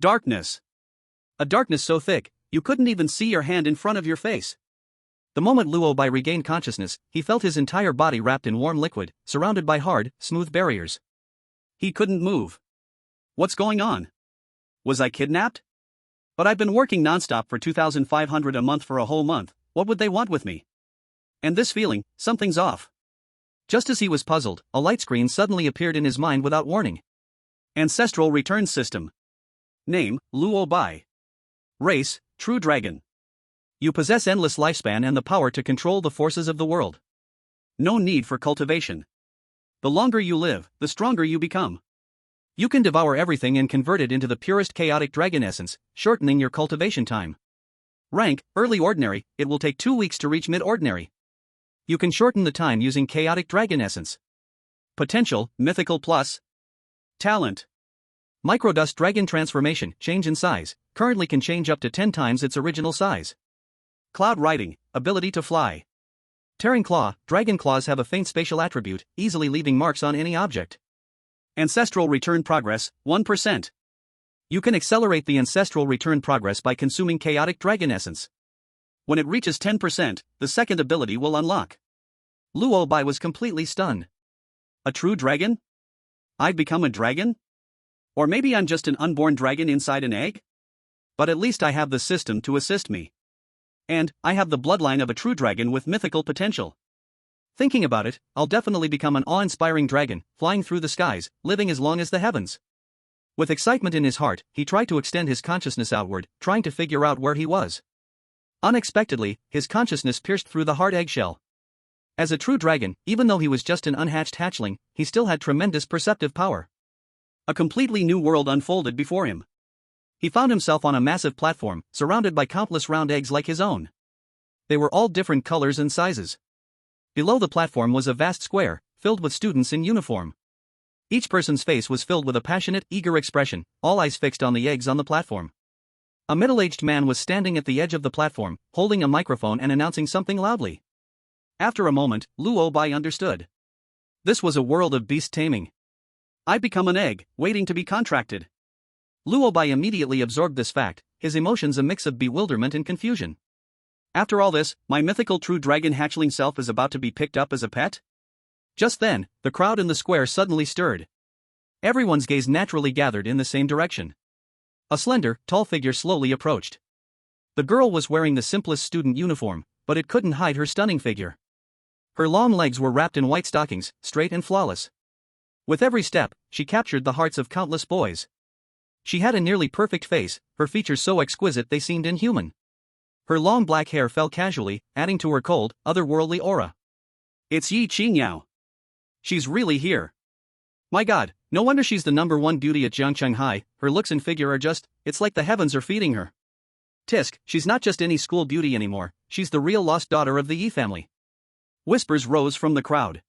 Darkness. A darkness so thick, you couldn't even see your hand in front of your face. The moment Luo Bai regained consciousness, he felt his entire body wrapped in warm liquid, surrounded by hard, smooth barriers. He couldn't move. What's going on? Was I kidnapped? But I've been working nonstop for 2,500 a month for a whole month, what would they want with me? And this feeling, something's off. Just as he was puzzled, a light screen suddenly appeared in his mind without warning. Ancestral Return System. Name, Luo Bai. Race, True Dragon. You possess endless lifespan and the power to control the forces of the world. No need for cultivation. The longer you live, the stronger you become. You can devour everything and convert it into the purest chaotic dragon essence, shortening your cultivation time. Rank, Early Ordinary, it will take 2 weeks to reach Mid-Ordinary. You can shorten the time using chaotic dragon essence. Potential, Mythical Plus. Talent. Microdust Dragon Transformation, change in size, currently can change up to 10 times its original size. Cloud Riding, ability to fly. Tearing Claw, Dragon Claws have a faint spatial attribute, easily leaving marks on any object. Ancestral Return Progress, 1%. You can accelerate the Ancestral Return Progress by consuming Chaotic Dragon Essence. When it reaches 10%, the second ability will unlock. Luo Bai was completely stunned. A true dragon? I've become a dragon? Or maybe I'm just an unborn dragon inside an egg? But at least I have the system to assist me. And, I have the bloodline of a true dragon with mythical potential. Thinking about it, I'll definitely become an awe-inspiring dragon, flying through the skies, living as long as the heavens. With excitement in his heart, he tried to extend his consciousness outward, trying to figure out where he was. Unexpectedly, his consciousness pierced through the hard eggshell. As a true dragon, even though he was just an unhatched hatchling, he still had tremendous perceptive power. A completely new world unfolded before him. He found himself on a massive platform, surrounded by countless round eggs like his own. They were all different colors and sizes. Below the platform was a vast square, filled with students in uniform. Each person's face was filled with a passionate, eager expression, all eyes fixed on the eggs on the platform. A middle-aged man was standing at the edge of the platform, holding a microphone and announcing something loudly. After a moment, Luo Bai understood. This was a world of beast taming. I'd become an egg, waiting to be contracted. Luo Bai immediately absorbed this fact, his emotions a mix of bewilderment and confusion. After all this, my mythical true dragon hatchling self is about to be picked up as a pet? Just then, the crowd in the square suddenly stirred. Everyone's gaze naturally gathered in the same direction. A slender, tall figure slowly approached. The girl was wearing the simplest student uniform, but it couldn't hide her stunning figure. Her long legs were wrapped in white stockings, straight and flawless. With every step, she captured the hearts of countless boys. She had a nearly perfect face, her features so exquisite they seemed inhuman. Her long black hair fell casually, adding to her cold, otherworldly aura. It's Ye Qingyao. She's really here. My god, no wonder she's the #1 beauty at Jiangcheng High, her looks and figure are just, it's like the heavens are feeding her. Tisk, she's not just any school beauty anymore, she's the real lost daughter of the Ye family. Whispers rose from the crowd.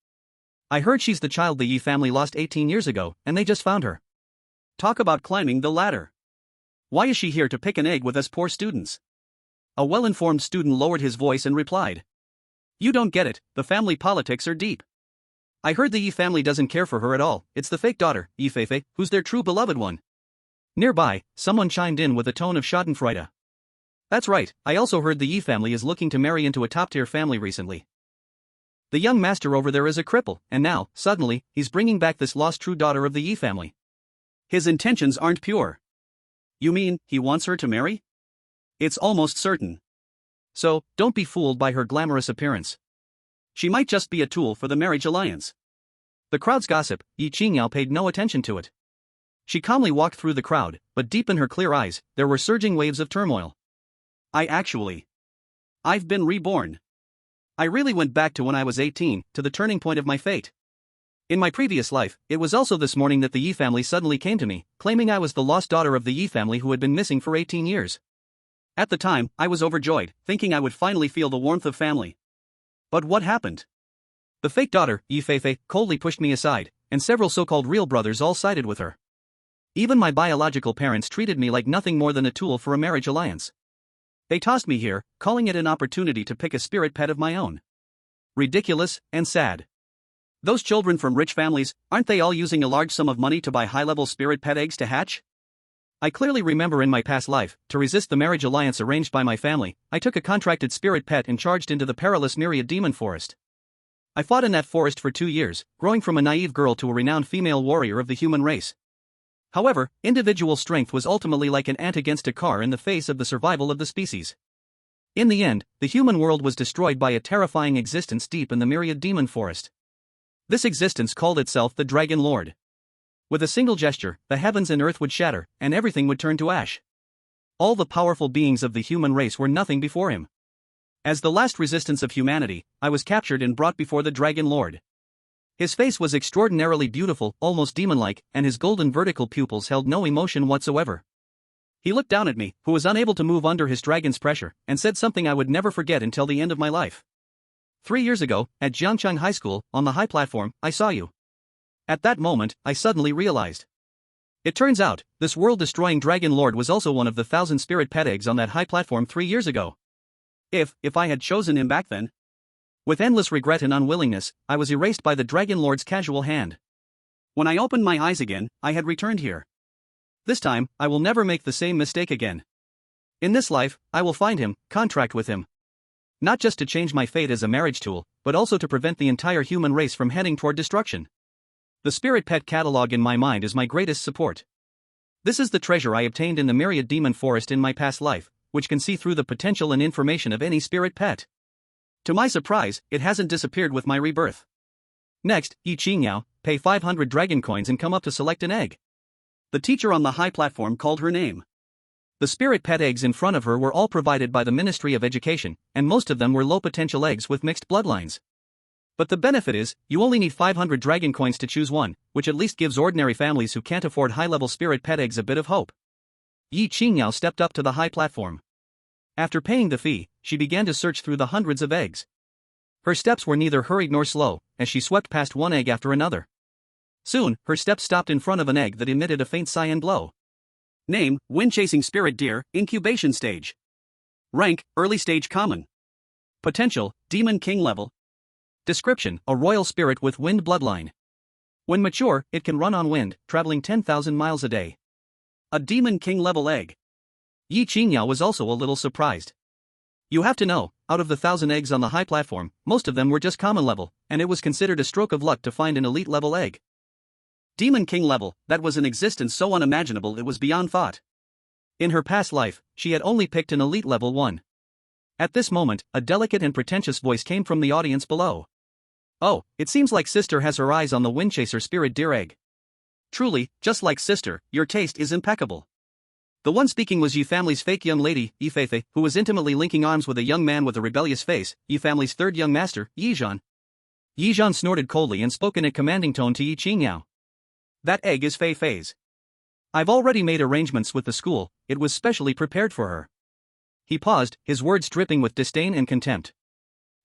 I heard she's the child the Ye family lost 18 years ago, and they just found her. Talk about climbing the ladder. Why is she here to pick an egg with us poor students? A well-informed student lowered his voice and replied. You don't get it, the family politics are deep. I heard the Ye family doesn't care for her at all, it's the fake daughter, Ye Feifei, who's their true beloved one. Nearby, someone chimed in with a tone of schadenfreude. That's right, I also heard the Ye family is looking to marry into a top-tier family recently. The young master over there is a cripple, and now, suddenly, he's bringing back this lost true daughter of the Ye family. His intentions aren't pure. You mean, he wants her to marry? It's almost certain. So, don't be fooled by her glamorous appearance. She might just be a tool for the marriage alliance. The crowd's gossip, Ye Qingyao paid no attention to it. She calmly walked through the crowd, but deep in her clear eyes, there were surging waves of turmoil. I've been reborn. I really went back to when I was 18, to the turning point of my fate. In my previous life, it was also this morning that the Ye family suddenly came to me, claiming I was the lost daughter of the Ye family who had been missing for 18 years. At the time, I was overjoyed, thinking I would finally feel the warmth of family. But what happened? The fake daughter, Ye Feifei, coldly pushed me aside, and several so-called real brothers all sided with her. Even my biological parents treated me like nothing more than a tool for a marriage alliance. They tossed me here, calling it an opportunity to pick a spirit pet of my own. Ridiculous and sad. Those children from rich families, aren't they all using a large sum of money to buy high-level spirit pet eggs to hatch? I clearly remember in my past life, to resist the marriage alliance arranged by my family, I took a contracted spirit pet and charged into the perilous myriad demon forest. I fought in that forest for 2 years, growing from a naive girl to a renowned female warrior of the human race. However, individual strength was ultimately like an ant against a car in the face of the survival of the species. In the end, the human world was destroyed by a terrifying existence deep in the myriad demon forest. This existence called itself the Dragon Lord. With a single gesture, the heavens and earth would shatter, and everything would turn to ash. All the powerful beings of the human race were nothing before him. As the last resistance of humanity, I was captured and brought before the Dragon Lord. His face was extraordinarily beautiful, almost demon-like, and his golden vertical pupils held no emotion whatsoever. He looked down at me, who was unable to move under his dragon's pressure, and said something I would never forget until the end of my life. 3 years ago, at Jiangcheng High School, on the high platform, I saw you. At that moment, I suddenly realized. It turns out, this world-destroying Dragon Lord was also one of the 1,000 spirit pet eggs on that high platform 3 years ago. If I had chosen him back then. With endless regret and unwillingness, I was erased by the Dragon Lord's casual hand. When I opened my eyes again, I had returned here. This time, I will never make the same mistake again. In this life, I will find him, contract with him. Not just to change my fate as a marriage tool, but also to prevent the entire human race from heading toward destruction. The spirit pet catalog in my mind is my greatest support. This is the treasure I obtained in the myriad demon forest in my past life, which can see through the potential and information of any spirit pet. To my surprise, it hasn't disappeared with my rebirth. Next, Ye Qingyao, pay 500 dragon coins and come up to select an egg. The teacher on the high platform called her name. The spirit pet eggs in front of her were all provided by the Ministry of Education, and most of them were low-potential eggs with mixed bloodlines. But the benefit is, you only need 500 dragon coins to choose one, which at least gives ordinary families who can't afford high-level spirit pet eggs a bit of hope. Ye Qingyao stepped up to the high platform. After paying the fee, she began to search through the hundreds of eggs. Her steps were neither hurried nor slow, as she swept past one egg after another. Soon, her steps stopped in front of an egg that emitted a faint sigh and glow. Name, Wind-Chasing Spirit Deer, Incubation Stage. Rank, Early Stage Common. Potential, Demon King Level. Description, a royal spirit with wind bloodline. When mature, it can run on wind, traveling 10,000 miles a day. A Demon King level egg. Ye Qingyao was also a little surprised. You have to know, out of the 1,000 eggs on the high platform, most of them were just common level, and it was considered a stroke of luck to find an elite level egg. Demon King level, that was an existence so unimaginable it was beyond thought. In her past life, she had only picked an elite level 1. At this moment, a delicate and pretentious voice came from the audience below. Oh, it seems like Sister has her eyes on the Windchaser Spirit Deer egg. Truly, just like Sister, your taste is impeccable. The one speaking was Ye family's fake young lady, Ye Feifei, who was intimately linking arms with a young man with a rebellious face, Ye family's third young master, Ye Zhan. Ye Zhan snorted coldly and spoke in a commanding tone to Ye Qingyao. That egg is Feifei's. I've already made arrangements with the school, it was specially prepared for her. He paused, his words dripping with disdain and contempt.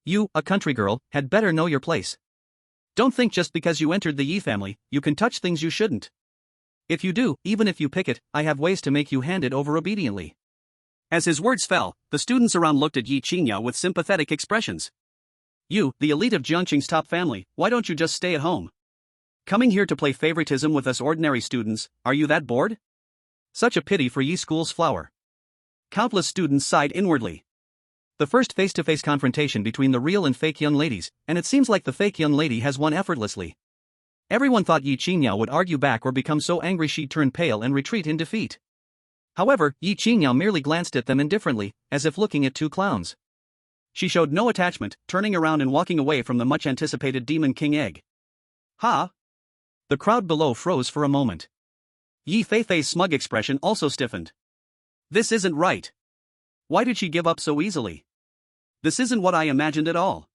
You, a country girl, had better know your place. Don't think just because you entered the Ye family, you can touch things you shouldn't. If you do, even if you pick it, I have ways to make you hand it over obediently. As his words fell, the students around looked at Ye Qingyao with sympathetic expressions. You, the elite of Jiangqing's top family, why don't you just stay at home? Coming here to play favoritism with us ordinary students, are you that bored? Such a pity for Ye school's flower. Countless students sighed inwardly. The first face-to-face confrontation between the real and fake young ladies, and it seems like the fake young lady has won effortlessly. Everyone thought Ye Qingyao would argue back or become so angry she'd turn pale and retreat in defeat. However, Ye Qingyao merely glanced at them indifferently, as if looking at two clowns. She showed no attachment, turning around and walking away from the much-anticipated Demon King egg. Ha! The crowd below froze for a moment. Ye Feifei's smug expression also stiffened. This isn't right. Why did she give up so easily? This isn't what I imagined at all.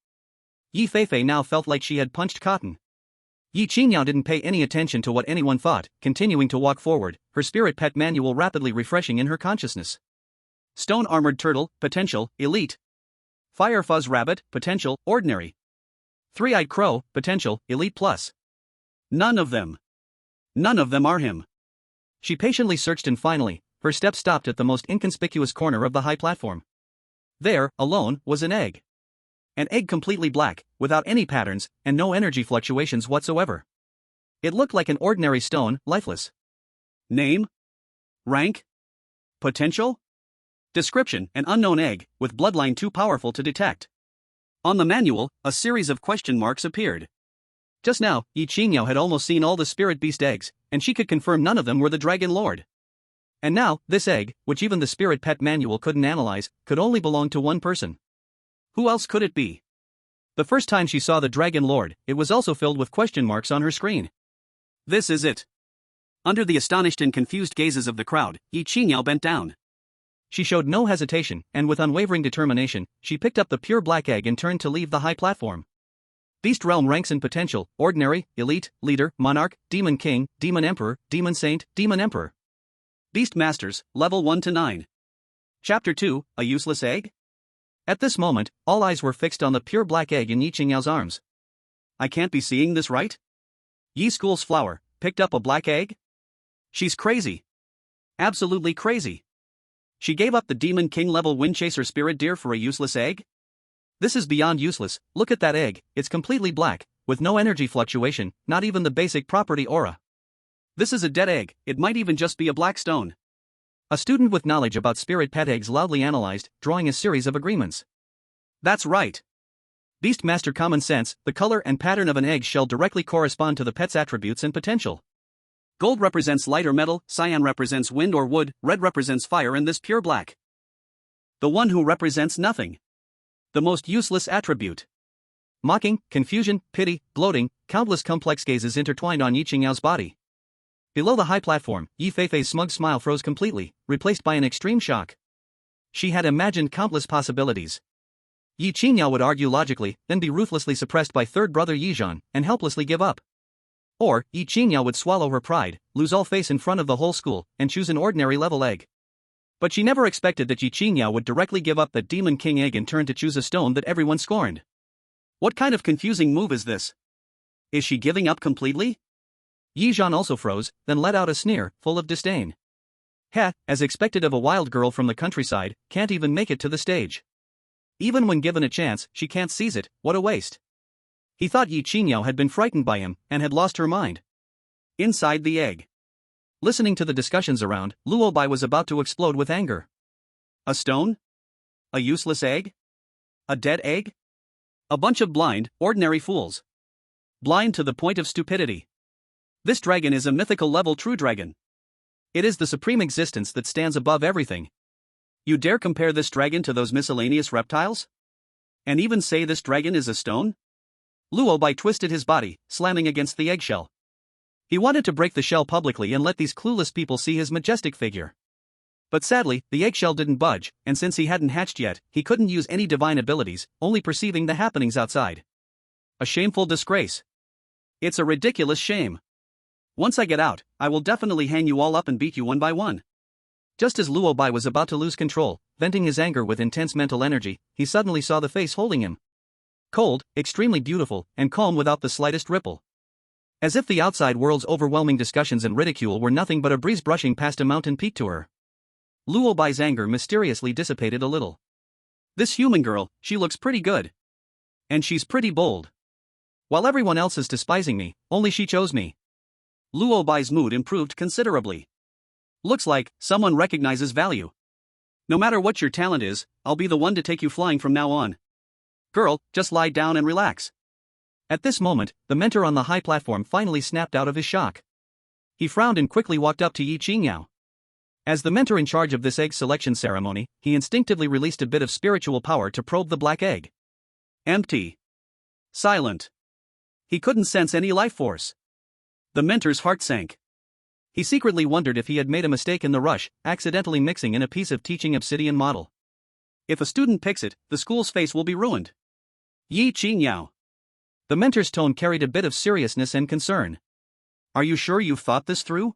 Ye Feifei now felt like she had punched cotton. Ye Qingyao didn't pay any attention to what anyone thought, continuing to walk forward, her spirit pet manual rapidly refreshing in her consciousness. Stone Armored Turtle, Potential, Elite. Fire Fuzz Rabbit, Potential, Ordinary. Three-Eyed Crow, Potential, Elite Plus. None of them are him. She patiently searched and finally, her steps stopped at the most inconspicuous corner of the high platform. There, alone, was an egg. An egg completely black, without any patterns, and no energy fluctuations whatsoever. It looked like an ordinary stone, lifeless. Name? Rank? Potential? Description: an unknown egg, with bloodline too powerful to detect. On the manual, a series of question marks appeared. Just now, Ye Qingyao had almost seen all the spirit beast eggs, and she could confirm none of them were the Dragon Lord. And now, this egg, which even the spirit pet manual couldn't analyze, could only belong to one person. Who else could it be? The first time she saw the Dragon Lord, it was also filled with question marks on her screen. This is it. Under the astonished and confused gazes of the crowd, Ye Qingyao bent down. She showed no hesitation, and with unwavering determination, she picked up the pure black egg and turned to leave the high platform. Beast Realm ranks in potential: Ordinary, Elite, Leader, Monarch, Demon King, Demon Emperor, Demon Saint, Demon Emperor. Beast Masters, Level 1 to 9. Chapter 2, A Useless Egg? At this moment, all eyes were fixed on the pure black egg in Ye Qingyao's arms. I can't be seeing this right? Ye School's flower picked up a black egg? She's crazy. Absolutely crazy. She gave up the Demon King level Windchaser Spirit Deer for a useless egg? This is beyond useless. Look at that egg, it's completely black, with no energy fluctuation, not even the basic property aura. This is a dead egg, it might even just be a black stone. A student with knowledge about spirit pet eggs loudly analyzed, drawing a series of agreements. That's right. Beastmaster common sense: the color and pattern of an egg shell directly correspond to the pet's attributes and potential. Gold represents light or metal, cyan represents wind or wood, red represents fire, and this pure black. The one who represents nothing. The most useless attribute. Mocking, confusion, pity, gloating, countless complex gazes intertwined on Ye Qingyao's body. Below the high platform, Ye Feifei's smug smile froze completely, replaced by an extreme shock. She had imagined countless possibilities. Ye Qingyao would argue logically, then be ruthlessly suppressed by third brother Yizhan, and helplessly give up. Or, Ye Qingyao would swallow her pride, lose all face in front of the whole school, and choose an ordinary level egg. But she never expected that Ye Qingyao would directly give up the Demon King egg and turn to choose a stone that everyone scorned. What kind of confusing move is this? Is she giving up completely? Yizhan also froze, then let out a sneer, full of disdain. Heh, as expected of a wild girl from the countryside, can't even make it to the stage. Even when given a chance, she can't seize it. What a waste. He thought Ye Qingyao had been frightened by him, and had lost her mind. Inside the egg. Listening to the discussions around, Luo Bai was about to explode with anger. A stone? A useless egg? A dead egg? A bunch of blind, ordinary fools. Blind to the point of stupidity. This dragon is a mythical level true dragon. It is the supreme existence that stands above everything. You dare compare this dragon to those miscellaneous reptiles? And even say this dragon is a stone? Luo Bai twisted his body, slamming against the eggshell. He wanted to break the shell publicly and let these clueless people see his majestic figure. But sadly, the eggshell didn't budge, and since he hadn't hatched yet, he couldn't use any divine abilities, only perceiving the happenings outside. A shameful disgrace. It's a ridiculous shame. Once I get out, I will definitely hang you all up and beat you one by one. Just as Luo Bai was about to lose control, venting his anger with intense mental energy, he suddenly saw the face holding him. Cold, extremely beautiful, and calm without the slightest ripple. As if the outside world's overwhelming discussions and ridicule were nothing but a breeze brushing past a mountain peak to her. Luo Bai's anger mysteriously dissipated a little. This human girl, she looks pretty good. And she's pretty bold. While everyone else is despising me, only she chose me. Luo Bai's mood improved considerably. Looks like someone recognizes value. No matter what your talent is, I'll be the one to take you flying from now on. Girl, just lie down and relax. At this moment, the mentor on the high platform finally snapped out of his shock. He frowned and quickly walked up to Ye Qingyao. As the mentor in charge of this egg selection ceremony, he instinctively released a bit of spiritual power to probe the black egg. Empty. Silent. He couldn't sense any life force. The mentor's heart sank. He secretly wondered if he had made a mistake in the rush, accidentally mixing in a piece of teaching obsidian model. If a student picks it, the school's face will be ruined. Ye Qingyao. The mentor's tone carried a bit of seriousness and concern. Are you sure you've thought this through?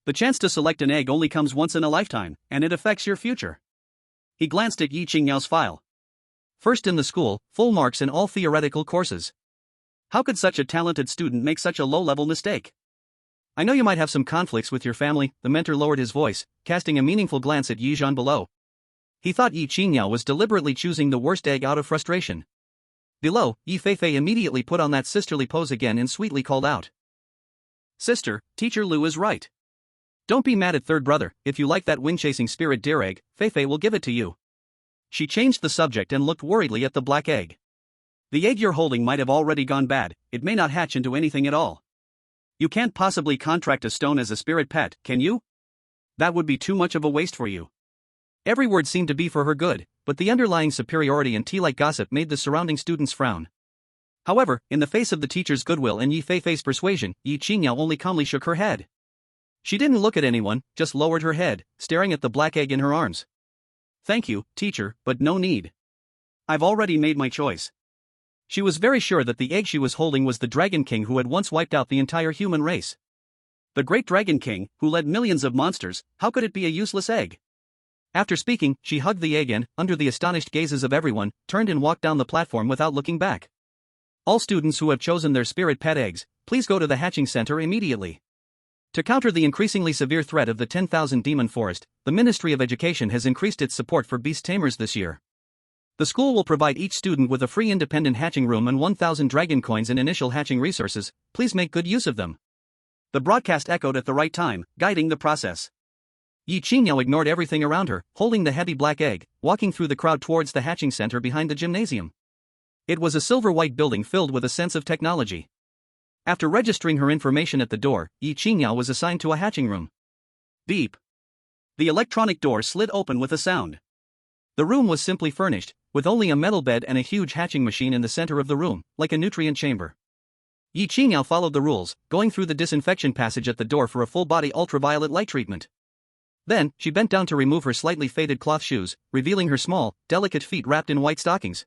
The chance to select an egg only comes once in a lifetime, and it affects your future. He glanced at Ye Qingyao's file. First in the school, full marks in all theoretical courses. How could such a talented student make such a low-level mistake? I know you might have some conflicts with your family, the mentor lowered his voice, casting a meaningful glance at Yizhan below. He thought Ye Qingyao was deliberately choosing the worst egg out of frustration. Below, Ye Feifei immediately put on that sisterly pose again and sweetly called out. Sister, Teacher Lu is right. Don't be mad at third brother, if you like that wind-chasing spirit deer egg, Feifei will give it to you. She changed the subject and looked worriedly at the black egg. The egg you're holding might have already gone bad, it may not hatch into anything at all. You can't possibly contract a stone as a spirit pet, can you? That would be too much of a waste for you. Every word seemed to be for her good, but the underlying superiority and tea-like gossip made the surrounding students frown. However, in the face of the teacher's goodwill and Ye Feifei's persuasion, Ye Qingyao only calmly shook her head. She didn't look at anyone, just lowered her head, staring at the black egg in her arms. Thank you, teacher, but no need. I've already made my choice. She was very sure that the egg she was holding was the Dragon King who had once wiped out the entire human race. The great Dragon King, who led millions of monsters, how could it be a useless egg? After speaking, she hugged the egg and, under the astonished gazes of everyone, turned and walked down the platform without looking back. All students who have chosen their spirit pet eggs, please go to the hatching center immediately. To counter the increasingly severe threat of the 10,000 demon forest, the Ministry of Education has increased its support for beast tamers this year. The school will provide each student with a free independent hatching room and 1,000 dragon coins in initial hatching resources. Please make good use of them. The broadcast echoed at the right time, guiding the process. Ye Qingyao ignored everything around her, holding the heavy black egg, walking through the crowd towards the hatching center behind the gymnasium. It was a silver-white building filled with a sense of technology. After registering her information at the door, Ye Qingyao was assigned to a hatching room. Beep. The electronic door slid open with a sound. The room was simply furnished, with only a metal bed and a huge hatching machine in the center of the room, like a nutrient chamber. Ye Qingyao followed the rules, going through the disinfection passage at the door for a full-body ultraviolet light treatment. Then, she bent down to remove her slightly faded cloth shoes, revealing her small, delicate feet wrapped in white stockings.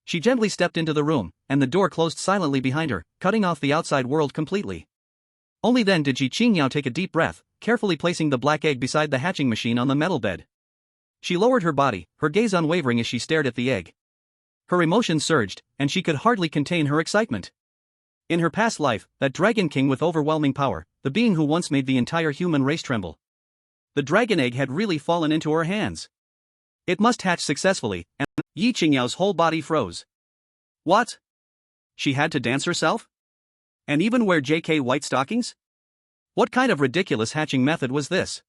She gently stepped into the room, and the door closed silently behind her, cutting off the outside world completely. Only then did Ye Qingyao take a deep breath, carefully placing the black egg beside the hatching machine on the metal bed. She lowered her body, her gaze unwavering as she stared at the egg. Her emotions surged, and she could hardly contain her excitement. In her past life, that Dragon King with overwhelming power, the being who once made the entire human race tremble. The dragon egg had really fallen into her hands. It must hatch successfully, and Ye Qingyao's whole body froze. What? She had to dance herself? And even wear JK white stockings? What kind of ridiculous hatching method was this?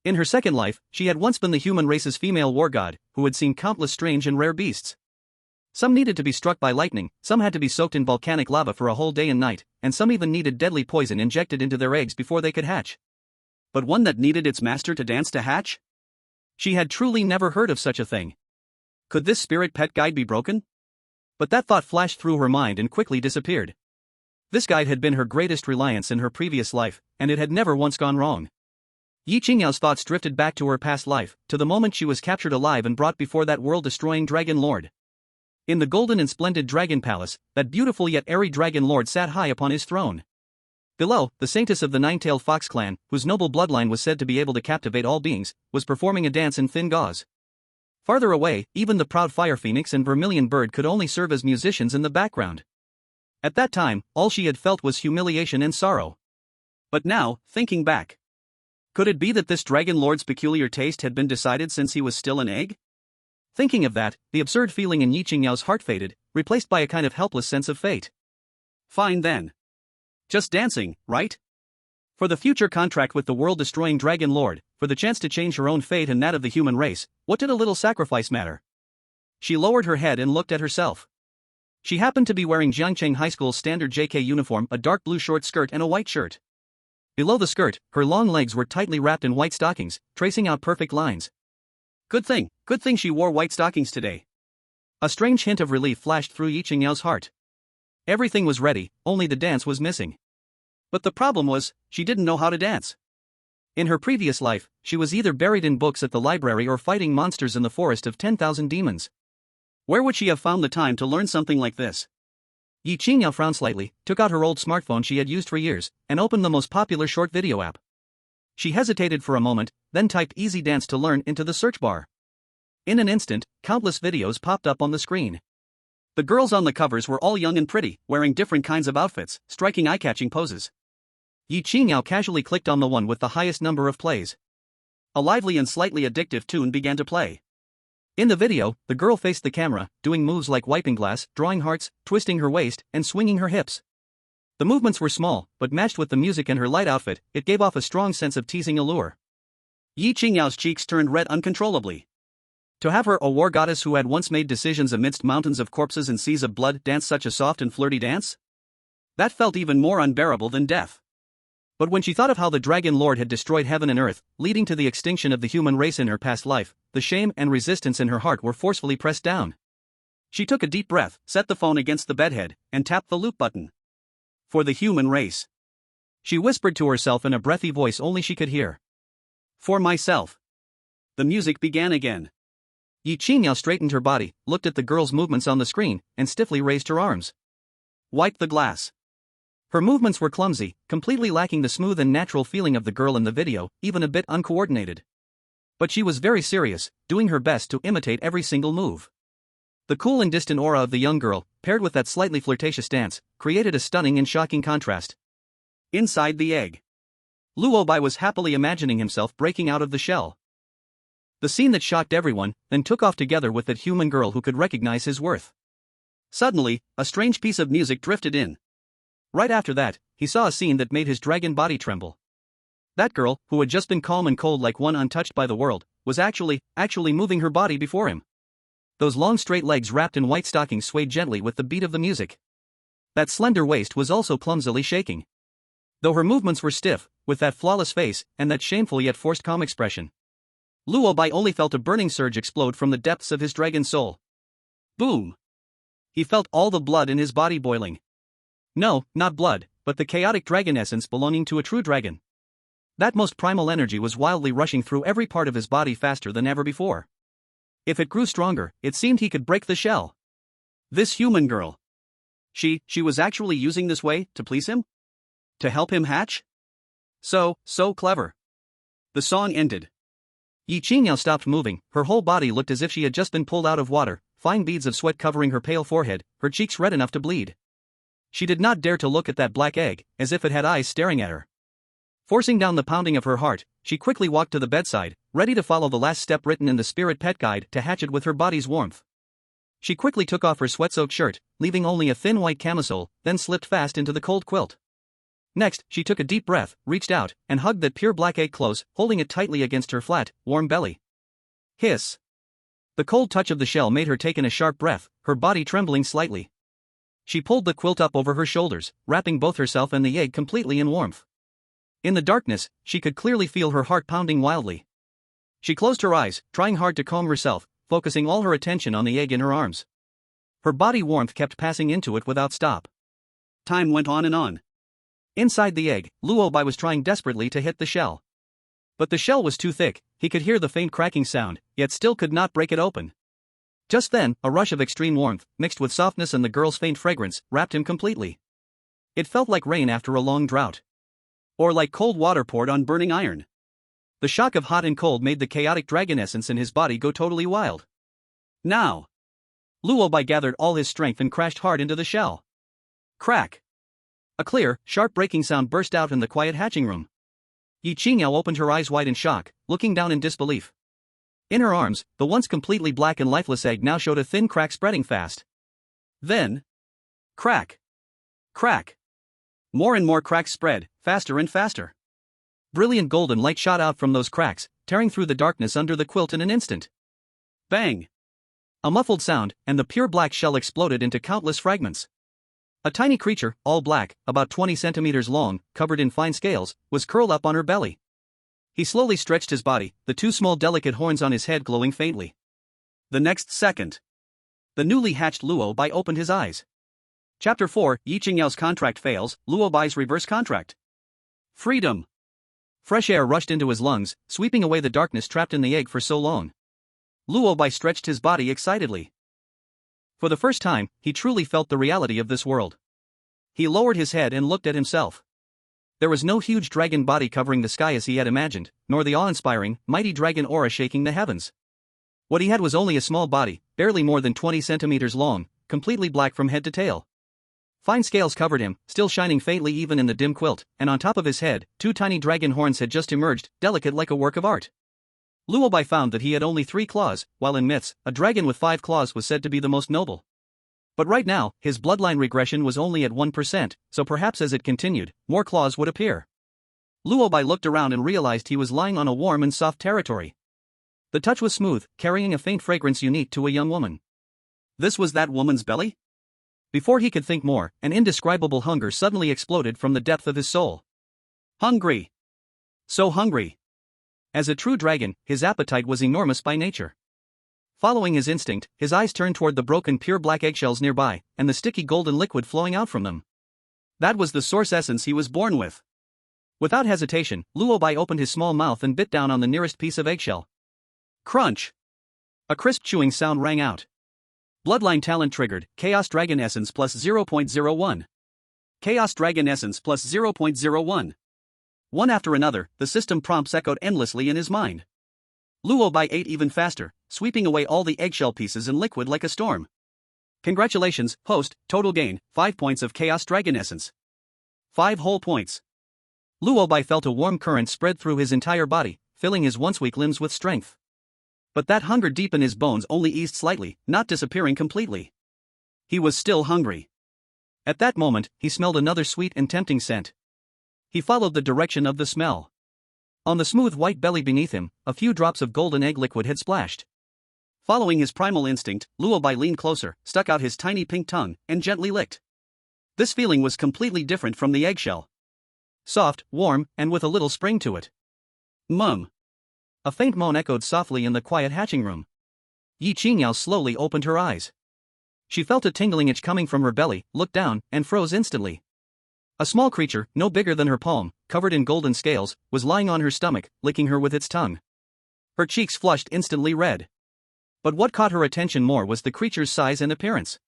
In her second life, she had once been the human race's female war god, who had seen countless strange and rare beasts. Some needed to be struck by lightning, some had to be soaked in volcanic lava for a whole day and night, and some even needed deadly poison injected into their eggs before they could hatch. But one that needed its master to dance to hatch? She had truly never heard of such a thing. Could this spirit pet guide be broken? But that thought flashed through her mind and quickly disappeared. This guide had been her greatest reliance in her previous life, and it had never once gone wrong. Ye Qingyao's thoughts drifted back to her past life, to the moment she was captured alive and brought before that world-destroying Dragon Lord. In the golden and splendid Dragon Palace, that beautiful yet airy Dragon Lord sat high upon his throne. Below, the saintess of the nine-tailed fox clan, whose noble bloodline was said to be able to captivate all beings, was performing a dance in thin gauze. Farther away, even the proud fire phoenix and vermilion bird could only serve as musicians in the background. At that time, all she had felt was humiliation and sorrow. But now, thinking back, could it be that this Dragon Lord's peculiar taste had been decided since he was still an egg? Thinking of that, the absurd feeling in Ye Qingyao's heart faded, replaced by a kind of helpless sense of fate. Fine then. Just dancing, right? For the future contract with the world-destroying Dragon Lord, for the chance to change her own fate and that of the human race, what did a little sacrifice matter? She lowered her head and looked at herself. She happened to be wearing Jiangcheng High School's standard JK uniform, a dark blue short skirt and a white shirt. Below the skirt, her long legs were tightly wrapped in white stockings, tracing out perfect lines. Good thing she wore white stockings today. A strange hint of relief flashed through Ye Qingyao's heart. Everything was ready, only the dance was missing. But the problem was, she didn't know how to dance. In her previous life, she was either buried in books at the library or fighting monsters in the forest of 10,000 demons. Where would she have found the time to learn something like this? Ye Qingyao frowned slightly, took out her old smartphone she had used for years, and opened the most popular short video app. She hesitated for a moment, then typed "easy dance to learn" into the search bar. In an instant, countless videos popped up on the screen. The girls on the covers were all young and pretty, wearing different kinds of outfits, striking eye-catching poses. Ye Qingyao casually clicked on the one with the highest number of plays. A lively and slightly addictive tune began to play. In the video, the girl faced the camera, doing moves like wiping glass, drawing hearts, twisting her waist, and swinging her hips. The movements were small, but matched with the music and her light outfit, it gave off a strong sense of teasing allure. Ye Qingyao's cheeks turned red uncontrollably. To have her, a war goddess who had once made decisions amidst mountains of corpses and seas of blood, dance such a soft and flirty dance? That felt even more unbearable than death. But when she thought of how the Dragon Lord had destroyed heaven and earth, leading to the extinction of the human race in her past life, the shame and resistance in her heart were forcefully pressed down. She took a deep breath, set the phone against the bedhead, and tapped the loop button. For the human race. She whispered to herself in a breathy voice only she could hear. For myself. The music began again. Ye Qingyao straightened her body, looked at the girl's movements on the screen, and stiffly raised her arms. Wiped the glass. Her movements were clumsy, completely lacking the smooth and natural feeling of the girl in the video, even a bit uncoordinated. But she was very serious, doing her best to imitate every single move. The cool and distant aura of the young girl, paired with that slightly flirtatious dance, created a stunning and shocking contrast. Inside the egg. Luo Bai was happily imagining himself breaking out of the shell. The scene that shocked everyone, then took off together with that human girl who could recognize his worth. Suddenly, a strange piece of music drifted in. Right after that, he saw a scene that made his dragon body tremble. That girl, who had just been calm and cold like one untouched by the world, was actually moving her body before him. Those long straight legs wrapped in white stockings swayed gently with the beat of the music. That slender waist was also clumsily shaking. Though her movements were stiff, with that flawless face, and that shameful yet forced calm expression. Luo Bai only felt a burning surge explode from the depths of his dragon soul. Boom! He felt all the blood in his body boiling. No, not blood, but the chaotic dragon essence belonging to a true dragon. That most primal energy was wildly rushing through every part of his body faster than ever before. If it grew stronger, it seemed he could break the shell. This human girl. She was actually using this way to please him? To help him hatch? So clever. The song ended. Ye Qingyao stopped moving, her whole body looked as if she had just been pulled out of water, fine beads of sweat covering her pale forehead, her cheeks red enough to bleed. She did not dare to look at that black egg, as if it had eyes staring at her. Forcing down the pounding of her heart, she quickly walked to the bedside, ready to follow the last step written in the spirit pet guide to hatch it with her body's warmth. She quickly took off her sweat-soaked shirt, leaving only a thin white camisole, then slipped fast into the cold quilt. Next, she took a deep breath, reached out, and hugged that pure black egg close, holding it tightly against her flat, warm belly. Hiss. The cold touch of the shell made her take in a sharp breath, her body trembling slightly. She pulled the quilt up over her shoulders, wrapping both herself and the egg completely in warmth. In the darkness, she could clearly feel her heart pounding wildly. She closed her eyes, trying hard to calm herself, focusing all her attention on the egg in her arms. Her body warmth kept passing into it without stop. Time went on and on. Inside the egg, Luo Bai was trying desperately to hit the shell. But the shell was too thick, he could hear the faint cracking sound, yet still could not break it open. Just then, a rush of extreme warmth, mixed with softness and the girl's faint fragrance, wrapped him completely. It felt like rain after a long drought. Or like cold water poured on burning iron. The shock of hot and cold made the chaotic dragon essence in his body go totally wild. Now! Luo Bai gathered all his strength and crashed hard into the shell. Crack! A clear, sharp breaking sound burst out in the quiet hatching room. Ye Qingyao opened her eyes wide in shock, looking down in disbelief. In her arms, the once completely black and lifeless egg now showed a thin crack spreading fast. Then... crack! Crack! More and more cracks spread, faster and faster. Brilliant golden light shot out from those cracks, tearing through the darkness under the quilt in an instant. Bang! A muffled sound, and the pure black shell exploded into countless fragments. A tiny creature, all black, about 20 centimeters long, covered in fine scales, was curled up on her belly. He slowly stretched his body, the two small delicate horns on his head glowing faintly. The next second, the newly hatched Luo Bai opened his eyes. Chapter 4, Ye Qingyao's contract fails, Luo Bai's reverse contract. Freedom! Fresh air rushed into his lungs, sweeping away the darkness trapped in the egg for so long. Luo Bai stretched his body excitedly. For the first time, he truly felt the reality of this world. He lowered his head and looked at himself. There was no huge dragon body covering the sky as he had imagined, nor the awe-inspiring, mighty dragon aura shaking the heavens. What he had was only a small body, barely more than 20 centimeters long, completely black from head to tail. Fine scales covered him, still shining faintly even in the dim quilt, and on top of his head, two tiny dragon horns had just emerged, delicate like a work of art. Luo Bai found that he had only 3 claws, while in myths, a dragon with 5 claws was said to be the most noble. But right now, his bloodline regression was only at 1%, so perhaps as it continued, more claws would appear. Luo Bai looked around and realized he was lying on a warm and soft territory. The touch was smooth, carrying a faint fragrance unique to a young woman. This was that woman's belly? Before he could think more, an indescribable hunger suddenly exploded from the depth of his soul. Hungry. So hungry. As a true dragon, his appetite was enormous by nature. Following his instinct, his eyes turned toward the broken pure black eggshells nearby, and the sticky golden liquid flowing out from them. That was the source essence he was born with. Without hesitation, Luo Bai opened his small mouth and bit down on the nearest piece of eggshell. Crunch! A crisp chewing sound rang out. Bloodline talent triggered, Chaos Dragon Essence plus 0.01. Chaos Dragon Essence plus 0.01. One after another, the system prompts echoed endlessly in his mind. Luo Bai ate even faster, sweeping away all the eggshell pieces and liquid like a storm. Congratulations, host, total gain, 5 points of Chaos Dragon Essence. 5 whole points. Luo Bai felt a warm current spread through his entire body, filling his once weak limbs with strength. But that hunger deep in his bones only eased slightly, not disappearing completely. He was still hungry. At that moment, he smelled another sweet and tempting scent. He followed the direction of the smell. On the smooth white belly beneath him, a few drops of golden egg liquid had splashed. Following his primal instinct, Luo Bai leaned closer, stuck out his tiny pink tongue, and gently licked. This feeling was completely different from the eggshell. Soft, warm, and with a little spring to it. Mum. A faint moan echoed softly in the quiet hatching room. Ye Qingyao slowly opened her eyes. She felt a tingling itch coming from her belly, looked down, and froze instantly. A small creature, no bigger than her palm, covered in golden scales, was lying on her stomach, licking her with its tongue. Her cheeks flushed instantly red. But what caught her attention more was the creature's size and appearance.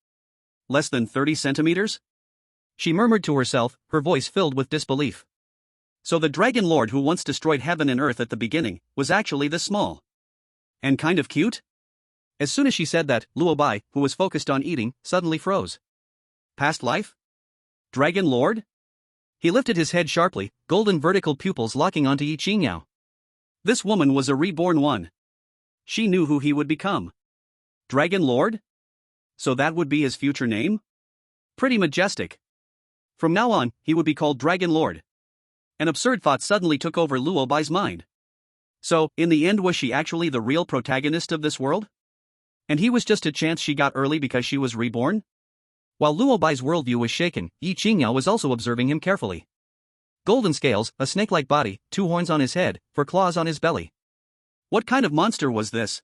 Less than 30 centimeters? She murmured to herself, her voice filled with disbelief. So the Dragon Lord who once destroyed heaven and earth at the beginning, was actually this small. And kind of cute? As soon as she said that, Luo Bai, who was focused on eating, suddenly froze. Past life? Dragon Lord? He lifted his head sharply, golden vertical pupils locking onto Ye Qingyao. This woman was a reborn one. She knew who he would become. Dragon Lord? So that would be his future name? Pretty majestic. From now on, he would be called Dragon Lord. An absurd thought suddenly took over Luo Bai's mind. So, in the end, was she actually the real protagonist of this world? And he was just a chance she got early because she was reborn? While Luo Bai's worldview was shaken, Ye Qingyao was also observing him carefully. Golden scales, a snake-like body, 2 horns on his head, 4 claws on his belly. What kind of monster was this?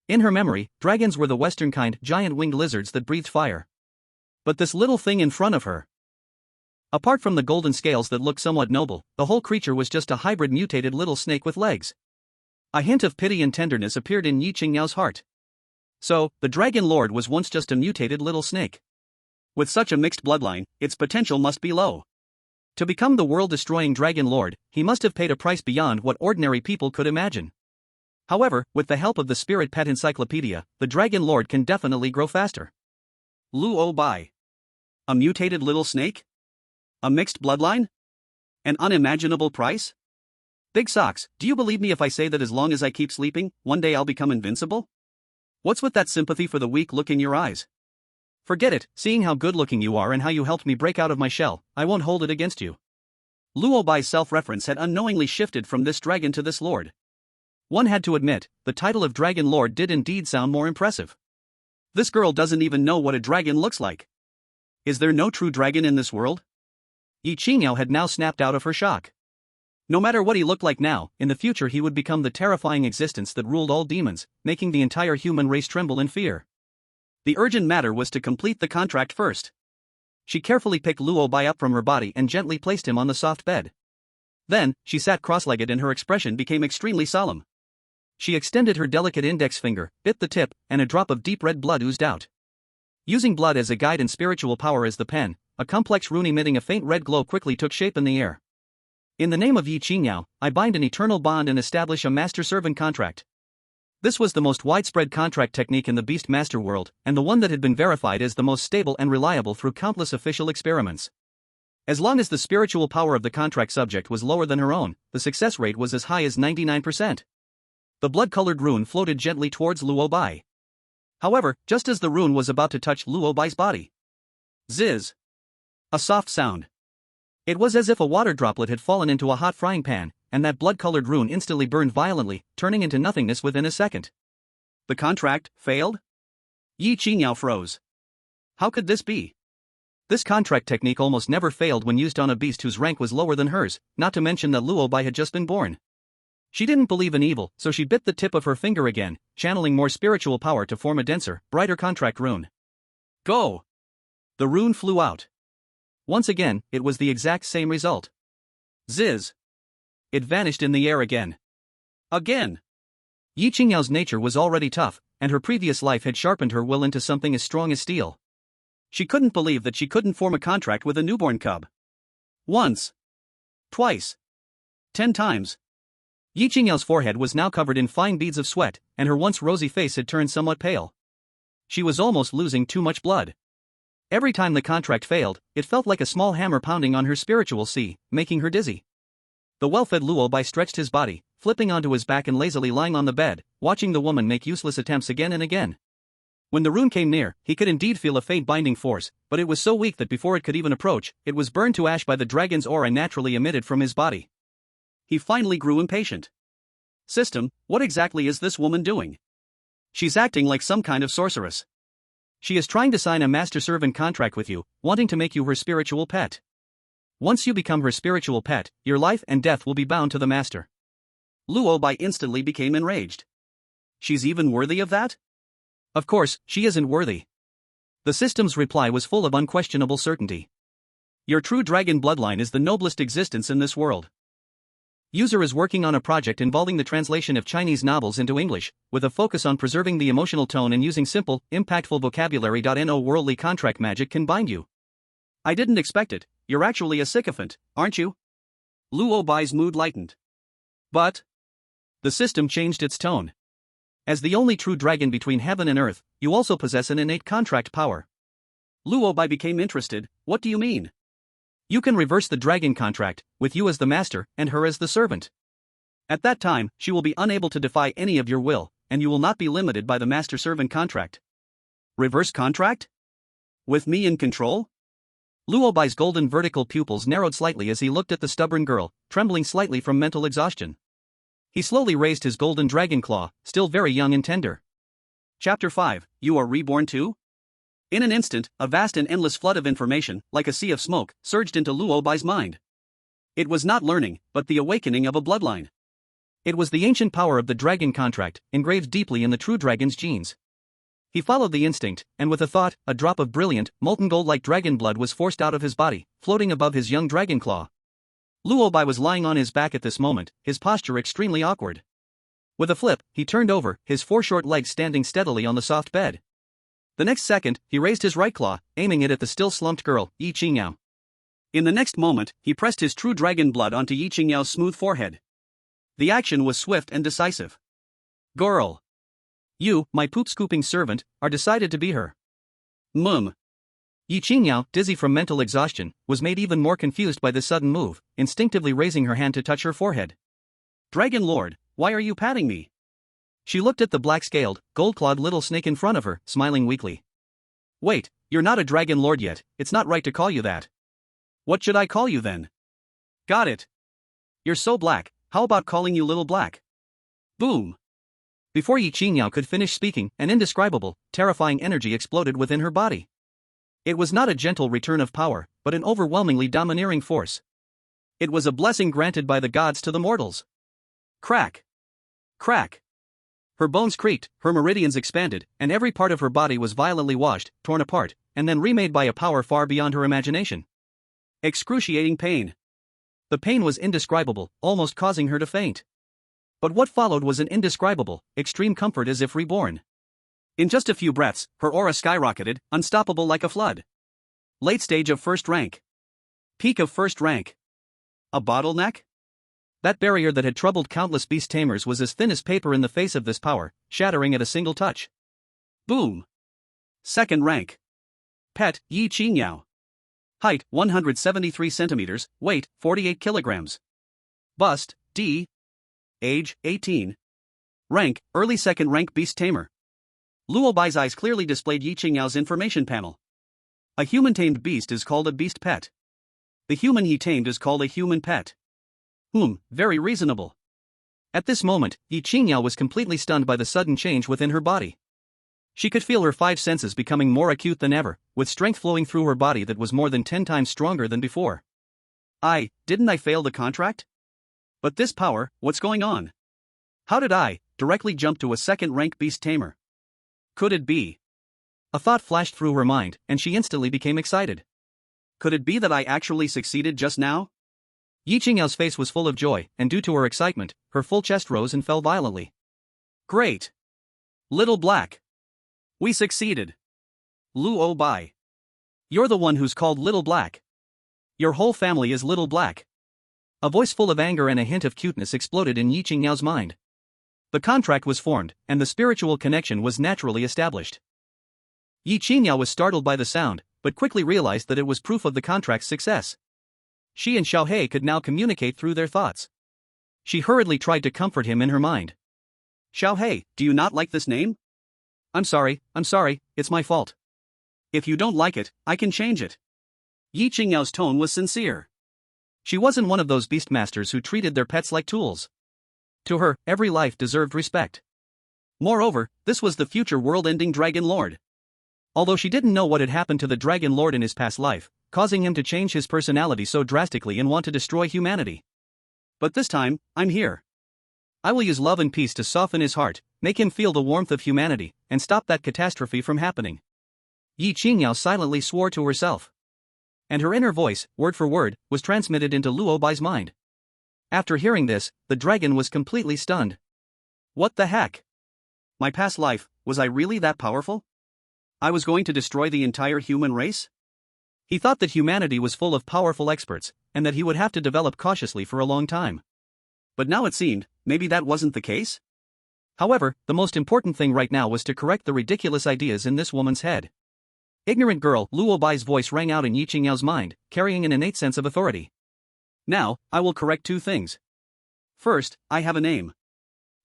In her memory, dragons were the western kind, giant winged lizards that breathed fire. But this little thing in front of her. Apart from the golden scales that looked somewhat noble, the whole creature was just a hybrid mutated little snake with legs. A hint of pity and tenderness appeared in Ye Qingyao's heart. So, the Dragon Lord was once just a mutated little snake. With such a mixed bloodline, its potential must be low. To become the world-destroying Dragon Lord, he must have paid a price beyond what ordinary people could imagine. However, with the help of the Spirit Pet Encyclopedia, the Dragon Lord can definitely grow faster. Luo Bai. A mutated little snake? A mixed bloodline? An unimaginable price? Big Socks, do you believe me if I say that as long as I keep sleeping, one day I'll become invincible? What's with that sympathy for the weak look in your eyes? Forget it, seeing how good-looking you are and how you helped me break out of my shell, I won't hold it against you. Luo Bai's self-reference had unknowingly shifted from this dragon to this lord. One had to admit, the title of Dragon Lord did indeed sound more impressive. This girl doesn't even know what a dragon looks like. Is there no true dragon in this world? Ye Qingyao had now snapped out of her shock. No matter what he looked like now, in the future he would become the terrifying existence that ruled all demons, making the entire human race tremble in fear. The urgent matter was to complete the contract first. She carefully picked Luo Bai up from her body and gently placed him on the soft bed. Then, she sat cross-legged and her expression became extremely solemn. She extended her delicate index finger, bit the tip, and a drop of deep red blood oozed out. Using blood as a guide and spiritual power as the pen, a complex rune emitting a faint red glow quickly took shape in the air. In the name of Ye Qingyao, I bind an eternal bond and establish a master-servant contract. This was the most widespread contract technique in the Beast Master world, and the one that had been verified as the most stable and reliable through countless official experiments. As long as the spiritual power of the contract subject was lower than her own, the success rate was as high as 99%. The blood-colored rune floated gently towards Luo Bai. However, just as the rune was about to touch Luo Bai's body, zizz! A soft sound. It was as if a water droplet had fallen into a hot frying pan, and that blood-colored rune instantly burned violently, turning into nothingness within a second. The contract failed? Ye Qingyao froze. How could this be? This contract technique almost never failed when used on a beast whose rank was lower than hers, not to mention that Luo Bai had just been born. She didn't believe in evil, so she bit the tip of her finger again, channeling more spiritual power to form a denser, brighter contract rune. Go! The rune flew out. Once again, it was the exact same result. Zizz! It vanished in the air again. Again! Ye Qingyao's nature was already tough, and her previous life had sharpened her will into something as strong as steel. She couldn't believe that she couldn't form a contract with a newborn cub. Once. Twice. 10 times. Ye Qingyao's forehead was now covered in fine beads of sweat, and her once rosy face had turned somewhat pale. She was almost losing too much blood. Every time the contract failed, it felt like a small hammer pounding on her spiritual sea, making her dizzy. The well-fed Luo Bai stretched his body, flipping onto his back and lazily lying on the bed, watching the woman make useless attempts again and again. When the rune came near, he could indeed feel a faint binding force, but it was so weak that before it could even approach, it was burned to ash by the dragon's aura naturally emitted from his body. He finally grew impatient. System, what exactly is this woman doing? She's acting like some kind of sorceress. She is trying to sign a master-servant contract with you, wanting to make you her spiritual pet. Once you become her spiritual pet, your life and death will be bound to the master. Luo Bai instantly became enraged. She's even worthy of that? Of course, she isn't worthy. The system's reply was full of unquestionable certainty. Your true dragon bloodline is the noblest existence in this world. User is working on a project involving the translation of Chinese novels into English, with a focus on preserving the emotional tone and using simple, impactful vocabulary. No worldly contract magic can bind you. I didn't expect it. You're actually a sycophant, aren't you? Luo Bai's mood lightened. But the system changed its tone. As the only true dragon between heaven and earth, you also possess an innate contract power. Luo Bai became interested. What do you mean? You can reverse the dragon contract, with you as the master and her as the servant. At that time, she will be unable to defy any of your will, and you will not be limited by the master-servant contract. Reverse contract? With me in control? Luo Bai's golden vertical pupils narrowed slightly as he looked at the stubborn girl, trembling slightly from mental exhaustion. He slowly raised his golden dragon claw, still very young and tender. Chapter 5, You are reborn too? In an instant, a vast and endless flood of information, like a sea of smoke, surged into Luo Bai's mind. It was not learning, but the awakening of a bloodline. It was the ancient power of the dragon contract, engraved deeply in the true dragon's genes. He followed the instinct, and with a thought, a drop of brilliant, molten gold-like dragon blood was forced out of his body, floating above his young dragon claw. Luo Bai was lying on his back at this moment, his posture extremely awkward. With a flip, he turned over, his 4 short legs standing steadily on the soft bed. The next second, he raised his right claw, aiming it at the still slumped girl, Ye Qingyao. In the next moment, he pressed his true dragon blood onto Ye Qingyao's smooth forehead. The action was swift and decisive. Girl! You, my poop-scooping servant, are decided to be her. Ye Qingyao, dizzy from mental exhaustion, was made even more confused by this sudden move, instinctively raising her hand to touch her forehead. Dragon Lord, why are you patting me? She looked at the black-scaled, gold-clawed little snake in front of her, smiling weakly. Wait, you're not a dragon lord yet, it's not right to call you that. What should I call you then? Got it. You're so black, how about calling you Little Black? Boom. Before Ye Qingyao could finish speaking, an indescribable, terrifying energy exploded within her body. It was not a gentle return of power, but an overwhelmingly domineering force. It was a blessing granted by the gods to the mortals. Crack. Crack. Her bones creaked, her meridians expanded, and every part of her body was violently washed, torn apart, and then remade by a power far beyond her imagination. Excruciating pain. The pain was indescribable, almost causing her to faint. But what followed was an indescribable, extreme comfort as if reborn. In just a few breaths, her aura skyrocketed, unstoppable like a flood. Late stage of first rank. Peak of first rank. A bottleneck? That barrier that had troubled countless beast tamers was as thin as paper in the face of this power, shattering at a single touch. Boom. Second rank. Pet, Ye Qingyao. Height, 173 centimeters, weight, 48 kilograms. Bust, D. Age, 18. Rank, early second rank beast tamer. Luo Bai's eyes clearly displayed Ye Qingyao's information panel. A human-tamed beast is called a beast pet. The human he tamed is called a human pet. Very reasonable. At this moment, Ye Qingyao was completely stunned by the sudden change within her body. She could feel her 5 senses becoming more acute than ever, with strength flowing through her body that was more than 10 times stronger than before. Didn't I fail the contract? But this power, what's going on? How did I directly jump to a second-rank beast tamer? Could it be? A thought flashed through her mind, and she instantly became excited. Could it be that I actually succeeded just now? Ye Qingyao's face was full of joy, and due to her excitement, her full chest rose and fell violently. Great! Little Black! We succeeded! Luo Bai! You're the one who's called Little Black. Your whole family is Little Black. A voice full of anger and a hint of cuteness exploded in Ye Qingyao's mind. The contract was formed, and the spiritual connection was naturally established. Ye Qingyao was startled by the sound, but quickly realized that it was proof of the contract's success. She and Xiaohei could now communicate through their thoughts. She hurriedly tried to comfort him in her mind. Xiaohei, do you not like this name? I'm sorry, it's my fault. If you don't like it, I can change it. Ye Qingyao's tone was sincere. She wasn't one of those beastmasters who treated their pets like tools. To her, every life deserved respect. Moreover, this was the future world-ending Dragon Lord. Although she didn't know what had happened to the Dragon Lord in his past life, causing him to change his personality so drastically and want to destroy humanity. But this time, I'm here. I will use love and peace to soften his heart, make him feel the warmth of humanity, and stop that catastrophe from happening. Ye Qingyao silently swore to herself. And her inner voice, word for word, was transmitted into Luo Bai's mind. After hearing this, the dragon was completely stunned. What the heck? My past life, was I really that powerful? I was going to destroy the entire human race? He thought that humanity was full of powerful experts, and that he would have to develop cautiously for a long time. But now it seemed, maybe that wasn't the case? However, the most important thing right now was to correct the ridiculous ideas in this woman's head. Ignorant girl, Luo Bai's voice rang out in Ye Qingyao's mind, carrying an innate sense of authority. Now, I will correct 2 things. First, I have a name.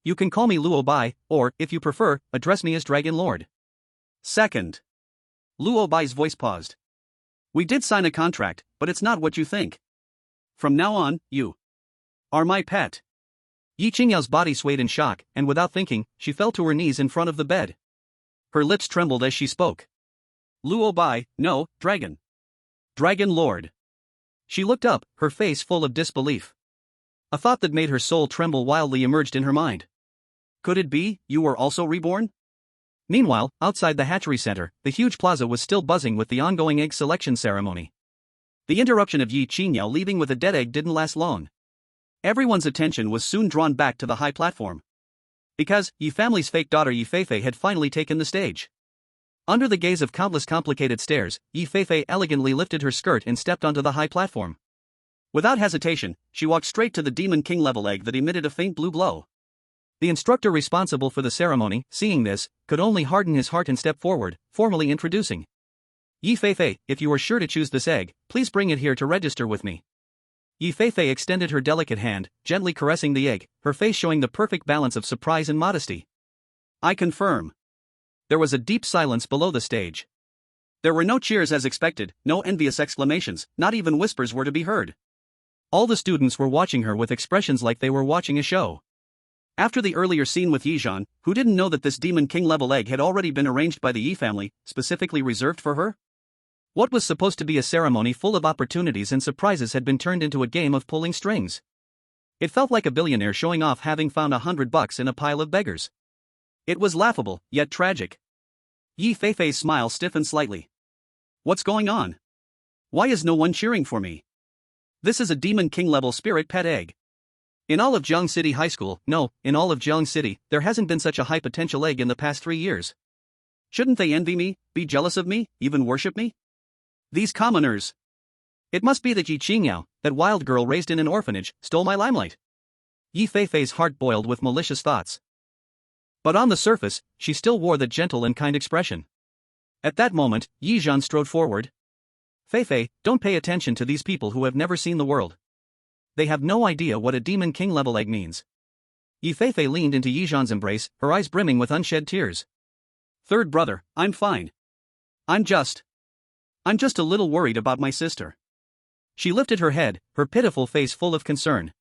You can call me Luo Bai, or, if you prefer, address me as Dragon Lord. Second. Luo Bai's voice paused. We did sign a contract, but it's not what you think. From now on, you are my pet. Ye Qingyao's body swayed in shock, and without thinking, she fell to her knees in front of the bed. Her lips trembled as she spoke. Luo Bai, no, Dragon Lord. She looked up, her face full of disbelief. A thought that made her soul tremble wildly emerged in her mind. Could it be, you were also reborn? Meanwhile, outside the hatchery center, the huge plaza was still buzzing with the ongoing egg selection ceremony. The interruption of Ye Qingyao leaving with a dead egg didn't last long. Everyone's attention was soon drawn back to the high platform. Because, Ye family's fake daughter Ye Feifei had finally taken the stage. Under the gaze of countless complicated stares, Ye Feifei elegantly lifted her skirt and stepped onto the high platform. Without hesitation, she walked straight to the Demon King level egg that emitted a faint blue glow. The instructor responsible for the ceremony, seeing this, could only harden his heart and step forward, formally introducing. Ye Feifei, if you are sure to choose this egg, please bring it here to register with me. Ye Feifei extended her delicate hand, gently caressing the egg, her face showing the perfect balance of surprise and modesty. I confirm. There was a deep silence below the stage. There were no cheers as expected, no envious exclamations, not even whispers were to be heard. All the students were watching her with expressions like they were watching a show. After the earlier scene with Yizhan, who didn't know that this Demon King level egg had already been arranged by the Yi family, specifically reserved for her? What was supposed to be a ceremony full of opportunities and surprises had been turned into a game of pulling strings. It felt like a billionaire showing off having found $100 in a pile of beggars. It was laughable, yet tragic. Ye Feifei's smile stiffened slightly. What's going on? Why is no one cheering for me? This is a Demon King level spirit pet egg. In all of Jiang City High School, no, in all of Jiang City, there hasn't been such a high potential egg in the past 3 years. Shouldn't they envy me, be jealous of me, even worship me? These commoners. It must be that Ye Qingyao, that wild girl raised in an orphanage, stole my limelight. Ye Feifei's heart boiled with malicious thoughts. But on the surface, she still wore the gentle and kind expression. At that moment, Yizhan strode forward. Feifei, don't pay attention to these people who have never seen the world. They have no idea what a Demon King level egg means. Ye Feifei leaned into Yizhan's embrace, her eyes brimming with unshed tears. Third brother, I'm fine. I'm just a little worried about my sister. She lifted her head, her pitiful face full of concern.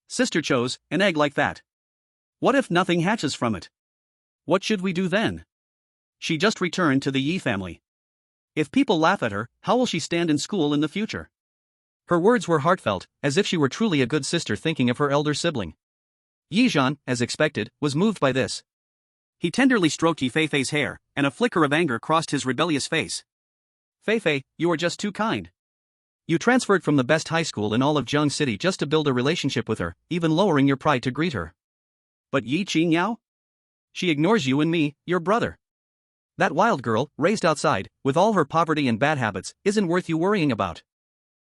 Sister chose an egg like that. What if nothing hatches from it? What should we do then? She just returned to the Ye family. If people laugh at her, how will she stand in school in the future? Her words were heartfelt, as if she were truly a good sister thinking of her elder sibling. Ye Zhan, as expected, was moved by this. He tenderly stroked Ye Feifei's hair, and a flicker of anger crossed his rebellious face. Feifei, you are just too kind. You transferred from the best high school in all of Jiang City just to build a relationship with her, even lowering your pride to greet her. But Ye Qingyao? She ignores you and me, your brother. That wild girl, raised outside, with all her poverty and bad habits, isn't worth you worrying about.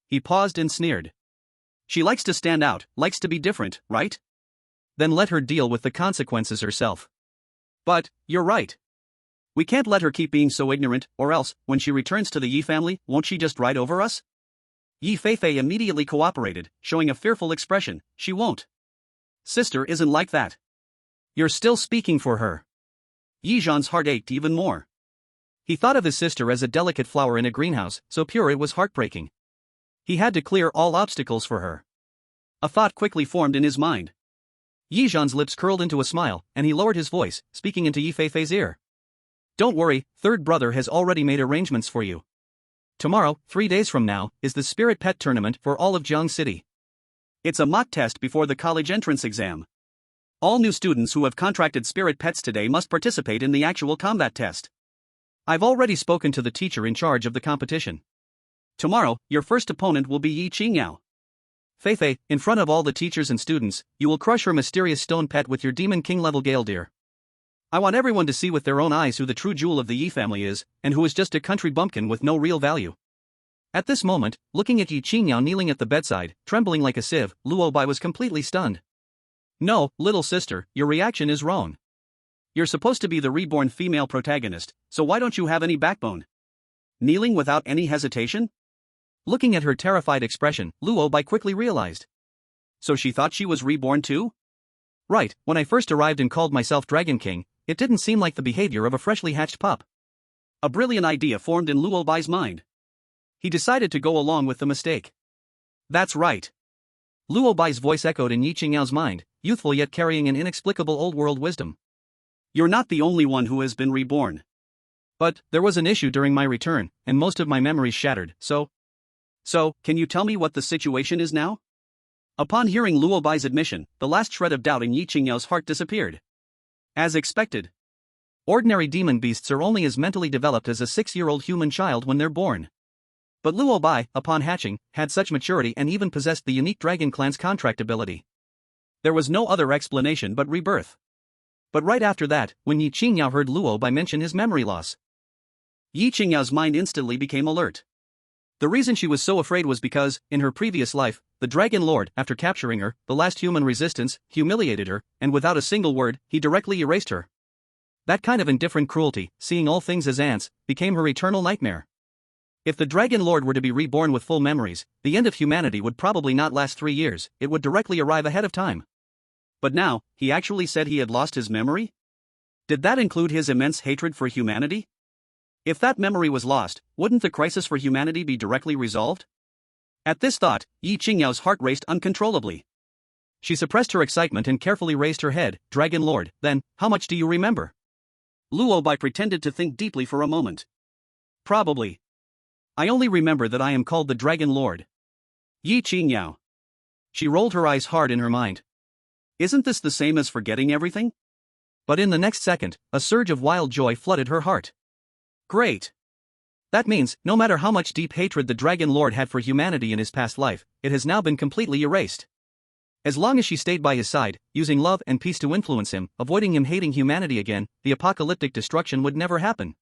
He paused and sneered. She likes to stand out, likes to be different, right? Then let her deal with the consequences herself. But, you're right. We can't let her keep being so ignorant, or else, when she returns to the Ye family, won't she just ride over us? Ye Feifei immediately cooperated, showing a fearful expression. She won't. Sister isn't like that. You're still speaking for her. Ye Zhan's heart ached even more. He thought of his sister as a delicate flower in a greenhouse, so pure it was heartbreaking. He had to clear all obstacles for her. A thought quickly formed in his mind. Ye Zhan's lips curled into a smile, and he lowered his voice, speaking into Ye Feifei's ear. Don't worry, third brother has already made arrangements for you. Tomorrow, 3 days from now, is the Spirit Pet Tournament for all of Jiang City. It's a mock test before the college entrance exam. All new students who have contracted spirit pets today must participate in the actual combat test. I've already spoken to the teacher in charge of the competition. Tomorrow, your first opponent will be Ye Qingyao. Feifei, in front of all the teachers and students, you will crush her mysterious stone pet with your Demon King level Gale Deer. I want everyone to see with their own eyes who the true jewel of the Ye family is, and who is just a country bumpkin with no real value. At this moment, looking at Ye Qingyao kneeling at the bedside, trembling like a sieve, Luo Bai was completely stunned. No, little sister, your reaction is wrong. You're supposed to be the reborn female protagonist, so why don't you have any backbone? Kneeling without any hesitation? Looking at her terrified expression, Luo Bai quickly realized. So she thought she was reborn too? Right, when I first arrived and called myself Dragon King, it didn't seem like the behavior of a freshly hatched pup. A brilliant idea formed in Luo Bai's mind. He decided to go along with the mistake. That's right. Luo Bai's voice echoed in Ye Qingyao's mind, youthful yet carrying an inexplicable old-world wisdom. You're not the only one who has been reborn. But, there was an issue during my return, and most of my memories shattered, so, can you tell me what the situation is now? Upon hearing Luo Bai's admission, the last shred of doubt in Ye Qingyao's heart disappeared. As expected. Ordinary demon beasts are only as mentally developed as a 6-year-old human child when they're born. But Luo Bai, upon hatching, had such maturity and even possessed the unique Dragon Clan's contract ability. There was no other explanation but rebirth. But right after that, when Ye Qingyao heard Luo Bai mention his memory loss, Ye Qingyao's mind instantly became alert. The reason she was so afraid was because, in her previous life, the Dragon Lord, after capturing her, the last human resistance, humiliated her, and without a single word, he directly erased her. That kind of indifferent cruelty, seeing all things as ants, became her eternal nightmare. If the Dragon Lord were to be reborn with full memories, the end of humanity would probably not last 3 years, it would directly arrive ahead of time. But now, he actually said he had lost his memory? Did that include his immense hatred for humanity? If that memory was lost, wouldn't the crisis for humanity be directly resolved? At this thought, Ye Qingyao's heart raced uncontrollably. She suppressed her excitement and carefully raised her head. Dragon Lord, then, how much do you remember? Luo Bai pretended to think deeply for a moment. Probably. I only remember that I am called the Dragon Lord. Ye Qingyao. She rolled her eyes hard in her mind. Isn't this the same as forgetting everything? But in the next second, a surge of wild joy flooded her heart. Great. That means, no matter how much deep hatred the Dragon Lord had for humanity in his past life, it has now been completely erased. As long as she stayed by his side, using love and peace to influence him, avoiding him hating humanity again, the apocalyptic destruction would never happen.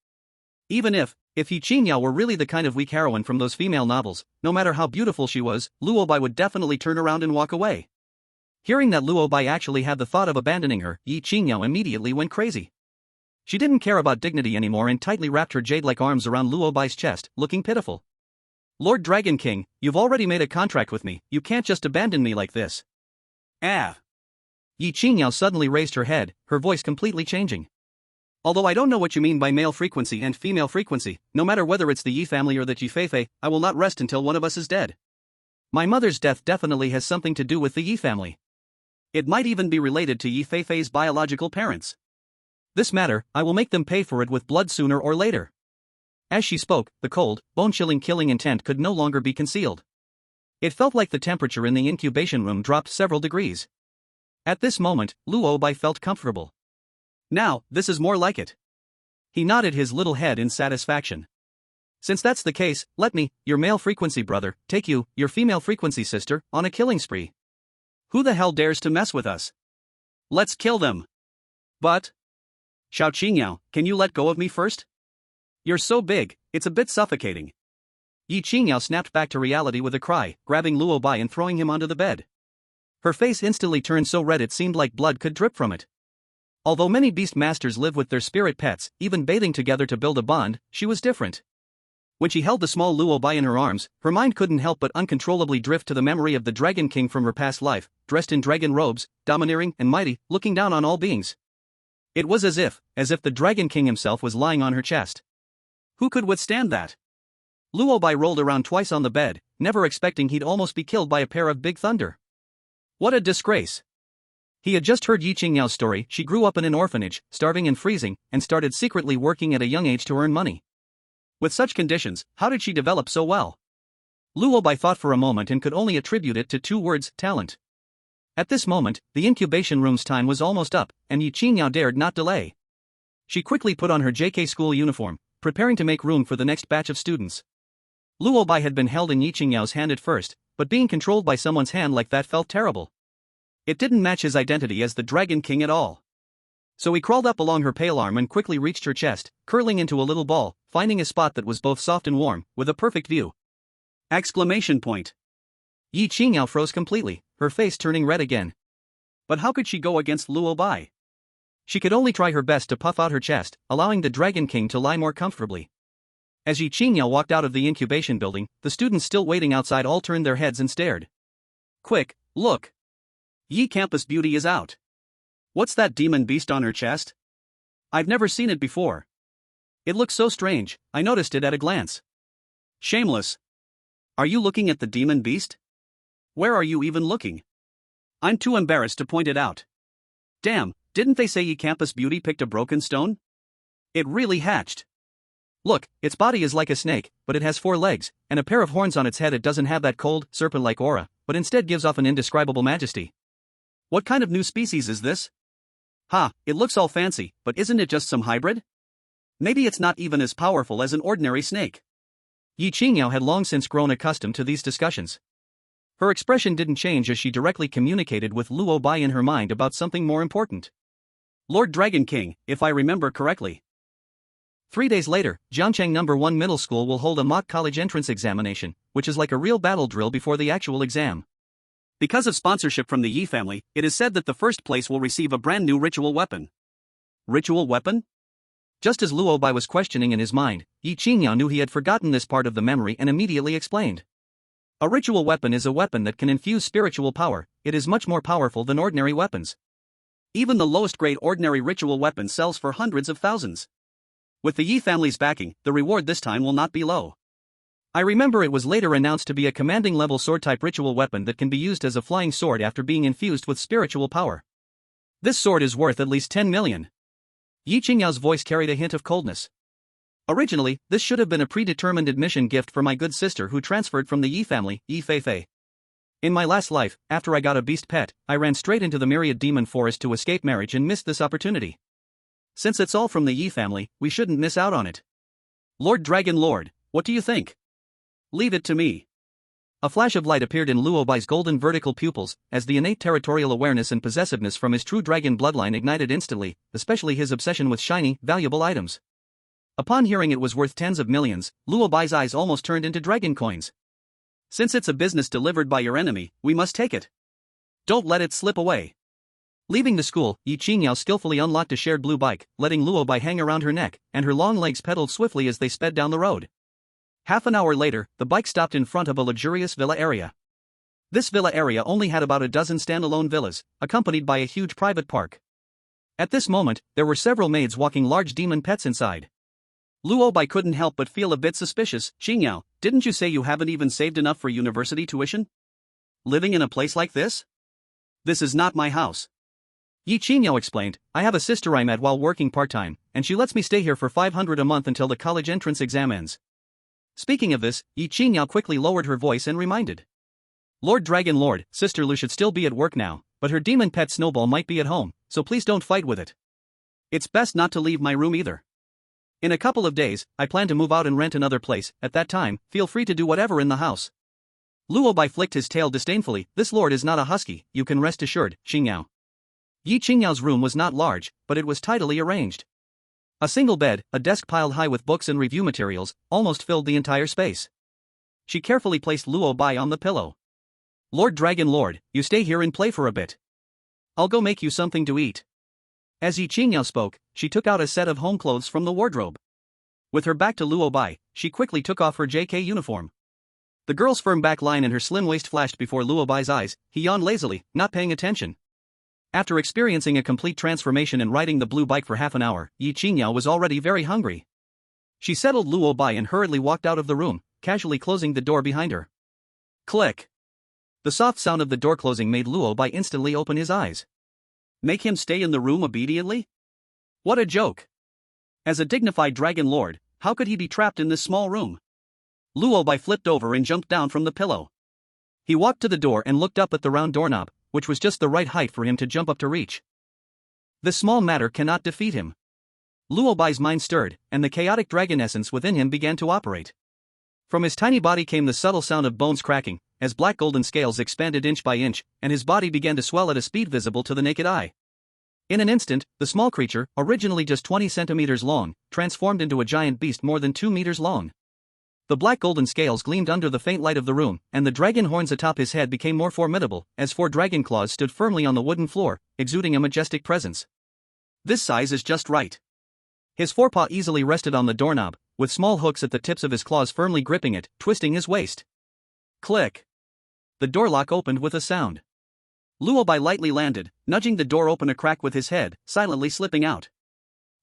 Even if Ye Qingyao were really the kind of weak heroine from those female novels, no matter how beautiful she was, Luo Bai would definitely turn around and walk away. Hearing that Luo Bai actually had the thought of abandoning her, Ye Qingyao immediately went crazy. She didn't care about dignity anymore and tightly wrapped her jade-like arms around Luo Bai's chest, looking pitiful. Lord Dragon King, you've already made a contract with me, you can't just abandon me like this. Ah! Ye Qingyao suddenly raised her head, her voice completely changing. Although I don't know what you mean by male frequency and female frequency, no matter whether it's the Ye family or the Jifeifei, I will not rest until one of us is dead. My mother's death definitely has something to do with the Ye family. It might even be related to Ye Feifei's biological parents. This matter, I will make them pay for it with blood sooner or later. As she spoke, the cold, bone-chilling killing intent could no longer be concealed. It felt like the temperature in the incubation room dropped several degrees. At this moment, Luo Bai felt comfortable. Now, this is more like it. He nodded his little head in satisfaction. Since that's the case, let me, your male frequency brother, take you, your female frequency sister, on a killing spree. Who the hell dares to mess with us? Let's kill them. But... Ye Qingyao, can you let go of me first? You're so big, it's a bit suffocating. Ye Qingyao snapped back to reality with a cry, grabbing Luo Bai and throwing him onto the bed. Her face instantly turned so red it seemed like blood could drip from it. Although many beast masters live with their spirit pets, even bathing together to build a bond, she was different. When she held the small Luo Bai in her arms, her mind couldn't help but uncontrollably drift to the memory of the Dragon King from her past life, dressed in dragon robes, domineering and mighty, looking down on all beings. It was as if the Dragon King himself was lying on her chest. Who could withstand that? Luo Bai rolled around twice on the bed, never expecting he'd almost be killed by a pair of big thunder. What a disgrace. He had just heard Ye Qingyao's story. She grew up in an orphanage, starving and freezing, and started secretly working at a young age to earn money. With such conditions, how did she develop so well? Luo Bai thought for a moment and could only attribute it to two words: talent. At this moment, the incubation room's time was almost up, and Ye Qingyao dared not delay. She quickly put on her JK school uniform, preparing to make room for the next batch of students. Luo Bai had been held in Ye Qingyao's hand at first, but being controlled by someone's hand like that felt terrible. It didn't match his identity as the Dragon King at all. So he crawled up along her pale arm and quickly reached her chest, curling into a little ball, finding a spot that was both soft and warm, with a perfect view. Exclamation point. Ye Qingyao froze completely, her face turning red again. But how could she go against Luo Bai? She could only try her best to puff out her chest, allowing the Dragon King to lie more comfortably. As Ye Qingyao walked out of the incubation building, the students still waiting outside all turned their heads and stared. Quick, look! Ye Campus Beauty is out. What's that demon beast on her chest? I've never seen it before. It looks so strange, I noticed it at a glance. Shameless. Are you looking at the demon beast? Where are you even looking? I'm too embarrassed to point it out. Damn, didn't they say Ye Campus Beauty picked a broken stone? It really hatched. Look, its body is like a snake, but it has 4 legs, and a pair of horns on its head. It doesn't have that cold, serpent-like aura, but instead gives off an indescribable majesty. What kind of new species is this? Ha, it looks all fancy, but isn't it just some hybrid? Maybe it's not even as powerful as an ordinary snake. Ye Qingyao had long since grown accustomed to these discussions. Her expression didn't change as she directly communicated with Luo Bai in her mind about something more important. Lord Dragon King, if I remember correctly. 3 days later, Jiangcheng No. 1 Middle School will hold a mock college entrance examination, which is like a real battle drill before the actual exam. Because of sponsorship from the Ye family, it is said that the first place will receive a brand new ritual weapon. Ritual weapon? Just as Luo Bai was questioning in his mind, Ye Qingyao knew he had forgotten this part of the memory and immediately explained. A ritual weapon is a weapon that can infuse spiritual power. It is much more powerful than ordinary weapons. Even the lowest grade ordinary ritual weapon sells for hundreds of thousands. With the Ye family's backing, the reward this time will not be low. I remember it was later announced to be a commanding level sword-type ritual weapon that can be used as a flying sword after being infused with spiritual power. This sword is worth at least 10 million. Ye Qingyao's voice carried a hint of coldness. Originally, this should have been a predetermined admission gift for my good sister who transferred from the Ye family, Ye Feifei. In my last life, after I got a beast pet, I ran straight into the myriad demon forest to escape marriage and missed this opportunity. Since it's all from the Ye family, we shouldn't miss out on it. Lord Dragon Lord, what do you think? Leave it to me. A flash of light appeared in Luo Bai's golden vertical pupils, as the innate territorial awareness and possessiveness from his true dragon bloodline ignited instantly, especially his obsession with shiny, valuable items. Upon hearing it was worth tens of millions, Luo Bai's eyes almost turned into dragon coins. Since it's a business delivered by your enemy, we must take it. Don't let it slip away. Leaving the school, Ye Qingyao skillfully unlocked a shared blue bike, letting Luo Bai hang around her neck, and her long legs pedaled swiftly as they sped down the road. Half an hour later, the bike stopped in front of a luxurious villa area. This villa area only had about a dozen standalone villas, accompanied by a huge private park. At this moment, there were several maids walking large demon pets inside. Luo Bai couldn't help but feel a bit suspicious. Qingyao, didn't you say you haven't even saved enough for university tuition? Living in a place like this? This is not my house. Ye Qingyao explained, I have a sister I met while working part-time, and she lets me stay here for 500 a month until the college entrance exam ends. Speaking of this, Ye Qingyao quickly lowered her voice and reminded. Lord Dragon Lord, Sister Lu should still be at work now, but her demon pet Snowball might be at home, so please don't fight with it. It's best not to leave my room either. In a couple of days, I plan to move out and rent another place. At that time, feel free to do whatever in the house. Luo Bai flicked his tail disdainfully. This lord is not a husky, you can rest assured, Qingyao. Ye Qingyao's room was not large, but it was tidily arranged. A single bed, a desk piled high with books and review materials, almost filled the entire space. She carefully placed Luo Bai on the pillow. Lord Dragon Lord, you stay here and play for a bit. I'll go make you something to eat. As Ye Qingyao spoke, she took out a set of home clothes from the wardrobe. With her back to Luo Bai, she quickly took off her JK uniform. The girl's firm back line and her slim waist flashed before Luo Bai's eyes. He yawned lazily, not paying attention. After experiencing a complete transformation and riding the blue bike for half an hour, Ye Qingyao was already very hungry. She settled Luo Bai and hurriedly walked out of the room, casually closing the door behind her. Click. The soft sound of the door closing made Luo Bai instantly open his eyes. Make him stay in the room obediently? What a joke. As a dignified dragon lord, how could he be trapped in this small room? Luo Bai flipped over and jumped down from the pillow. He walked to the door and looked up at the round doorknob, which was just the right height for him to jump up to reach. This small matter cannot defeat him. Luo Bai's mind stirred, and the chaotic dragon essence within him began to operate. From his tiny body came the subtle sound of bones cracking, as black golden scales expanded inch by inch, and his body began to swell at a speed visible to the naked eye. In an instant, the small creature, originally just 20 centimeters long, transformed into a giant beast more than 2 meters long. The black golden scales gleamed under the faint light of the room, and the dragon horns atop his head became more formidable, as 4 dragon claws stood firmly on the wooden floor, exuding a majestic presence. This size is just right. His forepaw easily rested on the doorknob, with small hooks at the tips of his claws firmly gripping it, twisting his waist. Click. The door lock opened with a sound. Luo Bai lightly landed, nudging the door open a crack with his head, silently slipping out.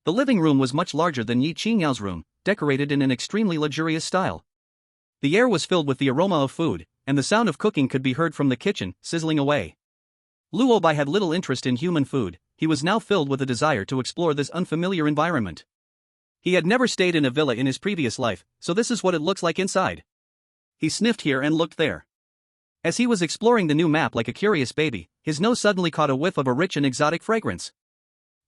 The living room was much larger than Ye Qingyao's room, decorated in an extremely luxurious style. The air was filled with the aroma of food, and the sound of cooking could be heard from the kitchen, sizzling away. Luo Bai had little interest in human food. He was now filled with a desire to explore this unfamiliar environment. He had never stayed in a villa in his previous life, so this is what it looks like inside. He sniffed here and looked there. As he was exploring the new map like a curious baby, his nose suddenly caught a whiff of a rich and exotic fragrance.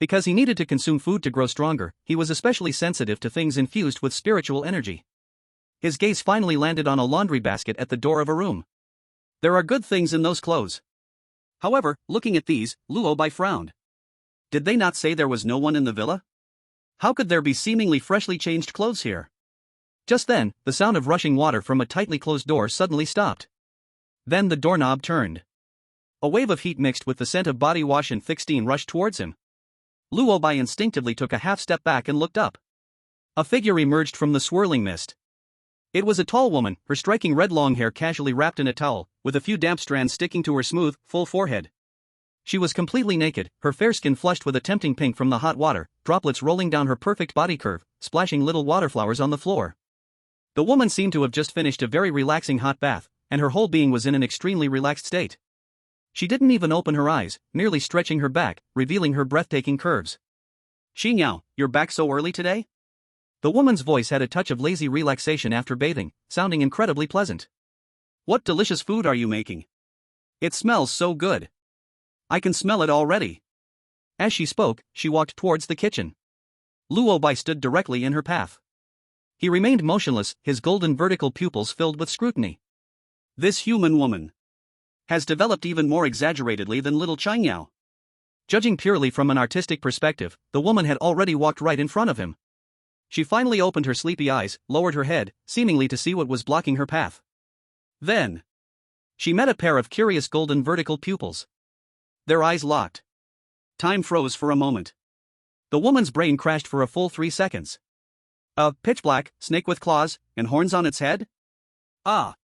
Because he needed to consume food to grow stronger, he was especially sensitive to things infused with spiritual energy. His gaze finally landed on a laundry basket at the door of a room. There are good things in those clothes. However, looking at these, Luo Bai frowned. Did they not say there was no one in the villa? How could there be seemingly freshly changed clothes here? Just then, the sound of rushing water from a tightly closed door suddenly stopped. Then the doorknob turned. A wave of heat mixed with the scent of body wash and thick steam rushed towards him. Luo Bai instinctively took a half step back and looked up. A figure emerged from the swirling mist. It was a tall woman, her striking red long hair casually wrapped in a towel, with a few damp strands sticking to her smooth, full forehead. She was completely naked, her fair skin flushed with a tempting pink from the hot water, droplets rolling down her perfect body curve, splashing little waterflowers on the floor. The woman seemed to have just finished a very relaxing hot bath, and her whole being was in an extremely relaxed state. She didn't even open her eyes, merely stretching her back, revealing her breathtaking curves. Qingyao, you're back so early today? The woman's voice had a touch of lazy relaxation after bathing, sounding incredibly pleasant. What delicious food are you making? It smells so good. I can smell it already. As she spoke, she walked towards the kitchen. Luo Bai stood directly in her path. He remained motionless, his golden vertical pupils filled with scrutiny. This human woman has developed even more exaggeratedly than little Qingyao. Judging purely from an artistic perspective, the woman had already walked right in front of him. She finally opened her sleepy eyes, lowered her head, seemingly to see what was blocking her path. Then she met a pair of curious golden vertical pupils. Their eyes locked. Time froze for a moment. The woman's brain crashed for a full 3 seconds. A pitch black snake with claws and horns on its head? Ah!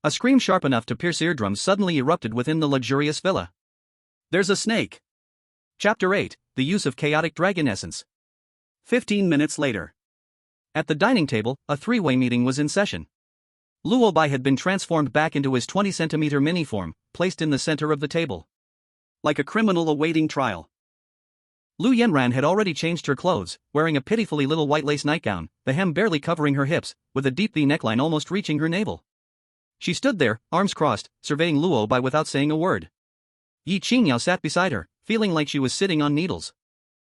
A scream sharp enough to pierce eardrums suddenly erupted within the luxurious villa. There's a snake! Chapter 8, The Use of Chaotic Dragon Essence. 15 minutes later. At the dining table, a three-way meeting was in session. Luo Bai had been transformed back into his 20-centimeter mini-form, placed in the center of the table. Like a criminal awaiting trial. Lu Yanran had already changed her clothes, wearing a pitifully little white lace nightgown, the hem barely covering her hips, with a deep V neckline almost reaching her navel. She stood there, arms crossed, surveying Luo Bai without saying a word. Ye Qingyao sat beside her, feeling like she was sitting on needles.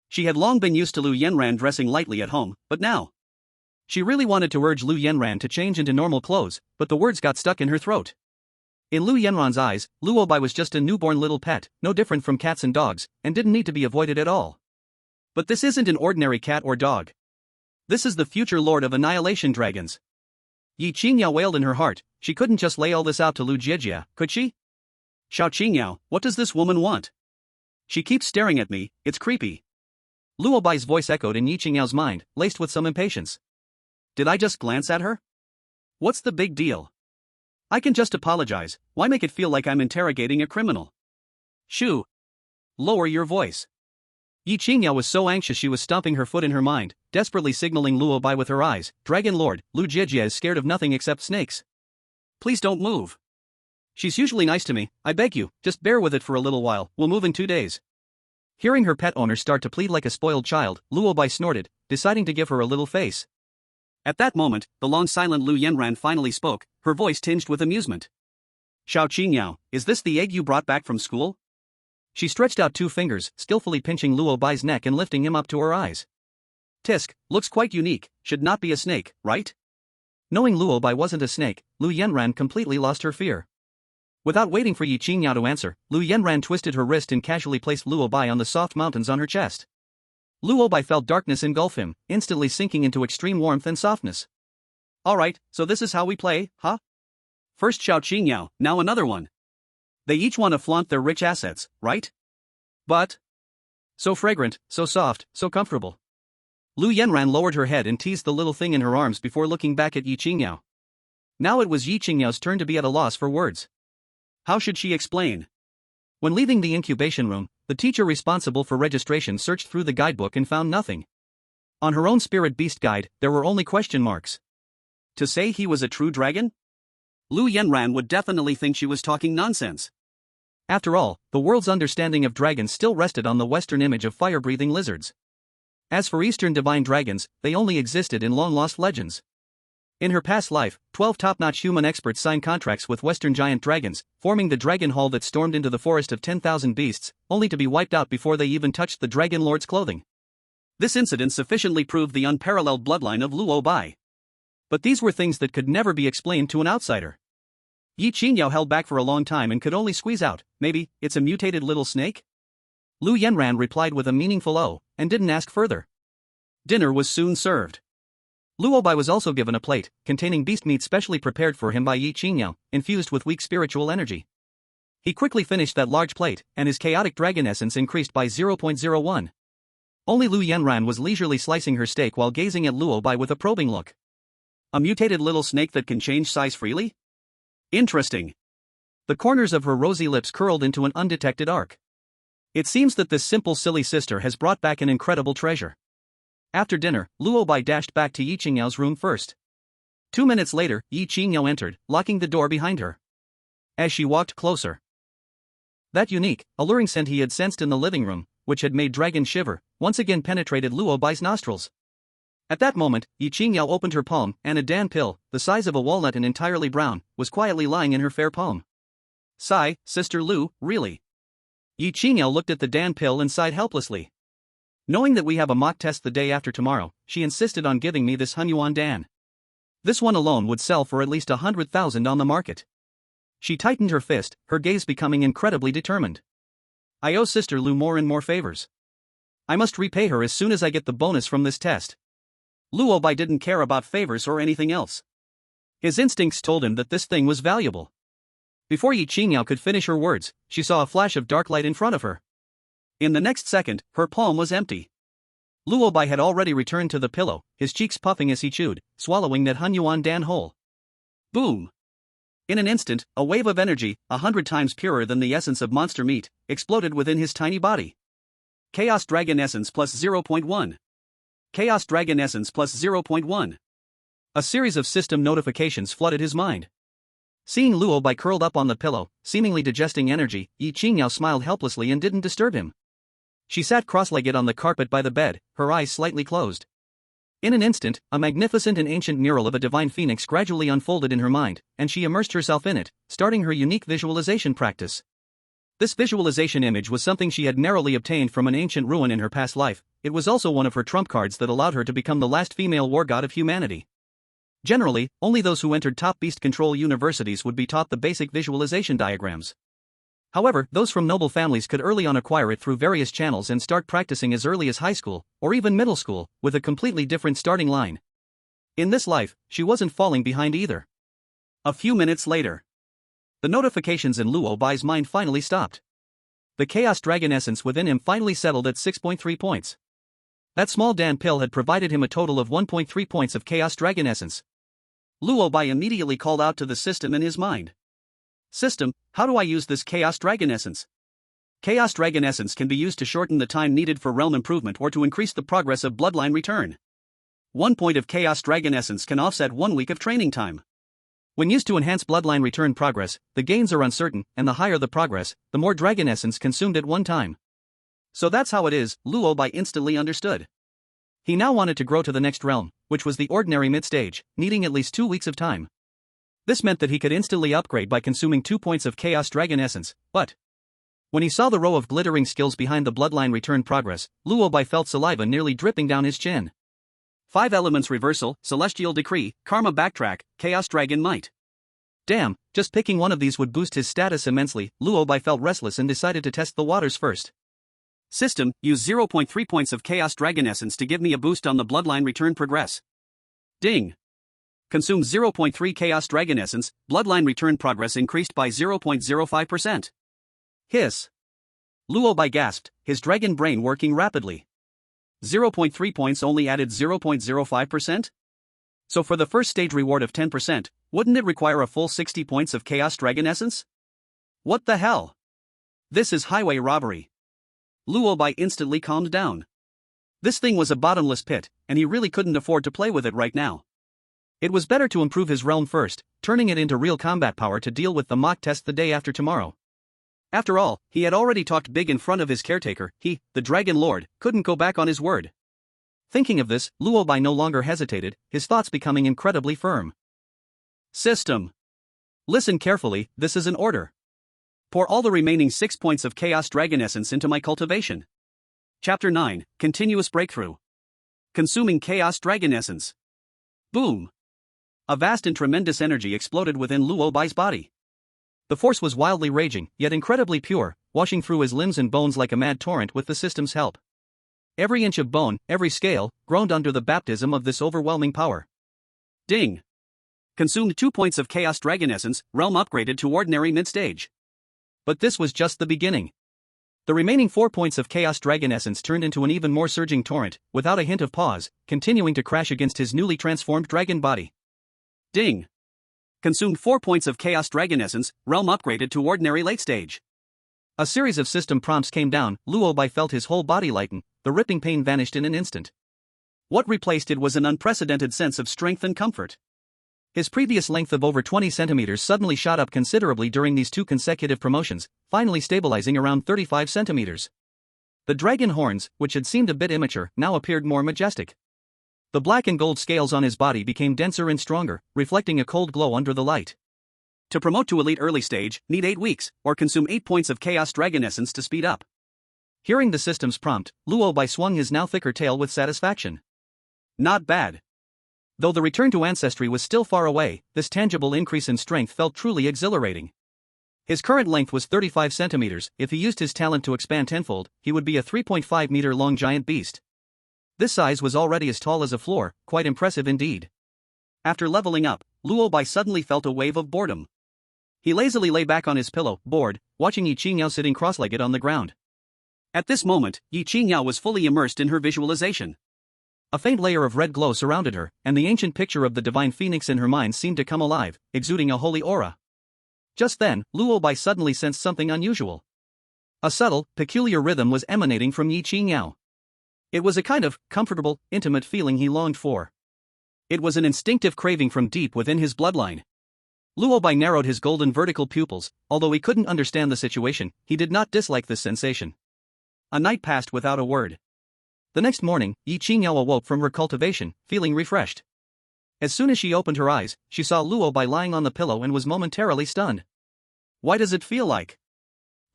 She had long been used to Lu Yanran dressing lightly at home, but now. She really wanted to urge Lu Yanran to change into normal clothes, but the words got stuck in her throat. In Lu Yanran's eyes, Luo Bai was just a newborn little pet, no different from cats and dogs, and didn't need to be avoided at all. But this isn't an ordinary cat or dog. This is the future lord of annihilation dragons. Ye Qingyao wailed in her heart. She couldn't just lay all this out to Lu Jie, could she? Xiao Qingyao, what does this woman want? She keeps staring at me, it's creepy. Luo Bai's voice echoed in Ye Qingyao's mind, laced with some impatience. Did I just glance at her? What's the big deal? I can just apologize, why make it feel like I'm interrogating a criminal? Shoo! Lower your voice. Ye Qingyao was so anxious she was stomping her foot in her mind, desperately signaling Luo Bai with her eyes. Dragon Lord, Lu Jie is scared of nothing except snakes. Please don't move. She's usually nice to me, I beg you, just bear with it for a little while, we'll move in 2 days. Hearing her pet owner start to plead like a spoiled child, Luo Bai snorted, deciding to give her a little face. At that moment, the long-silent Lu Yanran finally spoke, her voice tinged with amusement. Xiao Qingyao, is this the egg you brought back from school? She stretched out 2 fingers, skillfully pinching Luo Bai's neck and lifting him up to her eyes. Tisk, looks quite unique, should not be a snake, right? Knowing Luo Bai wasn't a snake, Lu Yanran completely lost her fear. Without waiting for Ye Qingyao to answer, Lu Yanran twisted her wrist and casually placed Luo Bai on the soft mountains on her chest. Luo Bai felt darkness engulf him, instantly sinking into extreme warmth and softness. Alright, so this is how we play, huh? First Xiao Qingyao, now another one. They each want to flaunt their rich assets, right? But so fragrant, so soft, so comfortable. Lu Yanran lowered her head and teased the little thing in her arms before looking back at Ye Qingyao. Now it was Ye Qingyao's turn to be at a loss for words. How should she explain? When leaving the incubation room, the teacher responsible for registration searched through the guidebook and found nothing. On her own spirit beast guide, there were only question marks. To say he was a true dragon? Lu Yanran would definitely think she was talking nonsense. After all, the world's understanding of dragons still rested on the Western image of fire-breathing lizards. As for Eastern divine dragons, they only existed in long-lost legends. In her past life, 12 top-notch human experts signed contracts with Western giant dragons, forming the dragon hall that stormed into the forest of 10,000 beasts, only to be wiped out before they even touched the dragon lord's clothing. This incident sufficiently proved the unparalleled bloodline of Luo Bai. But these were things that could never be explained to an outsider. Ye Qingyao held back for a long time and could only squeeze out, maybe, it's a mutated little snake? Lu Yanran replied with a meaningful "oh," and didn't ask further. Dinner was soon served. Luo Bai was also given a plate, containing beast meat specially prepared for him by Ye Qingyao, infused with weak spiritual energy. He quickly finished that large plate, and his chaotic dragon essence increased by 0.01. Only Lu Yanran was leisurely slicing her steak while gazing at Luo Bai with a probing look. A mutated little snake that can change size freely? Interesting. The corners of her rosy lips curled into an undetected arc. It seems that this simple silly sister has brought back an incredible treasure. After dinner, Luo Bai dashed back to Ye Qingyao's room first. 2 minutes later, Ye Qingyao entered, locking the door behind her. As she walked closer, that unique, alluring scent he had sensed in the living room, which had made Dragon shiver, once again penetrated Luo Bai's nostrils. At that moment, Ye Qingyao opened her palm, and a dan pill, the size of a walnut and entirely brown, was quietly lying in her fair palm. Sigh, Sister Lu, really? Ye Qingyao looked at the dan pill and sighed helplessly. Knowing that we have a mock test the day after tomorrow, she insisted on giving me this Hunyuan Dan. This one alone would sell for at least 100,000 on the market. She tightened her fist, her gaze becoming incredibly determined. I owe Sister Lu more and more favors. I must repay her as soon as I get the bonus from this test. Luo Bai didn't care about favors or anything else. His instincts told him that this thing was valuable. Before Ye Qingyao could finish her words, she saw a flash of dark light in front of her. In the next second, her palm was empty. Luo Bai had already returned to the pillow, his cheeks puffing as he chewed, swallowing that Hunyuan Dan whole. Boom! In an instant, a wave of energy, 100 times purer than the essence of monster meat, exploded within his tiny body. Chaos Dragon Essence plus 0.1. Chaos Dragon Essence plus 0.1. A series of system notifications flooded his mind. Seeing Luo Bai curled up on the pillow, seemingly digesting energy, Ye Qingyao smiled helplessly and didn't disturb him. She sat cross-legged on the carpet by the bed, her eyes slightly closed. In an instant, a magnificent and ancient mural of a divine phoenix gradually unfolded in her mind, and she immersed herself in it, starting her unique visualization practice. This visualization image was something she had narrowly obtained from an ancient ruin in her past life. It was also one of her trump cards that allowed her to become the last female war god of humanity. Generally, only those who entered top beast control universities would be taught the basic visualization diagrams. However, those from noble families could early on acquire it through various channels and start practicing as early as high school, or even middle school, with a completely different starting line. In this life, she wasn't falling behind either. A few minutes later, the notifications in Luo Bai's mind finally stopped. The Chaos Dragon Essence within him finally settled at 6.3 points. That small Dan pill had provided him a total of 1.3 points of Chaos Dragon Essence. Luo Bai immediately called out to the system in his mind. System, how do I use this Chaos Dragon Essence? Chaos Dragon Essence can be used to shorten the time needed for realm improvement or to increase the progress of bloodline return. 1 point of Chaos Dragon Essence can offset 1 week of training time. When used to enhance bloodline return progress, the gains are uncertain, and the higher the progress, the more Dragon Essence consumed at one time. So that's how it is, Luo Bai instantly understood. He now wanted to grow to the next realm, which was the ordinary mid-stage, needing at least 2 weeks of time. This meant that he could instantly upgrade by consuming 2 points of Chaos Dragon Essence, but when he saw the row of glittering skills behind the bloodline return progress, Luo Bai felt saliva nearly dripping down his chin. 5 Elements Reversal, Celestial Decree, Karma Backtrack, Chaos Dragon Might. Damn, just picking one of these would boost his status immensely. Luo Bai felt restless and decided to test the waters first. System, use 0.3 points of Chaos Dragon Essence to give me a boost on the bloodline return progress. Ding. Consume 0.3 Chaos Dragon Essence, bloodline return progress increased by 0.05%. Hiss. Luo Bai gasped, his dragon brain working rapidly. 0.3 points only added 0.05%? So for the first stage reward of 10%, wouldn't it require a full 60 points of Chaos Dragon Essence? What the hell? This is highway robbery. Luo Bai instantly calmed down. This thing was a bottomless pit, and he really couldn't afford to play with it right now. It was better to improve his realm first, turning it into real combat power to deal with the mock test the day after tomorrow. After all, he had already talked big in front of his caretaker. He, the Dragon Lord, couldn't go back on his word. Thinking of this, Luo Bai no longer hesitated, his thoughts becoming incredibly firm. System. Listen carefully, this is an order. Pour all the remaining 6 points of Chaos Dragon Essence into my cultivation. Chapter 9, Continuous Breakthrough. Consuming Chaos Dragon Essence. Boom. A vast and tremendous energy exploded within Luo Bai's body. The force was wildly raging, yet incredibly pure, washing through his limbs and bones like a mad torrent with the system's help. Every inch of bone, every scale, groaned under the baptism of this overwhelming power. Ding. Consumed 2 points of Chaos Dragon Essence, realm upgraded to ordinary mid-stage. But this was just the beginning. The remaining 4 points of Chaos Dragon Essence turned into an even more surging torrent, without a hint of pause, continuing to crash against his newly transformed dragon body. Ding. Consumed 4 points of Chaos Dragon Essence, realm upgraded to ordinary late stage. A series of system prompts came down. Luo Bai felt his whole body lighten, the ripping pain vanished in an instant. What replaced it was an unprecedented sense of strength and comfort. His previous length of over 20 centimeters suddenly shot up considerably during these 2 consecutive promotions, finally stabilizing around 35 centimeters. The dragon horns, which had seemed a bit immature, now appeared more majestic. The black and gold scales on his body became denser and stronger, reflecting a cold glow under the light. To promote to Elite Early Stage, need 8 weeks, or consume 8 points of Chaos Dragon Essence to speed up. Hearing the system's prompt, Luo Bai swung his now thicker tail with satisfaction. Not bad. Though the return to ancestry was still far away, this tangible increase in strength felt truly exhilarating. His current length was 35 centimeters, if he used his talent to expand tenfold, he would be a 3.5 meter long giant beast. This size was already as tall as a floor, quite impressive indeed. After leveling up, Luo Bai suddenly felt a wave of boredom. He lazily lay back on his pillow, bored, watching Ye Qingyao sitting cross-legged on the ground. At this moment, Ye Qingyao was fully immersed in her visualization. A faint layer of red glow surrounded her, and the ancient picture of the divine phoenix in her mind seemed to come alive, exuding a holy aura. Just then, Luo Bai suddenly sensed something unusual. A subtle, peculiar rhythm was emanating from Ye Qingyao. It was a kind of comfortable, intimate feeling he longed for. It was an instinctive craving from deep within his bloodline. Luo Bai narrowed his golden vertical pupils. Although he couldn't understand the situation, he did not dislike this sensation. A night passed without a word. The next morning, Ye Qingyao awoke from her cultivation, feeling refreshed. As soon as she opened her eyes, she saw Luo Bai lying on the pillow and was momentarily stunned. Why does it feel like?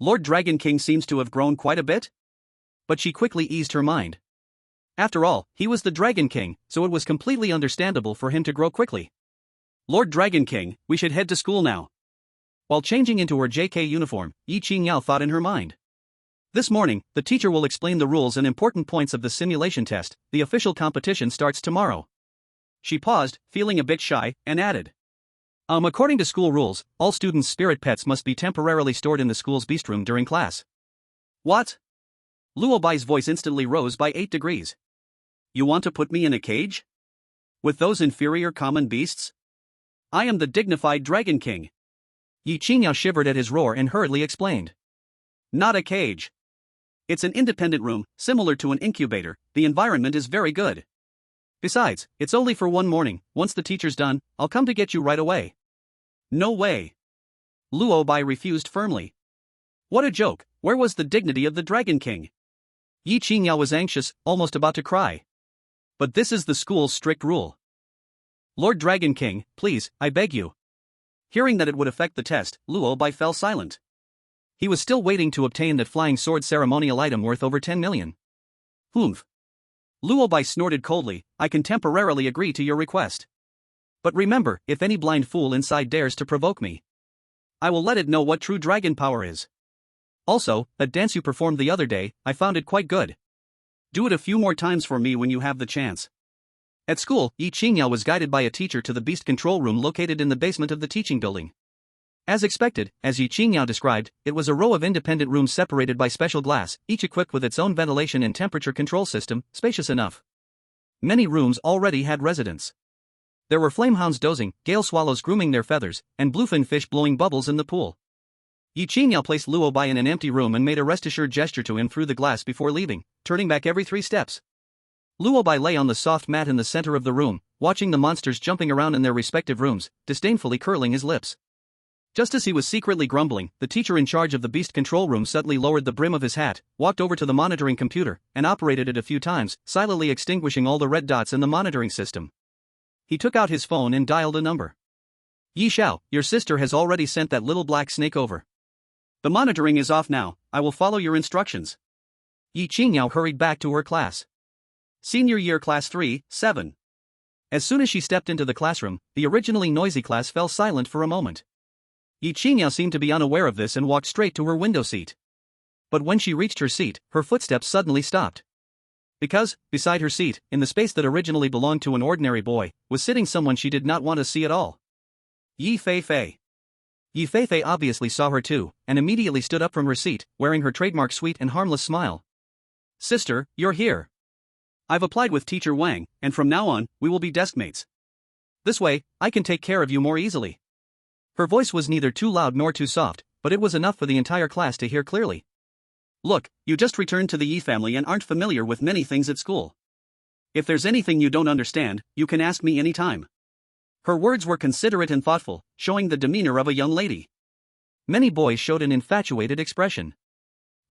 Lord Dragon King seems to have grown quite a bit? But she quickly eased her mind. After all, he was the Dragon King, so it was completely understandable for him to grow quickly. Lord Dragon King, we should head to school now. While changing into her JK uniform, Ye Qingyao thought in her mind. This morning, the teacher will explain the rules and important points of the simulation test. The official competition starts tomorrow. She paused, feeling a bit shy, and added. According to school rules, all students' spirit pets must be temporarily stored in the school's beast room during class. What? Luo Bai's voice instantly rose by 8 degrees. You want to put me in a cage? With those inferior common beasts? I am the dignified Dragon King. Ye Qingyao shivered at his roar and hurriedly explained. Not a cage. It's an independent room, similar to an incubator. The environment is very good. Besides, it's only for one morning. Once the teacher's done, I'll come to get you right away. No way. Luo Bai refused firmly. What a joke. Where was the dignity of the Dragon King? Ye Qingyao was anxious, almost about to cry. But this is the school's strict rule. Lord Dragon King, please, I beg you. Hearing that it would affect the test, Luo Bai fell silent. He was still waiting to obtain that flying sword ceremonial item worth over 10 million. Humph. Luo Bai snorted coldly. I can temporarily agree to your request. But remember, if any blind fool inside dares to provoke me, I will let it know what true dragon power is. Also, that dance you performed the other day, I found it quite good. Do it a few more times for me when you have the chance. At school, Ye Qingyao was guided by a teacher to the beast control room located in the basement of the teaching building. As expected, as Ye Qingyao described, it was a row of independent rooms separated by special glass, each equipped with its own ventilation and temperature control system, spacious enough. Many rooms already had residents. There were flamehounds dozing, gale swallows grooming their feathers, and bluefin fish blowing bubbles in the pool. Ye Qingyao placed Luo Bai in an empty room and made a rest-assured gesture to him through the glass before leaving, turning back every 3 steps. Luo Bai lay on the soft mat in the center of the room, watching the monsters jumping around in their respective rooms, disdainfully curling his lips. Just as he was secretly grumbling, the teacher in charge of the beast control room suddenly lowered the brim of his hat, walked over to the monitoring computer, and operated it a few times, silently extinguishing all the red dots in the monitoring system. He took out his phone and dialed a number. Yi Xiao, your sister has already sent that little black snake over. The monitoring is off now, I will follow your instructions. Ye Qingyao hurried back to her class. Senior year class 3, 7. As soon as she stepped into the classroom, the originally noisy class fell silent for a moment. Ye Qingyao seemed to be unaware of this and walked straight to her window seat. But when she reached her seat, her footsteps suddenly stopped. Because, beside her seat, in the space that originally belonged to an ordinary boy, was sitting someone she did not want to see at all. Ye Fei. Ye Fei obviously saw her too, and immediately stood up from her seat, wearing her trademark sweet and harmless smile. Sister, you're here. I've applied with Teacher Wang, and from now on, we will be deskmates. This way, I can take care of you more easily. Her voice was neither too loud nor too soft, but it was enough for the entire class to hear clearly. Look, you just returned to the Yi family and aren't familiar with many things at school. If there's anything you don't understand, you can ask me anytime. Her words were considerate and thoughtful, showing the demeanor of a young lady. Many boys showed an infatuated expression.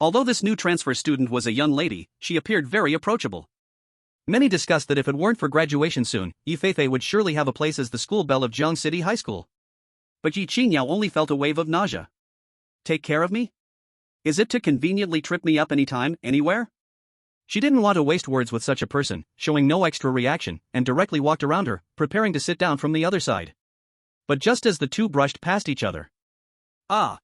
Although this new transfer student was a young lady, she appeared very approachable. Many discussed that if it weren't for graduation soon, Ye Fei would surely have a place as the school belle of Jiang City High School. But Ye Qingyao only felt a wave of nausea. Take care of me? Is it to conveniently trip me up anytime, anywhere? She didn't want to waste words with such a person, showing no extra reaction, and directly walked around her, preparing to sit down from the other side. But just as the two brushed past each other. Ah!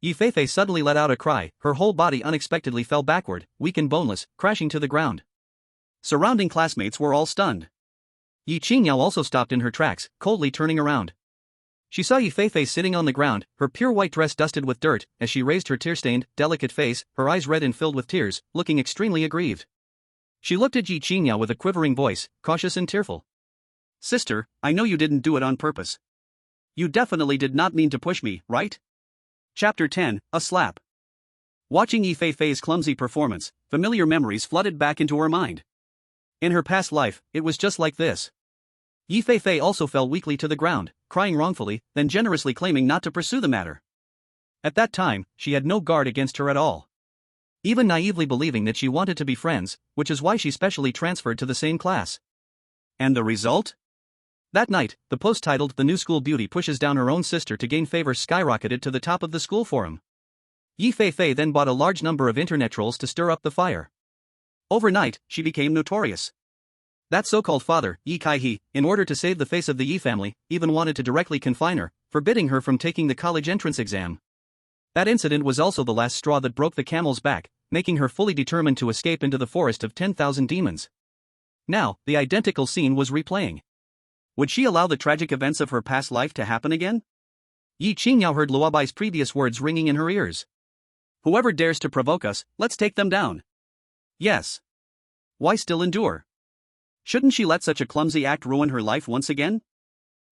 Ye Fei suddenly let out a cry, her whole body unexpectedly fell backward, weak and boneless, crashing to the ground. Surrounding classmates were all stunned. Ye Qingyao also stopped in her tracks, coldly turning around. She saw Ye Fei sitting on the ground, her pure white dress dusted with dirt, as she raised her tear-stained, delicate face, her eyes red and filled with tears, looking extremely aggrieved. She looked at Ye Qingyao with a quivering voice, cautious and tearful. Sister, I know you didn't do it on purpose. You definitely did not mean to push me, right? Chapter 10, A Slap. Watching Ye Feifei's clumsy performance, familiar memories flooded back into her mind. In her past life, it was just like this. Ye Feifei also fell weakly to the ground, crying wrongfully, then generously claiming not to pursue the matter. At that time, she had no guard against her at all. Even naively believing that she wanted to be friends, which is why she specially transferred to the same class. And the result? That night, the post titled "The New School Beauty Pushes Down Her Own Sister to Gain Favor" skyrocketed to the top of the school forum. Ye Feifei then bought a large number of internet trolls to stir up the fire. Overnight, she became notorious. That so-called father, Ye Qingyao, in order to save the face of the Ye family, even wanted to directly confine her, forbidding her from taking the college entrance exam. That incident was also the last straw that broke the camel's back, making her fully determined to escape into the forest of 10,000 demons. Now, the identical scene was replaying. Would she allow the tragic events of her past life to happen again? Ye Qingyao heard Luo Bai's previous words ringing in her ears. Whoever dares to provoke us, let's take them down. Yes. Why still endure? Shouldn't she let such a clumsy act ruin her life once again?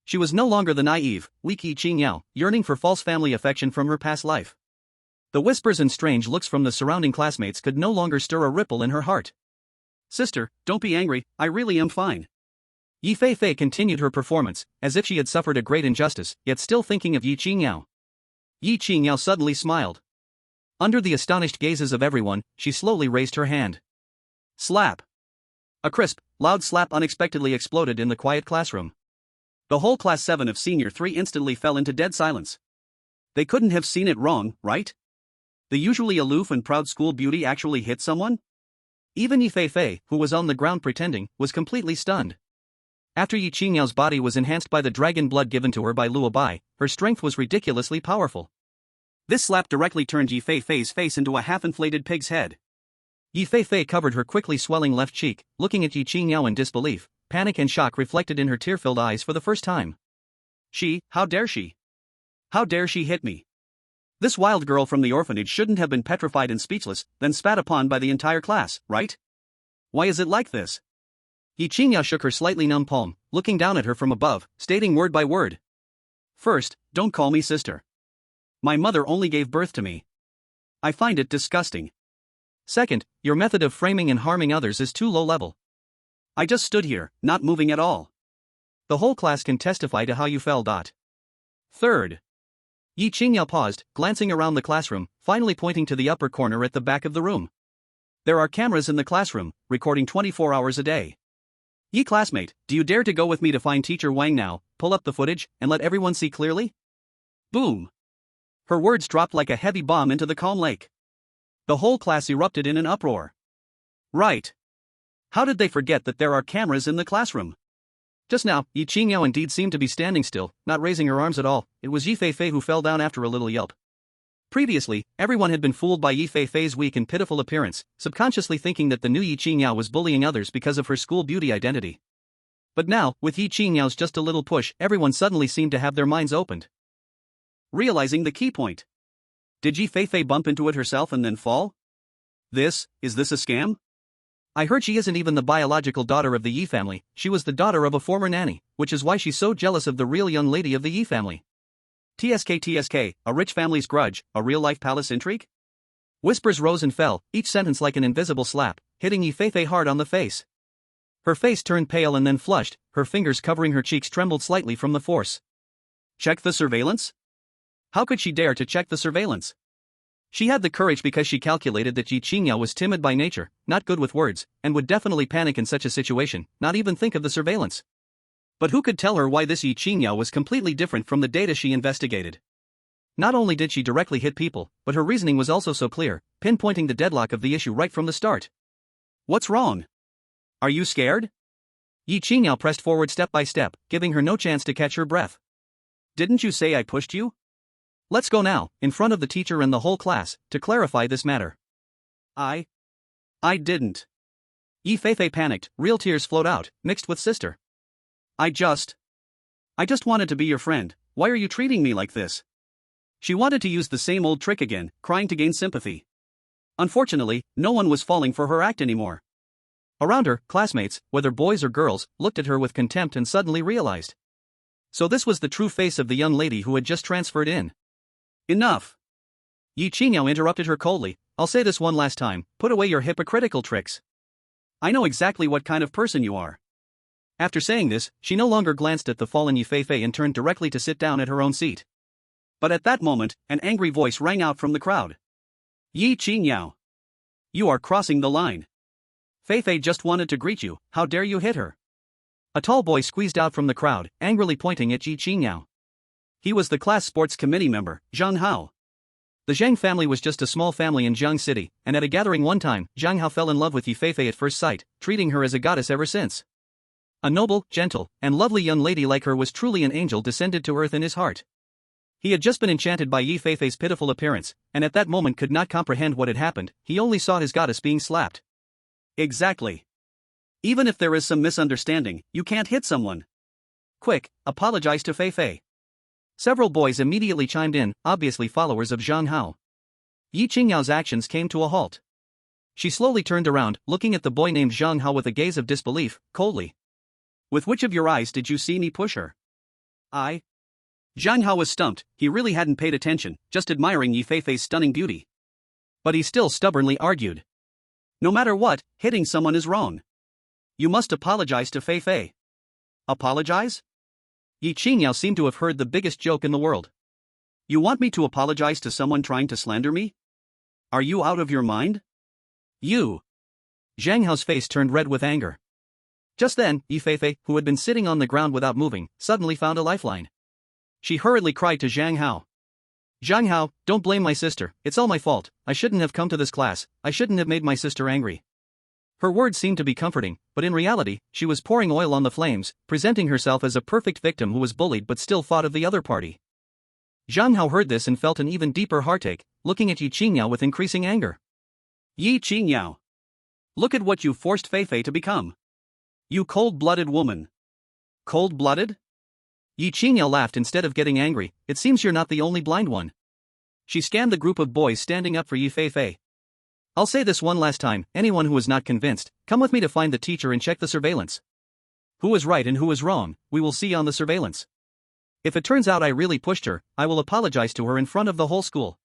She was no longer the naive, weak Ye Qingyao, yearning for false family affection from her past life. The whispers and strange looks from the surrounding classmates could no longer stir a ripple in her heart. Sister, don't be angry, I really am fine. Ye Feifei continued her performance, as if she had suffered a great injustice, yet still thinking of Ye Qingyao. Ye Qingyao suddenly smiled. Under the astonished gazes of everyone, she slowly raised her hand. Slap! A crisp, loud slap unexpectedly exploded in the quiet classroom. The whole Class 7 of Senior 3 instantly fell into dead silence. They couldn't have seen it wrong, right? The usually aloof and proud school beauty actually hit someone? Even Ye Feifei, who was on the ground pretending, was completely stunned. After Ye Qingyao's body was enhanced by the dragon blood given to her by Luo Bai, her strength was ridiculously powerful. This slap directly turned Ye Feifei's face into a half-inflated pig's head. Ye Feifei covered her quickly swelling left cheek, looking at Ye Qingyao in disbelief, panic and shock reflected in her tear-filled eyes for the first time. How dare she? How dare she hit me? This wild girl from the orphanage shouldn't have been petrified and speechless, then spat upon by the entire class, right? Why is it like this? Ye Qingyao shook her slightly numb palm, looking down at her from above, stating word by word. First, don't call me sister. My mother only gave birth to me. I find it disgusting. Second, your method of framing and harming others is too low level. I just stood here, not moving at all. The whole class can testify to how you fell. Third. Ye Qingyao paused, glancing around the classroom, finally pointing to the upper corner at the back of the room. There are cameras in the classroom, recording 24 hours a day. Ye classmate, do you dare to go with me to find Teacher Wang now, pull up the footage, and let everyone see clearly? Boom. Her words dropped like a heavy bomb into the calm lake. The whole class erupted in an uproar. Right. How did they forget that there are cameras in the classroom? Just now, Ye Qingyao indeed seemed to be standing still, not raising her arms at all. It was Ye Feifei who fell down after a little yelp. Previously, everyone had been fooled by Ye Feifei's weak and pitiful appearance, subconsciously thinking that the new Ye Qingyao was bullying others because of her school beauty identity. But now, with Ye Qingyao's just a little push, everyone suddenly seemed to have their minds opened. Realizing the key point. Did Ye Feifei bump into it herself and then fall? Is this a scam? I heard she isn't even the biological daughter of the Ye family, she was the daughter of a former nanny, which is why she's so jealous of the real young lady of the Ye family. TSK, a rich family's grudge, a real-life palace intrigue? Whispers rose and fell, each sentence like an invisible slap, hitting Ye Feifei hard on the face. Her face turned pale and then flushed, her fingers covering her cheeks trembled slightly from the force. Check the surveillance? How could she dare to check the surveillance? She had the courage because she calculated that Ye Qingyao was timid by nature, not good with words, and would definitely panic in such a situation, not even think of the surveillance. But who could tell her why this Ye Qingyao was completely different from the data she investigated? Not only did she directly hit people, but her reasoning was also so clear, pinpointing the deadlock of the issue right from the start. What's wrong? Are you scared? Ye Qingyao pressed forward step by step, giving her no chance to catch her breath. Didn't you say I pushed you? Let's go now, in front of the teacher and the whole class, to clarify this matter. I didn't. Ye Feifei panicked, real tears flowed out, mixed with sister. I just wanted to be your friend, why are you treating me like this? She wanted to use the same old trick again, crying to gain sympathy. Unfortunately, no one was falling for her act anymore. Around her, classmates, whether boys or girls, looked at her with contempt and suddenly realized. So this was the true face of the young lady who had just transferred in. Enough! Ye Qingyao interrupted her coldly, I'll say this one last time, put away your hypocritical tricks. I know exactly what kind of person you are. After saying this, she no longer glanced at the fallen Ye Fei and turned directly to sit down at her own seat. But at that moment, an angry voice rang out from the crowd. Ye Qingyao. You are crossing the line. Fei just wanted to greet you, how dare you hit her? A tall boy squeezed out from the crowd, angrily pointing at Ye Qingyao. He was the class sports committee member, Zhang Hao. The Zhang family was just a small family in Jiang City, and at a gathering one time, Zhang Hao fell in love with Ye Fei at first sight, treating her as a goddess ever since. A noble, gentle, and lovely young lady like her was truly an angel descended to earth in his heart. He had just been enchanted by Ye Fei's pitiful appearance, and at that moment could not comprehend what had happened. He only saw his goddess being slapped. Exactly. Even if there is some misunderstanding, you can't hit someone. Quick, apologize to Fei. Several boys immediately chimed in, obviously followers of Zhang Hao. Ye Qingyao's actions came to a halt. She slowly turned around, looking at the boy named Zhang Hao with a gaze of disbelief, coldly. With which of your eyes did you see me push her? I. Zhang Hao was stumped. He really hadn't paid attention, just admiring Ye Fei's stunning beauty. But he still stubbornly argued. No matter what, hitting someone is wrong. You must apologize to Fei. Apologize? Ye Qingyao seemed to have heard the biggest joke in the world. You want me to apologize to someone trying to slander me? Are you out of your mind? You. Zhang Hao's face turned red with anger. Just then, Ye Fei, who had been sitting on the ground without moving, suddenly found a lifeline. She hurriedly cried to Zhang Hao. Zhang Hao, don't blame my sister, it's all my fault, I shouldn't have come to this class, I shouldn't have made my sister angry. Her words seemed to be comforting, but in reality, she was pouring oil on the flames, presenting herself as a perfect victim who was bullied but still thought of the other party. Zhang Hao heard this and felt an even deeper heartache, looking at Ye Qingyao with increasing anger. Ye Qingyao. Look at what you forced Fei to become. You cold-blooded woman. Cold-blooded? Ye Qingyao laughed instead of getting angry. It seems you're not the only blind one. She scanned the group of boys standing up for Ye Fei. I'll say this one last time, anyone who is not convinced, come with me to find the teacher and check the surveillance. Who is right and who is wrong, we will see on the surveillance. If it turns out I really pushed her, I will apologize to her in front of the whole school.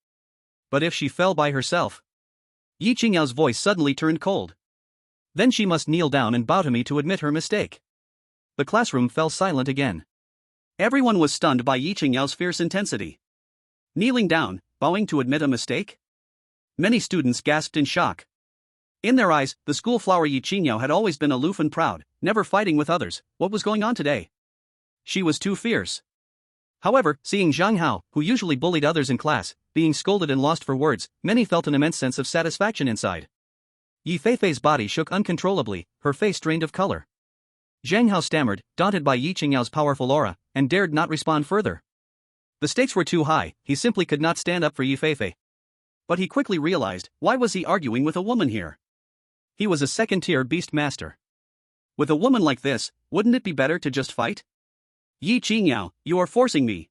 But if she fell by herself? Ye Qingyao's voice suddenly turned cold. Then she must kneel down and bow to me to admit her mistake. The classroom fell silent again. Everyone was stunned by Ye Qingyao's fierce intensity. Kneeling down, bowing to admit a mistake? Many students gasped in shock. In their eyes, the school flower Ye Qingyao had always been aloof and proud, never fighting with others. What was going on today? She was too fierce. However, seeing Zhang Hao, who usually bullied others in class, being scolded and lost for words, many felt an immense sense of satisfaction inside. Ye Fei's body shook uncontrollably, her face drained of color. Zhang Hao stammered, daunted by Ye Qingyao's powerful aura, and dared not respond further. The stakes were too high, he simply could not stand up for Ye Fei. But he quickly realized, why was he arguing with a woman here? He was a second-tier beast master. With a woman like this, wouldn't it be better to just fight? Ye Qingyao, you are forcing me.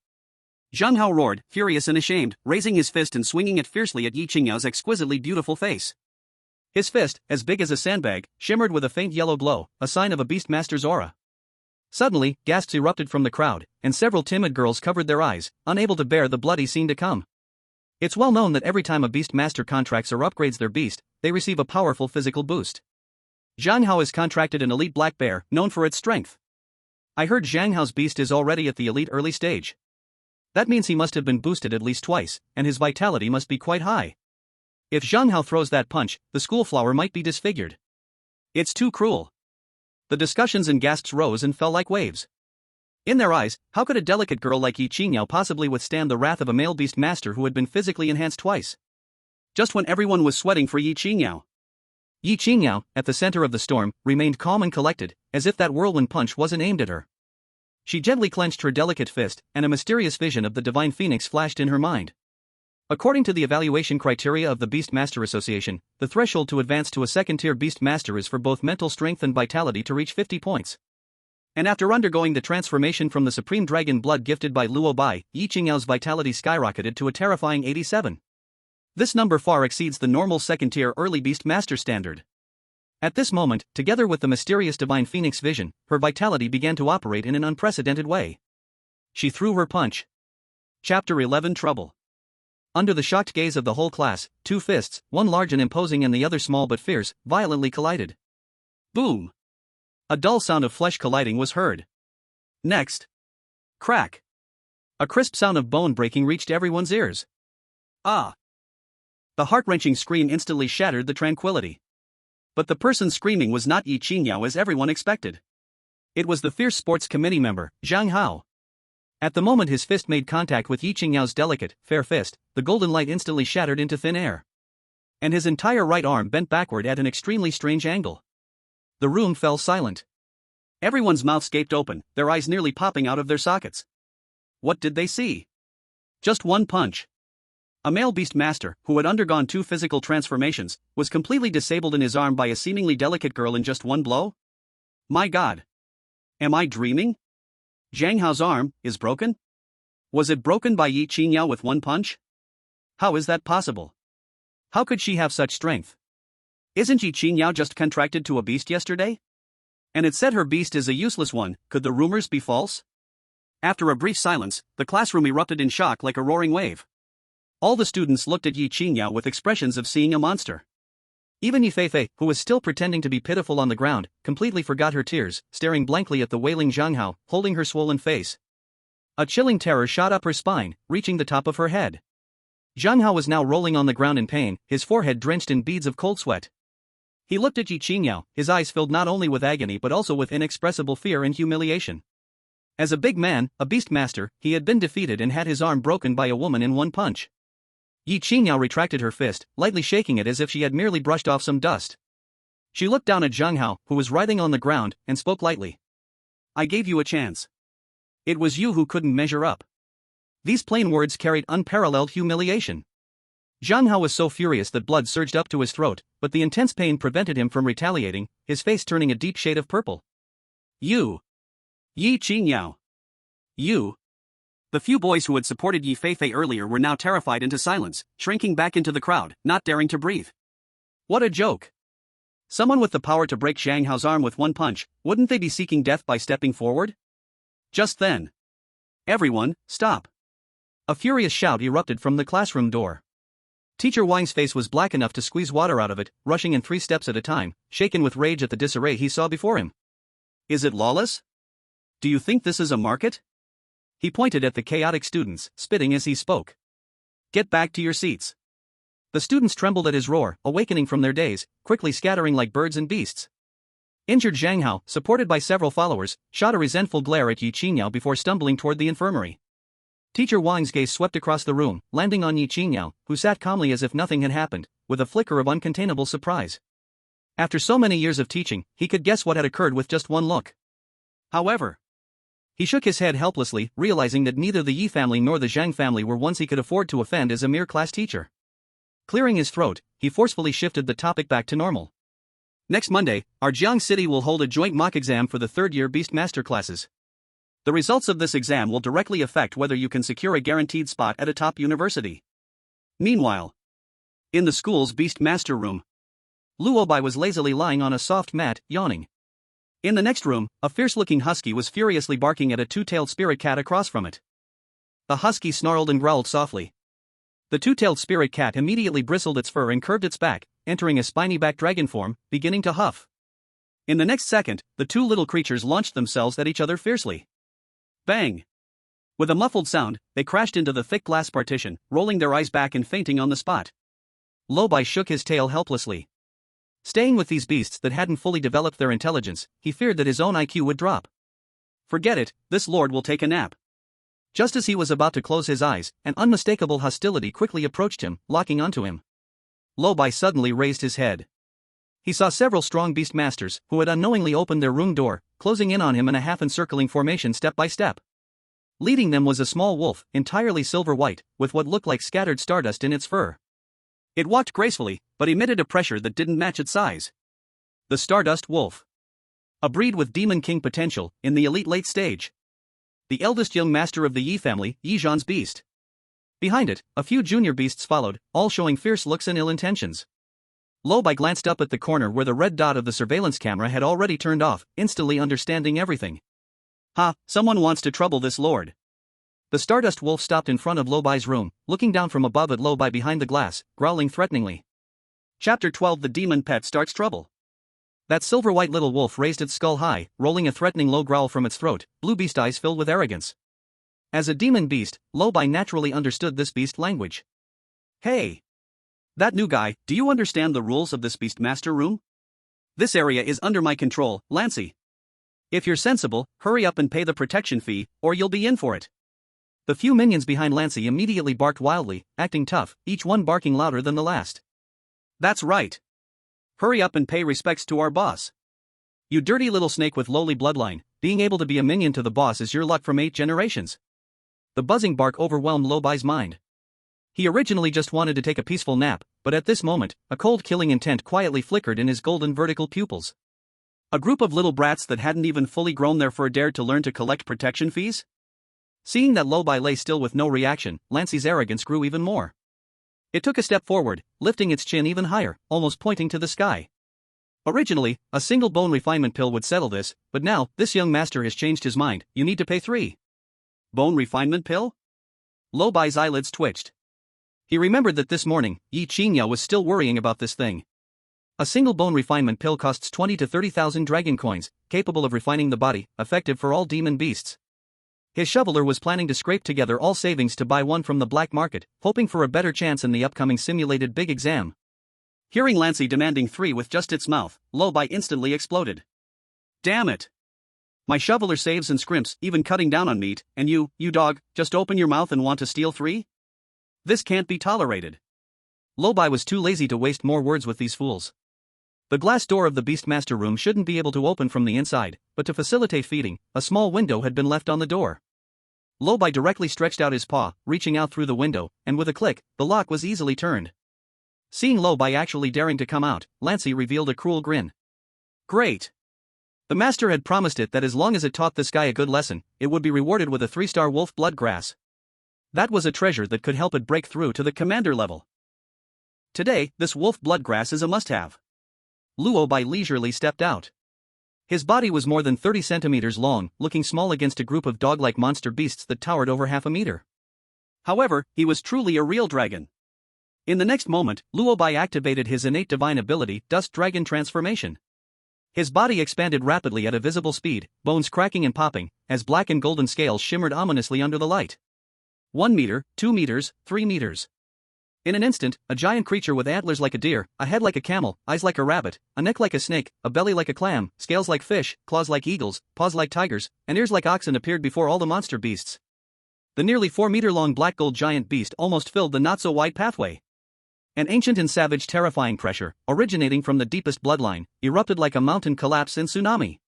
Zhang Hao roared, furious and ashamed, raising his fist and swinging it fiercely at Ye Qingyao's exquisitely beautiful face. His fist, as big as a sandbag, shimmered with a faint yellow glow, a sign of a beastmaster's aura. Suddenly, gasps erupted from the crowd, and several timid girls covered their eyes, unable to bear the bloody scene to come. It's well known that every time a beastmaster contracts or upgrades their beast, they receive a powerful physical boost. Zhang Hao has contracted an elite black bear, known for its strength. I heard Zhang Hao's beast is already at the elite early stage. That means he must have been boosted at least twice, and his vitality must be quite high. If Zhang Hao throws that punch, the school flower might be disfigured. It's too cruel. The discussions and gasps rose and fell like waves. In their eyes, how could a delicate girl like Ye Qingyao possibly withstand the wrath of a male beast master who had been physically enhanced twice? Just when everyone was sweating for Ye Qingyao. Ye Qingyao, at the center of the storm, remained calm and collected, as if that whirlwind punch wasn't aimed at her. She gently clenched her delicate fist, and a mysterious vision of the divine phoenix flashed in her mind. According to the evaluation criteria of the Beastmaster Association, the threshold to advance to a second-tier Beastmaster is for both mental strength and vitality to reach 50 points. And after undergoing the transformation from the supreme dragon blood gifted by Luo Bai, Ye Qingyao's vitality skyrocketed to a terrifying 87. This number far exceeds the normal second-tier early Beastmaster standard. At this moment, together with the mysterious divine phoenix vision, her vitality began to operate in an unprecedented way. She threw her punch. Chapter 11 Trouble. Under the shocked gaze of the whole class, two fists, one large and imposing and the other small but fierce, violently collided. Boom! A dull sound of flesh colliding was heard. Next. Crack! A crisp sound of bone breaking reached everyone's ears. Ah! The heart-wrenching scream instantly shattered the tranquility. But the person screaming was not Ye Qingyao as everyone expected. It was the fierce sports committee member, Zhang Hao. At the moment his fist made contact with Ye Qingyao's delicate, fair fist, the golden light instantly shattered into thin air. And his entire right arm bent backward at an extremely strange angle. The room fell silent. Everyone's mouths gaped open, their eyes nearly popping out of their sockets. What did they see? Just one punch. A male beast master, who had undergone 2 physical transformations, was completely disabled in his arm by a seemingly delicate girl in just one blow? My god. Am I dreaming? Zhang Hao's arm is broken? Was it broken by Ye Qingyao with one punch? How is that possible? How could she have such strength? Isn't Ye Qingyao just contracted to a beast yesterday? And it said her beast is a useless one, could the rumors be false? After a brief silence, the classroom erupted in shock like a roaring wave. All the students looked at Ye Qingyao with expressions of seeing a monster. Even Ye Feifei, who was still pretending to be pitiful on the ground, completely forgot her tears, staring blankly at the wailing Zhang Hao, holding her swollen face. A chilling terror shot up her spine, reaching the top of her head. Zhang Hao was now rolling on the ground in pain, his forehead drenched in beads of cold sweat. He looked at Ye Qingyao, his eyes filled not only with agony but also with inexpressible fear and humiliation. As a big man, a beast master, he had been defeated and had his arm broken by a woman in one punch. Ye Qingyao retracted her fist, lightly shaking it as if she had merely brushed off some dust. She looked down at Zhang Hao, who was writhing on the ground, and spoke lightly. I gave you a chance. It was you who couldn't measure up. These plain words carried unparalleled humiliation. Zhang Hao was so furious that blood surged up to his throat, but the intense pain prevented him from retaliating, his face turning a deep shade of purple. You! Ye Qingyao! You! The few boys who had supported Ye Feifei earlier were now terrified into silence, shrinking back into the crowd, not daring to breathe. What a joke! Someone with the power to break Zhang Hao's arm with one punch, wouldn't they be seeking death by stepping forward? Just then. Everyone, stop! A furious shout erupted from the classroom door. Teacher Wang's face was black enough to squeeze water out of it, rushing in 3 steps at a time, shaken with rage at the disarray he saw before him. Is it lawless? Do you think this is a market? He pointed at the chaotic students, spitting as he spoke. Get back to your seats. The students trembled at his roar, awakening from their daze, quickly scattering like birds and beasts. Injured Zhang Hao, supported by several followers, shot a resentful glare at Ye Qingyao before stumbling toward the infirmary. Teacher Wang's gaze swept across the room, landing on Ye Qingyao, who sat calmly as if nothing had happened, with a flicker of uncontainable surprise. After so many years of teaching, he could guess what had occurred with just one look. However, he shook his head helplessly, realizing that neither the Yi family nor the Zhang family were ones he could afford to offend as a mere class teacher. Clearing his throat, he forcefully shifted the topic back to normal. Next Monday, our Jiang City will hold a joint mock exam for the 3rd-year Beast Master classes. The results of this exam will directly affect whether you can secure a guaranteed spot at a top university. Meanwhile, in the school's Beast Master room, Luo Bai was lazily lying on a soft mat, yawning. In the next room, a fierce-looking husky was furiously barking at a 2-tailed spirit cat across from it. The husky snarled and growled softly. The 2-tailed spirit cat immediately bristled its fur and curved its back, entering a spiny-backed dragon form, beginning to huff. In the next second, the 2 little creatures launched themselves at each other fiercely. Bang! With a muffled sound, they crashed into the thick glass partition, rolling their eyes back and fainting on the spot. Luo Bai shook his tail helplessly. Staying with these beasts that hadn't fully developed their intelligence, he feared that his own IQ would drop. Forget it, this lord will take a nap. Just as he was about to close his eyes, an unmistakable hostility quickly approached him, locking onto him. Luo Bai suddenly raised his head. He saw several strong beast masters, who had unknowingly opened their room door, closing in on him in a half-encircling formation step by step. Leading them was a small wolf, entirely silver-white, with what looked like scattered stardust in its fur. It walked gracefully, but emitted a pressure that didn't match its size. The Stardust Wolf. A breed with Demon King potential, in the elite late stage. The eldest young master of the Yi family, Yi Zhan's beast. Behind it, a few junior beasts followed, all showing fierce looks and ill intentions. Luo Bai glanced up at the corner where the red dot of the surveillance camera had already turned off, instantly understanding everything. Ha, someone wants to trouble this lord. The Stardust Wolf stopped in front of Luo Bai's room, looking down from above at Luo Bai behind the glass, growling threateningly. Chapter 12 The Demon Pet Starts Trouble. That silver-white little wolf raised its skull high, rolling a threatening low growl from its throat, blue beast eyes filled with arrogance. As a demon beast, Luo Bai naturally understood this beast language. Hey! That new guy, do you understand the rules of this Beastmaster room? This area is under my control, Lancy. If you're sensible, hurry up and pay the protection fee, or you'll be in for it. The few minions behind Lancy immediately barked wildly, acting tough, each one barking louder than the last. That's right. Hurry up and pay respects to our boss. You dirty little snake with lowly bloodline, being able to be a minion to the boss is your luck from 8 generations. The buzzing bark overwhelmed Luo Bai's mind. He originally just wanted to take a peaceful nap, but at this moment, a cold killing intent quietly flickered in his golden vertical pupils. A group of little brats that hadn't even fully grown their fur dared to learn to collect protection fees? Seeing that Luo Bai lay still with no reaction, Lancy's arrogance grew even more. It took a step forward, lifting its chin even higher, almost pointing to the sky. Originally, a single bone refinement pill would settle this, but now, this young master has changed his mind. You need to pay 3. Bone refinement pill? Luo Bai's eyelids twitched. He remembered that this morning, Ye Qingyao was still worrying about this thing. A single bone refinement pill costs 20 to 30,000 dragon coins, capable of refining the body, effective for all demon beasts. His shoveler was planning to scrape together all savings to buy one from the black market, hoping for a better chance in the upcoming simulated big exam. Hearing Lancy demanding 3 with just its mouth, Luo Bai instantly exploded. Damn it! My shoveler saves and scrimps, even cutting down on meat, and you dog, just open your mouth and want to steal 3? This can't be tolerated. Luo Bai was too lazy to waste more words with these fools. The glass door of the Beastmaster room shouldn't be able to open from the inside, but to facilitate feeding, a small window had been left on the door. Luo Bai directly stretched out his paw, reaching out through the window, and with a click, the lock was easily turned. Seeing Luo Bai actually daring to come out, Lancy revealed a cruel grin. Great! The master had promised it that as long as it taught this guy a good lesson, it would be rewarded with a 3-star wolf blood grass. That was a treasure that could help it break through to the commander level. Today, this wolf blood grass is a must-have. Luo Bai leisurely stepped out. His body was more than 30 centimeters long, looking small against a group of dog-like monster beasts that towered over half a meter. However, he was truly a real dragon. In the next moment, Luo Bai activated his innate divine ability, Dust Dragon Transformation. His body expanded rapidly at a visible speed, bones cracking and popping, as black and golden scales shimmered ominously under the light. 1 meter, 2 meters, 3 meters. In an instant, a giant creature with antlers like a deer, a head like a camel, eyes like a rabbit, a neck like a snake, a belly like a clam, scales like fish, claws like eagles, paws like tigers, and ears like oxen appeared before all the monster beasts. The nearly 4-meter-long black gold giant beast almost filled the not-so-wide pathway. An ancient and savage terrifying pressure, originating from the deepest bloodline, erupted like a mountain collapse in tsunami.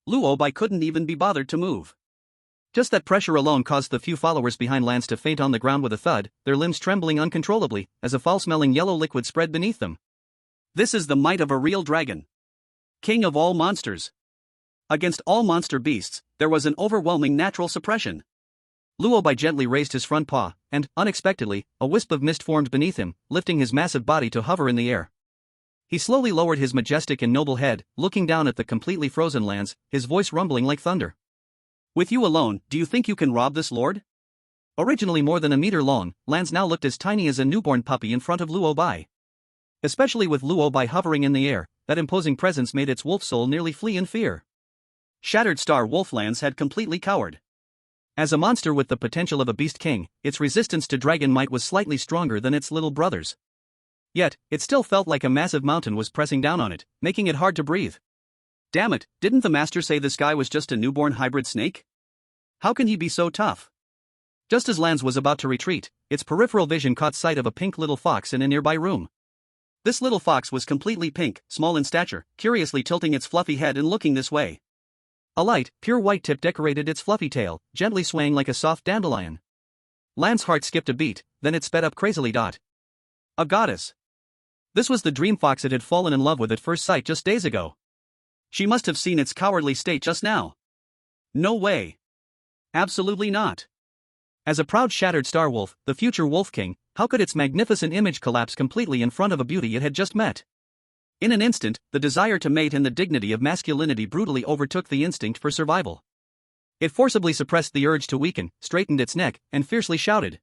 Luo Bai couldn't even be bothered to move. Just that pressure alone caused the few followers behind Lance to faint on the ground with a thud, their limbs trembling uncontrollably, as a foul-smelling yellow liquid spread beneath them. This is the might of a real dragon. King of all monsters. Against all monster beasts, there was an overwhelming natural suppression. Luo Bai gently raised his front paw, and, unexpectedly, a wisp of mist formed beneath him, lifting his massive body to hover in the air. He slowly lowered his majestic and noble head, looking down at the completely frozen lands, his voice rumbling like thunder. With you alone, do you think you can rob this lord? Originally more than a meter long, Lance now looked as tiny as a newborn puppy in front of Luo Bai. Especially with Luo Bai hovering in the air, that imposing presence made its wolf soul nearly flee in fear. Shattered Star Wolflands had completely cowered. As a monster with the potential of a beast king, its resistance to dragon might was slightly stronger than its little brothers. Yet, it still felt like a massive mountain was pressing down on it, making it hard to breathe. Damn it, didn't the master say this guy was just a newborn hybrid snake? How can he be so tough? Just as Lance was about to retreat, its peripheral vision caught sight of a pink little fox in a nearby room. This little fox was completely pink, small in stature, curiously tilting its fluffy head and looking this way. A light, pure white tip decorated its fluffy tail, gently swaying like a soft dandelion. Lance's heart skipped a beat, then it sped up crazily. A goddess. This was the dream fox it had fallen in love with at first sight just days ago. She must have seen its cowardly state just now. No way. Absolutely not. As a proud shattered star wolf, the future wolf king, how could its magnificent image collapse completely in front of a beauty it had just met? In an instant, the desire to mate and the dignity of masculinity brutally overtook the instinct for survival. It forcibly suppressed the urge to weaken, straightened its neck, and fiercely shouted.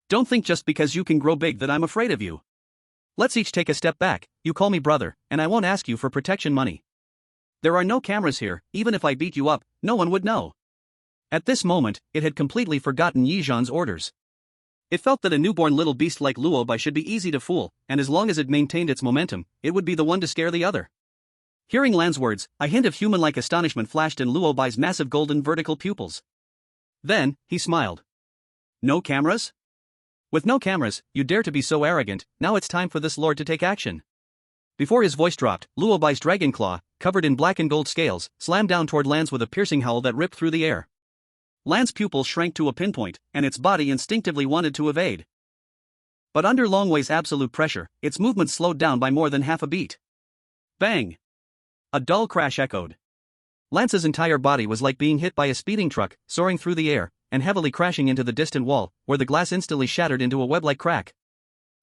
Don't think just because you can grow big that I'm afraid of you. Let's each take a step back, you call me brother, and I won't ask you for protection money. There are no cameras here, even if I beat you up, no one would know. At this moment, it had completely forgotten Yi Zhan's orders. It felt that a newborn little beast like Luo Bai should be easy to fool, and as long as it maintained its momentum, it would be the one to scare the other. Hearing Lan's words, a hint of human-like astonishment flashed in Luo Bai's massive golden vertical pupils. Then, he smiled. No cameras? With no cameras, you dare to be so arrogant, now it's time for this lord to take action. Before his voice dropped, Luo Bai's dragon claw, covered in black and gold scales, slammed down toward Lan's with a piercing howl that ripped through the air. Lan's pupil shrank to a pinpoint, and its body instinctively wanted to evade. But under Longwei's absolute pressure, its movement slowed down by more than half a beat. Bang! A dull crash echoed. Lance's entire body was like being hit by a speeding truck, soaring through the air, and heavily crashing into the distant wall, where the glass instantly shattered into a web-like crack.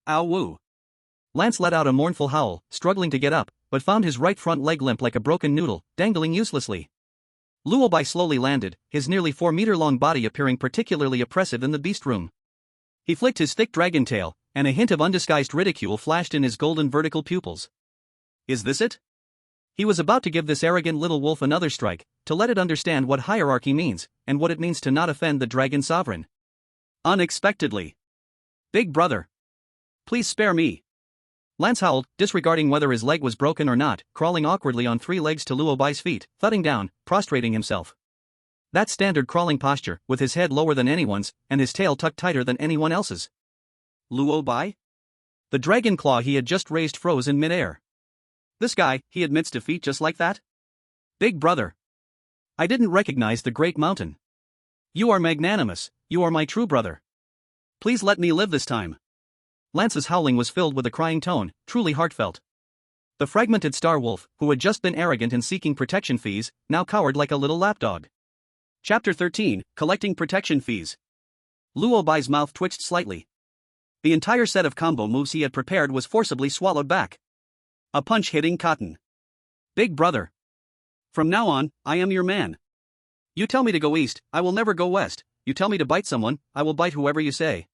Ow woo! Lance let out a mournful howl, struggling to get up, but found his right front leg limp like a broken noodle, dangling uselessly. Luo Bai slowly landed, his nearly 4-meter-long body appearing particularly oppressive in the beast room. He flicked his thick dragon tail, and a hint of undisguised ridicule flashed in his golden vertical pupils. Is this it? He was about to give this arrogant little wolf another strike, to let it understand what hierarchy means, and what it means to not offend the dragon sovereign. Unexpectedly. Big brother. Please spare me. Lance howled, disregarding whether his leg was broken or not, crawling awkwardly on 3 legs to Luo Bai's feet, thudding down, prostrating himself. That standard crawling posture, with his head lower than anyone's, and his tail tucked tighter than anyone else's. Luo Bai? The dragon claw he had just raised froze in midair. This guy, he admits defeat just like that? Big brother. I didn't recognize the great mountain. You are magnanimous, you are my true brother. Please let me live this time. Lance's howling was filled with a crying tone, truly heartfelt. The fragmented star wolf, who had just been arrogant in seeking protection fees, now cowered like a little lapdog. Chapter 13, Collecting Protection Fees. Luo Bai's mouth twitched slightly. The entire set of combo moves he had prepared was forcibly swallowed back. A punch hitting cotton. Big brother. From now on, I am your man. You tell me to go east, I will never go west. You tell me to bite someone, I will bite whoever you say.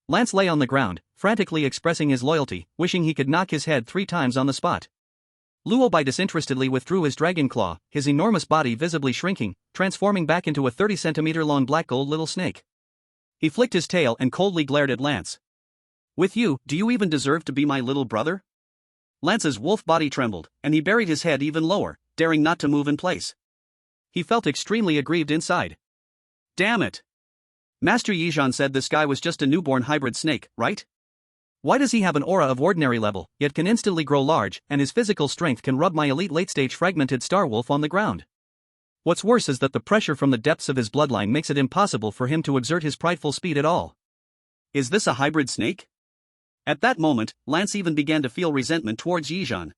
Lance lay on the ground, frantically expressing his loyalty, wishing he could knock his head 3 times on the spot. Luo Bai disinterestedly withdrew his dragon claw, his enormous body visibly shrinking, transforming back into a 30-centimeter-long black-gold little snake. He flicked his tail and coldly glared at Lance. With you, do you even deserve to be my little brother? Lance's wolf body trembled, and he buried his head even lower, daring not to move in place. He felt extremely aggrieved inside. Damn it! Master Yi Zhan said this guy was just a newborn hybrid snake, right? Why does he have an aura of ordinary level, yet can instantly grow large, and his physical strength can rub my elite late-stage fragmented star wolf on the ground? What's worse is that the pressure from the depths of his bloodline makes it impossible for him to exert his prideful speed at all. Is this a hybrid snake? At that moment, Lance even began to feel resentment towards Yi Zhan.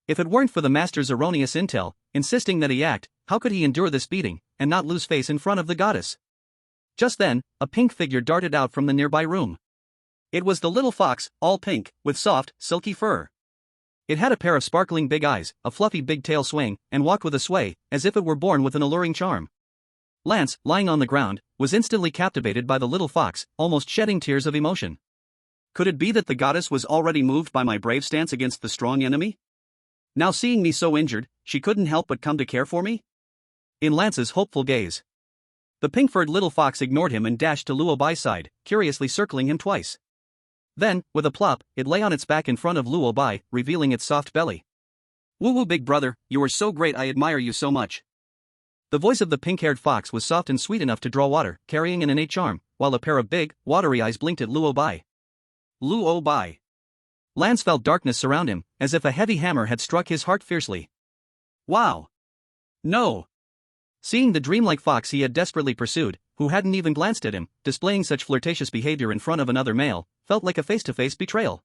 If it weren't for the master's erroneous intel, insisting that he act, how could he endure this beating, and not lose face in front of the goddess? Just then, a pink figure darted out from the nearby room. It was the little fox, all pink, with soft, silky fur. It had a pair of sparkling big eyes, a fluffy big tail swing, and walked with a sway, as if it were born with an alluring charm. Lance, lying on the ground, was instantly captivated by the little fox, almost shedding tears of emotion. Could it be that the goddess was already moved by my brave stance against the strong enemy? Now seeing me so injured, she couldn't help but come to care for me? In Lance's hopeful gaze. The pink-furred little fox ignored him and dashed to Luo Bai's side, curiously circling him twice. Then, with a plop, it lay on its back in front of Luo Bai, revealing its soft belly. Woo-woo big brother, you are so great, I admire you so much. The voice of the pink-haired fox was soft and sweet enough to draw water, carrying an innate charm, while a pair of big, watery eyes blinked at Luo Bai. Luo Bai. Lance felt darkness surround him, as if a heavy hammer had struck his heart fiercely. Wow. No. Seeing the dreamlike fox he had desperately pursued, who hadn't even glanced at him, displaying such flirtatious behavior in front of another male, felt like a face-to-face betrayal.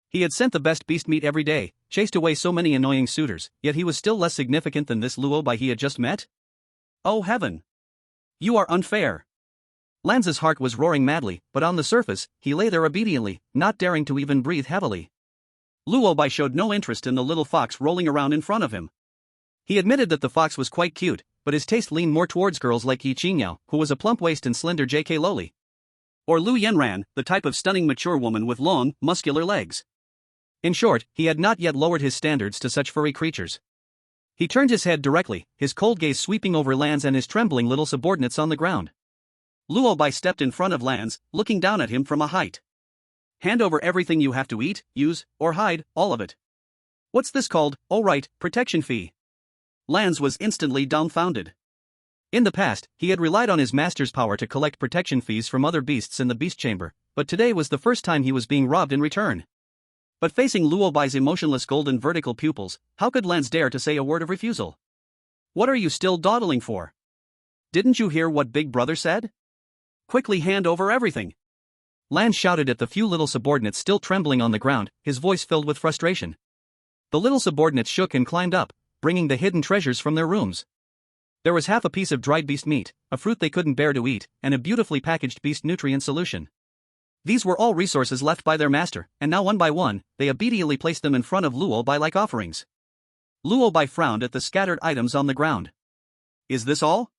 He had sent the best beast meat every day, chased away so many annoying suitors, yet he was still less significant than this Luo Bai he had just met? Oh heaven! You are unfair! Lance's heart was roaring madly, but on the surface, he lay there obediently, not daring to even breathe heavily. Luo Bai showed no interest in the little fox rolling around in front of him. He admitted that the fox was quite cute, but his taste leaned more towards girls like Ye Qingyao, who was a plump waist and slender J.K. Lowly. Or Lu Yanran, the type of stunning mature woman with long, muscular legs. In short, he had not yet lowered his standards to such furry creatures. He turned his head directly, his cold gaze sweeping over Lanz and his trembling little subordinates on the ground. Luo Bai stepped in front of Lanz, looking down at him from a height. Hand over everything you have to eat, use, or hide, all of it. What's this called? Oh right, protection fee. Lanz was instantly dumbfounded. In the past, he had relied on his master's power to collect protection fees from other beasts in the beast chamber, but today was the first time he was being robbed in return. But facing Luo Bai's emotionless golden vertical pupils, how could Lanz dare to say a word of refusal? What are you still dawdling for? Didn't you hear what Big Brother said? Quickly hand over everything. Lanz shouted at the few little subordinates still trembling on the ground, his voice filled with frustration. The little subordinates shook and climbed up, bringing the hidden treasures from their rooms. There was half a piece of dried beast meat, a fruit they couldn't bear to eat, and a beautifully packaged beast nutrient solution. These were all resources left by their master, and now one by one, they obediently placed them in front of Luo Bai like offerings. Luo Bai frowned at the scattered items on the ground. Is this all?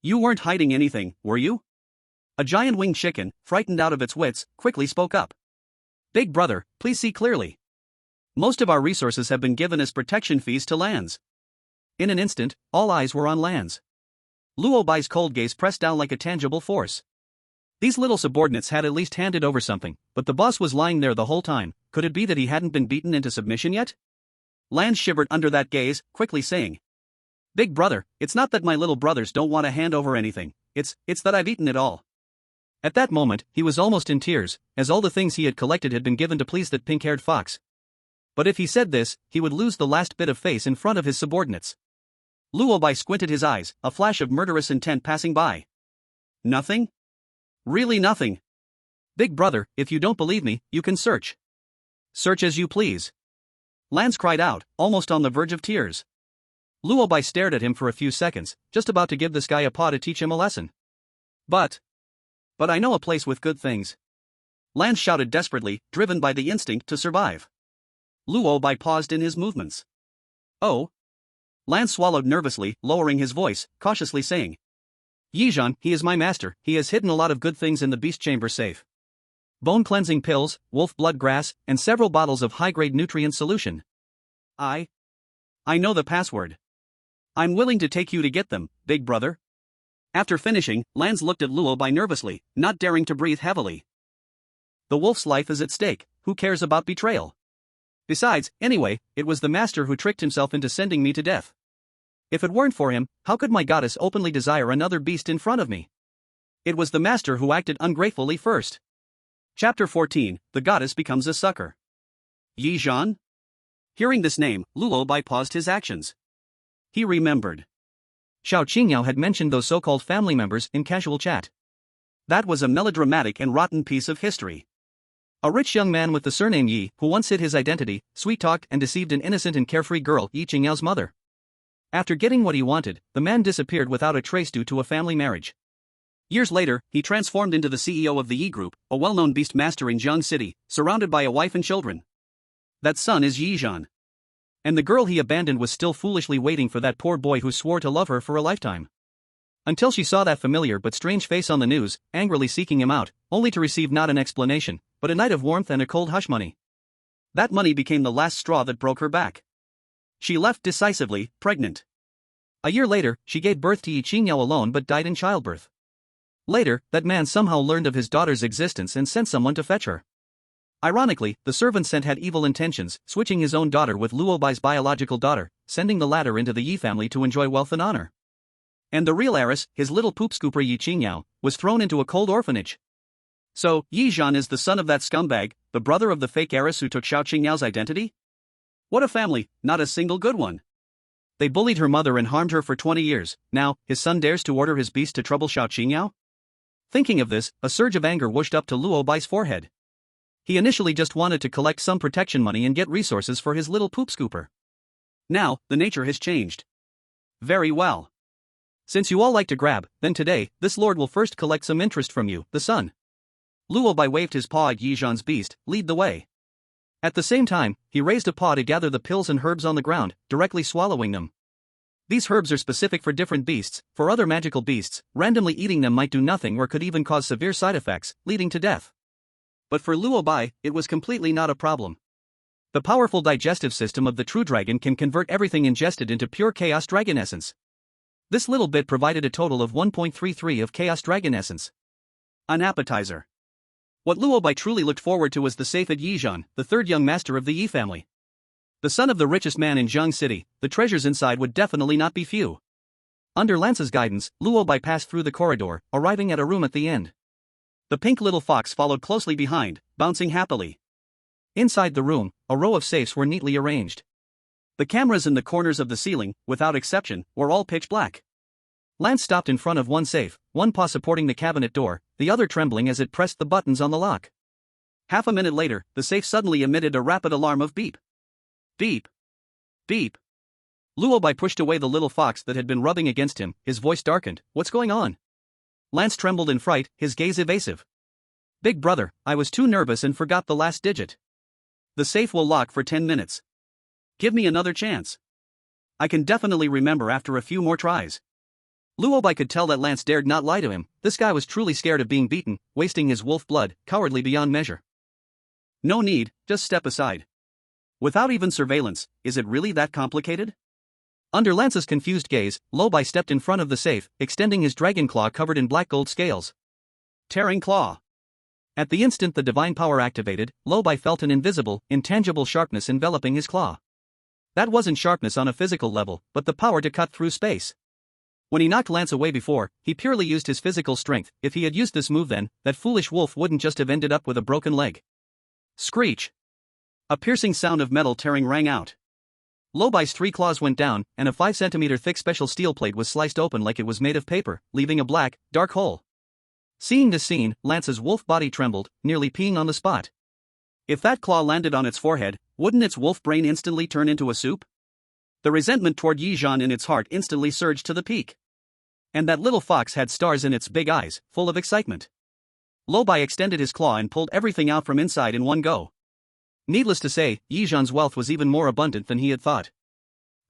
You weren't hiding anything, were you? A giant winged chicken, frightened out of its wits, quickly spoke up. Big brother, please see clearly. Most of our resources have been given as protection fees to Lanz. In an instant, all eyes were on Lanz. Luo Bai's cold gaze pressed down like a tangible force. These little subordinates had at least handed over something, but the boss was lying there the whole time. Could it be that he hadn't been beaten into submission yet? Lanz shivered under that gaze, quickly saying, Big brother, it's not that my little brothers don't want to hand over anything, it's that I've eaten it all. At that moment, he was almost in tears, as all the things he had collected had been given to please that pink-haired fox. But if he said this, he would lose the last bit of face in front of his subordinates. Luo Bai squinted his eyes, a flash of murderous intent passing by. Nothing? Really nothing. Big brother, if you don't believe me, you can search. Search as you please. Lanz cried out, almost on the verge of tears. Luo Bai stared at him for a few seconds, just about to give this guy a paw to teach him a lesson. But I know a place with good things. Lanz shouted desperately, driven by the instinct to survive. Luo Bai paused in his movements. Oh? Lanz swallowed nervously, lowering his voice, cautiously saying, Yizhan, he is my master, he has hidden a lot of good things in the beast chamber safe. Bone-cleansing pills, wolf blood grass, and several bottles of high-grade nutrient solution. I know the password. I'm willing to take you to get them, big brother. After finishing, Lanz looked at Luo Bai nervously, not daring to breathe heavily. The wolf's life is at stake, who cares about betrayal? Besides, anyway, it was the master who tricked himself into sending me to death. If it weren't for him, how could my goddess openly desire another beast in front of me? It was the master who acted ungratefully first. Chapter 14, The Goddess Becomes a Sucker. Yizhan? Hearing this name, Luo Bai paused his actions. He remembered. Xiao Qingyao had mentioned those so-called family members in casual chat. That was a melodramatic and rotten piece of history. A rich young man with the surname Yi, who once hid his identity, sweet-talked and deceived an innocent and carefree girl, Ye Qingyao's mother. After getting what he wanted, the man disappeared without a trace due to a family marriage. Years later, he transformed into the CEO of the Yi Group, a well-known beast master in Jiang City, surrounded by a wife and children. That son is Yizhan. And the girl he abandoned was still foolishly waiting for that poor boy who swore to love her for a lifetime. Until she saw that familiar but strange face on the news, angrily seeking him out, only to receive not an explanation, but a night of warmth and a cold hush money. That money became the last straw that broke her back. She left decisively, pregnant. A year later, she gave birth to Ye Qingyao alone but died in childbirth. Later, that man somehow learned of his daughter's existence and sent someone to fetch her. Ironically, the servant sent had evil intentions, switching his own daughter with Luo Bai's biological daughter, sending the latter into the Yi family to enjoy wealth and honor. And the real heiress, his little poop scooper Ye Qingyao, was thrown into a cold orphanage. So, Yizhan is the son of that scumbag, the brother of the fake heiress who took Xiao Qingyao's identity? What a family, not a single good one. They bullied her mother and harmed her for 20 years, now, his son dares to order his beast to trouble Xiao Qingyao? Thinking of this, a surge of anger whooshed up to Luo Bai's forehead. He initially just wanted to collect some protection money and get resources for his little poop scooper. Now, the nature has changed. Very well. Since you all like to grab, then today, this lord will first collect some interest from you, the son. Luo Bai waved his paw at Yizhan's beast, lead the way. At the same time, he raised a paw to gather the pills and herbs on the ground, directly swallowing them. These herbs are specific for different beasts. For other magical beasts, randomly eating them might do nothing or could even cause severe side effects, leading to death. But for Luo Bai, it was completely not a problem. The powerful digestive system of the true dragon can convert everything ingested into pure chaos dragon essence. This little bit provided a total of 1.33 of chaos dragon essence. An appetizer. What Luo Bai truly looked forward to was the safe at Yizhan, the third young master of the Yi family. The son of the richest man in Zhang City, the treasures inside would definitely not be few. Under Lance's guidance, Luo Bai passed through the corridor, arriving at a room at the end. The pink little fox followed closely behind, bouncing happily. Inside the room, a row of safes were neatly arranged. The cameras in the corners of the ceiling, without exception, were all pitch black. Lance stopped in front of one safe, one paw supporting the cabinet door, the other trembling as it pressed the buttons on the lock. Half a minute later, the safe suddenly emitted a rapid alarm of beep. Beep. Beep. Luo Bai pushed away the little fox that had been rubbing against him, his voice darkened. What's going on? Lance trembled in fright, his gaze evasive. Big brother, I was too nervous and forgot the last digit. The safe will lock for 10 minutes. Give me another chance. I can definitely remember after a few more tries. Luo Bai could tell that Lance dared not lie to him. This guy was truly scared of being beaten, wasting his wolf blood, cowardly beyond measure. No need, just step aside. Without even surveillance, is it really that complicated? Under Lance's confused gaze, Luo Bai stepped in front of the safe, extending his dragon claw covered in black gold scales. Tearing claw. At the instant the divine power activated, Luo Bai felt an invisible, intangible sharpness enveloping his claw. That wasn't sharpness on a physical level, but the power to cut through space. When he knocked Lance away before, he purely used his physical strength. If he had used this move then, that foolish wolf wouldn't just have ended up with a broken leg. Screech. A piercing sound of metal tearing rang out. Luo Bai's 3 claws went down, and a 5 cm thick special steel plate was sliced open like it was made of paper, leaving a black, dark hole. Seeing this scene, Lance's wolf body trembled, nearly peeing on the spot. If that claw landed on its forehead, wouldn't its wolf brain instantly turn into a soup? The resentment toward Yizhan in its heart instantly surged to the peak. And that little fox had stars in its big eyes, full of excitement. Luo Bai extended his claw and pulled everything out from inside in one go. Needless to say, Yizhan's wealth was even more abundant than he had thought.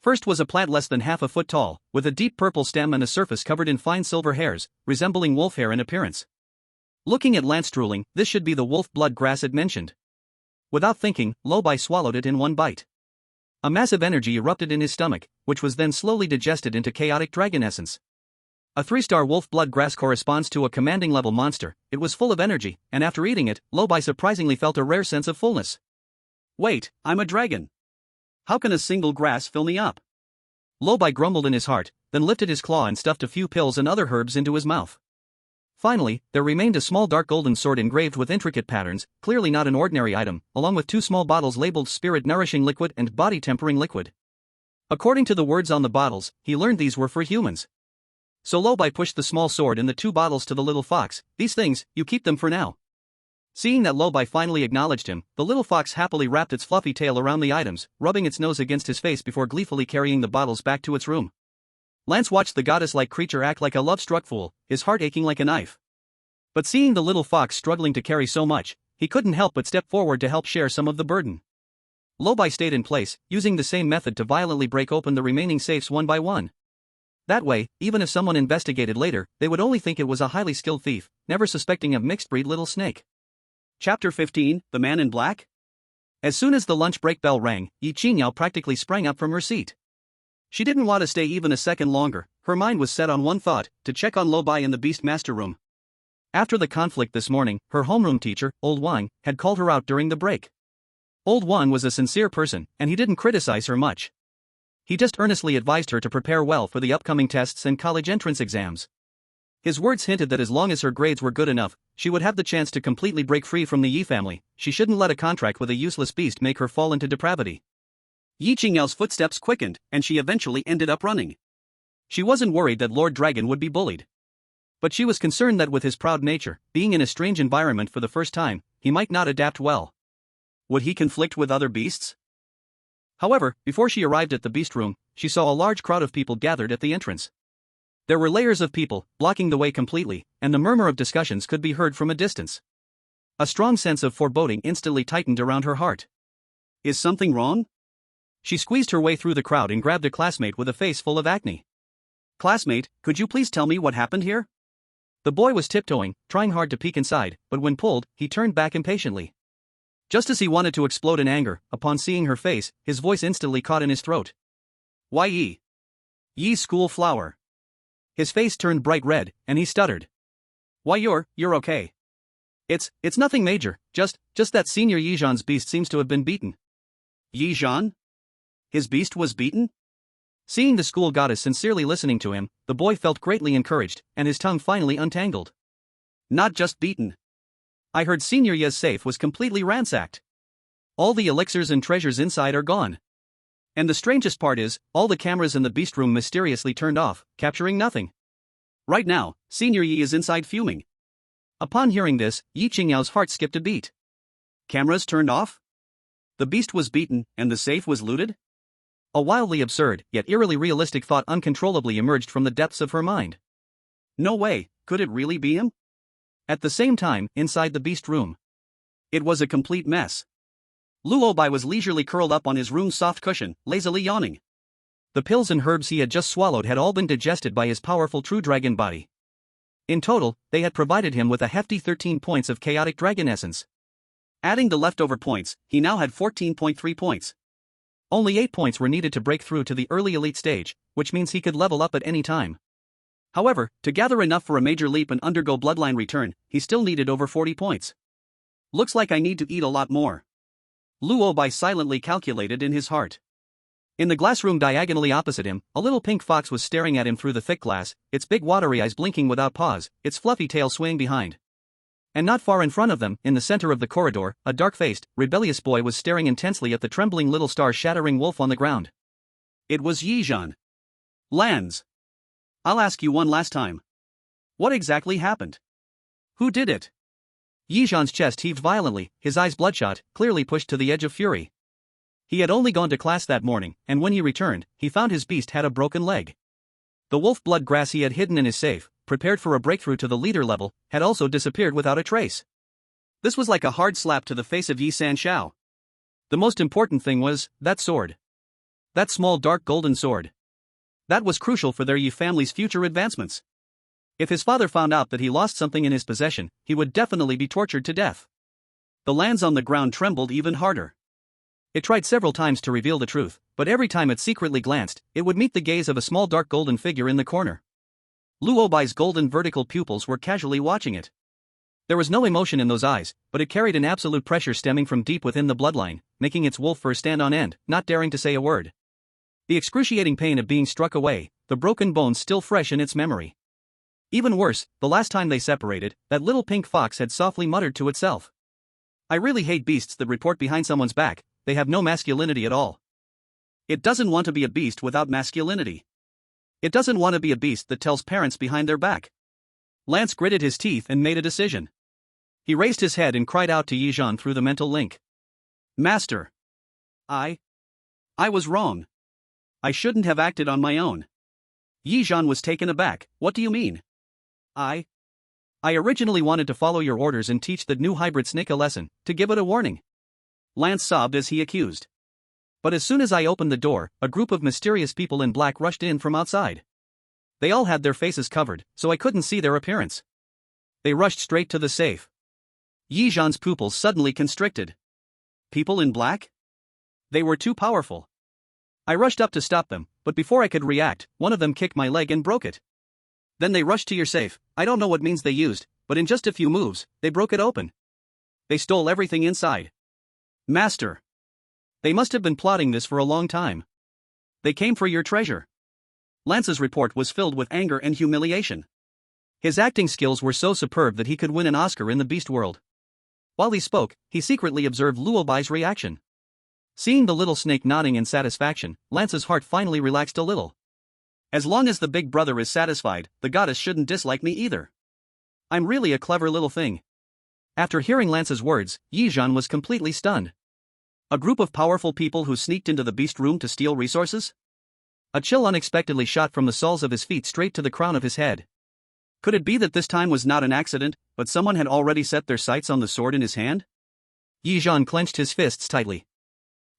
First was a plant less than half a foot tall, with a deep purple stem and a surface covered in fine silver hairs, resembling wolf hair in appearance. Looking at Lance drooling, this should be the wolf blood grass it mentioned. Without thinking, Luo Bai swallowed it in one bite. A massive energy erupted in his stomach, which was then slowly digested into chaotic dragon essence. A 3-star wolf blood grass corresponds to a commanding level monster. It was full of energy, and after eating it, Luo Bai surprisingly felt a rare sense of fullness. Wait, I'm a dragon. How can a single grass fill me up? Luo Bai grumbled in his heart, then lifted his claw and stuffed a few pills and other herbs into his mouth. Finally, there remained a small dark golden sword engraved with intricate patterns, clearly not an ordinary item, along with 2 small bottles labeled Spirit Nourishing Liquid and Body Tempering Liquid. According to the words on the bottles, he learned these were for humans. So Luo Bai pushed the small sword and the 2 bottles to the little fox. These things, you keep them for now. Seeing that Luo Bai finally acknowledged him, the little fox happily wrapped its fluffy tail around the items, rubbing its nose against his face before gleefully carrying the bottles back to its room. Lance watched the goddess-like creature act like a love-struck fool, his heart aching like a knife. But seeing the little fox struggling to carry so much, he couldn't help but step forward to help share some of the burden. Luo Bai stayed in place, using the same method to violently break open the remaining safes one by one. That way, even if someone investigated later, they would only think it was a highly skilled thief, never suspecting a mixed-breed little snake. Chapter 15, The Man in Black? As soon as the lunch break bell rang, Ye Qingyao practically sprang up from her seat. She didn't want to stay even a second longer. Her mind was set on one thought, to check on Luo Bai in the Beast Master room. After the conflict this morning, her homeroom teacher, Old Wang, had called her out during the break. Old Wang was a sincere person, and he didn't criticize her much. He just earnestly advised her to prepare well for the upcoming tests and college entrance exams. His words hinted that as long as her grades were good enough, she would have the chance to completely break free from the Yi family. She shouldn't let a contract with a useless beast make her fall into depravity. Ye Qingyao's footsteps quickened, and she eventually ended up running. She wasn't worried that Lord Dragon would be bullied. But she was concerned that with his proud nature, being in a strange environment for the first time, he might not adapt well. Would he conflict with other beasts? However, before she arrived at the beast room, she saw a large crowd of people gathered at the entrance. There were layers of people, blocking the way completely, and the murmur of discussions could be heard from a distance. A strong sense of foreboding instantly tightened around her heart. Is something wrong? She squeezed her way through the crowd and grabbed a classmate with a face full of acne. "Classmate, could you please tell me what happened here?" The boy was tiptoeing, trying hard to peek inside, but when pulled, he turned back impatiently. Just as he wanted to explode in anger, upon seeing her face, his voice instantly caught in his throat. "Why Ye? Ye's school flower." His face turned bright red, and he stuttered. "Why you're okay. It's nothing major, just that Senior Yizhan's beast seems to have been beaten." "Yizhan? His beast was beaten?" Seeing the school goddess sincerely listening to him, the boy felt greatly encouraged, and his tongue finally untangled. "Not just beaten. I heard Senior Ye's safe was completely ransacked. All the elixirs and treasures inside are gone. And the strangest part is, all the cameras in the beast room mysteriously turned off, capturing nothing. Right now, Senior Ye is inside fuming." Upon hearing this, Ye Qingyao's heart skipped a beat. Cameras turned off? The beast was beaten, and the safe was looted? A wildly absurd, yet eerily realistic thought uncontrollably emerged from the depths of her mind. No way, could it really be him? At the same time, inside the beast room, it was a complete mess. Luo Bai was leisurely curled up on his room's soft cushion, lazily yawning. The pills and herbs he had just swallowed had all been digested by his powerful true dragon body. In total, they had provided him with a hefty 13 points of chaotic dragon essence. Adding the leftover points, he now had 14.3 points. Only 8 points were needed to break through to the early elite stage, which means he could level up at any time. However, to gather enough for a major leap and undergo bloodline return, he still needed over 40 points. "Looks like I need to eat a lot more," Luo Bai silently calculated in his heart. In the glass room diagonally opposite him, a little pink fox was staring at him through the thick glass, its big watery eyes blinking without pause, its fluffy tail swaying behind. And not far in front of them, in the center of the corridor, a dark-faced, rebellious boy was staring intensely at the trembling little star-shattering wolf on the ground. It was Yizhan. "Lands. I'll ask you one last time. What exactly happened? Who did it?" Yizhan's chest heaved violently, his eyes bloodshot, clearly pushed to the edge of fury. He had only gone to class that morning, and when he returned, he found his beast had a broken leg. The wolf blood grass he had hidden in his safe, prepared for a breakthrough to the leader level, had also disappeared without a trace. This was like a hard slap to the face of Yi Sanshao. The most important thing was, that sword. That small dark golden sword. That was crucial for their Yi family's future advancements. If his father found out that he lost something in his possession, he would definitely be tortured to death. The lands on the ground trembled even harder. It tried several times to reveal the truth, but every time it secretly glanced, it would meet the gaze of a small dark golden figure in the corner. Luo Bai's golden vertical pupils were casually watching it. There was no emotion in those eyes, but it carried an absolute pressure stemming from deep within the bloodline, making its wolf fur stand on end, not daring to say a word. The excruciating pain of being struck away, the broken bones still fresh in its memory. Even worse, the last time they separated, that little pink fox had softly muttered to itself. "I really hate beasts that report behind someone's back, they have no masculinity at all. It doesn't want to be a beast without masculinity. It doesn't want to be a beast that tells parents behind their back." Lance gritted his teeth and made a decision. He raised his head and cried out to Yizhan through the mental link. "Master. I was wrong. I shouldn't have acted on my own." Yizhan was taken aback. "What do you mean?" I originally wanted to follow your orders and teach the new hybrid snake a lesson, to give it a warning." Lance sobbed as he accused. "But as soon as I opened the door, a group of mysterious people in black rushed in from outside. They all had their faces covered, so I couldn't see their appearance. They rushed straight to the safe." Yizhan's pupils suddenly constricted. "People in black? They were too powerful. I rushed up to stop them, but before I could react, one of them kicked my leg and broke it. Then they rushed to your safe. I don't know what means they used, but in just a few moves, they broke it open. They stole everything inside. Master. They must have been plotting this for a long time. They came for your treasure." Lance's report was filled with anger and humiliation. His acting skills were so superb that he could win an Oscar in the beast world. While he spoke, he secretly observed Luo Bai's reaction. Seeing the little snake nodding in satisfaction, Lance's heart finally relaxed a little. As long as the big brother is satisfied, the goddess shouldn't dislike me either. I'm really a clever little thing. After hearing Lance's words, Yizhan was completely stunned. A group of powerful people who sneaked into the beast room to steal resources? A chill unexpectedly shot from the soles of his feet straight to the crown of his head. Could it be that this time was not an accident, but someone had already set their sights on the sword in his hand? Yizhan clenched his fists tightly.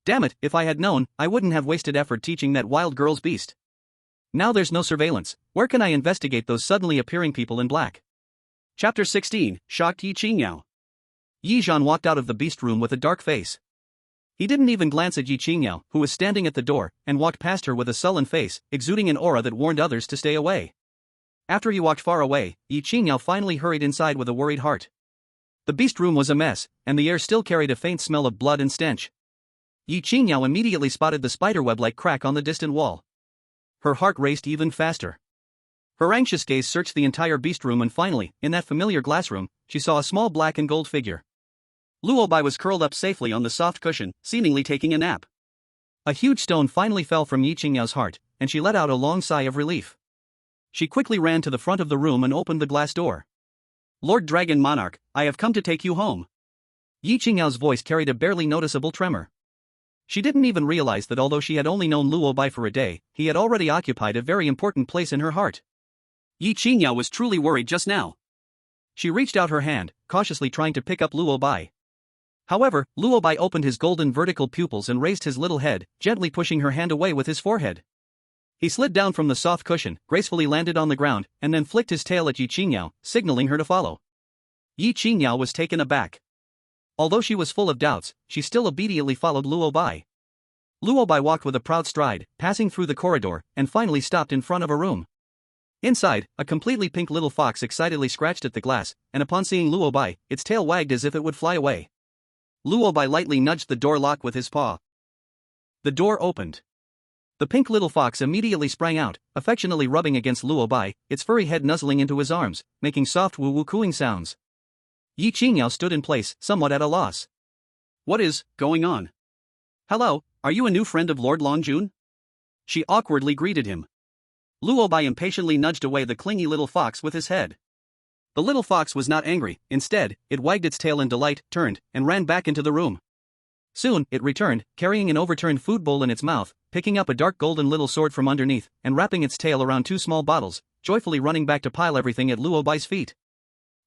Damn it, if I had known, I wouldn't have wasted effort teaching that wild girl's beast. Now there's no surveillance, where can I investigate those suddenly appearing people in black? Chapter 16, Shocked Ye Qingyao. Ye Zhan walked out of the beast room with a dark face. He didn't even glance at Ye Qingyao, who was standing at the door, and walked past her with a sullen face, exuding an aura that warned others to stay away. After he walked far away, Ye Qingyao finally hurried inside with a worried heart. The beast room was a mess, and the air still carried a faint smell of blood and stench. Ye Qingyao immediately spotted the spiderweb-like crack on the distant wall. Her heart raced even faster. Her anxious gaze searched the entire beast room and finally, in that familiar glass room, she saw a small black and gold figure. Luo Bai was curled up safely on the soft cushion, seemingly taking a nap. A huge stone finally fell from Ye Qingyao's heart, and she let out a long sigh of relief. She quickly ran to the front of the room and opened the glass door. Lord Dragon Monarch, I have come to take you home. Ye Qingyao's voice carried a barely noticeable tremor. She didn't even realize that although she had only known Luo Bai for a day, he had already occupied a very important place in her heart. Ye Qingyao was truly worried just now. She reached out her hand, cautiously trying to pick up Luo Bai. However, Luo Bai opened his golden vertical pupils and raised his little head, gently pushing her hand away with his forehead. He slid down from the soft cushion, gracefully landed on the ground, and then flicked his tail at Ye Qingyao, signaling her to follow. Ye Qingyao was taken aback. Although she was full of doubts, she still obediently followed Luo Bai. Luo Bai walked with a proud stride, passing through the corridor, and finally stopped in front of a room. Inside, a completely pink little fox excitedly scratched at the glass, and upon seeing Luo Bai, its tail wagged as if it would fly away. Luo Bai lightly nudged the door lock with his paw. The door opened. The pink little fox immediately sprang out, affectionately rubbing against Luo Bai, its furry head nuzzling into his arms, making soft woo-woo cooing sounds. Ye Qingyao stood in place, somewhat at a loss. What is going on? Hello, are you a new friend of Lord Longjun? She awkwardly greeted him. Luo Bai impatiently nudged away the clingy little fox with his head. The little fox was not angry, instead, it wagged its tail in delight, turned, and ran back into the room. Soon, it returned, carrying an overturned food bowl in its mouth, picking up a dark golden little sword from underneath, and wrapping its tail around two small bottles, joyfully running back to pile everything at Luo Bai's feet.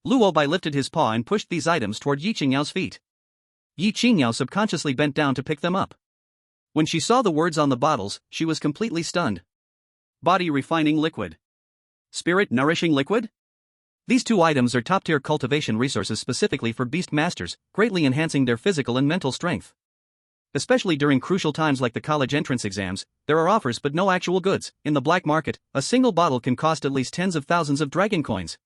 Luo Bai lifted his paw and pushed these items toward Ye Qingyao's feet. Ye Qingyao subconsciously bent down to pick them up. When she saw the words on the bottles, she was completely stunned. Body refining liquid. Spirit nourishing liquid? These two items are top-tier cultivation resources specifically for beast masters, greatly enhancing their physical and mental strength. Especially during crucial times like the college entrance exams, there are offers but no actual goods. In the black market, a single bottle can cost at least tens of thousands of dragon coins.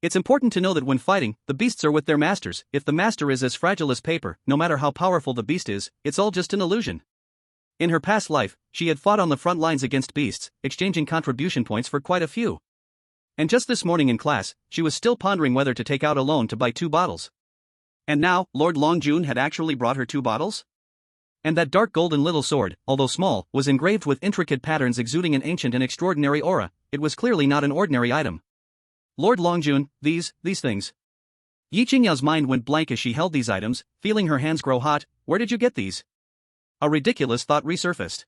It's important to know that when fighting, the beasts are with their masters. If the master is as fragile as paper, no matter how powerful the beast is, it's all just an illusion. In her past life, she had fought on the front lines against beasts, exchanging contribution points for quite a few. And just this morning in class, she was still pondering whether to take out a loan to buy 2 bottles. And now, Lord Longjun had actually brought her 2 bottles? And that dark golden little sword, although small, was engraved with intricate patterns exuding an ancient and extraordinary aura. It was clearly not an ordinary item. Lord Longjun, these things. Ye Qingyao's mind went blank as she held these items, feeling her hands grow hot. Where did you get these? A ridiculous thought resurfaced.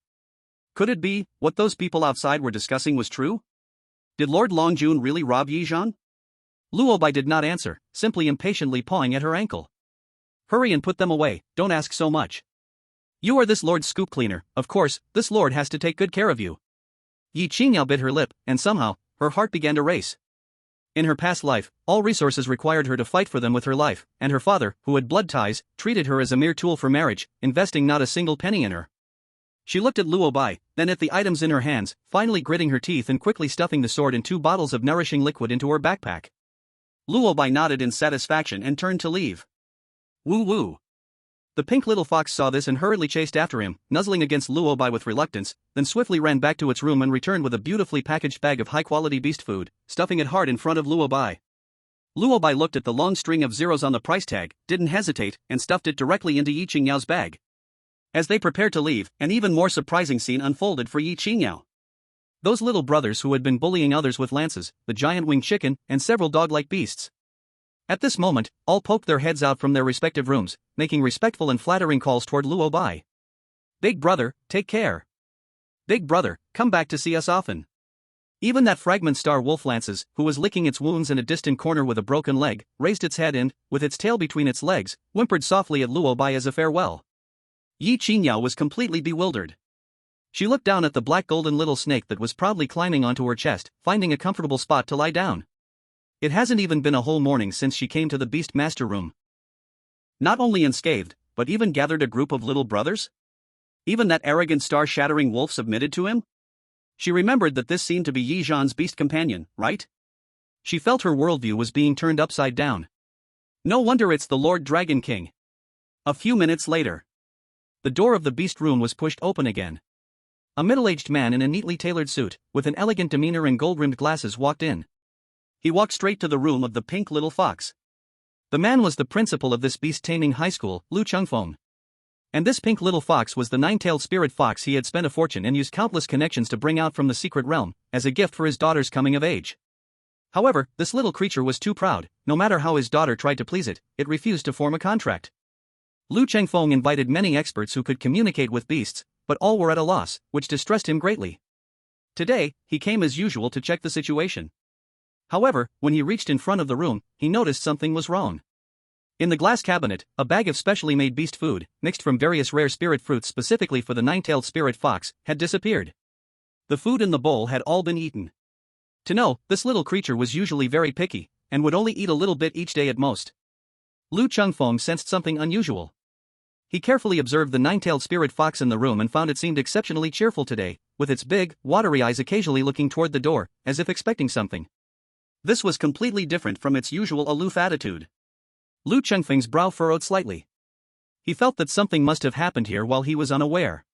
Could it be, what those people outside were discussing was true? Did Lord Longjun really rob Ye Zhan? Luo Bai did not answer, simply impatiently pawing at her ankle. Hurry and put them away, don't ask so much. You are this lord's scoop cleaner, of course, this lord has to take good care of you. Ye Qingyao bit her lip, and somehow, her heart began to race. In her past life, all resources required her to fight for them with her life, and her father, who had blood ties, treated her as a mere tool for marriage, investing not a single penny in her. She looked at Luo Bai, then at the items in her hands, finally gritting her teeth and quickly stuffing the sword and 2 bottles of nourishing liquid into her backpack. Luo Bai nodded in satisfaction and turned to leave. Woo woo. The pink little fox saw this and hurriedly chased after him, nuzzling against Luo Bai with reluctance, then swiftly ran back to its room and returned with a beautifully packaged bag of high-quality beast food, stuffing it hard in front of Luo Bai. Luo Bai looked at the long string of zeros on the price tag, didn't hesitate, and stuffed it directly into Ye Qingyao's bag. As they prepared to leave, an even more surprising scene unfolded for Ye Qingyao. Those little brothers who had been bullying others with lances, the giant winged chicken, and several dog-like beasts. At this moment, all poked their heads out from their respective rooms, making respectful and flattering calls toward Luo Bai. Big brother, take care. Big brother, come back to see us often. Even that fragment star wolf lances, who was licking its wounds in a distant corner with a broken leg, raised its head and, with its tail between its legs, whimpered softly at Luo Bai as a farewell. Ye Qingyao was completely bewildered. She looked down at the black golden little snake that was proudly climbing onto her chest, finding a comfortable spot to lie down. It hasn't even been a whole morning since she came to the Beast Master room. Not only unscathed, but even gathered a group of little brothers? Even that arrogant star-shattering wolf submitted to him? She remembered that this seemed to be Yi Zhan's beast companion, right? She felt her worldview was being turned upside down. No wonder it's the Lord Dragon King. A few minutes later, the door of the beast room was pushed open again. A middle-aged man in a neatly tailored suit, with an elegant demeanor and gold-rimmed glasses walked in. He walked straight to the room of the pink little fox. The man was the principal of this beast-taming high school, Luo Bai. And this pink little fox was the nine-tailed spirit fox he had spent a fortune and used countless connections to bring out from the secret realm, as a gift for his daughter's coming of age. However, this little creature was too proud. No matter how his daughter tried to please it, it refused to form a contract. Luo Bai invited many experts who could communicate with beasts, but all were at a loss, which distressed him greatly. Today, he came as usual to check the situation. However, when he reached in front of the room, he noticed something was wrong. In the glass cabinet, a bag of specially made beast food, mixed from various rare spirit fruits specifically for the nine-tailed spirit fox, had disappeared. The food in the bowl had all been eaten. To know, this little creature was usually very picky, and would only eat a little bit each day at most. Luo Bai sensed something unusual. He carefully observed the nine-tailed spirit fox in the room and found it seemed exceptionally cheerful today, with its big, watery eyes occasionally looking toward the door, as if expecting something. This was completely different from its usual aloof attitude. Luo Bai's brow furrowed slightly. He felt that something must have happened here while he was unaware.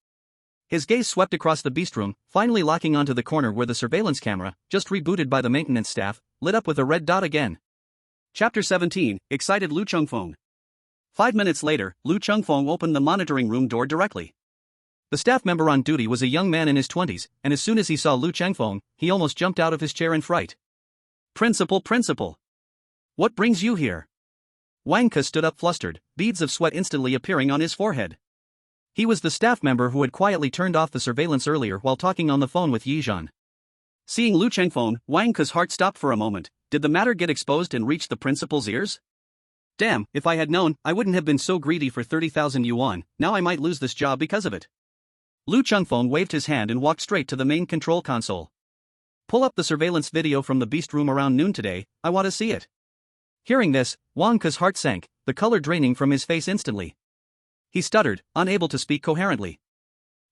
His gaze swept across the beast room, finally locking onto the corner where the surveillance camera, just rebooted by the maintenance staff, lit up with a red dot again. Chapter 17, Excited Luo Bai. 5 minutes later, Luo Bai opened the monitoring room door directly. The staff member on duty was a young man in his 20s, and as soon as he saw Luo Bai, he almost jumped out of his chair in fright. Principal. What brings you here? Wang Ke stood up flustered, beads of sweat instantly appearing on his forehead. He was the staff member who had quietly turned off the surveillance earlier while talking on the phone with Yi Zhan. Seeing Luo Bai, Wang Ke's heart stopped for a moment. Did the matter get exposed and reach the principal's ears? Damn, if I had known, I wouldn't have been so greedy for 30,000 yuan, now I might lose this job because of it. Luo Bai waved his hand and walked straight to the main control console. Pull up the surveillance video from the beast room around noon today, I want to see it. Hearing this, Wang Ke's heart sank, the color draining from his face instantly. He stuttered, unable to speak coherently.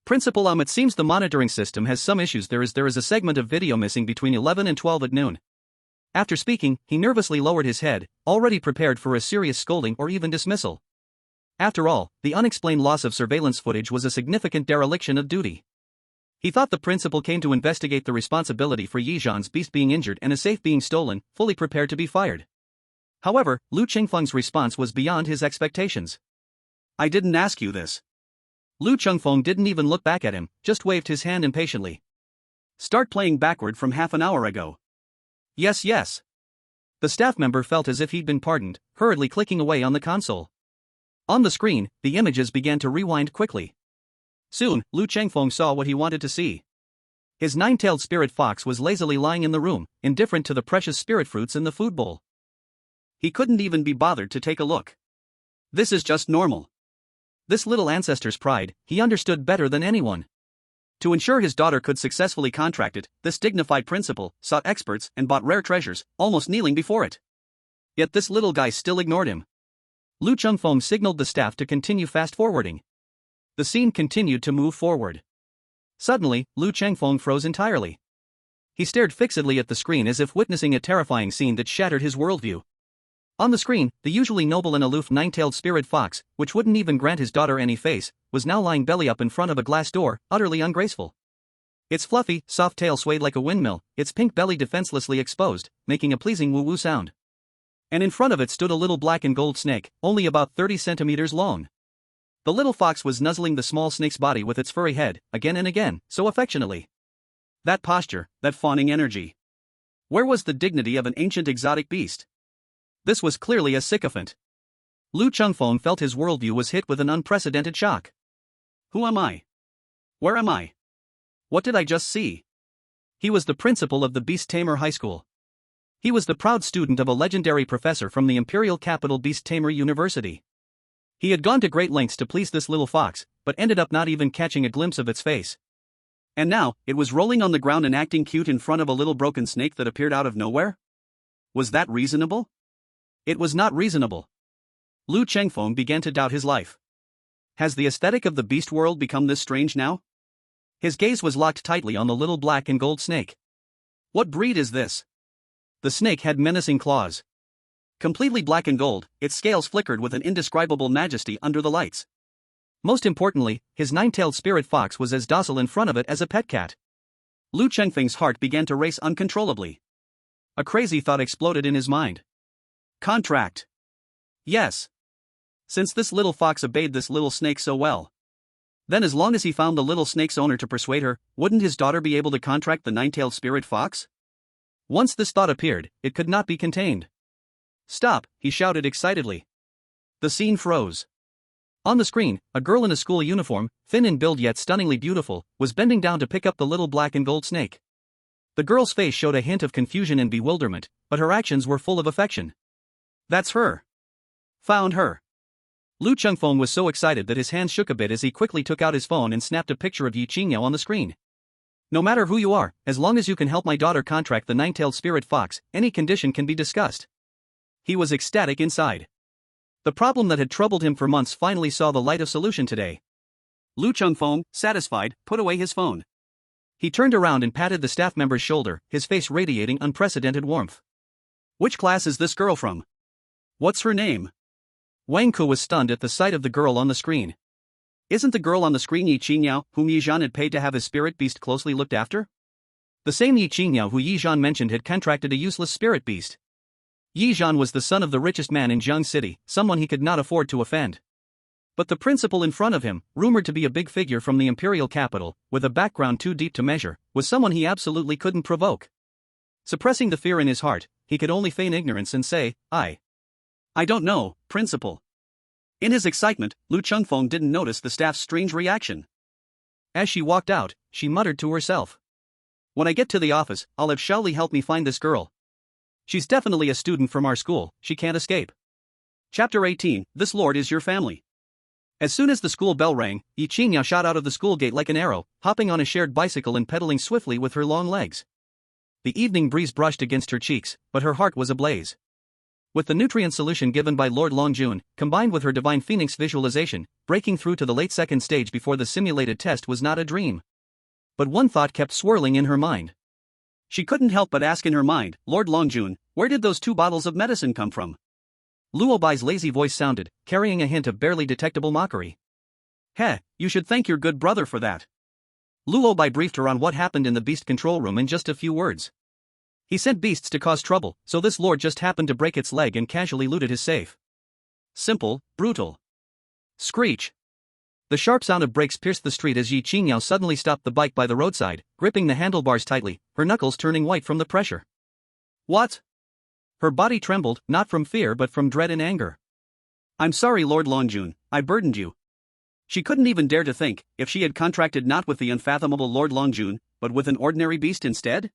Principal, it seems the monitoring system has some issues. There is a segment of video missing between 11 and 12 at noon. After speaking, he nervously lowered his head, already prepared for a serious scolding or even dismissal. After all, the unexplained loss of surveillance footage was a significant dereliction of duty. He thought the principal came to investigate the responsibility for Yi Zhan's beast being injured and a safe being stolen, fully prepared to be fired. However, Luo Bai's response was beyond his expectations. I didn't ask you this. Luo Bai didn't even look back at him, just waved his hand impatiently. Start playing backward from half an hour ago. Yes. The staff member felt as if he'd been pardoned, hurriedly clicking away on the console. On the screen, the images began to rewind quickly. Soon, Luo Bai saw what he wanted to see. His nine-tailed spirit fox was lazily lying in the room, indifferent to the precious spirit fruits in the food bowl. He couldn't even be bothered to take a look. This is just normal. This little ancestor's pride, he understood better than anyone. To ensure his daughter could successfully contract it, this dignified principal sought experts and bought rare treasures, almost kneeling before it. Yet this little guy still ignored him. Luo Bai signaled the staff to continue fast-forwarding. The scene continued to move forward. Suddenly, Luo Bai froze entirely. He stared fixedly at the screen as if witnessing a terrifying scene that shattered his worldview. On the screen, the usually noble and aloof nine-tailed spirit fox, which wouldn't even grant his daughter any face, was now lying belly up in front of a glass door, utterly ungraceful. Its fluffy, soft tail swayed like a windmill, its pink belly defenselessly exposed, making a pleasing woo-woo sound. And in front of it stood a little black and gold snake, only about 30 centimeters long. The little fox was nuzzling the small snake's body with its furry head, again and again, so affectionately. That posture, that fawning energy. Where was the dignity of an ancient exotic beast? This was clearly a sycophant. Luo Bai felt his worldview was hit with an unprecedented shock. Who am I? Where am I? What did I just see? He was the principal of the Beast Tamer High School. He was the proud student of a legendary professor from the imperial capital Beast Tamer University. He had gone to great lengths to please this little fox, but ended up not even catching a glimpse of its face. And now, it was rolling on the ground and acting cute in front of a little broken snake that appeared out of nowhere? Was that reasonable? It was not reasonable. Lu Chengfeng began to doubt his life. Has the aesthetic of the beast world become this strange now? His gaze was locked tightly on the little black and gold snake. What breed is this? The snake had menacing claws. Completely black and gold, its scales flickered with an indescribable majesty under the lights. Most importantly, his nine-tailed spirit fox was as docile in front of it as a pet cat. Lu Chengfeng's heart began to race uncontrollably. A crazy thought exploded in his mind. Contract. Yes. Since this little fox obeyed this little snake so well, then as long as he found the little snake's owner to persuade her, wouldn't his daughter be able to contract the nine-tailed spirit fox? Once this thought appeared, it could not be contained. Stop, he shouted excitedly. The scene froze. On the screen, a girl in a school uniform, thin in build yet stunningly beautiful, was bending down to pick up the little black and gold snake. The girl's face showed a hint of confusion and bewilderment, but her actions were full of affection. That's her. Found her. Lu Chengfeng was so excited that his hands shook a bit as he quickly took out his phone and snapped a picture of Ye Qingyao on the screen. No matter who you are, as long as you can help my daughter contract the nine-tailed spirit fox, any condition can be discussed. He was ecstatic inside. The problem that had troubled him for months finally saw the light of solution today. Lu Chengfeng, satisfied, put away his phone. He turned around and patted the staff member's shoulder, his face radiating unprecedented warmth. Which class is this girl from? What's her name? Wang Ku was stunned at the sight of the girl on the screen. Isn't the girl on the screen Ye Qingyao, whom Ye Zhan had paid to have his spirit beast closely looked after? The same Ye Qingyao who Ye Zhan mentioned had contracted a useless spirit beast. Ye Zhan was the son of the richest man in Jiang City, someone he could not afford to offend. But the principal in front of him, rumored to be a big figure from the imperial capital, with a background too deep to measure, was someone he absolutely couldn't provoke. Suppressing the fear in his heart, he could only feign ignorance and say, I don't know, principal. In his excitement, Lu Chengfeng didn't notice the staff's strange reaction. As she walked out, she muttered to herself. When I get to the office, I'll have Shaoli help me find this girl. She's definitely a student from our school, she can't escape. Chapter 18, This Lord is Your Family. As soon as the school bell rang, Ye Qingyao shot out of the school gate like an arrow, hopping on a shared bicycle and pedaling swiftly with her long legs. The evening breeze brushed against her cheeks, but her heart was ablaze. With the nutrient solution given by Lord Longjun, combined with her divine phoenix visualization, breaking through to the late second stage before the simulated test was not a dream. But one thought kept swirling in her mind. She couldn't help but ask in her mind, Lord Longjun, where did those 2 bottles of medicine come from? Luo Bai's lazy voice sounded, carrying a hint of barely detectable mockery. Heh, you should thank your good brother for that. Luo Bai briefed her on what happened in the beast control room in just a few words. He sent beasts to cause trouble, so this lord just happened to break its leg and casually looted his safe. Simple, brutal. Screech. The sharp sound of brakes pierced the street as Ye Qingyao suddenly stopped the bike by the roadside, gripping the handlebars tightly, her knuckles turning white from the pressure. What? Her body trembled, not from fear but from dread and anger. I'm sorry Lord Longjun, I burdened you. She couldn't even dare to think, if she had contracted not with the unfathomable Lord Longjun, but with an ordinary beast instead?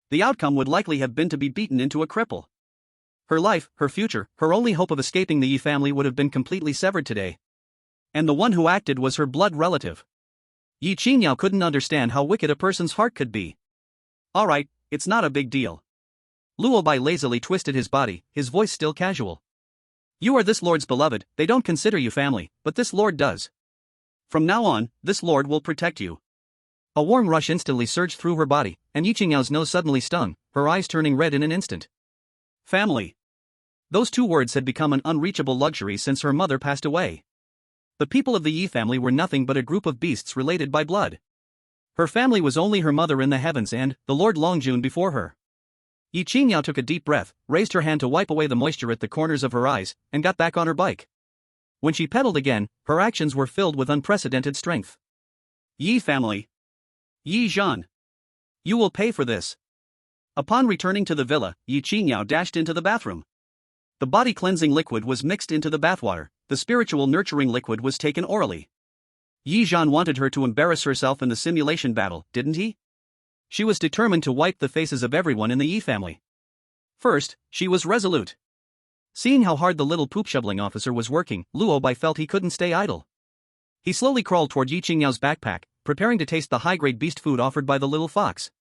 The outcome would likely have been to be beaten into a cripple. Her life, her future, her only hope of escaping the Ye family would have been completely severed today. And the one who acted was her blood relative. Ye Qingyao couldn't understand how wicked a person's heart could be. Alright, it's not a big deal. Luo Bai lazily twisted his body, his voice still casual. You are this lord's beloved, they don't consider you family, but this lord does. From now on, this lord will protect you. A warm rush instantly surged through her body, and Ye Qingyao nose suddenly stung, her eyes turning red in an instant. Family. Those 2 words had become an unreachable luxury since her mother passed away. The people of the Ye family were nothing but a group of beasts related by blood. Her family was only her mother in the heavens and the Lord Longjun before her. Ye Qingyao took a deep breath, raised her hand to wipe away the moisture at the corners of her eyes, and got back on her bike. When she pedaled again, her actions were filled with unprecedented strength. Ye family. Ye Zhan. You will pay for this. Upon returning to the villa, Ye Qingyao dashed into the bathroom. The body-cleansing liquid was mixed into the bathwater, the spiritual nurturing liquid was taken orally. Ye Zhan wanted her to embarrass herself in the simulation battle, didn't he? She was determined to wipe the faces of everyone in the Ye family. First, she was resolute. Seeing how hard the little poop shoveling officer was working, Luo Bai felt he couldn't stay idle. He slowly crawled toward Ye Qingyao's backpack, preparing to taste the high-grade beast food offered by the little fox.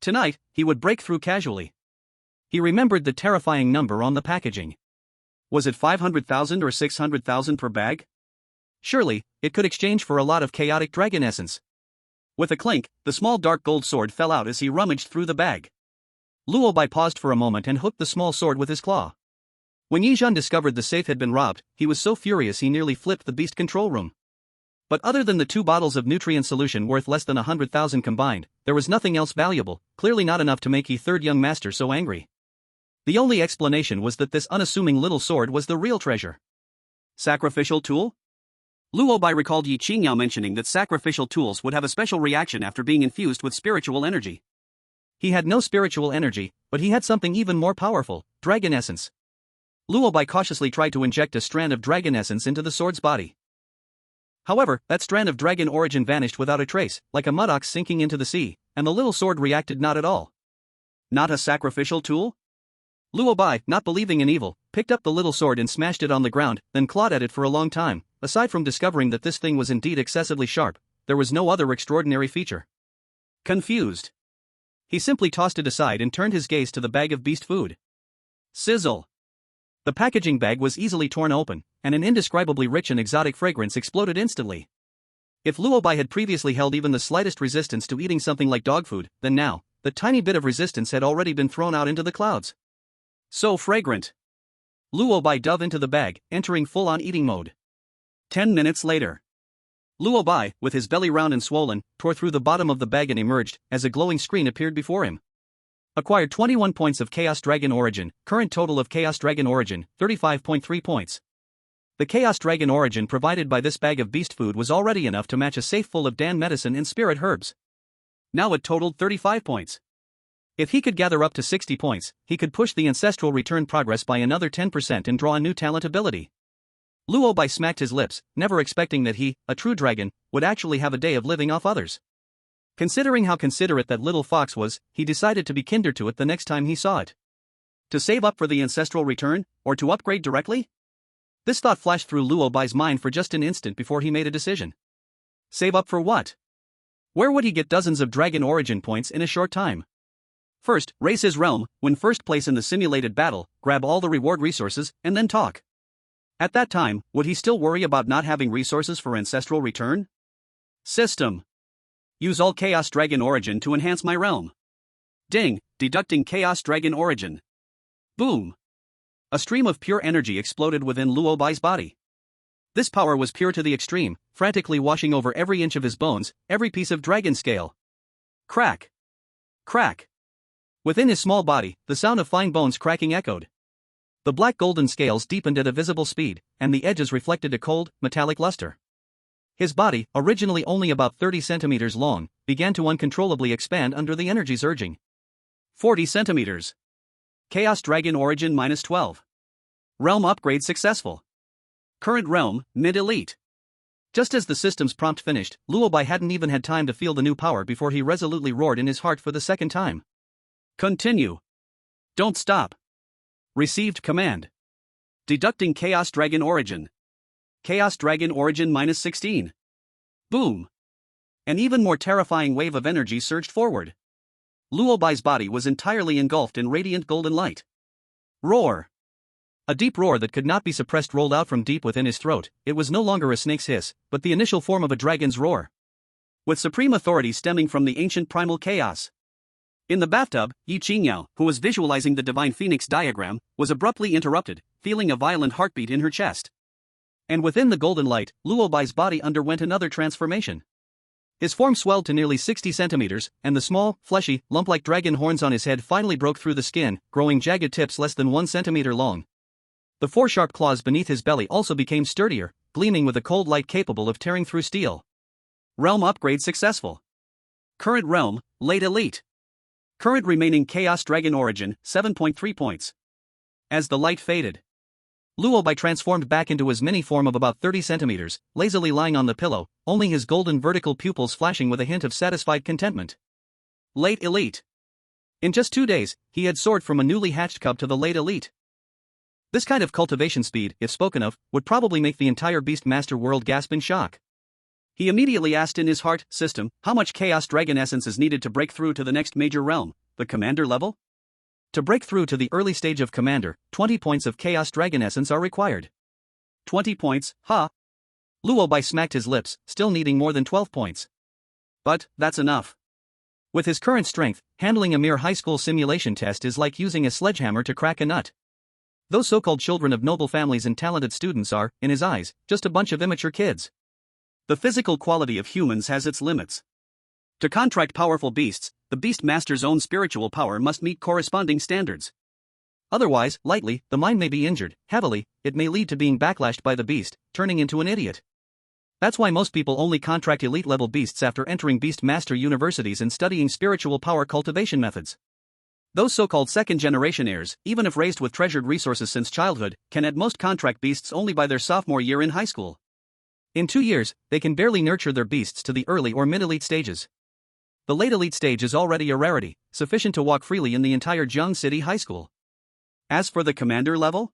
Tonight, he would break through casually. He remembered the terrifying number on the packaging. Was it 500,000 or 600,000 per bag? Surely, it could exchange for a lot of chaotic dragon essence. With a clink, the small dark gold sword fell out as he rummaged through the bag. Luo Bai paused for a moment and hooked the small sword with his claw. When Ye Zhan discovered the safe had been robbed, he was so furious he nearly flipped the beast control room. But other than the 2 bottles of nutrient solution worth less than 100,000 combined, there was nothing else valuable, clearly not enough to make Ye third young master so angry. The only explanation was that this unassuming little sword was the real treasure. Sacrificial tool? Luo Bai recalled Ye Qingyao mentioning that sacrificial tools would have a special reaction after being infused with spiritual energy. He had no spiritual energy, but he had something even more powerful, dragon essence. Luo Bai cautiously tried to inject a strand of dragon essence into the sword's body. However, that strand of dragon origin vanished without a trace, like a mud ox sinking into the sea, and the little sword reacted not at all. Not a sacrificial tool? Luo Bai, not believing in evil, picked up the little sword and smashed it on the ground, then clawed at it for a long time. Aside from discovering that this thing was indeed excessively sharp, there was no other extraordinary feature. Confused, he simply tossed it aside and turned his gaze to the bag of beast food. Sizzle! The packaging bag was easily torn open, and an indescribably rich and exotic fragrance exploded instantly. If Luo Bai had previously held even the slightest resistance to eating something like dog food, then now, the tiny bit of resistance had already been thrown out into the clouds. So fragrant! Luo Bai dove into the bag, entering full-on eating mode. 10 minutes later. Luo Bai, with his belly round and swollen, tore through the bottom of the bag and emerged, as a glowing screen appeared before him. Acquired 21 points of Chaos Dragon Origin, current total of Chaos Dragon Origin, 35.3 points. The Chaos Dragon Origin provided by this bag of beast food was already enough to match a safe full of Dan medicine and spirit herbs. Now it totaled 35 points. If he could gather up to 60 points, he could push the ancestral return progress by another 10% and draw a new talent ability. Luo Bai smacked his lips, never expecting that he, a true dragon, would actually have a day of living off others. Considering how considerate that little fox was, he decided to be kinder to it the next time he saw it. To save up for the ancestral return, or to upgrade directly? This thought flashed through Luo Bai's mind for just an instant before he made a decision. Save up for what? Where would he get dozens of dragon origin points in a short time? First, raise his realm, win first place in the simulated battle, grab all the reward resources, and then talk. At that time, would he still worry about not having resources for ancestral return? System. Use all Chaos Dragon Origin to enhance my realm. Ding, deducting Chaos Dragon Origin. Boom. A stream of pure energy exploded within Luo Bai's body. This power was pure to the extreme, frantically washing over every inch of his bones, every piece of dragon scale. Crack. Crack. Within his small body, the sound of fine bones cracking echoed. The black golden scales deepened at a visible speed, and the edges reflected a cold, metallic luster. His body, originally only about 30 centimeters long, began to uncontrollably expand under the energy's urging. 40 centimeters. Chaos Dragon Origin -12. Realm upgrade successful. Current realm, mid-elite. Just as the system's prompt finished, Luo Bai hadn't even had time to feel the new power before he resolutely roared in his heart for the second time. Continue. Don't stop. Received command. Deducting Chaos Dragon Origin. Chaos Dragon Origin -16. Boom. An even more terrifying wave of energy surged forward. Luo Bai's body was entirely engulfed in radiant golden light. Roar. A deep roar that could not be suppressed rolled out from deep within his throat. It was no longer a snake's hiss, but the initial form of a dragon's roar. With supreme authority stemming from the ancient primal chaos. In the bathtub, Ye Qingyao, who was visualizing the divine phoenix diagram, was abruptly interrupted, feeling a violent heartbeat in her chest. And within the golden light, Luo Bai's body underwent another transformation. His form swelled to nearly 60 centimeters, and the small, fleshy, lump-like dragon horns on his head finally broke through the skin, growing jagged tips less than 1 centimeter long. The 4 sharp claws beneath his belly also became sturdier, gleaming with a cold light capable of tearing through steel. Realm upgrade successful. Current realm, late elite. Current remaining Chaos Dragon Origin, 7.3 points. As the light faded, Luo Bai transformed back into his mini form of about 30 centimeters, lazily lying on the pillow, only his golden vertical pupils flashing with a hint of satisfied contentment. Late elite. In just 2 days, he had soared from a newly hatched cub to the late elite. This kind of cultivation speed, if spoken of, would probably make the entire Beastmaster world gasp in shock. He immediately asked in his heart, system, how much Chaos Dragon Essence is needed to break through to the next major realm, the Commander level? To break through to the early stage of Commander, 20 points of Chaos Dragon Essence are required. 20 points, huh? Luo Bai smacked his lips, still needing more than 12 points. But, that's enough. With his current strength, handling a mere high school simulation test is like using a sledgehammer to crack a nut. Those so-called children of noble families and talented students are, in his eyes, just a bunch of immature kids. The physical quality of humans has its limits. To contract powerful beasts, the Beastmaster's own spiritual power must meet corresponding standards. Otherwise, lightly, the mind may be injured, heavily, it may lead to being backlashed by the beast, turning into an idiot. That's why most people only contract elite-level beasts after entering Beastmaster universities and studying spiritual power cultivation methods. Those so-called second-generation heirs, even if raised with treasured resources since childhood, can at most contract beasts only by their sophomore year in high school. In 2 years, they can barely nurture their beasts to the early or mid-elite stages. The late elite stage is already a rarity, sufficient to walk freely in the entire Jiang City High School. As for the Commander level?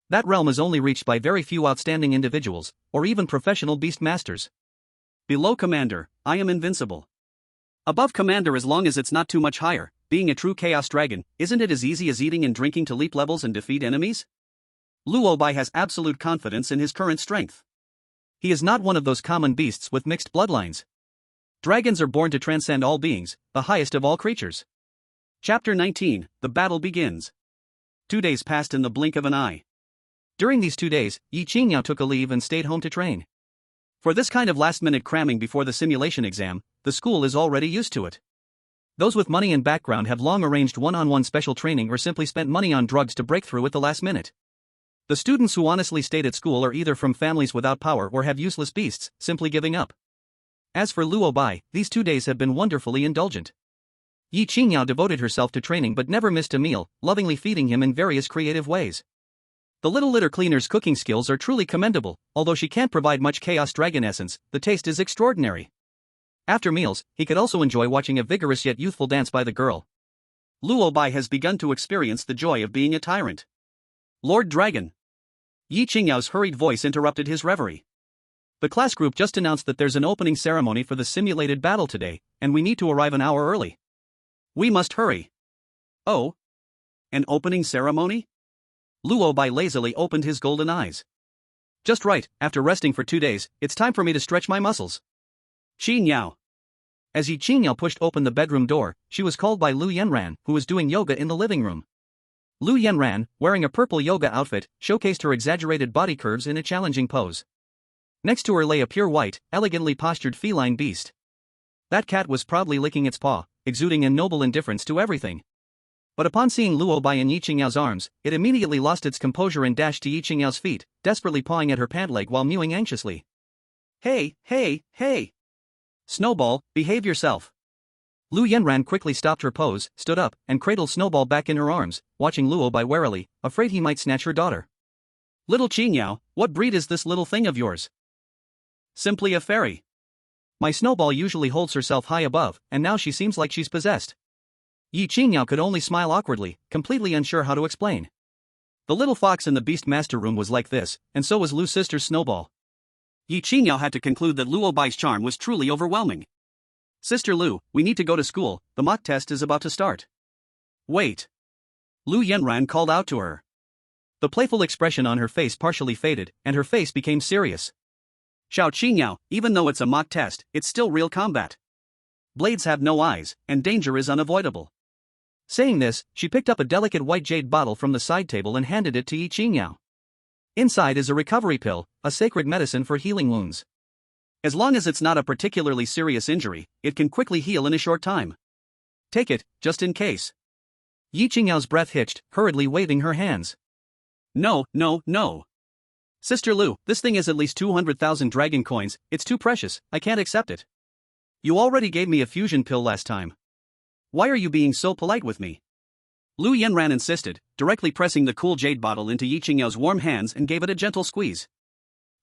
That realm is only reached by very few outstanding individuals, or even professional Beastmasters. Below Commander, I am invincible. Above Commander, as long as it's not too much higher, being a true Chaos Dragon, isn't it as easy as eating and drinking to leap levels and defeat enemies? Luo Bai has absolute confidence in his current strength. He is not one of those common beasts with mixed bloodlines. Dragons are born to transcend all beings, the highest of all creatures. Chapter 19, The Battle Begins. 2 days passed in the blink of an eye. During these 2 days, Ye Qingyao took a leave and stayed home to train. For this kind of last-minute cramming before the simulation exam, the school is already used to it. Those with money and background have long arranged one-on-one special training or simply spent money on drugs to break through at the last minute. The students who honestly stayed at school are either from families without power or have useless beasts, simply giving up. As for Luo Bai, these 2 days have been wonderfully indulgent. Ye Qingyao devoted herself to training but never missed a meal, lovingly feeding him in various creative ways. The little litter cleaner's cooking skills are truly commendable, although she can't provide much Chaos Dragon Essence, the taste is extraordinary. After meals, he could also enjoy watching a vigorous yet youthful dance by the girl. Luo Bai has begun to experience the joy of being a tyrant. Lord Dragon. Ye Qingyao's hurried voice interrupted his reverie. The class group just announced that there's an opening ceremony for the simulated battle today, and we need to arrive an hour early. We must hurry. Oh? An opening ceremony? Luo Bai lazily opened his golden eyes. Just right, after resting for 2 days, it's time for me to stretch my muscles. Qingyao. As Ye Qingyao pushed open the bedroom door, she was called by Lu Yanran, who was doing yoga in the living room. Lu Yanran, wearing a purple yoga outfit, showcased her exaggerated body curves in a challenging pose. Next to her lay a pure white, elegantly postured feline beast. That cat was proudly licking its paw, exuding a noble indifference to everything. But upon seeing Luo Bai in Ye Qingyao's arms, it immediately lost its composure and dashed to Ye Qingyao's feet, desperately pawing at her pant leg while mewing anxiously. Hey, hey, hey! Snowball, behave yourself. Lu Yanran quickly stopped her pose, stood up, and cradled Snowball back in her arms, watching Luo Bai warily, afraid he might snatch her daughter. Little Qingyao, what breed is this little thing of yours? Simply a fairy. My Snowball usually holds herself high above, and now she seems like she's possessed. Ye Qingyao could only smile awkwardly, completely unsure how to explain. The little fox in the Beastmaster room was like this, and so was Lu's sister's Snowball. Ye Qingyao had to conclude that Luo Bai's charm was truly overwhelming. Sister Lu, we need to go to school, the mock test is about to start. Wait. Lu Yanran called out to her. The playful expression on her face partially faded, and her face became serious. Xiao Qingyao, even though it's a mock test, it's still real combat. Blades have no eyes, and danger is unavoidable. Saying this, she picked up a delicate white jade bottle from the side table and handed it to Ye Qingyao. Inside is a recovery pill, a sacred medicine for healing wounds. As long as it's not a particularly serious injury, it can quickly heal in a short time. Take it, just in case. Ye Qingyao's breath hitched, hurriedly waving her hands. No, no, no. Sister Lu, this thing is at least 200,000 dragon coins, it's too precious, I can't accept it. You already gave me a fusion pill last time. Why are you being so polite with me? Lu Yanran insisted, directly pressing the cool jade bottle into Ye Qingyao's warm hands and gave it a gentle squeeze.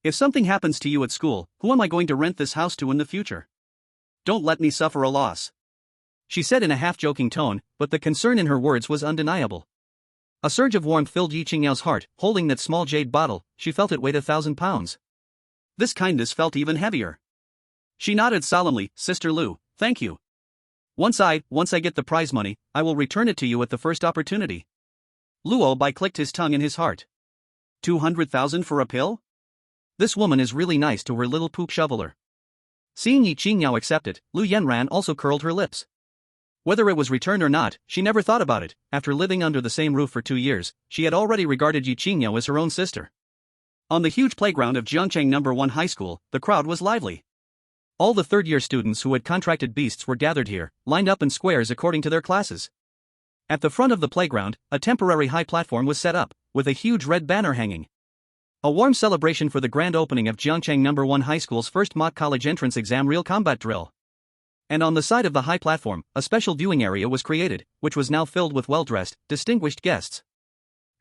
If something happens to you at school, who am I going to rent this house to in the future? Don't let me suffer a loss. She said in a half-joking tone, but the concern in her words was undeniable. A surge of warmth filled Ye Qingyao's heart. Holding that small jade bottle, she felt it weighed 1,000 pounds. This kindness felt even heavier. She nodded solemnly. Sister Lu, thank you. Once I get the prize money, I will return it to you at the first opportunity. Luo Bai clicked his tongue in his heart. 200,000 for a pill? This woman is really nice to her little poop shoveler. Seeing Ye Qingyao accept it, Lu Yanran also curled her lips. Whether it was returned or not, she never thought about it. After living under the same roof for 2 years, she had already regarded Ye Qingyao as her own sister. On the huge playground of Jiangcheng No. 1 High School, the crowd was lively. All the third-year students who had contracted beasts were gathered here, lined up in squares according to their classes. At the front of the playground, a temporary high platform was set up, with a huge red banner hanging. A warm celebration for the grand opening of Jiangcheng No. 1 High School's first mock college entrance exam real combat drill. And on the side of the high platform, a special viewing area was created, which was now filled with well-dressed, distinguished guests.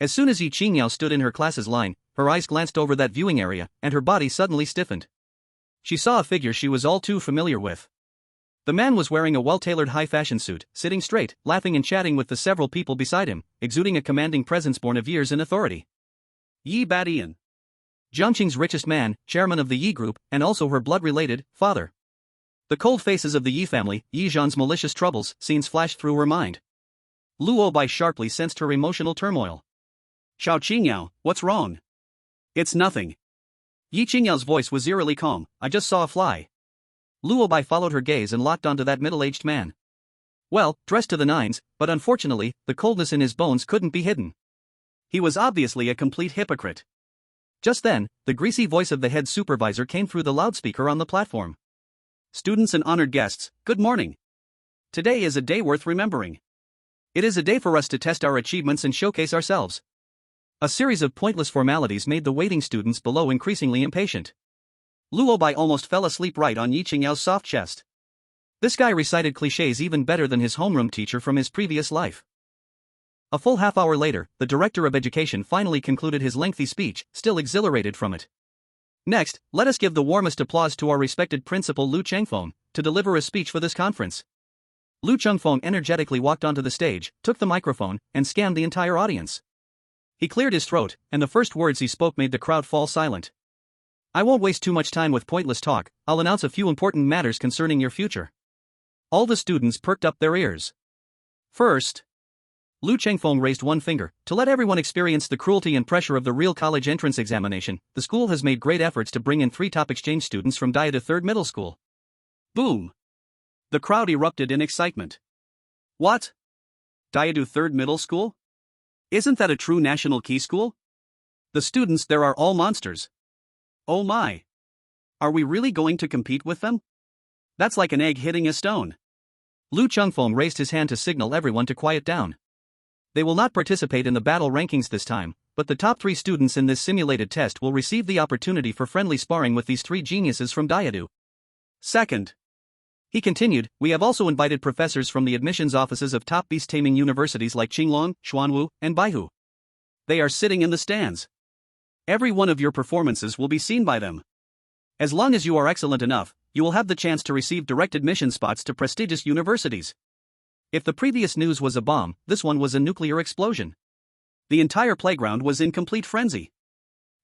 As soon as Ye Qingyao stood in her class's line, her eyes glanced over that viewing area, and her body suddenly stiffened. She saw a figure she was all too familiar with. The man was wearing a well-tailored high-fashion suit, sitting straight, laughing and chatting with the several people beside him, exuding a commanding presence born of years in authority. Ye Badian. Jiangqing's richest man, chairman of the Ye group, and also her blood-related father. The cold faces of the Ye family, Ye Zhan's malicious troubles, scenes flashed through her mind. Luo Bai sharply sensed her emotional turmoil. Xiao Qingyao, what's wrong? It's nothing. Ye Qingyao's voice was eerily calm. I just saw a fly. Luo Bai followed her gaze and locked onto that middle-aged man. Well, dressed to the nines, but unfortunately, the coldness in his bones couldn't be hidden. He was obviously a complete hypocrite. Just then, the greasy voice of the head supervisor came through the loudspeaker on the platform. Students and honored guests, good morning. Today is a day worth remembering. It is a day for us to test our achievements and showcase ourselves. A series of pointless formalities made the waiting students below increasingly impatient. Luo Bai almost fell asleep right on Ye Qingyao's soft chest. This guy recited clichés even better than his homeroom teacher from his previous life. A full half-hour later, the director of education finally concluded his lengthy speech, still exhilarated from it. Next, let us give the warmest applause to our respected principal Lu Chengfeng, to deliver a speech for this conference. Lu Chengfeng energetically walked onto the stage, took the microphone, and scanned the entire audience. He cleared his throat, and the first words he spoke made the crowd fall silent. I won't waste too much time with pointless talk. I'll announce a few important matters concerning your future. All the students perked up their ears. First, Lu Chengfeng raised one finger. To let everyone experience the cruelty and pressure of the real college entrance examination, the school has made great efforts to bring in 3 top exchange students from Daya to 3rd Middle School. Boom! The crowd erupted in excitement. What? Daya to 3rd Middle School? Isn't that a true national key school? The students there are all monsters. Oh my! Are we really going to compete with them? That's like an egg hitting a stone. Lu Chengfeng raised his hand to signal everyone to quiet down. They will not participate in the battle rankings this time, but the top 3 students in this simulated test will receive the opportunity for friendly sparring with these 3 geniuses from Dayadu. Second, he continued, we have also invited professors from the admissions offices of top beast taming universities like Qinglong, Xuanwu, and Baihu. They are sitting in the stands. Every one of your performances will be seen by them. As long as you are excellent enough, you will have the chance to receive direct admission spots to prestigious universities. If the previous news was a bomb, this one was a nuclear explosion. The entire playground was in complete frenzy.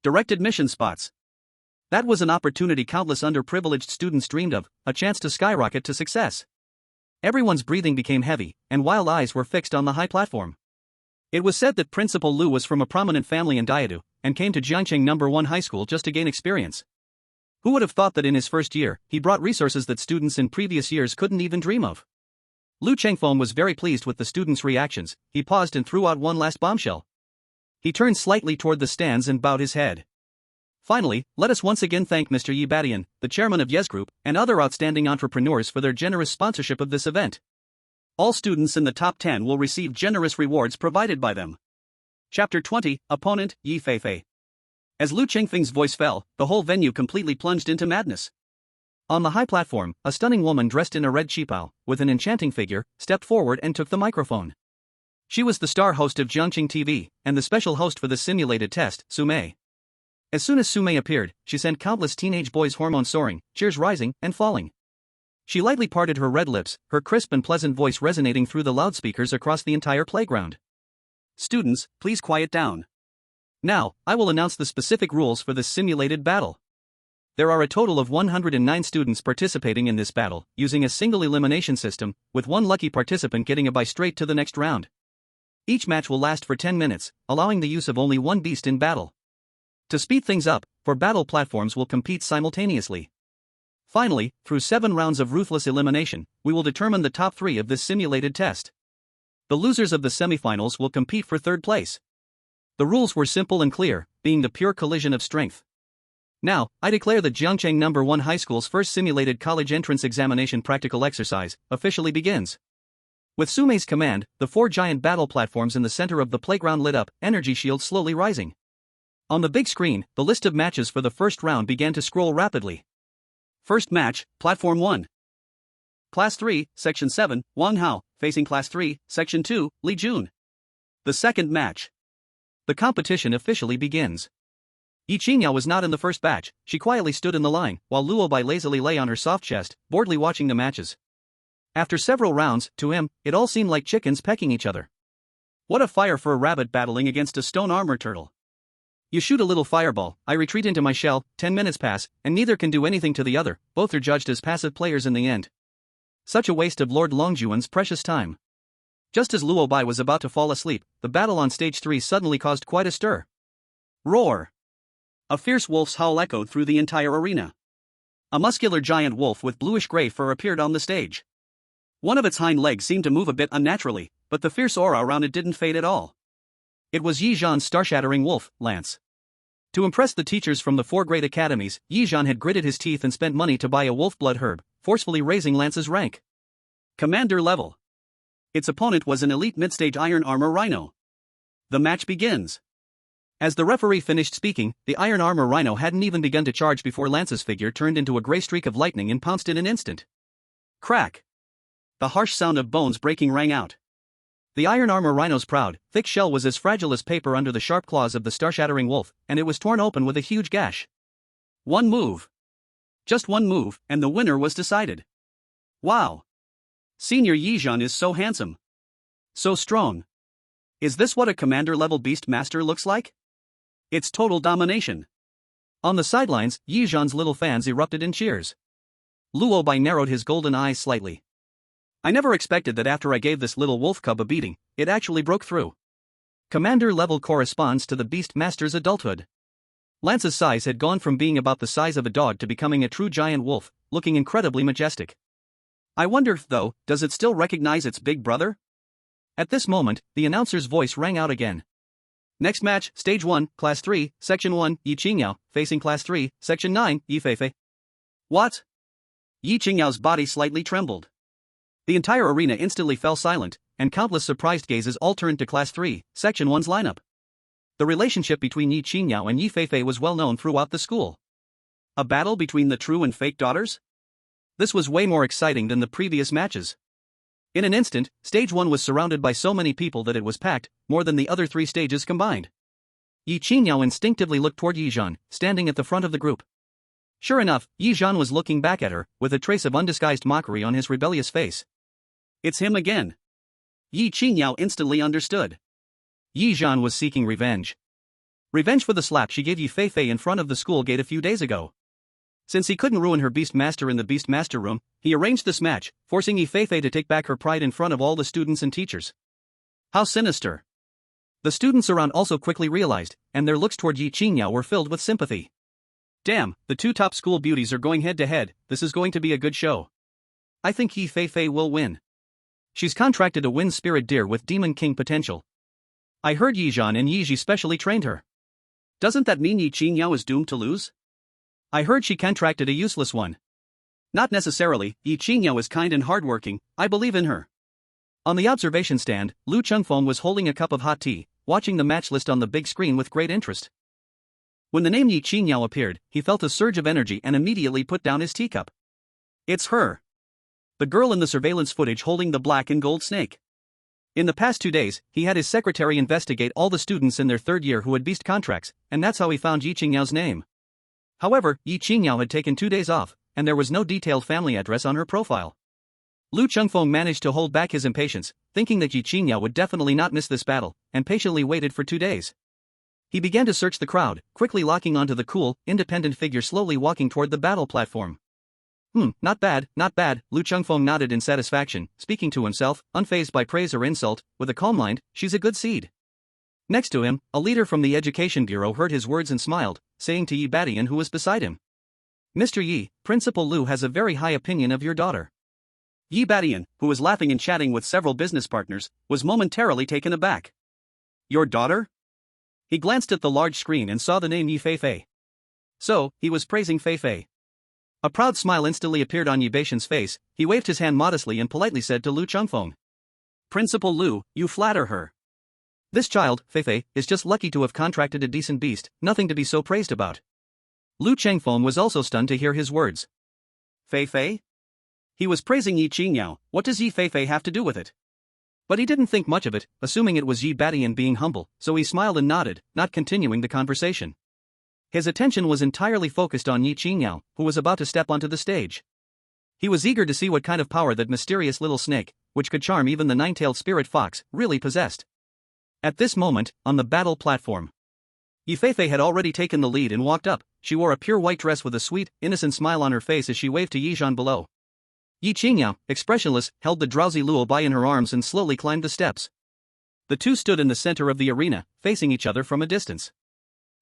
Direct admission spots. That was an opportunity countless underprivileged students dreamed of, a chance to skyrocket to success. Everyone's breathing became heavy, and wild eyes were fixed on the high platform. It was said that Principal Lu was from a prominent family in Dayadu, and came to Jiangcheng No. 1 High School just to gain experience. Who would have thought that in his first year, he brought resources that students in previous years couldn't even dream of? Lu Chengfeng was very pleased with the students' reactions. He paused and threw out one last bombshell. He turned slightly toward the stands and bowed his head. Finally, let us once again thank Mr. Ye Badian, the chairman of Ye's Group, and other outstanding entrepreneurs for their generous sponsorship of this event. All students in the top 10 will receive generous rewards provided by them. Chapter 20, Opponent, Ye Feifei. As Lu Chengfeng's voice fell, the whole venue completely plunged into madness. On the high platform, a stunning woman dressed in a red qipao, with an enchanting figure, stepped forward and took the microphone. She was the star host of Jiangqing TV, and the special host for the simulated test, Sumei. As soon as Sumei appeared, she sent countless teenage boys' hormones soaring, cheers rising and falling. She lightly parted her red lips, her crisp and pleasant voice resonating through the loudspeakers across the entire playground. Students, please quiet down. Now, I will announce the specific rules for this simulated battle. There are a total of 109 students participating in this battle, using a single elimination system, with one lucky participant getting a bye straight to the next round. Each match will last for 10 minutes, allowing the use of only one beast in battle. To speed things up, 4 battle platforms will compete simultaneously. Finally, through 7 rounds of ruthless elimination, we will determine the top 3 of this simulated test. The losers of the semifinals will compete for 3rd place. The rules were simple and clear, being the pure collision of strength. Now, I declare the Jiangcheng No. 1 High School's first simulated college entrance examination practical exercise officially begins. With Sumei's command, the 4 giant battle platforms in the center of the playground lit up, energy shields slowly rising. On the big screen, the list of matches for the first round began to scroll rapidly. First match, Platform 1. Class 3, Section 7, Wang Hao, facing Class 3, Section 2, Li Jun. The second match. The competition officially begins. Ye Qingyao was not in the first batch, she quietly stood in the line, while Luo Bai lazily lay on her soft chest, boredly watching the matches. After several rounds, to him, it all seemed like chickens pecking each other. What a fire for a rabbit battling against a stone armor turtle. You shoot a little fireball, I retreat into my shell, 10 minutes pass, and neither can do anything to the other, both are judged as passive players in the end. Such a waste of Lord Longjuan's precious time. Just as Luo Bai was about to fall asleep, the battle on stage 3 suddenly caused quite a stir. Roar! A fierce wolf's howl echoed through the entire arena. A muscular giant wolf with bluish-gray fur appeared on the stage. One of its hind legs seemed to move a bit unnaturally, but the fierce aura around it didn't fade at all. It was Ye Zhan's star-shattering wolf, Lance. To impress the teachers from the 4 great academies, Ye Zhan had gritted his teeth and spent money to buy a wolf blood herb, forcefully raising Lance's rank. Commander level. Its opponent was an elite mid-stage iron armor rhino. The match begins. As the referee finished speaking, the iron armor rhino hadn't even begun to charge before Lance's figure turned into a gray streak of lightning and pounced in an instant. Crack! The harsh sound of bones breaking rang out. The iron armor rhino's proud, thick shell was as fragile as paper under the sharp claws of the star-shattering wolf, and it was torn open with a huge gash. One move. Just one move, and the winner was decided. Wow! Senior Ye Zhan is so handsome. So strong. Is this what a commander-level beast master looks like? It's total domination. On the sidelines, Ye Zhan's little fans erupted in cheers. Luo Bai narrowed his golden eyes slightly. I never expected that after I gave this little wolf cub a beating, it actually broke through. Commander level corresponds to the beast master's adulthood. Lance's size had gone from being about the size of a dog to becoming a true giant wolf, looking incredibly majestic. I wonder, though, does it still recognize its big brother? At this moment, the announcer's voice rang out again. Next match, Stage 1, Class 3, Section 1, Ye Qingyao, facing Class 3, Section 9, Ye Feifei. What? Ye Qingyao's body slightly trembled. The entire arena instantly fell silent, and countless surprised gazes all turned to Class 3, Section 1's lineup. The relationship between Ye Qingyao and Ye Feifei was well known throughout the school. A battle between the true and fake daughters? This was way more exciting than the previous matches. In an instant, Stage 1 was surrounded by so many people that it was packed, more than the other 3 stages combined. Ye Qingyao instinctively looked toward Ye Zhan, standing at the front of the group. Sure enough, Ye Zhan was looking back at her, with a trace of undisguised mockery on his rebellious face. It's him again. Ye Qingyao instantly understood. Ye Zhan was seeking revenge. Revenge for the slap she gave Ye Feifei in front of the school gate a few days ago. Since he couldn't ruin her Beast Master in the Beast Master room, he arranged this match, forcing Ye Feifei to take back her pride in front of all the students and teachers. How sinister. The students around also quickly realized, and their looks toward Ye Qingyao were filled with sympathy. Damn, the 2 top school beauties are going head to head, this is going to be a good show. I think Ye Feifei will win. She's contracted a wind spirit deer with Demon King potential. I heard Ye Zhan and Ye Ji specially trained her. Doesn't that mean Ye Qingyao is doomed to lose? I heard she contracted a useless one. Not necessarily, Ye Qingyao is kind and hardworking, I believe in her. On the observation stand, Lu Chengfeng was holding a cup of hot tea, watching the match list on the big screen with great interest. When the name Ye Qingyao appeared, he felt a surge of energy and immediately put down his teacup. It's her. The girl in the surveillance footage holding the black and gold snake. In the past 2 days, he had his secretary investigate all the students in their 3rd year who had beast contracts, and that's how he found Ye Qingyao's name. However, Ye Qingyao had taken 2 days off, and there was no detailed family address on her profile. Lu Chengfeng managed to hold back his impatience, thinking that Ye Qingyao would definitely not miss this battle, and patiently waited for 2 days. He began to search the crowd, quickly locking onto the cool, independent figure slowly walking toward the battle platform. Not bad, not bad, Lu Chengfeng nodded in satisfaction, speaking to himself, unfazed by praise or insult, with a calm mind, she's a good seed. Next to him, a leader from the Education Bureau heard his words and smiled, saying to Ye Badian who was beside him. Mr. Yi, Principal Lu has a very high opinion of your daughter. Ye Badian, who was laughing and chatting with several business partners, was momentarily taken aback. Your daughter? He glanced at the large screen and saw the name Ye Feifei. So, he was praising Feifei. A proud smile instantly appeared on Ye Badian's face. He waved his hand modestly and politely said to Lu Chengfeng. Principal Lu, you flatter her. This child, Feifei, is just lucky to have contracted a decent beast, nothing to be so praised about. Lu Chengfeng was also stunned to hear his words. Feifei? He was praising Ye Qingyao, what does Ye Feifei have to do with it? But he didn't think much of it, assuming it was Ye Badian being humble, so he smiled and nodded, not continuing the conversation. His attention was entirely focused on Ye Qingyao, who was about to step onto the stage. He was eager to see what kind of power that mysterious little snake, which could charm even the nine-tailed spirit fox, really possessed. At this moment, on the battle platform, Ye Feifei had already taken the lead and walked up. She wore a pure white dress with a sweet, innocent smile on her face as she waved to Ye Zhan below. Ye Qingyao, expressionless, held the drowsy Luo Bai in her arms and slowly climbed the steps. The two stood in the center of the arena, facing each other from a distance.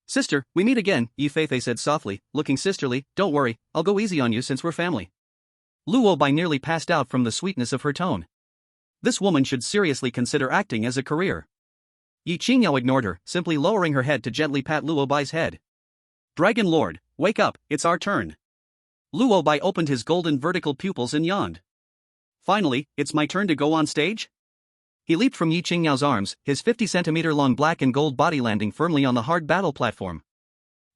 Sister, we meet again, Ye Feifei said softly, looking sisterly. Don't worry, I'll go easy on you since we're family. Luo Bai nearly passed out from the sweetness of her tone. This woman should seriously consider acting as a career. Ye Qingyao ignored her, simply lowering her head to gently pat Luo Bai's head. Dragon Lord, wake up, it's our turn. Luo Bai opened his golden vertical pupils and yawned. Finally, it's my turn to go on stage? He leaped from Ye Qingyao's arms, his 50-centimeter-long black and gold body landing firmly on the hard battle platform.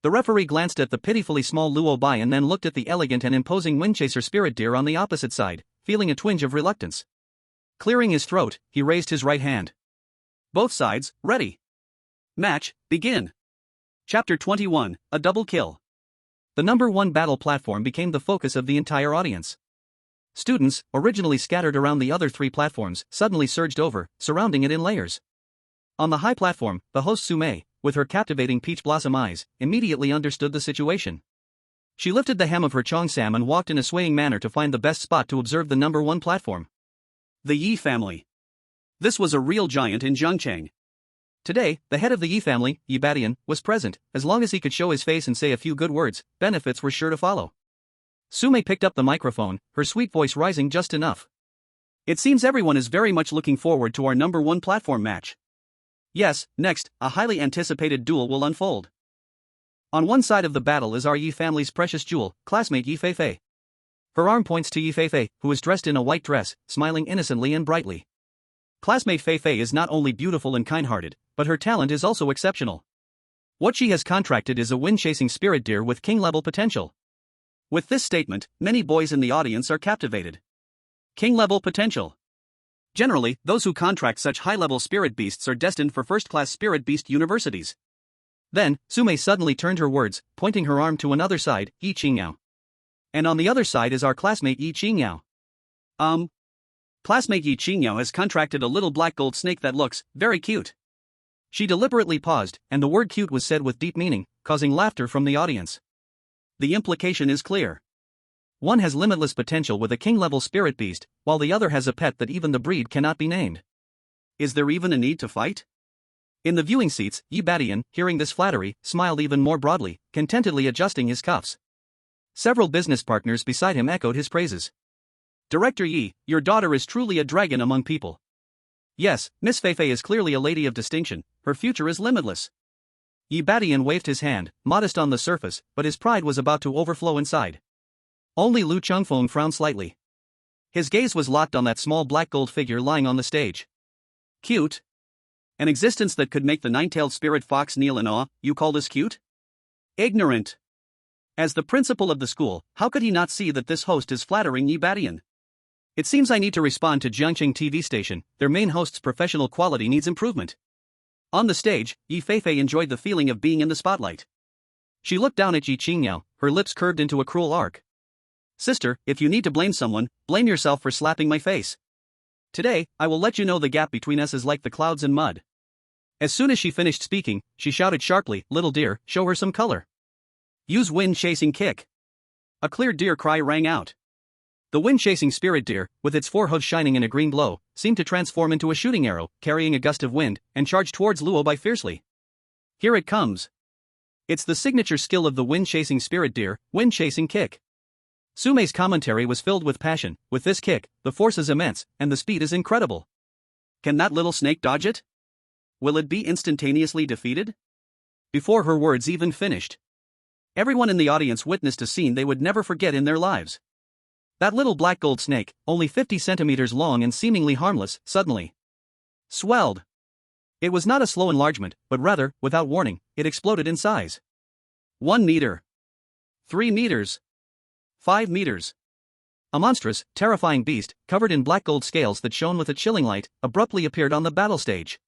The referee glanced at the pitifully small Luo Bai and then looked at the elegant and imposing Windchaser spirit deer on the opposite side, feeling a twinge of reluctance. Clearing his throat, he raised his right hand. Both sides, ready. Match, begin. Chapter 21, A Double Kill. The number 1 battle platform became the focus of the entire audience. Students, originally scattered around the other 3 platforms, suddenly surged over, surrounding it in layers. On the high platform, the host Sumei, with her captivating peach blossom eyes, immediately understood the situation. She lifted the hem of her cheongsam and walked in a swaying manner to find the best spot to observe the number 1 platform. The Yi family. This was a real giant in Zhengcheng. Today, the head of the Yi family, Ye Badian, was present. As long as he could show his face and say a few good words, benefits were sure to follow. Sumei picked up the microphone, her sweet voice rising just enough. It seems everyone is very much looking forward to our number 1 platform match. Yes, next, a highly anticipated duel will unfold. On one side of the battle is our Yi family's precious jewel, classmate Ye Feifei. Her arm points to Ye Feifei, who is dressed in a white dress, smiling innocently and brightly. Classmate Feifei is not only beautiful and kind-hearted, but her talent is also exceptional. What she has contracted is a wind-chasing spirit deer with king-level potential. With this statement, many boys in the audience are captivated. King-level potential. Generally, those who contract such high-level spirit beasts are destined for first-class spirit beast universities. Then, Sumei suddenly turned her words, pointing her arm to another side, Ye Qingyao. And on the other side is our classmate Ye Qingyao. Classmate Ye Qingyao has contracted a little black gold snake that looks very cute. She deliberately paused, and the word cute was said with deep meaning, causing laughter from the audience. The implication is clear. One has limitless potential with a king-level spirit beast, while the other has a pet that even the breed cannot be named. Is there even a need to fight? In the viewing seats, Ye Badian, hearing this flattery, smiled even more broadly, contentedly adjusting his cuffs. Several business partners beside him echoed his praises. Director Yi, your daughter is truly a dragon among people. Yes, Miss Feifei is clearly a lady of distinction, her future is limitless. Ye Badian waved his hand, modest on the surface, but his pride was about to overflow inside. Only Lu Chengfeng frowned slightly. His gaze was locked on that small black gold figure lying on the stage. Cute? An existence that could make the nine-tailed spirit fox kneel in awe, you call this cute? Ignorant. As the principal of the school, how could he not see that this host is flattering Ye Badian? It seems I need to respond to Jiangqing TV station, their main host's professional quality needs improvement. On the stage, Ye Feifei enjoyed the feeling of being in the spotlight. She looked down at Ye Qingyao, her lips curved into a cruel arc. Sister, if you need to blame someone, blame yourself for slapping my face. Today, I will let you know the gap between us is like the clouds and mud. As soon as she finished speaking, she shouted sharply, little deer, show her some color. Use wind-chasing kick. A clear deer cry rang out. The wind-chasing spirit deer, with its 4 hooves shining in a green glow, seemed to transform into a shooting arrow, carrying a gust of wind, and charged towards Luo Bai fiercely. Here it comes. It's the signature skill of the wind-chasing spirit deer, wind-chasing kick. Sumei's commentary was filled with passion. With this kick, the force is immense, and the speed is incredible. Can that little snake dodge it? Will it be instantaneously defeated? Before her words even finished, everyone in the audience witnessed a scene they would never forget in their lives. That little black gold snake, only 50 centimeters long and seemingly harmless, suddenly swelled. It was not a slow enlargement, but rather, without warning, it exploded in size. 1 meter. 3 meters. 5 meters. A monstrous, terrifying beast, covered in black gold scales that shone with a chilling light, abruptly appeared on the battle stage.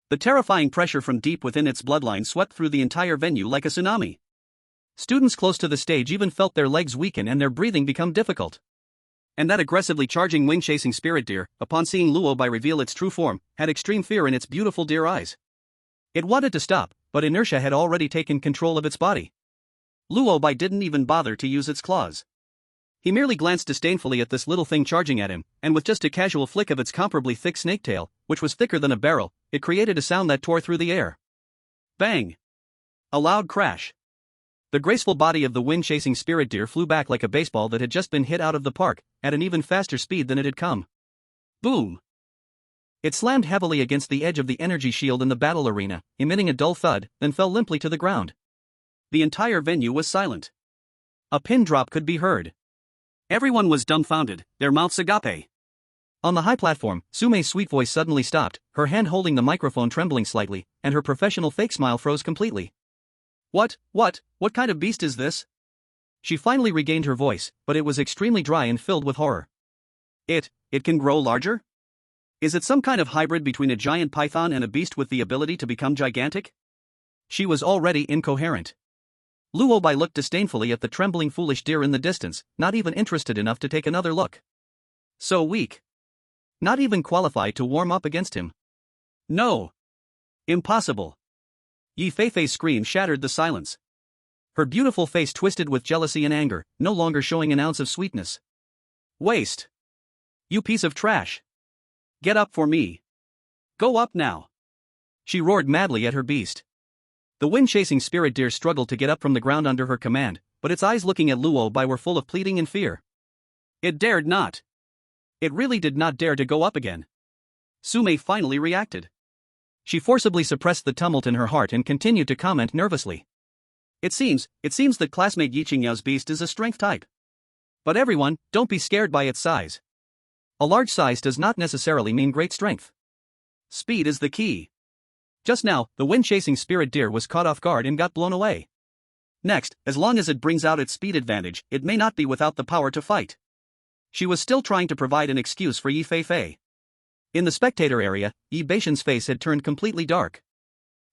The terrifying pressure from deep within its bloodline swept through the entire venue like a tsunami. Students close to the stage even felt their legs weaken and their breathing become difficult. And that aggressively charging wing-chasing spirit deer, upon seeing Luo Bai reveal its true form, had extreme fear in its beautiful deer eyes. It wanted to stop, but inertia had already taken control of its body. Luo Bai didn't even bother to use its claws. He merely glanced disdainfully at this little thing charging at him, and with just a casual flick of its comparably thick snake tail, which was thicker than a barrel, it created a sound that tore through the air. Bang! A loud crash. The graceful body of the wind-chasing spirit deer flew back like a baseball that had just been hit out of the park, at an even faster speed than it had come. Boom! It slammed heavily against the edge of the energy shield in the battle arena, emitting a dull thud, then fell limply to the ground. The entire venue was silent. A pin drop could be heard. Everyone was dumbfounded, their mouths agape. On the high platform, Sumei's sweet voice suddenly stopped, her hand holding the microphone trembling slightly, and her professional fake smile froze completely. What kind of beast is this? She finally regained her voice, but it was extremely dry and filled with horror. It can grow larger? Is it some kind of hybrid between a giant python and a beast with the ability to become gigantic? She was already incoherent. Luo Bai looked disdainfully at the trembling foolish deer in the distance, not even interested enough to take another look. So weak. Not even qualified to warm up against him. No. Impossible. Ye Feifei's scream shattered the silence. Her beautiful face twisted with jealousy and anger, no longer showing an ounce of sweetness. Waste. You piece of trash. Get up for me. Go up now. She roared madly at her beast. The wind-chasing spirit deer struggled to get up from the ground under her command, but its eyes looking at Luo Bai were full of pleading and fear. It dared not. It really did not dare to go up again. Sumei finally reacted. She forcibly suppressed the tumult in her heart and continued to comment nervously. It seems that classmate Ye Qingyao's beast is a strength type. But everyone, don't be scared by its size. A large size does not necessarily mean great strength. Speed is the key. Just now, the wind-chasing spirit deer was caught off guard and got blown away. Next, as long as it brings out its speed advantage, it may not be without the power to fight. She was still trying to provide an excuse for Ye Feifei. In the spectator area, Ye Baishan's face had turned completely dark.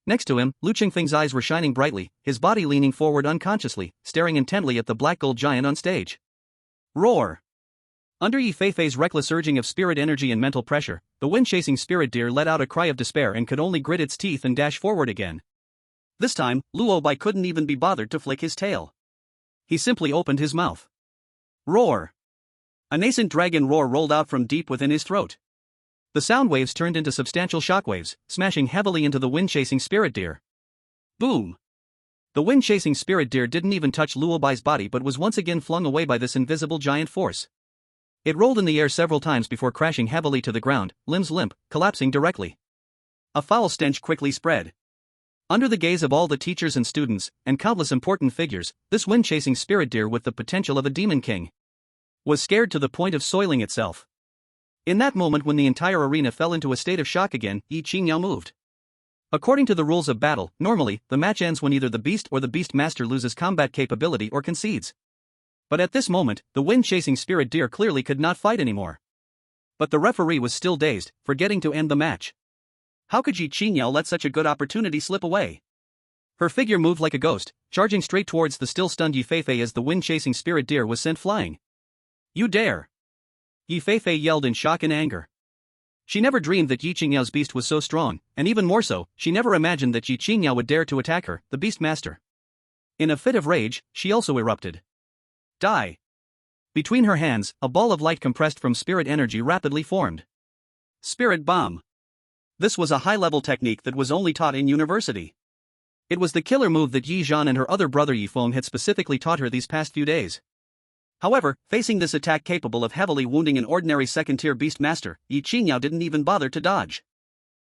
Next to him, Lu Qingfeng's eyes were shining brightly, his body leaning forward unconsciously, staring intently at the black gold giant on stage. Roar! Under Ye Feifei's reckless urging of spirit energy and mental pressure, the wind-chasing spirit deer let out a cry of despair and could only grit its teeth and dash forward again. This time, Luo Bai couldn't even be bothered to flick his tail. He simply opened his mouth. Roar! A nascent dragon roar rolled out from deep within his throat. The sound waves turned into substantial shockwaves, smashing heavily into the wind-chasing spirit deer. Boom! The wind-chasing spirit deer didn't even touch Luo Bai's body but was once again flung away by this invisible giant force. It rolled in the air several times before crashing heavily to the ground, limbs limp, collapsing directly. A foul stench quickly spread. Under the gaze of all the teachers and students, and countless important figures, this wind-chasing spirit deer with the potential of a demon king was scared to the point of soiling itself. In that moment when the entire arena fell into a state of shock again, Ye Qingyao moved. According to the rules of battle, normally, the match ends when either the beast or the beast master loses combat capability or concedes. But at this moment, the wind-chasing spirit deer clearly could not fight anymore. But the referee was still dazed, forgetting to end the match. How could Ye Qingyao let such a good opportunity slip away? Her figure moved like a ghost, charging straight towards the still-stunned Ye Feifei as the wind-chasing spirit deer was sent flying. You dare! Ye Feifei yelled in shock and anger. She never dreamed that Ye Qingyao's beast was so strong, and even more so, she never imagined that Ye Qingyao would dare to attack her, the beast master. In a fit of rage, she also erupted. Die! Between her hands, a ball of light compressed from spirit energy rapidly formed. Spirit Bomb. This was a high-level technique that was only taught in university. It was the killer move that Yi Zhan and her other brother Yi Feng had specifically taught her these past few days. However, facing this attack capable of heavily wounding an ordinary second-tier beast master, Ye Qingyao didn't even bother to dodge.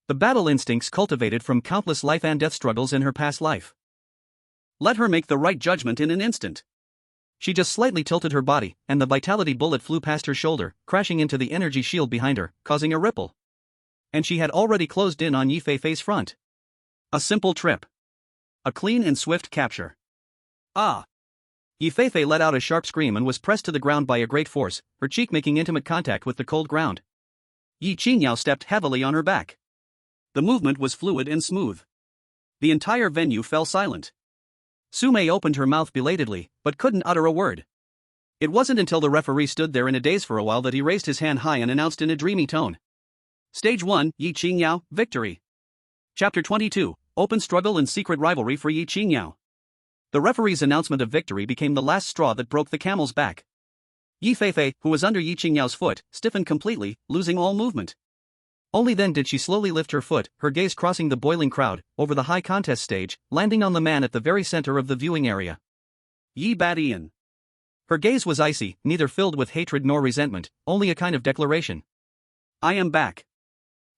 The battle instincts cultivated from countless life and death struggles in her past life. Let her make the right judgment in an instant. She just slightly tilted her body, and the vitality bullet flew past her shoulder, crashing into the energy shield behind her, causing a ripple. And she had already closed in on Ye Feifei's front. A simple trip. A clean and swift capture. Ah! Ye Feifei let out a sharp scream and was pressed to the ground by a great force, her cheek making intimate contact with the cold ground. Ye Qingyao stepped heavily on her back. The movement was fluid and smooth. The entire venue fell silent. Sumei opened her mouth belatedly, but couldn't utter a word. It wasn't until the referee stood there in a daze for a while that he raised his hand high and announced in a dreamy tone. Stage 1, Ye Qingyao, victory. Chapter 22, Open Struggle and Secret Rivalry for Ye Qingyao. The referee's announcement of victory became the last straw that broke the camel's back. Ye Feifei, who was under Ye Qingyao's foot, stiffened completely, losing all movement. Only then did she slowly lift her foot, her gaze crossing the boiling crowd, over the high contest stage, landing on the man at the very center of the viewing area. Ye Badian. Her gaze was icy, neither filled with hatred nor resentment, only a kind of declaration. I am back.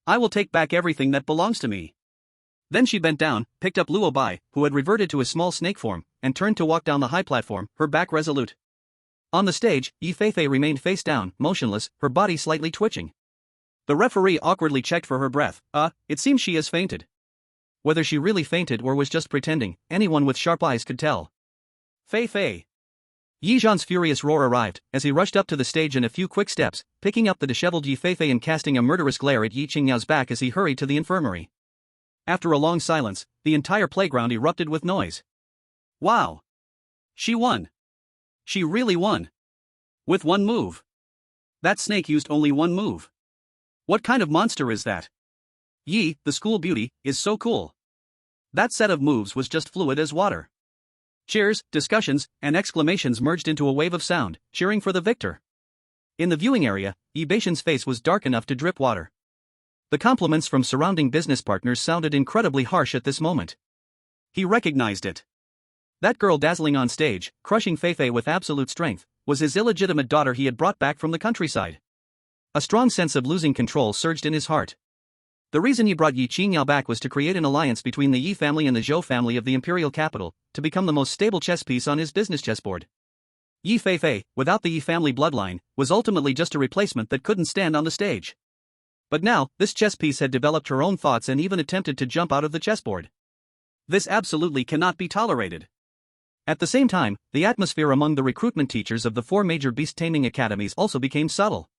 I will take back everything that belongs to me. Then she bent down, picked up Luo Bai, who had reverted to his small snake form, and turned to walk down the high platform, her back resolute. On the stage, Ye Feifei remained face down, motionless, her body slightly twitching. The referee awkwardly checked for her breath. It seems she has fainted. Whether she really fainted or was just pretending, anyone with sharp eyes could tell. Feifei. Yi Zhan's furious roar arrived, as he rushed up to the stage in a few quick steps, picking up the disheveled Ye Feifei and casting a murderous glare at Ye Qingyao's back as he hurried to the infirmary. After a long silence, the entire playground erupted with noise. Wow! She won! She really won! With one move! That snake used only one move. What kind of monster is that? Yi, the school beauty, is so cool. That set of moves was just fluid as water. Cheers, discussions, and exclamations merged into a wave of sound, cheering for the victor. In the viewing area, Yi Baishan's face was dark enough to drip water. The compliments from surrounding business partners sounded incredibly harsh at this moment. He recognized it. That girl dazzling on stage, crushing Feifei with absolute strength, was his illegitimate daughter he had brought back from the countryside. A strong sense of losing control surged in his heart. The reason he brought Ye Qingyao back was to create an alliance between the Yi family and the Zhou family of the imperial capital, to become the most stable chess piece on his business chessboard. Ye Feifei, without the Yi family bloodline, was ultimately just a replacement that couldn't stand on the stage. But now, this chess piece had developed her own thoughts and even attempted to jump out of the chessboard. This absolutely cannot be tolerated. At the same time, the atmosphere among the recruitment teachers of the 4 major beast-taming academies also became subtle.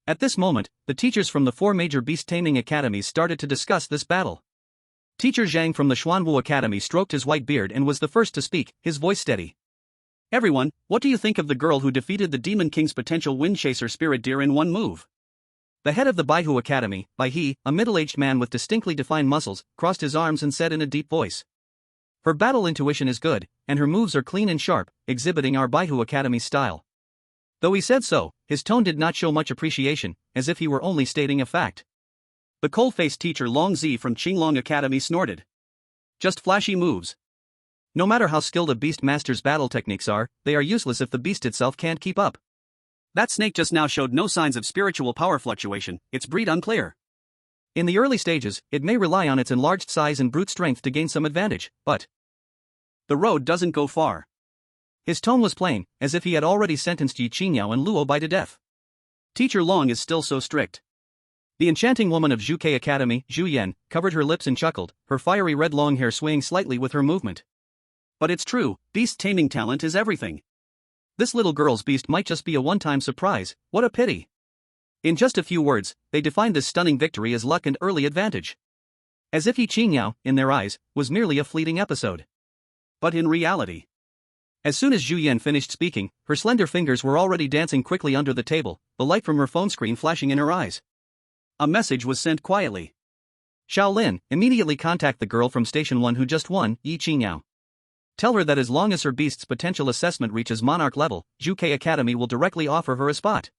At this moment, the teachers from the 4 major beast-taming academies started to discuss this battle. Teacher Zhang from the Xuanwu Academy stroked his white beard and was the first to speak, his voice steady. Everyone, what do you think of the girl who defeated the Demon King's potential wind chaser Spirit Deer in one move? The head of the Baihu Academy, Bai He, a middle-aged man with distinctly defined muscles, crossed his arms and said in a deep voice. Her battle intuition is good, and her moves are clean and sharp, exhibiting our Baihu Academy's style. Though he said so, his tone did not show much appreciation, as if he were only stating a fact. The cold-faced teacher Long Zi from Qinglong Academy snorted. Just flashy moves. No matter how skilled a beast master's battle techniques are, they are useless if the beast itself can't keep up. That snake just now showed no signs of spiritual power fluctuation, its breed unclear. In the early stages, it may rely on its enlarged size and brute strength to gain some advantage, but the road doesn't go far. His tone was plain, as if he had already sentenced Ye Qingyao and Luo Bai to death. Teacher Long is still so strict. The enchanting woman of Zhuke Academy, Zhu Yan, covered her lips and chuckled, her fiery red long hair swaying slightly with her movement. But it's true, beast taming talent is everything. This little girl's beast might just be a one-time surprise, what a pity. In just a few words, they defined this stunning victory as luck and early advantage. As if Ye Qingyao, in their eyes, was merely a fleeting episode. But in reality, As soon as Zhu Yan finished speaking, her slender fingers were already dancing quickly under the table, the light from her phone screen flashing in her eyes. A message was sent quietly. Shaolin, immediately contact the girl from Station 1 who just won, Ye Qingyao. Tell her that as long as her beast's potential assessment reaches monarch level, Zhuke Academy will directly offer her a spot.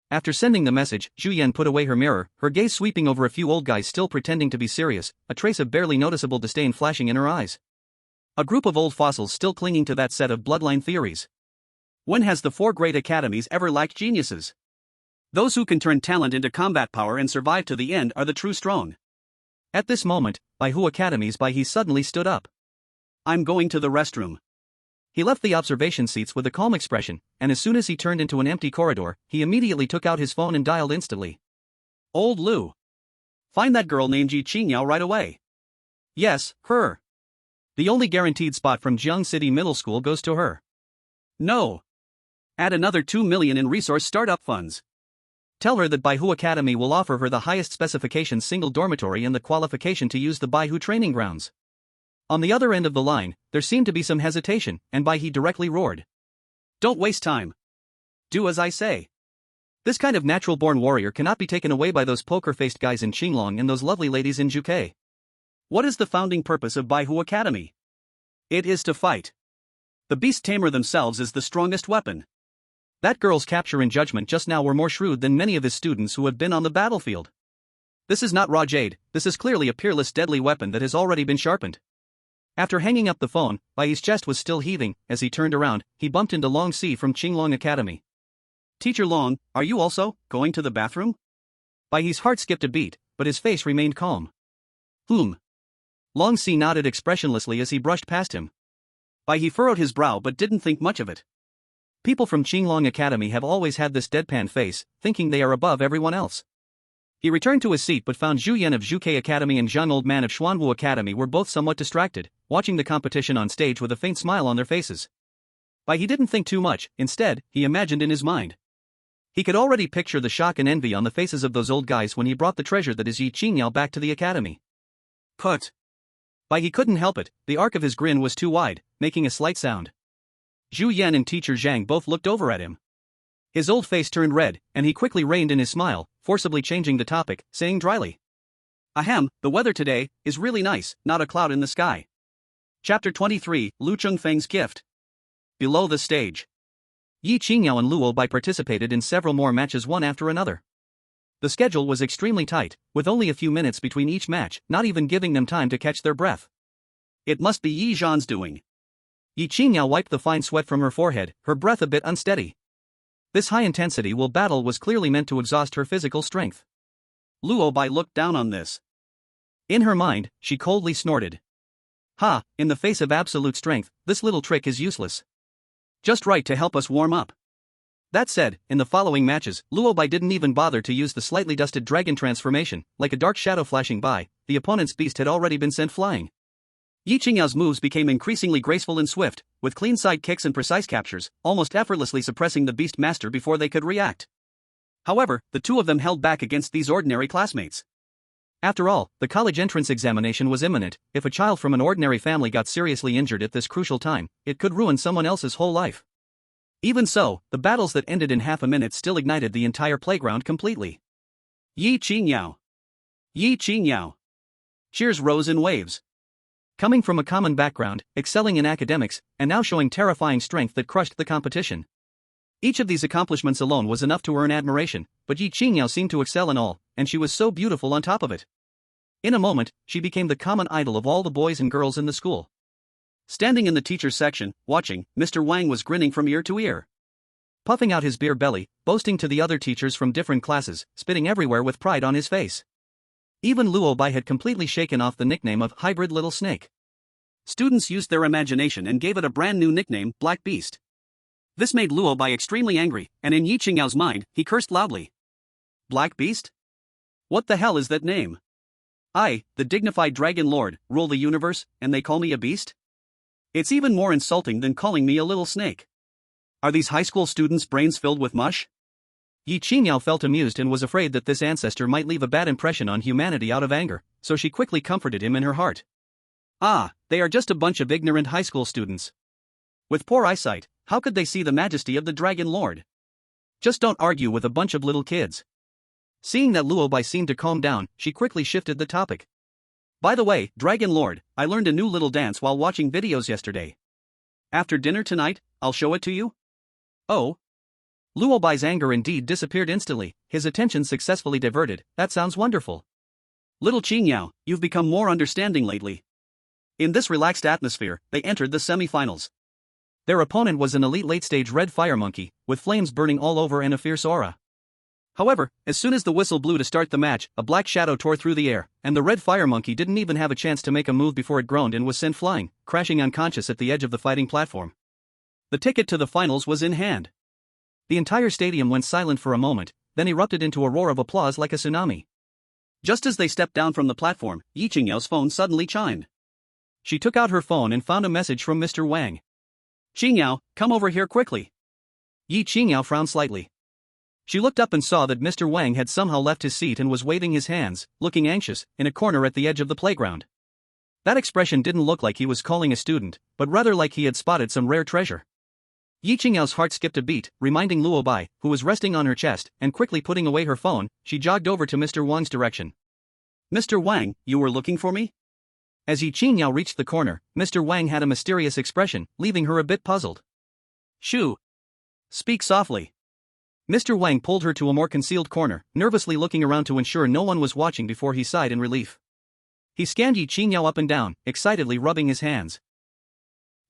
After sending the message, Zhu Yan put away her mirror, her gaze sweeping over a few old guys still pretending to be serious, a trace of barely noticeable disdain flashing in her eyes. A group of old fossils still clinging to that set of bloodline theories. When has the 4 great academies ever lacked geniuses? Those who can turn talent into combat power and survive to the end are the true strong. At this moment, by Hu Academy's by he suddenly stood up. I'm going to the restroom. He left the observation seats with a calm expression, and as soon as he turned into an empty corridor, he immediately took out his phone and dialed instantly. Old Lu. Find that girl named Ye Qingyao right away. Yes, her. The only guaranteed spot from Jiang City Middle School goes to her. No. Add another 2 million in resource startup funds. Tell her that Baihu Academy will offer her the highest specifications single dormitory and the qualification to use the Baihu training grounds. On the other end of the line, there seemed to be some hesitation, and Bai He directly roared. Don't waste time. Do as I say. This kind of natural-born warrior cannot be taken away by those poker-faced guys in Qinglong and those lovely ladies in Zhuke. What is the founding purpose of Baihu Academy? It is to fight. The beast tamer themselves is the strongest weapon. That girl's capture and judgment just now were more shrewd than many of his students who have been on the battlefield. This is not raw jade, this is clearly a peerless deadly weapon that has already been sharpened. After hanging up the phone, Bai's chest was still heaving. As he turned around, he bumped into Long Si from Qinglong Academy. Teacher Long, are you also going to the bathroom? Bai's heart skipped a beat, but his face remained calm. Long Si nodded expressionlessly as he brushed past him. Bai furrowed his brow but didn't think much of it. People from Qinglong Academy have always had this deadpan face, thinking they are above everyone else. He returned to his seat but found Zhu Yan of Zhuke Academy and Zhang Old Man of Xuanwu Academy were both somewhat distracted, watching the competition on stage with a faint smile on their faces. Bai he didn't think too much, instead, he imagined in his mind. He could already picture the shock and envy on the faces of those old guys when he brought the treasure that is Ye Qingyao back to the academy. Put. Bai he couldn't help it, the arc of his grin was too wide, making a slight sound. Zhu Yan and teacher Zhang both looked over at him. His old face turned red, and he quickly reined in his smile, forcibly changing the topic, saying dryly. Ahem, the weather today is really nice, not a cloud in the sky. Chapter 23, Lu Chengfeng's Gift. Below the stage. Ye Qingyao and Luo Bai participated in several more matches one after another. The schedule was extremely tight, with only a few minutes between each match, not even giving them time to catch their breath. It must be Yi Zhan's doing. Ye Qingyao wiped the fine sweat from her forehead, her breath a bit unsteady. This high-intensity battle was clearly meant to exhaust her physical strength. Luo Bai looked down on this. In her mind, she coldly snorted. Ha, in the face of absolute strength, this little trick is useless. Just right to help us warm up. That said, in the following matches, Luo Bai didn't even bother to use the slightly dusted dragon transformation. Like a dark shadow flashing by, the opponent's beast had already been sent flying. Ye Qingyao's moves became increasingly graceful and swift, with clean side kicks and precise captures, almost effortlessly suppressing the beast master before they could react. However, the two of them held back against these ordinary classmates. After all, the college entrance examination was imminent. If a child from an ordinary family got seriously injured at this crucial time, it could ruin someone else's whole life. Even so, the battles that ended in half a minute still ignited the entire playground completely. Ye Qingyao! Ye Qingyao! Cheers rose in waves. Coming from a common background, excelling in academics, and now showing terrifying strength that crushed the competition. Each of these accomplishments alone was enough to earn admiration, but Ye Qingyao seemed to excel in all, and she was so beautiful on top of it. In a moment, she became the common idol of all the boys and girls in the school. Standing in the teacher's section, watching, Mr. Wang was grinning from ear to ear. Puffing out his beer belly, boasting to the other teachers from different classes, spitting everywhere with pride on his face. Even Luo Bai had completely shaken off the nickname of Hybrid Little Snake. Students used their imagination and gave it a brand new nickname, Black Beast. This made Luo Bai extremely angry, and in Ye Qingyao's mind, he cursed loudly. Black Beast? What the hell is that name? I, the dignified Dragon Lord, rule the universe, and they call me a beast? It's even more insulting than calling me a little snake. Are these high school students' brains filled with mush? Ye Qingyao felt amused and was afraid that this ancestor might leave a bad impression on humanity out of anger, so she quickly comforted him in her heart. Ah, they are just a bunch of ignorant high school students. With poor eyesight, how could they see the majesty of the Dragon Lord? Just don't argue with a bunch of little kids. Seeing that Luo Bai seemed to calm down, she quickly shifted the topic. By the way, Dragon Lord, I learned a new little dance while watching videos yesterday. After dinner tonight, I'll show it to you? Oh? Luo Bai's anger indeed disappeared instantly, his attention successfully diverted. That sounds wonderful. Little Qingyao, you've become more understanding lately. In this relaxed atmosphere, they entered the semi-finals. Their opponent was an elite late-stage red fire monkey, with flames burning all over and a fierce aura. However, as soon as the whistle blew to start the match, a black shadow tore through the air, and the red fire monkey didn't even have a chance to make a move before it groaned and was sent flying, crashing unconscious at the edge of the fighting platform. The ticket to the finals was in hand. The entire stadium went silent for a moment, then erupted into a roar of applause like a tsunami. Just as they stepped down from the platform, Ye Qingyao's phone suddenly chimed. She took out her phone and found a message from Mr. Wang. Qingyao, come over here quickly. Ye Qingyao frowned slightly. She looked up and saw that Mr. Wang had somehow left his seat and was waving his hands, looking anxious, in a corner at the edge of the playground. That expression didn't look like he was calling a student, but rather like he had spotted some rare treasure. Ye Qingyao's heart skipped a beat, reminding Luo Bai, who was resting on her chest, and quickly putting away her phone, she jogged over to Mr. Wang's direction. Mr. Wang, you were looking for me? As Ye Qingyao reached the corner, Mr. Wang had a mysterious expression, leaving her a bit puzzled. Shoo! Speak softly. Mr. Wang pulled her to a more concealed corner, nervously looking around to ensure no one was watching before he sighed in relief. He scanned Ye Qingyao up and down, excitedly rubbing his hands.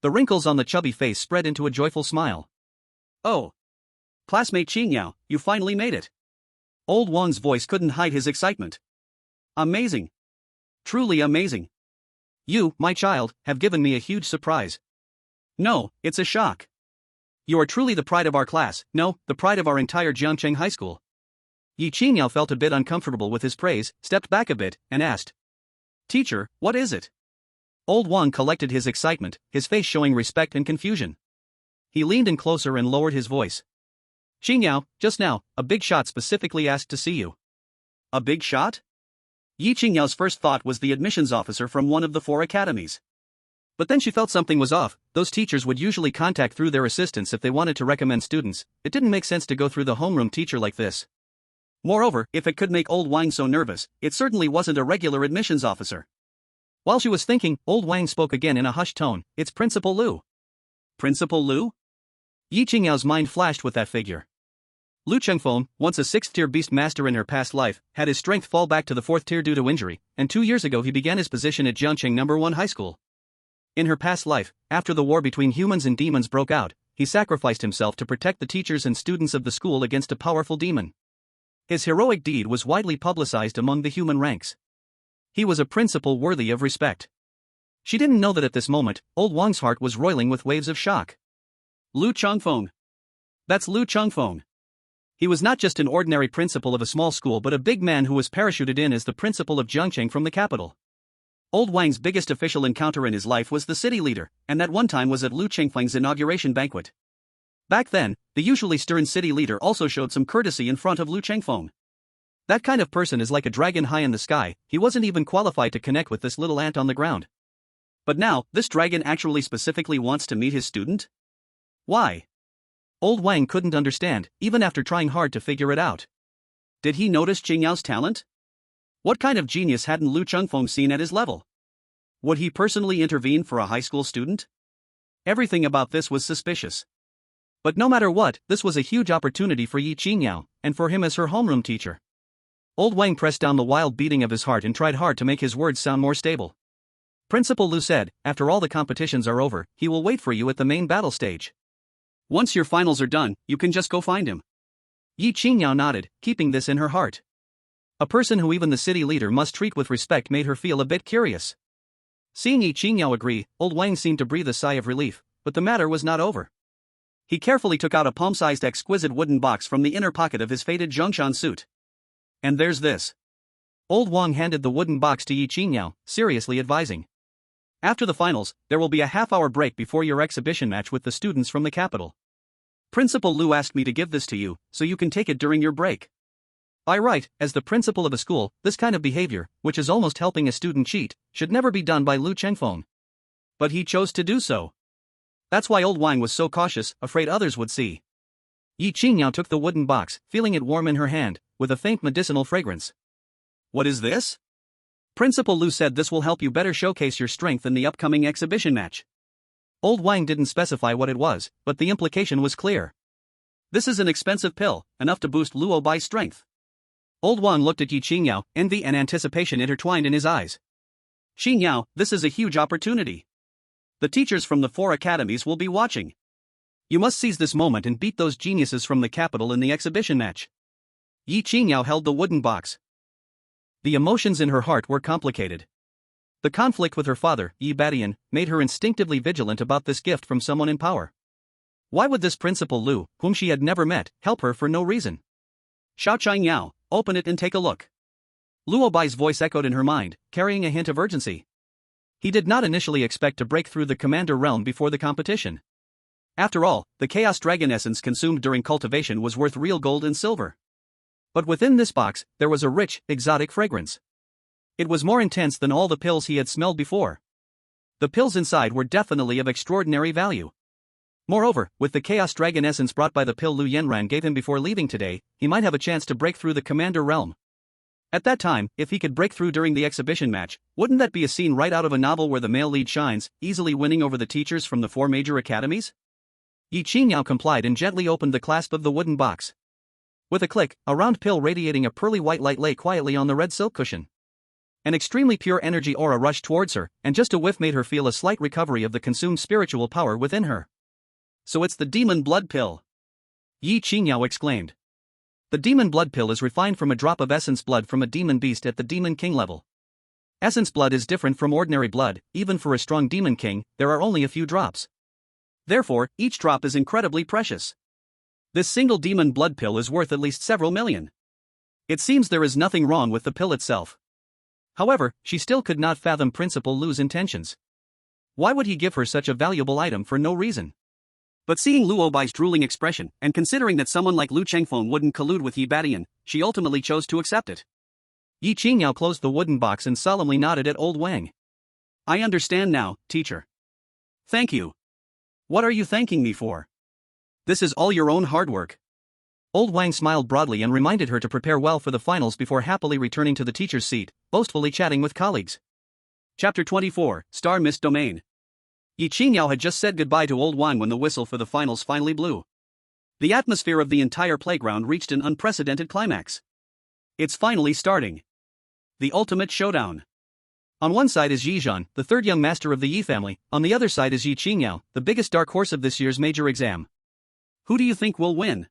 The wrinkles on the chubby face spread into a joyful smile. Oh! Classmate Qingyao, you finally made it. Old Wang's voice couldn't hide his excitement. Amazing. Truly amazing. You, my child, have given me a huge surprise. No, it's a shock. You are truly the pride of our class, no, the pride of our entire Jiangcheng High School. Ye Qingyao felt a bit uncomfortable with his praise, stepped back a bit, and asked. Teacher, what is it? Old Wang collected his excitement, his face showing respect and confusion. He leaned in closer and lowered his voice. Qingyao, just now, a big shot specifically asked to see you. A big shot? Ye Qingyao's first thought was the admissions officer from one of the 4 academies. But then she felt something was off. Those teachers would usually contact through their assistants if they wanted to recommend students. It didn't make sense to go through the homeroom teacher like this. Moreover, if it could make old Wang so nervous, it certainly wasn't a regular admissions officer. While she was thinking, old Wang spoke again in a hushed tone. It's Principal Lu. Principal Lu? Ye Qingyao's mind flashed with that figure. Lu Chengfeng, once a 6th-tier beast master in her past life, had his strength fall back to the 4th tier due to injury, and 2 years ago he began his position at Jiangcheng No. 1 High School. In her past life, after the war between humans and demons broke out, he sacrificed himself to protect the teachers and students of the school against a powerful demon. His heroic deed was widely publicized among the human ranks. He was a principal worthy of respect. She didn't know that at this moment, old Wang's heart was roiling with waves of shock. Lu Chengfeng. That's Lu Chengfeng. He was not just an ordinary principal of a small school but a big man who was parachuted in as the principal of Jiangcheng from the capital. Old Wang's biggest official encounter in his life was the city leader, and that one time was at Lu Chengfeng's inauguration banquet. Back then, the usually stern city leader also showed some courtesy in front of Lu Chengfeng. That kind of person is like a dragon high in the sky. He wasn't even qualified to connect with this little ant on the ground. But now, this dragon actually specifically wants to meet his student? Why? Old Wang couldn't understand, even after trying hard to figure it out. Did he notice Qingyao's talent? What kind of genius hadn't Lu Chengfeng seen at his level? Would he personally intervene for a high school student? Everything about this was suspicious. But no matter what, this was a huge opportunity for Ye Qingyao, and for him as her homeroom teacher. Old Wang pressed down the wild beating of his heart and tried hard to make his words sound more stable. Principal Lu said, after all the competitions are over, he will wait for you at the main battle stage. Once your finals are done, you can just go find him. Ye Qingyao nodded, keeping this in her heart. A person who even the city leader must treat with respect made her feel a bit curious. Seeing Ye Qingyao agree, old Wang seemed to breathe a sigh of relief, but the matter was not over. He carefully took out a palm-sized exquisite wooden box from the inner pocket of his faded Zhongshan suit. And there's this. Old Wang handed the wooden box to Ye Qingyao, seriously advising. After the finals, there will be a half-hour break before your exhibition match with the students from the capital. Principal Lu asked me to give this to you, so you can take it during your break. By right, as the principal of a school, this kind of behavior, which is almost helping a student cheat, should never be done by Lu Chengfeng. But he chose to do so. That's why old Wang was so cautious, afraid others would see. Ye Qingyao took the wooden box, feeling it warm in her hand, with a faint medicinal fragrance. What is this? Principal Lu said this will help you better showcase your strength in the upcoming exhibition match. Old Wang didn't specify what it was, but the implication was clear. This is an expensive pill, enough to boost Luo Bai's strength. Old Wang looked at Ye Qingyao, envy and anticipation intertwined in his eyes. Qingyao, this is a huge opportunity. The teachers from the 4 academies will be watching. You must seize this moment and beat those geniuses from the capital in the exhibition match. Ye Qingyao held the wooden box. The emotions in her heart were complicated. The conflict with her father, Ye Badian, made her instinctively vigilant about this gift from someone in power. Why would this Principal Lu, whom she had never met, help her for no reason? Xiao Qingyao, open it and take a look. Luo Bai's voice echoed in her mind, carrying a hint of urgency. He did not initially expect to break through the Commander realm before the competition. After all, the Chaos Dragon essence consumed during cultivation was worth real gold and silver. But within this box, there was a rich, exotic fragrance. It was more intense than all the pills he had smelled before. The pills inside were definitely of extraordinary value. Moreover, with the Chaos Dragon essence brought by the pill Lu Yenran gave him before leaving today, he might have a chance to break through the Commander realm. At that time, if he could break through during the exhibition match, wouldn't that be a scene right out of a novel where the male lead shines, easily winning over the teachers from the 4 major academies? Ye Qingyao complied and gently opened the clasp of the wooden box. With a click, a round pill radiating a pearly white light lay quietly on the red silk cushion. An extremely pure energy aura rushed towards her, and just a whiff made her feel a slight recovery of the consumed spiritual power within her. So it's the demon blood pill! Ye Qingyao exclaimed. The demon blood pill is refined from a drop of essence blood from a demon beast at the demon king level. Essence blood is different from ordinary blood, even for a strong demon king, there are only a few drops. Therefore, each drop is incredibly precious. This single demon blood pill is worth at least several million. It seems there is nothing wrong with the pill itself. However, she still could not fathom Principal Lu's intentions. Why would he give her such a valuable item for no reason? But seeing Luo Bai's drooling expression, and considering that someone like Lu Chengfeng wouldn't collude with Ye Badian, she ultimately chose to accept it. Ye Qingyao closed the wooden box and solemnly nodded at old Wang. I understand now, teacher. Thank you. What are you thanking me for? This is all your own hard work. Old Wang smiled broadly and reminded her to prepare well for the finals before happily returning to the teacher's seat, boastfully chatting with colleagues. Chapter 24, Star Mist Domain. Ye Qingyao had just said goodbye to old Wang when the whistle for the finals finally blew. The atmosphere of the entire playground reached an unprecedented climax. It's finally starting. The ultimate showdown. On one side is Yizhan, the 3rd young master of the Yi family, on the other side is Ye Qingyao, the biggest dark horse of this year's major exam. Who do you think will win?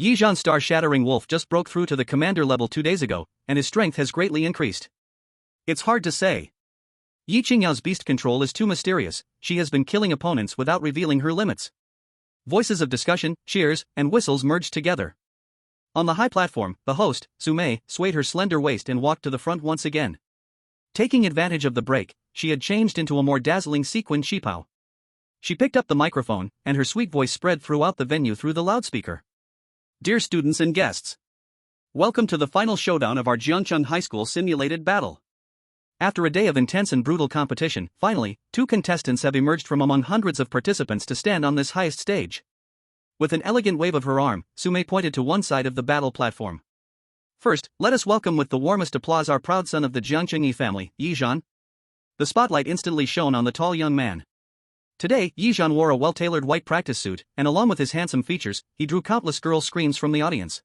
Yizhan's star-shattering wolf just broke through to the commander level 2 days ago, and his strength has greatly increased. It's hard to say. Ye Qingyao's beast control is too mysterious, she has been killing opponents without revealing her limits. Voices of discussion, cheers, and whistles merged together. On the high platform, the host, Sumei, swayed her slender waist and walked to the front once again. Taking advantage of the break, she had changed into a more dazzling sequin qipao. She picked up the microphone, and her sweet voice spread throughout the venue through the loudspeaker. Dear students and guests, welcome to the final showdown of our Jiangcheng High School simulated battle. After a day of intense and brutal competition, finally, 2 contestants have emerged from among hundreds of participants to stand on this highest stage. With an elegant wave of her arm, Sumei pointed to one side of the battle platform. First, let us welcome with the warmest applause our proud son of the Jiangcheng Yi family, Yizhan. The spotlight instantly shone on the tall young man. Today, Yizhan wore a well-tailored white practice suit, and along with his handsome features, he drew countless girl screams from the audience.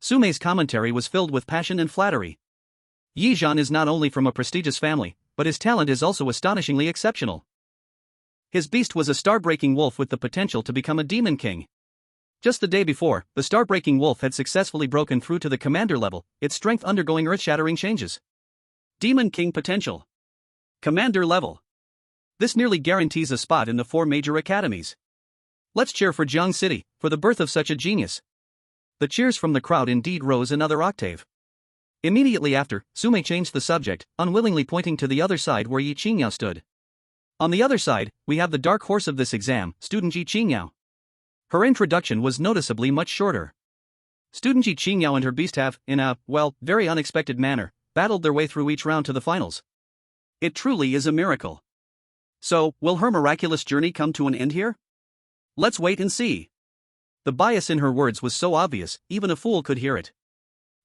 Sumei's commentary was filled with passion and flattery. Yizhan is not only from a prestigious family, but his talent is also astonishingly exceptional. His beast was a star-breaking wolf with the potential to become a demon king. Just the day before, the star-breaking wolf had successfully broken through to the commander level, its strength undergoing earth-shattering changes. Demon king potential. Commander level. This nearly guarantees a spot in the 4 major academies. Let's cheer for Jiang City, for the birth of such a genius. The cheers from the crowd indeed rose another octave. Immediately after, Sumei changed the subject, unwillingly pointing to the other side where Ye Qingyao stood. On the other side, we have the dark horse of this exam, student Ye Qingyao. Her introduction was noticeably much shorter. Student Ye Qingyao and her beast have, in a, well, very unexpected manner, battled their way through each round to the finals. It truly is a miracle. So, will her miraculous journey come to an end here? Let's wait and see. The bias in her words was so obvious, even a fool could hear it.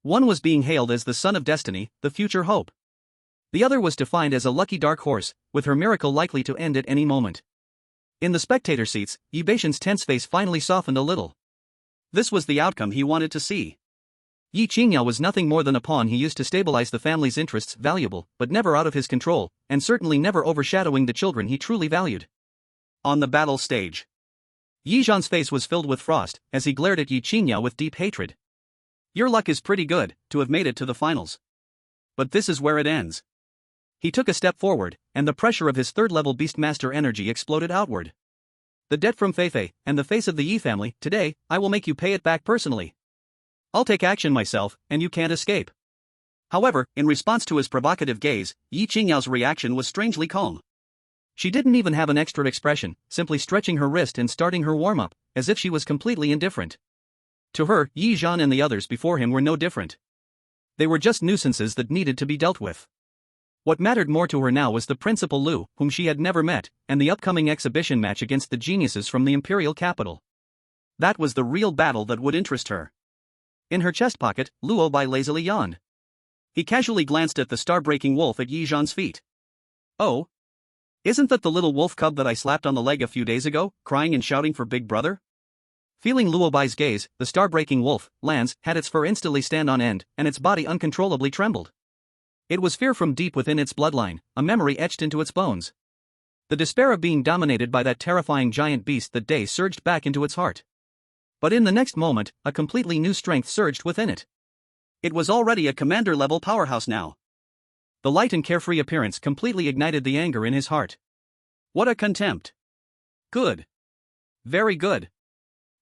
One was being hailed as the son of destiny, the future hope. The other was defined as a lucky dark horse, with her miracle likely to end at any moment. In the spectator seats, Ye Baishan's tense face finally softened a little. This was the outcome he wanted to see. Ye Qingyao was nothing more than a pawn he used to stabilize the family's interests, valuable, but never out of his control, and certainly never overshadowing the children he truly valued. On the battle stage, Ye Zhan's face was filled with frost, as he glared at Ye Qingyao with deep hatred. Your luck is pretty good, to have made it to the finals. But this is where it ends. He took a step forward, and the pressure of his third-level Beastmaster energy exploded outward. The debt from Feifei, and the face of the Yi family, today, I will make you pay it back personally. I'll take action myself, and you can't escape. However, in response to his provocative gaze, Ye Qingyao's reaction was strangely calm. She didn't even have an extra expression, simply stretching her wrist and starting her warm-up, as if she was completely indifferent. To her, Ye Zhan and the others before him were no different. They were just nuisances that needed to be dealt with. What mattered more to her now was the Principal Lu, whom she had never met, and the upcoming exhibition match against the geniuses from the imperial capital. That was the real battle that would interest her. In her chest pocket, Luo Bai lazily yawned. He casually glanced at the star-breaking wolf at Ye Zhan's feet. Oh? Isn't that the little wolf cub that I slapped on the leg a few days ago, crying and shouting for Big Brother? Feeling Luo Bai's gaze, the star-breaking wolf, Lance, had its fur instantly stand on end, and its body uncontrollably trembled. It was fear from deep within its bloodline, a memory etched into its bones. The despair of being dominated by that terrifying giant beast that day surged back into its heart. But in the next moment, a completely new strength surged within it. It was already a commander-level powerhouse now. The light and carefree appearance completely ignited the anger in his heart. What a contempt! Good. Very good.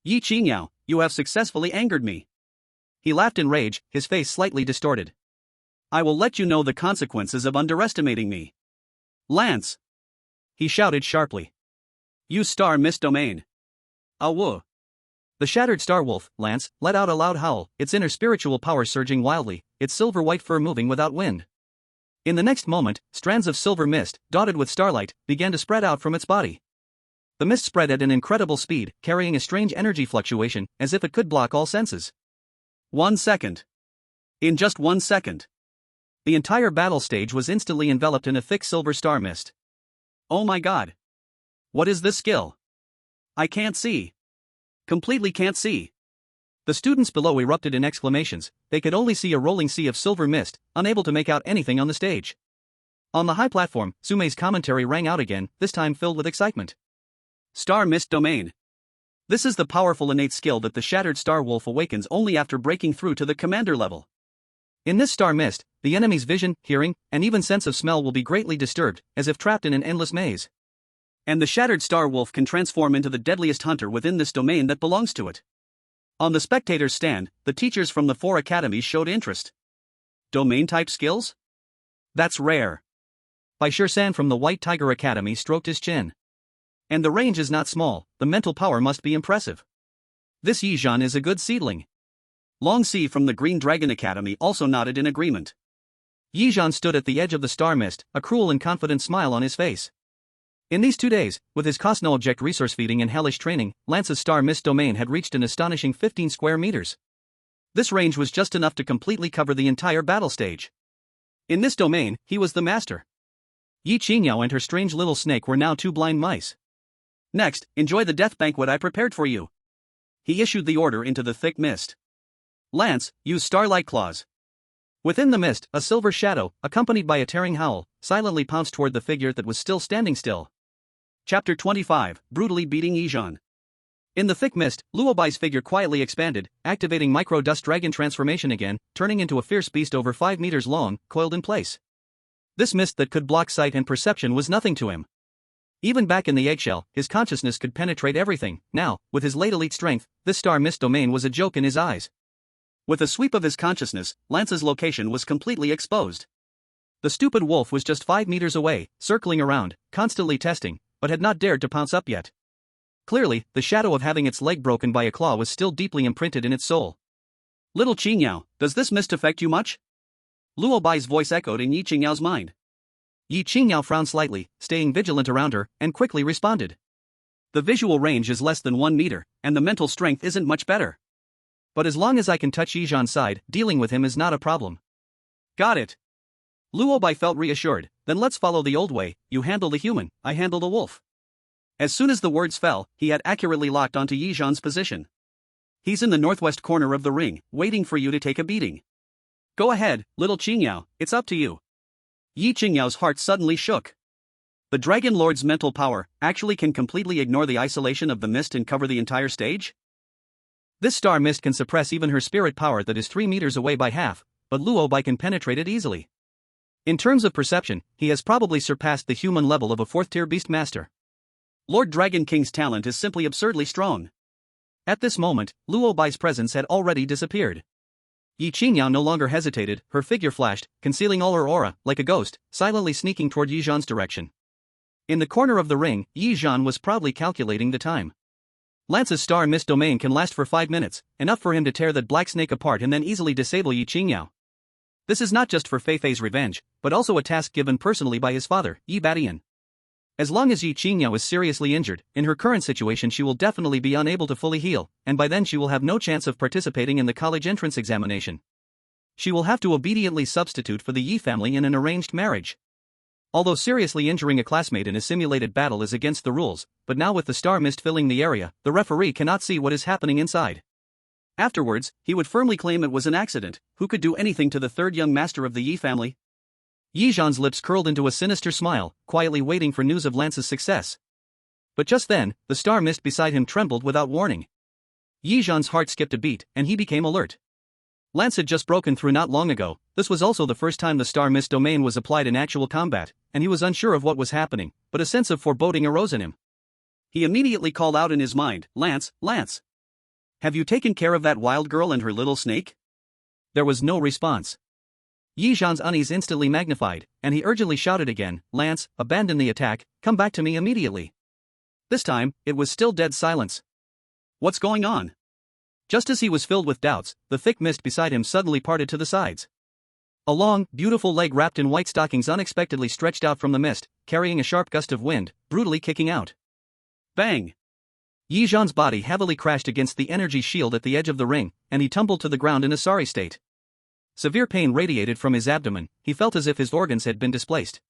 Ye Qingyao, you have successfully angered me. He laughed in rage, his face slightly distorted. I will let you know the consequences of underestimating me. Lance! He shouted sharply. You star-mist domain. Awu. The shattered star wolf, Lance, let out a loud howl, its inner spiritual power surging wildly, its silver-white fur moving without wind. In the next moment, strands of silver mist, dotted with starlight, began to spread out from its body. The mist spread at an incredible speed, carrying a strange energy fluctuation, as if it could block all senses. 1 second. In just 1 second. The entire battle stage was instantly enveloped in a thick silver star mist. Oh my god. What is this skill? I can't see. Completely can't see. The students below erupted in exclamations. They could only see a rolling sea of silver mist, unable to make out anything on the stage. On the high platform, Sumei's commentary rang out again, this time filled with excitement. Star Mist Domain. This is the powerful innate skill that the shattered Star Wolf awakens only after breaking through to the commander level. In this star mist, the enemy's vision, hearing, and even sense of smell will be greatly disturbed, as if trapped in an endless maze. And the shattered Star Wolf can transform into the deadliest hunter within this domain that belongs to it. On the spectator's stand, the teachers from the 4 academies showed interest. Domain-type skills? That's rare. Bai Shisan from the White Tiger Academy stroked his chin. And the range is not small, the mental power must be impressive. This Ye Zhan is a good seedling. Long Si from the Green Dragon Academy also nodded in agreement. Ye Zhan stood at the edge of the star mist, a cruel and confident smile on his face. In these 2 days, with his cost-no-object resource feeding and hellish training, Lance's star mist domain had reached an astonishing 15 square meters. This range was just enough to completely cover the entire battle stage. In this domain, he was the master. Ye Qingyao and her strange little snake were now 2 blind mice. Next, enjoy the death banquet I prepared for you. He issued the order into the thick mist. Lance, use Starlight Claws. Within the mist, a silver shadow, accompanied by a tearing howl, silently pounced toward the figure that was still standing still. Chapter 25, Brutally Beating Ye Zhan. In the thick mist, Luo Bai's figure quietly expanded, activating micro-dust dragon transformation again, turning into a fierce beast over 5 meters long, coiled in place. This mist that could block sight and perception was nothing to him. Even back in the eggshell, his consciousness could penetrate everything. Now, with his late elite strength, this star mist domain was a joke in his eyes. With a sweep of his consciousness, Lance's location was completely exposed. The stupid wolf was just 5 meters away, circling around, constantly testing, but had not dared to pounce up yet. Clearly, the shadow of having its leg broken by a claw was still deeply imprinted in its soul. Little Qingyao, does this mist affect you much? Luo Bai's voice echoed in Ye Qingyao's mind. Ye Qingyao frowned slightly, staying vigilant around her, and quickly responded. The visual range is less than 1 meter, and the mental strength isn't much better. But as long as I can touch Yizhan's side, dealing with him is not a problem. Got it. Luo Bai felt reassured. Then let's follow the old way, you handle the human, I handle the wolf. As soon as the words fell, he had accurately locked onto Yizhan's position. He's in the northwest corner of the ring, waiting for you to take a beating. Go ahead, little Qingyao, it's up to you. Ye Qingyao's heart suddenly shook. The Dragon Lord's mental power actually can completely ignore the isolation of the mist and cover the entire stage? This star mist can suppress even her spirit power that is 3 meters away by half, but Luo Bai can penetrate it easily. In terms of perception, he has probably surpassed the human level of a 4th-tier beast master. Lord Dragon King's talent is simply absurdly strong. At this moment, Luo Bai's presence had already disappeared. Ye Qingyao no longer hesitated, her figure flashed, concealing all her aura, like a ghost, silently sneaking toward Yizhan's direction. In the corner of the ring, Yizhan was proudly calculating the time. Lance's star mist domain can last for 5 minutes, enough for him to tear that black snake apart and then easily disable Ye Qingyao. This is not just for Feifei's revenge, but also a task given personally by his father, Ye Badian. As long as Ye Qingyao is seriously injured, in her current situation she will definitely be unable to fully heal, and by then she will have no chance of participating in the college entrance examination. She will have to obediently substitute for the Yi family in an arranged marriage. Although seriously injuring a classmate in a simulated battle is against the rules, but now with the star mist filling the area, the referee cannot see what is happening inside. Afterwards, he would firmly claim it was an accident. Who could do anything to the 3rd young master of the Yi family? Yizhan's lips curled into a sinister smile, quietly waiting for news of Lance's success. But just then, the star mist beside him trembled without warning. Yizhan's heart skipped a beat, and he became alert. Lance had just broken through not long ago. This was also the first time the star mist domain was applied in actual combat, and he was unsure of what was happening, but a sense of foreboding arose in him. He immediately called out in his mind, Lance, Lance! Have you taken care of that wild girl and her little snake? There was no response. Yizhan's unease instantly magnified, and he urgently shouted again, Lance, abandon the attack, come back to me immediately. This time, it was still dead silence. What's going on? Just as he was filled with doubts, the thick mist beside him suddenly parted to the sides. A long, beautiful leg wrapped in white stockings unexpectedly stretched out from the mist, carrying a sharp gust of wind, brutally kicking out. Bang! Yizhan's body heavily crashed against the energy shield at the edge of the ring, and he tumbled to the ground in a sorry state. Severe pain radiated from his abdomen, he felt as if his organs had been displaced.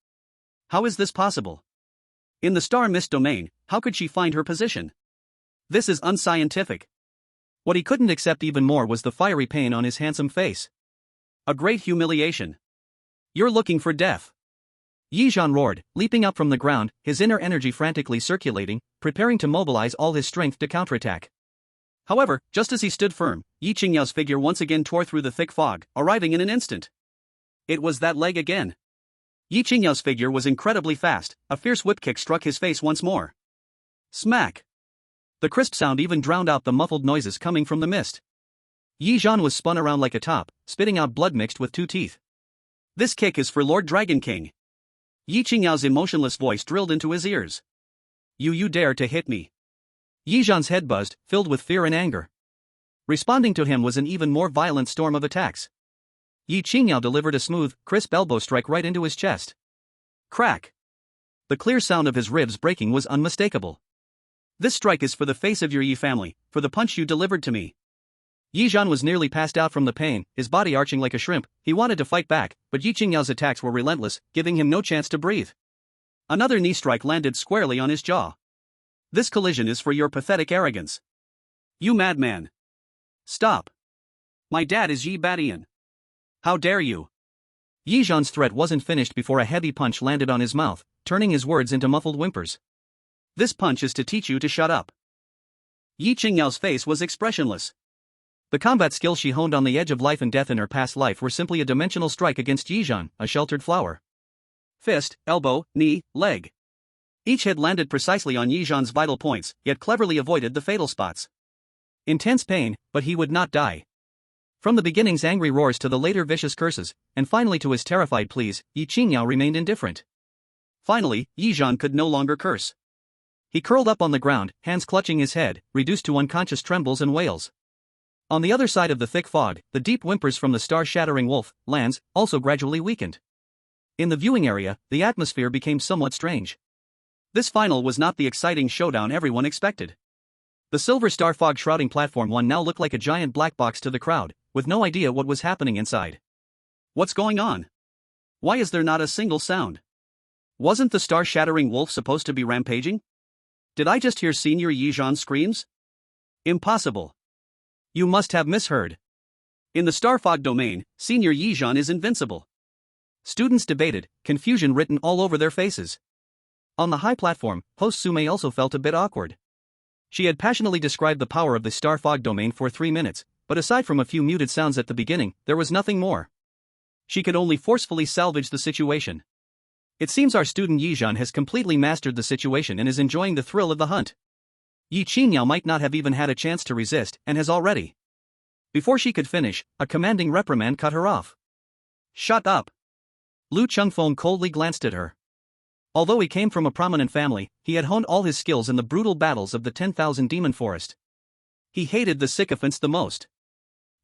How is this possible? In the star mist domain, how could she find her position? This is unscientific. What he couldn't accept even more was the fiery pain on his handsome face. A great humiliation. You're looking for death. Yizhan roared, leaping up from the ground, his inner energy frantically circulating, preparing to mobilize all his strength to counterattack. However, just as he stood firm, Ye Qingyao's figure once again tore through the thick fog, arriving in an instant. It was that leg again. Ye Qingyao's figure was incredibly fast, a fierce whip kick struck his face once more. Smack! The crisp sound even drowned out the muffled noises coming from the mist. Yizhan was spun around like a top, spitting out blood mixed with 2 teeth. This kick is for Lord Dragon King. Ye Qingyao's emotionless voice drilled into his ears. You dare to hit me. Yizhan's head buzzed, filled with fear and anger. Responding to him was an even more violent storm of attacks. Ye Qingyao delivered a smooth, crisp elbow strike right into his chest. Crack! The clear sound of his ribs breaking was unmistakable. This strike is for the face of your Yi family, for the punch you delivered to me. Yizhan was nearly passed out from the pain, his body arching like a shrimp. He wanted to fight back, but Ye Qingyao's attacks were relentless, giving him no chance to breathe. Another knee strike landed squarely on his jaw. This collision is for your pathetic arrogance. You madman. Stop. My dad is Ye Badian. How dare you? Yizhan's threat wasn't finished before a heavy punch landed on his mouth, turning his words into muffled whimpers. This punch is to teach you to shut up. Ye Qingyao's face was expressionless. The combat skills she honed on the edge of life and death in her past life were simply a dimensional strike against Yizhan, a sheltered flower. Fist, elbow, knee, leg. Each had landed precisely on Yizhan's vital points, yet cleverly avoided the fatal spots. Intense pain, but he would not die. From the beginning's angry roars to the later vicious curses, and finally to his terrified pleas, Ye Qingyao remained indifferent. Finally, Yizhan could no longer curse. He curled up on the ground, hands clutching his head, reduced to unconscious trembles and wails. On the other side of the thick fog, the deep whimpers from the star-shattering wolf, Lance, also gradually weakened. In the viewing area, the atmosphere became somewhat strange. This final was not the exciting showdown everyone expected. The silver star fog shrouding platform 1 now looked like a giant black box to the crowd, with no idea what was happening inside. What's going on? Why is there not a single sound? Wasn't the star-shattering wolf supposed to be rampaging? Did I just hear Senior Ye Qinyao screams? Impossible. You must have misheard. In the star fog domain, Senior Ye Qinyao is invincible. Students debated, confusion written all over their faces. On the high platform, host Sume also felt a bit awkward. She had passionately described the power of the star fog domain for 3 minutes, but aside from a few muted sounds at the beginning, there was nothing more. She could only forcefully salvage the situation. It seems our student Ye Qinyao has completely mastered the situation and is enjoying the thrill of the hunt. Ye Qingyao might not have even had a chance to resist and has already. Before she could finish, a commanding reprimand cut her off. Shut up. Lu Chengfeng coldly glanced at her. Although he came from a prominent family, he had honed all his skills in the brutal battles of the 10,000 Demon Forest. He hated the sycophants the most.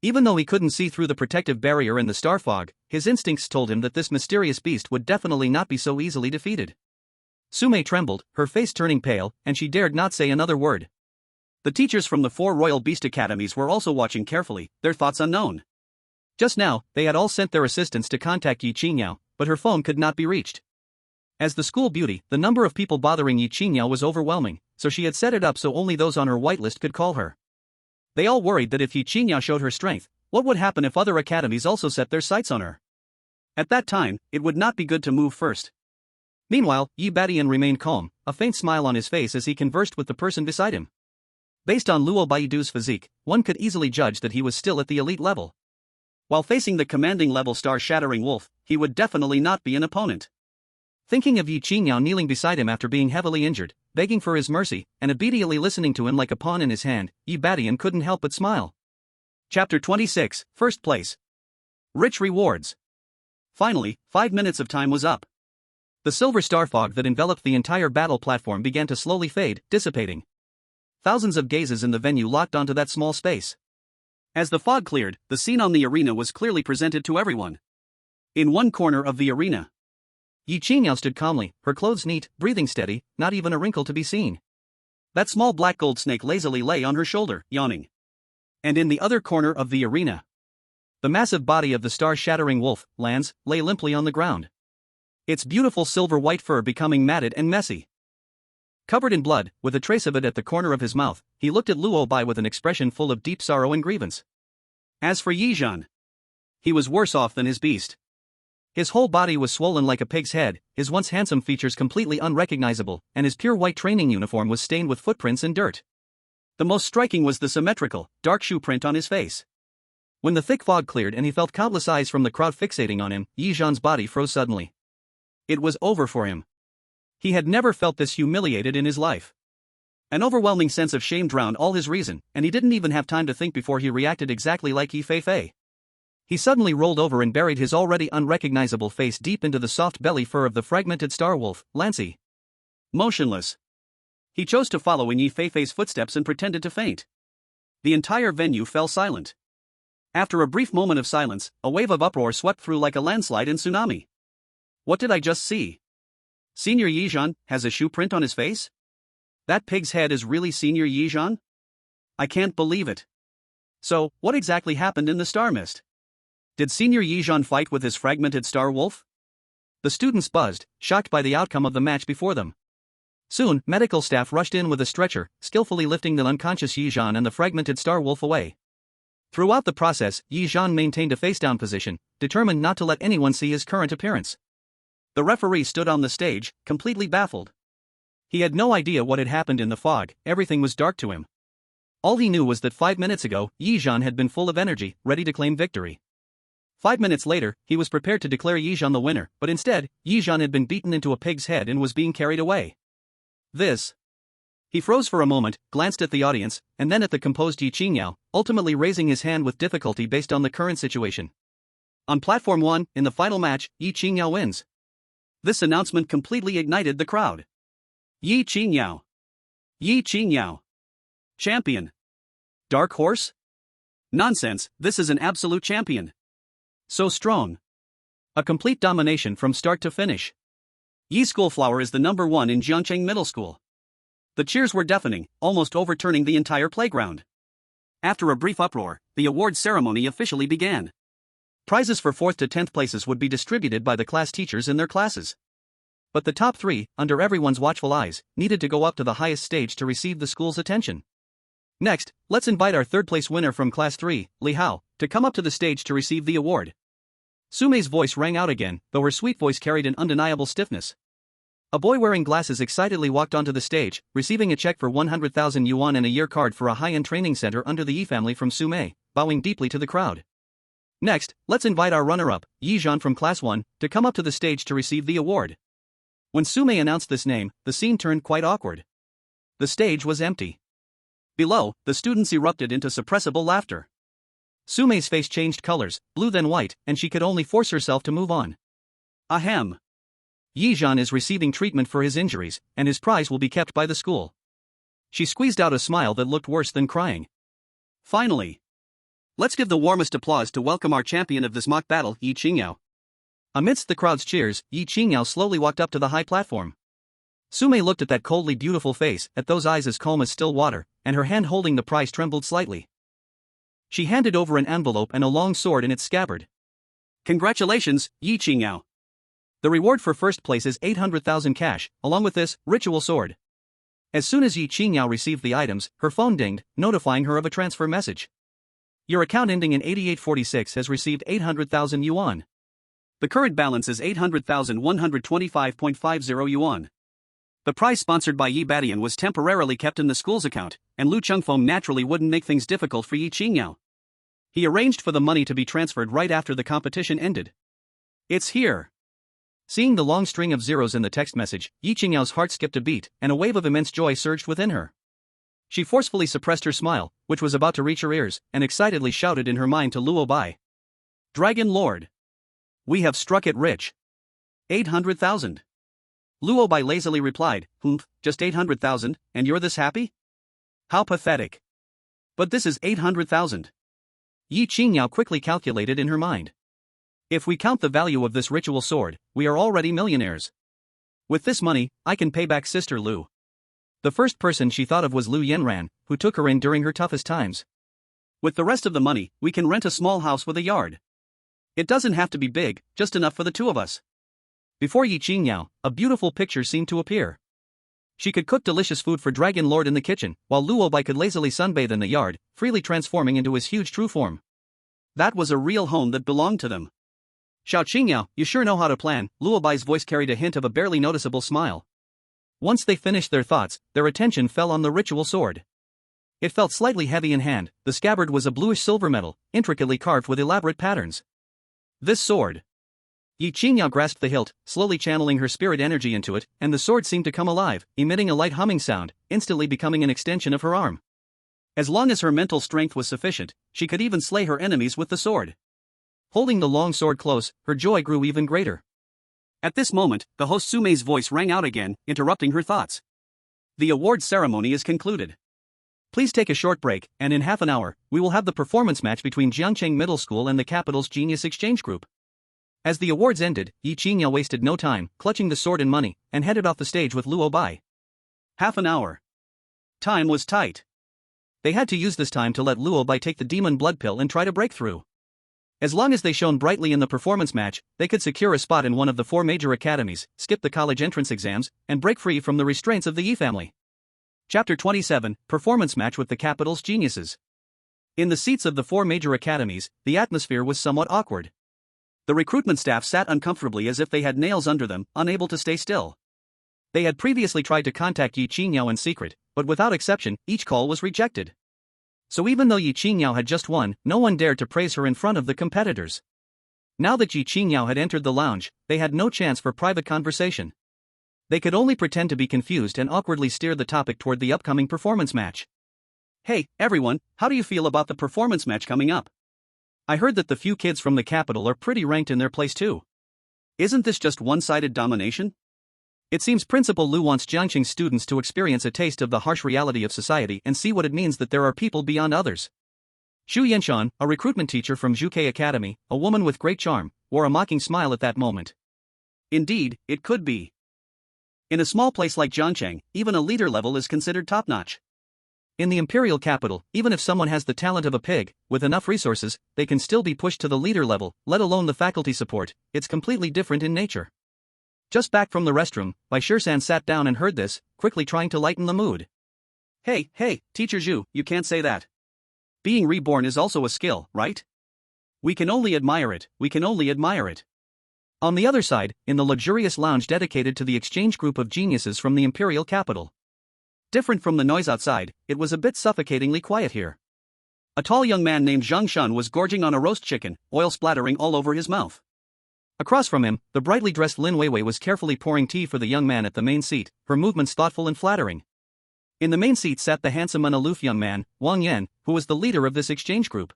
Even though he couldn't see through the protective barrier in the star fog, his instincts told him that this mysterious beast would definitely not be so easily defeated. Sume trembled, her face turning pale, and she dared not say another word. The teachers from the 4 Royal Beast Academies were also watching carefully, their thoughts unknown. Just now, they had all sent their assistants to contact Ye Qingyao, but her phone could not be reached. As the school beauty, the number of people bothering Ye Qingyao was overwhelming, so she had set it up so only those on her whitelist could call her. They all worried that if Ye Qingyao showed her strength, what would happen if other academies also set their sights on her? At that time, it would not be good to move first. Meanwhile, Ye Badian remained calm, a faint smile on his face as he conversed with the person beside him. Based on Luo Bai's physique, one could easily judge that he was still at the elite level. While facing the commanding level star-shattering wolf, he would definitely not be an opponent. Thinking of Ye Qingyao kneeling beside him after being heavily injured, begging for his mercy, and obediently listening to him like a pawn in his hand, Ye Badian couldn't help but smile. Chapter 26, First Place. Rich Rewards. Finally, 5 minutes of time was up. The silver star fog that enveloped the entire battle platform began to slowly fade, dissipating. Thousands of gazes in the venue locked onto that small space. As the fog cleared, the scene on the arena was clearly presented to everyone. In one corner of the arena, Ye Qingyao stood calmly, her clothes neat, breathing steady, not even a wrinkle to be seen. That small black gold snake lazily lay on her shoulder, yawning. And in the other corner of the arena, the massive body of the star-shattering wolf, Lance, lay limply on the ground. Its beautiful silver-white fur becoming matted and messy. Covered in blood, with a trace of it at the corner of his mouth, he looked at Luo Bai with an expression full of deep sorrow and grievance. As for Ye Qinyao, he was worse off than his beast. His whole body was swollen like a pig's head, his once handsome features completely unrecognizable, and his pure white training uniform was stained with footprints and dirt. The most striking was the symmetrical, dark shoe print on his face. When the thick fog cleared and he felt countless eyes from the crowd fixating on him, Ye Qinyang's body froze suddenly. It was over for him. He had never felt this humiliated in his life. An overwhelming sense of shame drowned all his reason, and he didn't even have time to think before he reacted exactly like Ye Fei. He suddenly rolled over and buried his already unrecognizable face deep into the soft belly fur of the fragmented star wolf, Lancey. Motionless, he chose to follow in Ye Fei's footsteps and pretended to faint. The entire venue fell silent. After a brief moment of silence, a wave of uproar swept through like a landslide and tsunami. What did I just see? Senior Ye Qinyao has a shoe print on his face? That pig's head is really Senior Ye Qinyao? I can't believe it. So, what exactly happened in the star mist? Did Senior Ye Qinyao fight with his fragmented star wolf? The students buzzed, shocked by the outcome of the match before them. Soon, medical staff rushed in with a stretcher, skillfully lifting the unconscious Ye Qinyao and the fragmented star wolf away. Throughout the process, Ye Qinyao maintained a face-down position, determined not to let anyone see his current appearance. The referee stood on the stage, completely baffled. He had no idea what had happened in the fog, everything was dark to him. All he knew was that 5 minutes ago, Ye Qinyao had been full of energy, ready to claim victory. 5 minutes later, he was prepared to declare Ye Qinyao the winner, but instead, Ye Qinyao had been beaten into a pig's head and was being carried away. He froze for a moment, glanced at the audience, and then at the composed Ye Qingyao, ultimately raising his hand with difficulty based on the current situation. On Platform 1, in the final match, Ye Qingyao wins. This announcement completely ignited the crowd. Ye Qingyao. Ye Qingyao. Champion. Dark horse? Nonsense, this is an absolute champion. So strong. A complete domination from start to finish. Ye Schoolflower is the #1 in Jiangcheng Middle School. The cheers were deafening, almost overturning the entire playground. After a brief uproar, the award ceremony officially began. Prizes for 4th to 10th places would be distributed by the class teachers in their classes. But the top 3, under everyone's watchful eyes, needed to go up to the highest stage to receive the school's attention. Next, let's invite our 3rd place winner from Class 3, Li Hao, to come up to the stage to receive the award. Sumei's voice rang out again, though her sweet voice carried an undeniable stiffness. A boy wearing glasses excitedly walked onto the stage, receiving a check for 100,000 yuan and a year card for a high-end training center under the Yi family from Sumei, bowing deeply to the crowd. Next, let's invite our runner-up, Yi Zhan from Class 1, to come up to the stage to receive the award. When Sumei announced this name, the scene turned quite awkward. The stage was empty. Below, the students erupted into suppressible laughter. Sumei's face changed colors, blue then white, and she could only force herself to move on. Ahem. Yi Zhan is receiving treatment for his injuries, and his prize will be kept by the school. She squeezed out a smile that looked worse than crying. Finally. Let's give the warmest applause to welcome our champion of this mock battle, Ye Qingyao. Amidst the crowd's cheers, Ye Qingyao slowly walked up to the high platform. Sumei looked at that coldly beautiful face, at those eyes as calm as still water, and her hand holding the prize trembled slightly. She handed over an envelope and a long sword in its scabbard. Congratulations, Ye Qingyao. The reward for first place is 800,000 cash, along with this ritual sword. As soon as Ye Qingyao received the items, her phone dinged, notifying her of a transfer message. Your account ending in 8846 has received 800,000 yuan. The current balance is 800,125.50 yuan. The prize sponsored by Yi Badian was temporarily kept in the school's account, and Lu Chengfeng naturally wouldn't make things difficult for Ye Qingyao. He arranged for the money to be transferred right after the competition ended. It's here. Seeing the long string of zeros in the text message, Ye Qingyao's heart skipped a beat, and a wave of immense joy surged within her. She forcefully suppressed her smile, which was about to reach her ears, and excitedly shouted in her mind to Luo Bai. Dragon Lord! We have struck it rich. 800,000. Luo Bai lazily replied, just 800,000, and you're this happy? How pathetic. But this is 800,000. Ye Qingyao quickly calculated in her mind. If we count the value of this ritual sword, we are already millionaires. With this money, I can pay back Sister Lu. The first person she thought of was Lu Yanran, who took her in during her toughest times. With the rest of the money, we can rent a small house with a yard. It doesn't have to be big, just enough for the two of us. Before Ye Qingyao, a beautiful picture seemed to appear. She could cook delicious food for Dragon Lord in the kitchen, while Luo Bai could lazily sunbathe in the yard, freely transforming into his huge true form. That was a real home that belonged to them. Xiao Qingyao, you sure know how to plan, Luo Bai's voice carried a hint of a barely noticeable smile. Once they finished their thoughts, their attention fell on the ritual sword. It felt slightly heavy in hand, the scabbard was a bluish silver metal, intricately carved with elaborate patterns. This sword. Ye Qingyao grasped the hilt, slowly channeling her spirit energy into it, and the sword seemed to come alive, emitting a light humming sound, instantly becoming an extension of her arm. As long as her mental strength was sufficient, she could even slay her enemies with the sword. Holding the long sword close, her joy grew even greater. At this moment, the host Sumei's voice rang out again, interrupting her thoughts. The award ceremony is concluded. Please take a short break, and in half an hour, we will have the performance match between Jiangcheng Middle School and the capital's Genius Exchange Group. As the awards ended, Ye Qingyao wasted no time, clutching the sword and money, and headed off the stage with Luo Bai. Half an hour. Time was tight. They had to use this time to let Luo Bai take the demon blood pill and try to break through. As long as they shone brightly in the performance match, they could secure a spot in one of the 4 major academies, skip the college entrance exams, and break free from the restraints of the Yi family. Chapter 27, Performance Match with the Capital's Geniuses. In the seats of the 4 major academies, the atmosphere was somewhat awkward. The recruitment staff sat uncomfortably as if they had nails under them, unable to stay still. They had previously tried to contact Ye Qingyao in secret, but without exception, each call was rejected. So even though Ye Qingyao had just won, no one dared to praise her in front of the competitors. Now that Ye Qingyao had entered the lounge, they had no chance for private conversation. They could only pretend to be confused and awkwardly steer the topic toward the upcoming performance match. Hey, everyone, how do you feel about the performance match coming up? I heard that the few kids from the capital are pretty ranked in their place too. Isn't this just one-sided domination? It seems Principal Lu wants Jiangcheng students to experience a taste of the harsh reality of society and see what it means that there are people beyond others. Xu Yenshan, a recruitment teacher from Zhuke Academy, a woman with great charm, wore a mocking smile at that moment. Indeed, it could be. In a small place like Jiangcheng, even a leader level is considered top-notch. In the imperial capital, even if someone has the talent of a pig, with enough resources, they can still be pushed to the leader level, let alone the faculty support. It's completely different in nature. Just back from the restroom, Bai Shisan sat down and heard this, quickly trying to lighten the mood. Hey, Teacher Zhu, you can't say that. Being reborn is also a skill, right? We can only admire it. On the other side, in the luxurious lounge dedicated to the exchange group of geniuses from the imperial capital. Different from the noise outside, it was a bit suffocatingly quiet here. A tall young man named Zhang Shun was gorging on a roast chicken, oil splattering all over his mouth. Across from him, the brightly dressed Lin Weiwei was carefully pouring tea for the young man at the main seat, her movements thoughtful and flattering. In the main seat sat the handsome and aloof young man, Wang Yan, who was the leader of this exchange group.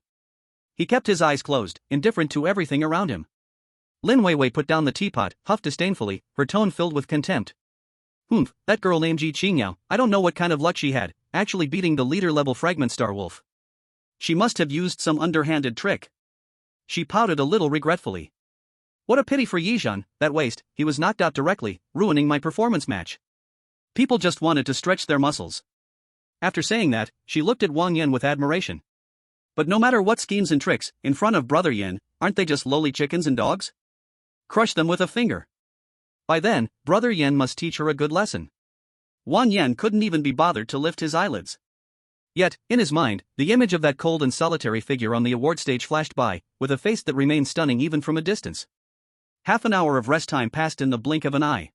He kept his eyes closed, indifferent to everything around him. Lin Weiwei put down the teapot, huffed disdainfully, her tone filled with contempt. That girl named Ye Qingyao, I don't know what kind of luck she had, actually beating the leader-level fragment Star Wolf. She must have used some underhanded trick. She pouted a little regretfully. What a pity for Yizhan, that waste, he was knocked out directly, ruining my performance match. People just wanted to stretch their muscles. After saying that, she looked at Wang Yan with admiration. But no matter what schemes and tricks, in front of Brother Yin, aren't they just lowly chickens and dogs? Crush them with a finger. By then, Brother Yin must teach her a good lesson. Wang Yan couldn't even be bothered to lift his eyelids. Yet, in his mind, the image of that cold and solitary figure on the award stage flashed by, with a face that remained stunning even from a distance. Half an hour of rest time passed in the blink of an eye.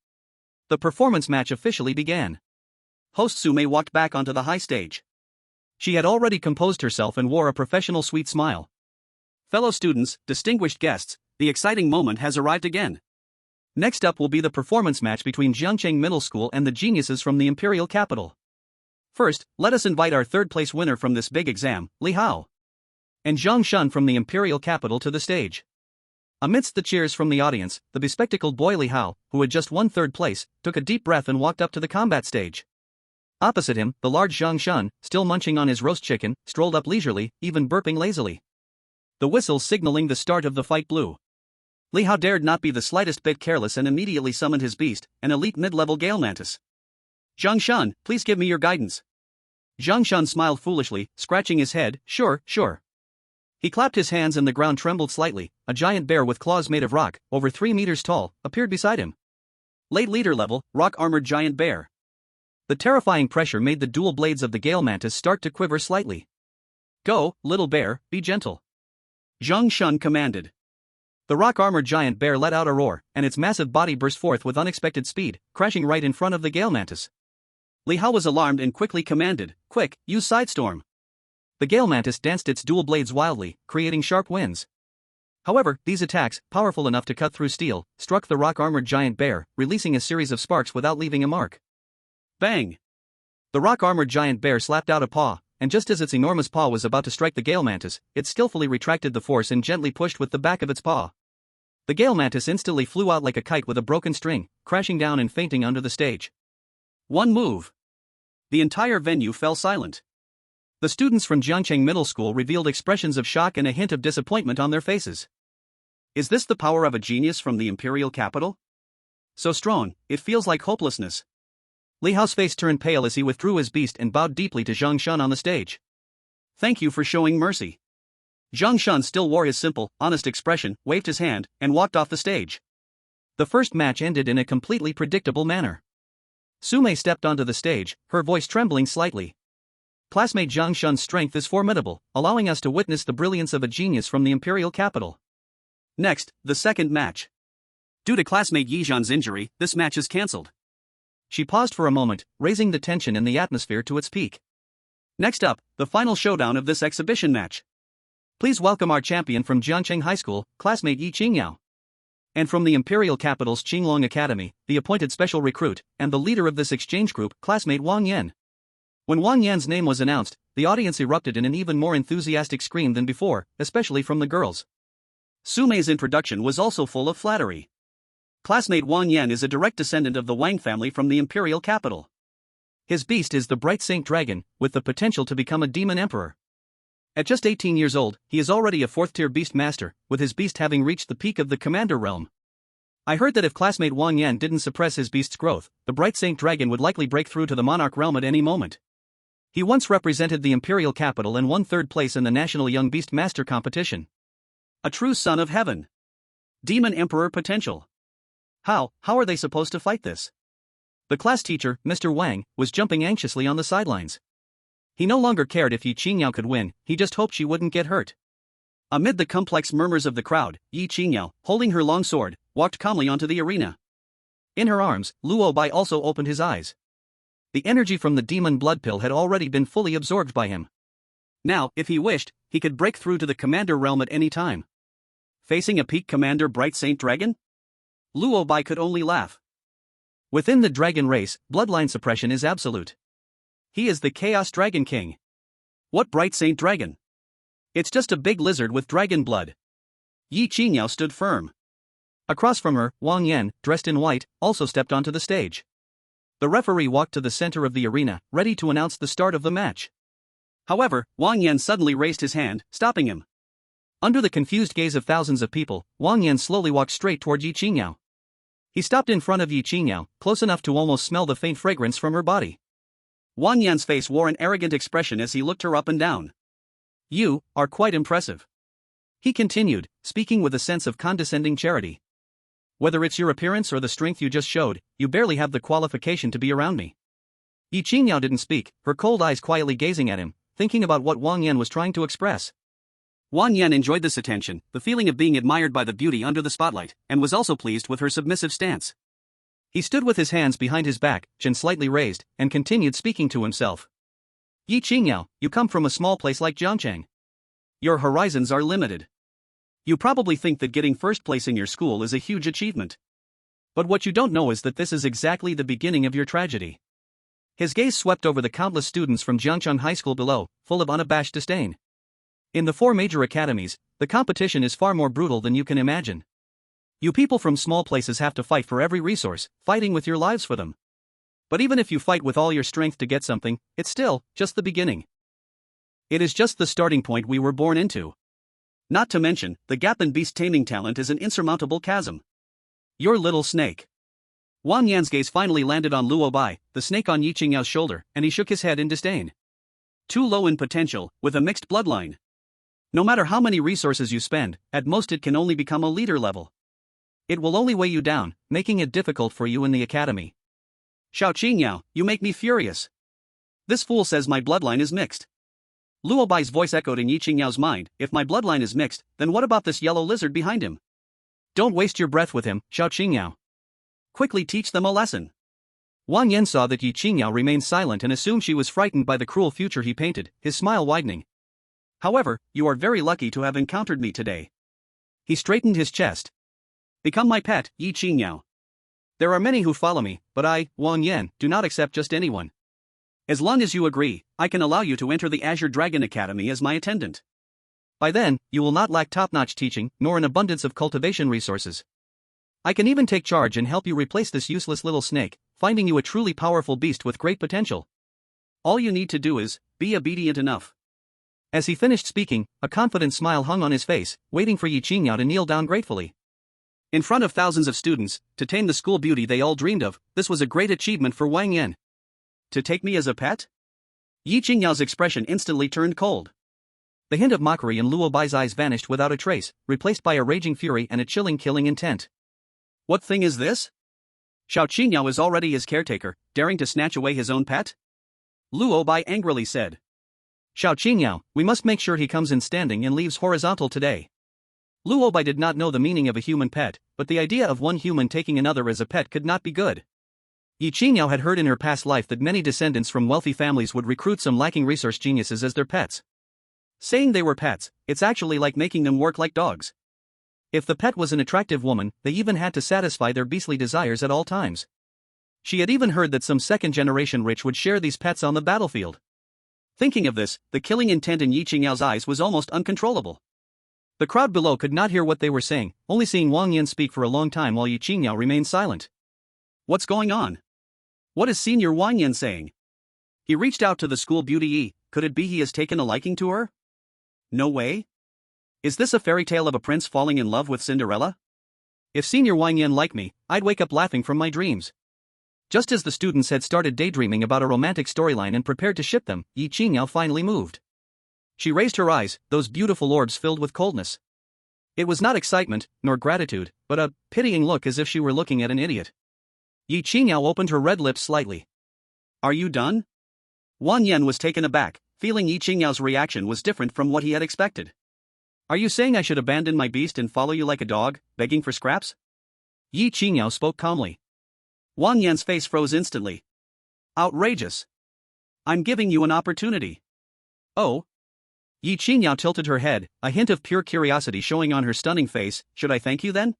The performance match officially began. Host Sume walked back onto the high stage. She had already composed herself and wore a professional sweet smile. Fellow students, distinguished guests, the exciting moment has arrived again. Next up will be the performance match between Jiangcheng Middle School and the geniuses from the imperial capital. First, let us invite our third-place winner from this big exam, Li Hao and Zhang Shun from the imperial capital to the stage. Amidst the cheers from the audience, the bespectacled boy Li Hao, who had just won third place, took a deep breath and walked up to the combat stage. Opposite him, the large Zhang Shun, still munching on his roast chicken, strolled up leisurely, even burping lazily. The whistle signaling the start of the fight blew. Li Hao dared not be the slightest bit careless and immediately summoned his beast, an elite mid-level Gale Mantis. Zhang Shun, please give me your guidance. Zhang Shun smiled foolishly, scratching his head, sure. He clapped his hands and the ground trembled slightly. A giant bear with claws made of rock, over 3 meters tall, appeared beside him. Late leader level, rock-armored giant bear. The terrifying pressure made the dual blades of the Gale Mantis start to quiver slightly. Go, little bear, be gentle. Zhang Shun commanded. The rock-armored giant bear let out a roar, and its massive body burst forth with unexpected speed, crashing right in front of the Gale Mantis. Li Hao was alarmed and quickly commanded, quick, use Sidestorm. The Gale Mantis danced its dual blades wildly, creating sharp winds. However, these attacks, powerful enough to cut through steel, struck the rock-armored giant bear, releasing a series of sparks without leaving a mark. Bang! The rock-armored giant bear slapped out a paw, and just as its enormous paw was about to strike the Gale Mantis, it skillfully retracted the force and gently pushed with the back of its paw. The Gale Mantis instantly flew out like a kite with a broken string, crashing down and fainting under the stage. One move. The entire venue fell silent. The students from Jiangcheng Middle School revealed expressions of shock and a hint of disappointment on their faces. Is this the power of a genius from the imperial capital? So strong, it feels like hopelessness. Li Hao's face turned pale as he withdrew his beast and bowed deeply to Zhang Shun on the stage. Thank you for showing mercy. Zhang Shun still wore his simple, honest expression, waved his hand, and walked off the stage. The first match ended in a completely predictable manner. Sume stepped onto the stage, her voice trembling slightly. Classmate Zhang Shun's strength is formidable, allowing us to witness the brilliance of a genius from the imperial capital. Next, the second match. Due to classmate Yizhan's injury, this match is cancelled. She paused for a moment, raising the tension in the atmosphere to its peak. Next up, the final showdown of this exhibition match. Please welcome our champion from Jiangcheng High School, classmate Ye Qingyao. And from the imperial capital's Qinglong Academy, the appointed special recruit, and the leader of this exchange group, classmate Wang Yan. When Wang Yan's name was announced, the audience erupted in an even more enthusiastic scream than before, especially from the girls. Sume's introduction was also full of flattery. Classmate Wang Yan is a direct descendant of the Wang family from the imperial capital. His beast is the bright Saint Dragon, with the potential to become a demon emperor. At just 18 years old, he is already a 4th-tier beast master, with his beast having reached the peak of the commander realm. I heard that if classmate Wang Yan didn't suppress his beast's growth, the bright Saint Dragon would likely break through to the monarch realm at any moment. He once represented the imperial capital and won 3rd place in the national young beast master competition. A true son of heaven. Demon Emperor potential. How are they supposed to fight this? The class teacher, Mr. Wang, was jumping anxiously on the sidelines. He no longer cared if Ye Qingyao could win, he just hoped she wouldn't get hurt. Amid the complex murmurs of the crowd, Ye Qingyao, holding her long sword, walked calmly onto the arena. In her arms, Luo Bai also opened his eyes. The energy from the demon blood pill had already been fully absorbed by him. Now, if he wished, he could break through to the commander realm at any time. Facing a peak commander Bright Saint Dragon? Luo Bai could only laugh. Within the dragon race, bloodline suppression is absolute. He is the Chaos Dragon King. What Bright Saint Dragon? It's just a big lizard with dragon blood. Ye Qingyao stood firm. Across from her, Wang Yan, dressed in white, also stepped onto the stage. The referee walked to the center of the arena, ready to announce the start of the match. However, Wang Yan suddenly raised his hand, stopping him. Under the confused gaze of thousands of people, Wang Yan slowly walked straight toward Ye Qingyao. He stopped in front of Ye Qingyao, close enough to almost smell the faint fragrance from her body. Wang Yan's face wore an arrogant expression as he looked her up and down. You are quite impressive. He continued, speaking with a sense of condescending charity. Whether it's your appearance or the strength you just showed, you barely have the qualification to be around me. Ye Qingyao didn't speak, her cold eyes quietly gazing at him, thinking about what Wang Yan was trying to express. Wang Yan enjoyed this attention, the feeling of being admired by the beauty under the spotlight, and was also pleased with her submissive stance. He stood with his hands behind his back, chin slightly raised, and continued speaking to himself. Ye Qingyao, you come from a small place like Jiangchang. Your horizons are limited. You probably think that getting first place in your school is a huge achievement. But what you don't know is that this is exactly the beginning of your tragedy. His gaze swept over the countless students from Jiangchang High School below, full of unabashed disdain. In the 4 major academies, the competition is far more brutal than you can imagine. You people from small places have to fight for every resource, fighting with your lives for them. But even if you fight with all your strength to get something, it's still just the beginning. It is just the starting point we were born into. Not to mention, the gap in beast taming talent is an insurmountable chasm. Your little snake. Wang Yan's gaze finally landed on Luo Bai, the snake on Ye Qingyao's shoulder, and he shook his head in disdain. Too low in potential, with a mixed bloodline. No matter how many resources you spend, at most it can only become a leader level. It will only weigh you down, making it difficult for you in the academy. Xiao Qingyao, you make me furious. This fool says my bloodline is mixed. Luo Bai's voice echoed in Ye Qingyao's mind, if my bloodline is mixed, then what about this yellow lizard behind him? Don't waste your breath with him, Xiao Qingyao. Quickly teach them a lesson. Wang Yan saw that Ye Qingyao remained silent and assumed she was frightened by the cruel future he painted, his smile widening. However, you are very lucky to have encountered me today. He straightened his chest. Become my pet, Ye Qingyao. There are many who follow me, but I, Wang Yan, do not accept just anyone. As long as you agree, I can allow you to enter the Azure Dragon Academy as my attendant. By then, you will not lack top-notch teaching, nor an abundance of cultivation resources. I can even take charge and help you replace this useless little snake, finding you a truly powerful beast with great potential. All you need to do is, be obedient enough. As he finished speaking, a confident smile hung on his face, waiting for Ye Qingyao to kneel down gratefully. In front of thousands of students, to tame the school beauty they all dreamed of, this was a great achievement for Wang Yan. To take me as a pet? Ye Qingyao's expression instantly turned cold. The hint of mockery in Luo Bai's eyes vanished without a trace, replaced by a raging fury and a chilling killing intent. What thing is this? Xiao Qingyao is already his caretaker, daring to snatch away his own pet? Luo Bai angrily said. Xiao Qingyao, we must make sure he comes in standing and leaves horizontal today. Luo Bai did not know the meaning of a human pet, but the idea of one human taking another as a pet could not be good. Ye Qingyao had heard in her past life that many descendants from wealthy families would recruit some lacking resource geniuses as their pets. Saying they were pets, it's actually like making them work like dogs. If the pet was an attractive woman, they even had to satisfy their beastly desires at all times. She had even heard that some second-generation rich would share these pets on the battlefield. Thinking of this, the killing intent in Ye Qingyao's eyes was almost uncontrollable. The crowd below could not hear what they were saying, only seeing Wang Yan speak for a long time while Ye Qingyao remained silent. What's going on? What is Senior Wang Yan saying? He reached out to the school beauty Yi, could it be he has taken a liking to her? No way? Is this a fairy tale of a prince falling in love with Cinderella? If Senior Wang Yan liked me, I'd wake up laughing from my dreams. Just as the students had started daydreaming about a romantic storyline and prepared to ship them, Ye Qingyao finally moved. She raised her eyes, those beautiful orbs filled with coldness. It was not excitement, nor gratitude, but a pitying look as if she were looking at an idiot. Ye Qingyao opened her red lips slightly. Are you done? Wang Yan was taken aback, feeling Ye Qingyao's reaction was different from what he had expected. Are you saying I should abandon my beast and follow you like a dog, begging for scraps? Ye Qingyao spoke calmly. Wang Yan's face froze instantly. Outrageous. I'm giving you an opportunity. Oh? Ye Qingyao tilted her head, a hint of pure curiosity showing on her stunning face. Should I thank you then?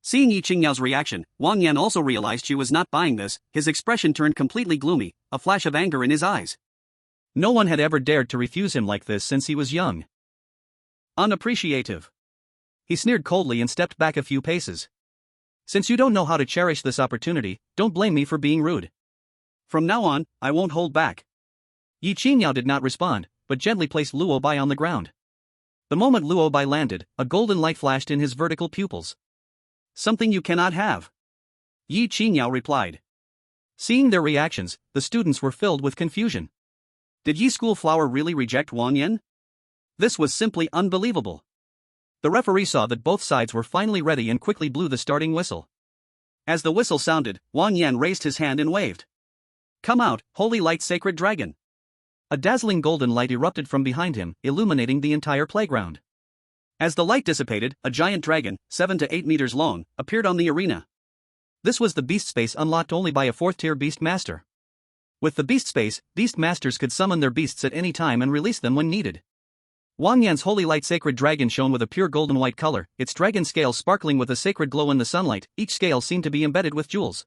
Seeing Ye Qingyao's reaction, Wang Yan also realized she was not buying this. His expression turned completely gloomy, a flash of anger in his eyes. No one had ever dared to refuse him like this since he was young. Unappreciative. He sneered coldly and stepped back a few paces. Since you don't know how to cherish this opportunity, don't blame me for being rude. From now on, I won't hold back. Ye Qingyao did not respond, but gently placed Luo Bai on the ground. The moment Luo Bai landed, a golden light flashed in his vertical pupils. Something you cannot have. Ye Qingyao replied. Seeing their reactions, the students were filled with confusion. Did Ye School Flower really reject Wang Yan? This was simply unbelievable. The referee saw that both sides were finally ready and quickly blew the starting whistle. As the whistle sounded, Wang Yan raised his hand and waved. Come out, holy light sacred dragon. A dazzling golden light erupted from behind him, illuminating the entire playground. As the light dissipated, a giant dragon, 7 to 8 meters long, appeared on the arena. This was the beast space unlocked only by a 4th-tier beast master. With the beast space, beast masters could summon their beasts at any time and release them when needed. Wang Yan's holy light sacred dragon shone with a pure golden white color, its dragon scales sparkling with a sacred glow in the sunlight. Each scale seemed to be embedded with jewels.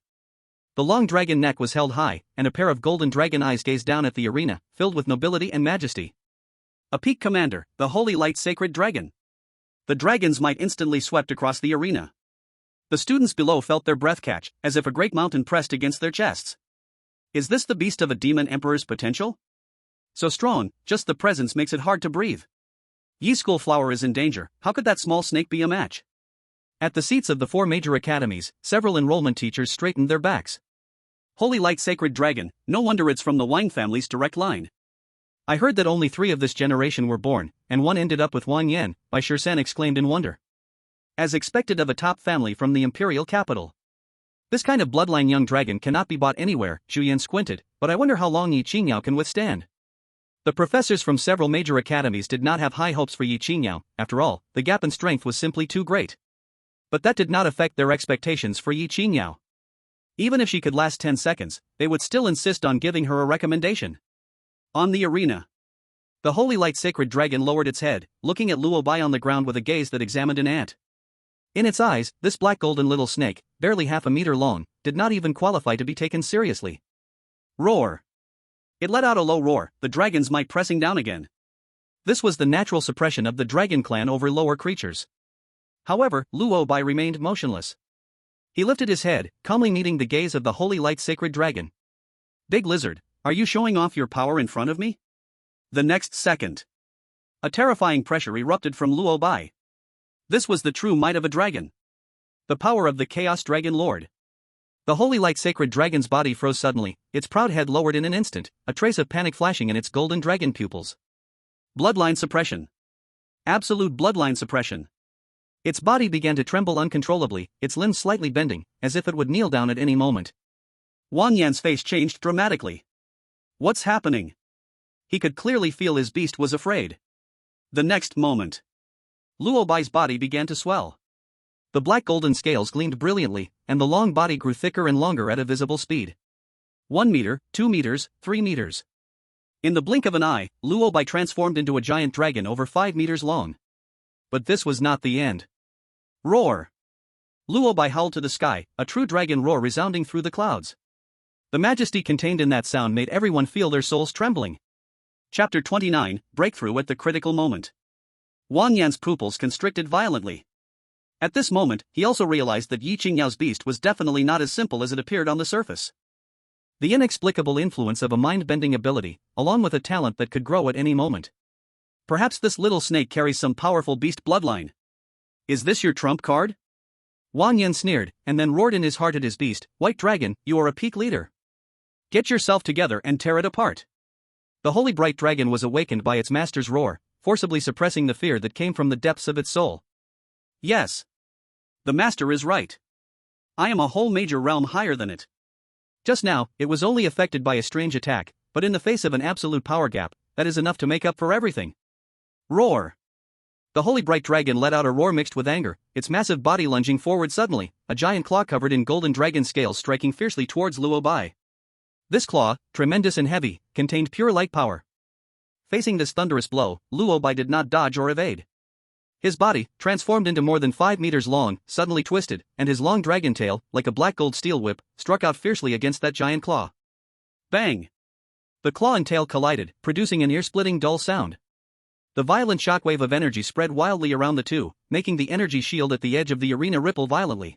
The long dragon neck was held high, and a pair of golden dragon eyes gazed down at the arena, filled with nobility and majesty. A peak commander, the holy light sacred dragon. The dragon's might instantly swept across the arena. The students below felt their breath catch, as if a great mountain pressed against their chests. Is this the beast of a demon emperor's potential? So strong, just the presence makes it hard to breathe. Ye School Flower is in danger. How could that small snake be a match? At the seats of the 4 major academies, several enrollment teachers straightened their backs. Holy light sacred dragon, no wonder it's from the Wang family's direct line. I heard that only 3 of this generation were born, and 1 ended up with Wang Yan, Bai Shisan exclaimed in wonder. As expected of a top family from the imperial capital. This kind of bloodline young dragon cannot be bought anywhere, Zhu Yan squinted, but I wonder how long Ye Qingyao can withstand. The professors from several major academies did not have high hopes for Ye Qingyao. After all, the gap in strength was simply too great. But that did not affect their expectations for Ye Qingyao. Even if she could last 10 seconds, they would still insist on giving her a recommendation. On the arena. The holy light sacred dragon lowered its head, looking at Luo Bai on the ground with a gaze that examined an ant. In its eyes, this black golden little snake, barely half a meter long, did not even qualify to be taken seriously. Roar. It let out a low roar, the dragon's might pressing down again. This was the natural suppression of the dragon clan over lower creatures. However, Luo Bai remained motionless. He lifted his head, calmly meeting the gaze of the holy light sacred dragon. Big lizard, are you showing off your power in front of me? The next second. A terrifying pressure erupted from Luo Bai. This was the true might of a dragon. The power of the Chaos Dragon Lord. The holy light sacred dragon's body froze suddenly, its proud head lowered in an instant, a trace of panic flashing in its golden dragon pupils. Bloodline suppression. Absolute bloodline suppression. Its body began to tremble uncontrollably, its limbs slightly bending, as if it would kneel down at any moment. Wang Yan's face changed dramatically. What's happening? He could clearly feel his beast was afraid. The next moment, Luo Bai's body began to swell. The black golden scales gleamed brilliantly, and the long body grew thicker and longer at a visible speed. 1 meter, 2 meters, 3 meters. In the blink of an eye, Luo Bai transformed into a giant dragon over 5 meters long. But this was not the end. Roar! Luo Bai howled to the sky, a true dragon roar resounding through the clouds. The majesty contained in that sound made everyone feel their souls trembling. Chapter 29, Breakthrough at the critical moment. Wang Yan's pupils constricted violently. At this moment, he also realized that Ye Qingyao's beast was definitely not as simple as it appeared on the surface. The inexplicable influence of a mind-bending ability, along with a talent that could grow at any moment. Perhaps this little snake carries some powerful beast bloodline. Is this your trump card? Wang Yan sneered, and then roared in his heart at his beast, White Dragon, you are a peak leader. Get yourself together and tear it apart. The holy bright dragon was awakened by its master's roar, forcibly suppressing the fear that came from the depths of its soul. Yes. The master is right. I am a whole major realm higher than it. Just now, it was only affected by a strange attack, but in the face of an absolute power gap, that is enough to make up for everything. Roar! The holy bright dragon let out a roar mixed with anger, its massive body lunging forward suddenly, a giant claw covered in golden dragon scales striking fiercely towards Luo Bai. This claw, tremendous and heavy, contained pure light power. Facing this thunderous blow, Luo Bai did not dodge or evade. His body, transformed into more than 5 meters long, suddenly twisted, and his long dragon tail, like a black gold steel whip, struck out fiercely against that giant claw. Bang! The claw and tail collided, producing an ear-splitting dull sound. The violent shockwave of energy spread wildly around the two, making the energy shield at the edge of the arena ripple violently.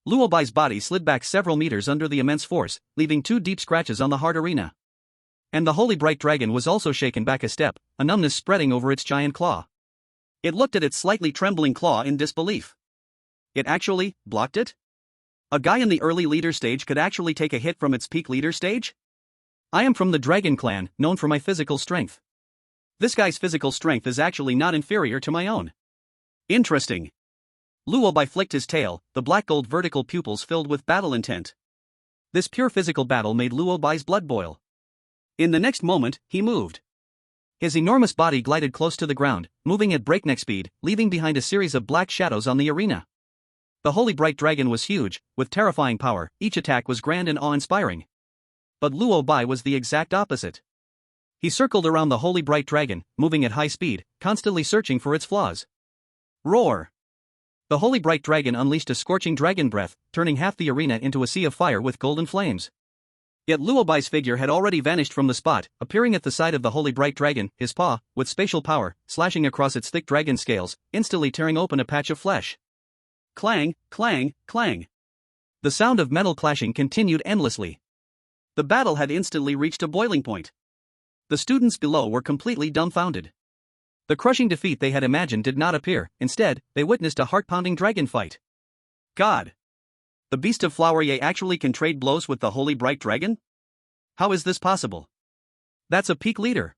Luo Bai's body slid back several meters under the immense force, leaving 2 deep scratches on the hard arena. And the holy bright dragon was also shaken back a step, a numbness spreading over its giant claw. It looked at its slightly trembling claw in disbelief. It actually blocked it? A guy in the early leader stage could actually take a hit from its peak leader stage? I am from the Dragon Clan, known for my physical strength. This guy's physical strength is actually not inferior to my own. Interesting. Luo Bai flicked his tail, the black gold vertical pupils filled with battle intent. This pure physical battle made Luo Bai's blood boil. In the next moment, he moved. His enormous body glided close to the ground, moving at breakneck speed, leaving behind a series of black shadows on the arena. The holy bright dragon was huge, with terrifying power, each attack was grand and awe-inspiring. But Luo Bai was the exact opposite. He circled around the holy bright dragon, moving at high speed, constantly searching for its flaws. Roar! The holy bright dragon unleashed a scorching dragon breath, turning half the arena into a sea of fire with golden flames. Yet Luo Bai's figure had already vanished from the spot, appearing at the side of the holy bright dragon, his paw, with spatial power, slashing across its thick dragon scales, instantly tearing open a patch of flesh. Clang, clang, clang. The sound of metal clashing continued endlessly. The battle had instantly reached a boiling point. The students below were completely dumbfounded. The crushing defeat they had imagined did not appear, instead, they witnessed a heart-pounding dragon fight. God! The beast of Flower Ye actually can trade blows with the holy bright dragon? How is this possible? That's a peak leader.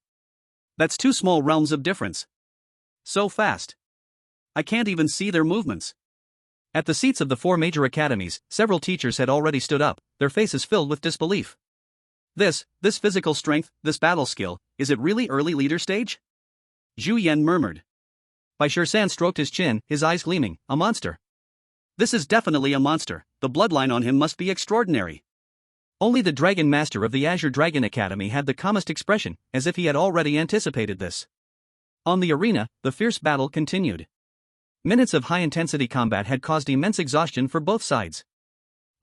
That's 2 small realms of difference. So fast. I can't even see their movements. At the seats of the 4 major academies, several teachers had already stood up, their faces filled with disbelief. This physical strength, this battle skill, is it really early leader stage? Zhu Yan murmured. Bai Shisan stroked his chin, his eyes gleaming, a monster. This is definitely a monster, the bloodline on him must be extraordinary. Only the Dragon Master of the Azure Dragon Academy had the calmest expression, as if he had already anticipated this. On the arena, the fierce battle continued. Minutes of high-intensity combat had caused immense exhaustion for both sides.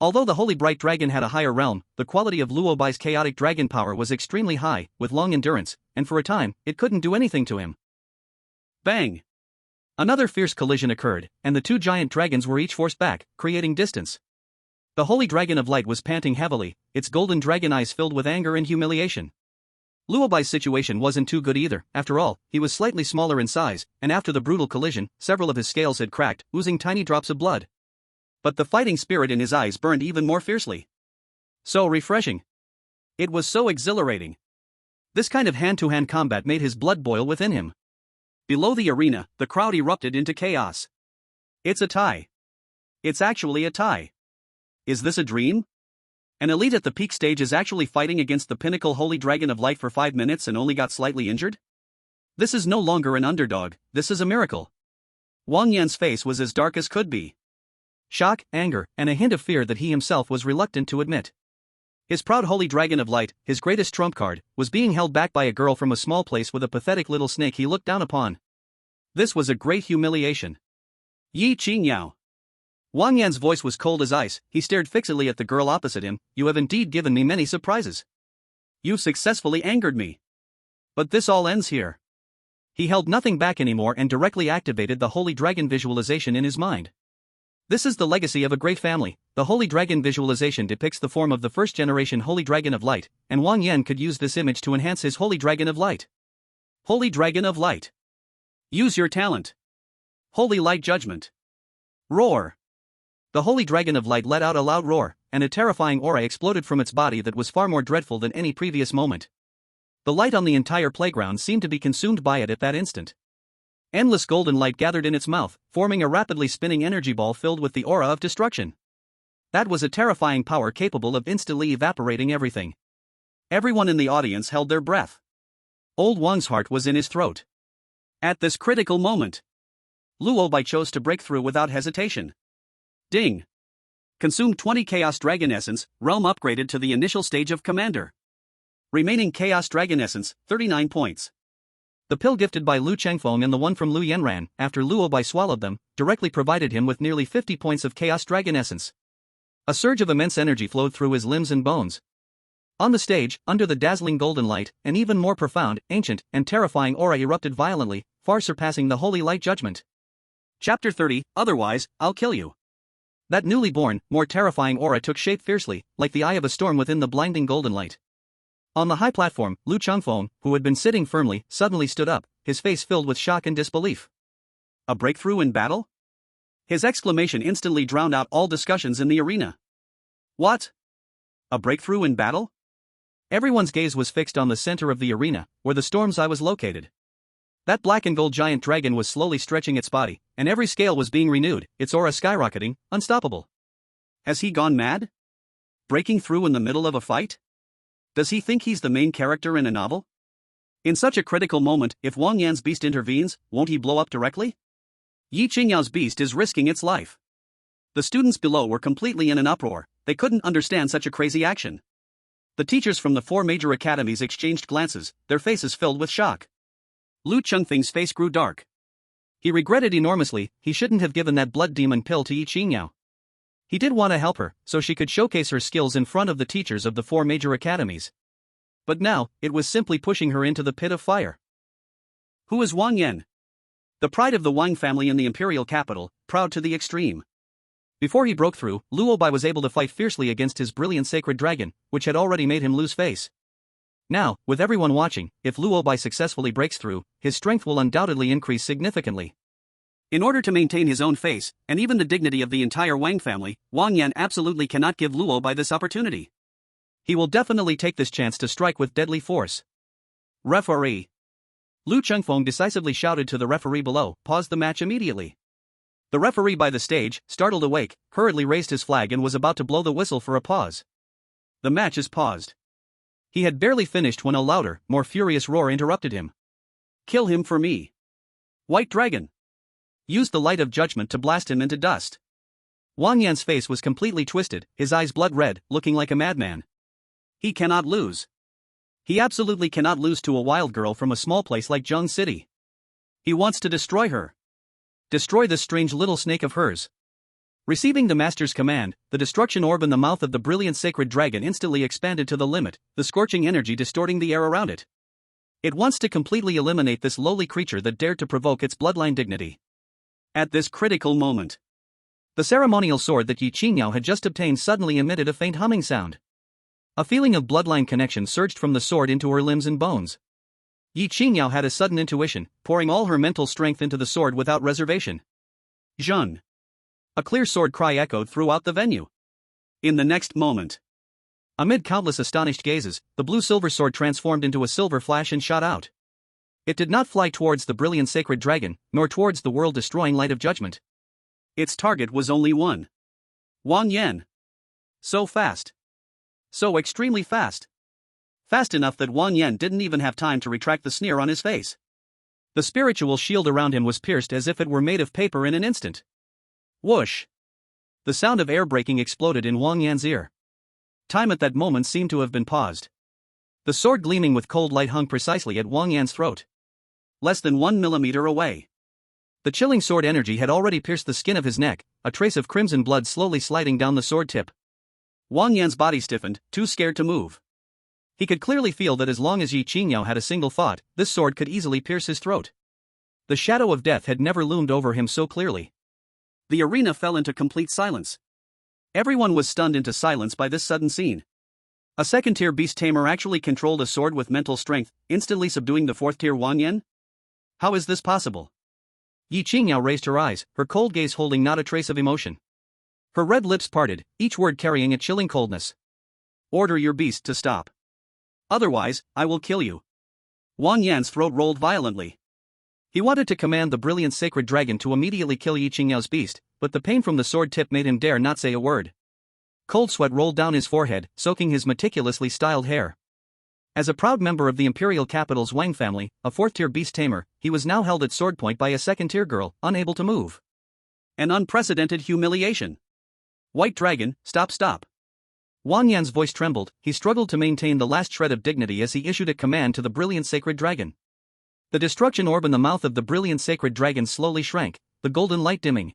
Although the Holy Bright Dragon had a higher realm, the quality of Luo Bai's chaotic dragon power was extremely high, with long endurance, and for a time, it couldn't do anything to him. Bang! Another fierce collision occurred, and the 2 giant dragons were each forced back, creating distance. The Holy Dragon of Light was panting heavily, its golden dragon eyes filled with anger and humiliation. Luo Bai's situation wasn't too good either, after all, he was slightly smaller in size, and after the brutal collision, several of his scales had cracked, oozing tiny drops of blood. But the fighting spirit in his eyes burned even more fiercely. So refreshing. It was so exhilarating. This kind of hand-to-hand combat made his blood boil within him. Below the arena, the crowd erupted into chaos. It's a tie. It's actually a tie. Is this a dream? An elite at the peak stage is actually fighting against the pinnacle Holy Dragon of Light for 5 minutes and only got slightly injured? This is no longer an underdog, this is a miracle. Wang Yan's face was as dark as could be. Shock, anger, and a hint of fear that he himself was reluctant to admit. His proud Holy Dragon of Light, his greatest trump card, was being held back by a girl from a small place with a pathetic little snake he looked down upon. This was a great humiliation. Ye Qingyao. Wang Yan's voice was cold as ice, he stared fixedly at the girl opposite him. You have indeed given me many surprises. You've successfully angered me. But this all ends here. He held nothing back anymore and directly activated the Holy Dragon visualization in his mind. This is the legacy of a great family. The Holy Dragon visualization depicts the form of the first-generation Holy Dragon of Light, and Wang Yan could use this image to enhance his Holy Dragon of Light. Holy Dragon of Light. Use your talent. Holy Light Judgment. Roar. The Holy Dragon of Light let out a loud roar, and a terrifying aura exploded from its body that was far more dreadful than any previous moment. The light on the entire playground seemed to be consumed by it at that instant. Endless golden light gathered in its mouth, forming a rapidly spinning energy ball filled with the aura of destruction. That was a terrifying power capable of instantly evaporating everything. Everyone in the audience held their breath. Old Wang's heart was in his throat. At this critical moment, Luo Bai chose to break through without hesitation. Ding! Consumed 20 Chaos Dragon Essence, realm upgraded to the initial stage of Commander. Remaining Chaos Dragon Essence, 39 points. The pill gifted by Lu Chengfeng and the one from Lu Yanran, after Luo Bai swallowed them, directly provided him with nearly 50 points of Chaos Dragon Essence. A surge of immense energy flowed through his limbs and bones. On the stage, under the dazzling golden light, an even more profound, ancient, and terrifying aura erupted violently, far surpassing the Holy Light Judgment. Chapter 30, Otherwise, I'll kill you. That newly born, more terrifying aura took shape fiercely, like the eye of a storm within the blinding golden light. On the high platform, Lu Chengfeng, who had been sitting firmly, suddenly stood up, his face filled with shock and disbelief. A breakthrough in battle? His exclamation instantly drowned out all discussions in the arena. What? A breakthrough in battle? Everyone's gaze was fixed on the center of the arena, where the storm's eye was located. That black and gold giant dragon was slowly stretching its body, and every scale was being renewed, its aura skyrocketing, unstoppable. Has he gone mad? Breaking through in the middle of a fight? Does he think he's the main character in a novel? In such a critical moment, if Wang Yan's beast intervenes, won't he blow up directly? Ye Qingyao's beast is risking its life. The students below were completely in an uproar, they couldn't understand such a crazy action. The teachers from the 4 major academies exchanged glances, their faces filled with shock. Lu Chengfeng's face grew dark. He regretted enormously, he shouldn't have given that blood demon pill to Ye Qingyao. He did want to help her, so she could showcase her skills in front of the teachers of the 4 major academies. But now, it was simply pushing her into the pit of fire. Who is Wang Yan? The pride of the Wang family in the imperial capital, proud to the extreme. Before he broke through, Luo Bai was able to fight fiercely against his brilliant sacred dragon, which had already made him lose face. Now, with everyone watching, if Luo Bai successfully breaks through, his strength will undoubtedly increase significantly. In order to maintain his own face, and even the dignity of the entire Wang family, Wang Yan absolutely cannot give Luo Bai this opportunity. He will definitely take this chance to strike with deadly force. Referee. Lu Chengfeng decisively shouted to the referee below, pause the match immediately. The referee by the stage, startled awake, hurriedly raised his flag and was about to blow the whistle for a pause. The match is paused. He had barely finished when a louder, more furious roar interrupted him. Kill him for me. White Dragon. Use the light of judgment to blast him into dust. Wang Yan's face was completely twisted, his eyes blood red, looking like a madman. He cannot lose. He absolutely cannot lose to a wild girl from a small place like Zheng City. He wants to destroy her. Destroy this strange little snake of hers. Receiving the master's command, the destruction orb in the mouth of the brilliant sacred dragon instantly expanded to the limit, the scorching energy distorting the air around it. It wants to completely eliminate this lowly creature that dared to provoke its bloodline dignity. At this critical moment, the ceremonial sword that Ye Qingyao had just obtained suddenly emitted a faint humming sound. A feeling of bloodline connection surged from the sword into her limbs and bones. Ye Qingyao had a sudden intuition, pouring all her mental strength into the sword without reservation. Zheng. A clear sword cry echoed throughout the venue. In the next moment, amid countless astonished gazes, the blue-silver sword transformed into a silver flash and shot out. It did not fly towards the brilliant sacred dragon, nor towards the world-destroying light of judgment. Its target was only one. Wang Yan. So fast. So extremely fast. Fast enough that Wang Yan didn't even have time to retract the sneer on his face. The spiritual shield around him was pierced as if it were made of paper in an instant. Whoosh! The sound of air breaking exploded in Wang Yan's ear. Time at that moment seemed to have been paused. The sword gleaming with cold light hung precisely at Wang Yan's throat. Less than 1 millimeter away. The chilling sword energy had already pierced the skin of his neck, a trace of crimson blood slowly sliding down the sword tip. Wang Yan's body stiffened, too scared to move. He could clearly feel that as long as Ye Qingyao had a single thought, this sword could easily pierce his throat. The shadow of death had never loomed over him so clearly. The arena fell into complete silence. Everyone was stunned into silence by this sudden scene. A second-tier beast tamer actually controlled a sword with mental strength, instantly subduing the fourth-tier Wang Yan? How is this possible? Ye Qingyao raised her eyes, her cold gaze holding not a trace of emotion. Her red lips parted, each word carrying a chilling coldness. Order your beast to stop. Otherwise, I will kill you. Wang Yan's throat rolled violently. He wanted to command the brilliant sacred dragon to immediately kill Ye Qingyao's beast, but the pain from the sword tip made him dare not say a word. Cold sweat rolled down his forehead, soaking his meticulously styled hair. As a proud member of the imperial capital's Wang family, a fourth-tier beast tamer, he was now held at sword point by a second-tier girl, unable to move. An unprecedented humiliation. White dragon, stop. Wang Yan's voice trembled, he struggled to maintain the last shred of dignity as he issued a command to the brilliant sacred dragon. The destruction orb in the mouth of the brilliant sacred dragon slowly shrank, the golden light dimming.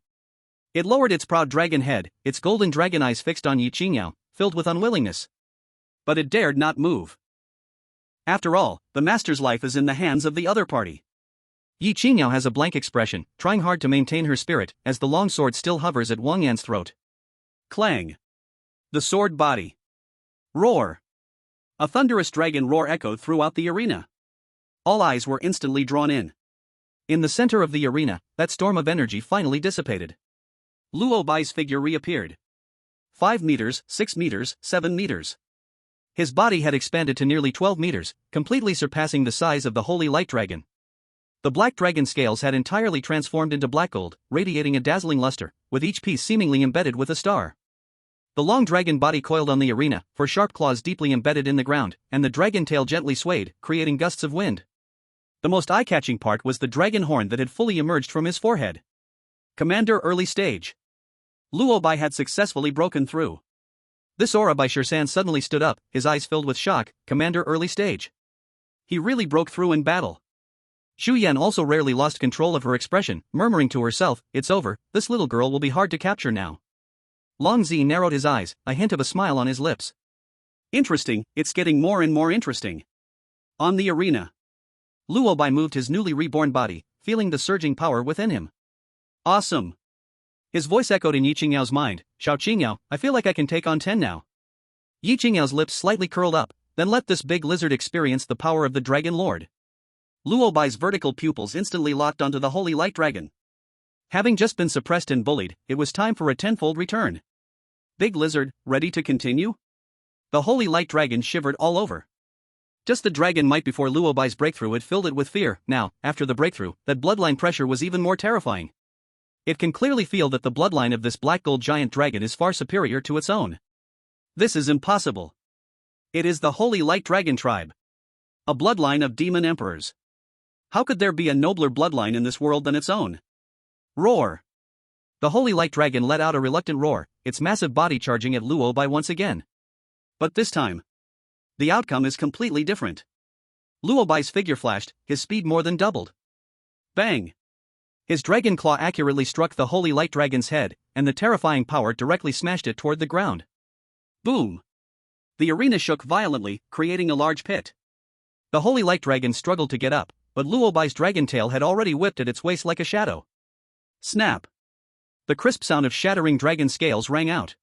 It lowered its proud dragon head, its golden dragon eyes fixed on Ye Qingyao, filled with unwillingness. But it dared not move. After all, the master's life is in the hands of the other party. Ye Qingyao has a blank expression, trying hard to maintain her spirit, as the long sword still hovers at Wang Yan's throat. Clang. The sword body. Roar. A thunderous dragon roar echoed throughout the arena. All eyes were instantly drawn in. In the center of the arena, that storm of energy finally dissipated. Luo Bai's figure reappeared. 5 meters, 6 meters, 7 meters. His body had expanded to nearly 12 meters, completely surpassing the size of the holy light dragon. The black dragon scales had entirely transformed into black gold, radiating a dazzling luster, with each piece seemingly embedded with a star. The long dragon body coiled on the arena, for sharp claws deeply embedded in the ground, and the dragon tail gently swayed, creating gusts of wind. The most eye-catching part was the dragon horn that had fully emerged from his forehead. Commander early stage. Luo Bai had successfully broken through. This aura by Shirsan suddenly stood up, his eyes filled with shock. Commander early stage. He really broke through in battle. Xu Yan also rarely lost control of her expression, murmuring to herself, "It's over, this little girl will be hard to capture now." Long Zi narrowed his eyes, a hint of a smile on his lips. Interesting, it's getting more and more interesting. On the arena. Luo Bai moved his newly reborn body, feeling the surging power within him. Awesome. His voice echoed in Ye Qingyao's mind, "Xiao Qingyao, I feel like I can take on 10 now." Ye Qingyao's lips slightly curled up, then let this big lizard experience the power of the Dragon Lord. Luo Bai's vertical pupils instantly locked onto the holy light dragon. Having just been suppressed and bullied, it was time for a tenfold return. Big lizard, ready to continue? The holy light dragon shivered all over. Just the dragon might before Luo Bai's breakthrough had filled it with fear. Now, after the breakthrough, that bloodline pressure was even more terrifying. It can clearly feel that the bloodline of this black gold giant dragon is far superior to its own. This is impossible. It is the holy light dragon tribe. A bloodline of demon emperors. How could there be a nobler bloodline in this world than its own? Roar. The holy light dragon let out a reluctant roar, its massive body charging at Luo Bai once again. But this time, the outcome is completely different. Luo Bai's figure flashed, his speed more than doubled. Bang! His dragon claw accurately struck the holy light dragon's head, and the terrifying power directly smashed it toward the ground. Boom! The arena shook violently, creating a large pit. The holy light dragon struggled to get up, but Luo Bai's dragon tail had already whipped at its waist like a shadow. Snap! The crisp sound of shattering dragon scales rang out.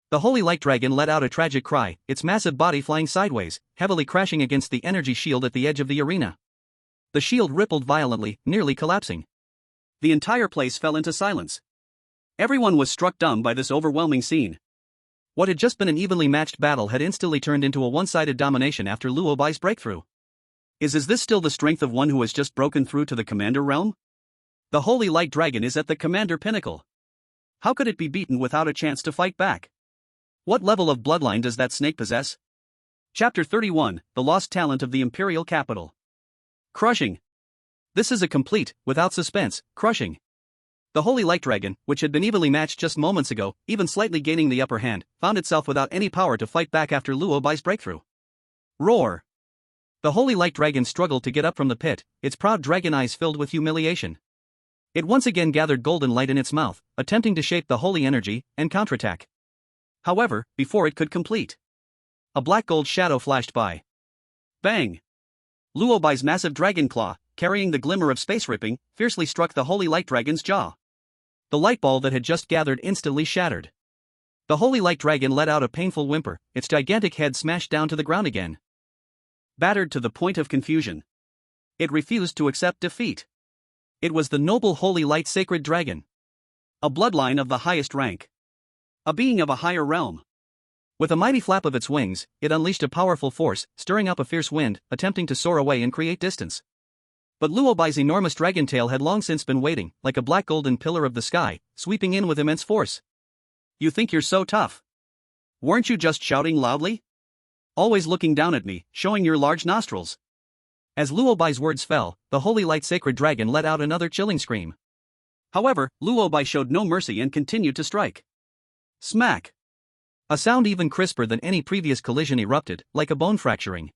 The holy light dragon let out a tragic cry, its massive body flying sideways, heavily crashing against the energy shield at the edge of the arena. The shield rippled violently, nearly collapsing. The entire place fell into silence. Everyone was struck dumb by this overwhelming scene. What had just been an evenly matched battle had instantly turned into a one-sided domination after Luo Bai's breakthrough. Is this still the strength of one who has just broken through to the commander realm? The holy light dragon is at the commander pinnacle. How could it be beaten without a chance to fight back? What level of bloodline does that snake possess? Chapter 31, The Lost Talent of the Imperial Capital. Crushing. This is a complete, without suspense, crushing. The holy light dragon, which had been evenly matched just moments ago, even slightly gaining the upper hand, found itself without any power to fight back after Luo Bai's breakthrough. Roar. The holy light dragon struggled to get up from the pit, its proud dragon eyes filled with humiliation. It once again gathered golden light in its mouth, attempting to shape the holy energy and counterattack. However, before it could complete, a black gold shadow flashed by. Bang! Luo Bai's massive dragon claw, carrying the glimmer of space ripping, fiercely struck the holy light dragon's jaw. The light ball that had just gathered instantly shattered. The holy light dragon let out a painful whimper, its gigantic head smashed down to the ground again. Battered to the point of confusion, it refused to accept defeat. It was the noble holy light sacred dragon. A bloodline of the highest rank. A being of a higher realm. With a mighty flap of its wings, it unleashed a powerful force, stirring up a fierce wind, attempting to soar away and create distance. But Luo Bai's enormous dragon tail had long since been waiting, like a black golden pillar of the sky, sweeping in with immense force. You think you're so tough? Weren't you just shouting loudly? Always looking down at me, showing your large nostrils. As Luo Bai's words fell, the holy light sacred dragon let out another chilling scream. However, Luo Bai showed no mercy and continued to strike. Smack! A sound even crisper than any previous collision erupted, like a bone fracturing.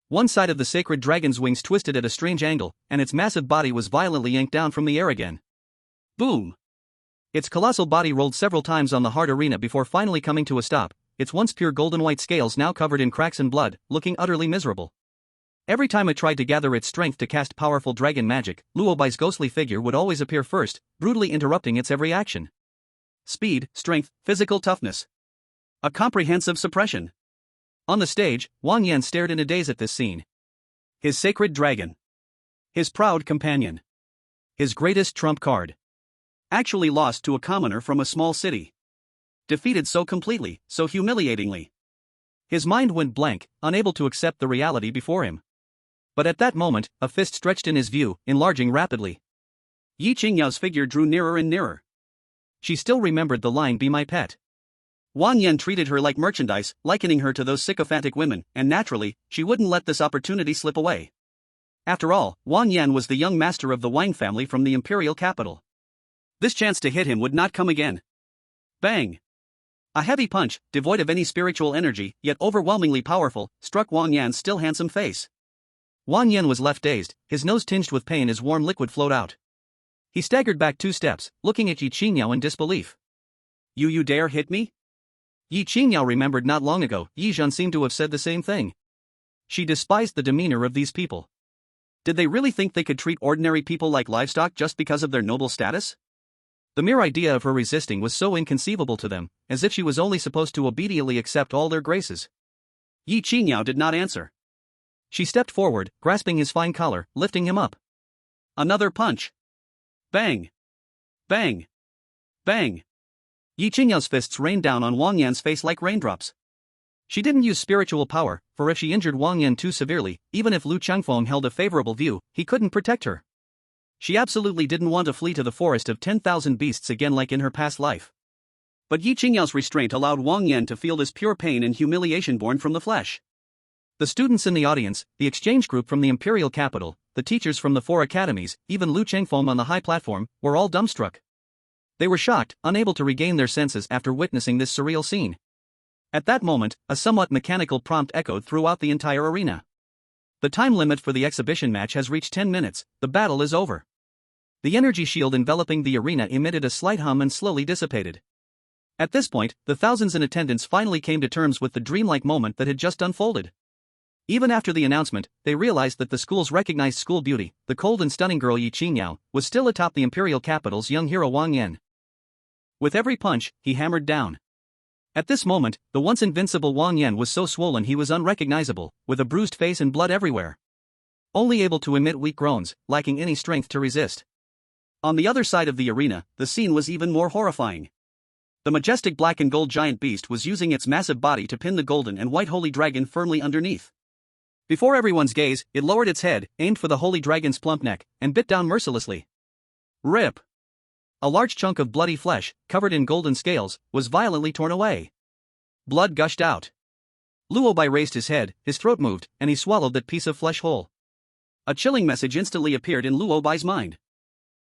One side of the sacred dragon's wings twisted at a strange angle, and its massive body was violently yanked down from the air again. Boom! Its colossal body rolled several times on the hard arena before finally coming to a stop, its once pure golden white scales now covered in cracks and blood, looking utterly miserable. Every time it tried to gather its strength to cast powerful dragon magic, Luo Bai's ghostly figure would always appear first, brutally interrupting its every action. Speed, strength, physical toughness. A comprehensive suppression. On the stage, Wang Yan stared in a daze at this scene. His sacred dragon. His proud companion. His greatest trump card. Actually lost to a commoner from a small city. Defeated so completely, so humiliatingly. His mind went blank, unable to accept the reality before him. But at that moment, a fist stretched in his view, enlarging rapidly. Ye Qingyao's figure drew nearer and nearer. She still remembered the line, "Be my pet." Wang Yan treated her like merchandise, likening her to those sycophantic women, and naturally, she wouldn't let this opportunity slip away. After all, Wang Yan was the young master of the Wang family from the imperial capital. This chance to hit him would not come again. Bang! A heavy punch, devoid of any spiritual energy, yet overwhelmingly powerful, struck Wang Yan's still handsome face. Wang Yan was left dazed, his nose tinged with pain as warm liquid flowed out. He staggered back 2 steps, looking at Ye Qingyao in disbelief. You dare hit me? Ye Qingyao remembered not long ago, Ye Zhan seemed to have said the same thing. She despised the demeanor of these people. Did they really think they could treat ordinary people like livestock just because of their noble status? The mere idea of her resisting was so inconceivable to them, as if she was only supposed to obediently accept all their graces. Ye Qingyao did not answer. She stepped forward, grasping his fine collar, lifting him up. Another punch. Bang! Bang! Bang! Ye Qingyao's fists rained down on Wang Yan's face like raindrops. She didn't use spiritual power, for if she injured Wang Yan too severely, even if Lu Changfeng held a favorable view, he couldn't protect her. She absolutely didn't want to flee to the forest of 10,000 beasts again like in her past life. But Ye Qingyao's restraint allowed Wang Yan to feel this pure pain and humiliation born from the flesh. The students in the audience, the exchange group from the imperial capital, the teachers from the 4 academies, even Lu Changfeng on the high platform, were all dumbstruck. They were shocked, unable to regain their senses after witnessing this surreal scene. At that moment, a somewhat mechanical prompt echoed throughout the entire arena. The time limit for the exhibition match has reached 10 minutes, the battle is over. The energy shield enveloping the arena emitted a slight hum and slowly dissipated. At this point, the thousands in attendance finally came to terms with the dreamlike moment that had just unfolded. Even after the announcement, they realized that the school's recognized school beauty, the cold and stunning girl Ye Qingyao, was still atop the imperial capital's young hero Wang Yan. With every punch, he hammered down. At this moment, the once invincible Wang Yan was so swollen he was unrecognizable, with a bruised face and blood everywhere. Only able to emit weak groans, lacking any strength to resist. On the other side of the arena, the scene was even more horrifying. The majestic black and gold giant beast was using its massive body to pin the golden and white holy dragon firmly underneath. Before everyone's gaze, it lowered its head, aimed for the holy dragon's plump neck, and bit down mercilessly. Rip! A large chunk of bloody flesh, covered in golden scales, was violently torn away. Blood gushed out. Luo Bai raised his head, his throat moved, and he swallowed that piece of flesh whole. A chilling message instantly appeared in Luo Bai's mind.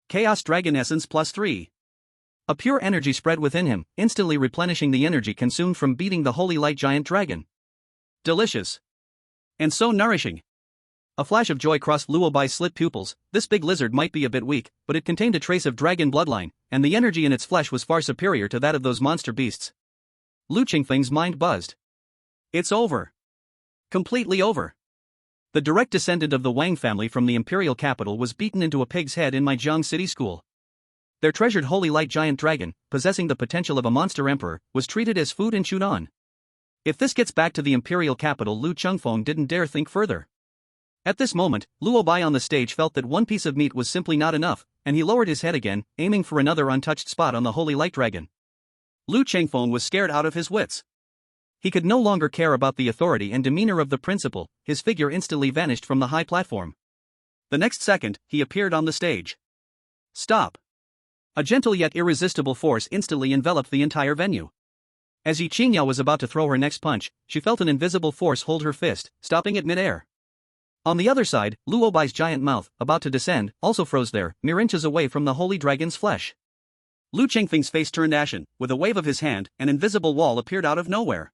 Chaos Dragon Essence +3. A pure energy spread within him, instantly replenishing the energy consumed from beating the holy light giant dragon. Delicious. And so nourishing. A flash of joy crossed Luo Bai's slit pupils. This big lizard might be a bit weak, but it contained a trace of dragon bloodline, and the energy in its flesh was far superior to that of those monster beasts. Lu Qingfeng's mind buzzed. It's over. Completely over. The direct descendant of the Wang family from the imperial capital was beaten into a pig's head in my Jiang City school. Their treasured holy light giant dragon, possessing the potential of a monster emperor, was treated as food and chewed on. If this gets back to the imperial capital, Lu Chengfeng didn't dare think further. At this moment, Luo Bai on the stage felt that one piece of meat was simply not enough, and he lowered his head again, aiming for another untouched spot on the holy light dragon. Lu Chengfeng was scared out of his wits. He could no longer care about the authority and demeanor of the principal. His figure instantly vanished from the high platform. The next second, he appeared on the stage. Stop! A gentle yet irresistible force instantly enveloped the entire venue. As Ye Qingyao was about to throw her next punch, she felt an invisible force hold her fist, stopping it mid-air. On the other side, Luo Bai's giant mouth, about to descend, also froze there, mere inches away from the holy dragon's flesh. Lu Chengfeng's face turned ashen. With a wave of his hand, an invisible wall appeared out of nowhere,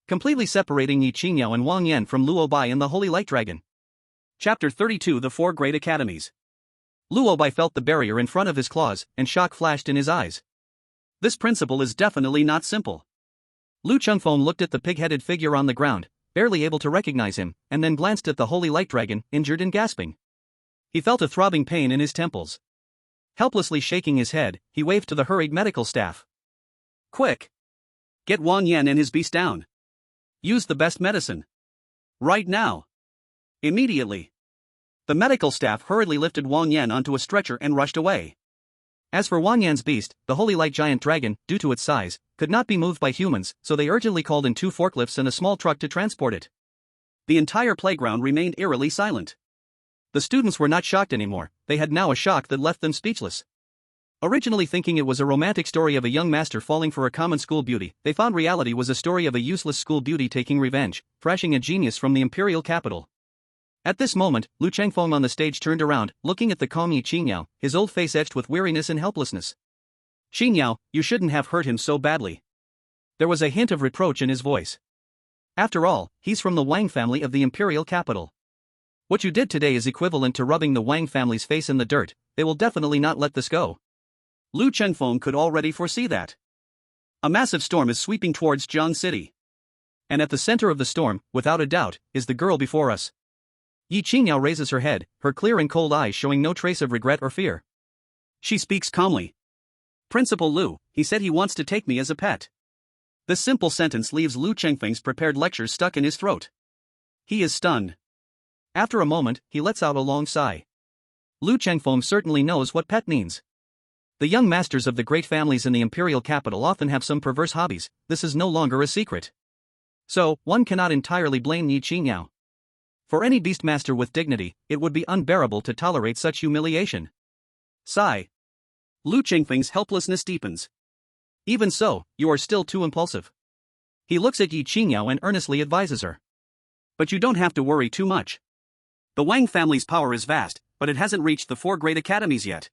completely separating Ye Qingyao and Wang Yan from Luo Bai and the holy light dragon. Chapter 32: The Four Great Academies. Luo Bai felt the barrier in front of his claws, and shock flashed in his eyes. This principle is definitely not simple. Lu Chengfeng looked at the pig-headed figure on the ground, barely able to recognize him, and then glanced at the holy light dragon, injured and gasping. He felt a throbbing pain in his temples. Helplessly shaking his head, he waved to the hurried medical staff. Quick! Get Wang Yan and his beast down. Use the best medicine. Right now. Immediately. The medical staff hurriedly lifted Wang Yan onto a stretcher and rushed away. As for Wang Yan's beast, the holy light giant dragon, due to its size, could not be moved by humans, so they urgently called in 2 forklifts and a small truck to transport it. The entire playground remained eerily silent. The students were not shocked anymore. They had now a shock that left them speechless. Originally thinking it was a romantic story of a young master falling for a common school beauty, they found reality was a story of a useless school beauty taking revenge, thrashing a genius from the imperial capital. At this moment, Lu Chengfeng on the stage turned around, looking at the calm Ye Qingyao, his old face etched with weariness and helplessness. Qingyao, you shouldn't have hurt him so badly. There was a hint of reproach in his voice. After all, he's from the Wang family of the imperial capital. What you did today is equivalent to rubbing the Wang family's face in the dirt. They will definitely not let this go. Lu Chengfeng could already foresee that. A massive storm is sweeping towards Jiang City. And at the center of the storm, without a doubt, is the girl before us. Ye Qingyao raises her head, her clear and cold eyes showing no trace of regret or fear. She speaks calmly. Principal Lu, he said he wants to take me as a pet. This simple sentence leaves Lu Chengfeng's prepared lecture stuck in his throat. He is stunned. After a moment, he lets out a long sigh. Lu Chengfeng certainly knows what pet means. The young masters of the great families in the imperial capital often have some perverse hobbies. This is no longer a secret. So, one cannot entirely blame Ye Qingyao. For any beastmaster with dignity, it would be unbearable to tolerate such humiliation. Sigh. Lu Chengfeng's helplessness deepens. Even so, you are still too impulsive. He looks at Ye Qingyao and earnestly advises her. But you don't have to worry too much. The Wang family's power is vast, but it hasn't reached the 4 great academies yet.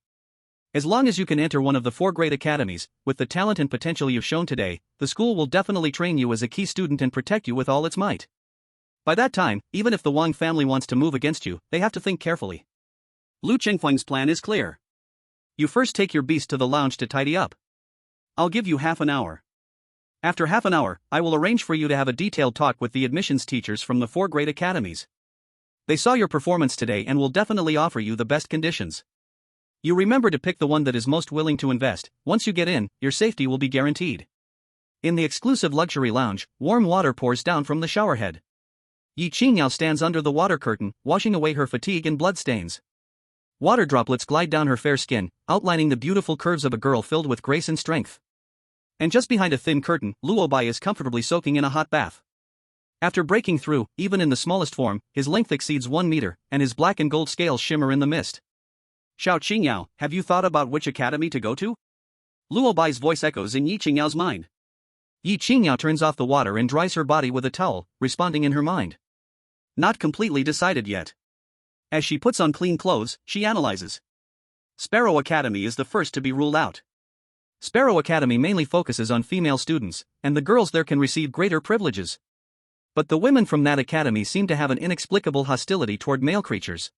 As long as you can enter one of the 4 great academies, with the talent and potential you've shown today, the school will definitely train you as a key student and protect you with all its might. By that time, even if the Wang family wants to move against you, they have to think carefully. Lu Chengfeng's plan is clear. You first take your beast to the lounge to tidy up. I'll give you half an hour. After half an hour, I will arrange for you to have a detailed talk with the admissions teachers from the 4 great academies. They saw your performance today and will definitely offer you the best conditions. You remember to pick the one that is most willing to invest. Once you get in, your safety will be guaranteed. In the exclusive luxury lounge, warm water pours down from the showerhead. Ye Qingyao stands under the water curtain, washing away her fatigue and bloodstains. Water droplets glide down her fair skin, outlining the beautiful curves of a girl filled with grace and strength. And just behind a thin curtain, Luo Bai is comfortably soaking in a hot bath. After breaking through, even in the smallest form, his length exceeds 1 meter, and his black and gold scales shimmer in the mist. Xiao Qingyao, have you thought about which academy to go to? Luo Bai's voice echoes in Ye Qingyao's mind. Ye Qingyao turns off the water and dries her body with a towel, responding in her mind. Not completely decided yet. As she puts on clean clothes, she analyzes. Sparrow Academy is the first to be ruled out. Sparrow Academy mainly focuses on female students, and the girls there can receive greater privileges. But the women from that academy seem to have an inexplicable hostility toward male creatures.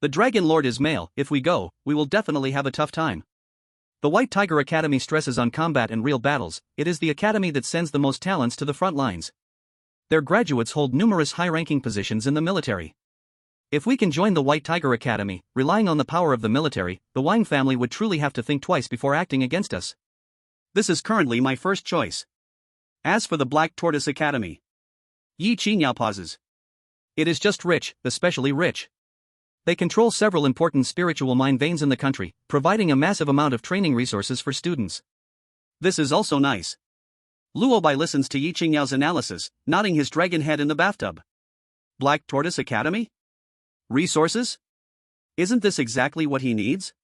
The Dragon Lord is male. If we go, we will definitely have a tough time. The White Tiger Academy stresses on combat and real battles. It is the academy that sends the most talents to the front lines. Their graduates hold numerous high-ranking positions in the military. If we can join the White Tiger Academy, relying on the power of the military, the Wang family would truly have to think twice before acting against us. This is currently my first choice. As for the Black Tortoise Academy, Ye Qingyao pauses. It is just rich, especially rich. They control several important spiritual mine veins in the country, providing a massive amount of training resources for students. This is also nice. Luo Bai listens to Ye Qingyao's analysis, nodding his dragon head in the bathtub. Black Tortoise Academy? Resources? Isn't this exactly what he needs?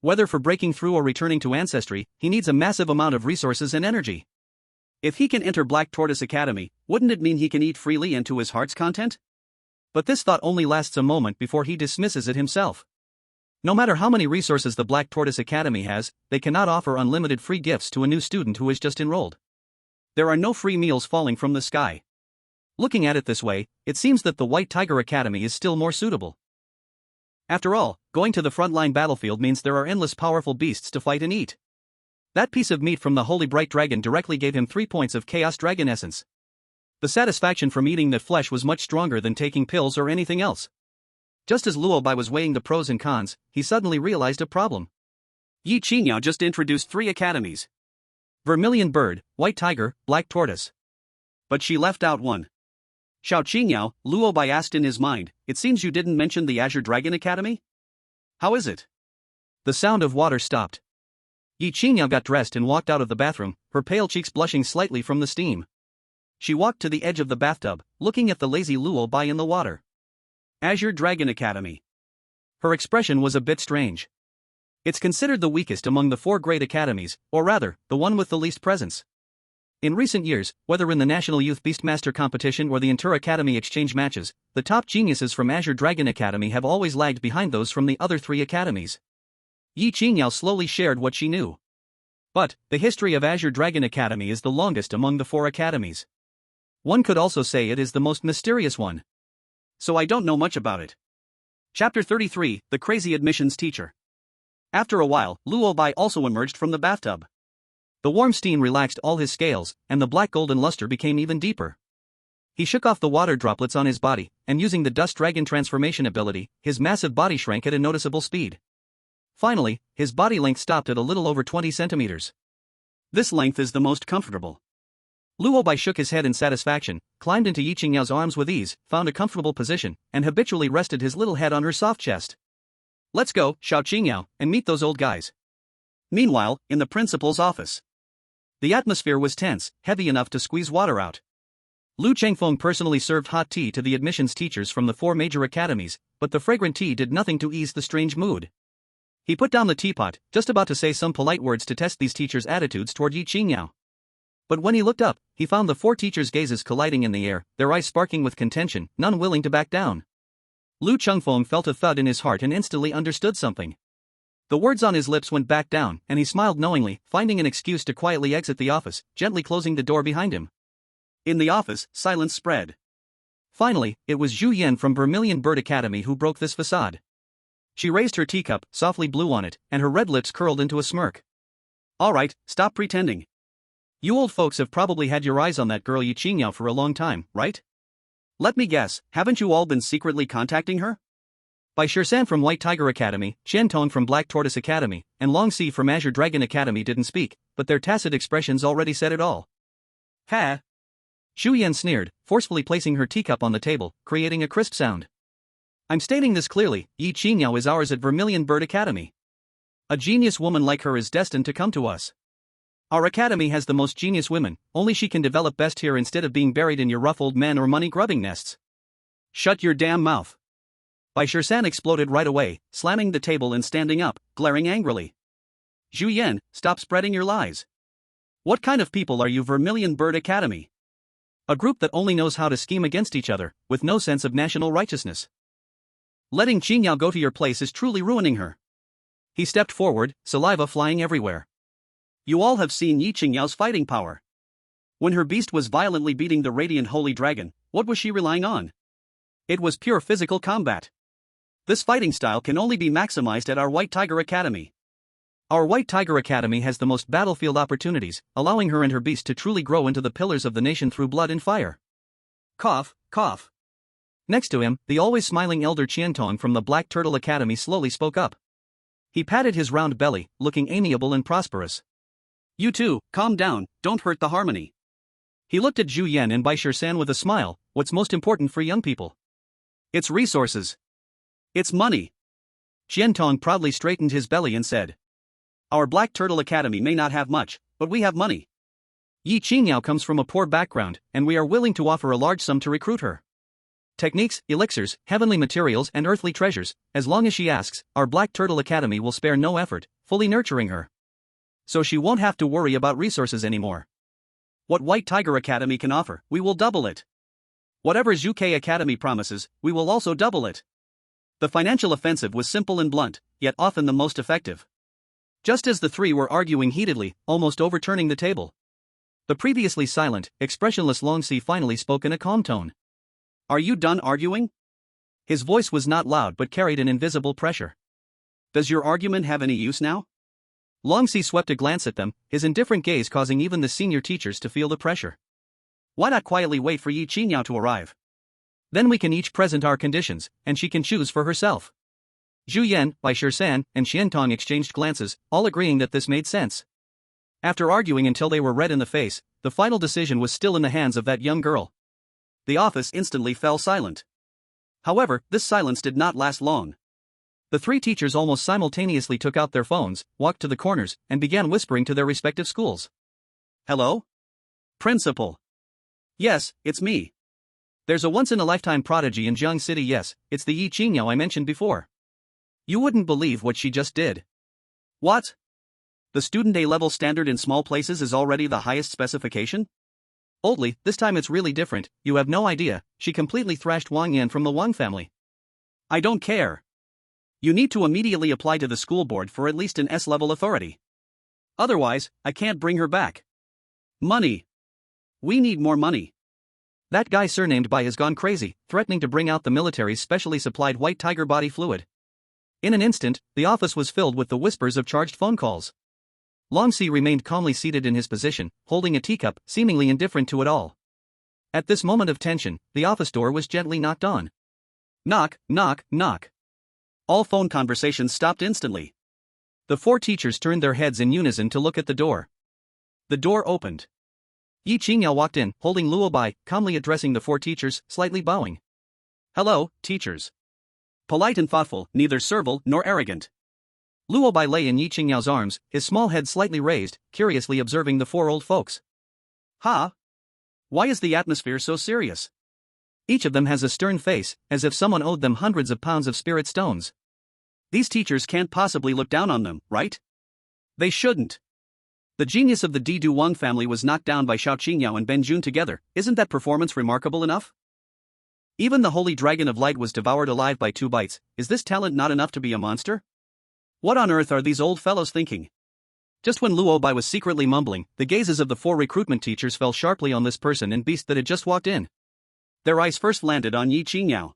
Whether for breaking through or returning to ancestry, he needs a massive amount of resources and energy. If he can enter Black Tortoise Academy, wouldn't it mean he can eat freely and to his heart's content? But this thought only lasts a moment before he dismisses it himself. No matter how many resources the Black Tortoise Academy has, they cannot offer unlimited free gifts to a new student who is just enrolled. There are no free meals falling from the sky. Looking at it this way, it seems that the White Tiger Academy is still more suitable. After all, going to the frontline battlefield means there are endless powerful beasts to fight and eat. That piece of meat from the Holy Bright Dragon directly gave him 3 points of Chaos Dragon Essence. The satisfaction from eating that flesh was much stronger than taking pills or anything else. Just as Luo Bai was weighing the pros and cons, he suddenly realized a problem. Ye Qingyao just introduced 3 academies. Vermilion Bird, White Tiger, Black Tortoise. But she left out one. Xiao Qingyao, Luo Bai asked in his mind, it seems you didn't mention the Azure Dragon Academy? How is it? The sound of water stopped. Ye Qingyao got dressed and walked out of the bathroom, her pale cheeks blushing slightly from the steam. She walked to the edge of the bathtub, looking at the lazy Luo Bai in the water. Azure Dragon Academy. Her expression was a bit strange. It's considered the weakest among the 4 great academies, or rather, the one with the least presence. In recent years, whether in the National Youth Beastmaster competition or the Inter-Academy exchange matches, the top geniuses from Azure Dragon Academy have always lagged behind those from the other 3 academies. Ye Qingyao slowly shared what she knew. But, the history of Azure Dragon Academy is the longest among the 4 academies. One could also say it is the most mysterious one. So I don't know much about it. Chapter 33, The Crazy Admissions Teacher. After a while, Luo Bai also emerged from the bathtub. The warm steam relaxed all his scales, and the black golden luster became even deeper. He shook off the water droplets on his body, and using the Dust Dragon transformation ability, his massive body shrank at a noticeable speed. Finally, his body length stopped at a little over 20 centimeters. This length is the most comfortable. Luo Bai shook his head in satisfaction, climbed into Ye Qingyao's arms with ease, found a comfortable position, and habitually rested his little head on her soft chest. Let's go, Xiao Qingyao, and meet those old guys. Meanwhile, in the principal's office. The atmosphere was tense, heavy enough to squeeze water out. Lu Chengfeng personally served hot tea to the admissions teachers from the 4 major academies, but the fragrant tea did nothing to ease the strange mood. He put down the teapot, just about to say some polite words to test these teachers' attitudes toward Ye Qingyao. But when he looked up, he found the 4 teachers' gazes colliding in the air, their eyes sparking with contention, none willing to back down. Lu Chengfeng felt a thud in his heart and instantly understood something. The words on his lips went back down, and he smiled knowingly, finding an excuse to quietly exit the office, gently closing the door behind him. In the office, silence spread. Finally, it was Zhu Yan from Vermilion Bird Academy who broke this facade. She raised her teacup, softly blew on it, and her red lips curled into a smirk. All right, stop pretending. You old folks have probably had your eyes on that girl Ye Qingyao for a long time, right? Let me guess, haven't you all been secretly contacting her? Bai Shisan from White Tiger Academy, Chen Tong from Black Tortoise Academy, and Long Si from Azure Dragon Academy didn't speak, but their tacit expressions already said it all. Ha! Zhu Yan sneered, forcefully placing her teacup on the table, creating a crisp sound. I'm stating this clearly, Ye Qingyao is ours at Vermilion Bird Academy. A genius woman like her is destined to come to us. Our academy has the most genius women, only she can develop best here instead of being buried in your rough old men or money-grubbing nests. Shut your damn mouth. Bai Shisan exploded right away, slamming the table and standing up, glaring angrily. Zhu Yan, stop spreading your lies. What kind of people are you, Vermilion Bird Academy? A group that only knows how to scheme against each other, with no sense of national righteousness. Letting Qingyao go to your place is truly ruining her. He stepped forward, saliva flying everywhere. You all have seen Ye Qingyao's fighting power. When her beast was violently beating the radiant holy dragon, what was she relying on? It was pure physical combat. This fighting style can only be maximized at our White Tiger Academy. Our White Tiger Academy has the most battlefield opportunities, allowing her and her beast to truly grow into the pillars of the nation through blood and fire. Cough, cough. Next to him, the always smiling elder Qiantong from the Black Turtle Academy slowly spoke up. He patted his round belly, looking amiable and prosperous. You two, calm down, don't hurt the harmony. He looked at Zhu Yan and Bai Shisan with a smile. What's most important for young people? It's resources. It's money. Qiantong proudly straightened his belly and said. Our Black Turtle Academy may not have much, but we have money. Ye Qingyao comes from a poor background, and we are willing to offer a large sum to recruit her. Techniques, elixirs, heavenly materials and earthly treasures, as long as she asks, our Black Turtle Academy will spare no effort, fully nurturing her. So she won't have to worry about resources anymore. What White Tiger Academy can offer, we will double it. Whatever ZK Academy promises, we will also double it. The financial offensive was simple and blunt, yet often the most effective. Just as the three were arguing heatedly, almost overturning the table, the previously silent, expressionless Longxi finally spoke in a calm tone. Are you done arguing? His voice was not loud but carried an invisible pressure. Does your argument have any use now? Longxi swept a glance at them, his indifferent gaze causing even the senior teachers to feel the pressure. Why not quietly wait for Ye Qingyao to arrive? Then we can each present our conditions, and she can choose for herself. Zhu Yan, Bai Shisan, and Qiantong exchanged glances, all agreeing that this made sense. After arguing until they were red in the face, the final decision was still in the hands of that young girl. The office instantly fell silent. However, this silence did not last long. The three teachers almost simultaneously took out their phones, walked to the corners, and began whispering to their respective schools. Hello? Principal. Yes, it's me. There's a once-in-a-lifetime prodigy in Jiang City. Yes, it's the Ye Qingyao I mentioned before. You wouldn't believe what she just did. What? The student A-level standard in small places is already the highest specification? Oldly, this time it's really different. You have no idea, she completely thrashed Wang Yan from the Wang family. I don't care. You need to immediately apply to the school board for at least an S-level authority. Otherwise, I can't bring her back. Money. We need more money. That guy surnamed Bai has gone crazy, threatening to bring out the military's specially supplied white tiger body fluid. In an instant, the office was filled with the whispers of charged phone calls. Longxi remained calmly seated in his position, holding a teacup, seemingly indifferent to it all. At this moment of tension, the office door was gently knocked on. Knock, knock, knock. All phone conversations stopped instantly. The four teachers turned their heads in unison to look at the door. The door opened. Ye Qingyao walked in, holding Luo Bai, calmly addressing the four teachers, slightly bowing. Hello, teachers. Polite and thoughtful, neither servile nor arrogant. Luo Bai lay in Ye Qingyao's arms, his small head slightly raised, curiously observing the four old folks. Why is the atmosphere so serious? Each of them has a stern face, as if someone owed them hundreds of pounds of spirit stones. These teachers can't possibly look down on them, right? They shouldn't. The genius of the Didu Wang family was knocked down by Xiao Qingyao and Ben Jun together. Isn't that performance remarkable enough? Even the Holy Dragon of Light was devoured alive by 2 bites. Is this talent not enough to be a monster? What on earth are these old fellows thinking? Just when Luo Bai was secretly mumbling, the gazes of the 4 recruitment teachers fell sharply on this person and beast that had just walked in. Their eyes first landed on Ye Qingyao.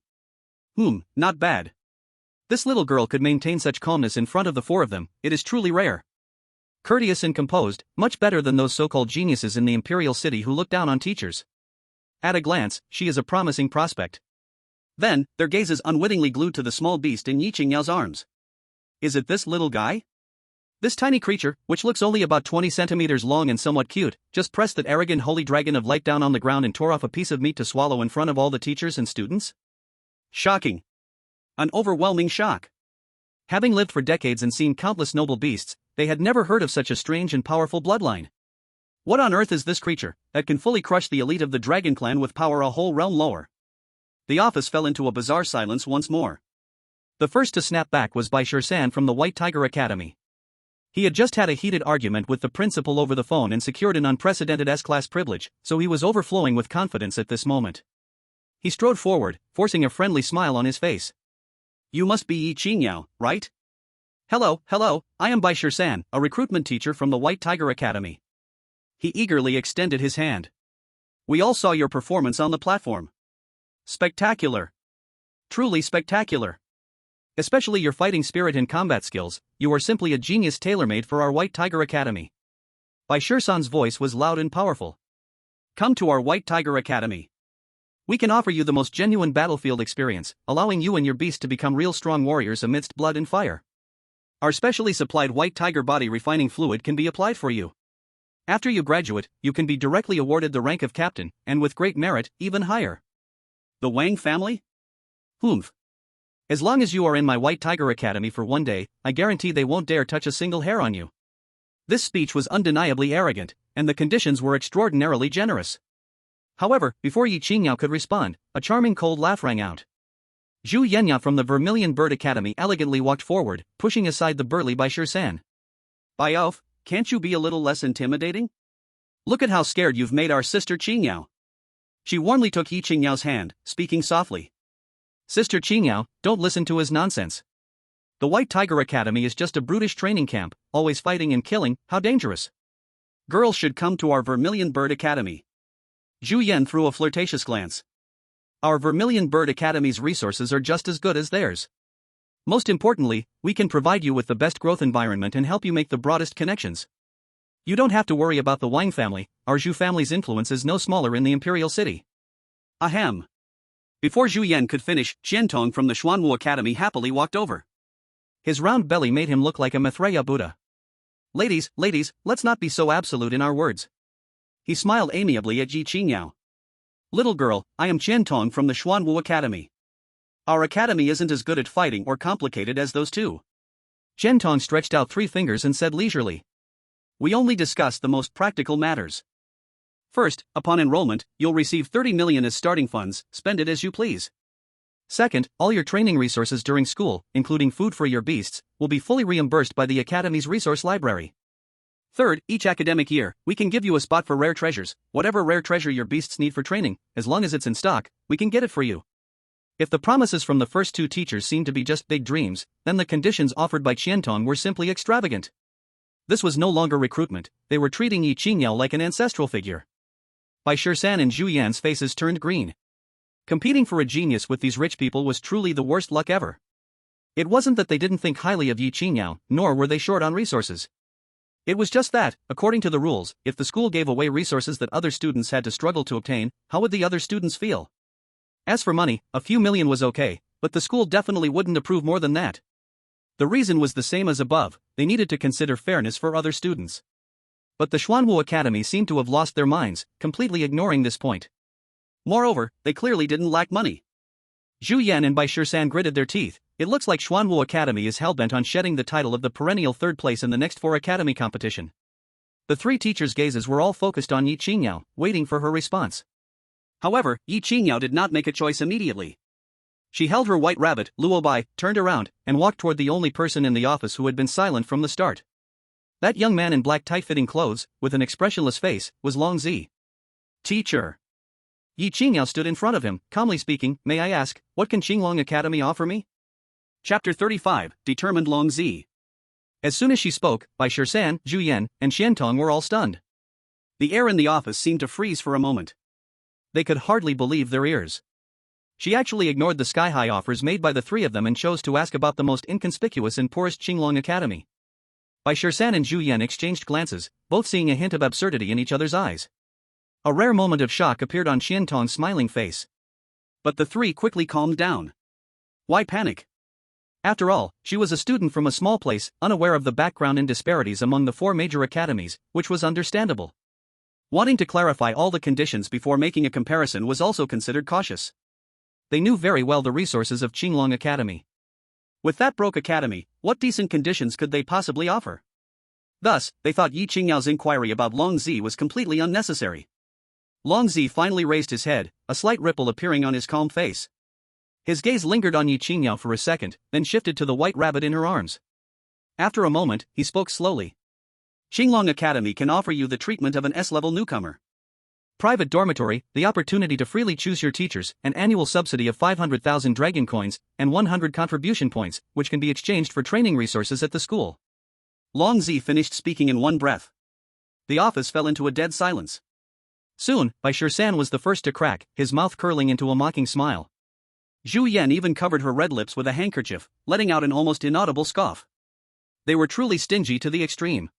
Not bad. This little girl could maintain such calmness in front of the 4 of them. It is truly rare. Courteous and composed, much better than those so-called geniuses in the imperial city who look down on teachers. At a glance, she is a promising prospect. Then, their gazes unwittingly glued to the small beast in Ye Qingyao's arms. Is it this little guy? This tiny creature, which looks only about 20 centimeters long and somewhat cute, just pressed that arrogant holy dragon of light down on the ground and tore off a piece of meat to swallow in front of all the teachers and students? Shocking. An overwhelming shock. Having lived for decades and seen countless noble beasts, they had never heard of such a strange and powerful bloodline. What on earth is this creature, that can fully crush the elite of the dragon clan with power a whole realm lower? The office fell into a bizarre silence once more. The first to snap back was Bai Shisan from the White Tiger Academy. He had just had a heated argument with the principal over the phone and secured an unprecedented S-class privilege, so he was overflowing with confidence at this moment. He strode forward, forcing a friendly smile on his face. You must be Ye Qingyao, right? Hello, I am Bai Shisan, a recruitment teacher from the White Tiger Academy. He eagerly extended his hand. We all saw your performance on the platform. Spectacular. Truly spectacular. Especially your fighting spirit and combat skills, you are simply a genius tailor-made for our White Tiger Academy. Bai Shisan's voice was loud and powerful. Come to our White Tiger Academy. We can offer you the most genuine battlefield experience, allowing you and your beast to become real strong warriors amidst blood and fire. Our specially supplied white tiger body refining fluid can be applied for you. After you graduate, you can be directly awarded the rank of captain, and with great merit, even higher. The Wang family? Humph. As long as you are in my White Tiger Academy for one day, I guarantee they won't dare touch a single hair on you. This speech was undeniably arrogant, and the conditions were extraordinarily generous. However, before Ye Qingyao could respond, a charming cold laugh rang out. Ye Qingyao from the Vermilion Bird Academy elegantly walked forward, pushing aside the burly Bai Shisan. Bai Oaf, can't you be a little less intimidating? Look at how scared you've made our sister Qingyao. She warmly took Ye Qingyao's hand, speaking softly. Sister Qingyao, don't listen to his nonsense. The White Tiger Academy is just a brutish training camp, always fighting and killing, how dangerous. Girls should come to our Vermilion Bird Academy. Zhu Yan threw a flirtatious glance. Our Vermilion Bird Academy's resources are just as good as theirs. Most importantly, we can provide you with the best growth environment and help you make the broadest connections. You don't have to worry about the Wang family, our Zhu family's influence is no smaller in the imperial city. Ahem. Before Zhu Yan could finish, Qiantong from the Xuanwu Academy happily walked over. His round belly made him look like a Maitreya Buddha. Ladies, let's not be so absolute in our words. He smiled amiably at Ye Qingyao. Little girl, I am Qiantong from the Xuanwu Academy. Our academy isn't as good at fighting or complicated as those two. Qiantong stretched out 3 fingers and said leisurely. We only discuss the most practical matters. First, upon enrollment, you'll receive 30 million as starting funds, spend it as you please. Second, all your training resources during school, including food for your beasts, will be fully reimbursed by the Academy's resource library. Third, each academic year, we can give you a spot for rare treasures, whatever rare treasure your beasts need for training, as long as it's in stock, we can get it for you. If the promises from the first 2 teachers seemed to be just big dreams, then the conditions offered by Qiantong were simply extravagant. This was no longer recruitment, they were treating Ye Qingyao like an ancestral figure. Bai Shisan and Zhu Yan's faces turned green. Competing for a genius with these rich people was truly the worst luck ever. It wasn't that they didn't think highly of Ye Qingyao, nor were they short on resources. It was just that, according to the rules, if the school gave away resources that other students had to struggle to obtain, how would the other students feel? As for money, a few million was okay, but the school definitely wouldn't approve more than that. The reason was the same as above, they needed to consider fairness for other students. But the Xuanwu Academy seemed to have lost their minds, completely ignoring this point. Moreover, they clearly didn't lack money. Zhu Yan and Bai Shisan gritted their teeth. It looks like Xuanwu Academy is hellbent on shedding the title of the perennial 3rd place in the next 4 academy competition. The 3 teachers' gazes were all focused on Ye Qingyao, waiting for her response. However, Ye Qingyao did not make a choice immediately. She held her white rabbit, Luo Bai, turned around, and walked toward the only person in the office who had been silent from the start. That young man in black tight-fitting clothes, with an expressionless face, was Long Zi. Teacher. Ye Qingyao stood in front of him, calmly speaking, may I ask, what can Qinglong Academy offer me? Chapter 35, Determined Long Zi. As soon as she spoke, Bai Shisan, Zhu Yan, and Qiantong were all stunned. The air in the office seemed to freeze for a moment. They could hardly believe their ears. She actually ignored the sky-high offers made by the 3 of them and chose to ask about the most inconspicuous and poorest Qinglong Academy. Bai Shisan and Zhu Yan exchanged glances, both seeing a hint of absurdity in each other's eyes. A rare moment of shock appeared on Qiantong's smiling face. But the 3 quickly calmed down. Why panic? After all, she was a student from a small place, unaware of the background and disparities among the 4 major academies, which was understandable. Wanting to clarify all the conditions before making a comparison was also considered cautious. They knew very well the resources of Qinglong Academy. With that broke academy, what decent conditions could they possibly offer? Thus, they thought Ye Qingyao's inquiry about Long Zi was completely unnecessary. Long Zi finally raised his head, a slight ripple appearing on his calm face. His gaze lingered on Ye Qingyao for a second, then shifted to the white rabbit in her arms. After a moment, he spoke slowly. Qinglong Academy can offer you the treatment of an S-level newcomer. Private dormitory, the opportunity to freely choose your teachers, an annual subsidy of 500,000 dragon coins, and 100 contribution points, which can be exchanged for training resources at the school. Long Zi finished speaking in one breath. The office fell into a dead silence. Soon, Bai Shisan was the first to crack, his mouth curling into a mocking smile. Zhu Yan even covered her red lips with a handkerchief, letting out an almost inaudible scoff. They were truly stingy to the extreme.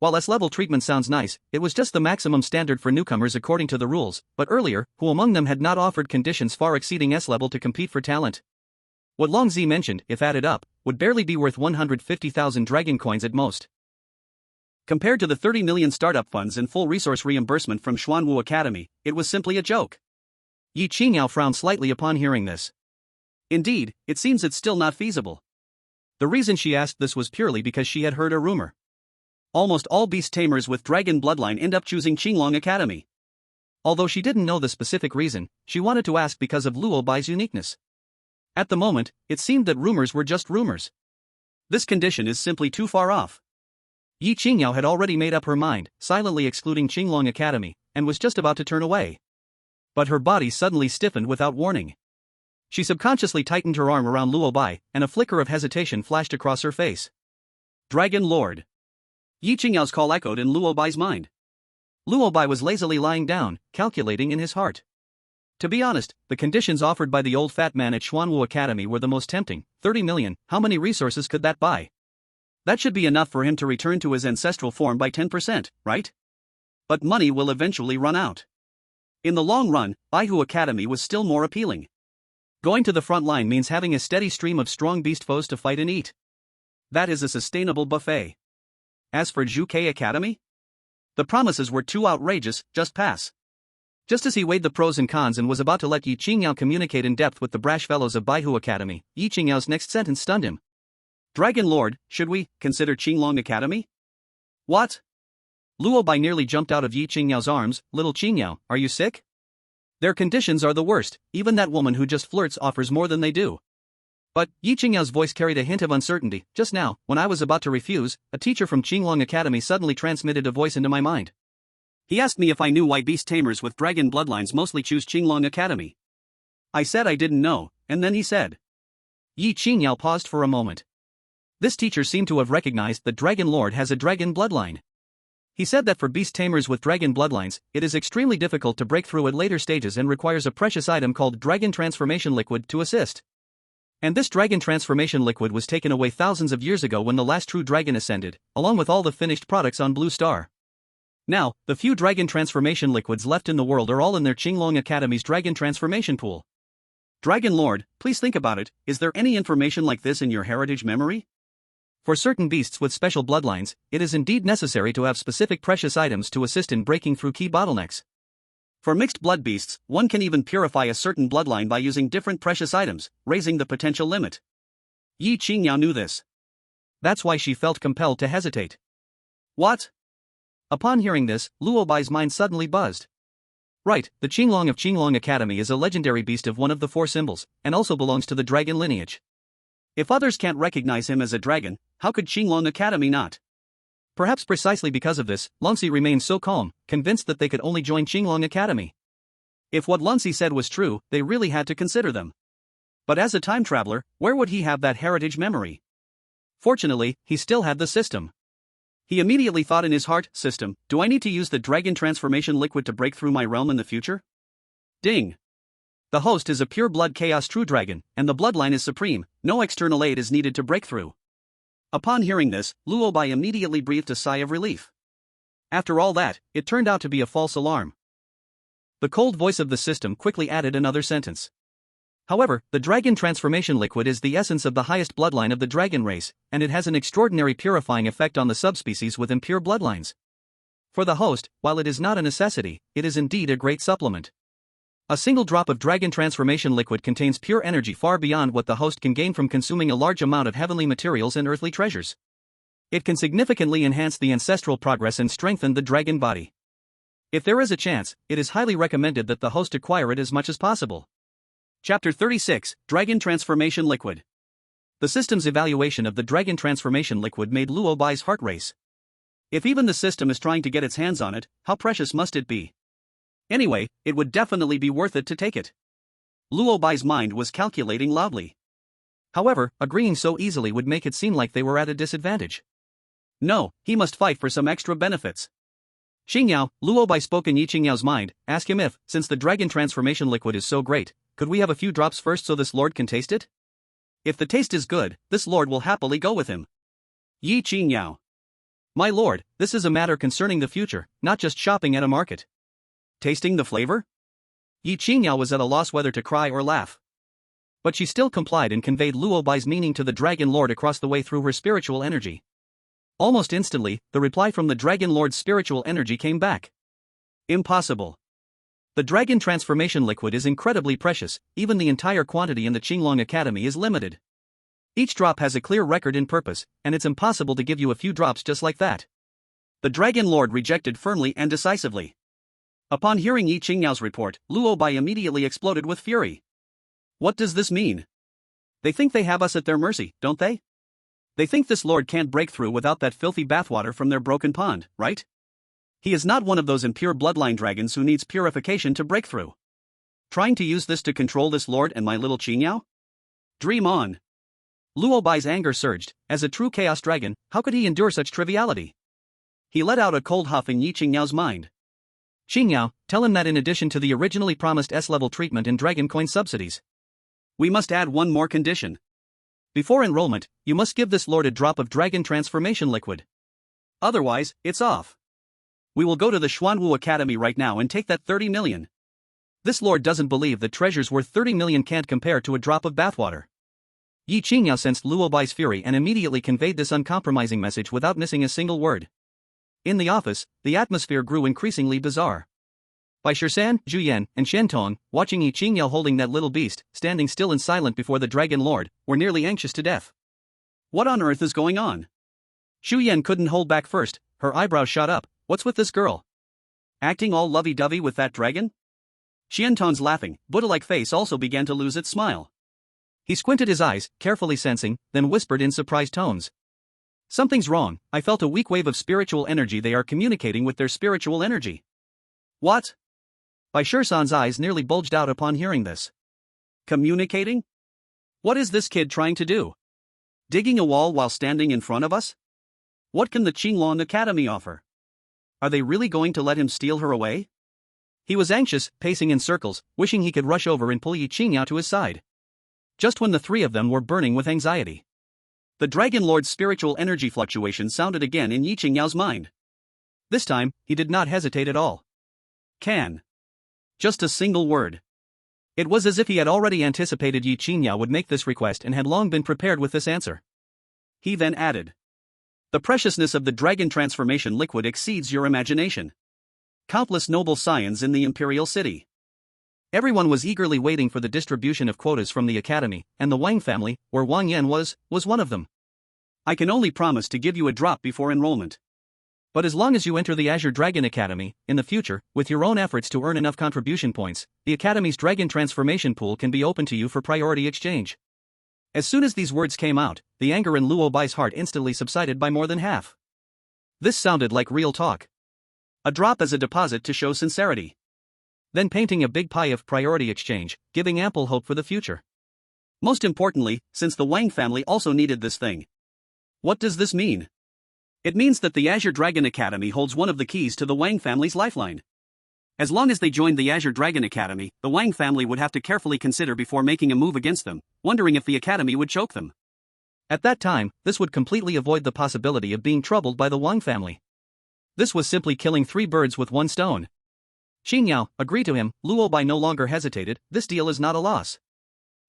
While S-level treatment sounds nice, it was just the maximum standard for newcomers according to the rules, but earlier, who among them had not offered conditions far exceeding S-level to compete for talent? What Long Zi mentioned, if added up, would barely be worth 150,000 dragon coins at most. Compared to the 30 million startup funds and full resource reimbursement from Xuanwu Academy, it was simply a joke. Ye Qingyao frowned slightly upon hearing this. Indeed, it seems it's still not feasible. The reason she asked this was purely because she had heard a rumor. Almost all beast tamers with dragon bloodline end up choosing Qinglong Academy. Although she didn't know the specific reason, she wanted to ask because of Luo Bai's uniqueness. At the moment, it seemed that rumors were just rumors. This condition is simply too far off. Ye Qingyao had already made up her mind, silently excluding Qinglong Academy, and was just about to turn away. But her body suddenly stiffened without warning. She subconsciously tightened her arm around Luo Bai, and a flicker of hesitation flashed across her face. Dragon Lord. Ye Qingyao's call echoed in Luo Bai's mind. Luo Bai was lazily lying down, calculating in his heart. To be honest, the conditions offered by the old fat man at Xuanwu Academy were the most tempting. 30 million, how many resources could that buy? That should be enough for him to return to his ancestral form by 10%, right? But money will eventually run out. In the long run, Baihu Academy was still more appealing. Going to the front line means having a steady stream of strong beast foes to fight and eat. That is a sustainable buffet. As for Zhuke Academy? The promises were too outrageous, just pass. Just as he weighed the pros and cons and was about to let Ye Qingyao communicate in depth with the brash fellows of Baihu Academy, Ye Qingyao's next sentence stunned him. Dragon Lord, should we consider Qinglong Academy? What? Luo Bai nearly jumped out of Ye Qingyao's arms. Little Qingyao, are you sick? Their conditions are the worst, even that woman who just flirts offers more than they do. But, Ye Qingyao's voice carried a hint of uncertainty. Just now, when I was about to refuse, a teacher from Qinglong Academy suddenly transmitted a voice into my mind. He asked me if I knew why beast tamers with dragon bloodlines mostly choose Qinglong Academy. I said I didn't know, and then he said. Ye Qingyao paused for a moment. This teacher seemed to have recognized that Dragon Lord has a dragon bloodline. He said that for beast tamers with dragon bloodlines, it is extremely difficult to break through at later stages and requires a precious item called Dragon Transformation Liquid to assist. And this Dragon Transformation Liquid was taken away thousands of years ago when the last true dragon ascended, along with all the finished products on Blue Star. Now, the few Dragon Transformation Liquids left in the world are all in their Qinglong Academy's Dragon Transformation Pool. Dragon Lord, please think about it, is there any information like this in your heritage memory? For certain beasts with special bloodlines, it is indeed necessary to have specific precious items to assist in breaking through key bottlenecks. For mixed blood beasts, one can even purify a certain bloodline by using different precious items, raising the potential limit. Ye Qingyao knew this. That's why she felt compelled to hesitate. What? Upon hearing this, Luo Bai's mind suddenly buzzed. Right, the Qinglong of Qinglong Academy is a legendary beast of one of the four symbols, and also belongs to the dragon lineage. If others can't recognize him as a dragon, how could Qinglong Academy not? Perhaps precisely because of this, Longxi remained so calm, convinced that they could only join Qinglong Academy. If what Longxi said was true, they really had to consider them. But as a time traveler, where would he have that heritage memory? Fortunately, he still had the system. He immediately thought in his heart, system, do I need to use the Dragon Transformation Liquid to break through my realm in the future? Ding! The host is a pure blood chaos true dragon, and the bloodline is supreme, no external aid is needed to break through. Upon hearing this, Luo Bai immediately breathed a sigh of relief. After all that, it turned out to be a false alarm. The cold voice of the system quickly added another sentence. However, the Dragon Transformation Liquid is the essence of the highest bloodline of the dragon race, and it has an extraordinary purifying effect on the subspecies with impure bloodlines. For the host, while it is not a necessity, it is indeed a great supplement. A single drop of Dragon Transformation Liquid contains pure energy far beyond what the host can gain from consuming a large amount of heavenly materials and earthly treasures. It can significantly enhance the ancestral progress and strengthen the dragon body. If there is a chance, it is highly recommended that the host acquire it as much as possible. Chapter 36, Dragon Transformation Liquid. The system's evaluation of the Dragon Transformation Liquid made Luo Bai's heart race. If even the system is trying to get its hands on it, how precious must it be? Anyway, it would definitely be worth it to take it. Luo Bai's mind was calculating loudly. However, agreeing so easily would make it seem like they were at a disadvantage. No, he must fight for some extra benefits. Qingyao, Luo Bai spoke in Ye Qingyao's mind, ask him if, since the Dragon Transformation Liquid is so great, could we have a few drops first so this lord can taste it? If the taste is good, this lord will happily go with him. Ye Qingyao. My lord, this is a matter concerning the future, not just shopping at a market. Tasting the flavor? Ye Qingyao was at a loss whether to cry or laugh. But she still complied and conveyed Luo Bai's meaning to the Dragon Lord across the way through her spiritual energy. Almost instantly, the reply from the Dragon Lord's spiritual energy came back. Impossible. The dragon transformation liquid is incredibly precious, even the entire quantity in the Qinglong Academy is limited. Each drop has a clear record and purpose, and it's impossible to give you a few drops just like that. The Dragon Lord rejected firmly and decisively. Upon hearing Ye Qingyao's report, Luo Bai immediately exploded with fury. What does this mean? They think they have us at their mercy, don't they? They think this lord can't break through without that filthy bathwater from their broken pond, right? He is not one of those impure bloodline dragons who needs purification to break through. Trying to use this to control this lord and my little Qingyao? Dream on. Luo Bai's anger surged. As a true chaos dragon, how could he endure such triviality? He let out a cold huff in Ye Qingyao's mind. Qingyao, tell him that in addition to the originally promised S-level treatment and dragon coin subsidies, we must add one more condition. Before enrollment, you must give this lord a drop of dragon transformation liquid. Otherwise, it's off. We will go to the Xuanwu Academy right now and take that 30 million. This lord doesn't believe that treasures worth 30 million can't compare to a drop of bathwater. Ye Qingyao sensed Luo Bai's fury and immediately conveyed this uncompromising message without missing a single word. In the office, the atmosphere grew increasingly bizarre. Bai Shisan, Zhu Yan, and Shen Tong, watching Ye Qingyao holding that little beast, standing still and silent before the Dragon Lord, were nearly anxious to death. What on earth is going on? Zhu Yan couldn't hold back first, her eyebrows shot up. What's with this girl? Acting all lovey-dovey with that dragon? Shen Tong's laughing, Buddha-like face also began to lose its smile. He squinted his eyes, carefully sensing, then whispered in surprised tones. Something's wrong. I felt a weak wave of spiritual energy. They are communicating with their spiritual energy. What? Bai Shisan's eyes nearly bulged out upon hearing this. Communicating? What is this kid trying to do? Digging a wall while standing in front of us? What can the Qinglong Academy offer? Are they really going to let him steal her away? He was anxious, pacing in circles, wishing he could rush over and pull Ye Qingyao to his side. Just when the three of them were burning with anxiety, the Dragon Lord's spiritual energy fluctuation sounded again in Ye Qingyao's mind. This time, he did not hesitate at all. Can. Just a single word. It was as if he had already anticipated Ye Qingyao would make this request and had long been prepared with this answer. He then added. The preciousness of the dragon transformation liquid exceeds your imagination. Countless noble scions in the imperial city. Everyone was eagerly waiting for the distribution of quotas from the academy, and the Wang family, where Wang Yan was one of them. I can only promise to give you a drop before enrollment. But as long as you enter the Azure Dragon Academy, in the future, with your own efforts to earn enough contribution points, the Academy's dragon transformation pool can be open to you for priority exchange. As soon as these words came out, the anger in Luo Bai's heart instantly subsided by more than half. This sounded like real talk. A drop as a deposit to show sincerity. Then painting a big pie of priority exchange, giving ample hope for the future. Most importantly, since the Wang family also needed this thing. What does this mean? It means that the Azure Dragon Academy holds one of the keys to the Wang family's lifeline. As long as they joined the Azure Dragon Academy, the Wang family would have to carefully consider before making a move against them, wondering if the Academy would choke them. At that time, this would completely avoid the possibility of being troubled by the Wang family. This was simply killing three birds with one stone. Qingyao, agree to him. Luo Bai no longer hesitated. This deal is not a loss.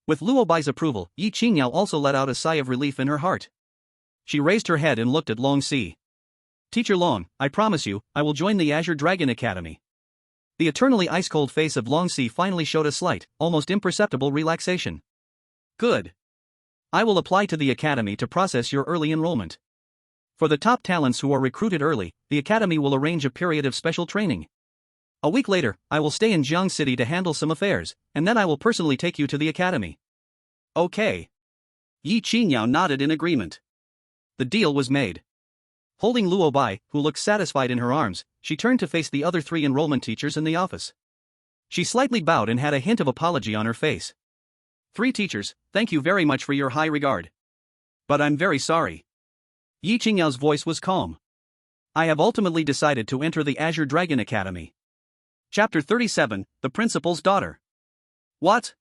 With Luo Bai's approval, Ye Qingyao also let out a sigh of relief in her heart. She raised her head and looked at Long Si. Teacher Long, I promise you, I will join the Azure Dragon Academy. The eternally ice-cold face of Long Si finally showed a slight, almost imperceptible relaxation. Good. I will apply to the Academy to process your early enrollment. For the top talents who are recruited early, the Academy will arrange a period of special training. A week later, I will stay in Jiang City to handle some affairs, and then I will personally take you to the Academy. Okay. Ye Qingyao nodded in agreement. The deal was made. Holding Luo Bai, who looked satisfied in her arms, she turned to face the other three enrollment teachers in the office. She slightly bowed and had a hint of apology on her face. 3 teachers, thank you very much for your high regard. But I'm very sorry. Ye Qingyao's voice was calm. I have ultimately decided to enter the Azure Dragon Academy. Chapter 37, The Principal's Daughter. What?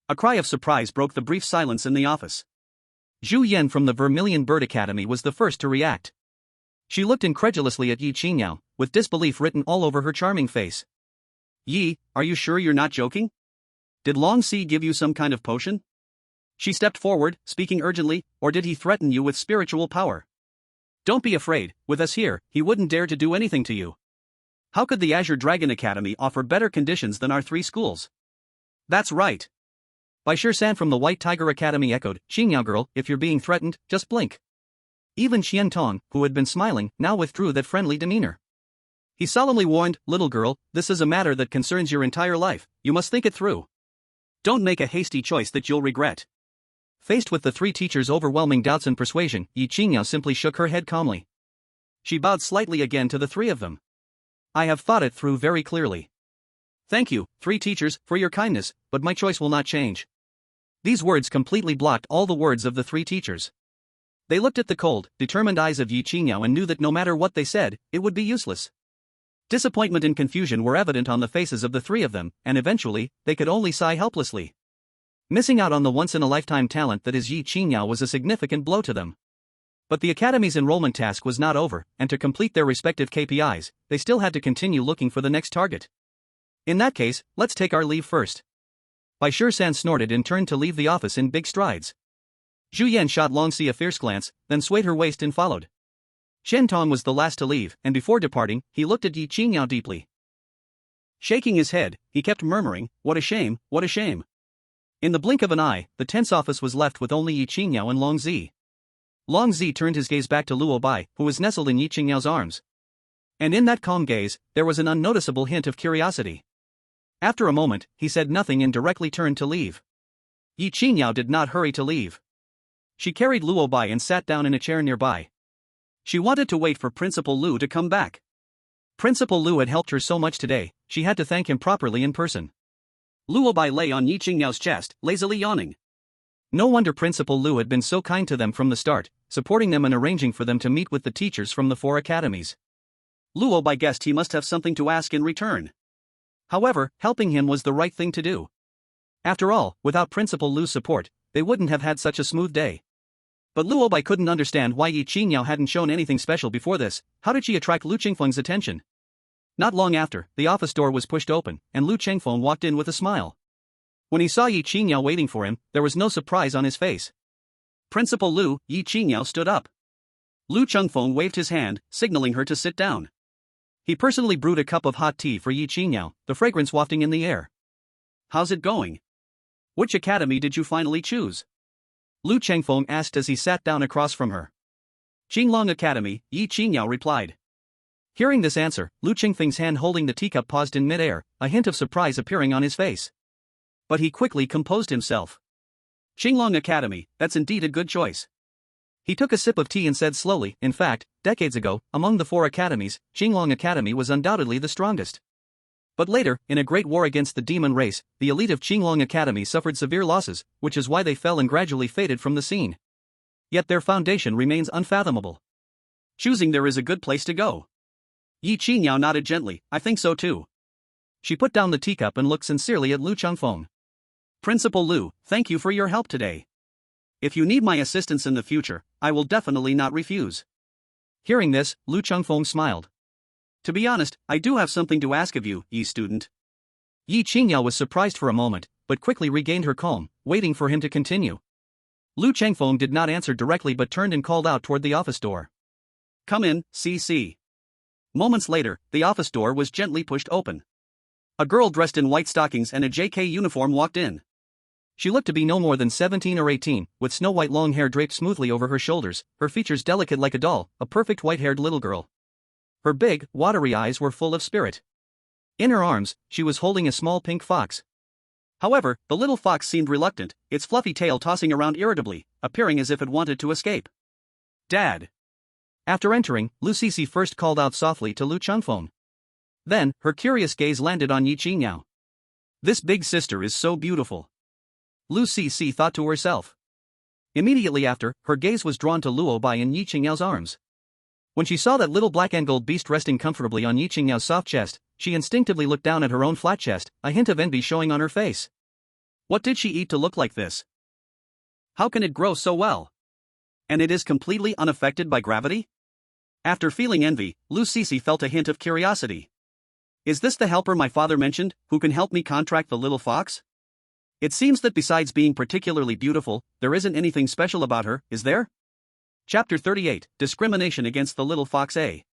A cry of surprise broke the brief silence in the office. Zhu Yan from the Vermilion Bird Academy was the first to react. She looked incredulously at Ye Qingyao, with disbelief written all over her charming face. Yi, are you sure you're not joking? Did Long Si give you some kind of potion? She stepped forward, speaking urgently, or did he threaten you with spiritual power? Don't be afraid, with us here, he wouldn't dare to do anything to you. How could the Azure Dragon Academy offer better conditions than our 3 schools? That's right. Bai San from the White Tiger Academy echoed, Qingyao girl, if you're being threatened, just blink. Even Qian Tong, who had been smiling, now withdrew that friendly demeanor. He solemnly warned, little girl, this is a matter that concerns your entire life, you must think it through. Don't make a hasty choice that you'll regret. Faced with the 3 teachers' overwhelming doubts and persuasion, Ye Qingyao simply shook her head calmly. She bowed slightly again to the 3 of them. I have thought it through very clearly. Thank you, 3 teachers, for your kindness, but my choice will not change. These words completely blocked all the words of the 3 teachers. They looked at the cold, determined eyes of Ye Qingyao and knew that no matter what they said, it would be useless. Disappointment and confusion were evident on the faces of the 3 of them, and eventually, they could only sigh helplessly. Missing out on the once-in-a-lifetime talent that is Ye Qingyao was a significant blow to them. But the Academy's enrollment task was not over, and to complete their respective KPIs, they still had to continue looking for the next target. In that case, let's take our leave first. Bai San snorted and turned to leave the office in big strides. Zhu Yan shot Long Si a fierce glance, then swayed her waist and followed. Shen Tong was the last to leave, and before departing, he looked at Ye Qingyao deeply. Shaking his head, he kept murmuring, what a shame, what a shame. In the blink of an eye, the tense office was left with only Ye Qingyao and Long Zi. Long Zi turned his gaze back to Luo Bai, who was nestled in Ye Qingyao arms. And in that calm gaze, there was an unnoticeable hint of curiosity. After a moment, he said nothing and directly turned to leave. Ye Qingyao did not hurry to leave. She carried Luo Bai and sat down in a chair nearby. She wanted to wait for Principal Lu to come back. Principal Lu had helped her so much today, she had to thank him properly in person. Luo Bai lay on Ye Qingyao's chest, lazily yawning. No wonder Principal Lu had been so kind to them from the start, supporting them and arranging for them to meet with the teachers from the 4 academies. Luo Bai guessed he must have something to ask in return. However, helping him was the right thing to do. After all, without Principal Lu's support, they wouldn't have had such a smooth day. But Luo Bai couldn't understand why Ye Qingyao hadn't shown anything special before this. How did she attract Lu Qingfeng's attention? Not long after, the office door was pushed open, and Lu Qingfeng walked in with a smile. When he saw Ye Qingyao waiting for him, there was no surprise on his face. Principal Lu, Ye Qingyao stood up. Lu Qingfeng waved his hand, signaling her to sit down. He personally brewed a cup of hot tea for Ye Qingyao, the fragrance wafting in the air. How's it going? Which academy did you finally choose? Lu Qingfeng asked as he sat down across from her. Qinglong Academy, Ye Qingyao replied. Hearing this answer, Lu Qingfeng's hand holding the teacup paused in midair, a hint of surprise appearing on his face. But he quickly composed himself. Qinglong Academy, that's indeed a good choice. He took a sip of tea and said slowly, in fact, decades ago, among the 4 academies, Qinglong Academy was undoubtedly the strongest. But later, in a great war against the demon race, the elite of Qinglong Academy suffered severe losses, which is why they fell and gradually faded from the scene. Yet their foundation remains unfathomable. Choosing there is a good place to go. Ye Qingyao nodded gently, I think so too. She put down the teacup and looked sincerely at Lu Qingfeng. Principal Lu, thank you for your help today. If you need my assistance in the future, I will definitely not refuse. Hearing this, Lu Qingfeng smiled. To be honest, I do have something to ask of you, Ye student. Ye Qingyao was surprised for a moment, but quickly regained her calm, waiting for him to continue. Lu Qingfeng did not answer directly but turned and called out toward the office door. Come in, CC. Moments later, the office door was gently pushed open. A girl dressed in white stockings and a JK uniform walked in. She looked to be no more than 17 or 18, with snow-white long hair draped smoothly over her shoulders, her features delicate like a doll, a perfect white-haired little girl. Her big, watery eyes were full of spirit. In her arms, she was holding a small pink fox. However, the little fox seemed reluctant, its fluffy tail tossing around irritably, appearing as if it wanted to escape. Dad. After entering, Lu Cixi first called out softly to Lu Qingfeng. Then, her curious gaze landed on Ye Qingyao. This big sister is so beautiful. Lu Cixi thought to herself. Immediately after, her gaze was drawn to Luo Bai in Ye Qingyao's arms. When she saw that little black and gold beast resting comfortably on Ye Qingyao's soft chest, she instinctively looked down at her own flat chest, a hint of envy showing on her face. What did she eat to look like this? How can it grow so well? And it is completely unaffected by gravity? After feeling envy, Lu Sisi felt a hint of curiosity. Is this the helper my father mentioned, who can help me contract the little fox? It seems that besides being particularly beautiful, there isn't anything special about her, is there? Chapter 38, Discrimination against the little fox A.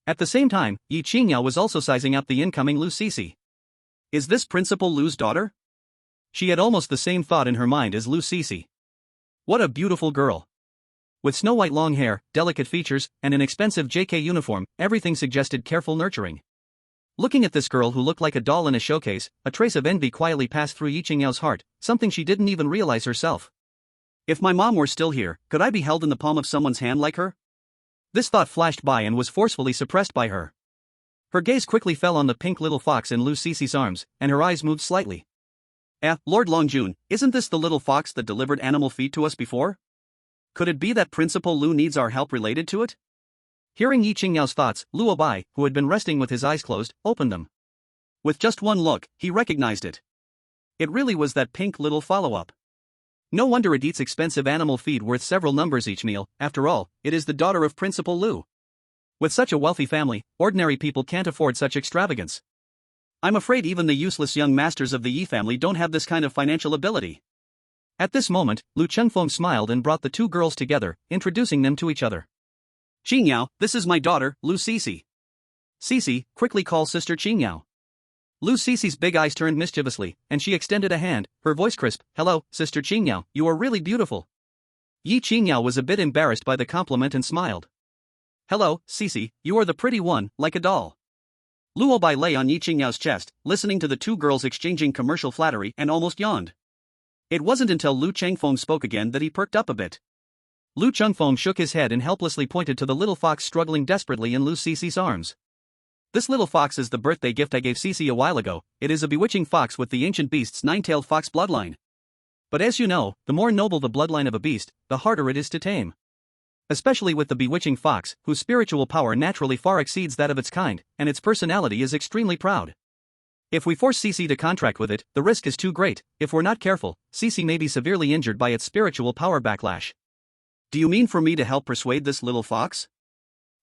At the same time, Ye Qingyao was also sizing up the incoming Lu Sisi. Is this Principal Lu's daughter? She had almost the same thought in her mind as Lu Sisi. What a beautiful girl. With snow-white long hair, delicate features, and an expensive JK uniform, everything suggested careful nurturing. Looking at this girl who looked like a doll in a showcase, a trace of envy quietly passed through Ye Qingyao's heart, something she didn't even realize herself. If my mom were still here, could I be held in the palm of someone's hand like her? This thought flashed by and was forcefully suppressed by her. Her gaze quickly fell on the pink little fox in Lu Sisi's arms, and her eyes moved slightly. Lord Longjun, isn't this the little fox that delivered animal feed to us before? Could it be that Principal Lu needs our help related to it? Hearing Ye Qingyao's thoughts, Luo Bai, who had been resting with his eyes closed, opened them. With just one look, he recognized it. It really was that pink little follow-up. No wonder it eats expensive animal feed worth several numbers each meal. After all, it is the daughter of Principal Lu. With such a wealthy family, ordinary people can't afford such extravagance. I'm afraid even the useless young masters of the Yi family don't have this kind of financial ability. At this moment, Lu Chengfeng smiled and brought the two girls together, introducing them to each other. Qingyao, this is my daughter, Lu Sisi. Sisi, quickly call Sister Qingyao. Lu Sisi's big eyes turned mischievously, and she extended a hand, her voice crisp. Hello, Sister Qingyao, you are really beautiful. Ye Qingyao was a bit embarrassed by the compliment and smiled. Hello, Sisi, you are the pretty one, like a doll. Luo Bai lay on Ye Qingyao's chest, listening to the two girls exchanging commercial flattery and almost yawned. It wasn't until Lu Chengfeng spoke again that he perked up a bit. Lu Chengfeng shook his head and helplessly pointed to the little fox struggling desperately in Lu Sisi's arms. This little fox is the birthday gift I gave Sisi a while ago. It is a bewitching fox with the ancient beast's nine-tailed fox bloodline. But as you know, the more noble the bloodline of a beast, the harder it is to tame. Especially with the bewitching fox, whose spiritual power naturally far exceeds that of its kind, and its personality is extremely proud. If we force Sisi to contract with it, the risk is too great. If we're not careful, Sisi may be severely injured by its spiritual power backlash. Do you mean for me to help persuade this little fox?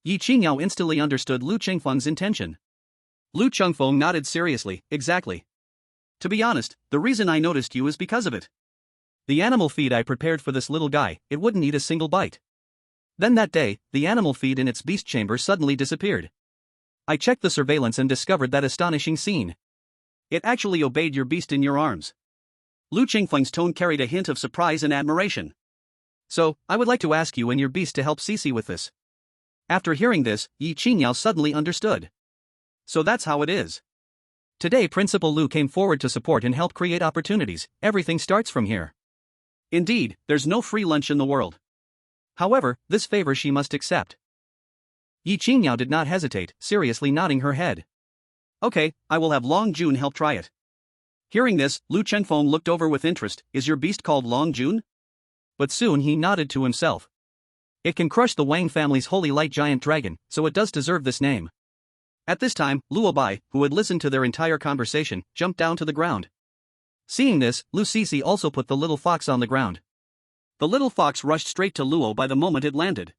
Ye Qingyao instantly understood Lu Chengfeng's intention. Lu Chengfeng nodded seriously. Exactly. To be honest, the reason I noticed you is because of it. The animal feed I prepared for this little guy, it wouldn't eat a single bite. Then that day, the animal feed in its beast chamber suddenly disappeared. I checked the surveillance and discovered that astonishing scene. It actually obeyed your beast in your arms. Lu Chengfeng's tone carried a hint of surprise and admiration. So, I would like to ask you and your beast to help Sisi with this. After hearing this, Ye Qingyao suddenly understood. So that's how it is. Today Principal Lu came forward to support and help create opportunities. Everything starts from here. Indeed, there's no free lunch in the world. However, this favor she must accept. Ye Qingyao did not hesitate, seriously nodding her head. Okay, I will have Long Jun help try it. Hearing this, Lu Chengfeng looked over with interest. Is your beast called Long Jun? But soon he nodded to himself. It can crush the Wang family's holy light giant dragon, so it does deserve this name. At this time, Luo Bai, who had listened to their entire conversation, jumped down to the ground. Seeing this, Lu Sisi also put the little fox on the ground. The little fox rushed straight to Luo Bai the moment it landed.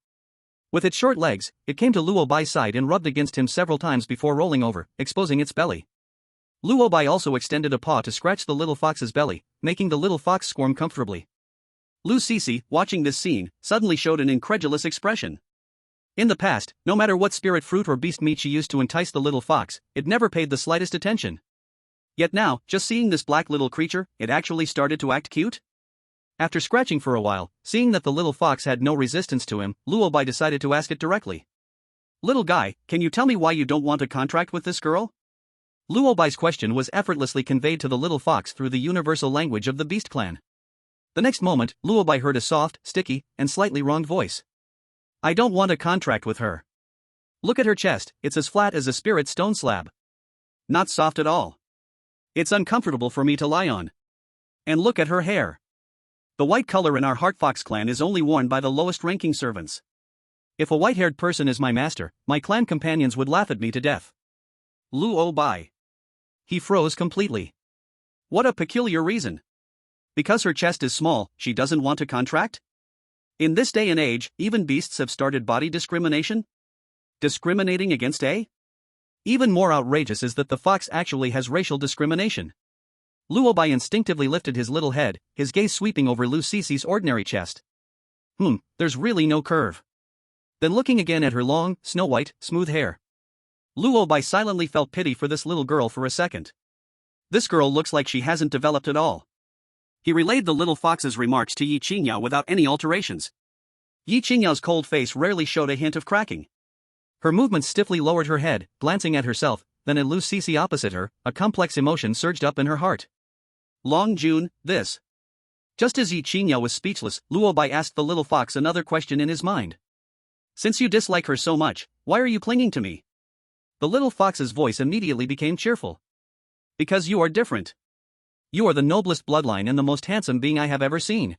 With its short legs, it came to Luo Bai's side and rubbed against him several times before rolling over, exposing its belly. Luo Bai also extended a paw to scratch the little fox's belly, making the little fox squirm comfortably. Lu Sisi, watching this scene, suddenly showed an incredulous expression. In the past, no matter what spirit fruit or beast meat she used to entice the little fox, it never paid the slightest attention. Yet now, just seeing this black little creature, it actually started to act cute? After scratching for a while, seeing that the little fox had no resistance to him, Luo Bai decided to ask it directly. Little guy, can you tell me why you don't want a contract with this girl? Luo Bai's question was effortlessly conveyed to the little fox through the universal language of the beast clan. The next moment, Luo Bai heard a soft, sticky, and slightly wronged voice. I don't want a contract with her. Look at her chest, it's as flat as a spirit stone slab. Not soft at all. It's uncomfortable for me to lie on. And look at her hair. The white color in our Heartfox clan is only worn by the lowest ranking servants. If a white-haired person is my master, my clan companions would laugh at me to death. Luo Bai. He froze completely. What a peculiar reason. Because her chest is small, she doesn't want a contract? In this day and age, even beasts have started body discrimination? Discriminating against A? Even more outrageous is that the fox actually has racial discrimination. Luo Bai instinctively lifted his little head, his gaze sweeping over Lu Cici's ordinary chest. There's really no curve. Then looking again at her long, snow-white, smooth hair. Luo Bai silently felt pity for this little girl for a second. This girl looks like she hasn't developed at all. He relayed the little fox's remarks to Ye Qingyao without any alterations. Ye Qingyao's cold face rarely showed a hint of cracking. Her movement stiffly lowered her head, glancing at herself, then at Lu Cici opposite her. A complex emotion surged up in her heart. Long June, this. Just as Ye Qingyao was speechless, Luo Bai asked the little fox another question in his mind. Since you dislike her so much, why are you clinging to me? The little fox's voice immediately became cheerful. Because you are different. You are the noblest bloodline and the most handsome being I have ever seen.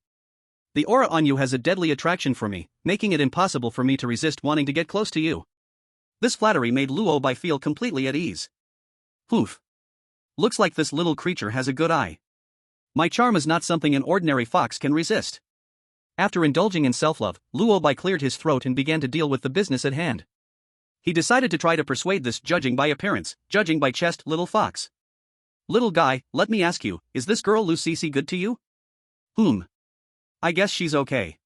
The aura on you has a deadly attraction for me, making it impossible for me to resist wanting to get close to you. This flattery made Luo Bai feel completely at ease. Oof. Looks like this little creature has a good eye. My charm is not something an ordinary fox can resist. After indulging in self-love, Luo Bai cleared his throat and began to deal with the business at hand. He decided to try to persuade this judging by appearance, judging by chest little fox. Little guy, let me ask you, is this girl Lu Cici good to you? I guess she's okay.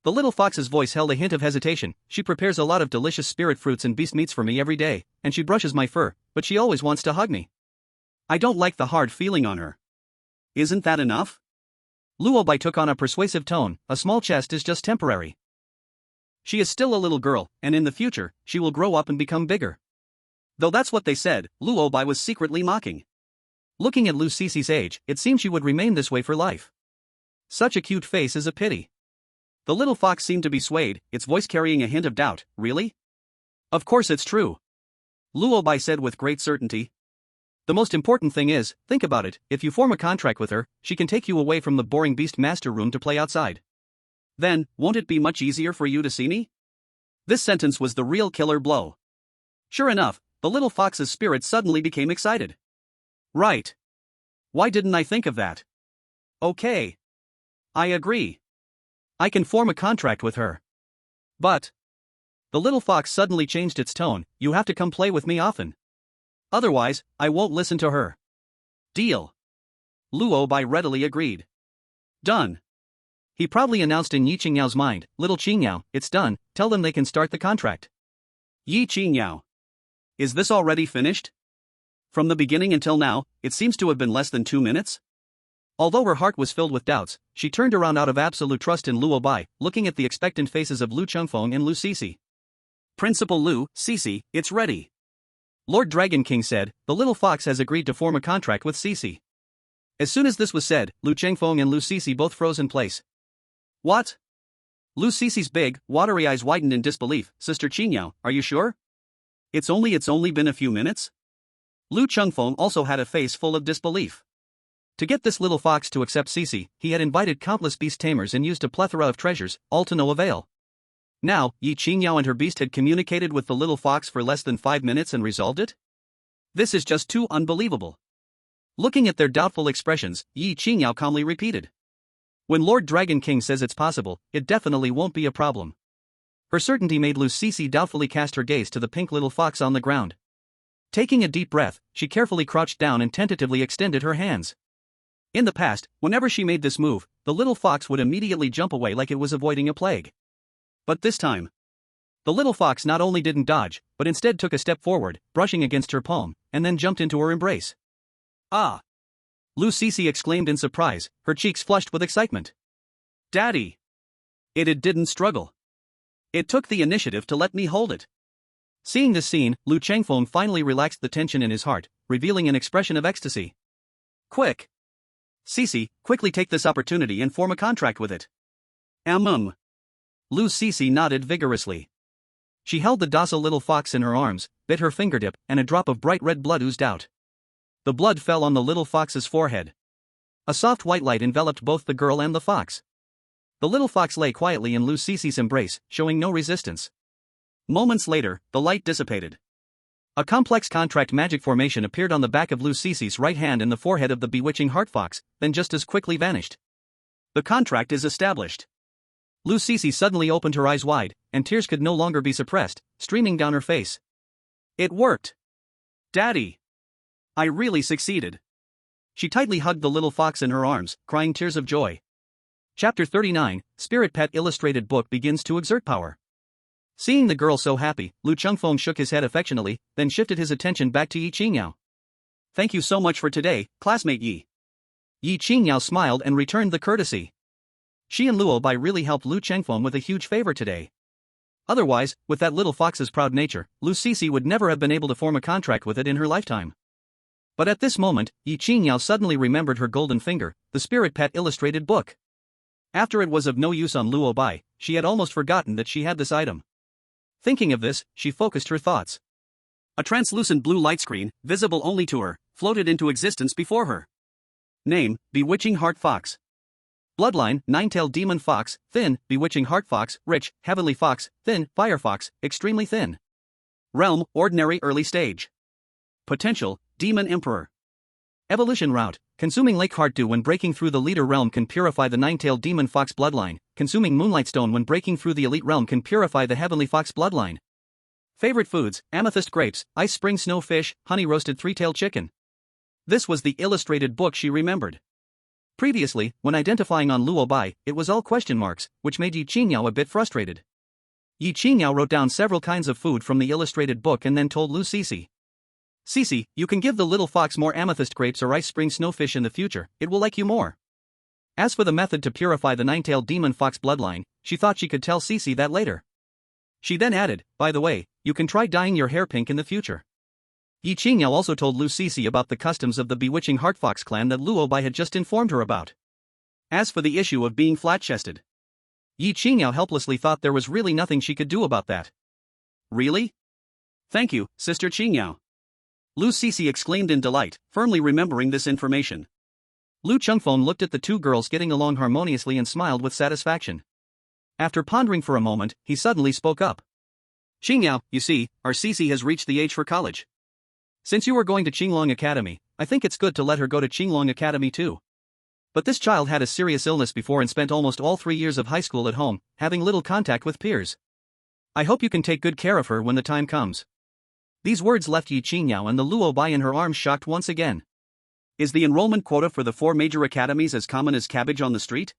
The little fox's voice held a hint of hesitation. She prepares a lot of delicious spirit fruits and beast meats for me every day, and she brushes my fur, but she always wants to hug me. I don't like the hard feeling on her. Isn't that enough? Luo Bai took on a persuasive tone. A small chest is just temporary. She is still a little girl, and in the future, she will grow up and become bigger. Though that's what they said, Luo Bai was secretly mocking. Looking at Lu Cici's age, it seemed she would remain this way for life. Such a cute face is a pity. The little fox seemed to be swayed, its voice carrying a hint of doubt. Really? Of course it's true. Luo Bai said with great certainty. The most important thing is, think about it, if you form a contract with her, she can take you away from the boring beast master room to play outside. Then, won't it be much easier for you to see me? This sentence was the real killer blow. Sure enough, the little fox's spirit suddenly became excited. Right. Why didn't I think of that? Okay. I agree. I can form a contract with her. But. The little fox suddenly changed its tone. You have to come play with me often. Otherwise, I won't listen to her. Deal. Luo Bai readily agreed. Done. He proudly announced in Ye Qingyao's mind, Little Qingyao, it's done, tell them they can start the contract. Ye Qingyao. Is this already finished? From the beginning until now, it seems to have been less than 2 minutes? Although her heart was filled with doubts, she turned around out of absolute trust in Luo Bai, looking at the expectant faces of Lu Chengfeng and Lu Cici. Principal Lu, Cici, it's ready. Lord Dragon King said, the little fox has agreed to form a contract with Cici. As soon as this was said, Lu Chengfeng and Lu Cici both froze in place. What? Lu Cici's big, watery eyes widened in disbelief. Sister Qingyao, are you sure? It's only been a few minutes? Lu Chengfeng also had a face full of disbelief. To get this little fox to accept Cici, he had invited countless beast tamers and used a plethora of treasures, all to no avail. Now, Ye Qingyao and her beast had communicated with the little fox for less than 5 minutes and resolved it? This is just too unbelievable. Looking at their doubtful expressions, Ye Qingyao calmly repeated. When Lord Dragon King says it's possible, it definitely won't be a problem. Her certainty made Lu Cici doubtfully cast her gaze to the pink little fox on the ground. Taking a deep breath, she carefully crouched down and tentatively extended her hands. In the past, whenever she made this move, the little fox would immediately jump away like it was avoiding a plague. But this time, the little fox not only didn't dodge, but instead took a step forward, brushing against her palm, and then jumped into her embrace. Ah! Lu Cici exclaimed in surprise, her cheeks flushed with excitement. Daddy! It didn't struggle. It took the initiative to let me hold it. Seeing this scene, Lu Chengfeng finally relaxed the tension in his heart, revealing an expression of ecstasy. Quick! Cici, quickly take this opportunity and form a contract with it. Lu Cici nodded vigorously. She held the docile little fox in her arms, bit her fingertip, and a drop of bright red blood oozed out. The blood fell on the little fox's forehead. A soft white light enveloped both the girl and the fox. The little fox lay quietly in Lu Cici's embrace, showing no resistance. Moments later, the light dissipated. A complex contract magic formation appeared on the back of Lu Cici's right hand and the forehead of the bewitching heart fox, then just as quickly vanished. The contract is established. Lu Cici suddenly opened her eyes wide, and tears could no longer be suppressed, streaming down her face. It worked! Daddy! I really succeeded! She tightly hugged the little fox in her arms, crying tears of joy. Chapter 39, Spirit Pet Illustrated Book begins to exert power. Seeing the girl so happy, Lu Chengfeng shook his head affectionately, then shifted his attention back to Ye Qingyao. Thank you so much for today, classmate Ye. Ye Qingyao smiled and returned the courtesy. She and Luo Bai really helped Lu Chengfeng with a huge favor today. Otherwise, with that little fox's proud nature, Lu Sisi would never have been able to form a contract with it in her lifetime. But at this moment, Ye Qingyao suddenly remembered her golden finger, the Spirit Pet Illustrated Book. After it was of no use on Luo Bai, she had almost forgotten that she had this item. Thinking of this, she focused her thoughts. A translucent blue light screen, visible only to her, floated into existence before her. Name, Bewitching Heart Fox. Bloodline, Nine-tailed Demon Fox, thin, Bewitching Heart Fox, rich, Heavenly Fox, thin, Fire Fox, extremely thin. Realm, Ordinary early stage. Potential, Demon Emperor. Evolution route, consuming Lake Heart Dew when breaking through the leader realm can purify the Nine-tailed Demon Fox bloodline, consuming Moonlight Stone when breaking through the elite realm can purify the Heavenly Fox bloodline. Favorite foods, amethyst grapes, ice spring snow fish, honey roasted three-tailed chicken. This was the illustrated book she remembered. Previously, when identifying on Luo Bai, it was all question marks, which made Ye Qingyao a bit frustrated. Ye Qingyao wrote down several kinds of food from the illustrated book and then told Lu Sisi. Sisi, you can give the little fox more amethyst grapes or ice spring snowfish in the future, it will like you more. As for the method to purify the nine-tailed demon fox bloodline, she thought she could tell Sisi that later. She then added, by the way, you can try dyeing your hair pink in the future. Ye Qingyao also told Lu Sisi about the customs of the Bewitching Heart Fox clan that Luo Bai had just informed her about. As for the issue of being flat-chested, Ye Qingyao helplessly thought there was really nothing she could do about that. Really? Thank you, Sister Qingyao. Lu Sisi exclaimed in delight, firmly remembering this information. Lu Chengfeng looked at the two girls getting along harmoniously and smiled with satisfaction. After pondering for a moment, he suddenly spoke up. Qingyao, you see, our Sisi has reached the age for college. Since you are going to Qinglong Academy, I think it's good to let her go to Qinglong Academy too. But this child had a serious illness before and spent almost all 3 years of high school at home, having little contact with peers. I hope you can take good care of her when the time comes. These words left Ye Qingyao and the Luo Bai in her arms shocked once again. Is the enrollment quota for the 4 major academies as common as cabbage on the street?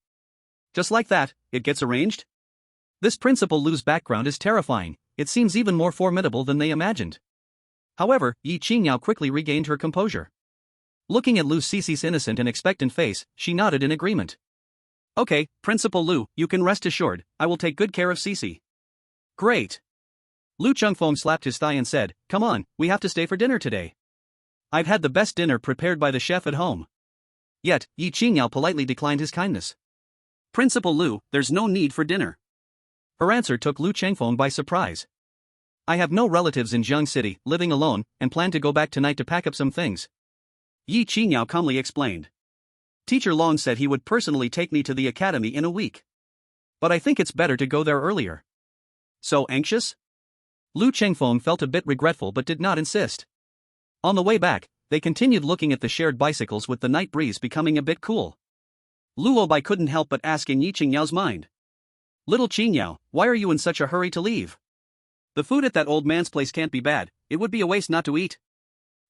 Just like that, it gets arranged? This Principal Lu's background is terrifying, it seems even more formidable than they imagined. However, Ye Qingyao quickly regained her composure. Looking at Lu Sisi's innocent and expectant face, she nodded in agreement. Okay, Principal Lu, you can rest assured, I will take good care of Sisi. Great. Lu Chengfeng slapped his thigh and said, come on, we have to stay for dinner today. I've had the best dinner prepared by the chef at home. Yet, Ye Qingyao politely declined his kindness. Principal Lu, there's no need for dinner. Her answer took Lu Chengfeng by surprise. I have no relatives in Jiang City, living alone, and plan to go back tonight to pack up some things. Ye Qingyao calmly explained. Teacher Long said he would personally take me to the academy in a week. But I think it's better to go there earlier. So anxious? Lu Chengfeng felt a bit regretful but did not insist. On the way back, they continued looking at the shared bicycles with the night breeze becoming a bit cool. Luo Bai couldn't help but ask in Ye Qingyao's mind. Little Qingyao, why are you in such a hurry to leave? The food at that old man's place can't be bad, it would be a waste not to eat.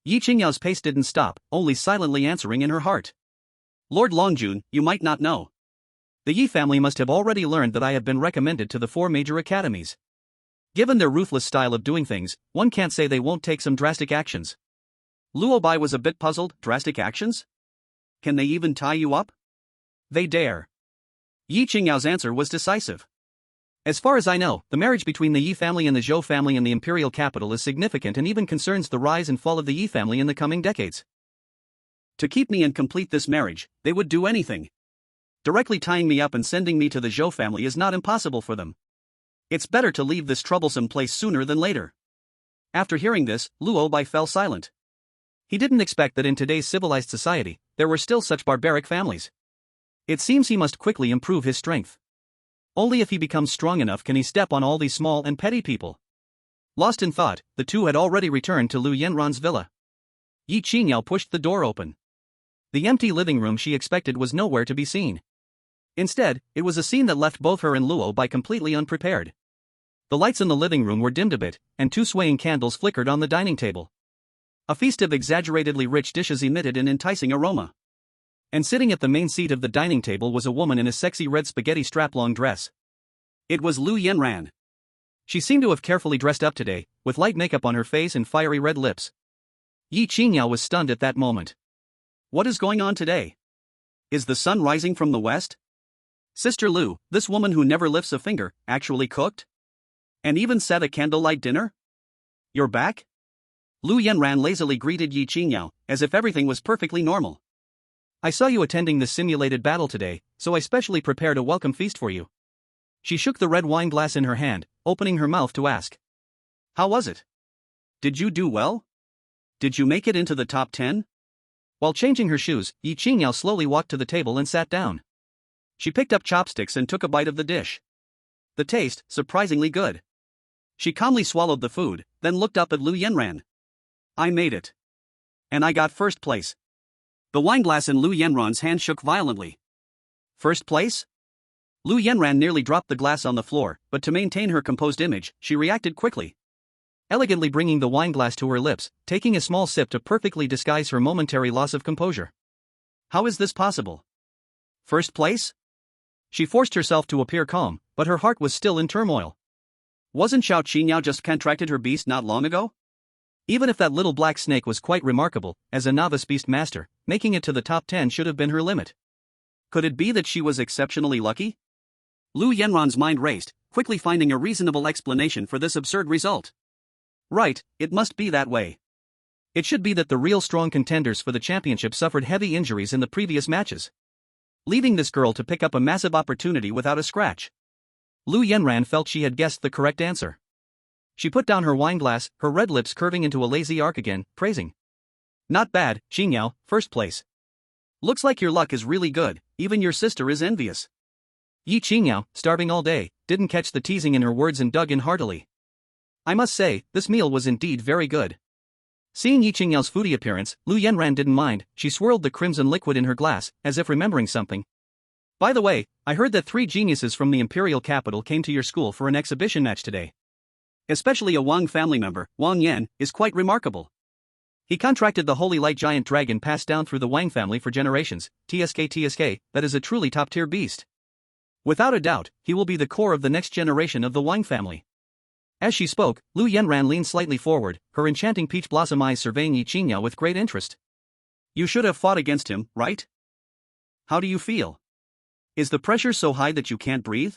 Ye Qingyao's pace didn't stop, only silently answering in her heart. Lord Longjun, you might not know. The Yi family must have already learned that I have been recommended to the 4 major academies. Given their ruthless style of doing things, one can't say they won't take some drastic actions. Luo Bai was a bit puzzled, drastic actions? Can they even tie you up? They dare. Ye Qingyao's answer was decisive. As far as I know, the marriage between the Yi family and the Zhou family in the imperial capital is significant and even concerns the rise and fall of the Yi family in the coming decades. To keep me and complete this marriage, they would do anything. Directly tying me up and sending me to the Zhou family is not impossible for them. It's better to leave this troublesome place sooner than later. After hearing this, Luo Bai fell silent. He didn't expect that in today's civilized society, there were still such barbaric families. It seems he must quickly improve his strength. Only if he becomes strong enough can he step on all these small and petty people. Lost in thought, the two had already returned to Lu Yanran's villa. Ye Qingyao pushed the door open. The empty living room she expected was nowhere to be seen. Instead, it was a scene that left both her and Luo Bai completely unprepared. The lights in the living room were dimmed a bit, and 2 swaying candles flickered on the dining table. A feast of exaggeratedly rich dishes emitted an enticing aroma. And sitting at the main seat of the dining table was a woman in a sexy red spaghetti strap-long dress. It was Lu Yanran. She seemed to have carefully dressed up today, with light makeup on her face and fiery red lips. Ye Qingyao was stunned at that moment. What is going on today? Is the sun rising from the west? Sister Lu, this woman who never lifts a finger, actually cooked? And even set a candlelight dinner? You're back? Lu Yanran lazily greeted Ye Qingyao, as if everything was perfectly normal. I saw you attending the simulated battle today, so I specially prepared a welcome feast for you. She shook the red wine glass in her hand, opening her mouth to ask. How was it? Did you do well? Did you make it into the top 10? While changing her shoes, Ye Qingyao slowly walked to the table and sat down. She picked up chopsticks and took a bite of the dish. The taste, surprisingly good. She calmly swallowed the food, then looked up at Lu Yanran. I made it. And I got first place. The wineglass in Lu Yanran's hand shook violently. First place? Lu Yanran nearly dropped the glass on the floor, but to maintain her composed image, she reacted quickly. Elegantly bringing the wineglass to her lips, taking a small sip to perfectly disguise her momentary loss of composure. How is this possible? First place? She forced herself to appear calm, but her heart was still in turmoil. Wasn't Ye Qingyao just contracted her beast not long ago? Even if that little black snake was quite remarkable, as a novice beast master, making it to the top 10 should have been her limit. Could it be that she was exceptionally lucky? Lu Yanran's mind raced, quickly finding a reasonable explanation for this absurd result. Right, it must be that way. It should be that the real strong contenders for the championship suffered heavy injuries in the previous matches, leaving this girl to pick up a massive opportunity without a scratch. Lu Yanran felt she had guessed the correct answer. She put down her wineglass, her red lips curving into a lazy arc again, praising. Not bad, Qingyao, first place. Looks like your luck is really good, even your sister is envious. Ye Qingyao, starving all day, didn't catch the teasing in her words and dug in heartily. I must say, this meal was indeed very good. Seeing Ye Qingyao's foodie appearance, Lu Yanran didn't mind. She swirled the crimson liquid in her glass, as if remembering something. By the way, I heard that 3 geniuses from the imperial capital came to your school for an exhibition match today. Especially a Wang family member, Wang Yan, is quite remarkable. He contracted the holy light giant dragon passed down through the Wang family for generations, TSK, that is a truly top-tier beast. Without a doubt, he will be the core of the next generation of the Wang family. As she spoke, Lu Yanran leaned slightly forward, her enchanting peach blossom eyes surveying Ye Qingyao with great interest. You should have fought against him, right? How do you feel? Is the pressure so high that you can't breathe?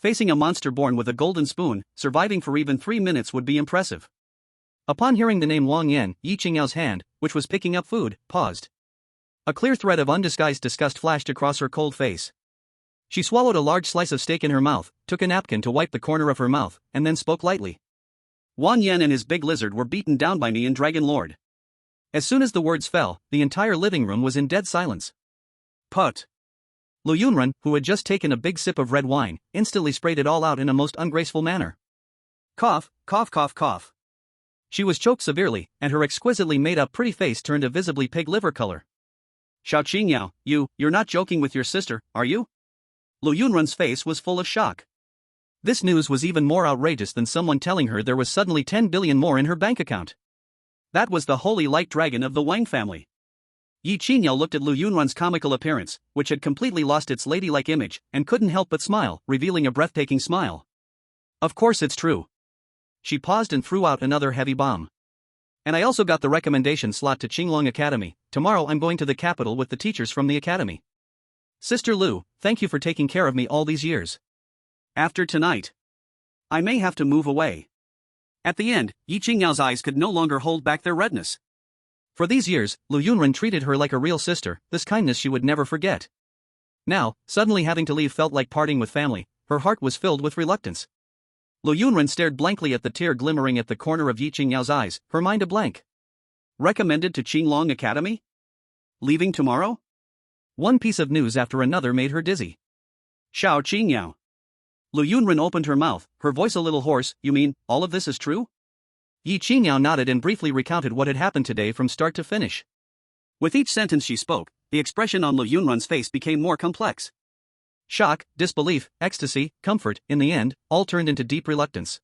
Facing a monster born with a golden spoon, surviving for even 3 minutes would be impressive. Upon hearing the name Wang Yan, Ye Qingyao's hand, which was picking up food, paused. A clear thread of undisguised disgust flashed across her cold face. She swallowed a large slice of steak in her mouth, took a napkin to wipe the corner of her mouth, and then spoke lightly. Wang Yan and his big lizard were beaten down by me in Dragon Lord. As soon as the words fell, the entire living room was in dead silence. Put. Lu Yunran, who had just taken a big sip of red wine, instantly sprayed it all out in a most ungraceful manner. Cough, cough, cough, cough. She was choked severely, and her exquisitely made-up pretty face turned a visibly pig liver color. Ye Qingyao, you're not joking with your sister, are you? Lu Yunran's face was full of shock. This news was even more outrageous than someone telling her there was suddenly 10 billion more in her bank account. That was the holy light dragon of the Wang family. Ye Qingyao looked at Lu Yunran's comical appearance, which had completely lost its ladylike image, and couldn't help but smile, revealing a breathtaking smile. Of course it's true. She paused and threw out another heavy bomb. And I also got the recommendation slot to Qinglong Academy. Tomorrow I'm going to the capital with the teachers from the academy. Sister Lu, thank you for taking care of me all these years. After tonight, I may have to move away. At the end, Ye Qingyao's eyes could no longer hold back their redness. For these years, Lu Yunran treated her like a real sister, this kindness she would never forget. Now, suddenly having to leave felt like parting with family, her heart was filled with reluctance. Lu Yunran stared blankly at the tear glimmering at the corner of Ye Qingyao's eyes, her mind a blank. Recommended to Qinglong Academy? Leaving tomorrow? One piece of news after another made her dizzy. Ye Qingyao. Lu Yunran opened her mouth, her voice a little hoarse. You mean, all of this is true? Ye Qingyao nodded and briefly recounted what had happened today from start to finish. With each sentence she spoke, the expression on Lu Yunran's face became more complex. Shock, disbelief, ecstasy, comfort, in the end, all turned into deep reluctance.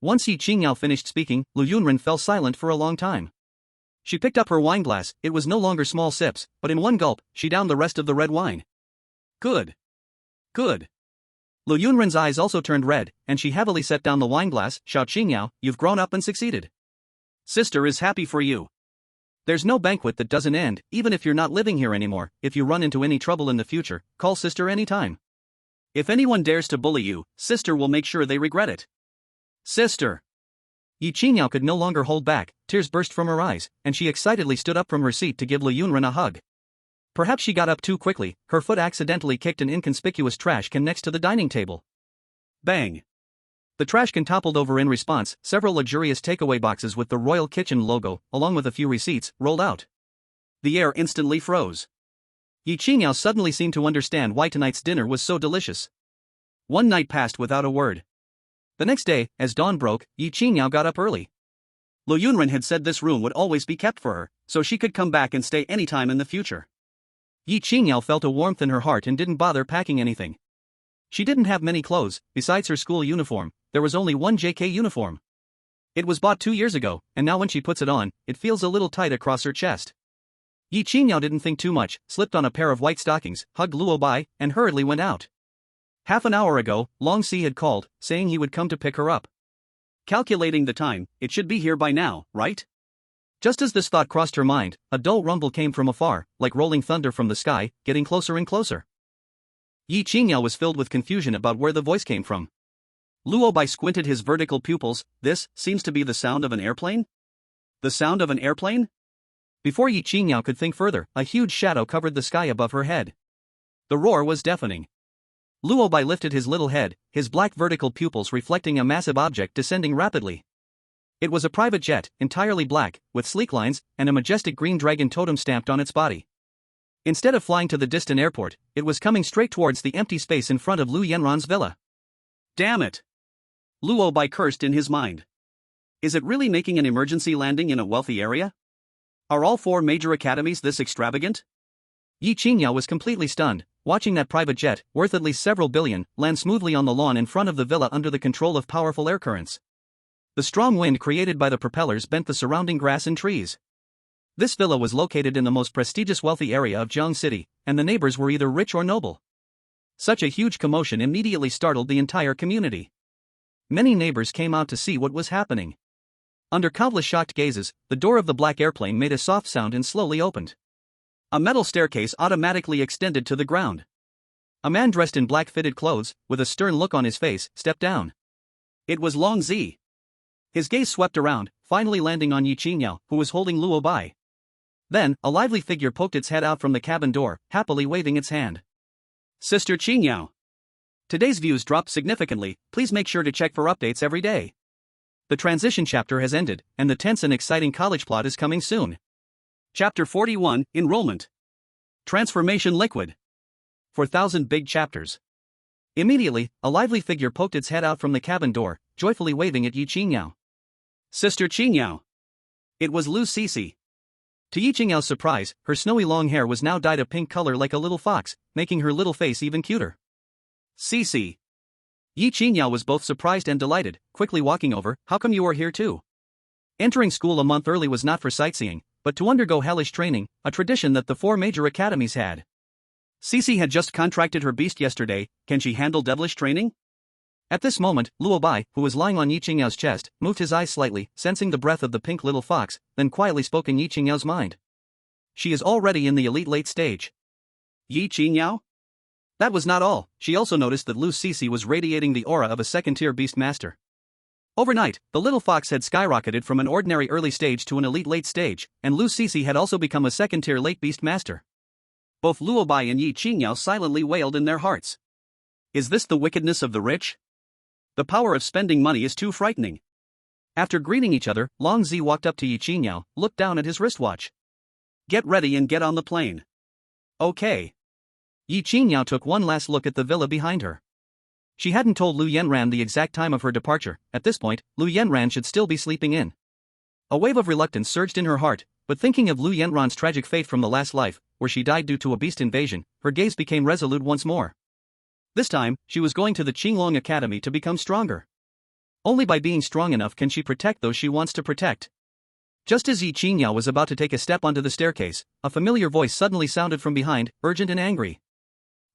Once Ye Qingyao finished speaking, Lu Yunren fell silent for a long time. She picked up her wineglass, it was no longer small sips, but in one gulp, she downed the rest of the red wine. Good. Good. Lu Yunren's eyes also turned red, and she heavily set down the wineglass. Xiao Qingyao, you've grown up and succeeded. Sister is happy for you. There's no banquet that doesn't end, even if you're not living here anymore. If you run into any trouble in the future, call sister anytime. If anyone dares to bully you, sister will make sure they regret it. Sister. Ye Qingyao could no longer hold back, tears burst from her eyes, and she excitedly stood up from her seat to give Lu Yunren a hug. Perhaps she got up too quickly, her foot accidentally kicked an inconspicuous trash can next to the dining table. Bang! The trash can toppled over in response, several luxurious takeaway boxes with the Royal Kitchen logo, along with a few receipts, rolled out. The air instantly froze. Ye Qingyao suddenly seemed to understand why tonight's dinner was so delicious. One night passed without a word. The next day, as dawn broke, Ye Qingyao got up early. Lu Yunren had said this room would always be kept for her, so she could come back and stay anytime in the future. Ye Qingyao felt a warmth in her heart and didn't bother packing anything. She didn't have many clothes, besides her school uniform, there was only one JK uniform. It was bought 2 years ago, and now when she puts it on, it feels a little tight across her chest. Ye Qingyao didn't think too much, slipped on a pair of white stockings, hugged Luo Bai, and hurriedly went out. Half an hour ago, Long Si had called, saying he would come to pick her up. Calculating the time, it should be here by now, right? Just as this thought crossed her mind, a dull rumble came from afar, like rolling thunder from the sky, getting closer and closer. Ye Qingyao was filled with confusion about where the voice came from. Luo Bai squinted his vertical pupils. This seems to be the sound of an airplane? The sound of an airplane? Before Ye Qingyao could think further, a huge shadow covered the sky above her head. The roar was deafening. Luo Bai lifted his little head, his black vertical pupils reflecting a massive object descending rapidly. It was a private jet, entirely black, with sleek lines, and a majestic green dragon totem stamped on its body. Instead of flying to the distant airport, it was coming straight towards the empty space in front of Lu Yanran's villa. Damn it! Luo Bai cursed in his mind. Is it really making an emergency landing in a wealthy area? Are all 4 major academies this extravagant? Ye Qingyao was completely stunned, watching that private jet, worth at least several billion, land smoothly on the lawn in front of the villa under the control of powerful air currents. The strong wind created by the propellers bent the surrounding grass and trees. This villa was located in the most prestigious wealthy area of Jiang City, and the neighbors were either rich or noble. Such a huge commotion immediately startled the entire community. Many neighbors came out to see what was happening. Under countless shocked gazes, the door of the black airplane made a soft sound and slowly opened. A metal staircase automatically extended to the ground. A man dressed in black fitted clothes, with a stern look on his face, stepped down. It was Long Zi. His gaze swept around, finally landing on Ye Qingyao, who was holding Luo Bai. Then, a lively figure poked its head out from the cabin door, happily waving its hand. Sister Qingyao. Today's views dropped significantly, please make sure to check for updates every day. The transition chapter has ended, and the tense and exciting college plot is coming soon. Chapter 41, Enrollment. Transformation Liquid. 4,000 big chapters. Immediately, a lively figure poked its head out from the cabin door, joyfully waving at Ye Qingyao. Sister Qingyao. It was Lu Sisi. To Ye Qingyao's surprise, her snowy long hair was now dyed a pink color like a little fox, making her little face even cuter. Sisi. Ye Qingyao was both surprised and delighted, quickly walking over. How come you are here too? Entering school a month early was not for sightseeing, but to undergo hellish training, a tradition that the 4 major academies had. Sisi had just contracted her beast yesterday, can she handle devilish training? At this moment, Luo Bai, who was lying on Ye Qingyao's chest, moved his eyes slightly, sensing the breath of the pink little fox, then quietly spoke in Ye Qingyao's mind. She is already in the elite late stage. Ye Qingyao? That was not all, she also noticed that Lu Sisi was radiating the aura of a second-tier beast master. Overnight, the little fox had skyrocketed from an ordinary early stage to an elite late stage, and Lu Sisi had also become a second-tier late beast master. Both Luo Bai and Ye Qingyao silently wailed in their hearts. Is this the wickedness of the rich? The power of spending money is too frightening. After greeting each other, Long Zi walked up to Ye Qingyao, looked down at his wristwatch. Get ready and get on the plane. Okay. Ye Qingyao took one last look at the villa behind her. She hadn't told Lu Yanran the exact time of her departure. At this point, Lu Yanran should still be sleeping in. A wave of reluctance surged in her heart, but thinking of Lu Yanran's tragic fate from the last life, where she died due to a beast invasion, her gaze became resolute once more. This time, she was going to the Qinglong Academy to become stronger. Only by being strong enough can she protect those she wants to protect. Just as Ye Qingyao was about to take a step onto the staircase, a familiar voice suddenly sounded from behind, urgent and angry.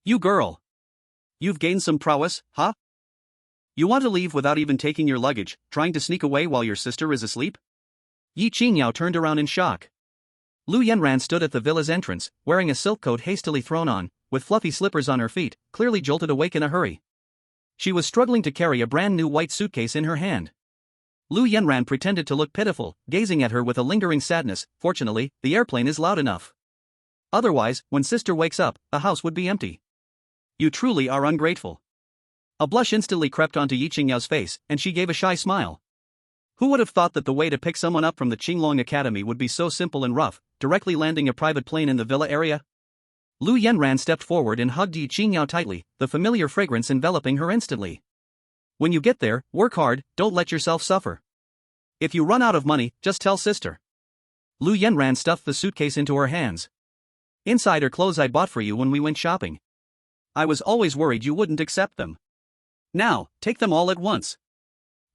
"You girl! You've gained some prowess, huh? You want to leave without even taking your luggage, trying to sneak away while your sister is asleep?" Ye Qingyao turned around in shock. Lu Yanran stood at the villa's entrance, wearing a silk coat hastily thrown on, with fluffy slippers on her feet, clearly jolted awake in a hurry. She was struggling to carry a brand new white suitcase in her hand. Lu Yanran pretended to look pitiful, gazing at her with a lingering sadness. Fortunately, the airplane is loud enough. Otherwise, when sister wakes up, the house would be empty. You truly are ungrateful. A blush instantly crept onto Ye Qingyao's face, and she gave a shy smile. Who would have thought that the way to pick someone up from the Qinglong Academy would be so simple and rough, directly landing a private plane in the villa area? Lu Yanran stepped forward and hugged Ye Qingyao tightly, the familiar fragrance enveloping her instantly. When you get there, work hard, don't let yourself suffer. If you run out of money, just tell sister. Lu Yanran stuffed the suitcase into her hands. Inside are clothes I bought for you when we went shopping. I was always worried you wouldn't accept them. Now, take them all at once.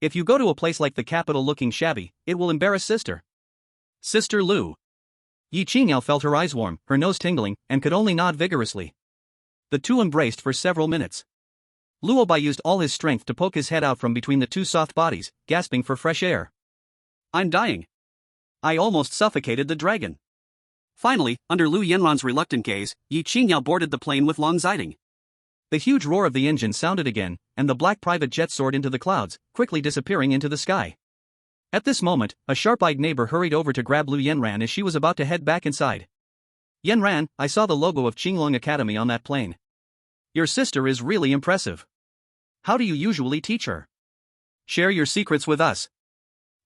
If you go to a place like the capital looking shabby, it will embarrass sister. Sister Lu. Ye Qingyao felt her eyes warm, her nose tingling, and could only nod vigorously. The two embraced for several minutes. Luo Bai used all his strength to poke his head out from between the two soft bodies, gasping for fresh air. I'm dying. I almost suffocated the dragon. Finally, under Lu Yanran's reluctant gaze, Ye Qingyao boarded the plane with long ziding. The huge roar of the engine sounded again, and the black private jet soared into the clouds, quickly disappearing into the sky. At this moment, a sharp-eyed neighbor hurried over to grab Lu Yanran as she was about to head back inside. Yanran, I saw the logo of Qinglong Academy on that plane. Your sister is really impressive. How do you usually teach her? Share your secrets with us.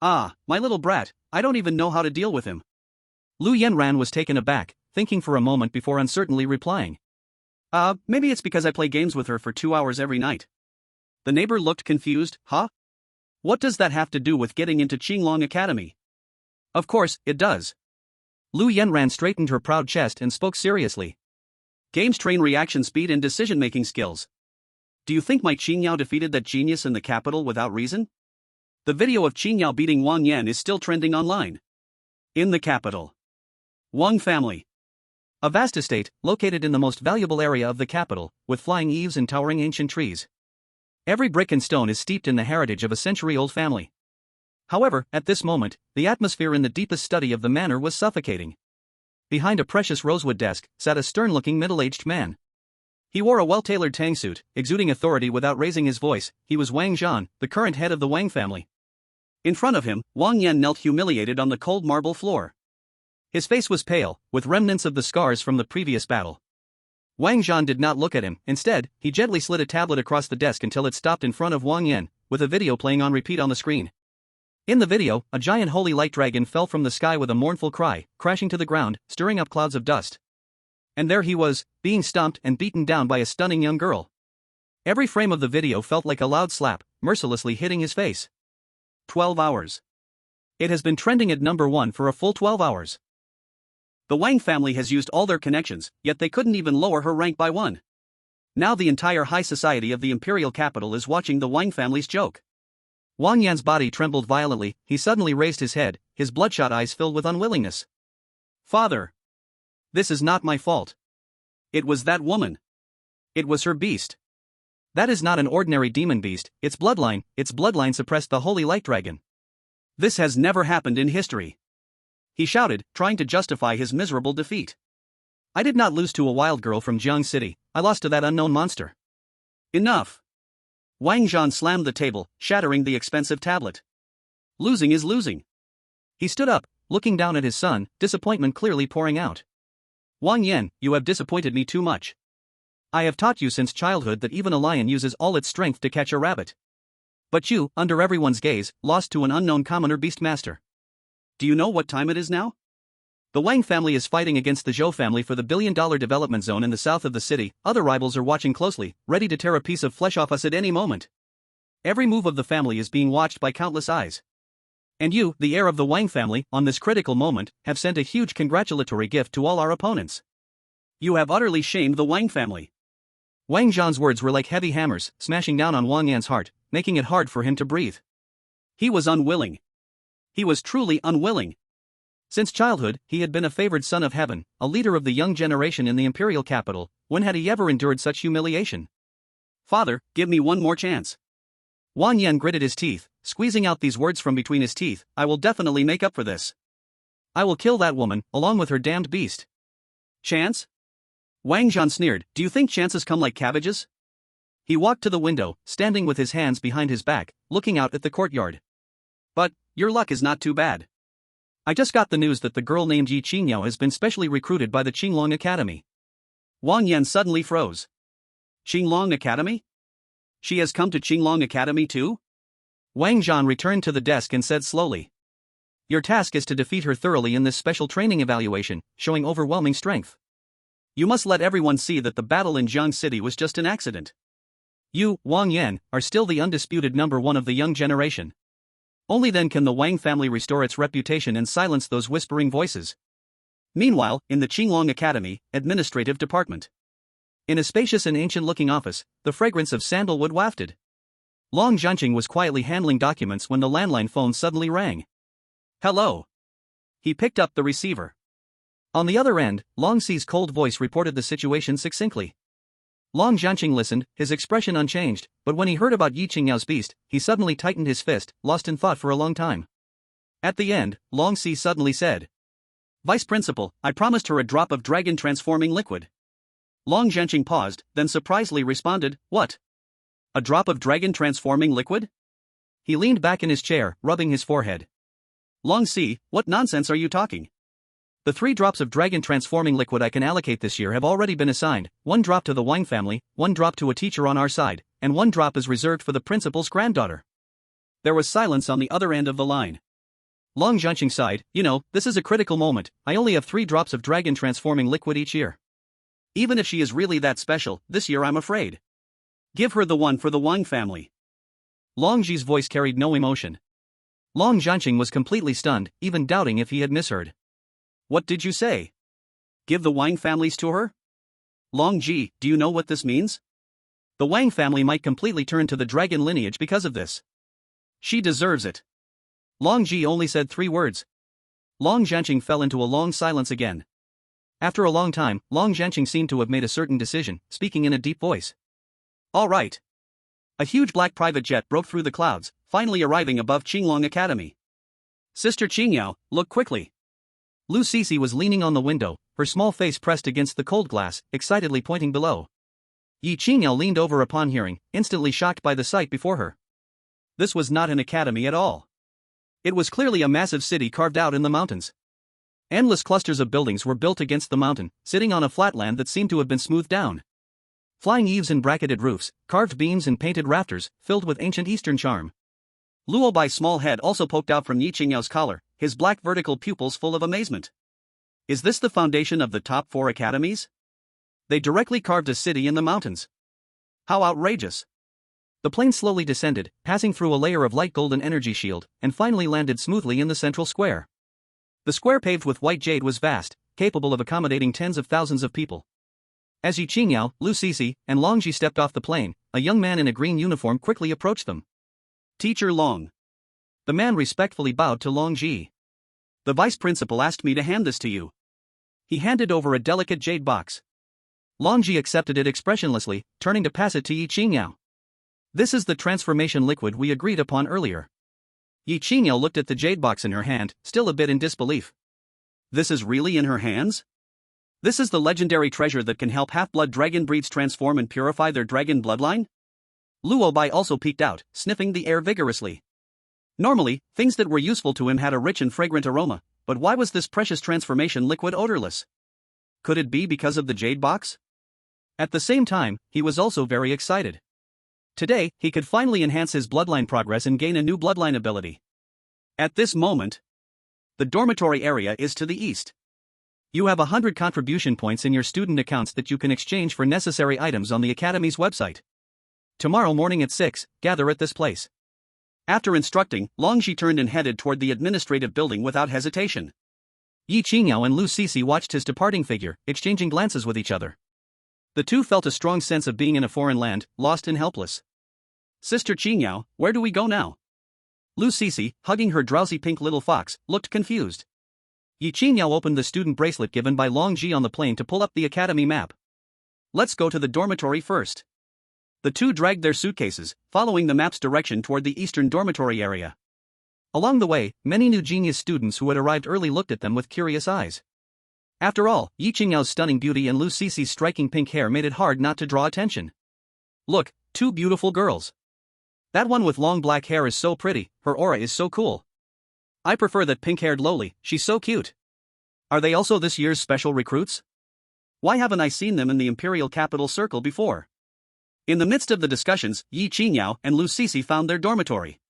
Ah, my little brat, I don't even know how to deal with him. Lu Yanran was taken aback, thinking for a moment before uncertainly replying. Maybe it's because I play games with her for 2 hours every night. The neighbor looked confused. Huh? What does that have to do with getting into Qinglong Academy? Of course, it does. Lu Yanran straightened her proud chest and spoke seriously. Games train reaction speed and decision-making skills. Do you think my Qingyao defeated that genius in the capital without reason? The video of Qingyao beating Wang Yan is still trending online. In the capital. Wang family. A vast estate, located in the most valuable area of the capital, with flying eaves and towering ancient trees. Every brick and stone is steeped in the heritage of a century-old family. However, at this moment, the atmosphere in the deepest study of the manor was suffocating. Behind a precious rosewood desk, sat a stern-looking middle-aged man. He wore a well-tailored tang suit, exuding authority without raising his voice. He was Wang Zhan, the current head of the Wang family. In front of him, Wang Yan knelt humiliated on the cold marble floor. His face was pale, with remnants of the scars from the previous battle. Wang Zhan did not look at him. Instead, he gently slid a tablet across the desk until it stopped in front of Wang Yan, with a video playing on repeat on the screen. In the video, a giant holy light dragon fell from the sky with a mournful cry, crashing to the ground, stirring up clouds of dust. And there he was, being stomped and beaten down by a stunning young girl. Every frame of the video felt like a loud slap, mercilessly hitting his face. 12 hours. It has been trending at number 1 for a full 12 hours. The Wang family has used all their connections, yet they couldn't even lower her rank by 1. Now the entire high society of the imperial capital is watching the Wang family's joke. Wang Yan's body trembled violently. He suddenly raised his head, his bloodshot eyes filled with unwillingness. Father! This is not my fault. It was that woman. It was her beast. That is not an ordinary demon beast, its bloodline suppressed the holy light dragon. This has never happened in history. He shouted, trying to justify his miserable defeat. I did not lose to a wild girl from Jiang City, I lost to that unknown monster. Enough. Wang Zhan slammed the table, shattering the expensive tablet. Losing is losing. He stood up, looking down at his son, disappointment clearly pouring out. Wang Yan, you have disappointed me too much. I have taught you since childhood that even a lion uses all its strength to catch a rabbit. But you, under everyone's gaze, lost to an unknown commoner beastmaster. Do you know what time it is now? The Wang family is fighting against the Zhou family for the billion-dollar development zone in the south of the city. Other rivals are watching closely, ready to tear a piece of flesh off us at any moment. Every move of the family is being watched by countless eyes. And you, the heir of the Wang family, on this critical moment, have sent a huge congratulatory gift to all our opponents. You have utterly shamed the Wang family. Wang Zhan's words were like heavy hammers, smashing down on Wang Yan's heart, making it hard for him to breathe. He was unwilling. He was truly unwilling. Since childhood, he had been a favored son of heaven, a leader of the young generation in the imperial capital. When had he ever endured such humiliation? Father, give me one more chance. Wang Yan gritted his teeth, squeezing out these words from between his teeth. I will definitely make up for this. I will kill that woman, along with her damned beast. Chance? Wang Zhan sneered. Do you think chances come like cabbages? He walked to the window, standing with his hands behind his back, looking out at the courtyard. But, your luck is not too bad. I just got the news that the girl named Ye Qingyao has been specially recruited by the Qinglong Academy. Wang Yan suddenly froze. Qinglong Academy? She has come to Qinglong Academy too? Wang Zhan returned to the desk and said slowly. Your task is to defeat her thoroughly in this special training evaluation, showing overwhelming strength. You must let everyone see that the battle in Jiang City was just an accident. You, Wang Yan, are still the undisputed #1 of the young generation. Only then can the Wang family restore its reputation and silence those whispering voices. Meanwhile, in the Qinglong Academy, Administrative Department. In a spacious and ancient-looking office, the fragrance of sandalwood wafted. Long Zhanqing was quietly handling documents when the landline phone suddenly rang. Hello. He picked up the receiver. On the other end, Long Xi's cold voice reported the situation succinctly. Long Zhanqing listened, his expression unchanged, but when he heard about Ye Qingyao's beast, he suddenly tightened his fist, lost in thought for a long time. At the end, Long Xi suddenly said. Vice Principal, I promised her a drop of dragon-transforming liquid. Long Zhanqing paused, then surprisingly responded, What? A drop of dragon-transforming liquid? He leaned back in his chair, rubbing his forehead. Long Xi, what nonsense are you talking? The 3 drops of dragon-transforming liquid I can allocate this year have already been assigned, 1 drop to the Wang family, 1 drop to a teacher on our side, and 1 drop is reserved for the principal's granddaughter. There was silence on the other end of the line. Long Zhanqing sighed, this is a critical moment, I only have 3 drops of dragon-transforming liquid each year. Even if she is really that special, this year I'm afraid. Give her the one for the Wang family. Long Zhi's voice carried no emotion. Long Zhanqing was completely stunned, even doubting if he had misheard. What did you say? Give the Wang families to her? Long Ji, do you know what this means? The Wang family might completely turn to the dragon lineage because of this. She deserves it. Long Ji only said 3 words. Long Zhanqing fell into a long silence again. After a long time, Long Zhanqing seemed to have made a certain decision, speaking in a deep voice. All right. A huge black private jet broke through the clouds, finally arriving above Qinglong Academy. Sister Qingyao, look quickly. Lu Sisi was leaning on the window, her small face pressed against the cold glass, excitedly pointing below. Ye Qingyao leaned over upon hearing, instantly shocked by the sight before her. This was not an academy at all. It was clearly a massive city carved out in the mountains. Endless clusters of buildings were built against the mountain, sitting on a flatland that seemed to have been smoothed down. Flying eaves and bracketed roofs, carved beams and painted rafters, filled with ancient Eastern charm. Luo Bai's small head also poked out from Ye Qingyao's collar, his black vertical pupils full of amazement. Is this the foundation of the top 4 academies? They directly carved a city in the mountains. How outrageous! The plane slowly descended, passing through a layer of light golden energy shield, and finally landed smoothly in the central square. The square paved with white jade was vast, capable of accommodating tens of thousands of people. As Ye Qingyao, Lu Sisi, and Long Ji stepped off the plane, a young man in a green uniform quickly approached them. Teacher Long. The man respectfully bowed to Long Ji. The vice principal asked me to hand this to you. He handed over a delicate jade box. Long Ji accepted it expressionlessly, turning to pass it to Ye Qingyao. This is the transformation liquid we agreed upon earlier. Ye Qingyao looked at the jade box in her hand, still a bit in disbelief. This is really in her hands? This is the legendary treasure that can help half-blood dragon breeds transform and purify their dragon bloodline? Luo Bai also peeked out, sniffing the air vigorously. Normally, things that were useful to him had a rich and fragrant aroma, but why was this precious transformation liquid odorless? Could it be because of the jade box? At the same time, he was also very excited. Today, he could finally enhance his bloodline progress and gain a new bloodline ability. At this moment, the dormitory area is to the east. You have 100 contribution points in your student accounts that you can exchange for necessary items on the Academy's website. Tomorrow morning at 6, gather at this place. After instructing, Long Ji turned and headed toward the administrative building without hesitation. Ye Qingyao and Lu Sisi watched his departing figure, exchanging glances with each other. The two felt a strong sense of being in a foreign land, lost and helpless. Sister Qingyao, where do we go now? Lu Sisi, hugging her drowsy pink little fox, looked confused. Ye Qingyao opened the student bracelet given by Long Ji on the plane to pull up the academy map. Let's go to the dormitory first. The two dragged their suitcases, following the map's direction toward the eastern dormitory area. Along the way, many new genius students who had arrived early looked at them with curious eyes. After all, Ye Qingyao's stunning beauty and Lu Sisi's striking pink hair made it hard not to draw attention. Look, two beautiful girls. That one with long black hair is so pretty, her aura is so cool. I prefer that pink-haired lowly, she's so cute. Are they also this year's special recruits? Why haven't I seen them in the Imperial Capital Circle before? In the midst of the discussions, Ye Qingyao and Lu Sisi found their dormitory.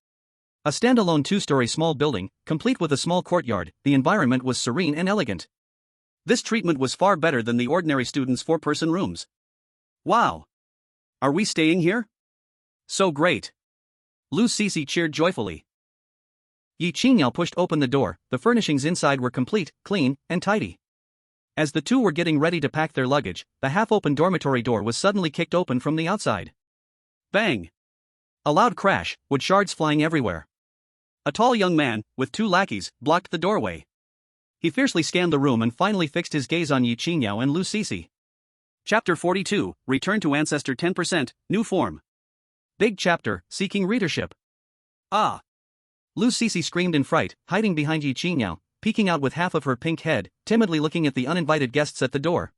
A standalone two-story small building, complete with a small courtyard, the environment was serene and elegant. This treatment was far better than the ordinary students' four-person rooms. Wow! Are we staying here? So great! Lu Sisi cheered joyfully. Ye Qingyao pushed open the door. The furnishings inside were complete, clean, and tidy. As the two were getting ready to pack their luggage, the half-open dormitory door was suddenly kicked open from the outside. Bang! A loud crash, wood shards flying everywhere. A tall young man, with two lackeys, blocked the doorway. He fiercely scanned the room and finally fixed his gaze on Ye Qingyao and Lu Sisi. Chapter 42, Return to Ancestor 10%, New Form. Big chapter, seeking readership. Ah! Lu Sisi screamed in fright, hiding behind Ye Qingyao, peeking out with half of her pink head, timidly looking at the uninvited guests at the door.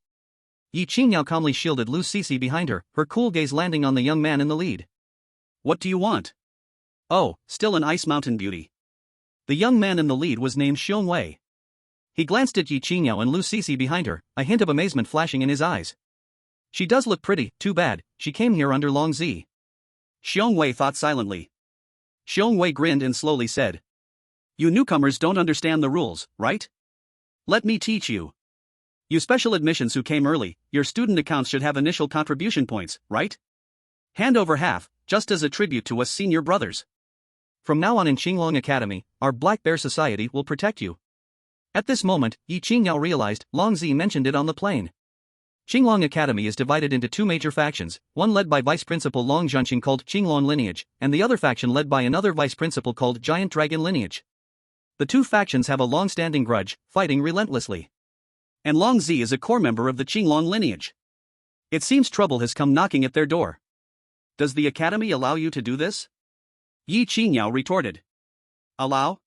Ye Qingyao calmly shielded Lu Sisi behind her, her cool gaze landing on the young man in the lead. What do you want? Oh, still an ice mountain beauty. The young man in the lead was named Xiongwei. He glanced at Ye Qingyao and Lu Sisi behind her, a hint of amazement flashing in his eyes. She does look pretty, too bad, she came here under Long Zi. Xiongwei thought silently. Xiongwei grinned and slowly said. You newcomers don't understand the rules, right? Let me teach you. You special admissions who came early, your student accounts should have initial contribution points, right? Hand over half, just as a tribute to us senior brothers. From now on in Qinglong Academy, our Black Bear Society will protect you. At this moment, Ye Qingyao realized Long Zi mentioned it on the plane. Qinglong Academy is divided into two major factions, one led by Vice Principal Long Zhenqing called Qinglong Lineage, and the other faction led by another Vice Principal called Giant Dragon Lineage. The two factions have a long-standing grudge, fighting relentlessly. And Long Zi is a core member of the Qinglong Lineage. It seems trouble has come knocking at their door. Does the Academy allow you to do this? Ye Qingyao retorted. Allow?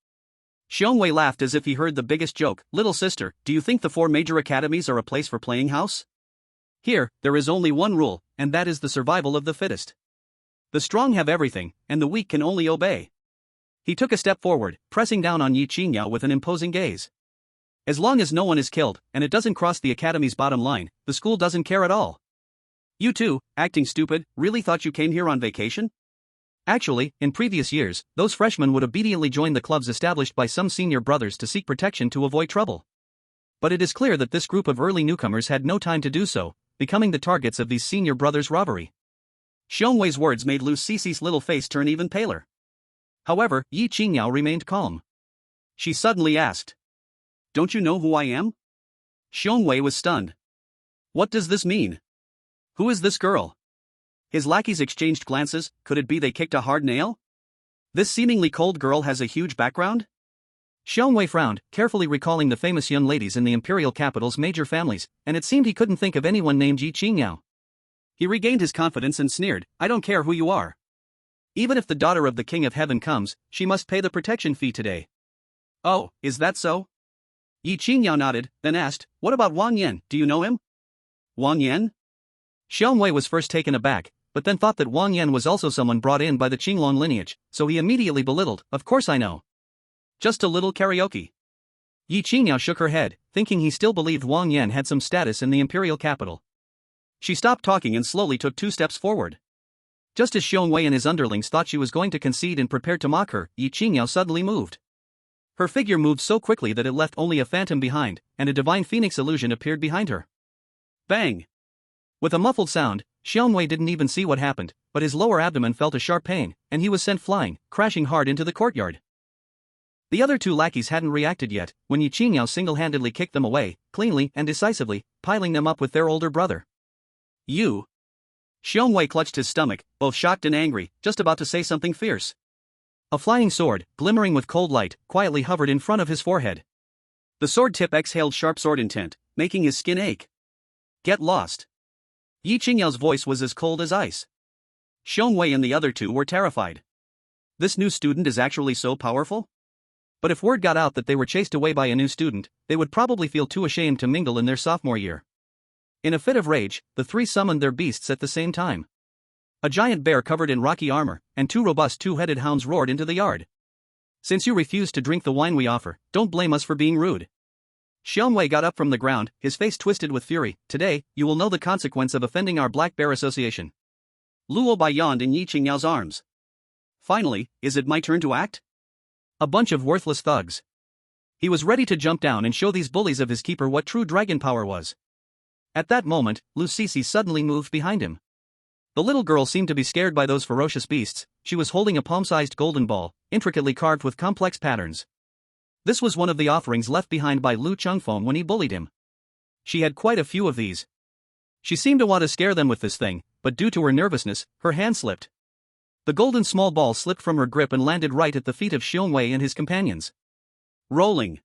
Xiongwei laughed as if he heard the biggest joke. Little sister, do you think the four major academies are a place for playing house? Here, there is only one rule, and that is the survival of the fittest. The strong have everything, and the weak can only obey. He took a step forward, pressing down on Ye Qingyao with an imposing gaze. As long as no one is killed, and it doesn't cross the Academy's bottom line, the school doesn't care at all. You two, acting stupid, really thought you came here on vacation? Actually, in previous years, those freshmen would obediently join the clubs established by some senior brothers to seek protection to avoid trouble. But it is clear that this group of early newcomers had no time to do so, becoming the targets of these senior brothers' robbery. Xiongwei's words made Lu Sisi's little face turn even paler. However, Ye Qingyao remained calm. She suddenly asked. Don't you know who I am? Xiongwei was stunned. What does this mean? Who is this girl? His lackeys exchanged glances. Could it be they kicked a hard nail? This seemingly cold girl has a huge background? Xiongwei frowned, carefully recalling the famous young ladies in the imperial capital's major families, and it seemed he couldn't think of anyone named Ye Qingyao. He regained his confidence and sneered, I don't care who you are. Even if the daughter of the King of Heaven comes, she must pay the protection fee today. Oh, is that so? Ye Qingyao nodded, then asked, what about Wang Yan, do you know him? Wang Yan? Xiongwei was first taken aback, but then thought that Wang Yan was also someone brought in by the Qinglong lineage, so he immediately belittled, of course I know. Just a little karaoke. Ye Qingyao shook her head, thinking he still believed Wang Yan had some status in the imperial capital. She stopped talking and slowly took 2 steps forward. Just as Xiongwei and his underlings thought she was going to concede and prepared to mock her, Ye Qingyao suddenly moved. Her figure moved so quickly that it left only a phantom behind, and a divine phoenix illusion appeared behind her. Bang! With a muffled sound, Xiongwei didn't even see what happened, but his lower abdomen felt a sharp pain, and he was sent flying, crashing hard into the courtyard. The other 2 lackeys hadn't reacted yet, when Ye Qingyao single-handedly kicked them away, cleanly and decisively, piling them up with their older brother. You. Xiongwei clutched his stomach, both shocked and angry, just about to say something fierce. A flying sword, glimmering with cold light, quietly hovered in front of his forehead. The sword tip exhaled sharp sword intent, making his skin ache. Get lost. Ye Qingyao's voice was as cold as ice. Xiongwei and the other two were terrified. This new student is actually so powerful? But if word got out that they were chased away by a new student, they would probably feel too ashamed to mingle in their sophomore year. In a fit of rage, the three summoned their beasts at the same time. A giant bear covered in rocky armor, and two robust two-headed hounds roared into the yard. Since you refuse to drink the wine we offer, don't blame us for being rude. Xiongwei got up from the ground, his face twisted with fury. Today, you will know the consequence of offending our Black Bear Association. Luo Bai yawned in Ye Qingyao's arms. Finally, is it my turn to act? A bunch of worthless thugs. He was ready to jump down and show these bullies of his keeper what true dragon power was. At that moment, Lu Sisi suddenly moved behind him. The little girl seemed to be scared by those ferocious beasts. She was holding a palm-sized golden ball, intricately carved with complex patterns. This was one of the offerings left behind by Lu Chengfeng when he bullied him. She had quite a few of these. She seemed to want to scare them with this thing, but due to her nervousness, her hand slipped. The golden small ball slipped from her grip and landed right at the feet of Xiongwei and his companions. Rolling.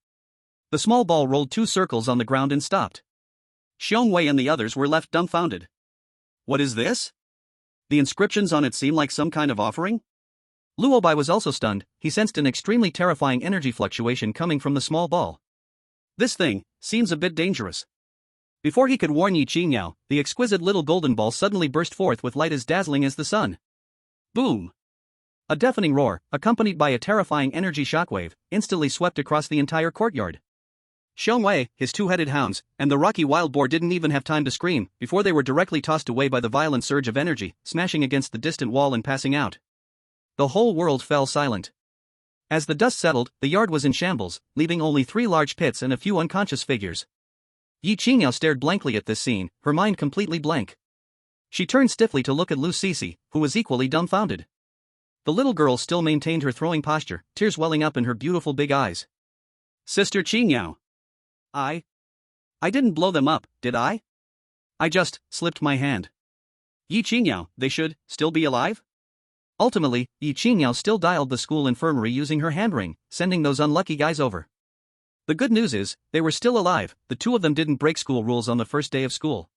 The small ball rolled 2 circles on the ground and stopped. Xiongwei and the others were left dumbfounded. What is this? The inscriptions on it seem like some kind of offering? Luo Bai was also stunned. He sensed an extremely terrifying energy fluctuation coming from the small ball. This thing seems a bit dangerous. Before he could warn Ye Qingyao, the exquisite little golden ball suddenly burst forth with light as dazzling as the sun. Boom! A deafening roar, accompanied by a terrifying energy shockwave, instantly swept across the entire courtyard. Xiongwei, his two-headed hounds, and the rocky wild boar didn't even have time to scream before they were directly tossed away by the violent surge of energy, smashing against the distant wall and passing out. The whole world fell silent. As the dust settled, the yard was in shambles, leaving only 3 large pits and a few unconscious figures. Ye Qingyao stared blankly at this scene, her mind completely blank. She turned stiffly to look at Lu Sisi, who was equally dumbfounded. The little girl still maintained her throwing posture, tears welling up in her beautiful big eyes. Sister Qingyao. I didn't blow them up, did I? I just slipped my hand. Ye Qingyao, they should still be alive? Ultimately, Ye Qingyao still dialed the school infirmary using her hand ring, sending those unlucky guys over. The good news is, they were still alive. The 2 of them didn't break school rules on the first day of school.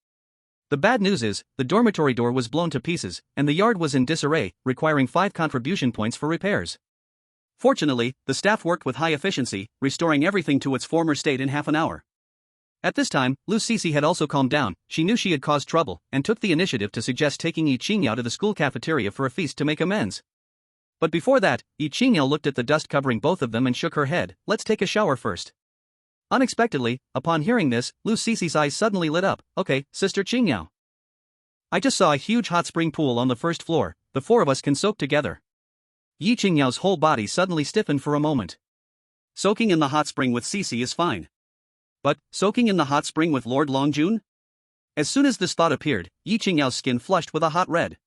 The bad news is, the dormitory door was blown to pieces, and the yard was in disarray, requiring 5 contribution points for repairs. Fortunately, the staff worked with high efficiency, restoring everything to its former state in half an hour. At this time, Lu Sisi had also calmed down. She knew she had caused trouble, and took the initiative to suggest taking Ye Qingyao to the school cafeteria for a feast to make amends. But before that, Ye Qingyao looked at the dust covering both of them and shook her head. Let's take a shower first. Unexpectedly, upon hearing this, Lu Sisi's eyes suddenly lit up. Okay, Sister Qingyao. I just saw a huge hot spring pool on the first floor. The 4 of us can soak together. Ye Qingyao's whole body suddenly stiffened for a moment. Soaking in the hot spring with Sisi is fine. But, soaking in the hot spring with Lord Longjun? As soon as this thought appeared, Ye Qingyao's skin flushed with a hot red.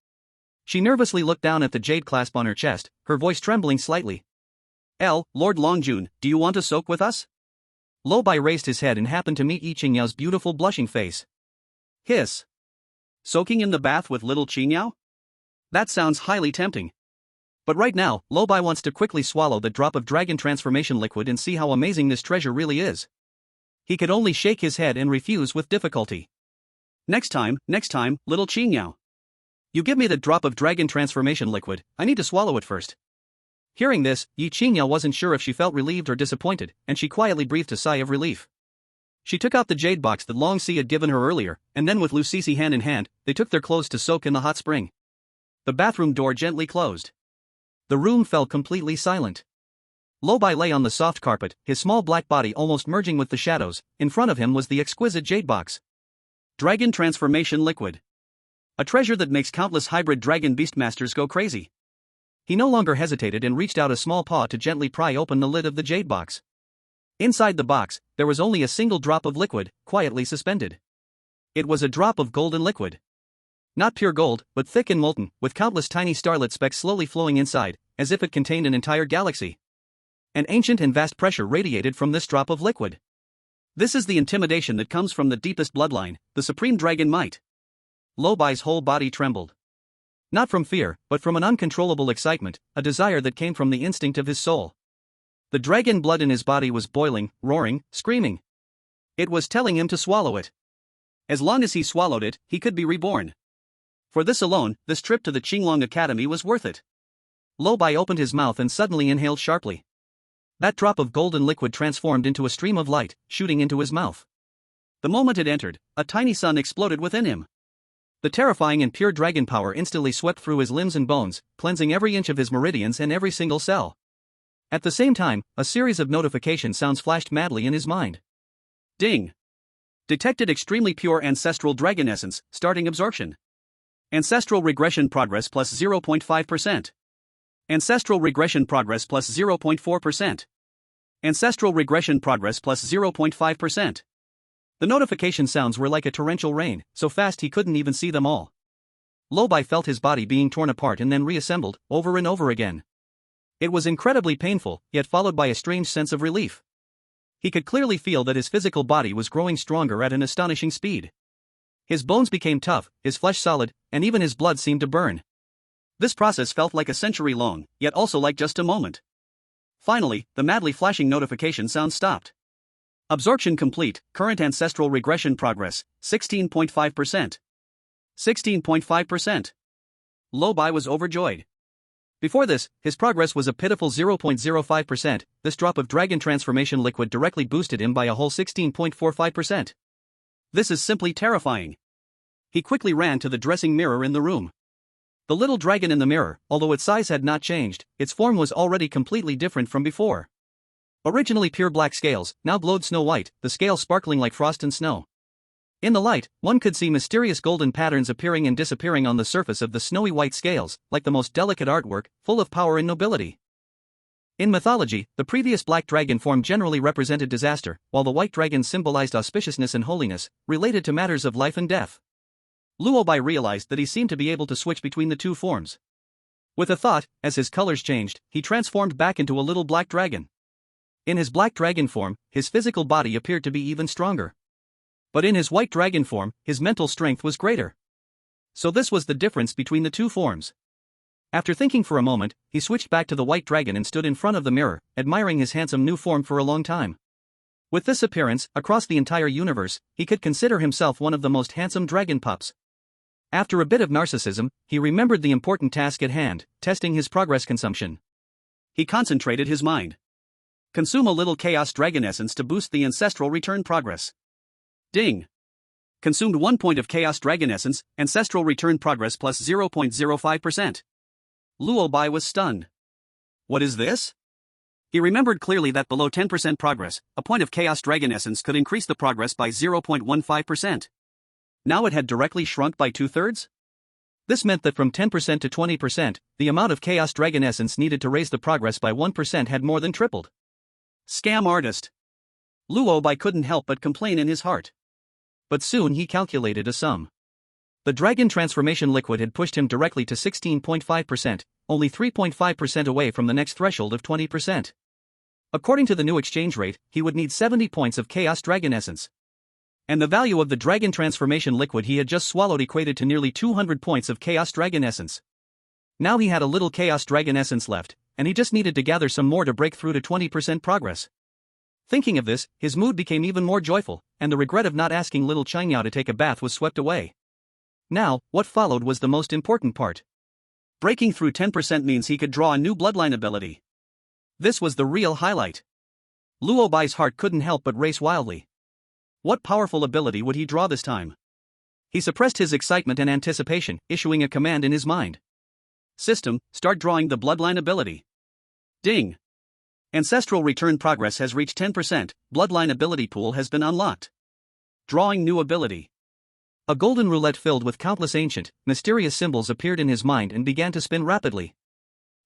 She nervously looked down at the jade clasp on her chest, her voice trembling slightly. Lord Longjun, do you want to soak with us? Luo Bai raised his head and happened to meet Ye Qingyao's beautiful blushing face. Hiss. Soaking in the bath with little Qingyao? That sounds highly tempting. But right now, Luo Bai wants to quickly swallow the drop of dragon transformation liquid and see how amazing this treasure really is. He could only shake his head and refuse with difficulty. Next time, little Qingyao. You give me the drop of dragon transformation liquid, I need to swallow it first. Hearing this, Ye Qingyao wasn't sure if she felt relieved or disappointed, and she quietly breathed a sigh of relief. She took out the jade box that Long Si had given her earlier, and then with Lu Sisi hand in hand, they took their clothes to soak in the hot spring. The bathroom door gently closed. The room fell completely silent. Luo Bai lay on the soft carpet, his small black body almost merging with the shadows. In front of him was the exquisite jade box. Dragon transformation liquid. A treasure that makes countless hybrid dragon beastmasters go crazy. He no longer hesitated and reached out a small paw to gently pry open the lid of the jade box. Inside the box, there was only a single drop of liquid, quietly suspended. It was a drop of golden liquid. Not pure gold, but thick and molten, with countless tiny starlit specks slowly flowing inside, as if it contained an entire galaxy. An ancient and vast pressure radiated from this drop of liquid. This is the intimidation that comes from the deepest bloodline, the supreme dragon might. Luo Bai's whole body trembled. Not from fear, but from an uncontrollable excitement, a desire that came from the instinct of his soul. The dragon blood in his body was boiling, roaring, screaming. It was telling him to swallow it. As long as he swallowed it, he could be reborn. For this alone, this trip to the Qingyao Academy was worth it. Luo Bai opened his mouth and suddenly inhaled sharply. That drop of golden liquid transformed into a stream of light, shooting into his mouth. The moment it entered, a tiny sun exploded within him. The terrifying and pure dragon power instantly swept through his limbs and bones, cleansing every inch of his meridians and every single cell. At the same time, a series of notification sounds flashed madly in his mind. Ding! Detected extremely pure ancestral dragon essence, starting absorption. Ancestral regression progress plus 0.5%. Ancestral regression progress plus 0.4%. Ancestral regression progress plus 0.5%. The notification sounds were like a torrential rain, so fast he couldn't even see them all. Luo Bai felt his body being torn apart and then reassembled, over and over again. It was incredibly painful, yet followed by a strange sense of relief. He could clearly feel that his physical body was growing stronger at an astonishing speed. His bones became tough, his flesh solid, and even his blood seemed to burn. This process felt like a century long, yet also like just a moment. Finally, the madly flashing notification sound stopped. Absorption complete, current ancestral regression progress, 16.5%. 16.5%. Luo Bai was overjoyed. Before this, his progress was a pitiful 0.05%, this drop of dragon transformation liquid directly boosted him by a whole 16.45%. This is simply terrifying. He quickly ran to the dressing mirror in the room. The little dragon in the mirror, although its size had not changed, its form was already completely different from before. Originally pure black scales, now glowed snow white, the scales sparkling like frost and snow. In the light, one could see mysterious golden patterns appearing and disappearing on the surface of the snowy white scales, like the most delicate artwork, full of power and nobility. In mythology, the previous black dragon form generally represented disaster, while the white dragon symbolized auspiciousness and holiness, related to matters of life and death. Luo Bai realized that he seemed to be able to switch between the two forms. With a thought, as his colors changed, he transformed back into a little black dragon. In his black dragon form, his physical body appeared to be even stronger. But in his white dragon form, his mental strength was greater. So this was the difference between the two forms. After thinking for a moment, he switched back to the white dragon and stood in front of the mirror, admiring his handsome new form for a long time. With this appearance, across the entire universe, he could consider himself one of the most handsome dragon pups. After a bit of narcissism, he remembered the important task at hand, testing his progress consumption. He concentrated his mind. Consume a little Chaos Dragon Essence to boost the ancestral return progress. Ding! Consumed 1 point of Chaos Dragon Essence, ancestral return progress plus 0.05%. Luo Bai was stunned. What is this? He remembered clearly that below 10% progress, a point of Chaos Dragon Essence could increase the progress by 0.15%. Now it had directly shrunk by 2/3? This meant that from 10% to 20%, the amount of Chaos Dragon Essence needed to raise the progress by 1% had more than tripled. Scam artist. Luo Bai couldn't help but complain in his heart. But soon he calculated a sum. The dragon transformation liquid had pushed him directly to 16.5%, only 3.5% away from the next threshold of 20%. According to the new exchange rate, he would need 70 points of Chaos Dragon Essence. And the value of the dragon transformation liquid he had just swallowed equated to nearly 200 points of Chaos Dragon Essence. Now he had a little Chaos Dragon Essence left, and he just needed to gather some more to break through to 20% progress. Thinking of this, his mood became even more joyful, and the regret of not asking little Qingyao to take a bath was swept away. Now, what followed was the most important part. Breaking through 10% means he could draw a new bloodline ability. This was the real highlight. Luo Bai's heart couldn't help but race wildly. What powerful ability would he draw this time? He suppressed his excitement and anticipation, issuing a command in his mind. System, start drawing the bloodline ability. Ding! Ancestral return progress has reached 10%, bloodline ability pool has been unlocked. Drawing new ability. A golden roulette filled with countless ancient, mysterious symbols appeared in his mind and began to spin rapidly.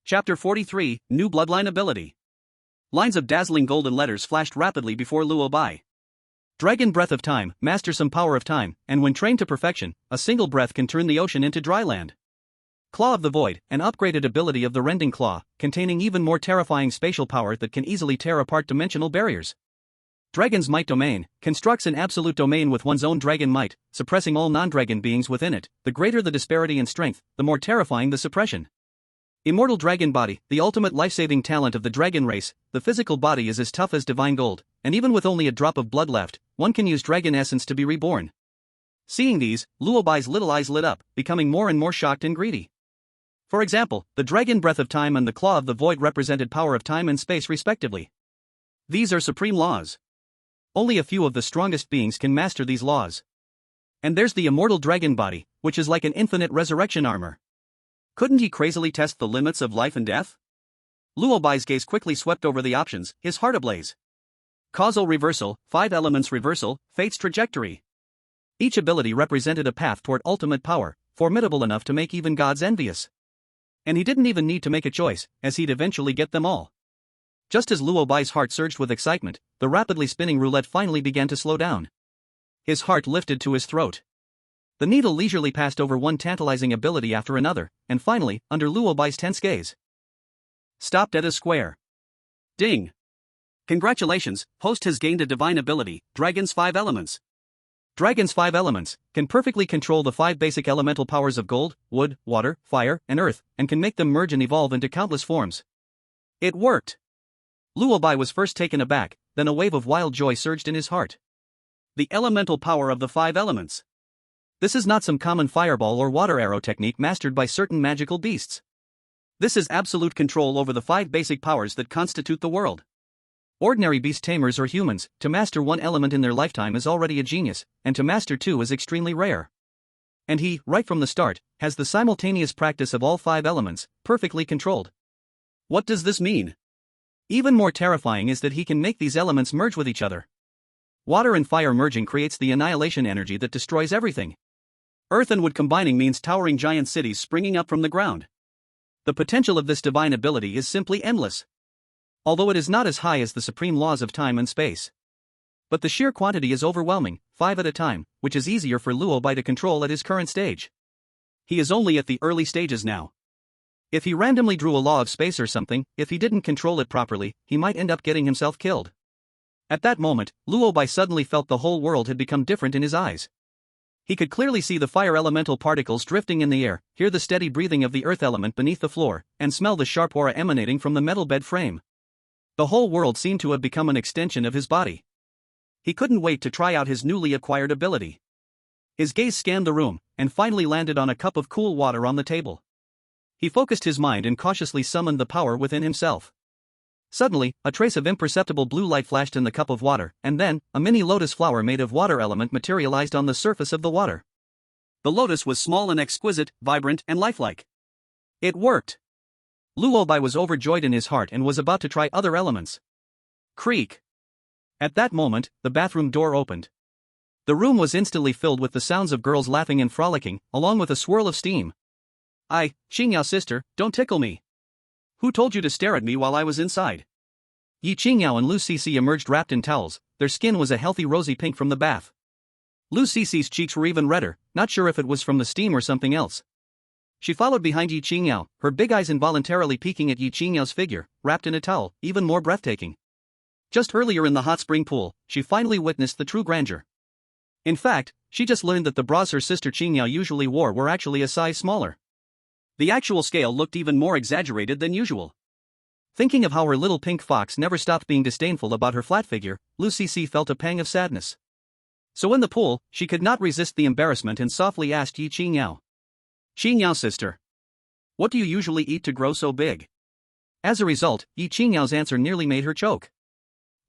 Chapter 43, New Bloodline Ability. Lines of dazzling golden letters flashed rapidly before Luo Bai. Dragon Breath of Time, master some power of time, and when trained to perfection, a single breath can turn the ocean into dry land. Claw of the Void, an upgraded ability of the Rending Claw, containing even more terrifying spatial power that can easily tear apart dimensional barriers. Dragon's Might Domain constructs an absolute domain with one's own dragon might, suppressing all non-dragon beings within it. The greater the disparity in strength, the more terrifying the suppression. Immortal Dragon Body, the ultimate life-saving talent of the dragon race. The physical body is as tough as divine gold, and even with only a drop of blood left, one can use dragon essence to be reborn. Seeing these, Luo Bai's little eyes lit up, becoming more and more shocked and greedy. For example, the dragon breath of time and the claw of the void represented power of time and space respectively. These are supreme laws. Only a few of the strongest beings can master these laws. And there's the immortal dragon body, which is like an infinite resurrection armor. Couldn't he crazily test the limits of life and death? Luo Bai's gaze quickly swept over the options, his heart ablaze. Causal Reversal, 5 Elements Reversal, Fate's Trajectory. Each ability represented a path toward ultimate power, formidable enough to make even gods envious. And he didn't even need to make a choice, as he'd eventually get them all. Just as Luo Bai's heart surged with excitement, the rapidly spinning roulette finally began to slow down. His heart lifted to his throat. The needle leisurely passed over one tantalizing ability after another, and finally, under Luo Bai's tense gaze, stopped at a square. Ding! Congratulations, host has gained a divine ability, Dragon's 5 Elements. Dragon's 5 Elements can perfectly control the 5 basic elemental powers of gold, wood, water, fire, and earth, and can make them merge and evolve into countless forms. It worked! Luo Bai was first taken aback, then a wave of wild joy surged in his heart. The elemental power of the 5 elements. This is not some common fireball or water arrow technique mastered by certain magical beasts. This is absolute control over the 5 basic powers that constitute the world. Ordinary beast tamers or humans, to master one element in their lifetime is already a genius, and to master 2 is extremely rare. And he, right from the start, has the simultaneous practice of all 5 elements, perfectly controlled. What does this mean? Even more terrifying is that he can make these elements merge with each other. Water and fire merging creates the annihilation energy that destroys everything. Earth and wood combining means towering giant cities springing up from the ground. The potential of this divine ability is simply endless. Although it is not as high as the supreme laws of time and space. But the sheer quantity is overwhelming, 5 at a time, which is easier for Luo Bai to control at his current stage. He is only at the early stages now. If he randomly drew a law of space or something, if he didn't control it properly, he might end up getting himself killed. At that moment, Luo Bai suddenly felt the whole world had become different in his eyes. He could clearly see the fire elemental particles drifting in the air, hear the steady breathing of the earth element beneath the floor, and smell the sharp aura emanating from the metal bed frame. The whole world seemed to have become an extension of his body. He couldn't wait to try out his newly acquired ability. His gaze scanned the room, and finally landed on a cup of cool water on the table. He focused his mind and cautiously summoned the power within himself. Suddenly, a trace of imperceptible blue light flashed in the cup of water, and then, a mini lotus flower made of water element materialized on the surface of the water. The lotus was small and exquisite, vibrant and lifelike. It worked! Luo Bai was overjoyed in his heart and was about to try other elements. Creak! At that moment, the bathroom door opened. The room was instantly filled with the sounds of girls laughing and frolicking, along with a swirl of steam. Ye Qingyao sister, don't tickle me. Who told you to stare at me while I was inside? Ye Qingyao and Lu Cici emerged wrapped in towels, their skin was a healthy rosy pink from the bath. Lu Cici's cheeks were even redder, not sure if it was from the steam or something else. She followed behind Ye Qingyao, her big eyes involuntarily peeking at Ye Qingyao's figure, wrapped in a towel, even more breathtaking. Just earlier in the hot spring pool, she finally witnessed the true grandeur. In fact, she just learned that the bras her sister Qingyao usually wore were actually a size smaller. The actual scale looked even more exaggerated than usual. Thinking of how her little pink fox never stopped being disdainful about her flat figure, Lu Cici felt a pang of sadness. So in the pool, she could not resist the embarrassment and softly asked Ye Qingyao. Qingyao sister, what do you usually eat to grow so big? As a result, Ye Qingyao's answer nearly made her choke.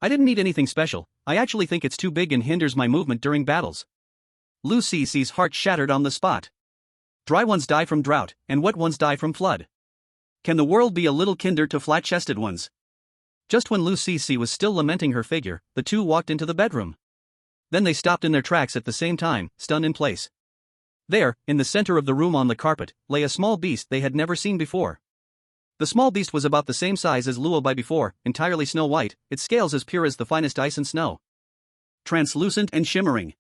I didn't eat anything special, I actually think it's too big and hinders my movement during battles. Lu Cici's heart shattered on the spot. Dry ones die from drought, and wet ones die from flood. Can the world be a little kinder to flat-chested ones? Just when Lu Cici was still lamenting her figure, the two walked into the bedroom. Then they stopped in their tracks at the same time, stunned in place. There, in the center of the room on the carpet, lay a small beast they had never seen before. The small beast was about the same size as Luo Bai before, entirely snow white, its scales as pure as the finest ice and snow. Translucent and shimmering.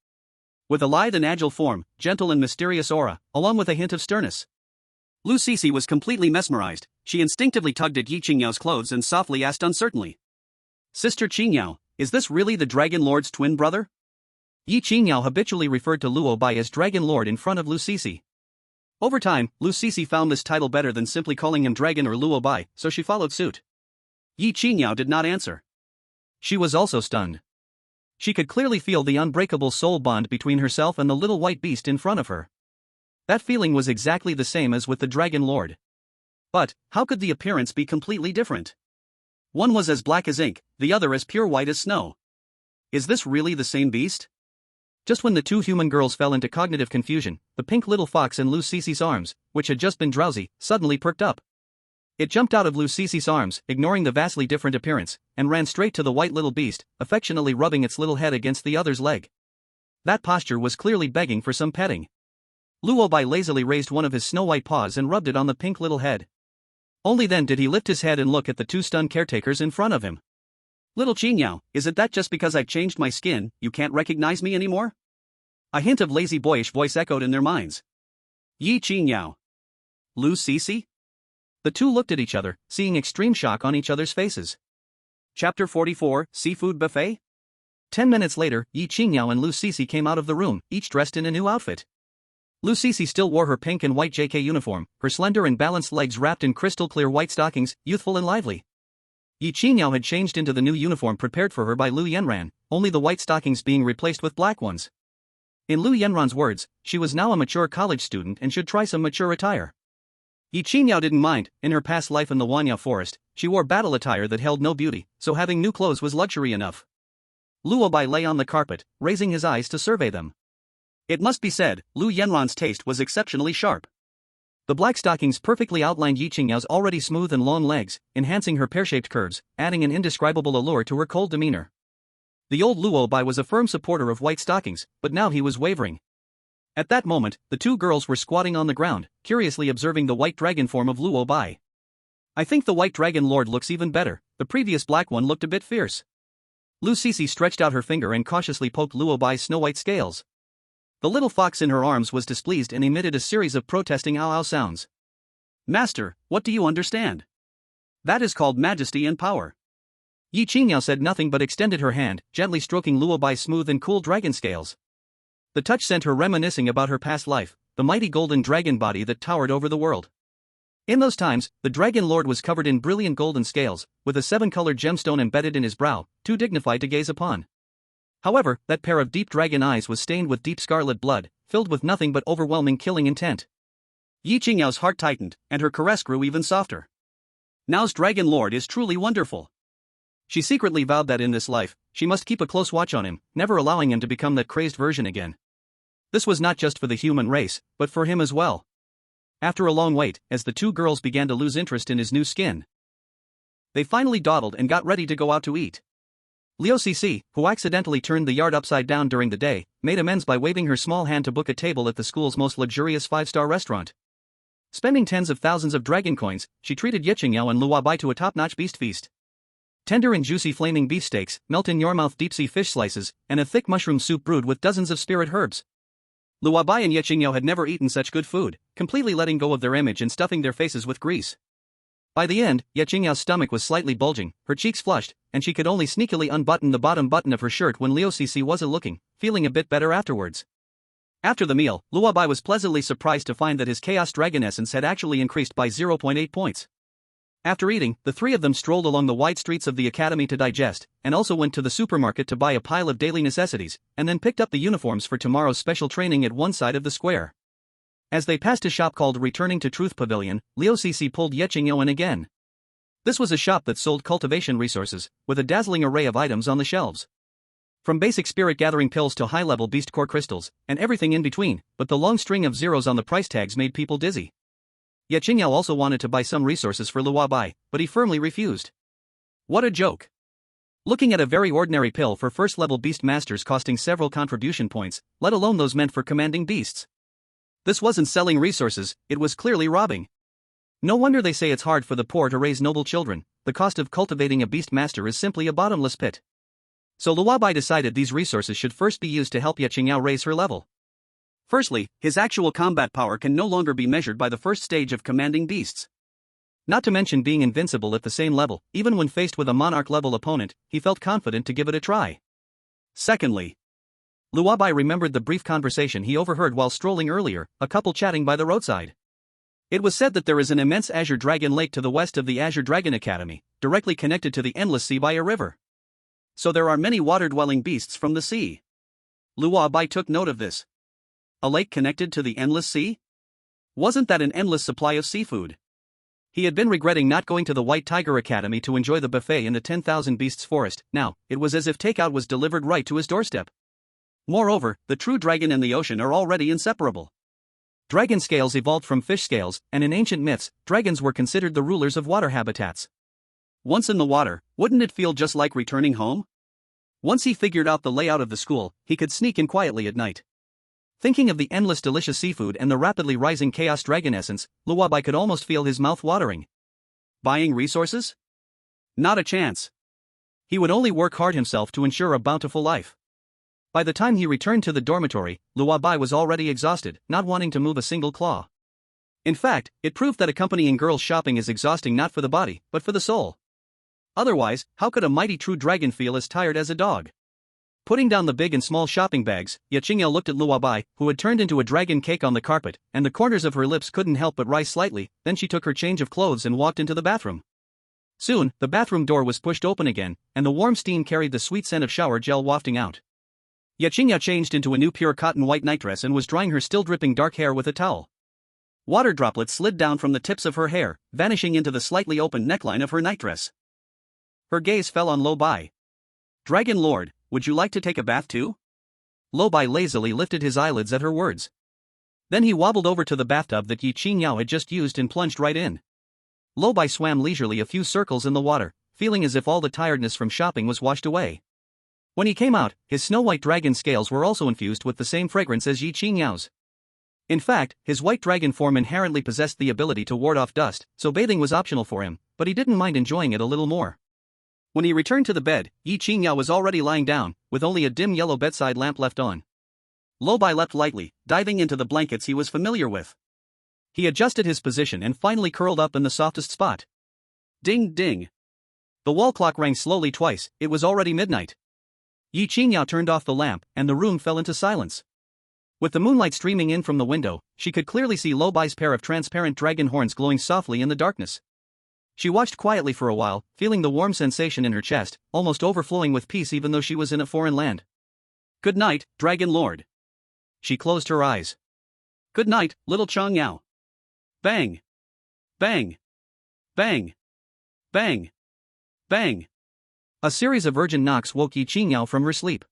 With a lithe and agile form, gentle and mysterious aura, along with a hint of sternness. Lu Cici was completely mesmerized. She instinctively tugged at Ye Qingyao's clothes and softly asked uncertainly. Sister Qingyao, Is this really the Dragon Lord's twin brother? Ye Qingyao habitually referred to Luo Bai as Dragon Lord in front of Lu Sisi. Over time, Lu Sisi found this title better than simply calling him Dragon or Luo Bai, so she followed suit. Ye Qingyao did not answer. She was also stunned. She could clearly feel the unbreakable soul bond between herself and the little white beast in front of her. That feeling was exactly the same as with the Dragon Lord. But, how could the appearance be completely different? One was as black as ink, the other as pure white as snow. Is this really the same beast? Just when the two human girls fell into cognitive confusion, the pink little fox in Lu Sisi's arms, which had just been drowsy, suddenly perked up. It jumped out of Lu Sisi's arms, ignoring the vastly different appearance, and ran straight to the white little beast, affectionately rubbing its little head against the other's leg. That posture was clearly begging for some petting. Luo Bai lazily raised one of his snow-white paws and rubbed it on the pink little head. Only then did he lift his head and look at the two stunned caretakers in front of him. Little Qingyao, is it that just because I've changed my skin, you can't recognize me anymore? A hint of lazy boyish voice echoed in their minds. Ye Qingyao. Lu Sisi? The two looked at each other, seeing extreme shock on each other's faces. Chapter 44, Seafood Buffet? 10 minutes later, Ye Qingyao and Lu Sisi came out of the room, each dressed in a new outfit. Lu Sisi still wore her pink and white JK uniform, her slender and balanced legs wrapped in crystal-clear white stockings, youthful and lively. Ye Qingyao had changed into the new uniform prepared for her by Lu Yanran, only the white stockings being replaced with black ones. In Lu Yanran's words, she was now a mature college student and should try some mature attire. Ye Qingyao didn't mind. In her past life in the Wanya forest, she wore battle attire that held no beauty, so having new clothes was luxury enough. Luo Bai lay on the carpet, raising his eyes to survey them. It must be said, Lu Yanran's taste was exceptionally sharp. The black stockings perfectly outlined Ye Qingyao's already smooth and long legs, enhancing her pear-shaped curves, adding an indescribable allure to her cold demeanor. The old Luo Bai was a firm supporter of white stockings, but now he was wavering. At that moment, the two girls were squatting on the ground, curiously observing the white dragon form of Luo Bai. I think the white dragon lord looks even better, the previous black one looked a bit fierce. Lu Sisi stretched out her finger and cautiously poked Luo Bai's snow-white scales. The little fox in her arms was displeased and emitted a series of protesting ow-ow sounds. Master, what do you understand? That is called majesty and power. Ye Qingyao said nothing but extended her hand, gently stroking Luo Bai's smooth and cool dragon scales. The touch sent her reminiscing about her past life, the mighty golden dragon body that towered over the world. In those times, the Dragon Lord was covered in brilliant golden scales, with a 7-colored gemstone embedded in his brow, too dignified to gaze upon. However, that pair of deep dragon eyes was stained with deep scarlet blood, filled with nothing but overwhelming killing intent. Ye Qingyao's heart tightened, and her caress grew even softer. Now's Dragon Lord is truly wonderful. She secretly vowed that in this life, she must keep a close watch on him, never allowing him to become that crazed version again. This was not just for the human race, but for him as well. After a long wait, as the two girls began to lose interest in his new skin, they finally dawdled and got ready to go out to eat. Liu Cixi, who accidentally turned the yard upside down during the day, made amends by waving her small hand to book a table at the school's most luxurious 5-star restaurant. Spending tens of thousands of dragon coins, she treated Ye Qingyao and Luo Bai to a top-notch beast feast. Tender and juicy flaming beef steaks, melt-in-your-mouth deep-sea fish slices, and a thick mushroom soup brewed with dozens of spirit herbs. Luo Bai and Ye Qingyao had never eaten such good food, completely letting go of their image and stuffing their faces with grease. By the end, Ye Qingyao's stomach was slightly bulging, her cheeks flushed, and she could only sneakily unbutton the bottom button of her shirt when Liu Cixi wasn't looking, feeling a bit better afterwards. After the meal, Luo Bai was pleasantly surprised to find that his Chaos Dragon essence had actually increased by 0.8 points. After eating, the three of them strolled along the wide streets of the academy to digest, and also went to the supermarket to buy a pile of daily necessities, and then picked up the uniforms for tomorrow's special training at one side of the square. As they passed a shop called Returning to Truth Pavilion, Liu Cixi pulled Ye Qingyao in again. This was a shop that sold cultivation resources, with a dazzling array of items on the shelves. From basic spirit-gathering pills to high-level beast core crystals, and everything in between, but the long string of zeros on the price tags made people dizzy. Ye Qingyao also wanted to buy some resources for Luo Bai, but he firmly refused. What a joke! Looking at a very ordinary pill for first-level beast masters costing several contribution points, let alone those meant for commanding beasts. This wasn't selling resources, it was clearly robbing. No wonder they say it's hard for the poor to raise noble children. The cost of cultivating a beast master is simply a bottomless pit. So Luo Bai decided these resources should first be used to help Ye Qingyao raise her level. Firstly, his actual combat power can no longer be measured by the first stage of commanding beasts. Not to mention being invincible at the same level, even when faced with a monarch-level opponent, he felt confident to give it a try. Secondly, Luo Bai remembered the brief conversation he overheard while strolling earlier, a couple chatting by the roadside. It was said that there is an immense Azure Dragon Lake to the west of the Azure Dragon Academy, directly connected to the Endless Sea by a river. So there are many water-dwelling beasts from the sea. Luo Bai took note of this. A lake connected to the Endless Sea? Wasn't that an endless supply of seafood? He had been regretting not going to the White Tiger Academy to enjoy the buffet in the 10,000 Beasts Forest. Now, it was as if takeout was delivered right to his doorstep. Moreover, the true dragon and the ocean are already inseparable. Dragon scales evolved from fish scales, and in ancient myths, dragons were considered the rulers of water habitats. Once in the water, wouldn't it feel just like returning home? Once he figured out the layout of the school, he could sneak in quietly at night. Thinking of the endless delicious seafood and the rapidly rising chaos dragon essence, Luo Bai could almost feel his mouth watering. Buying resources? Not a chance. He would only work hard himself to ensure a bountiful life. By the time he returned to the dormitory, Luo Bai was already exhausted, not wanting to move a single claw. In fact, it proved that accompanying girls shopping is exhausting not for the body, but for the soul. Otherwise, how could a mighty true dragon feel as tired as a dog? Putting down the big and small shopping bags, Ye Qingyao looked at Luo Bai, who had turned into a dragon cake on the carpet, and the corners of her lips couldn't help but rise slightly. Then she took her change of clothes and walked into the bathroom. Soon, the bathroom door was pushed open again, and the warm steam carried the sweet scent of shower gel wafting out. Ye Qingyao changed into a new pure cotton white nightdress and was drying her still dripping dark hair with a towel. Water droplets slid down from the tips of her hair, vanishing into the slightly open neckline of her nightdress. Her gaze fell on Luo Bai. "Dragon Lord, would you like to take a bath too?" Luo Bai lazily lifted his eyelids at her words. Then he wobbled over to the bathtub that Ye Qingyao had just used and plunged right in. Luo Bai swam leisurely a few circles in the water, feeling as if all the tiredness from shopping was washed away. When he came out, his snow-white dragon scales were also infused with the same fragrance as Ye Qingyao's. In fact, his white dragon form inherently possessed the ability to ward off dust, so bathing was optional for him, but he didn't mind enjoying it a little more. When he returned to the bed, Ye Qingyao was already lying down, with only a dim yellow bedside lamp left on. Luo Bai leapt lightly, diving into the blankets he was familiar with. He adjusted his position and finally curled up in the softest spot. Ding ding. The wall clock rang slowly twice. It was already midnight. Ye Qingyao turned off the lamp, and the room fell into silence. With the moonlight streaming in from the window, she could clearly see Luo Bai's pair of transparent dragon horns glowing softly in the darkness. She watched quietly for a while, feeling the warm sensation in her chest, almost overflowing with peace even though she was in a foreign land. "Good night, Dragon Lord." She closed her eyes. "Good night, little Qingyao." Bang! Bang! Bang! Bang! Bang! A series of urgent knocks woke Ye Qingyao from her sleep.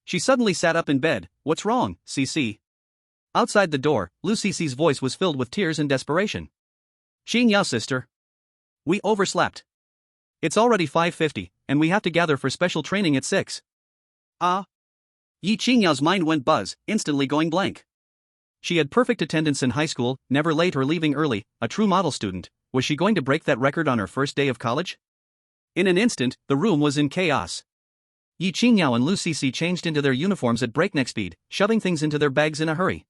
She suddenly sat up in bed. "What's wrong, Cici?" Outside the door, Lu Cici's voice was filled with tears and desperation. "Qingyao sister. We overslept. It's already 5:50, and we have to gather for special training at 6. Ah." Ye Qingyao's mind went buzz, instantly going blank. She had perfect attendance in high school, never late or leaving early, a true model student. Was she going to break that record on her first day of college? In an instant, the room was in chaos. Ye Qingyao and Lu Cici changed into their uniforms at breakneck speed, shoving things into their bags in a hurry.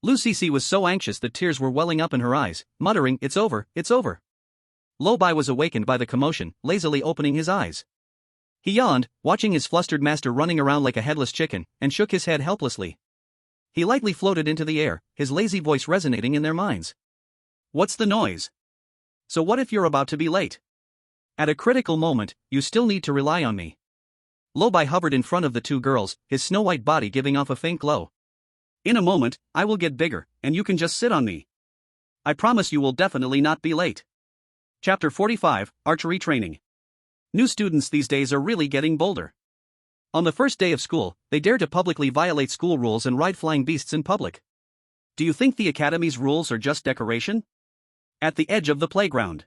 Lu Cici was so anxious that tears were welling up in her eyes, muttering, "It's over, it's over." Luo Bai was awakened by the commotion, lazily opening his eyes. He yawned, watching his flustered master running around like a headless chicken, and shook his head helplessly. He lightly floated into the air, his lazy voice resonating in their minds. "What's the noise? So what if you're about to be late? At a critical moment, you still need to rely on me." Luo Bai hovered in front of the two girls, his snow-white body giving off a faint glow. "In a moment, I will get bigger, and you can just sit on me. I promise you will definitely not be late." Chapter 45, Archery Training. New students these days are really getting bolder. On the first day of school, they dare to publicly violate school rules and ride flying beasts in public. Do you think the academy's rules are just decoration? At the edge of the playground,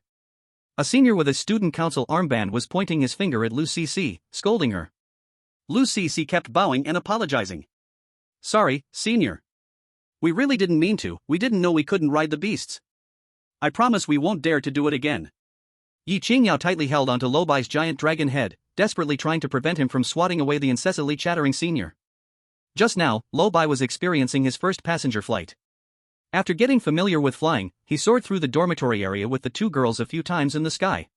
a senior with a student council armband was pointing his finger at Lu Cici, scolding her. Lu Cici kept bowing and apologizing. "Sorry, senior. We really didn't mean to, we didn't know we couldn't ride the beasts. I promise we won't dare to do it again." Ye Qingyao tightly held onto Luo Bai's giant dragon head, desperately trying to prevent him from swatting away the incessantly chattering senior. Just now, Luo Bai was experiencing his first passenger flight. After getting familiar with flying, he soared through the dormitory area with the two girls a few times in the sky.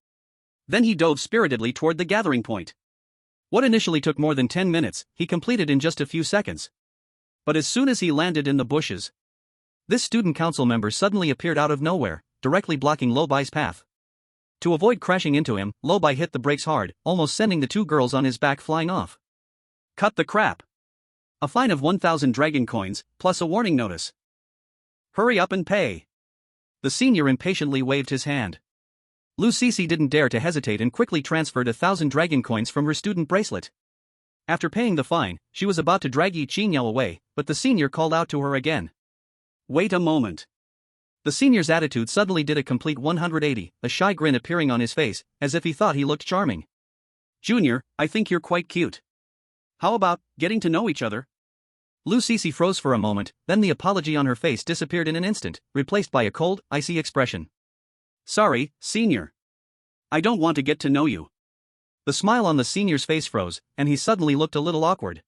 Then he dove spiritedly toward the gathering point. What initially took more than 10 minutes, he completed in just a few seconds. But as soon as he landed in the bushes, this student council member suddenly appeared out of nowhere, directly blocking Luo Bai's path. To avoid crashing into him, Luo Bai hit the brakes hard, almost sending the two girls on his back flying off. Cut the crap! A fine of 1,000 dragon coins, plus a warning notice. Hurry up and pay! The senior impatiently waved his hand. Lu Cixi didn't dare to hesitate and quickly transferred 1,000 dragon coins from her student bracelet. After paying the fine, she was about to drag Ye Qingyao away, but the senior called out to her again. Wait a moment. The senior's attitude suddenly did a complete 180, a shy grin appearing on his face, as if he thought he looked charming. Junior, I think you're quite cute. How about getting to know each other? Lu Cixi froze for a moment, then the apology on her face disappeared in an instant, replaced by a cold, icy expression. Sorry, senior. I don't want to get to know you. The smile on the senior's face froze, and he suddenly looked a little awkward.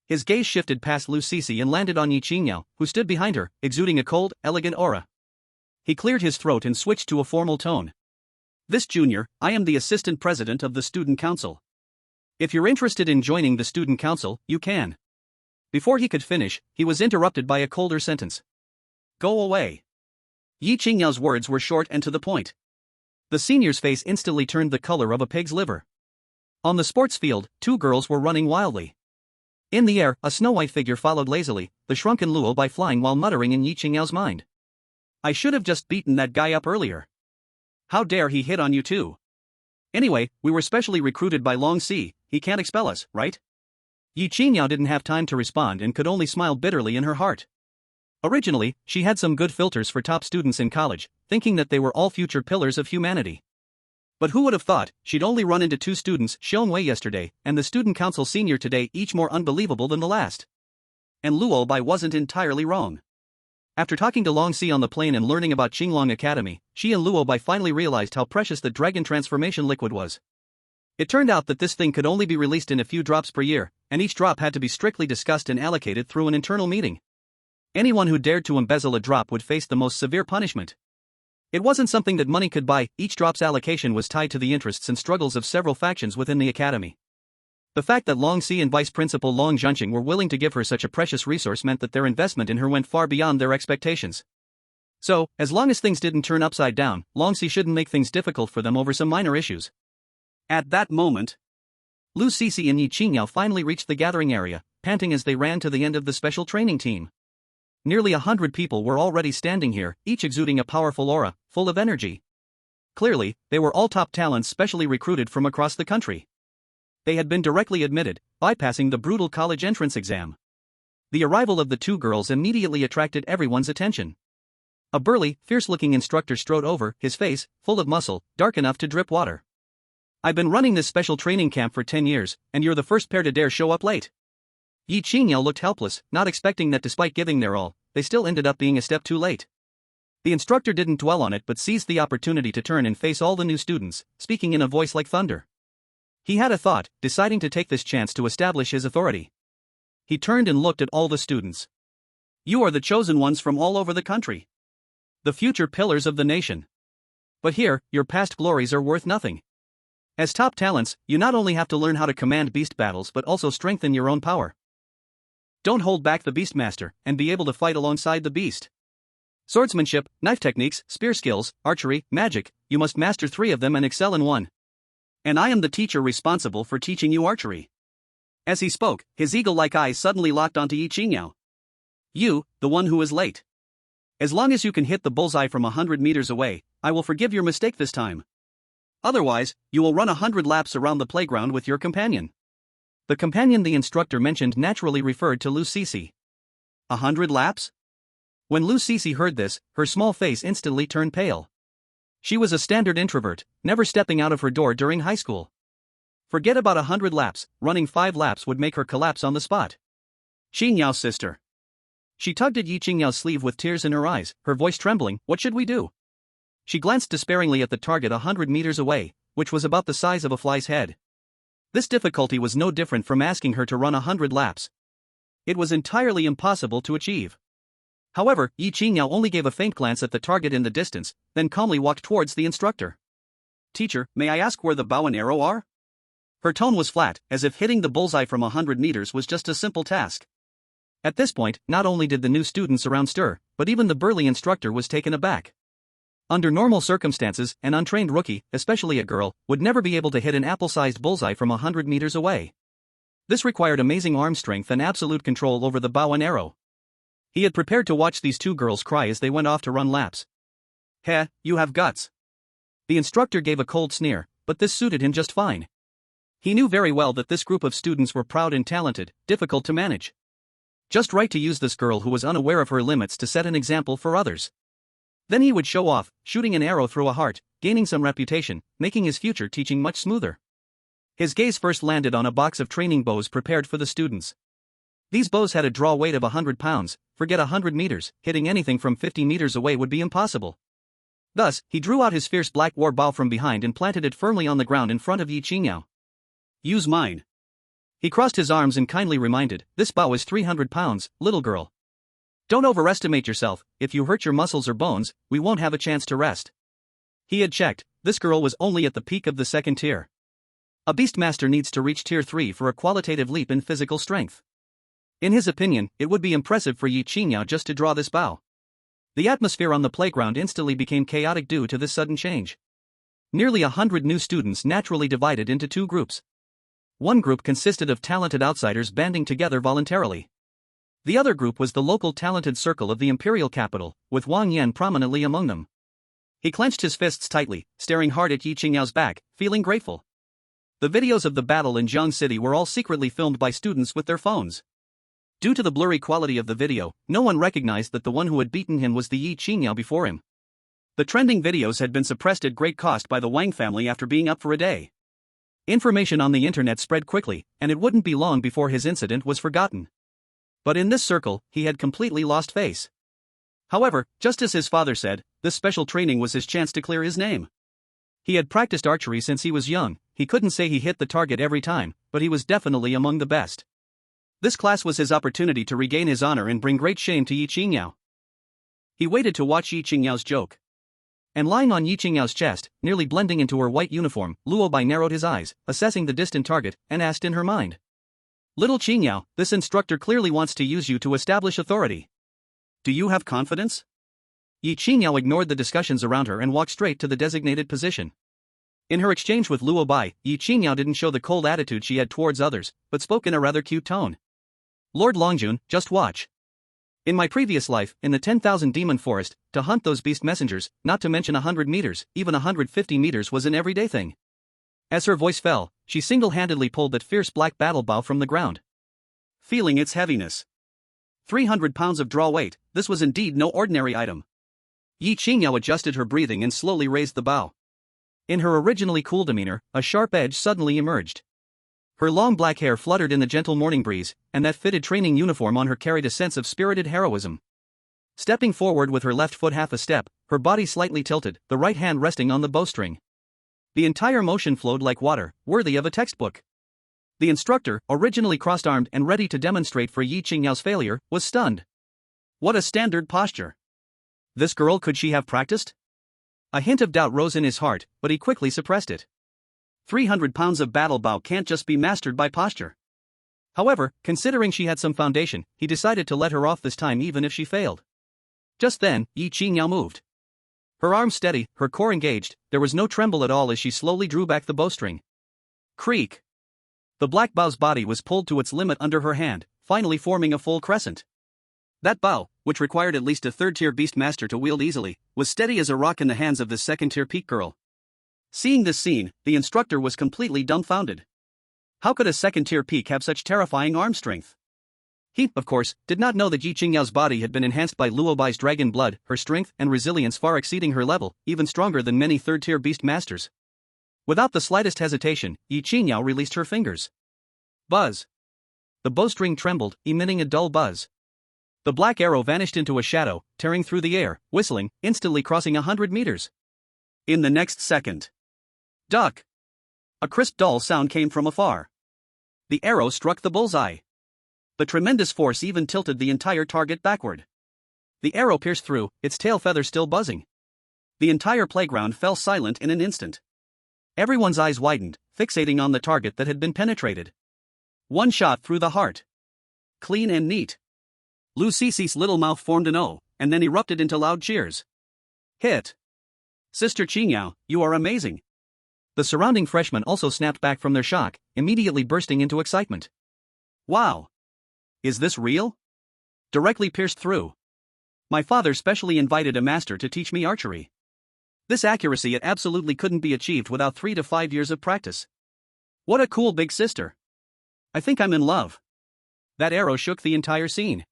His gaze shifted past Lu Cixi and landed on Ye Qingyao, who stood behind her, exuding a cold, elegant aura. He cleared his throat and switched to a formal tone. This junior, I am the assistant president of the student council. If you're interested in joining the student council, you can. Before he could finish, he was interrupted by a colder sentence. Go away. Ye Qingyao's words were short and to the point. The senior's face instantly turned the color of a pig's liver. On the sports field, two girls were running wildly. In the air, a snow-white figure followed lazily, the shrunken Luo Bai flying while muttering in Ye Qingyao's mind. I should have just beaten that guy up earlier. How dare he hit on you too? Anyway, we were specially recruited by Long Si, he can't expel us, right? Ye Qingyao didn't have time to respond and could only smile bitterly in her heart. Originally, she had some good filters for top students in college, thinking that they were all future pillars of humanity. But who would have thought she'd only run into two students, Xiongwei yesterday, and the student council senior today, each more unbelievable than the last. And Luo Bai wasn't entirely wrong. After talking to Long Si on the plane and learning about Qinglong Academy, she and Luo Bai finally realized how precious the dragon transformation liquid was. It turned out that this thing could only be released in a few drops per year, and each drop had to be strictly discussed and allocated through an internal meeting. Anyone who dared to embezzle a drop would face the most severe punishment. It wasn't something that money could buy, each drop's allocation was tied to the interests and struggles of several factions within the academy. The fact that Long Si and Vice Principal Long Zhenqing were willing to give her such a precious resource meant that their investment in her went far beyond their expectations. So, as long as things didn't turn upside down, Long Si shouldn't make things difficult for them over some minor issues. At that moment, Lu Cixi and Ye Qingyao finally reached the gathering area, panting as they ran to the end of the special training team. Nearly 100 people were already standing here, each exuding a powerful aura, full of energy. Clearly, they were all top talents specially recruited from across the country. They had been directly admitted, bypassing the brutal college entrance exam. The arrival of the two girls immediately attracted everyone's attention. A burly, fierce-looking instructor strode over, his face, full of muscle, dark enough to drip water. I've been running this special training camp for 10 years, and you're the first pair to dare show up late. Ye Qingyao looked helpless, not expecting that despite giving their all, they still ended up being a step too late. The instructor didn't dwell on it but seized the opportunity to turn and face all the new students, speaking in a voice like thunder. He had a thought, deciding to take this chance to establish his authority. He turned and looked at all the students. You are the chosen ones from all over the country. The future pillars of the nation. But here, your past glories are worth nothing. As top talents, you not only have to learn how to command beast battles but also strengthen your own power. Don't hold back the Beastmaster, and be able to fight alongside the beast. Swordsmanship, knife techniques, spear skills, archery, magic, you must master 3 of them and excel in one. And I am the teacher responsible for teaching you archery. As he spoke, his eagle-like eyes suddenly locked onto Ye Qingyao. You, the one who is late. As long as you can hit the bullseye from 100 meters away, I will forgive your mistake this time. Otherwise, you will run 100 laps around the playground with your companion. The companion the instructor mentioned naturally referred to Lu Cixi. 100 laps? When Lu Cixi heard this, her small face instantly turned pale. She was a standard introvert, never stepping out of her door during high school. Forget about 100 laps, running 5 laps would make her collapse on the spot. Qingyao's sister. She tugged at Ye Qingyao's sleeve with tears in her eyes, her voice trembling. What should we do? She glanced despairingly at the target 100 meters away, which was about the size of a fly's head. This difficulty was no different from asking her to run 100 laps. It was entirely impossible to achieve. However, Ye Qingyao only gave a faint glance at the target in the distance, then calmly walked towards the instructor. "Teacher, may I ask where the bow and arrow are?" Her tone was flat, as if hitting the bullseye from 100 meters was just a simple task. At this point, not only did the new students around stir, but even the burly instructor was taken aback. Under normal circumstances, an untrained rookie, especially a girl, would never be able to hit an apple-sized bullseye from 100 meters away. This required amazing arm strength and absolute control over the bow and arrow. He had prepared to watch these two girls cry as they went off to run laps. "Heh, you have guts." The instructor gave a cold sneer, but this suited him just fine. He knew very well that this group of students were proud and talented, difficult to manage. Just right to use this girl who was unaware of her limits to set an example for others. Then he would show off, shooting an arrow through a heart, gaining some reputation, making his future teaching much smoother. His gaze first landed on a box of training bows prepared for the students. These bows had a draw weight of 100 pounds, forget 100 meters, hitting anything from 50 meters away would be impossible. Thus, he drew out his fierce black war bow from behind and planted it firmly on the ground in front of Ye Qingyao. "Use mine." He crossed his arms and kindly reminded, "This bow is 300 pounds, little girl. Don't overestimate yourself, if you hurt your muscles or bones, we won't have a chance to rest." He had checked, this girl was only at the peak of the second tier. A Beastmaster needs to reach tier 3 for a qualitative leap in physical strength. In his opinion, it would be impressive for Ye Qingyao just to draw this bow. The atmosphere on the playground instantly became chaotic due to this sudden change. Nearly 100 new students naturally divided into two groups. One group consisted of talented outsiders banding together voluntarily. The other group was the local talented circle of the imperial capital, with Wang Yan prominently among them. He clenched his fists tightly, staring hard at Ye Qingyao's back, feeling grateful. The videos of the battle in Jiang City were all secretly filmed by students with their phones. Due to the blurry quality of the video, no one recognized that the one who had beaten him was the Ye Qingyao before him. The trending videos had been suppressed at great cost by the Wang family after being up for a day. Information on the internet spread quickly, and it wouldn't be long before his incident was forgotten. But in this circle, he had completely lost face. However, just as his father said, this special training was his chance to clear his name. He had practiced archery since he was young. He couldn't say he hit the target every time, but he was definitely among the best. This class was his opportunity to regain his honor and bring great shame to Ye Qingyao. He waited to watch Ye Qingyao's joke. And lying on Ye Qingyao's chest, nearly blending into her white uniform, Luo Bai narrowed his eyes, assessing the distant target, and asked in her mind. "Little Qingyao, this instructor clearly wants to use you to establish authority. Do you have confidence?" Ye Qingyao ignored the discussions around her and walked straight to the designated position. In her exchange with Luo Bai, Ye Qingyao didn't show the cold attitude she had towards others, but spoke in a rather cute tone. "Lord Longjun, just watch. In my previous life, in the 10,000 demon forest, to hunt those beast messengers, not to mention 100 meters, even 150 meters was an everyday thing." As her voice fell, she single-handedly pulled that fierce black battle bow from the ground. Feeling its heaviness. 300 pounds of draw weight, this was indeed no ordinary item. Ye Qingyao adjusted her breathing and slowly raised the bow. In her originally cool demeanor, a sharp edge suddenly emerged. Her long black hair fluttered in the gentle morning breeze, and that fitted training uniform on her carried a sense of spirited heroism. Stepping forward with her left foot half a step, her body slightly tilted, the right hand resting on the bowstring. The entire motion flowed like water, worthy of a textbook. The instructor, originally crossed-armed and ready to demonstrate for Ye Qingyao's failure, was stunned. What a standard posture! This girl, could she have practiced? A hint of doubt rose in his heart, but he quickly suppressed it. 300 pounds of battle bow can't just be mastered by posture. However, considering she had some foundation, he decided to let her off this time even if she failed. Just then, Ye Qingyao moved. Her arms steady, her core engaged, there was no tremble at all as she slowly drew back the bowstring. Creak! The black bow's body was pulled to its limit under her hand, finally forming a full crescent. That bow, which required at least a third-tier beastmaster to wield easily, was steady as a rock in the hands of this second-tier peak girl. Seeing this scene, the instructor was completely dumbfounded. How could a second-tier peak have such terrifying arm strength? He, of course, did not know that Ye Qingyao's body had been enhanced by Luo Bai's dragon blood, her strength and resilience far exceeding her level, even stronger than many third-tier beast masters. Without the slightest hesitation, Ye Qingyao released her fingers. Buzz! The bowstring trembled, emitting a dull buzz. The black arrow vanished into a shadow, tearing through the air, whistling, instantly crossing 100 meters. In the next second. Duck! A crisp dull sound came from afar. The arrow struck the bullseye. The tremendous force even tilted the entire target backward. The arrow pierced through, its tail feather still buzzing. The entire playground fell silent in an instant. Everyone's eyes widened, fixating on the target that had been penetrated. One shot through the heart. Clean and neat. Lu Cici's little mouth formed an O, and then erupted into loud cheers. Hit! Sister Qingyao, you are amazing! The surrounding freshmen also snapped back from their shock, immediately bursting into excitement. Wow! Is this real? Directly pierced through. My father specially invited a master to teach me archery. This accuracy it absolutely couldn't be achieved without 3 to 5 years of practice. What a cool big sister. I think I'm in love. That arrow shook the entire scene.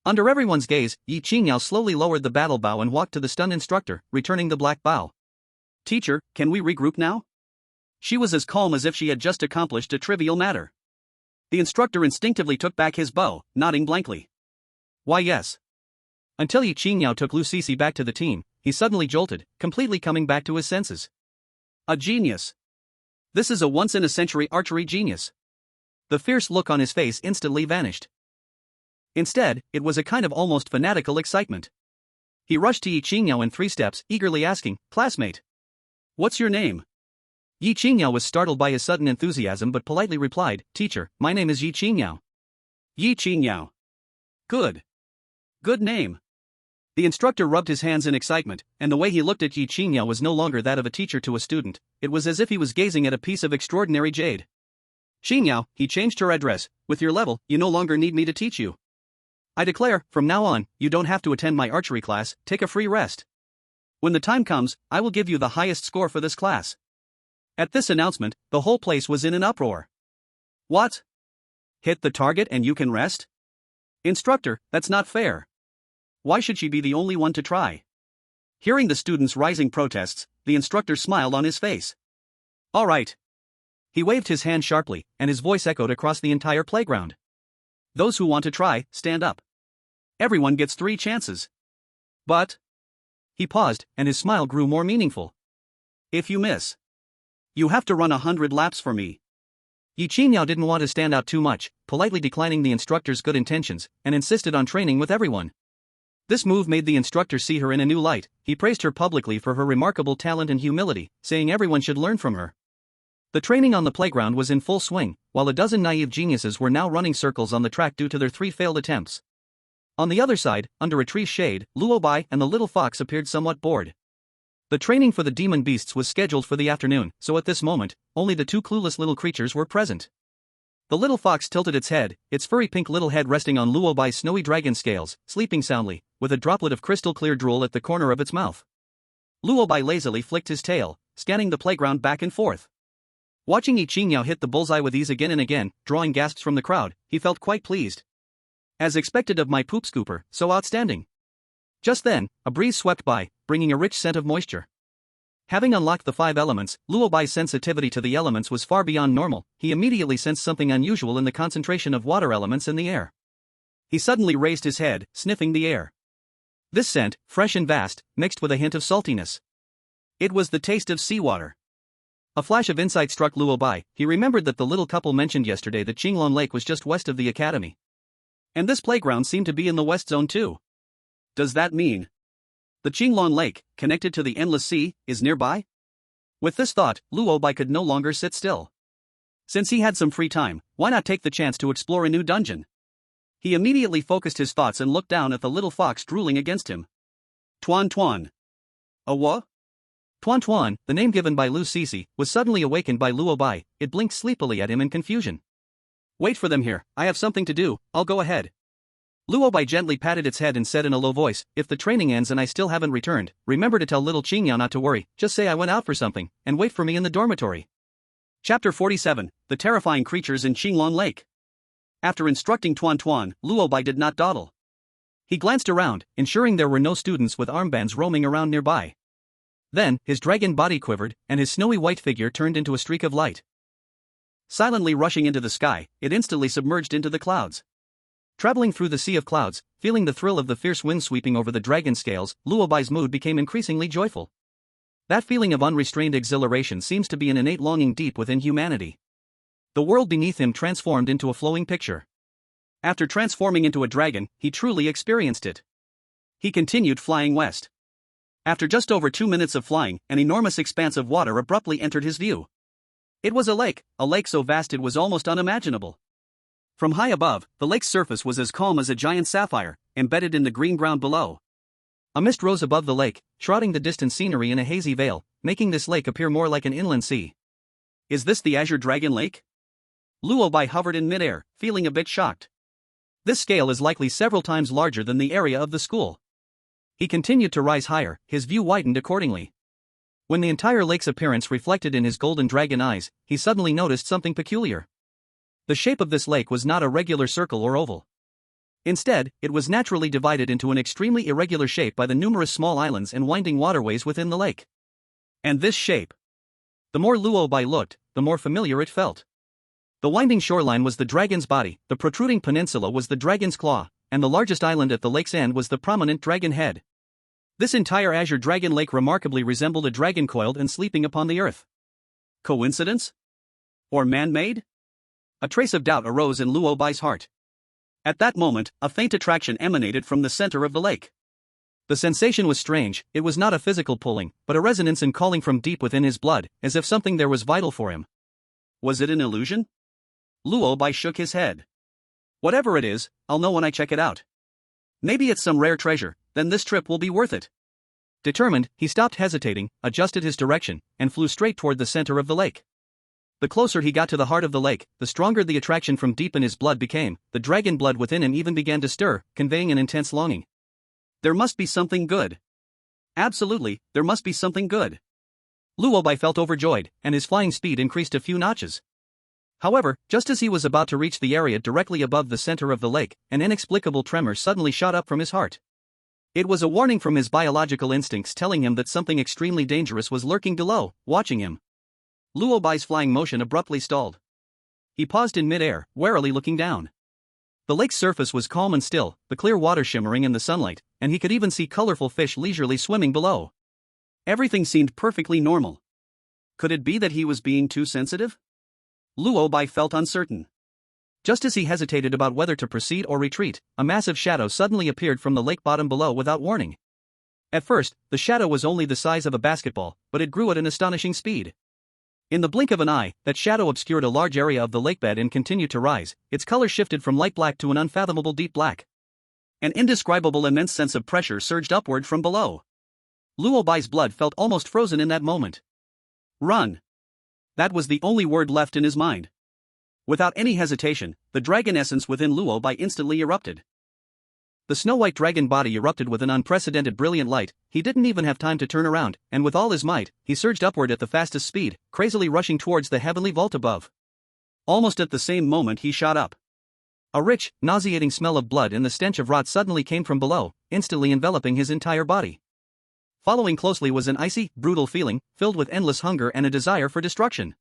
Under everyone's gaze, Ye Qingyao slowly lowered the battle bow and walked to the stunned instructor, returning the black bow. Teacher, can we regroup now? She was as calm as if she had just accomplished a trivial matter. The instructor instinctively took back his bow, nodding blankly. Why yes. Until Ye Qingyao took Lu Cici back to the team, he suddenly jolted, completely coming back to his senses. A genius. This is a once-in-a-century archery genius. The fierce look on his face instantly vanished. Instead, it was a kind of almost fanatical excitement. He rushed to Ye Qingyao in 3 steps, eagerly asking, "Classmate, what's your name?" Ye Qingyao was startled by his sudden enthusiasm but politely replied, "Teacher, my name is Ye Qingyao." Ye Qingyao. Good. Good name. The instructor rubbed his hands in excitement, and the way he looked at Ye Qingyao was no longer that of a teacher to a student, it was as if he was gazing at a piece of extraordinary jade. "Qingyao," he changed her address, "with your level, you no longer need me to teach you. I declare, from now on, you don't have to attend my archery class, take a free rest. When the time comes, I will give you the highest score for this class." At this announcement, the whole place was in an uproar. What? Hit the target and you can rest? Instructor, that's not fair. Why should she be the only one to try? Hearing the students' rising protests, the instructor smiled on his face. All right. He waved his hand sharply, and his voice echoed across the entire playground. Those who want to try, stand up. Everyone gets 3 chances. But... He paused, and his smile grew more meaningful. If you miss, you have to run 100 laps for me. Ye Qingyao didn't want to stand out too much, politely declining the instructor's good intentions, and insisted on training with everyone. This move made the instructor see her in a new light. He praised her publicly for her remarkable talent and humility, saying everyone should learn from her. The training on the playground was in full swing, while a dozen naive geniuses were now running circles on the track due to their 3 failed attempts. On the other side, under a tree's shade, Luo Bai and the little fox appeared somewhat bored. The training for the demon beasts was scheduled for the afternoon, so at this moment, only the 2 clueless little creatures were present. The little fox tilted its head, its furry pink little head resting on Luo Bai's snowy dragon scales, sleeping soundly, with a droplet of crystal-clear drool at the corner of its mouth. Luo Bai lazily flicked his tail, scanning the playground back and forth. Watching Ye Qingyao hit the bullseye with ease again and again, drawing gasps from the crowd, he felt quite pleased. As expected of my poop scooper, so outstanding. Just then, a breeze swept by, bringing a rich scent of moisture. Having unlocked the 5 elements, Luo Bai's sensitivity to the elements was far beyond normal. He immediately sensed something unusual in the concentration of water elements in the air. He suddenly raised his head, sniffing the air. This scent, fresh and vast, mixed with a hint of saltiness. It was the taste of seawater. A flash of insight struck Luo Bai. He remembered that the little couple mentioned yesterday that Qinglong Lake was just west of the academy. And this playground seemed to be in the west zone too. Does that mean the Qinglong Lake, connected to the Endless Sea, is nearby? With this thought, Luo Bai could no longer sit still. Since he had some free time, why not take the chance to explore a new dungeon? He immediately focused his thoughts and looked down at the little fox drooling against him. Tuan Tuan. A what? Tuan Tuan, the name given by Lu Cici, was suddenly awakened by Luo Bai. It blinked sleepily at him in confusion. Wait for them here, I have something to do, I'll go ahead. Luo Bai gently patted its head and said in a low voice, if the training ends and I still haven't returned, remember to tell little Qingyao not to worry, just say I went out for something, and wait for me in the dormitory. Chapter 47, The Terrifying Creatures in Qinglong Lake. After instructing Tuan Tuan, Luo Bai did not dawdle. He glanced around, ensuring there were no students with armbands roaming around nearby. Then, his dragon body quivered, and his snowy white figure turned into a streak of light. Silently rushing into the sky, it instantly submerged into the clouds. Traveling through the sea of clouds, feeling the thrill of the fierce wind sweeping over the dragon scales, Luo Bai's mood became increasingly joyful. That feeling of unrestrained exhilaration seems to be an innate longing deep within humanity. The world beneath him transformed into a flowing picture. After transforming into a dragon, he truly experienced it. He continued flying west. After just over 2 minutes of flying, an enormous expanse of water abruptly entered his view. It was a lake so vast it was almost unimaginable. From high above, the lake's surface was as calm as a giant sapphire, embedded in the green ground below. A mist rose above the lake, shrouding the distant scenery in a hazy veil, making this lake appear more like an inland sea. Is this the Azure Dragon Lake? Luo Bai hovered in midair, feeling a bit shocked. This scale is likely several times larger than the area of the school. He continued to rise higher, his view widened accordingly. When the entire lake's appearance reflected in his golden dragon eyes, he suddenly noticed something peculiar. The shape of this lake was not a regular circle or oval. Instead, it was naturally divided into an extremely irregular shape by the numerous small islands and winding waterways within the lake. And this shape. The more Luo Bai looked, the more familiar it felt. The winding shoreline was the dragon's body, the protruding peninsula was the dragon's claw, and the largest island at the lake's end was the prominent dragon head. This entire Azure Dragon Lake remarkably resembled a dragon coiled and sleeping upon the earth. Coincidence? Or man-made? A trace of doubt arose in Luo Bai's heart. At that moment, a faint attraction emanated from the center of the lake. The sensation was strange, it was not a physical pulling, but a resonance and calling from deep within his blood, as if something there was vital for him. Was it an illusion? Luo Bai shook his head. Whatever it is, I'll know when I check it out. Maybe it's some rare treasure, then this trip will be worth it. Determined, he stopped hesitating, adjusted his direction, and flew straight toward the center of the lake. The closer he got to the heart of the lake, the stronger the attraction from deep in his blood became, the dragon blood within him even began to stir, conveying an intense longing. There must be something good. Absolutely, there must be something good. Luo Bai felt overjoyed, and his flying speed increased a few notches. However, just as he was about to reach the area directly above the center of the lake, an inexplicable tremor suddenly shot up from his heart. It was a warning from his biological instincts telling him that something extremely dangerous was lurking below, watching him. Luo Bai's flying motion abruptly stalled. He paused in midair, warily looking down. The lake's surface was calm and still, the clear water shimmering in the sunlight, and he could even see colorful fish leisurely swimming below. Everything seemed perfectly normal. Could it be that he was being too sensitive? Luo Bai felt uncertain. Just as he hesitated about whether to proceed or retreat, a massive shadow suddenly appeared from the lake bottom below without warning. At first, the shadow was only the size of a basketball, but it grew at an astonishing speed. In the blink of an eye, that shadow obscured a large area of the lakebed and continued to rise, its color shifted from light black to an unfathomable deep black. An indescribable immense sense of pressure surged upward from below. Luo Bai's blood felt almost frozen in that moment. Run! That was the only word left in his mind. Without any hesitation, the dragon essence within Luo Bai instantly erupted. The snow-white dragon body erupted with an unprecedented brilliant light. He didn't even have time to turn around, and with all his might, he surged upward at the fastest speed, crazily rushing towards the heavenly vault above. Almost at the same moment he shot up. A rich, nauseating smell of blood and the stench of rot suddenly came from below, instantly enveloping his entire body. Following closely was an icy, brutal feeling, filled with endless hunger and a desire for destruction.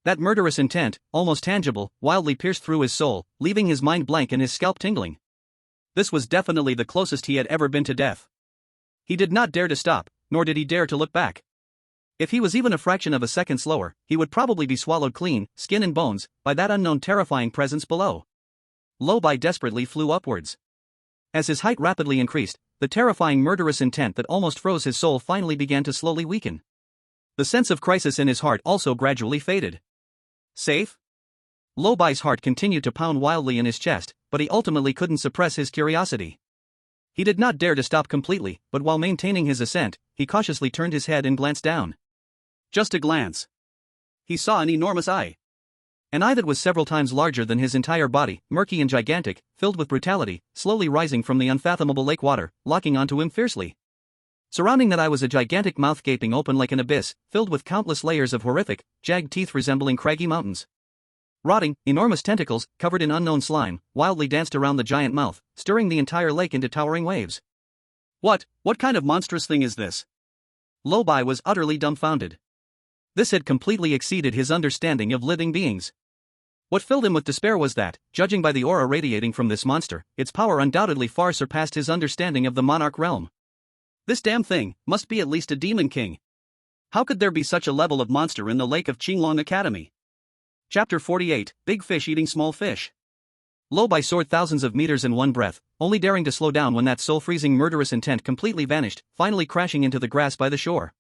That murderous intent, almost tangible, wildly pierced through his soul, leaving his mind blank and his scalp tingling. This was definitely the closest he had ever been to death. He did not dare to stop, nor did he dare to look back. If he was even a fraction of a second slower, he would probably be swallowed clean, skin and bones, by that unknown terrifying presence below. Luo Bai desperately flew upwards. As his height rapidly increased, the terrifying murderous intent that almost froze his soul finally began to slowly weaken. The sense of crisis in his heart also gradually faded. Safe? Luo Bai's heart continued to pound wildly in his chest, but he ultimately couldn't suppress his curiosity. He did not dare to stop completely, but while maintaining his ascent, he cautiously turned his head and glanced down. Just a glance. He saw an enormous eye. An eye that was several times larger than his entire body, murky and gigantic, filled with brutality, slowly rising from the unfathomable lake water, locking onto him fiercely. Surrounding that eye was a gigantic mouth gaping open like an abyss, filled with countless layers of horrific, jagged teeth resembling craggy mountains. Rotting, enormous tentacles, covered in unknown slime, wildly danced around the giant mouth, stirring the entire lake into towering waves. What kind of monstrous thing is this? Luo Bai was utterly dumbfounded. This had completely exceeded his understanding of living beings. What filled him with despair was that, judging by the aura radiating from this monster, its power undoubtedly far surpassed his understanding of the monarch realm. This damn thing must be at least a demon king. How could there be such a level of monster in the lake of Qingyao Academy? Chapter 48, Big Fish Eating Small Fish. Luo Bai soared thousands of meters in one breath, only daring to slow down when that soul-freezing murderous intent completely vanished, finally crashing into the grass by the shore.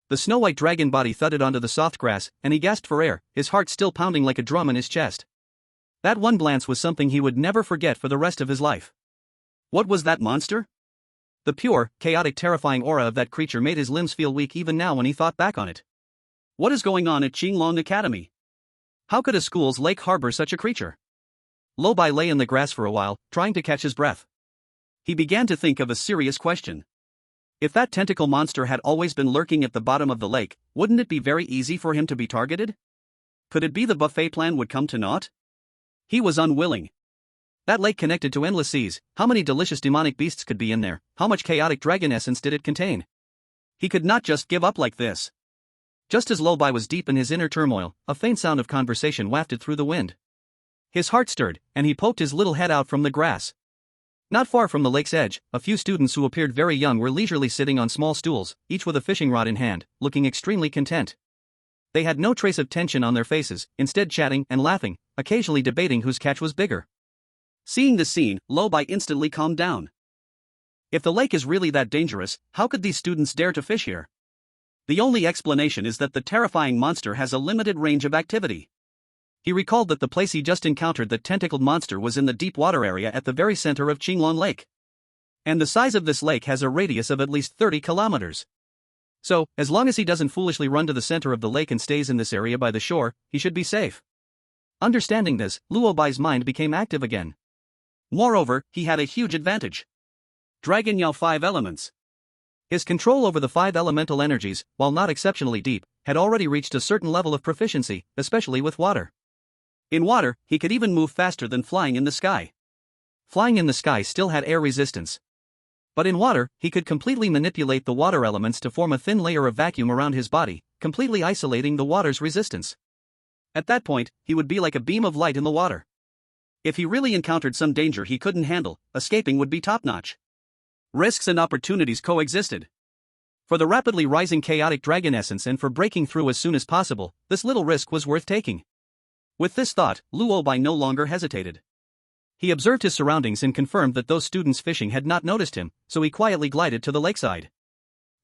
The snow-white dragon body thudded onto the soft grass, and he gasped for air, his heart still pounding like a drum in his chest. That one glance was something he would never forget for the rest of his life. What was that monster? The pure, chaotic, terrifying aura of that creature made his limbs feel weak even now when he thought back on it. What is going on at Qinglong Academy? How could a school's lake harbor such a creature? Luo Bai lay in the grass for a while, trying to catch his breath. He began to think of a serious question. If that tentacle monster had always been lurking at the bottom of the lake, wouldn't it be very easy for him to be targeted? Could it be the buffet plan would come to naught? He was unwilling. That lake connected to endless seas, how many delicious demonic beasts could be in there, how much chaotic dragon essence did it contain? He could not just give up like this. Just as Luo Bai was deep in his inner turmoil, a faint sound of conversation wafted through the wind. His heart stirred, and he poked his little head out from the grass. Not far from the lake's edge, a few students who appeared very young were leisurely sitting on small stools, each with a fishing rod in hand, looking extremely content. They had no trace of tension on their faces, instead chatting and laughing, occasionally debating whose catch was bigger. Seeing this scene, Luo Bai instantly calmed down. If the lake is really that dangerous, how could these students dare to fish here? The only explanation is that the terrifying monster has a limited range of activity. He recalled that the place he just encountered the tentacled monster was in the deep water area at the very center of Qinglong Lake. And the size of this lake has a radius of at least 30 kilometers. So, as long as he doesn't foolishly run to the center of the lake and stays in this area by the shore, he should be safe. Understanding this, Luo Bai's mind became active again. Moreover, he had a huge advantage. Dragonform 5 elements. His control over the 5 elemental energies, while not exceptionally deep, had already reached a certain level of proficiency, especially with water. In water, he could even move faster than flying in the sky. Flying in the sky still had air resistance. But in water, he could completely manipulate the water elements to form a thin layer of vacuum around his body, completely isolating the water's resistance. At that point, he would be like a beam of light in the water. If he really encountered some danger he couldn't handle, escaping would be top-notch. Risks and opportunities coexisted. For the rapidly rising chaotic dragon essence and for breaking through as soon as possible, this little risk was worth taking. With this thought, Luo Bai no longer hesitated. He observed his surroundings and confirmed that those students fishing had not noticed him, so he quietly glided to the lakeside.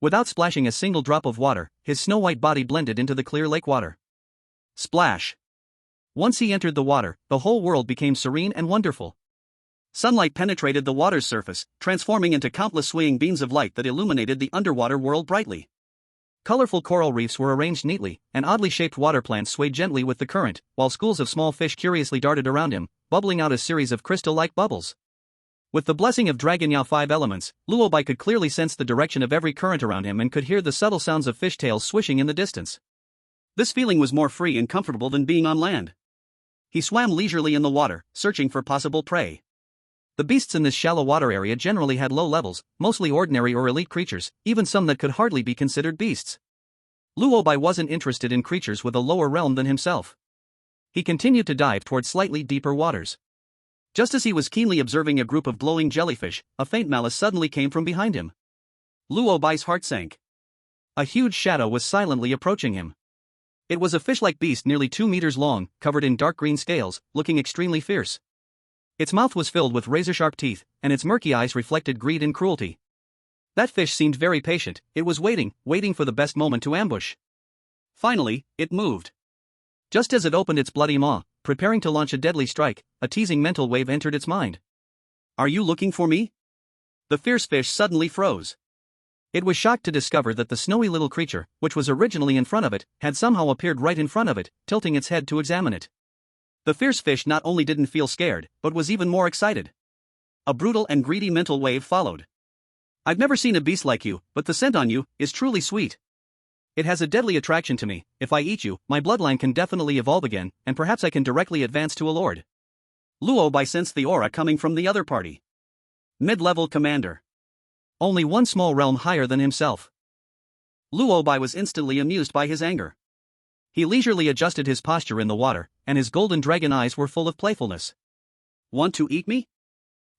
Without splashing a single drop of water, his snow-white body blended into the clear lake water. Splash! Once he entered the water, the whole world became serene and wonderful. Sunlight penetrated the water's surface, transforming into countless swaying beams of light that illuminated the underwater world brightly. Colorful coral reefs were arranged neatly, and oddly shaped water plants swayed gently with the current, while schools of small fish curiously darted around him, bubbling out a series of crystal-like bubbles. With the blessing of Dragonform 5 elements, Luo Bai could clearly sense the direction of every current around him and could hear the subtle sounds of fishtails swishing in the distance. This feeling was more free and comfortable than being on land. He swam leisurely in the water, searching for possible prey. The beasts in this shallow water area generally had low levels, mostly ordinary or elite creatures, even some that could hardly be considered beasts. Luo Bai wasn't interested in creatures with a lower realm than himself. He continued to dive toward slightly deeper waters. Just as he was keenly observing a group of glowing jellyfish, a faint malice suddenly came from behind him. Luo Bai's heart sank. A huge shadow was silently approaching him. It was a fish-like beast nearly 2 meters long, covered in dark green scales, looking extremely fierce. Its mouth was filled with razor-sharp teeth, and its murky eyes reflected greed and cruelty. That fish seemed very patient, it was waiting for the best moment to ambush. Finally, it moved. Just as it opened its bloody maw, preparing to launch a deadly strike, a teasing mental wave entered its mind. "Are you looking for me?" The fierce fish suddenly froze. It was shocked to discover that the snowy little creature, which was originally in front of it, had somehow appeared right in front of it, tilting its head to examine it. The fierce fish not only didn't feel scared, but was even more excited. A brutal and greedy mental wave followed. "I've never seen a beast like you, but the scent on you is truly sweet. It has a deadly attraction to me. If I eat you, my bloodline can definitely evolve again, and perhaps I can directly advance to a lord." Luo Bai sensed the aura coming from the other party. Mid-level commander. Only one small realm higher than himself. Luo Bai was instantly amused by his anger. He leisurely adjusted his posture in the water, and his golden dragon eyes were full of playfulness. "Want to eat me?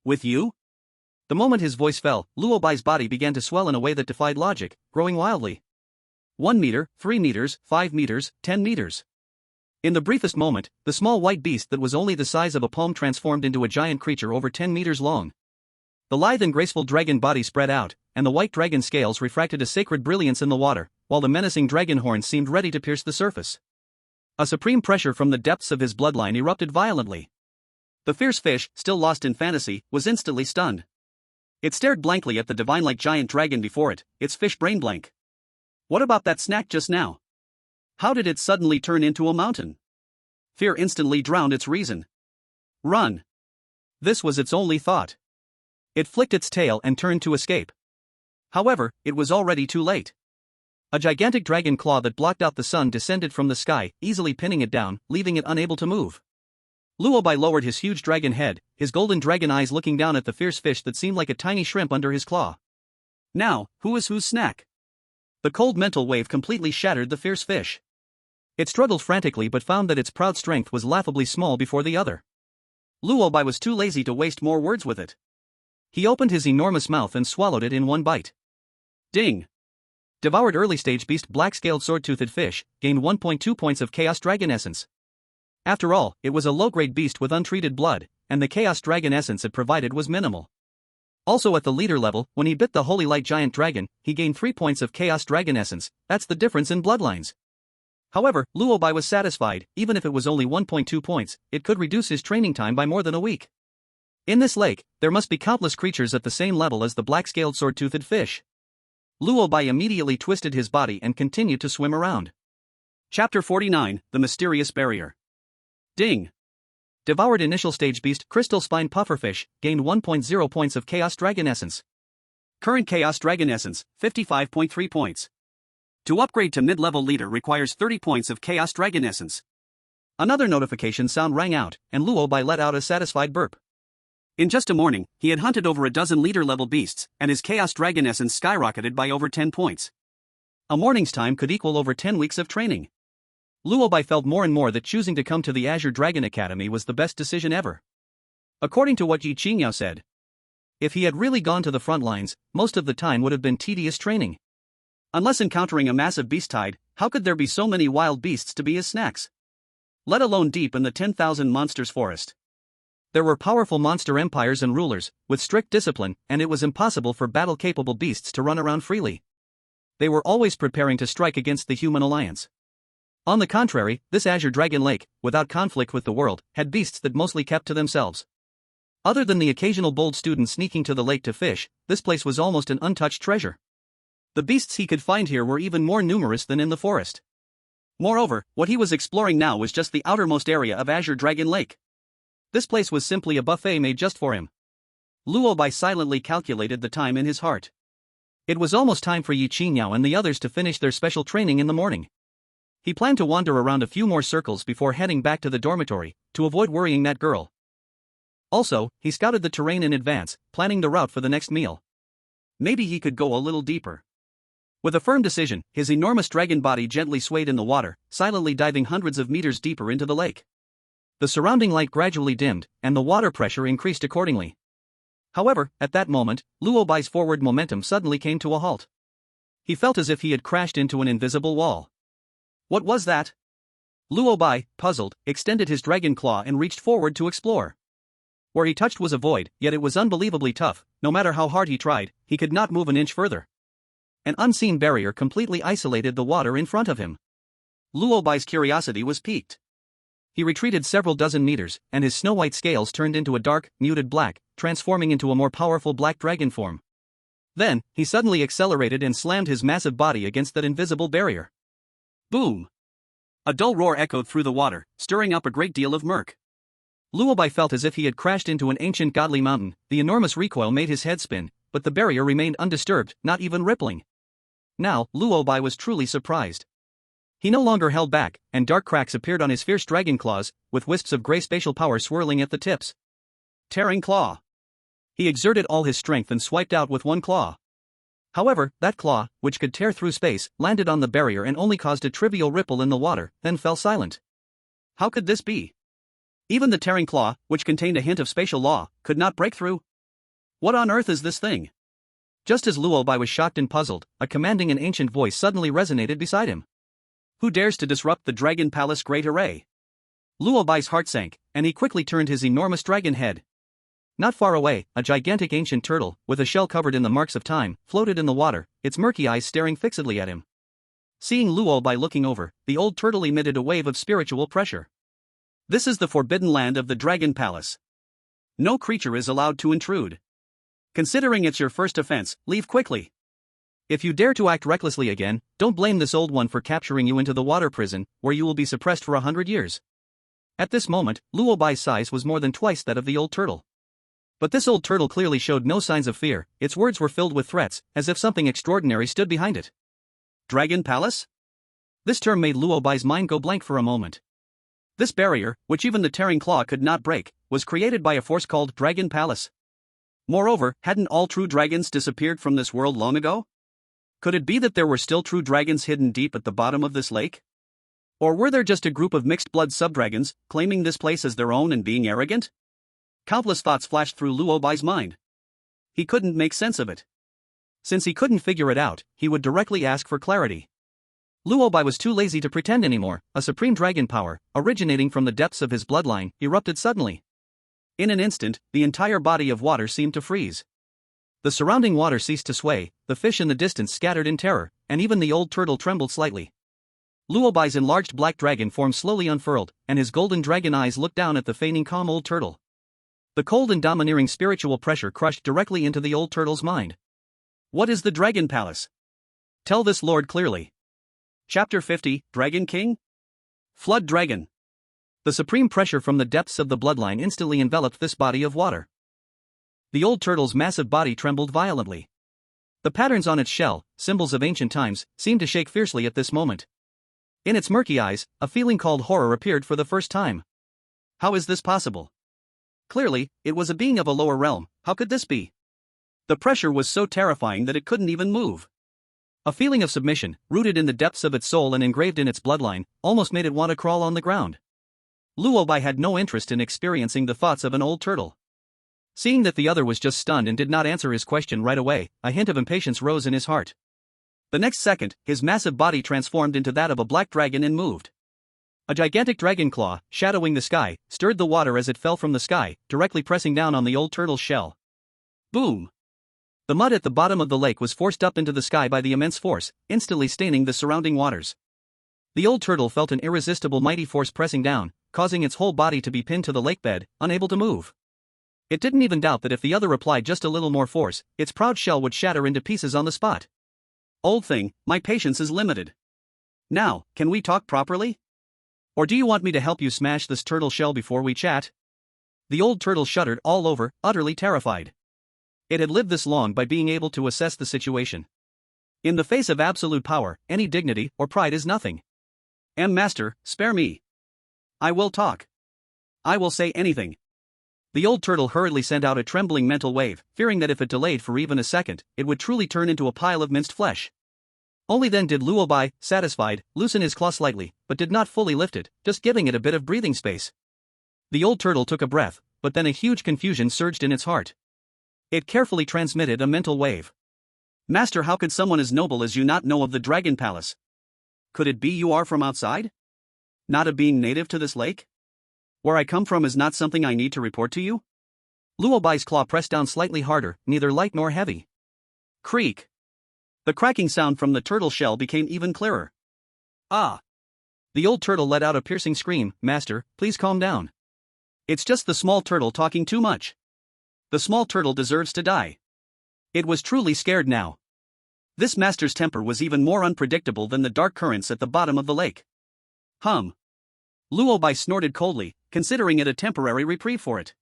With you?" The moment his voice fell, Luo Bai's body began to swell in a way that defied logic, growing wildly. 1 meter, 3 meters, 5 meters, 10 meters. In the briefest moment, the small white beast that was only the size of a palm transformed into a giant creature over 10 meters long. The lithe and graceful dragon body spread out, and the white dragon scales refracted a sacred brilliance in the water, while the menacing dragon horns seemed ready to pierce the surface. A supreme pressure from the depths of his bloodline erupted violently. The fierce fish, still lost in fantasy, was instantly stunned. It stared blankly at the divine-like giant dragon before it, its fish brain blank. What about that snack just now? How did it suddenly turn into a mountain? Fear instantly drowned its reason. Run! This was its only thought. It flicked its tail and turned to escape. However, it was already too late. A gigantic dragon claw that blocked out the sun descended from the sky, easily pinning it down, leaving it unable to move. Luo Bai lowered his huge dragon head, his golden dragon eyes looking down at the fierce fish that seemed like a tiny shrimp under his claw. Now, who is whose snack? The cold mental wave completely shattered the fierce fish. It struggled frantically but found that its proud strength was laughably small before the other. Luo Bai was too lazy to waste more words with it. He opened his enormous mouth and swallowed it in one bite. Ding! Devoured early-stage beast black-scaled sword-toothed fish, gained 1.2 points of Chaos Dragon Essence. After all, it was a low-grade beast with untreated blood, and the Chaos Dragon Essence it provided was minimal. Also at the leader level, when he bit the Holy Light Giant Dragon, he gained 3 points of Chaos Dragon Essence. That's the difference in bloodlines. However, Luo Bai was satisfied. Even if it was only 1.2 points, it could reduce his training time by more than a week. In this lake, there must be countless creatures at the same level as the black-scaled sword-toothed fish. Luo Bai immediately twisted his body and continued to swim around. Chapter 49, The Mysterious Barrier. Ding! Devoured initial stage beast Crystal Spine Pufferfish, gained 1.0 points of Chaos Dragon Essence. Current Chaos Dragon Essence, 55.3 points. To upgrade to mid-level leader requires 30 points of Chaos Dragon Essence. Another notification sound rang out, and Luo Bai let out a satisfied burp. In just a morning, he had hunted over a dozen leader-level beasts, and his Chaos Dragon Essence skyrocketed by over 10 points. A morning's time could equal over 10 weeks of training. Luo Bai felt more and more that choosing to come to the Azure Dragon Academy was the best decision ever. According to what Ye Qingyao said, if he had really gone to the front lines, most of the time would have been tedious training. Unless encountering a massive beast tide, how could there be so many wild beasts to be his snacks? Let alone deep in the 10,000 monsters forest. There were powerful monster empires and rulers, with strict discipline, and it was impossible for battle-capable beasts to run around freely. They were always preparing to strike against the human alliance. On the contrary, this Azure Dragon Lake, without conflict with the world, had beasts that mostly kept to themselves. Other than the occasional bold student sneaking to the lake to fish, this place was almost an untouched treasure. The beasts he could find here were even more numerous than in the forest. Moreover, what he was exploring now was just the outermost area of Azure Dragon Lake. This place was simply a buffet made just for him. Luo Bai silently calculated the time in his heart. It was almost time for Ye Qingyao and the others to finish their special training in the morning. He planned to wander around a few more circles before heading back to the dormitory, to avoid worrying that girl. Also, he scouted the terrain in advance, planning the route for the next meal. Maybe he could go a little deeper. With a firm decision, his enormous dragon body gently swayed in the water, silently diving hundreds of meters deeper into the lake. The surrounding light gradually dimmed, and the water pressure increased accordingly. However, at that moment, Luo Bai's forward momentum suddenly came to a halt. He felt as if he had crashed into an invisible wall. What was that? Luo Bai, puzzled, extended his dragon claw and reached forward to explore. Where he touched was a void, yet it was unbelievably tough. No matter how hard he tried, he could not move an inch further. An unseen barrier completely isolated the water in front of him. Luo Bai's curiosity was piqued. He retreated several dozen meters, and his snow-white scales turned into a dark, muted black, transforming into a more powerful black dragon form. Then, he suddenly accelerated and slammed his massive body against that invisible barrier. Boom! A dull roar echoed through the water, stirring up a great deal of murk. Luo Bai felt as if he had crashed into an ancient godly mountain. The enormous recoil made his head spin, but the barrier remained undisturbed, not even rippling. Now, Luo Bai was truly surprised. He no longer held back, and dark cracks appeared on his fierce dragon claws, with wisps of grey spatial power swirling at the tips. Tearing claw. He exerted all his strength and swiped out with one claw. However, that claw, which could tear through space, landed on the barrier and only caused a trivial ripple in the water, then fell silent. How could this be? Even the tearing claw, which contained a hint of spatial law, could not break through? What on earth is this thing? Just as Luo Bai was shocked and puzzled, a commanding and ancient voice suddenly resonated beside him. Who dares to disrupt the Dragon Palace Great Array? Luo Bai's heart sank, and he quickly turned his enormous dragon head. Not far away, a gigantic ancient turtle, with a shell covered in the marks of time, floated in the water, its murky eyes staring fixedly at him. Seeing Luo Bai looking over, the old turtle emitted a wave of spiritual pressure. This is the forbidden land of the Dragon Palace. No creature is allowed to intrude. Considering it's your first offense, leave quickly. If you dare to act recklessly again, don't blame this old one for capturing you into the water prison, where you will be suppressed for 100 years. At this moment, Luo Bai's size was more than twice that of the old turtle. But this old turtle clearly showed no signs of fear, its words were filled with threats, as if something extraordinary stood behind it. Dragon Palace? This term made Luo Bai's mind go blank for a moment. This barrier, which even the tearing claw could not break, was created by a force called Dragon Palace. Moreover, hadn't all true dragons disappeared from this world long ago? Could it be that there were still true dragons hidden deep at the bottom of this lake? Or were there just a group of mixed-blood subdragons, claiming this place as their own and being arrogant? Countless thoughts flashed through Luo Bai's mind. He couldn't make sense of it. Since he couldn't figure it out, he would directly ask for clarity. Luo Bai was too lazy to pretend anymore. A supreme dragon power, originating from the depths of his bloodline, erupted suddenly. In an instant, the entire body of water seemed to freeze. The surrounding water ceased to sway, the fish in the distance scattered in terror, and even the old turtle trembled slightly. Luo Bai's enlarged black dragon form slowly unfurled, and his golden dragon eyes looked down at the feigning calm old turtle. The cold and domineering spiritual pressure crushed directly into the old turtle's mind. What is the Dragon Palace? Tell this lord clearly. Chapter 50, Dragon King? Flood Dragon. The supreme pressure from the depths of the bloodline instantly enveloped this body of water. The old turtle's massive body trembled violently. The patterns on its shell, symbols of ancient times, seemed to shake fiercely at this moment. In its murky eyes, a feeling called horror appeared for the first time. How is this possible? Clearly, it was a being of a lower realm. How could this be? The pressure was so terrifying that it couldn't even move. A feeling of submission, rooted in the depths of its soul and engraved in its bloodline, almost made it want to crawl on the ground. Luo Bai had no interest in experiencing the thoughts of an old turtle. Seeing that the other was just stunned and did not answer his question right away, a hint of impatience rose in his heart. The next second, his massive body transformed into that of a black dragon and moved. A gigantic dragon claw, shadowing the sky, stirred the water as it fell from the sky, directly pressing down on the old turtle's shell. Boom! The mud at the bottom of the lake was forced up into the sky by the immense force, instantly staining the surrounding waters. The old turtle felt an irresistible mighty force pressing down, causing its whole body to be pinned to the lake bed, unable to move. It didn't even doubt that if the other applied just a little more force, its proud shell would shatter into pieces on the spot. Old thing, my patience is limited. Now, can we talk properly? Or do you want me to help you smash this turtle shell before we chat? The old turtle shuddered all over, utterly terrified. It had lived this long by being able to assess the situation. In the face of absolute power, any dignity or pride is nothing. Master, spare me. I will talk. I will say anything. The old turtle hurriedly sent out a trembling mental wave, fearing that if it delayed for even a second, it would truly turn into a pile of minced flesh. Only then did Luo Bai, satisfied, loosen his claw slightly, but did not fully lift it, just giving it a bit of breathing space. The old turtle took a breath, but then a huge confusion surged in its heart. It carefully transmitted a mental wave. Master, how could someone as noble as you not know of the Dragon Palace? Could it be you are from outside? Not a being native to this lake? Where I come from is not something I need to report to you? Luo Bai's claw pressed down slightly harder, neither light nor heavy. Creak. The cracking sound from the turtle shell became even clearer. Ah! The old turtle let out a piercing scream. Master, please calm down. It's just the small turtle talking too much. The small turtle deserves to die. It was truly scared now. This master's temper was even more unpredictable than the dark currents at the bottom of the lake. Luo Bai snorted coldly, considering it a temporary reprieve for it.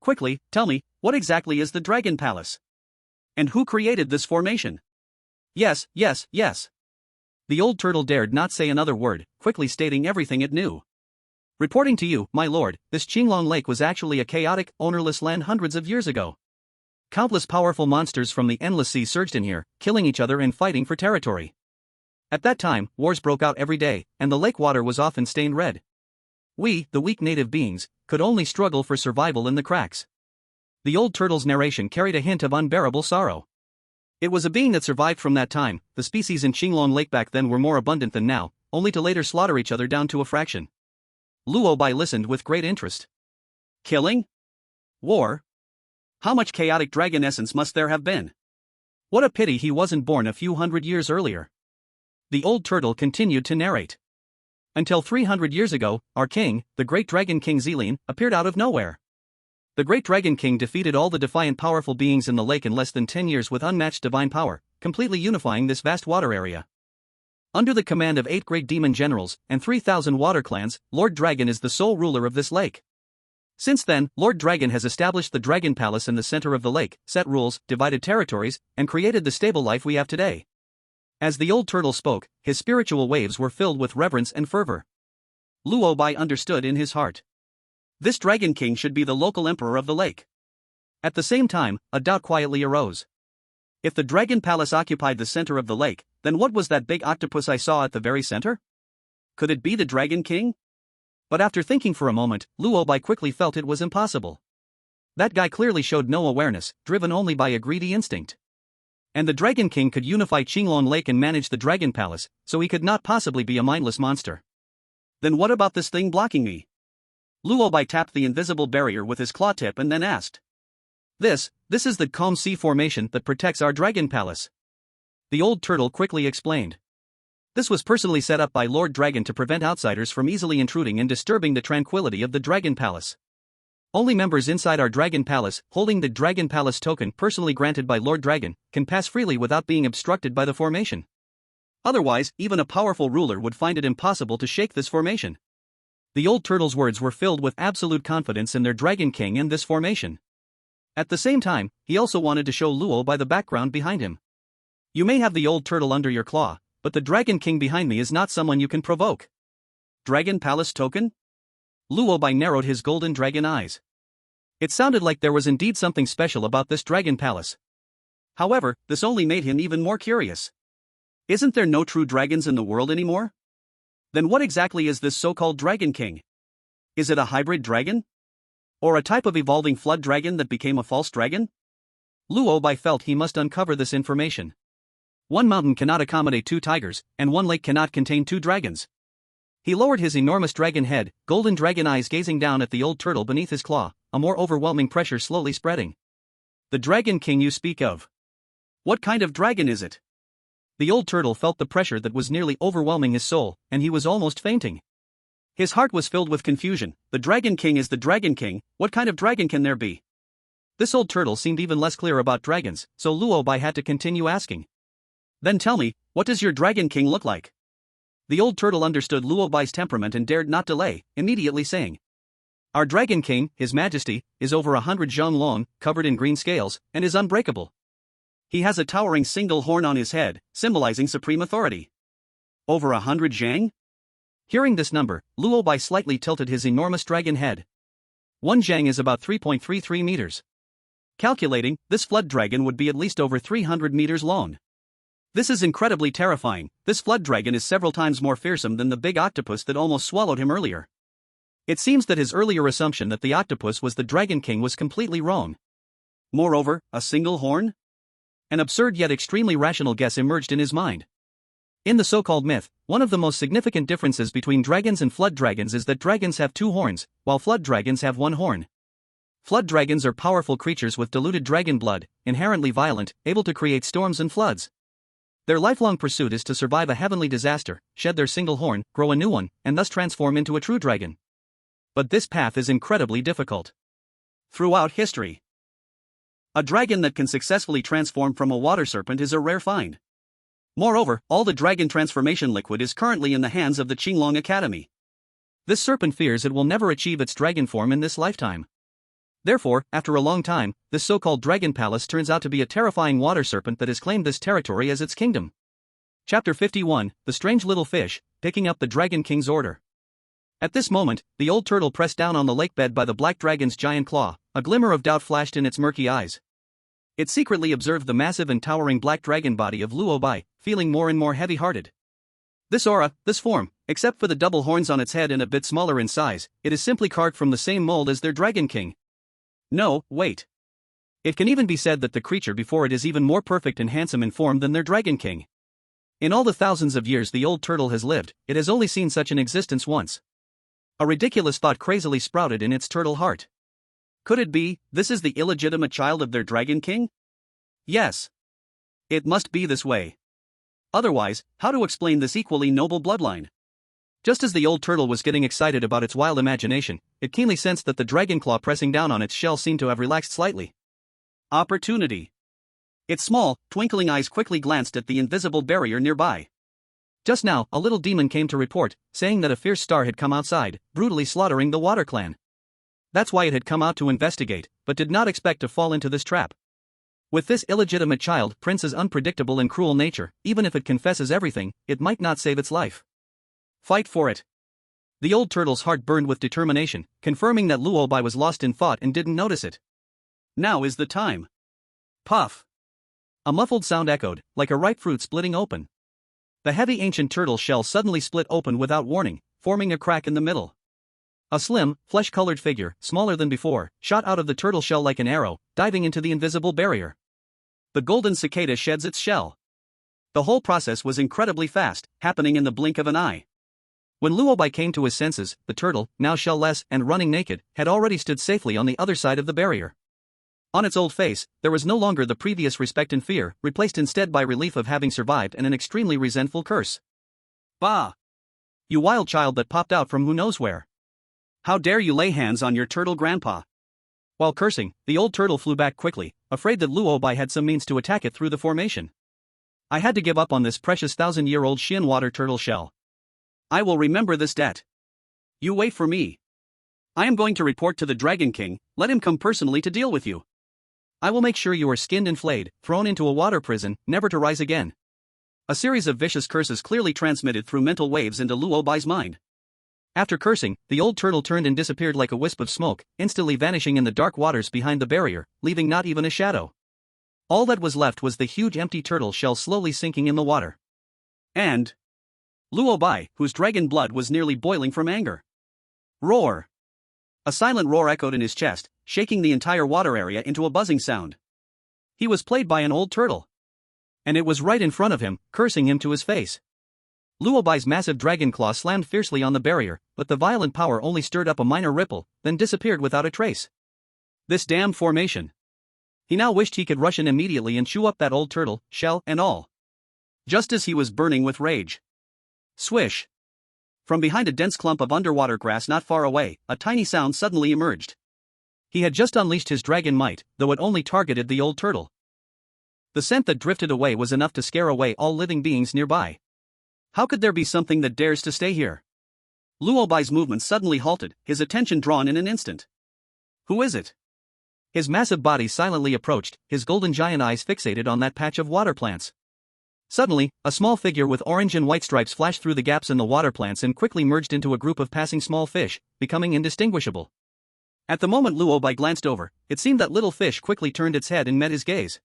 Quickly, tell me, what exactly is the Dragon Palace? And who created this formation? Yes. The old turtle dared not say another word, quickly stating everything it knew. Reporting to you, my lord, this Qingyao Lake was actually a chaotic, ownerless land hundreds of years ago. Countless powerful monsters from the endless sea surged in here, killing each other and fighting for territory. At that time, wars broke out every day, and the lake water was often stained red. We, the weak native beings, could only struggle for survival in the cracks. The old turtle's narration carried a hint of unbearable sorrow. It was a being that survived from that time. The species in Qingyao Lake back then were more abundant than now, only to later slaughter each other down to a fraction. Luo Bai listened with great interest. Killing? War? How much chaotic dragon essence must there have been? What a pity he wasn't born a few hundred years earlier. The old turtle continued to narrate. Until 300 years ago, our king, the great dragon king Zilin, appeared out of nowhere. The great dragon king defeated all the defiant powerful beings in the lake in less than 10 years with unmatched divine power, completely unifying this vast water area. Under the command of 8 great demon generals and 3,000 water clans, Lord Dragon is the sole ruler of this lake. Since then, Lord Dragon has established the Dragon Palace in the center of the lake, set rules, divided territories, and created the stable life we have today. As the old turtle spoke, his spiritual waves were filled with reverence and fervor. Luo Bai understood in his heart. This Dragon King should be the local emperor of the lake. At the same time, a doubt quietly arose. If the Dragon Palace occupied the center of the lake, then what was that big octopus I saw at the very center? Could it be the Dragon King? But after thinking for a moment, Luo Bai quickly felt it was impossible. That guy clearly showed no awareness, driven only by a greedy instinct. And the Dragon King could unify Qingyao Lake and manage the Dragon Palace, so he could not possibly be a mindless monster. Then what about this thing blocking me? Luo Bai tapped the invisible barrier with his claw tip and then asked. This is the calm sea formation that protects our Dragon Palace. The old turtle quickly explained. This was personally set up by Lord Dragon to prevent outsiders from easily intruding and disturbing the tranquility of the Dragon Palace. Only members inside our Dragon Palace, holding the Dragon Palace token personally granted by Lord Dragon, can pass freely without being obstructed by the formation. Otherwise, even a powerful ruler would find it impossible to shake this formation. The old turtle's words were filled with absolute confidence in their Dragon King and this formation. At the same time, he also wanted to show Luo Bai the background behind him. You may have the old turtle under your claw, but the Dragon King behind me is not someone you can provoke. Dragon Palace token? Luo Bai narrowed his golden dragon eyes. It sounded like there was indeed something special about this Dragon Palace. However, this only made him even more curious. Isn't there no true dragons in the world anymore? Then what exactly is this so-called Dragon King? Is it a hybrid dragon? Or a type of evolving flood dragon that became a false dragon? Luo Bai felt he must uncover this information. One mountain cannot accommodate 2 tigers, and one lake cannot contain 2 dragons. He lowered his enormous dragon head, golden dragon eyes gazing down at the old turtle beneath his claw, a more overwhelming pressure slowly spreading. The Dragon King you speak of. What kind of dragon is it? The old turtle felt the pressure that was nearly overwhelming his soul, and he was almost fainting. His heart was filled with confusion. The Dragon King is the Dragon King, what kind of dragon can there be? This old turtle seemed even less clear about dragons, so Luo Bai had to continue asking. Then tell me, what does your Dragon King look like? The old turtle understood Luo Bai's temperament and dared not delay, immediately saying. Our Dragon King, His Majesty, is over 100 zhang long, covered in green scales, and is unbreakable. He has a towering single horn on his head, symbolizing supreme authority. Over 100 zhang? Hearing this number, Luo Bai slightly tilted his enormous dragon head. 1 zhang is about 3.33 meters. Calculating, this flood dragon would be at least over 300 meters long. This is incredibly terrifying. This flood dragon is several times more fearsome than the big octopus that almost swallowed him earlier. It seems that his earlier assumption that the octopus was the Dragon King was completely wrong. Moreover, a single horn? An absurd yet extremely rational guess emerged in his mind. In the so-called myth, one of the most significant differences between dragons and flood dragons is that dragons have 2 horns, while flood dragons have 1 horn. Flood dragons are powerful creatures with diluted dragon blood, inherently violent, able to create storms and floods. Their lifelong pursuit is to survive a heavenly disaster, shed their single horn, grow a new one, and thus transform into a true dragon. But this path is incredibly difficult. Throughout history, a dragon that can successfully transform from a water serpent is a rare find. Moreover, all the dragon transformation liquid is currently in the hands of the Qingyao Academy. This serpent fears it will never achieve its dragon form in this lifetime. Therefore, after a long time, this so-called Dragon Palace turns out to be a terrifying water serpent that has claimed this territory as its kingdom. Chapter 51, The Strange Little Fish, Picking Up the Dragon King's Order. At this moment, the old turtle pressed down on the lake bed by the black dragon's giant claw. A glimmer of doubt flashed in its murky eyes. It secretly observed the massive and towering black dragon body of Luo Bai, feeling more and more heavy-hearted. This aura, this form, except for the double horns on its head and a bit smaller in size, it is simply carved from the same mold as their Dragon King. No, wait. It can even be said that the creature before it is even more perfect and handsome in form than their Dragon King. In all the thousands of years the old turtle has lived, it has only seen such an existence once. A ridiculous thought crazily sprouted in its turtle heart. Could it be, this is the illegitimate child of their Dragon King? Yes. It must be this way. Otherwise, how to explain this equally noble bloodline? Just as the old turtle was getting excited about its wild imagination, it keenly sensed that the dragon claw pressing down on its shell seemed to have relaxed slightly. Opportunity. Its small, twinkling eyes quickly glanced at the invisible barrier nearby. Just now, a little demon came to report, saying that a fierce star had come outside, brutally slaughtering the Water Clan. That's why it had come out to investigate, but did not expect to fall into this trap. With this illegitimate child, Prince's unpredictable and cruel nature, even if it confesses everything, it might not save its life. Fight for it. The old turtle's heart burned with determination, confirming that Luo Bai was lost in thought and didn't notice it. Now is the time. Puff. A muffled sound echoed, like a ripe fruit splitting open. The heavy ancient turtle shell suddenly split open without warning, forming a crack in the middle. A slim, flesh-colored figure, smaller than before, shot out of the turtle shell like an arrow, diving into the invisible barrier. The golden cicada sheds its shell. The whole process was incredibly fast, happening in the blink of an eye. When Luo Bai came to his senses, the turtle, now shell-less and running naked, had already stood safely on the other side of the barrier. On its old face, there was no longer the previous respect and fear, replaced instead by relief of having survived and an extremely resentful curse. Bah! You wild child that popped out from who knows where. How dare you lay hands on your turtle grandpa? While cursing, the old turtle flew back quickly, afraid that Luo Bai had some means to attack it through the formation. I had to give up on this precious 1,000-year-old Xian water turtle shell. I will remember this debt. You wait for me. I am going to report to the Dragon King, let him come personally to deal with you. I will make sure you are skinned and flayed, thrown into a water prison, never to rise again. A series of vicious curses clearly transmitted through mental waves into Luo Bai's mind. After cursing, the old turtle turned and disappeared like a wisp of smoke, instantly vanishing in the dark waters behind the barrier, leaving not even a shadow. All that was left was the huge empty turtle shell slowly sinking in the water. And Luo Bai, whose dragon blood was nearly boiling from anger. Roar! A silent roar echoed in his chest, shaking the entire water area into a buzzing sound. He was played by an old turtle. And it was right in front of him, cursing him to his face. Luo Bai's massive dragon claw slammed fiercely on the barrier, but the violent power only stirred up a minor ripple, then disappeared without a trace. This damned formation. He now wished he could rush in immediately and chew up that old turtle, shell and all. Just as he was burning with rage. Swish! From behind a dense clump of underwater grass not far away, a tiny sound suddenly emerged. He had just unleashed his dragon might, though it only targeted the old turtle. The scent that drifted away was enough to scare away all living beings nearby. How could there be something that dares to stay here? Luo Bai's movement suddenly halted, his attention drawn in an instant. Who is it? His massive body silently approached, his golden giant eyes fixated on that patch of water plants. Suddenly, a small figure with orange and white stripes flashed through the gaps in the water plants and quickly merged into a group of passing small fish, becoming indistinguishable. At the moment Luo Bai glanced over, it seemed that little fish quickly turned its head and met his gaze.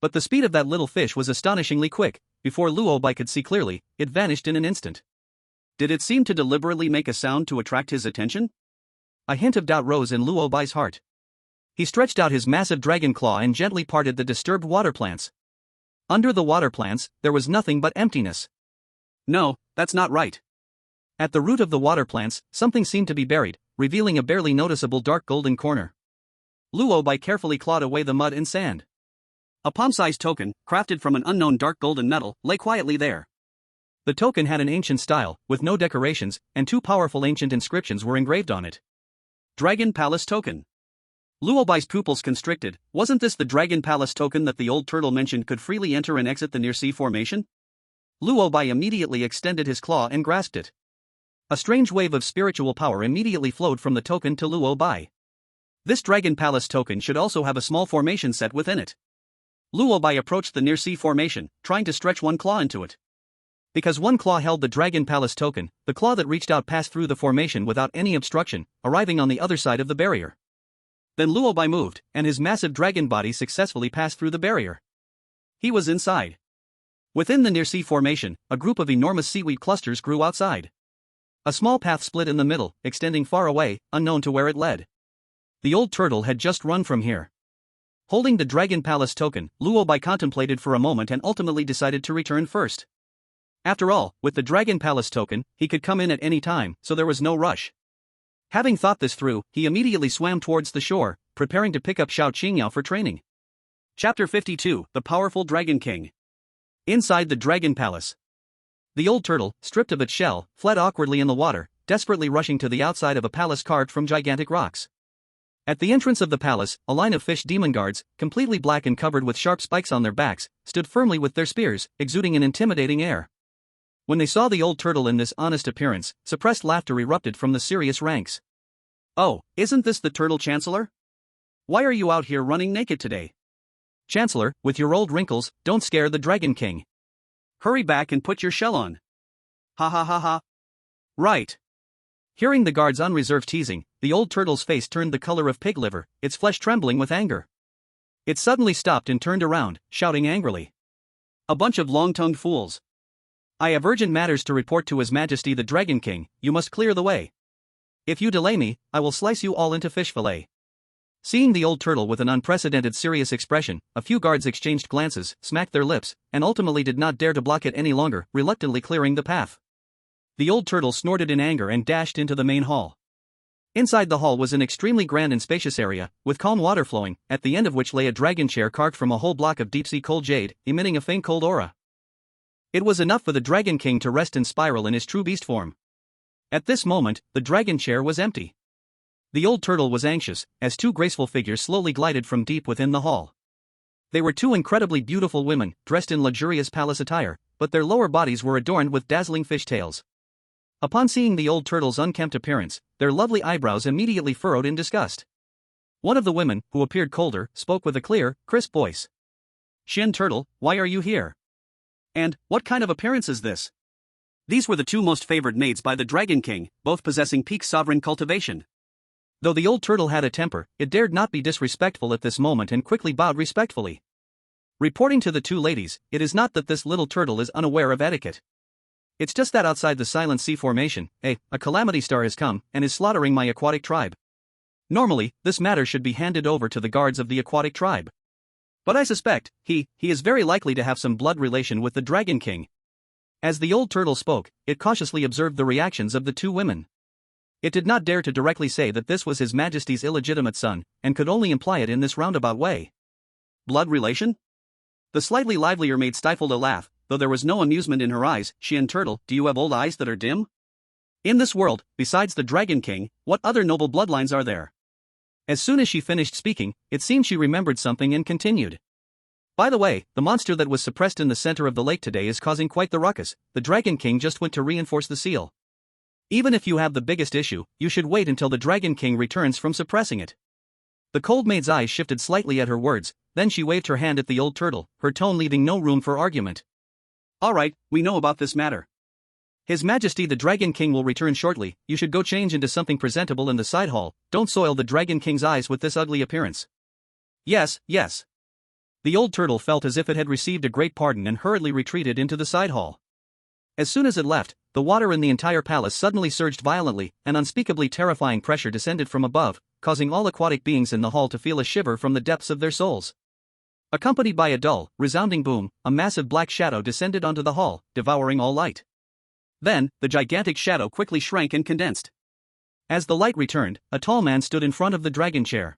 But the speed of that little fish was astonishingly quick. Before Luo Bai could see clearly, it vanished in an instant. Did it seem to deliberately make a sound to attract his attention? A hint of doubt rose in Luo Bai's heart. He stretched out his massive dragon claw and gently parted the disturbed water plants. Under the water plants, there was nothing but emptiness. No, that's not right. At the root of the water plants, something seemed to be buried, revealing a barely noticeable dark golden corner. Luo Bai carefully clawed away the mud and sand. A palm-sized token, crafted from an unknown dark golden metal, lay quietly there. The token had an ancient style, with no decorations, and two powerful ancient inscriptions were engraved on it. Dragon Palace Token. Luo Bai's pupils constricted. Wasn't this the Dragon Palace token that the old turtle mentioned could freely enter and exit the near-sea formation? Luo Bai immediately extended his claw and grasped it. A strange wave of spiritual power immediately flowed from the token to Luo Bai. This Dragon Palace token should also have a small formation set within it. Luo Bai approached the near-sea formation, trying to stretch one claw into it. Because one claw held the Dragon Palace token, the claw that reached out passed through the formation without any obstruction, arriving on the other side of the barrier. Then Luo Bai moved, and his massive dragon body successfully passed through the barrier. He was inside. Within the near-sea formation, a group of enormous seaweed clusters grew outside. A small path split in the middle, extending far away, unknown to where it led. The old turtle had just run from here. Holding the Dragon Palace token, Luo Bai contemplated for a moment and ultimately decided to return first. After all, with the Dragon Palace token, he could come in at any time, so there was no rush. Having thought this through, he immediately swam towards the shore, preparing to pick up Ye Qingyao for training. Chapter 52, The Powerful Dragon King. Inside the Dragon Palace. The old turtle, stripped of its shell, fled awkwardly in the water, desperately rushing to the outside of a palace carved from gigantic rocks. At the entrance of the palace, a line of fish demon guards, completely black and covered with sharp spikes on their backs, stood firmly with their spears, exuding an intimidating air. When they saw the old turtle in this honest appearance, suppressed laughter erupted from the serious ranks. "Oh, isn't this the Turtle Chancellor? Why are you out here running naked today? Chancellor, with your old wrinkles, don't scare the Dragon King. Hurry back and put your shell on." Ha ha ha ha. Right. Hearing the guard's unreserved teasing, the old turtle's face turned the color of pig liver, its flesh trembling with anger. It suddenly stopped and turned around, shouting angrily. "A bunch of long-tongued fools. I have urgent matters to report to His Majesty the Dragon King, you must clear the way. If you delay me, I will slice you all into fish fillet." Seeing the old turtle with an unprecedented serious expression, a few guards exchanged glances, smacked their lips, and ultimately did not dare to block it any longer, reluctantly clearing the path. The old turtle snorted in anger and dashed into the main hall. Inside the hall was an extremely grand and spacious area, with calm water flowing, at the end of which lay a dragon chair carved from a whole block of deep-sea cold jade, emitting a faint cold aura. It was enough for the Dragon King to rest in spiral in his true beast form. At this moment, the dragon chair was empty. The old turtle was anxious, as two graceful figures slowly glided from deep within the hall. They were two incredibly beautiful women, dressed in luxurious palace attire, but their lower bodies were adorned with dazzling fish tails. Upon seeing the old turtle's unkempt appearance, their lovely eyebrows immediately furrowed in disgust. One of the women, who appeared colder, spoke with a clear, crisp voice. "Shin Turtle, why are you here? And, what kind of appearance is this?" These were the two most favored maids by the Dragon King, both possessing peak sovereign cultivation. Though the old turtle had a temper, it dared not be disrespectful at this moment and quickly bowed respectfully. Reporting to the two ladies, it is not that this little turtle is unaware of etiquette. It's just that outside the Silent Sea Formation, a calamity star has come and is slaughtering my aquatic tribe. Normally, this matter should be handed over to the guards of the aquatic tribe. But I suspect, he is very likely to have some blood relation with the Dragon King. As the old turtle spoke, it cautiously observed the reactions of the two women. It did not dare to directly say that this was His Majesty's illegitimate son, and could only imply it in this roundabout way. Blood relation? The slightly livelier maid stifled a laugh, though there was no amusement in her eyes. "Shin Turtle, do you have old eyes that are dim? In this world, besides the Dragon King, what other noble bloodlines are there?" As soon as she finished speaking, it seemed she remembered something and continued. "By the way, the monster that was suppressed in the center of the lake today is causing quite the ruckus. The Dragon King just went to reinforce the seal. Even if you have the biggest issue, you should wait until the Dragon King returns from suppressing it." The cold maid's eyes shifted slightly at her words, then she waved her hand at the old turtle, her tone leaving no room for argument. "All right, we know about this matter. His Majesty the Dragon King will return shortly. You should go change into something presentable in the side hall. Don't soil the Dragon King's eyes with this ugly appearance." "Yes, yes." The old turtle felt as if it had received a great pardon and hurriedly retreated into the side hall. As soon as it left, the water in the entire palace suddenly surged violently, an unspeakably terrifying pressure descended from above, causing all aquatic beings in the hall to feel a shiver from the depths of their souls. Accompanied by a dull, resounding boom, a massive black shadow descended onto the hall, devouring all light. Then, the gigantic shadow quickly shrank and condensed. As the light returned, a tall man stood in front of the dragon chair.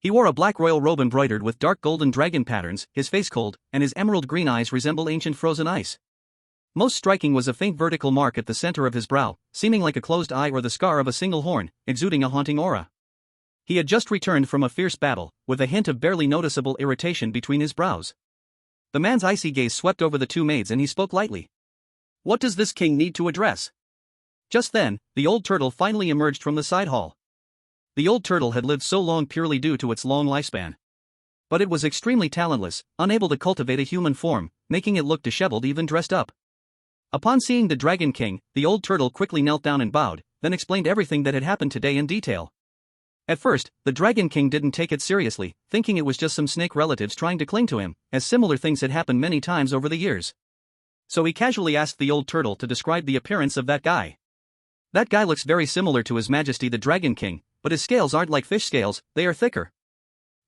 He wore a black royal robe embroidered with dark golden dragon patterns, his face cold, and his emerald green eyes resembled ancient frozen ice. Most striking was a faint vertical mark at the center of his brow, seeming like a closed eye or the scar of a single horn, exuding a haunting aura. He had just returned from a fierce battle, with a hint of barely noticeable irritation between his brows. The man's icy gaze swept over the two maids and he spoke lightly. "What does this king need to address?" Just then, the old turtle finally emerged from the side hall. The old turtle had lived so long purely due to its long lifespan. But it was extremely talentless, unable to cultivate a human form, making it look disheveled even dressed up. Upon seeing the Dragon King, the old turtle quickly knelt down and bowed, then explained everything that had happened today in detail. At first, the Dragon King didn't take it seriously, thinking it was just some snake relatives trying to cling to him, as similar things had happened many times over the years. So he casually asked the old turtle to describe the appearance of that guy. "That guy looks very similar to His Majesty the Dragon King, but his scales aren't like fish scales, they are thicker.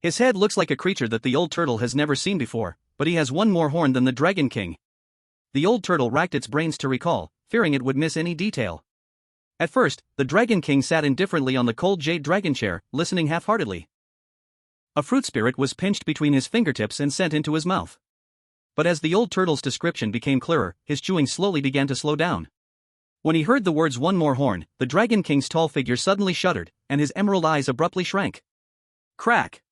His head looks like a creature that the old turtle has never seen before, but he has one more horn than the Dragon King." The old turtle racked its brains to recall, fearing it would miss any detail. At first, the Dragon King sat indifferently on the cold jade dragon chair, listening half-heartedly. A fruit spirit was pinched between his fingertips and sent into his mouth. But as the old turtle's description became clearer, his chewing slowly began to slow down. When he heard the words "one more horn," the Dragon King's tall figure suddenly shuddered, and his emerald eyes abruptly shrank. Crack!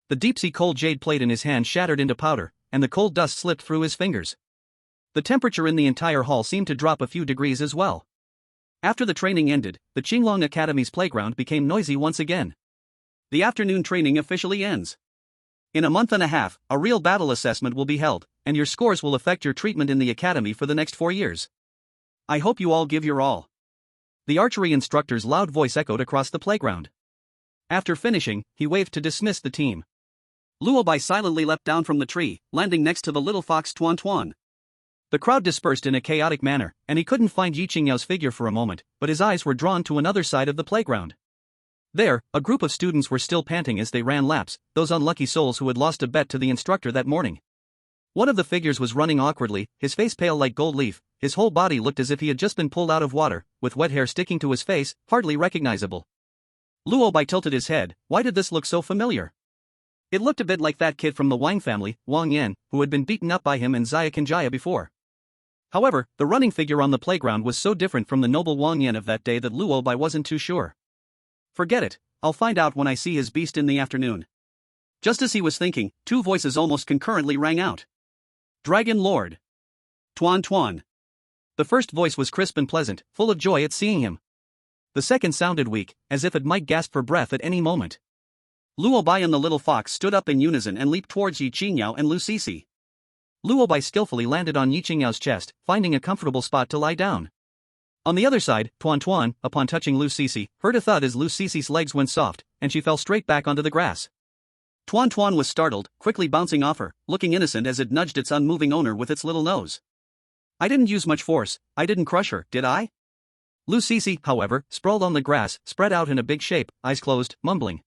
The deep-sea cold jade plate in his hand shattered into powder, and the cold dust slipped through his fingers. The temperature in the entire hall seemed to drop a few degrees as well. After the training ended, the Qingyao Academy's playground became noisy once again. The afternoon training officially ends. In a month and a half, a real battle assessment will be held, and your scores will affect your treatment in the academy for the next 4 years. I hope you all give your all. The archery instructor's loud voice echoed across the playground. After finishing, he waved to dismiss the team. Luo Bai silently leapt down from the tree, landing next to the little fox Tuan Tuan. The crowd dispersed in a chaotic manner, and he couldn't find Ye Qingyao's figure for a moment, but his eyes were drawn to another side of the playground. There, a group of students were still panting as they ran laps, those unlucky souls who had lost a bet to the instructor that morning. One of the figures was running awkwardly, his face pale like gold leaf, his whole body looked as if he had just been pulled out of water, with wet hair sticking to his face, hardly recognizable. Luo Bai tilted his head. Why did this look so familiar? It looked a bit like that kid from the Wang family, Wang Yan, who had been beaten up by him and Ye Qingyao before. However, the running figure on the playground was so different from the noble Wang Yan of that day that Luo Bai wasn't too sure. Forget it, I'll find out when I see his beast in the afternoon. Just as he was thinking, two voices almost concurrently rang out. Dragon Lord. Tuan Tuan. The first voice was crisp and pleasant, full of joy at seeing him. The second sounded weak, as if it might gasp for breath at any moment. Luo Bai and the little fox stood up in unison and leaped towards Ye Qingyao and Lu Sisi. Luo Bai skillfully landed on Ye Qingyao's chest, finding a comfortable spot to lie down. On the other side, Tuan Tuan, upon touching Lu Sisi, heard a thud as Lu Sisi's legs went soft, and she fell straight back onto the grass. Tuan Tuan was startled, quickly bouncing off her, looking innocent as it nudged its unmoving owner with its little nose. I didn't use much force, I didn't crush her, did I? Lu Sisi, however, sprawled on the grass, spread out in a big shape, eyes closed, mumbling.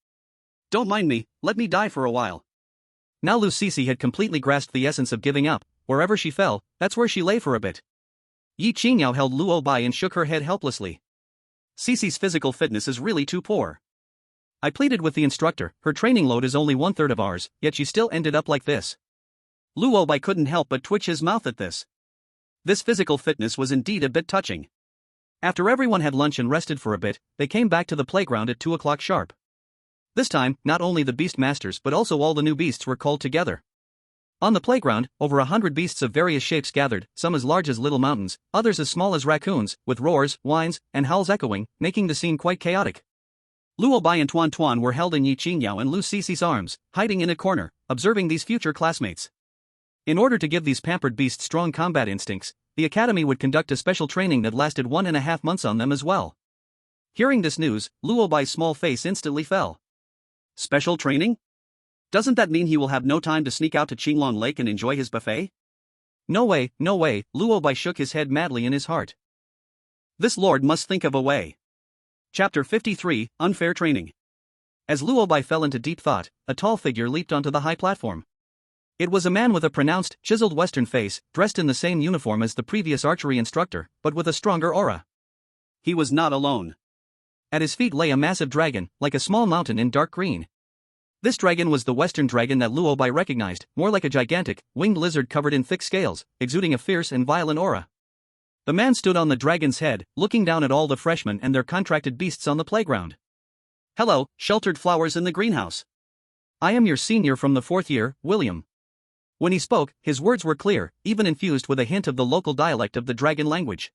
Don't mind me, let me die for a while. Now Lu Sisi had completely grasped the essence of giving up. Wherever she fell, that's where she lay for a bit. Ye Qingyao held Luo Bai and shook her head helplessly. Sisi's physical fitness is really too poor. I pleaded with the instructor, her training load is only 1/3 of ours, yet she still ended up like this. Luo Bai couldn't help but twitch his mouth at this. This physical fitness was indeed a bit touching. After everyone had lunch and rested for a bit, they came back to the playground at 2 o'clock sharp. This time, not only the beast masters but also all the new beasts were called together. On the playground, over 100 beasts of various shapes gathered, some as large as little mountains, others as small as raccoons, with roars, whines, and howls echoing, making the scene quite chaotic. Luo Bai and Tuan Tuan were held in Ye Qingyao and Lu Sisi's arms, hiding in a corner, observing these future classmates. In order to give these pampered beasts strong combat instincts, the academy would conduct a special training that lasted 1.5 months on them as well. Hearing this news, Luo Bai's small face instantly fell. Special training? Doesn't that mean he will have no time to sneak out to Qinglong Lake and enjoy his buffet? No way, no way, Luo Bai shook his head madly in his heart. This lord must think of a way. Chapter 53, Unfair Training. As Luo Bai fell into deep thought, a tall figure leaped onto the high platform. It was a man with a pronounced, chiseled western face, dressed in the same uniform as the previous archery instructor, but with a stronger aura. He was not alone. At his feet lay a massive dragon, like a small mountain in dark green. This dragon was the western dragon that Luo Bai recognized, more like a gigantic, winged lizard covered in thick scales, exuding a fierce and violent aura. The man stood on the dragon's head, looking down at all the freshmen and their contracted beasts on the playground. Hello, sheltered flowers in the greenhouse. I am your senior from the 4th year, William. When he spoke, his words were clear, even infused with a hint of the local dialect of the dragon language.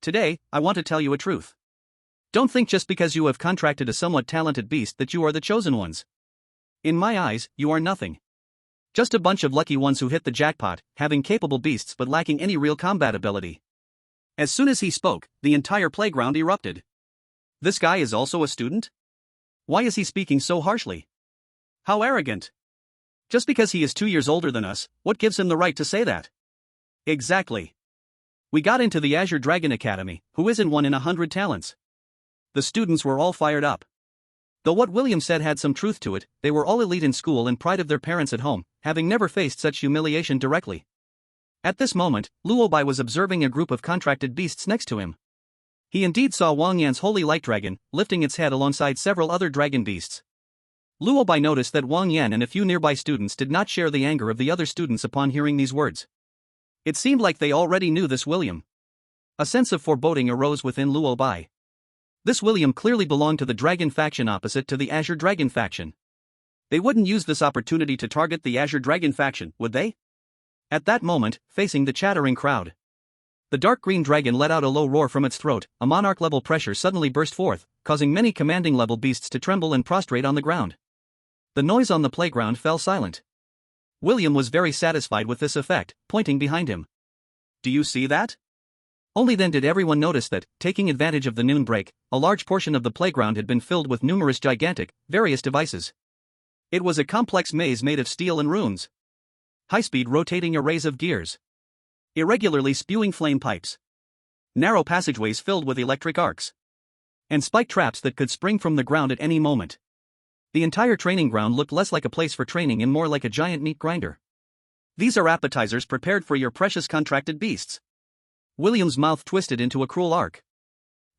Today, I want to tell you a truth. Don't think just because you have contracted a somewhat talented beast that you are the chosen ones. In my eyes, you are nothing. Just a bunch of lucky ones who hit the jackpot, having capable beasts but lacking any real combat ability. As soon as he spoke, the entire playground erupted. This guy is also a student? Why is he speaking so harshly? How arrogant! Just because he is 2 years older than us, what gives him the right to say that? Exactly. We got into the Azure Dragon Academy, who isn't 1 in 100 talents. The students were all fired up. Though what William said had some truth to it, they were all elite in school and pride of their parents at home, having never faced such humiliation directly. At this moment, Luo Bai was observing a group of contracted beasts next to him. He indeed saw Wang Yan's holy light dragon, lifting its head alongside several other dragon beasts. Luo Bai noticed that Wang Yan and a few nearby students did not share the anger of the other students upon hearing these words. It seemed like they already knew this William. A sense of foreboding arose within Luo Bai. This William clearly belonged to the dragon faction opposite to the Azure Dragon faction. They wouldn't use this opportunity to target the Azure Dragon faction, would they? At that moment, facing the chattering crowd, the dark green dragon let out a low roar from its throat. A monarch-level pressure suddenly burst forth, causing many commanding-level beasts to tremble and prostrate on the ground. The noise on the playground fell silent. William was very satisfied with this effect, pointing behind him. Do you see that? Only then did everyone notice that, taking advantage of the noon break, a large portion of the playground had been filled with numerous gigantic, various devices. It was a complex maze made of steel and runes. High-speed rotating arrays of gears. Irregularly spewing flame pipes. Narrow passageways filled with electric arcs. And spike traps that could spring from the ground at any moment. The entire training ground looked less like a place for training and more like a giant meat grinder. These are appetizers prepared for your precious contracted beasts. William's mouth twisted into a cruel arc.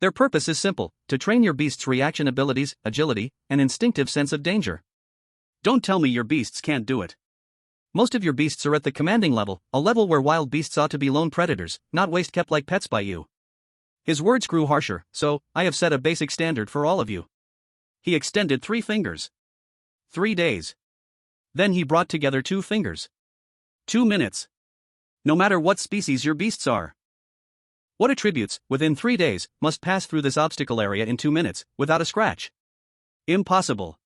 Their purpose is simple, to train your beast's reaction abilities, agility, and instinctive sense of danger. Don't tell me your beasts can't do it. Most of your beasts are at the commanding level, a level where wild beasts ought to be lone predators, not waste kept like pets by you. His words grew harsher, so, I have set a basic standard for all of you. He extended 3 fingers. 3 days. Then he brought together 2 fingers. 2 minutes. No matter what species your beasts are. What attributes, within 3 days, must pass through this obstacle area in 2 minutes, without a scratch? Impossible.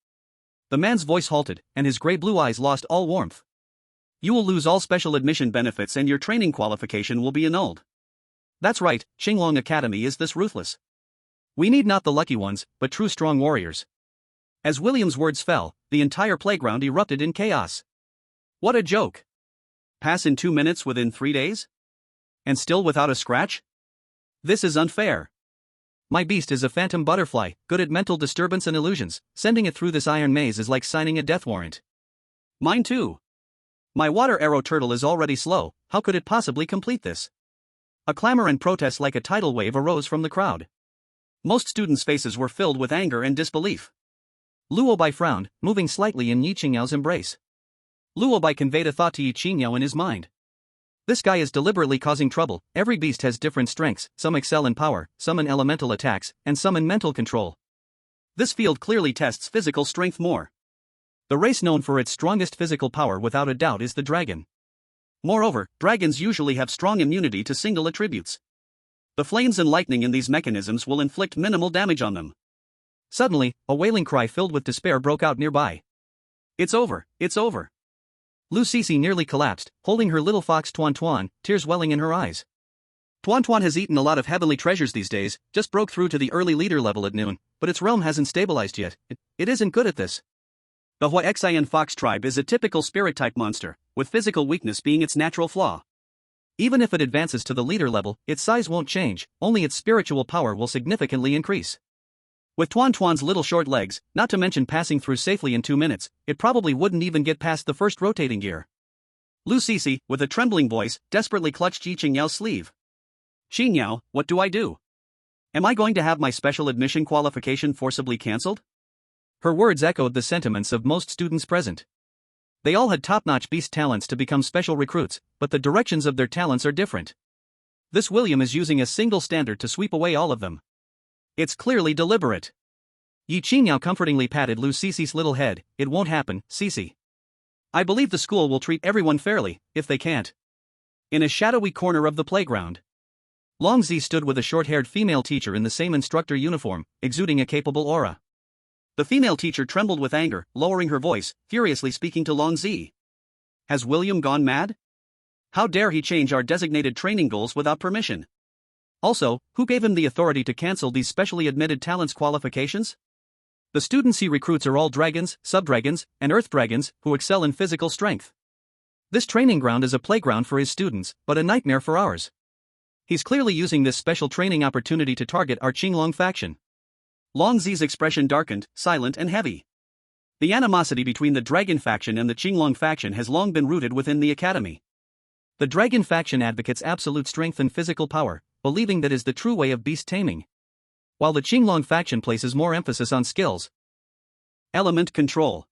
The man's voice halted, and his gray-blue eyes lost all warmth. You will lose all special admission benefits and your training qualification will be annulled. That's right, Qinglong Academy is this ruthless. We need not the lucky ones, but true strong warriors. As William's words fell, the entire playground erupted in chaos. What a joke. Pass in 2 minutes within 3 days? And still without a scratch? This is unfair. My beast is a phantom butterfly, good at mental disturbance and illusions. Sending it through this iron maze is like signing a death warrant. Mine too. My water arrow turtle is already slow, how could it possibly complete this? A clamor and protest like a tidal wave arose from the crowd. Most students' faces were filled with anger and disbelief. Luo Bai frowned, moving slightly in Ye Qingyao's embrace. Luo Bai conveyed a thought to Ye Qingyao in his mind. This guy is deliberately causing trouble. Every beast has different strengths, some excel in power, some in elemental attacks, and some in mental control. This field clearly tests physical strength more. The race known for its strongest physical power without a doubt is the dragon. Moreover, dragons usually have strong immunity to single attributes. The flames and lightning in these mechanisms will inflict minimal damage on them. Suddenly, a wailing cry filled with despair broke out nearby. It's over, it's over. Lu Sisi nearly collapsed, holding her little fox Tuan Tuan, tears welling in her eyes. Tuan Tuan has eaten a lot of heavenly treasures these days, just broke through to the early leader level at noon, but its realm hasn't stabilized yet. It isn't good at this. The Hua Xian fox tribe is a typical spirit-type monster, with physical weakness being its natural flaw. Even if it advances to the leader level, its size won't change, only its spiritual power will significantly increase. With Tuan Tuan's little short legs, not to mention passing through safely in 2 minutes, it probably wouldn't even get past the first rotating gear. Lu Sisi, with a trembling voice, desperately clutched Ye Qingyao's sleeve. Qingyao, what do I do? Am I going to have my special admission qualification forcibly cancelled? Her words echoed the sentiments of most students present. They all had top-notch beast talents to become special recruits, but the directions of their talents are different. This William is using a single standard to sweep away all of them. It's clearly deliberate. Ye Qingyao comfortingly patted Lu Sisi's little head. It won't happen, Sisi. I believe the school will treat everyone fairly, if they can't. In a shadowy corner of the playground, Long Zi stood with a short-haired female teacher in the same instructor uniform, exuding a capable aura. The female teacher trembled with anger, lowering her voice, furiously speaking to Long Zi. Has William gone mad? How dare he change our designated training goals without permission? Also, who gave him the authority to cancel these specially admitted talents qualifications? The students he recruits are all dragons, sub-dragons, and earth dragons, who excel in physical strength. This training ground is a playground for his students, but a nightmare for ours. He's clearly using this special training opportunity to target our Qinglong faction. Long Zi's expression darkened, silent and heavy. The animosity between the Dragon faction and the Qinglong faction has long been rooted within the academy. The Dragon faction advocates absolute strength and physical power, believing that is the true way of beast taming. while the Qinglong faction places more emphasis on skills. Element control.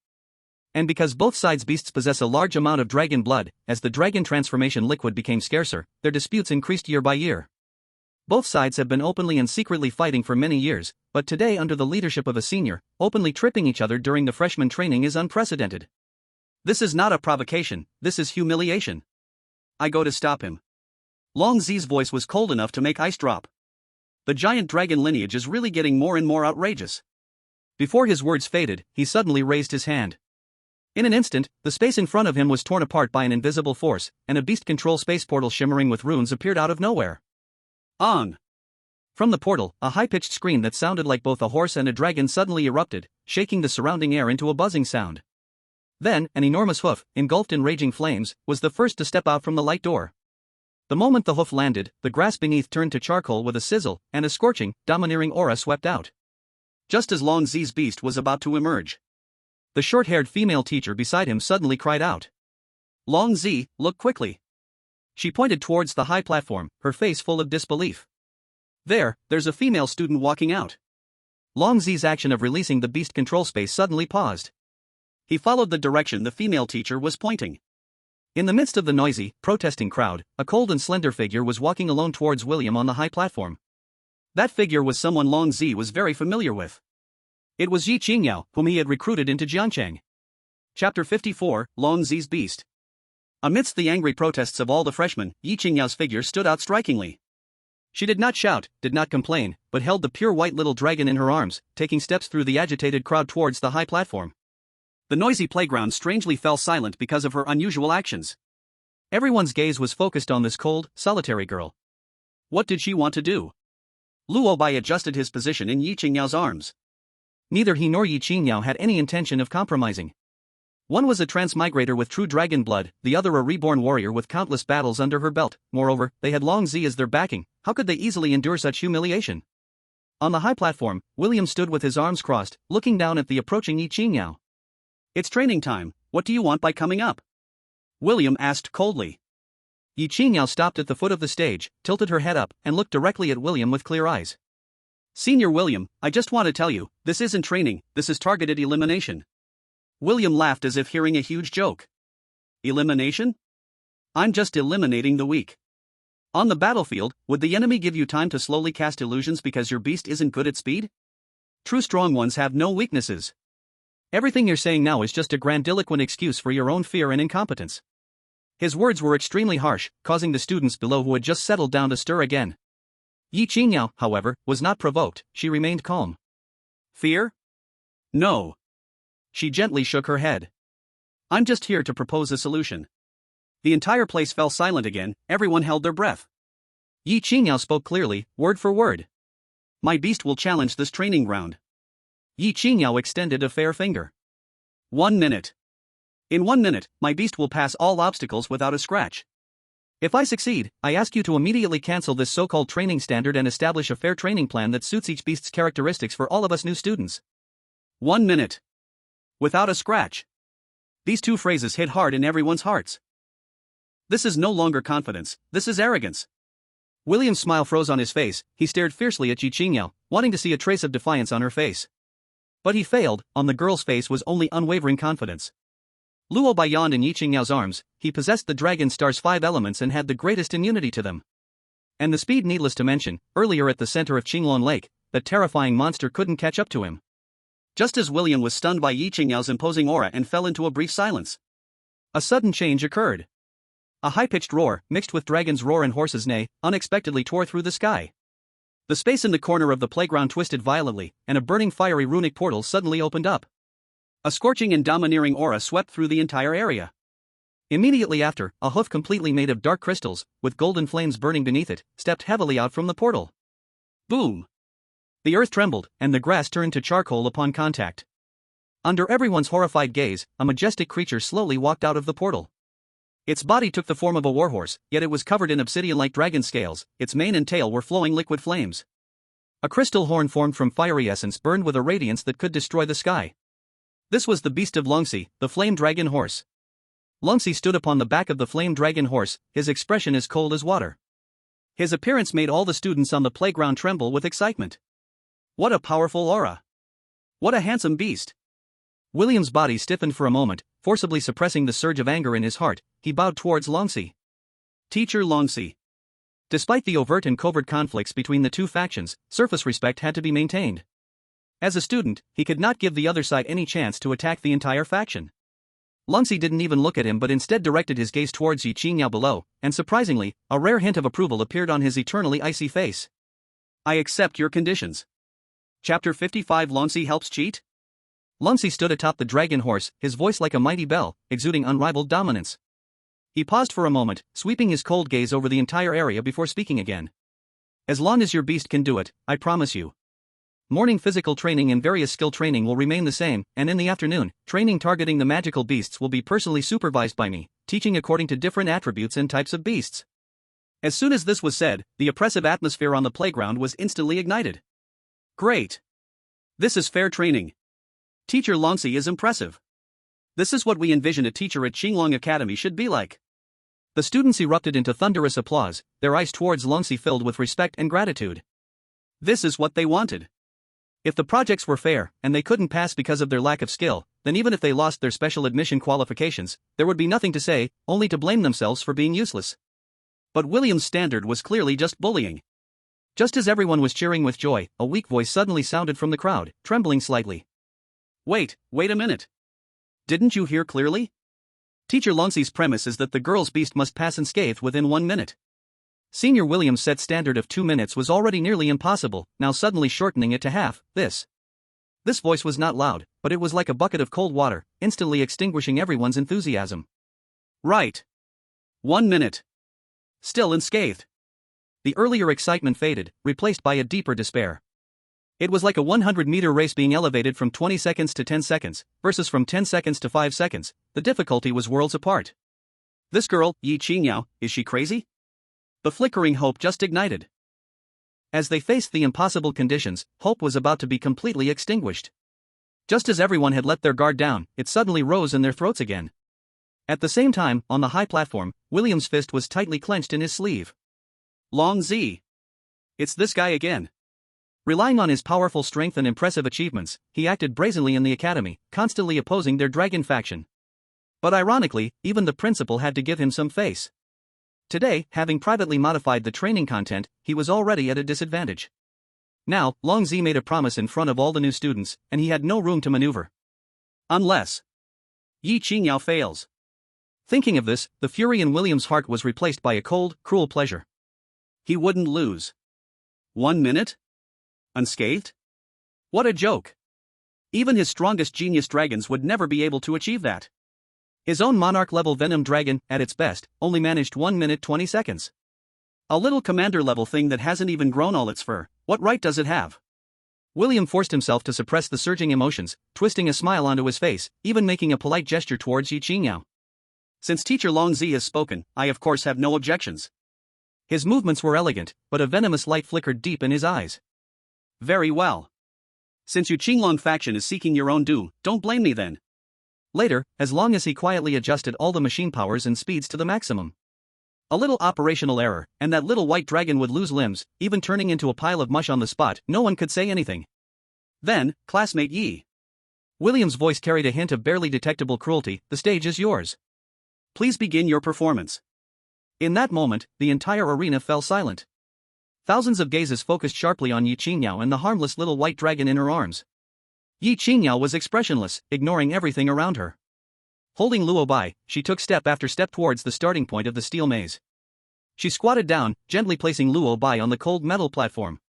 And because both sides' beasts possess a large amount of dragon blood, as the dragon transformation liquid became scarcer, their disputes increased year by year. Both sides have been openly and secretly fighting for many years, but today under the leadership of a senior, openly tripping each other during the freshman training is unprecedented. This is not a provocation, this is humiliation. I go to stop him. Long Zi's voice was cold enough to make ice drop. The giant dragon lineage is really getting more and more outrageous. Before his words faded, he suddenly raised his hand. In an instant, the space in front of him was torn apart by an invisible force, and a beast control space portal shimmering with runes appeared out of nowhere. On! From the portal, a high-pitched scream that sounded like both a horse and a dragon suddenly erupted, shaking the surrounding air into a buzzing sound. Then, an enormous hoof, engulfed in raging flames, was the first to step out from the light door. The moment the hoof landed, the grass beneath turned to charcoal with a sizzle, and a scorching, domineering aura swept out. Just as Long Zi's beast was about to emerge, the short-haired female teacher beside him suddenly cried out. Long Zi, look quickly. She pointed towards the high platform, her face full of disbelief. There's a female student walking out. Long Zi's action of releasing the beast control space suddenly paused. He followed the direction the female teacher was pointing. In the midst of the noisy, protesting crowd, a cold and slender figure was walking alone towards William on the high platform. That figure was someone Long Zi was very familiar with. It was Ye Qingyao, whom he had recruited into Jiangchang. Chapter 54, Long Zi's Beast. Amidst the angry protests of all the freshmen, Ye Qingyao's figure stood out strikingly. She did not shout, did not complain, but held the pure white little dragon in her arms, taking steps through the agitated crowd towards the high platform. The noisy playground strangely fell silent because of her unusual actions. Everyone's gaze was focused on this cold, solitary girl. What did she want to do? Luo Bai adjusted his position in Ye Qingyao's arms. Neither he nor Ye Qingyao had any intention of compromising. One was a transmigrator with true dragon blood, the other a reborn warrior with countless battles under her belt. Moreover, they had Long Zi as their backing. How could they easily endure such humiliation? On the high platform, William stood with his arms crossed, looking down at the approaching Ye Qingyao. It's training time, what do you want by coming up? William asked coldly. Ye Qingyao stopped at the foot of the stage, tilted her head up, and looked directly at William with clear eyes. Senior William, I just want to tell you, this isn't training, this is targeted elimination. William laughed as if hearing a huge joke. Elimination? I'm just eliminating the weak. On the battlefield, would the enemy give you time to slowly cast illusions because your beast isn't good at speed? True strong ones have no weaknesses. Everything you're saying now is just a grandiloquent excuse for your own fear and incompetence. His words were extremely harsh, causing the students below who had just settled down to stir again. Ye Qingyao, however, was not provoked, she remained calm. Fear? No. She gently shook her head. I'm just here to propose a solution. The entire place fell silent again, everyone held their breath. Ye Qingyao spoke clearly, word for word. My beast will challenge this training ground. Ye Qingyao extended a fair finger. 1 minute. In 1 minute, my beast will pass all obstacles without a scratch. If I succeed, I ask you to immediately cancel this so-called training standard and establish a fair training plan that suits each beast's characteristics for all of us new students. 1 minute. Without a scratch. These two phrases hit hard in everyone's hearts. This is no longer confidence, this is arrogance. William's smile froze on his face, he stared fiercely at Ye Qingyao, wanting to see a trace of defiance on her face. But he failed, on the girl's face was only unwavering confidence. Luo Bai yawned in Ye Qingyao's arms, he possessed the Dragon Star's 5 elements and had the greatest immunity to them. And the speed needless to mention, earlier at the center of Qinglong Lake, that terrifying monster couldn't catch up to him. Just as William was stunned by Ye Qingyao's imposing aura and fell into a brief silence, a sudden change occurred. A high-pitched roar, mixed with dragon's roar and horse's neigh, unexpectedly tore through the sky. The space in the corner of the playground twisted violently, and a burning fiery runic portal suddenly opened up. A scorching and domineering aura swept through the entire area. Immediately after, a hoof completely made of dark crystals, with golden flames burning beneath it, stepped heavily out from the portal. Boom! The earth trembled, and the grass turned to charcoal upon contact. Under everyone's horrified gaze, a majestic creature slowly walked out of the portal. Its body took the form of a warhorse, yet it was covered in obsidian-like dragon scales, its mane and tail were flowing liquid flames. A crystal horn formed from fiery essence burned with a radiance that could destroy the sky. This was the beast of Longxi, the flame dragon horse. Longxi stood upon the back of the flame dragon horse, his expression as cold as water. His appearance made all the students on the playground tremble with excitement. What a powerful aura! What a handsome beast! William's body stiffened for a moment, forcibly suppressing the surge of anger in his heart. He bowed towards Longxi. Teacher Longxi. Despite the overt and covert conflicts between the two factions, surface respect had to be maintained. As a student, he could not give the other side any chance to attack the entire faction. Longxi didn't even look at him but instead directed his gaze towards Ye Qingyao below, and surprisingly, a rare hint of approval appeared on his eternally icy face. I accept your conditions. Chapter 55 Longxi helps cheat? Longxi stood atop the dragon horse, his voice like a mighty bell, exuding unrivaled dominance. He paused for a moment, sweeping his cold gaze over the entire area before speaking again. As long as your beast can do it, I promise you. Morning physical training and various skill training will remain the same, and in the afternoon, training targeting the magical beasts will be personally supervised by me, teaching according to different attributes and types of beasts. As soon as this was said, the oppressive atmosphere on the playground was instantly ignited. Great! This is fair training. Teacher Longxi is impressive. This is what we envision a teacher at Qinglong Academy should be like. The students erupted into thunderous applause, their eyes towards Longxi filled with respect and gratitude. This is what they wanted. If the projects were fair, and they couldn't pass because of their lack of skill, then even if they lost their special admission qualifications, there would be nothing to say, only to blame themselves for being useless. But William's standard was clearly just bullying. Just as everyone was cheering with joy, a weak voice suddenly sounded from the crowd, trembling slightly. Wait a minute. Didn't you hear clearly? Teacher Longxi's premise is that the girl's beast must pass unscathed within 1 minute. Senior William's set standard of 2 minutes was already nearly impossible, now suddenly shortening it to half. This voice was not loud, but it was like a bucket of cold water, instantly extinguishing everyone's enthusiasm. Right. 1 minute. Still unscathed. The earlier excitement faded, replaced by a deeper despair. It was like a 100-meter race being elevated from 20 seconds to 10 seconds, versus from 10 seconds to 5 seconds. The difficulty was worlds apart. This girl, Ye Qingyao, is she crazy? The flickering hope just ignited. As they faced the impossible conditions, hope was about to be completely extinguished. Just as everyone had let their guard down, it suddenly rose in their throats again. At the same time, on the high platform, William's fist was tightly clenched in his sleeve. Longxi. It's this guy again. Relying on his powerful strength and impressive achievements, he acted brazenly in the academy, constantly opposing their dragon faction. But ironically, even the principal had to give him some face. Today, having privately modified the training content, he was already at a disadvantage. Now, Longxi made a promise in front of all the new students, and he had no room to maneuver. Unless Ye Qingyao fails. Thinking of this, the fury in William's heart was replaced by a cold, cruel pleasure. He wouldn't lose. 1 minute? Unscathed? What a joke. Even his strongest genius dragons would never be able to achieve that. His own monarch-level venom dragon, at its best, only managed 1 minute 20 seconds. A little commander-level thing that hasn't even grown all its fur, what right does it have? William forced himself to suppress the surging emotions, twisting a smile onto his face, even making a polite gesture towards Ye Qingyao. Since Teacher Longxi has spoken, I of course have no objections. His movements were elegant, but a venomous light flickered deep in his eyes. Very well. Since your Qinglong faction is seeking your own due, don't blame me then. Later, as long as he quietly adjusted all the machine powers and speeds to the maximum. A little operational error, and that little white dragon would lose limbs, even turning into a pile of mush on the spot. No one could say anything. Then, classmate Yi. William's voice carried a hint of barely detectable cruelty. The stage is yours. Please begin your performance. In that moment, the entire arena fell silent. Thousands of gazes focused sharply on Ye Qingyao and the harmless little white dragon in her arms. Ye Qingyao was expressionless, ignoring everything around her. Holding Luo Bai, she took step after step towards the starting point of the steel maze. She squatted down, gently placing Luo Bai on the cold metal platform.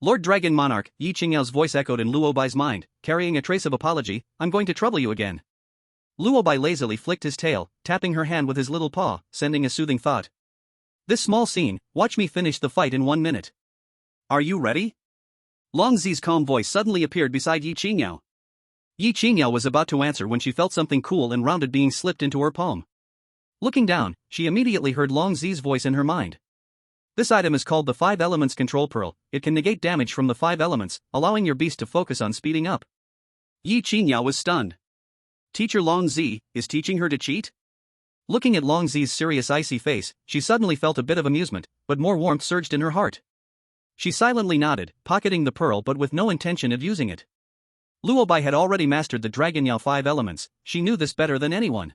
Lord Dragon Monarch, Ye Qingyao's voice echoed in Luo Bai's mind, carrying a trace of apology. I'm going to trouble you again. Luo Bai lazily flicked his tail, tapping her hand with his little paw, sending a soothing thought. This small scene, watch me finish the fight in 1 minute. Are you ready? Longxi's calm voice suddenly appeared beside Ye Qingyao. Ye Qingyao was about to answer when she felt something cool and rounded being slipped into her palm. Looking down, she immediately heard Longxi's voice in her mind. This item is called the 5 Elements Control Pearl. It can negate damage from the 5 elements, allowing your beast to focus on speeding up. Ye Qingyao was stunned. Teacher Longxi is teaching her to cheat? Looking at Longxi's serious icy face, she suddenly felt a bit of amusement, but more warmth surged in her heart. She silently nodded, pocketing the pearl but with no intention of using it. Luo Bai had already mastered the Dragonform 5 elements, she knew this better than anyone.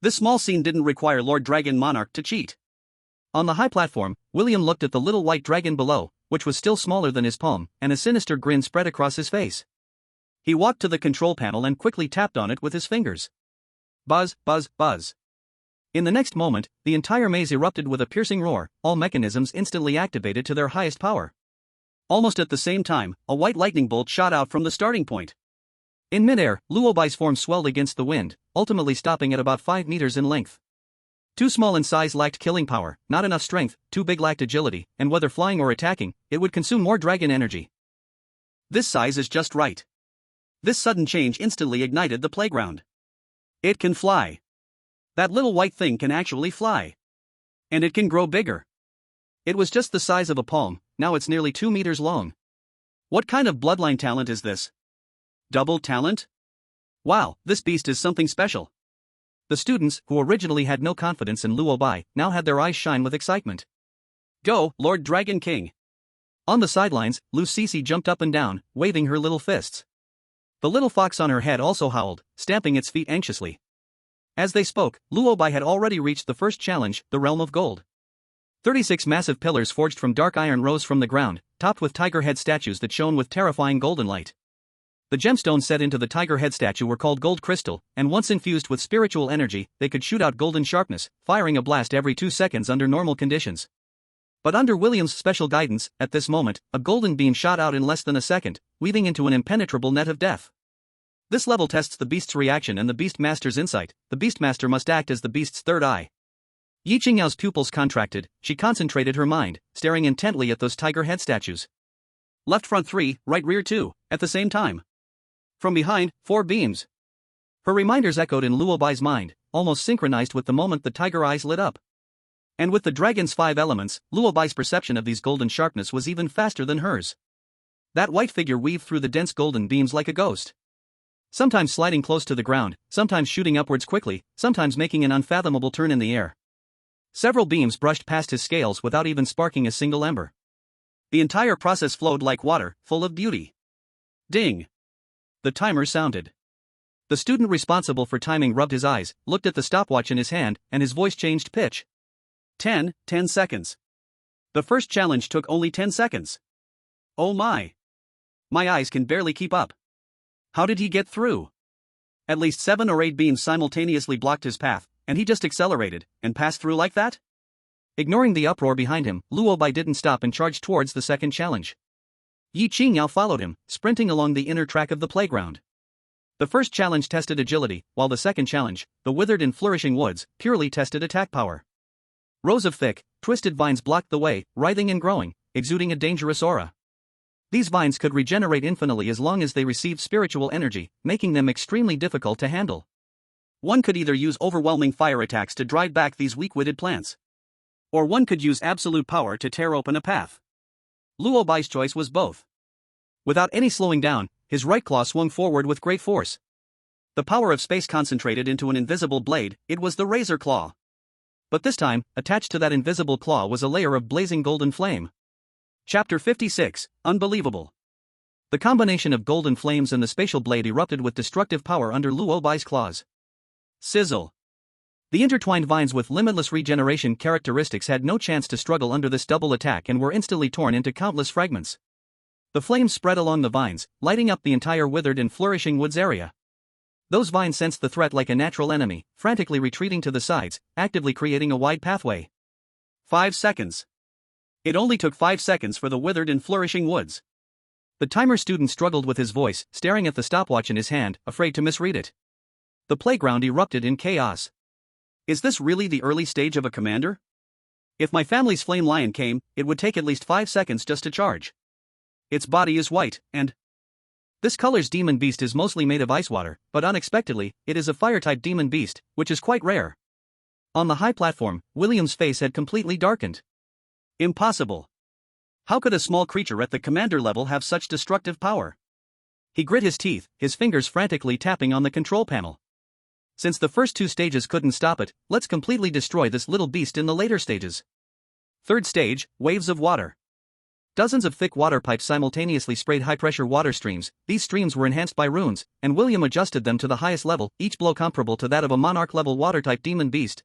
This small scene didn't require Lord Dragon Monarch to cheat. On the high platform, William looked at the little white dragon below, which was still smaller than his palm, and a sinister grin spread across his face. He walked to the control panel and quickly tapped on it with his fingers. Buzz, buzz, buzz. In the next moment, the entire maze erupted with a piercing roar, all mechanisms instantly activated to their highest power. Almost at the same time, a white lightning bolt shot out from the starting point. In midair, Luo Bai's form swelled against the wind, ultimately stopping at about 5 meters in length. Too small in size lacked killing power, not enough strength, too big lacked agility, and whether flying or attacking, it would consume more dragon energy. This size is just right. This sudden change instantly ignited the playground. It can fly. That little white thing can actually fly. And it can grow bigger. It was just the size of a palm, now it's nearly 2 meters long. What kind of bloodline talent is this? Double talent? Wow, this beast is something special. The students, who originally had no confidence in Luo Bai, now had their eyes shine with excitement. Go, Lord Dragon King! On the sidelines, Lu Cece jumped up and down, waving her little fists. The little fox on her head also howled, stamping its feet anxiously. As they spoke, Luo Bai had already reached the first challenge, the Realm of Gold. 36 massive pillars forged from dark iron rose from the ground, topped with tiger head statues that shone with terrifying golden light. The gemstones set into the tiger head statue were called gold crystal, and once infused with spiritual energy, they could shoot out golden sharpness, firing a blast every 2 seconds under normal conditions. But under William's special guidance, at this moment, a golden beam shot out in less than a second, weaving into an impenetrable net of death. This level tests the beast's reaction and the beastmaster's insight. The beastmaster must act as the beast's third eye. Ye Qingyao's pupils contracted, she concentrated her mind, staring intently at those tiger head statues. Left front 3, right rear 2, at the same time. From behind, 4 beams. Her reminders echoed in Luo Bai's mind, almost synchronized with the moment the tiger eyes lit up. And with the dragon's 5 elements, Luo Bai's perception of these golden sharpness was even faster than hers. That white figure weaved through the dense golden beams like a ghost. Sometimes sliding close to the ground, sometimes shooting upwards quickly, sometimes making an unfathomable turn in the air. Several beams brushed past his scales without even sparking a single ember. The entire process flowed like water, full of beauty. Ding! The timer sounded. The student responsible for timing rubbed his eyes, looked at the stopwatch in his hand, and his voice changed pitch. 10 seconds. The first challenge took only 10 seconds. Oh my! My eyes can barely keep up. How did he get through? At least 7 or 8 beams simultaneously blocked his path, and he just accelerated, and passed through like that? Ignoring the uproar behind him, Luo Bai didn't stop and charged towards the second challenge. Ye Qingyao followed him, sprinting along the inner track of the playground. The first challenge tested agility, while the second challenge, the withered and flourishing woods, purely tested attack power. Rows of thick, twisted vines blocked the way, writhing and growing, exuding a dangerous aura. These vines could regenerate infinitely as long as they received spiritual energy, making them extremely difficult to handle. One could either use overwhelming fire attacks to drive back these weak-witted plants. Or one could use absolute power to tear open a path. Luo Bai's choice was both. Without any slowing down, his right claw swung forward with great force. The power of space concentrated into an invisible blade, it was the razor claw. But this time, attached to that invisible claw was a layer of blazing golden flame. Chapter 56, Unbelievable. The combination of golden flames and the spatial blade erupted with destructive power under Luo Bai's claws. Sizzle. The intertwined vines with limitless regeneration characteristics had no chance to struggle under this double attack and were instantly torn into countless fragments. The flames spread along the vines, lighting up the entire withered and flourishing woods area. Those vines sensed the threat like a natural enemy, frantically retreating to the sides, actively creating a wide pathway. 5 seconds. It only took 5 seconds for the withered and flourishing woods. The timer student struggled with his voice, staring at the stopwatch in his hand, afraid to misread it. The playground erupted in chaos. Is this really the early stage of a commander? If my family's flame lion came, it would take at least 5 seconds just to charge. Its body is white, and this color's demon beast is mostly made of ice water, but unexpectedly, it is a fire-type demon beast, which is quite rare. On the high platform, William's face had completely darkened. Impossible. How could a small creature at the commander level have such destructive power? He grit his teeth, his fingers frantically tapping on the control panel. Since the first 2 stages couldn't stop it, let's completely destroy this little beast in the later stages. Third stage, waves of water. Dozens of thick water pipes simultaneously sprayed high-pressure water streams. These streams were enhanced by runes, and William adjusted them to the highest level, each blow comparable to that of a monarch-level water-type demon beast.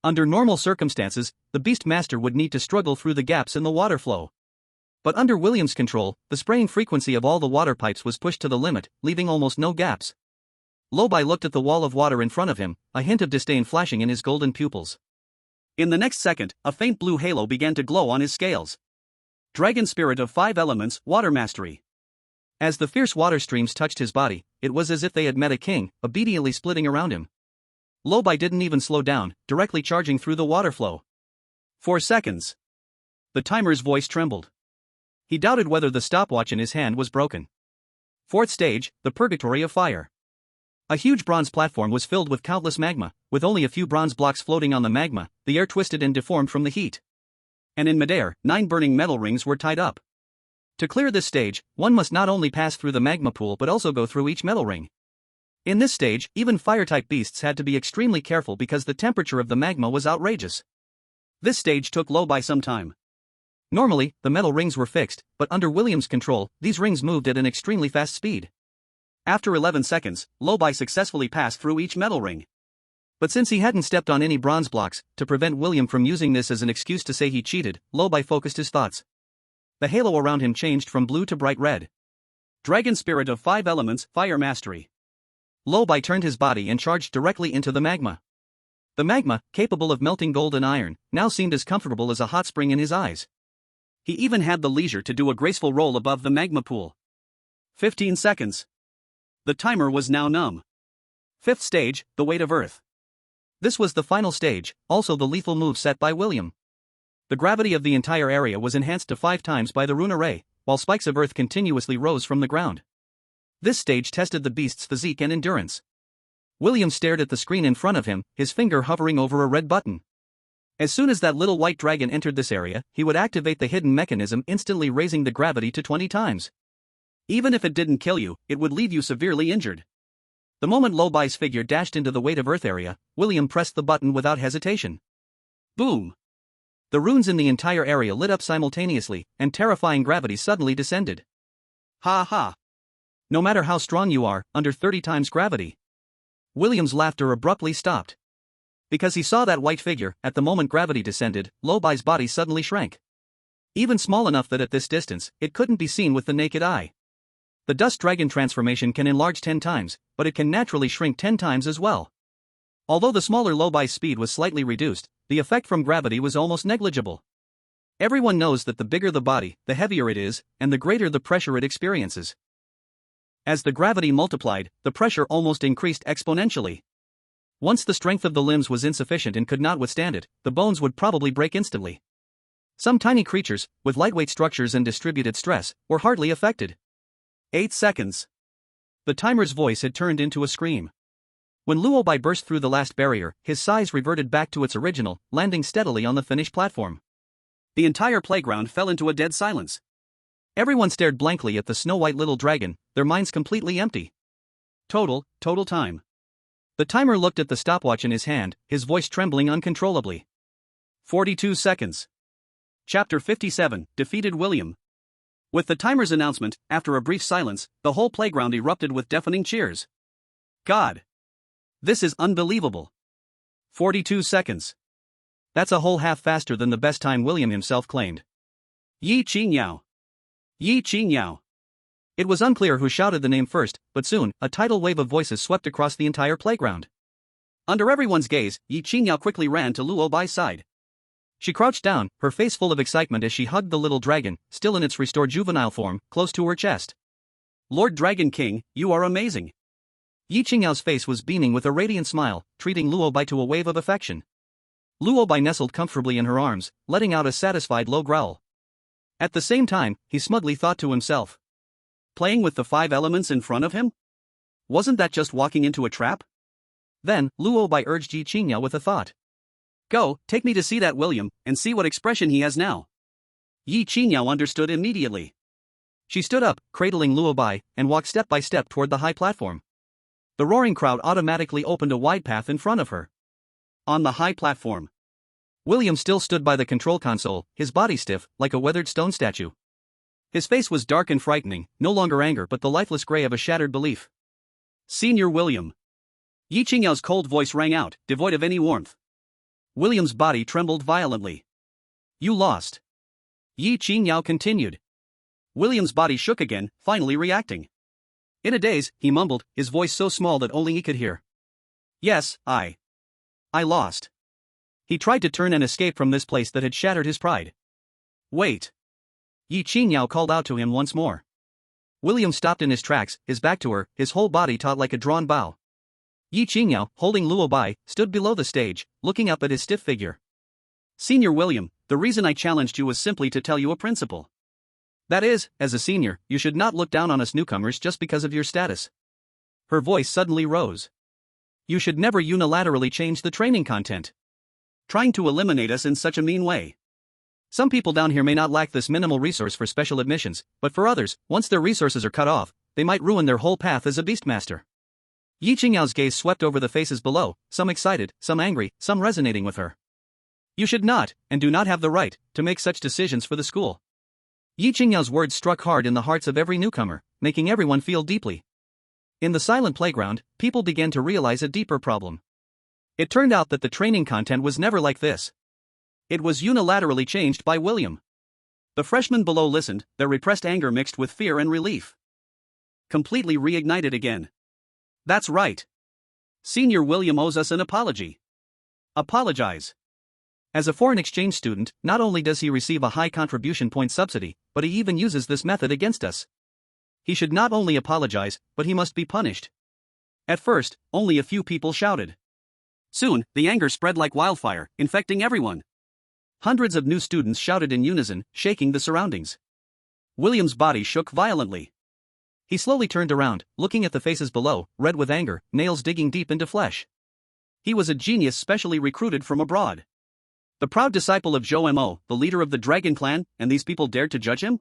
Under normal circumstances, the beast master would need to struggle through the gaps in the water flow. But under William's control, the spraying frequency of all the water pipes was pushed to the limit, leaving almost no gaps. Luo Bai looked at the wall of water in front of him, a hint of disdain flashing in his golden pupils. In the next second, a faint blue halo began to glow on his scales. Dragon Spirit of 5 Elements, Water Mastery. As the fierce water streams touched his body, it was as if they had met a king, obediently splitting around him. Luo Bai didn't even slow down, directly charging through the water flow. 4 seconds. The timer's voice trembled. He doubted whether the stopwatch in his hand was broken. 4th stage, the Purgatory of Fire. A huge bronze platform was filled with countless magma, with only a few bronze blocks floating on the magma, the air twisted and deformed from the heat. And in midair, 9 burning metal rings were tied up. To clear this stage, one must not only pass through the magma pool but also go through each metal ring. In this stage, even fire-type beasts had to be extremely careful because the temperature of the magma was outrageous. This stage took Luo Bai some time. Normally, the metal rings were fixed, but under William's control, these rings moved at an extremely fast speed. After 11 seconds, Luo Bai successfully passed through each metal ring. But since he hadn't stepped on any bronze blocks, to prevent William from using this as an excuse to say he cheated, Luo Bai focused his thoughts. The halo around him changed from blue to bright red. Dragon Spirit of 5 Elements, Fire Mastery. Luo Bai turned his body and charged directly into the magma. The magma, capable of melting gold and iron, now seemed as comfortable as a hot spring in his eyes. He even had the leisure to do a graceful roll above the magma pool. 15 seconds. The timer was now numb. 5th stage, the weight of Earth. This was the final stage, also the lethal move set by William. The gravity of the entire area was enhanced to 5 times by the rune array, while spikes of earth continuously rose from the ground. This stage tested the beast's physique and endurance. William stared at the screen in front of him, his finger hovering over a red button. As soon as that little white dragon entered this area, he would activate the hidden mechanism, instantly raising the gravity to 20 times. Even if it didn't kill you, it would leave you severely injured. The moment Luo Bai's figure dashed into the weight of Earth area, William pressed the button without hesitation. Boom! The runes in the entire area lit up simultaneously, and terrifying gravity suddenly descended. Ha ha! No matter how strong you are, under 30 times gravity. William's laughter abruptly stopped. Because he saw that white figure, at the moment gravity descended, Luo Bai's body suddenly shrank. Even small enough that at this distance, it couldn't be seen with the naked eye. The dust dragon transformation can enlarge 10 times, but it can naturally shrink 10 times as well. Although the smaller Luo Bai's speed was slightly reduced, the effect from gravity was almost negligible. Everyone knows that the bigger the body, the heavier it is, and the greater the pressure it experiences. As the gravity multiplied, the pressure almost increased exponentially. Once the strength of the limbs was insufficient and could not withstand it, the bones would probably break instantly. Some tiny creatures, with lightweight structures and distributed stress, were hardly affected. 8 seconds. The timer's voice had turned into a scream. When Luo Bai burst through the last barrier, his size reverted back to its original, landing steadily on the finished platform. The entire playground fell into a dead silence. Everyone stared blankly at the snow-white little dragon, their minds completely empty. Total time. The timer looked at the stopwatch in his hand, his voice trembling uncontrollably. 42 seconds. Chapter 57, Defeated William. With the timer's announcement, after a brief silence, the whole playground erupted with deafening cheers. God! This is unbelievable. 42 seconds. That's a whole half faster than the best time William himself claimed. Ye Qingyao. Ye Qingyao. It was unclear who shouted the name first, but soon, a tidal wave of voices swept across the entire playground. Under everyone's gaze, Ye Qingyao quickly ran to Luo Bai's side. She crouched down, her face full of excitement as she hugged the little dragon, still in its restored juvenile form, close to her chest. Lord Dragon King, you are amazing. Ye Qingyao's face was beaming with a radiant smile, treating Luo Bai to a wave of affection. Luo Bai nestled comfortably in her arms, letting out a satisfied low growl. At the same time, he smugly thought to himself. Playing with the 5 elements in front of him? Wasn't that just walking into a trap? Then, Luo Bai urged Ye Qingyao with a thought. Go, take me to see that William, and see what expression he has now. Ye Qingyao understood immediately. She stood up, cradling Luo Bai, and walked step by step toward the high platform. The roaring crowd automatically opened a wide path in front of her. On the high platform, William still stood by the control console, his body stiff, like a weathered stone statue. His face was dark and frightening, no longer anger but the lifeless gray of a shattered belief. Senior William. Ye Qingyao's cold voice rang out, devoid of any warmth. William's body trembled violently. You lost. Ye Qingyao continued. William's body shook again, finally reacting. In a daze, he mumbled, his voice so small that only he could hear. Yes, I lost. He tried to turn and escape from this place that had shattered his pride. Wait. Ye Qingyao called out to him once more. William stopped in his tracks, his back to her, his whole body taut like a drawn bow. Ye Qingyao, holding Luo Bai, stood below the stage, looking up at his stiff figure. Senior William, the reason I challenged you was simply to tell you a principle. That is, as a senior, you should not look down on us newcomers just because of your status. Her voice suddenly rose. You should never unilaterally change the training content. Trying to eliminate us in such a mean way. Some people down here may not lack this minimal resource for special admissions, but for others, once their resources are cut off, they might ruin their whole path as a beastmaster. Ye Qingyao's gaze swept over the faces below, some excited, some angry, some resonating with her. You should not, and do not have the right, to make such decisions for the school. Ye Qingyao's words struck hard in the hearts of every newcomer, making everyone feel deeply. In the silent playground, people began to realize a deeper problem. It turned out that the training content was never like this. It was unilaterally changed by William. The freshmen below listened, their repressed anger mixed with fear and relief. Completely reignited again. That's right. Senior William owes us an apology. Apologize. As a foreign exchange student, not only does he receive a high contribution point subsidy, but he even uses this method against us. He should not only apologize, but he must be punished. At first, only a few people shouted. Soon, the anger spread like wildfire, infecting everyone. Hundreds of new students shouted in unison, shaking the surroundings. William's body shook violently. He slowly turned around, looking at the faces below, red with anger, nails digging deep into flesh. He was a genius specially recruited from abroad. The proud disciple of Zhou Mo, the leader of the Dragon Clan, and these people dared to judge him?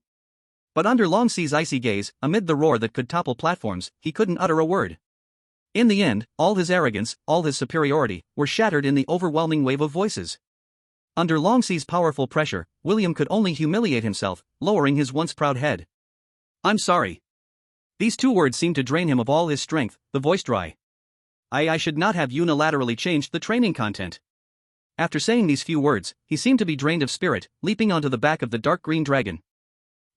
But under Long Si's icy gaze, amid the roar that could topple platforms, he couldn't utter a word. In the end, all his arrogance, all his superiority, were shattered in the overwhelming wave of voices. Under Long Si's powerful pressure, William could only humiliate himself, lowering his once proud head. I'm sorry. These two words seemed to drain him of all his strength, the voice dry. I should not have unilaterally changed the training content. After saying these few words, he seemed to be drained of spirit, leaping onto the back of the dark green dragon.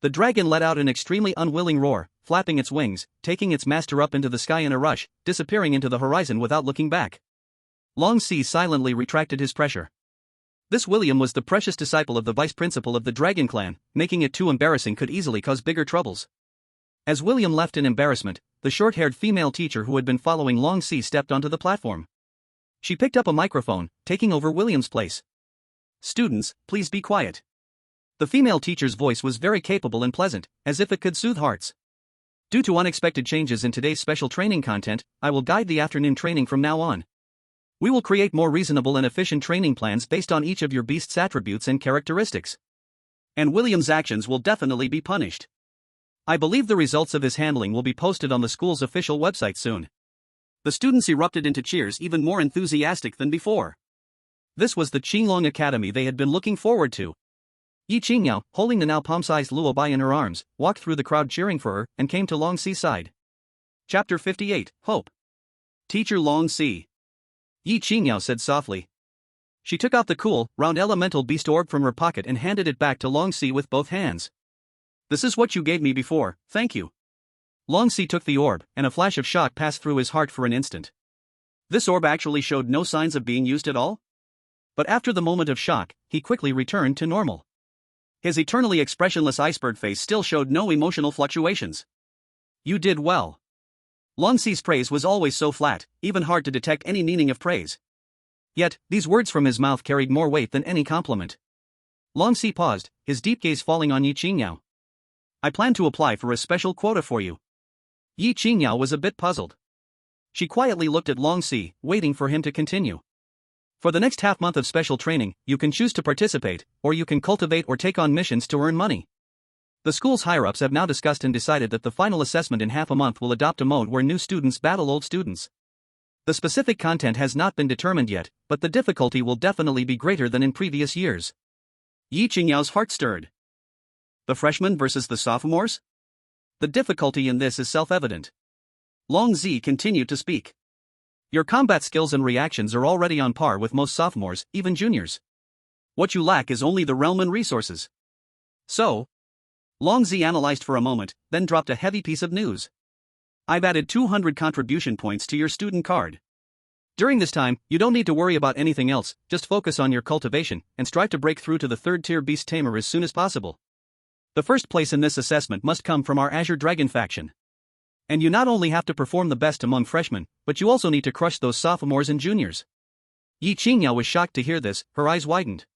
The dragon let out an extremely unwilling roar, flapping its wings, taking its master up into the sky in a rush, disappearing into the horizon without looking back. Long Si silently retracted his pressure. This William was the precious disciple of the vice principal of the Dragon Clan, making it too embarrassing could easily cause bigger troubles. As William left in embarrassment, the short-haired female teacher who had been following Long Si stepped onto the platform. She picked up a microphone, taking over William's place. Students, please be quiet. The female teacher's voice was very capable and pleasant, as if it could soothe hearts. Due to unexpected changes in today's special training content, I will guide the afternoon training from now on. We will create more reasonable and efficient training plans based on each of your beast's attributes and characteristics. And William's actions will definitely be punished. I believe the results of his handling will be posted on the school's official website soon. The students erupted into cheers even more enthusiastic than before. This was the Qinglong Academy they had been looking forward to. Ye Qingyao, holding the now palm-sized Luo Bai in her arms, walked through the crowd cheering for her and came to Long Si's side. Chapter 58, Hope. Teacher Long Si. Ye Qingyao said softly. She took out the cool, round elemental beast orb from her pocket and handed it back to Long Si with both hands. This is what you gave me before, thank you. Long Si took the orb, and a flash of shock passed through his heart for an instant. This orb actually showed no signs of being used at all? But after the moment of shock, he quickly returned to normal. His eternally expressionless iceberg face still showed no emotional fluctuations. You did well. Long Si's praise was always so flat, even hard to detect any meaning of praise. Yet, these words from his mouth carried more weight than any compliment. Long Si paused, his deep gaze falling on Ye Qingyao. I plan to apply for a special quota for you. Ye Qingyao was a bit puzzled. She quietly looked at Long Si, waiting for him to continue. For the next half-month of special training, you can choose to participate, or you can cultivate or take on missions to earn money. The school's higher-ups have now discussed and decided that the final assessment in half a month will adopt a mode where new students battle old students. The specific content has not been determined yet, but the difficulty will definitely be greater than in previous years. Ye Qingyao's heart stirred. The freshmen versus the sophomores? The difficulty in this is self-evident. Long Zi continued to speak. Your combat skills and reactions are already on par with most sophomores, even juniors. What you lack is only the realm and resources. So? Long Zi analyzed for a moment, then dropped a heavy piece of news. I've added 200 contribution points to your student card. During this time, you don't need to worry about anything else, just focus on your cultivation, and strive to break through to the 3rd-tier beast tamer as soon as possible. The first place in this assessment must come from our Azure Dragon faction. And you not only have to perform the best among freshmen, but you also need to crush those sophomores and juniors. Ye Qingyao was shocked to hear this, her eyes widened.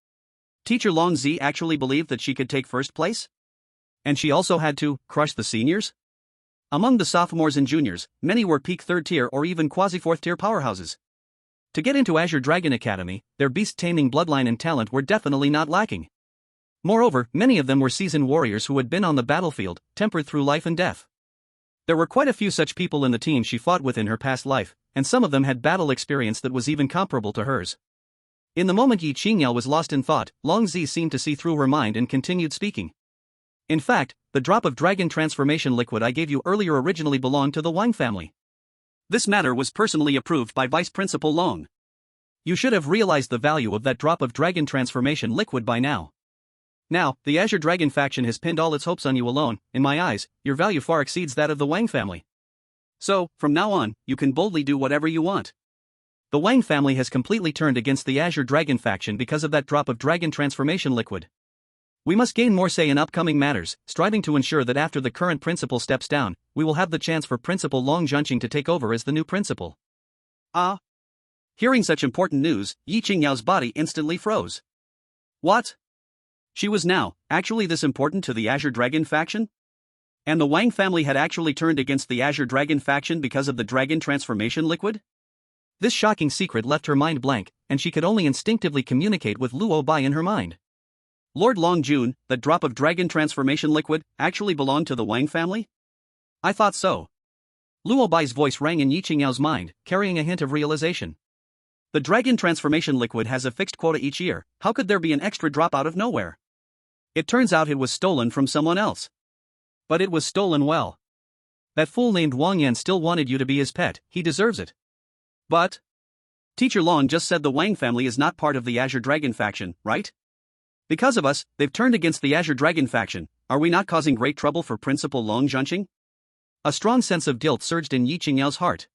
Teacher Long Zi actually believed that she could take first place? And she also had to crush the seniors? Among the sophomores and juniors, many were peak 3rd tier or even quasi-4th tier powerhouses. To get into Azure Dragon Academy, their beast-taming bloodline and talent were definitely not lacking. Moreover, many of them were seasoned warriors who had been on the battlefield, tempered through life and death. There were quite a few such people in the team she fought with in her past life, and some of them had battle experience that was even comparable to hers. In the moment Ye Qingyao was lost in thought, Long Zi seemed to see through her mind and continued speaking. In fact, the drop of dragon transformation liquid I gave you earlier originally belonged to the Wang family. This matter was personally approved by Vice Principal Long. You should have realized the value of that drop of dragon transformation liquid by now. Now, the Azure Dragon faction has pinned all its hopes on you alone. In my eyes, your value far exceeds that of the Wang family. So, from now on, you can boldly do whatever you want. The Wang family has completely turned against the Azure Dragon faction because of that drop of dragon transformation liquid. We must gain more say in upcoming matters, striving to ensure that after the current principal steps down, we will have the chance for Principal Long Zhanqing to take over as the new principal. Ah! Hearing such important news, Ye Qingyao's body instantly froze. What? She was now actually this important to the Azure Dragon faction? And the Wang family had actually turned against the Azure Dragon faction because of the dragon transformation liquid? This shocking secret left her mind blank, and she could only instinctively communicate with Luo Bai in her mind. Lord Long Jun, that drop of dragon transformation liquid, actually belonged to the Wang family? I thought so. Luo Bai's voice rang in Ye Qingyao's mind, carrying a hint of realization. The dragon transformation liquid has a fixed quota each year, how could there be an extra drop out of nowhere? It turns out it was stolen from someone else. But it was stolen well. That fool named Wang Yan still wanted you to be his pet, he deserves it. But Teacher Long just said the Wang family is not part of the Azure Dragon faction, right? Because of us, they've turned against the Azure Dragon faction. Are we not causing great trouble for Principal Long Zhanqing? A strong sense of guilt surged in Ye Qingyao's heart.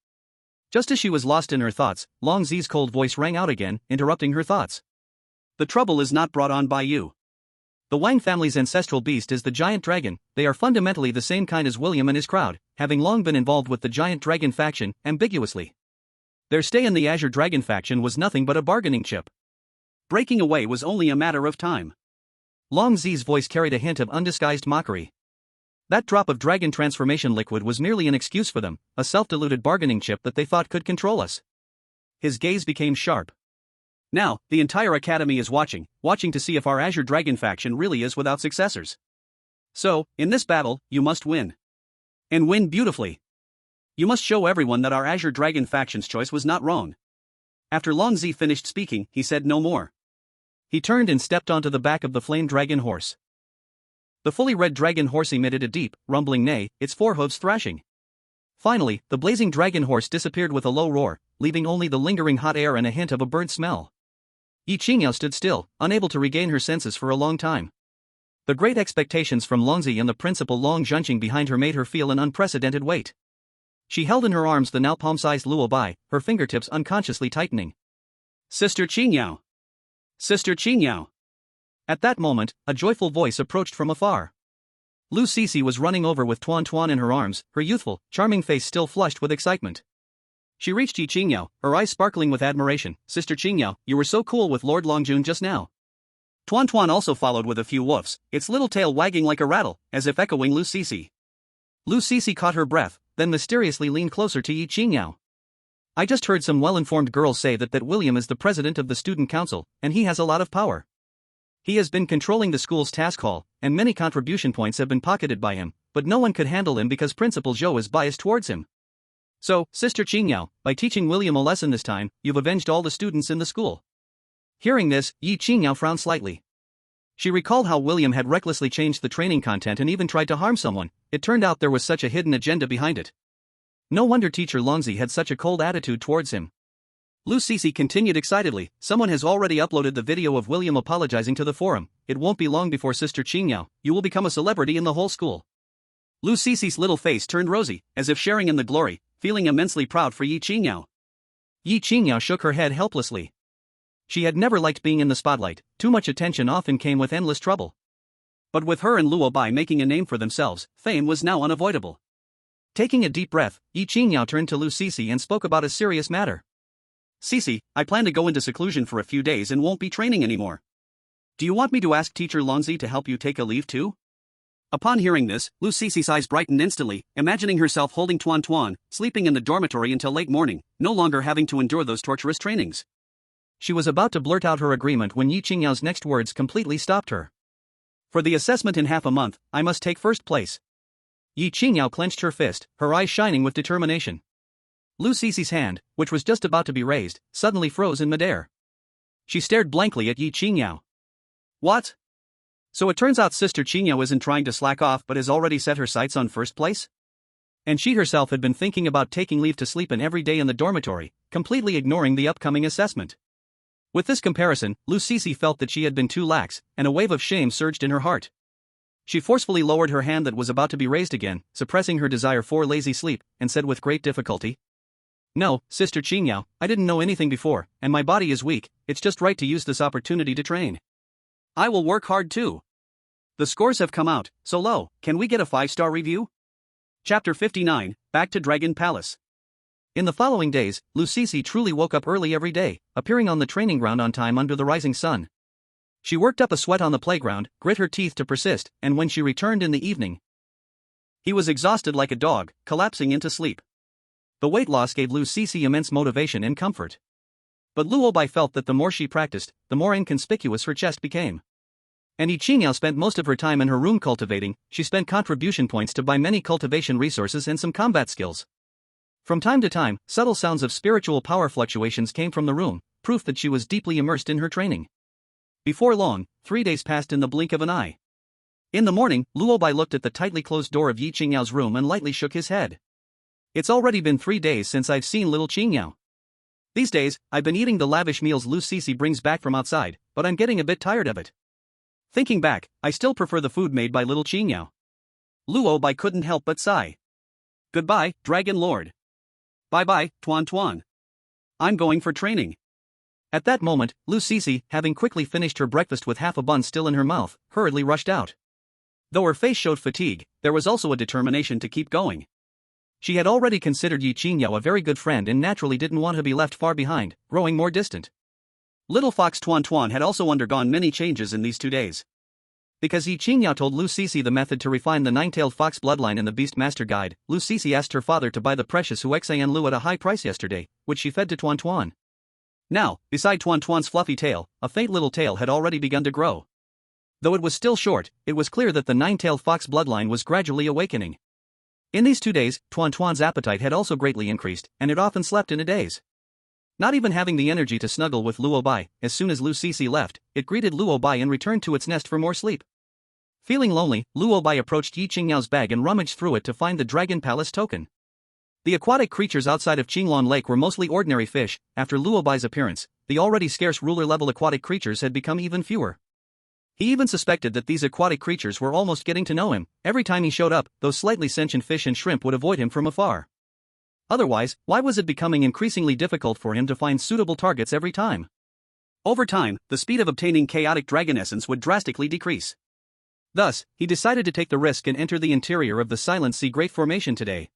Just as she was lost in her thoughts, Long Zi's cold voice rang out again, interrupting her thoughts. The trouble is not brought on by you. The Wang family's ancestral beast is the giant dragon. They are fundamentally the same kind as William and his crowd, having long been involved with the giant dragon faction, ambiguously. Their stay in the Azure Dragon faction was nothing but a bargaining chip. Breaking away was only a matter of time. Long Zi's voice carried a hint of undisguised mockery. That drop of dragon transformation liquid was merely an excuse for them, a self-deluded bargaining chip that they thought could control us. His gaze became sharp. Now, the entire academy is watching to see if our Azure Dragon faction really is without successors. So, in this battle, you must win. And win beautifully. You must show everyone that our Azure Dragon faction's choice was not wrong. After Long Zi finished speaking, he said no more. He turned and stepped onto the back of the flame dragon horse. The fully red dragon horse emitted a deep, rumbling neigh, its forehooves thrashing. Finally, the blazing dragon horse disappeared with a low roar, leaving only the lingering hot air and a hint of a burnt smell. Ye Qingyao stood still, unable to regain her senses for a long time. The great expectations from Long Zi and the Principal Long Zhanqing behind her made her feel an unprecedented weight. She held in her arms the now palm-sized Luo Bai, her fingertips unconsciously tightening. Sister Qingyao! Sister Qingyao! At that moment, a joyful voice approached from afar. Lu Sisi was running over with Tuan Tuan in her arms, her youthful, charming face still flushed with excitement. She reached Ye Qingyao, her eyes sparkling with admiration. Sister Qingyao, you were so cool with Lord Longjun just now. Tuan Tuan also followed with a few woofs, its little tail wagging like a rattle, as if echoing Lu Sisi. Lu Sisi caught her breath, then mysteriously leaned closer to Ye Qingyao. I just heard some well-informed girls say that William is the president of the student council, and he has a lot of power. He has been controlling the school's task hall, and many contribution points have been pocketed by him, but no one could handle him because Principal Zhou is biased towards him. So, Sister Qingyao, by teaching William a lesson this time, you've avenged all the students in the school. Hearing this, Ye Qingyao frowned slightly. She recalled how William had recklessly changed the training content and even tried to harm someone. It turned out there was such a hidden agenda behind it. No wonder teacher Longzi had such a cold attitude towards him. Lu Sisi continued excitedly, someone has already uploaded the video of William apologizing to the forum. It won't be long before Sister Qingyao, you will become a celebrity in the whole school. Lu Sisi's little face turned rosy, as if sharing in the glory, feeling immensely proud for Ye Qingyao. Ye Qingyao shook her head helplessly. She had never liked being in the spotlight, too much attention often came with endless trouble. But with her and Luo Bai making a name for themselves, fame was now unavoidable. Taking a deep breath, Ye Qingyao turned to Lu Sisi and spoke about a serious matter. Sisi, I plan to go into seclusion for a few days and won't be training anymore. Do you want me to ask Teacher Longzi to help you take a leave too? Upon hearing this, Lu Sisi's eyes brightened instantly, imagining herself holding Tuan Tuan, sleeping in the dormitory until late morning, no longer having to endure those torturous trainings. She was about to blurt out her agreement when Ye Qingyao's next words completely stopped her. For the assessment in half a month, I must take first place. Ye Qingyao clenched her fist, her eyes shining with determination. Lu Sisi's hand, which was just about to be raised, suddenly froze in midair. She stared blankly at Ye Qingyao. What? So it turns out Sister Qingyao isn't trying to slack off but has already set her sights on first place? And she herself had been thinking about taking leave to sleep in every day in the dormitory, completely ignoring the upcoming assessment. With this comparison, Lu Sisi felt that she had been too lax, and a wave of shame surged in her heart. She forcefully lowered her hand that was about to be raised again, suppressing her desire for lazy sleep, and said with great difficulty, No, Sister Qingyao, I didn't know anything before, and my body is weak, it's just right to use this opportunity to train. I will work hard too. The scores have come out, so Lo, can we get a 5-star review? Chapter 59, Back to Dragon Palace. In the following days, Lu Sisi truly woke up early every day, appearing on the training ground on time under the rising sun. She worked up a sweat on the playground, grit her teeth to persist, and when she returned in the evening, he was exhausted like a dog, collapsing into sleep. The weight loss gave Lu Sisi immense motivation and comfort. But Luo Bai felt that the more she practiced, the more inconspicuous her chest became. And Ye Qingyao spent most of her time in her room cultivating. She spent contribution points to buy many cultivation resources and some combat skills. From time to time, subtle sounds of spiritual power fluctuations came from the room, proof that she was deeply immersed in her training. Before long, 3 days passed in the blink of an eye. In the morning, Luo Bai looked at the tightly closed door of Ye Qingyao's room and lightly shook his head. It's already been 3 days since I've seen little Qingyao. These days, I've been eating the lavish meals Lu Sisi brings back from outside, but I'm getting a bit tired of it. Thinking back, I still prefer the food made by little Qingyao. Luo Bai couldn't help but sigh. Goodbye, Dragon Lord. Bye-bye, Tuan Tuan. I'm going for training. At that moment, Lu Sisi, having quickly finished her breakfast with half a bun still in her mouth, hurriedly rushed out. Though her face showed fatigue, there was also a determination to keep going. She had already considered Ye Qingyao a very good friend and naturally didn't want to be left far behind, growing more distant. Little Fox Tuan Tuan had also undergone many changes in these 2 days. Because Ye Qingyao told Lu Sisi the method to refine the nine-tailed fox bloodline in the Beast Master Guide, Lu Sisi asked her father to buy the precious Huxian Lu at a high price yesterday, which she fed to Tuan Tuan. Now, beside Tuan Tuan's fluffy tail, a faint little tail had already begun to grow. Though it was still short, it was clear that the nine-tailed fox bloodline was gradually awakening. In these 2 days, Tuan Tuan's appetite had also greatly increased, and it often slept in a daze. Not even having the energy to snuggle with Luo Bai, as soon as Lu Sisi left, it greeted Luo Bai and returned to its nest for more sleep. Feeling lonely, Luo Bai approached Ye Qingyao's bag and rummaged through it to find the Dragon Palace token. The aquatic creatures outside of Qinglong Lake were mostly ordinary fish. After Luo Bai's appearance, the already scarce ruler-level aquatic creatures had become even fewer. He even suspected that these aquatic creatures were almost getting to know him. Every time he showed up, those slightly sentient fish and shrimp would avoid him from afar. Otherwise, why was it becoming increasingly difficult for him to find suitable targets every time? Over time, the speed of obtaining chaotic dragon essence would drastically decrease. Thus, he decided to take the risk and enter the interior of the Silent Sea Great Formation today.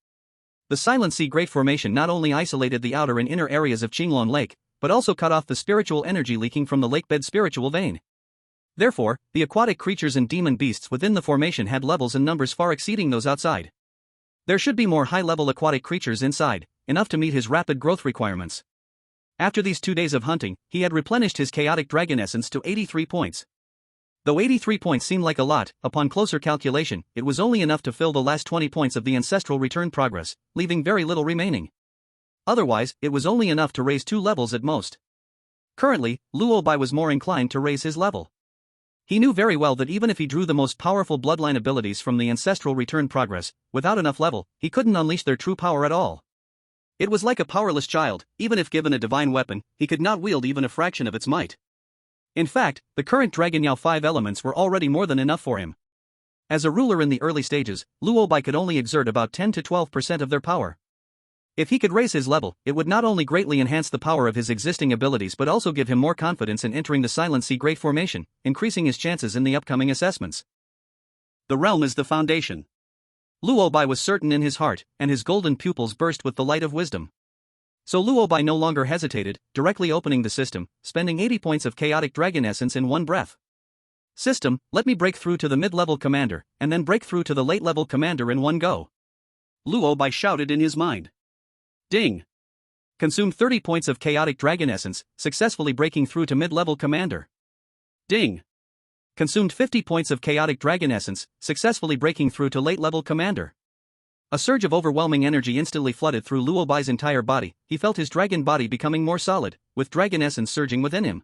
The Silent Sea Great Formation not only isolated the outer and inner areas of Qinglong Lake, but also cut off the spiritual energy leaking from the lakebed spiritual vein. Therefore, the aquatic creatures and demon beasts within the formation had levels and numbers far exceeding those outside. There should be more high-level aquatic creatures inside, enough to meet his rapid growth requirements. After these 2 days of hunting, he had replenished his chaotic dragon essence to 83 points. Though 83 points seemed like a lot, upon closer calculation, it was only enough to fill the last 20 points of the ancestral return progress, leaving very little remaining. Otherwise, it was only enough to raise 2 levels at most. Currently, Luo Bai was more inclined to raise his level. He knew very well that even if he drew the most powerful bloodline abilities from the ancestral return progress, without enough level, he couldn't unleash their true power at all. It was like a powerless child. Even if given a divine weapon, he could not wield even a fraction of its might. In fact, the current Dragongyao 5 elements were already more than enough for him. As a ruler in the early stages, Luo Bai could only exert about 10 to 12% of their power. If he could raise his level, it would not only greatly enhance the power of his existing abilities but also give him more confidence in entering the Silent Sea Great Formation, increasing his chances in the upcoming assessments. The realm is the foundation. Luo Bai was certain in his heart, and his golden pupils burst with the light of wisdom. So Luo Bai no longer hesitated, directly opening the system, spending 80 points of chaotic dragon essence in one breath. System, let me break through to the mid-level commander, and then break through to the late-level commander in one go. Luo Bai shouted in his mind. Ding! Consumed 30 points of chaotic dragon essence, successfully breaking through to mid-level commander. Ding! Consumed 50 points of chaotic dragon essence, successfully breaking through to late-level commander. A surge of overwhelming energy instantly flooded through Luo Bai's entire body. He felt his dragon body becoming more solid, with dragon essence surging within him.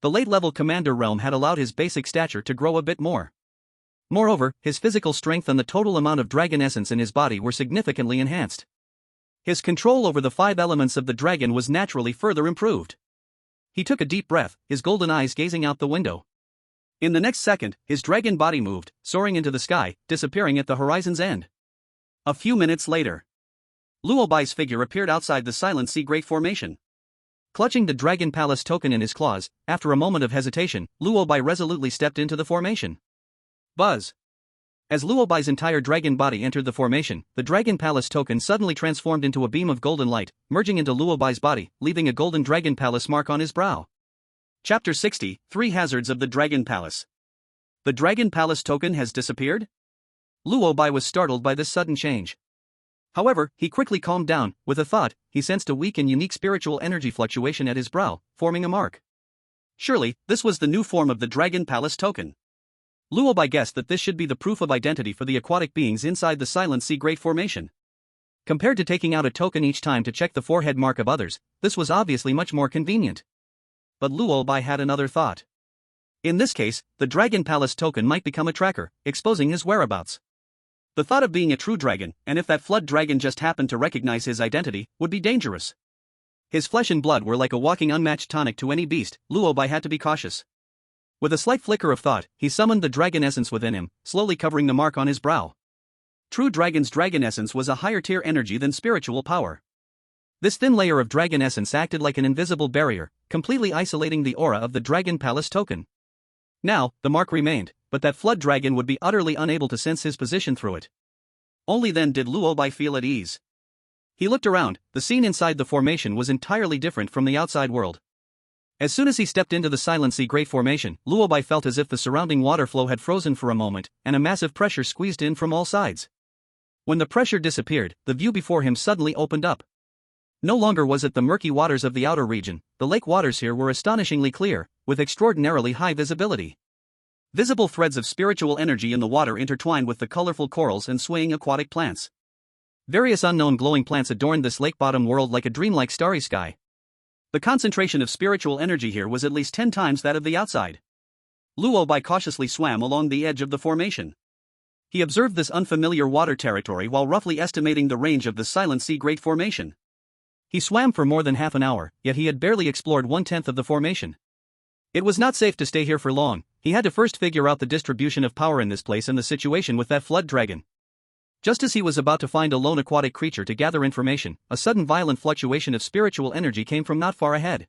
The late-level commander realm had allowed his basic stature to grow a bit more. Moreover, his physical strength and the total amount of dragon essence in his body were significantly enhanced. His control over the 5 elements of the dragon was naturally further improved. He took a deep breath, his golden eyes gazing out the window. In the next second, his dragon body moved, soaring into the sky, disappearing at the horizon's end. A few minutes later, Luo Bai's figure appeared outside the Silent Sea Great Formation. Clutching the Dragon Palace token in his claws, after a moment of hesitation, Luo Bai resolutely stepped into the formation. Buzz! As Luo Bai's entire dragon body entered the formation, the Dragon Palace token suddenly transformed into a beam of golden light, merging into Luo Bai's body, leaving a golden Dragon Palace mark on his brow. Chapter 60, 3 Hazards of the Dragon Palace. The Dragon Palace token has disappeared? Luo Bai was startled by this sudden change. However, he quickly calmed down. With a thought, he sensed a weak and unique spiritual energy fluctuation at his brow, forming a mark. Surely, this was the new form of the Dragon Palace token. Luo Bai guessed that this should be the proof of identity for the aquatic beings inside the Silent Sea Great Formation. Compared to taking out a token each time to check the forehead mark of others, this was obviously much more convenient. But Luo Bai had another thought. In this case, the Dragon Palace token might become a tracker, exposing his whereabouts. The thought of being a true dragon, and if that flood dragon just happened to recognize his identity, would be dangerous. His flesh and blood were like a walking unmatched tonic to any beast. Luo Bai had to be cautious. With a slight flicker of thought, he summoned the dragon essence within him, slowly covering the mark on his brow. True dragon's dragon essence was a higher tier energy than spiritual power. This thin layer of dragon essence acted like an invisible barrier, completely isolating the aura of the Dragon Palace token. Now, the mark remained, but that flood dragon would be utterly unable to sense his position through it. Only then did Luo Bai feel at ease. He looked around. The scene inside the formation was entirely different from the outside world. As soon as he stepped into the Silent Sea Great Formation, Luo Bai felt as if the surrounding water flow had frozen for a moment, and a massive pressure squeezed in from all sides. When the pressure disappeared, the view before him suddenly opened up. No longer was it the murky waters of the outer region. The lake waters here were astonishingly clear, with extraordinarily high visibility. Visible threads of spiritual energy in the water intertwined with the colorful corals and swaying aquatic plants. Various unknown glowing plants adorned this lake-bottom world like a dreamlike starry sky. The concentration of spiritual energy here was at least 10 times that of the outside. Luo Bai cautiously swam along the edge of the formation. He observed this unfamiliar water territory while roughly estimating the range of the Silent Sea Great Formation. He swam for more than half an hour, yet he had barely explored 1/10 of the formation. It was not safe to stay here for long. He had to first figure out the distribution of power in this place and the situation with that flood dragon. Just as he was about to find a lone aquatic creature to gather information, a sudden violent fluctuation of spiritual energy came from not far ahead.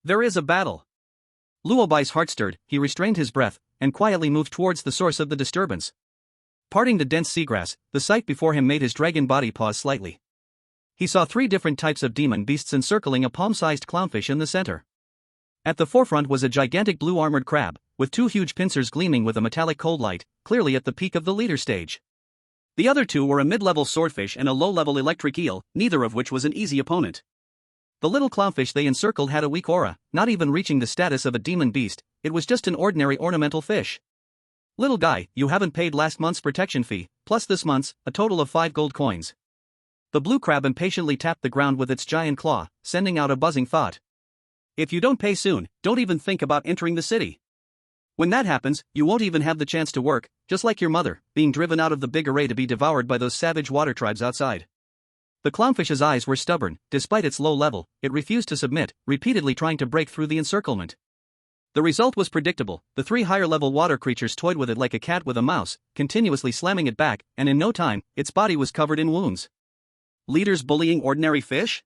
There is a battle. Luo Bai's heart stirred. He restrained his breath, and quietly moved towards the source of the disturbance. Parting the dense seagrass, the sight before him made his dragon body pause slightly. He saw 3 different types of demon beasts encircling a palm-sized clownfish in the center. At the forefront was a gigantic blue armored crab, with 2 huge pincers gleaming with a metallic cold light, clearly at the peak of the leader stage. The other 2 were a mid-level swordfish and a low-level electric eel, neither of which was an easy opponent. The little clownfish they encircled had a weak aura, not even reaching the status of a demon beast. It was just an ordinary ornamental fish. Little guy, you haven't paid last month's protection fee, plus this month's, a total of 5 gold coins. The blue crab impatiently tapped the ground with its giant claw, sending out a buzzing thought. If you don't pay soon, don't even think about entering the city. When that happens, you won't even have the chance to work, just like your mother, being driven out of the big array to be devoured by those savage water tribes outside. The clownfish's eyes were stubborn. Despite its low level, it refused to submit, repeatedly trying to break through the encirclement. The result was predictable. The three higher-level water creatures toyed with it like a cat with a mouse, continuously slamming it back, and in no time, its body was covered in wounds. Leaders bullying ordinary fish?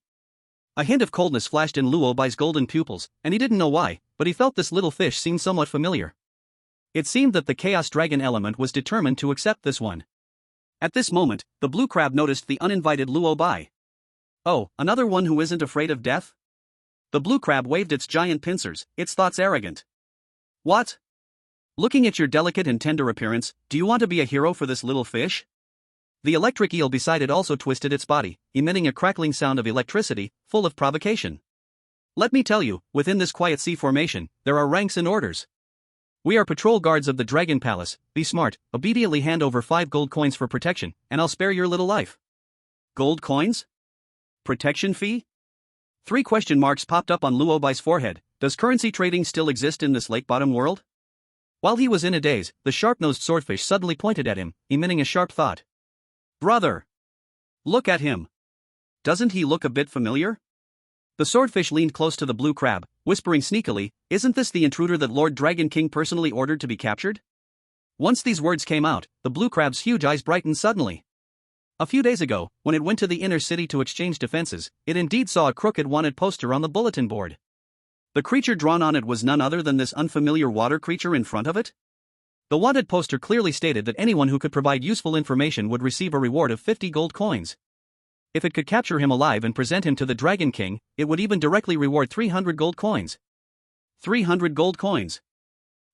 A hint of coldness flashed in Luo Bai's golden pupils, and he didn't know why, but he felt this little fish seemed somewhat familiar. It seemed that the Chaos Dragon element was determined to accept this one. At this moment, the blue crab noticed the uninvited Luo Bai. Oh, another one who isn't afraid of death? The blue crab waved its giant pincers, its thoughts arrogant. What? Looking at your delicate and tender appearance, do you want to be a hero for this little fish? The electric eel beside it also twisted its body, emitting a crackling sound of electricity, full of provocation. Let me tell you, within this quiet sea formation, there are ranks and orders. We are patrol guards of the Dragon Palace. Be smart, obediently hand over 5 gold coins for protection, and I'll spare your little life. Gold coins? Protection fee? 3 question marks popped up on Luo Bai's forehead. Does currency trading still exist in this lake-bottom world? While he was in a daze, the sharp-nosed swordfish suddenly pointed at him, emitting a sharp thought. Brother! Look at him. Doesn't he look a bit familiar? The swordfish leaned close to the blue crab, whispering sneakily, isn't this the intruder that Lord Dragon King personally ordered to be captured? Once these words came out, the blue crab's huge eyes brightened suddenly. A few days ago, when it went to the inner city to exchange defenses, it indeed saw a crooked wanted poster on the bulletin board. The creature drawn on it was none other than this unfamiliar water creature in front of it? The wanted poster clearly stated that anyone who could provide useful information would receive a reward of 50 gold coins. If it could capture him alive and present him to the Dragon King, it would even directly reward 300 gold coins. 300 gold coins.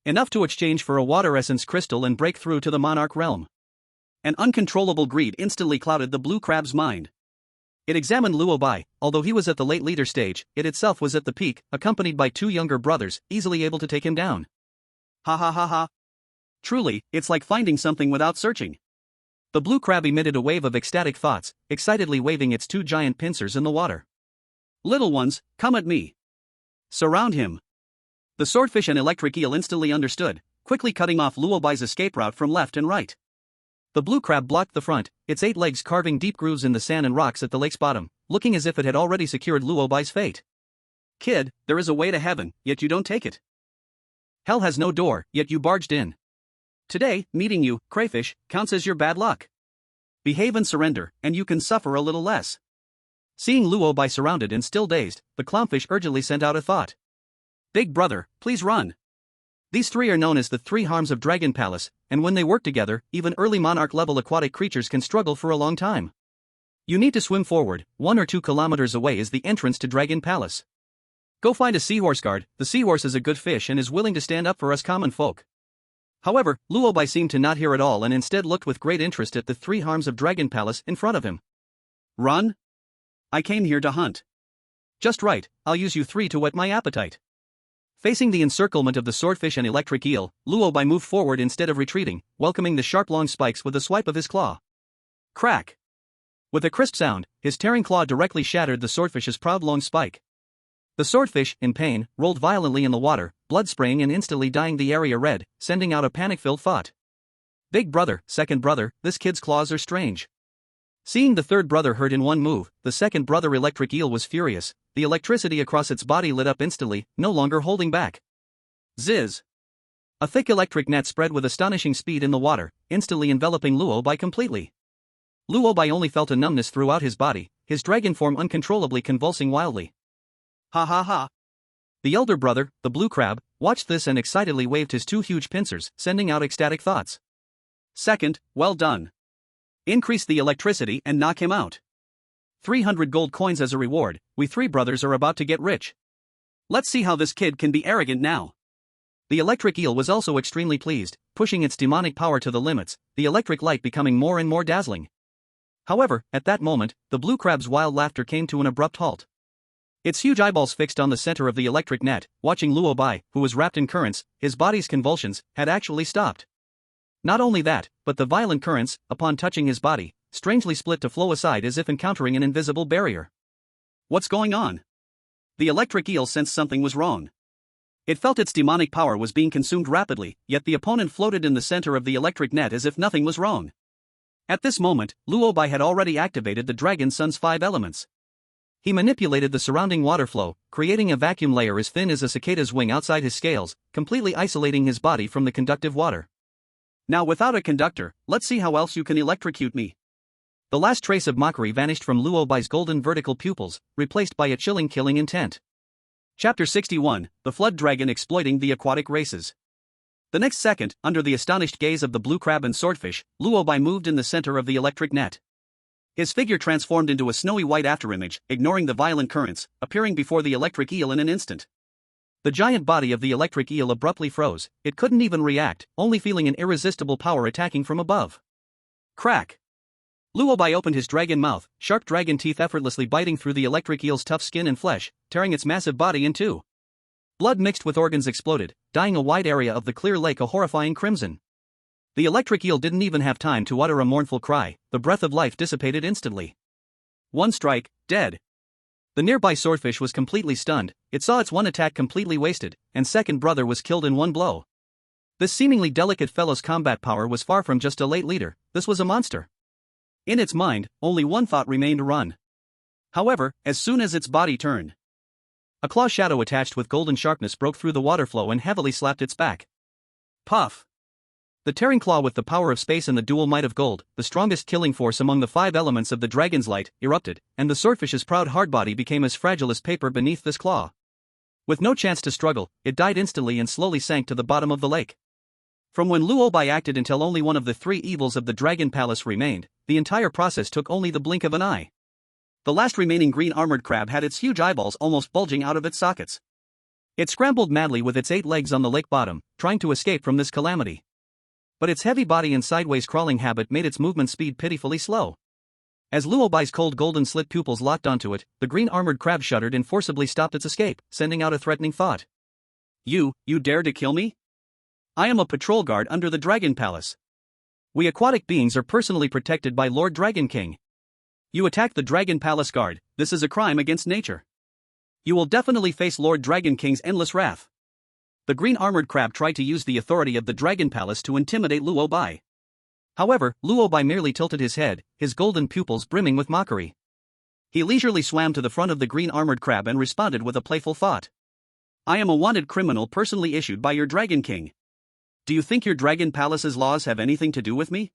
Enough to exchange for a water essence crystal and break through to the monarch realm. An uncontrollable greed instantly clouded the blue crab's mind. It examined Luo Bai. Although he was at the late leader stage, it itself was at the peak, accompanied by 2 younger brothers, easily able to take him down. Ha ha ha ha. Truly, it's like finding something without searching. The blue crab emitted a wave of ecstatic thoughts, excitedly waving its 2 giant pincers in the water. Little ones, come at me. Surround him. The swordfish and electric eel instantly understood, quickly cutting off Luo Bai's escape route from left and right. The blue crab blocked the front, its 8 legs carving deep grooves in the sand and rocks at the lake's bottom, looking as if it had already secured Luo Bai's fate. Kid, there is a way to heaven, yet you don't take it. Hell has no door, yet you barged in. Today, meeting you, crayfish, counts as your bad luck. Behave and surrender, and you can suffer a little less. Seeing Luo Bai surrounded and still dazed, the clownfish urgently sent out a thought. Big brother, please run. These 3 are known as the 3 harms of Dragon Palace, and when they work together, even early monarch-level aquatic creatures can struggle for a long time. You need to swim forward. 1 or 2 kilometers away is the entrance to Dragon Palace. Go find a seahorse guard. The seahorse is a good fish and is willing to stand up for us common folk. However, Luo Bai seemed to not hear at all and instead looked with great interest at the 3 harms of Dragon Palace in front of him. Run? I came here to hunt. Just right, I'll use you 3 to whet my appetite. Facing the encirclement of the swordfish and electric eel, Luo Bai moved forward instead of retreating, welcoming the sharp long spikes with a swipe of his claw. Crack! With a crisp sound, his tearing claw directly shattered the swordfish's proud long spike. The swordfish, in pain, rolled violently in the water, blood spraying and instantly dyeing the area red, sending out a panic-filled thought. Big brother, second brother, this kid's claws are strange. Seeing the third brother hurt in one move, the second brother electric eel was furious. The electricity across its body lit up instantly, no longer holding back. Ziz! A thick electric net spread with astonishing speed in the water, instantly enveloping Luo Bai completely. Luo Bai only felt a numbness throughout his body, his dragon form uncontrollably convulsing wildly. Ha ha ha! The elder brother, the blue crab, watched this and excitedly waved his 2 huge pincers, sending out ecstatic thoughts. Second, well done. Increase the electricity and knock him out. 300 gold coins as a reward. We 3 brothers are about to get rich. Let's see how this kid can be arrogant now. The electric eel was also extremely pleased, pushing its demonic power to the limits, the electric light becoming more and more dazzling. However, at that moment, the blue crab's wild laughter came to an abrupt halt. Its huge eyeballs fixed on the center of the electric net, watching Luo Bai, who was wrapped in currents, his body's convulsions, had actually stopped. Not only that, but the violent currents, upon touching his body, strangely split to flow aside as if encountering an invisible barrier. What's going on? The electric eel sensed something was wrong. It felt its demonic power was being consumed rapidly, yet the opponent floated in the center of the electric net as if nothing was wrong. At this moment, Luo Bai had already activated the Dragon Sun's 5 elements. He manipulated the surrounding water flow, creating a vacuum layer as thin as a cicada's wing outside his scales, completely isolating his body from the conductive water. Now without a conductor, let's see how else you can electrocute me. The last trace of mockery vanished from Luo Bai's golden vertical pupils, replaced by a chilling killing intent. Chapter 61, The Flood Dragon Exploiting the Aquatic Races. The next second, under the astonished gaze of the blue crab and swordfish, Luo Bai moved in the center of the electric net. His figure transformed into a snowy white afterimage, ignoring the violent currents, appearing before the electric eel in an instant. The giant body of the electric eel abruptly froze. It couldn't even react, only feeling an irresistible power attacking from above. Crack! Luo Bai opened his dragon mouth, sharp dragon teeth effortlessly biting through the electric eel's tough skin and flesh, tearing its massive body in two. Blood mixed with organs exploded, dyeing a wide area of the clear lake a horrifying crimson. The electric eel didn't even have time to utter a mournful cry. The breath of life dissipated instantly. One strike, dead. The nearby swordfish was completely stunned. It saw its one attack completely wasted, and second brother was killed in one blow. This seemingly delicate fellow's combat power was far from just a late leader. This was a monster. In its mind, only one thought remained: run. However, as soon as its body turned, a claw shadow attached with golden sharpness broke through the water flow and heavily slapped its back. Puff! The tearing claw, with the power of space and the dual might of gold, the strongest killing force among the 5 elements of the dragon's light, erupted, and the swordfish's proud hard body became as fragile as paper beneath this claw. With no chance to struggle, it died instantly and slowly sank to the bottom of the lake. From when Luo Bai acted until only one of the 3 evils of the Dragon Palace remained, the entire process took only the blink of an eye. The last remaining green armored crab had its huge eyeballs almost bulging out of its sockets. It scrambled madly with its 8 legs on the lake bottom, trying to escape from this calamity. But its heavy body and sideways crawling habit made its movement speed pitifully slow. As Luo Bai's cold golden slit pupils locked onto it, the green armored crab shuddered and forcibly stopped its escape, sending out a threatening thought. You dare to kill me? I am a patrol guard under the Dragon Palace. We aquatic beings are personally protected by Lord Dragon King. You attacked the Dragon Palace guard. This is a crime against nature. You will definitely face Lord Dragon King's endless wrath. The green armored crab tried to use the authority of the Dragon Palace to intimidate Luo Bai. However, Luo Bai merely tilted his head, his golden pupils brimming with mockery. He leisurely swam to the front of the green armored crab and responded with a playful thought. I am a wanted criminal personally issued by your Dragon King. Do you think your Dragon Palace's laws have anything to do with me?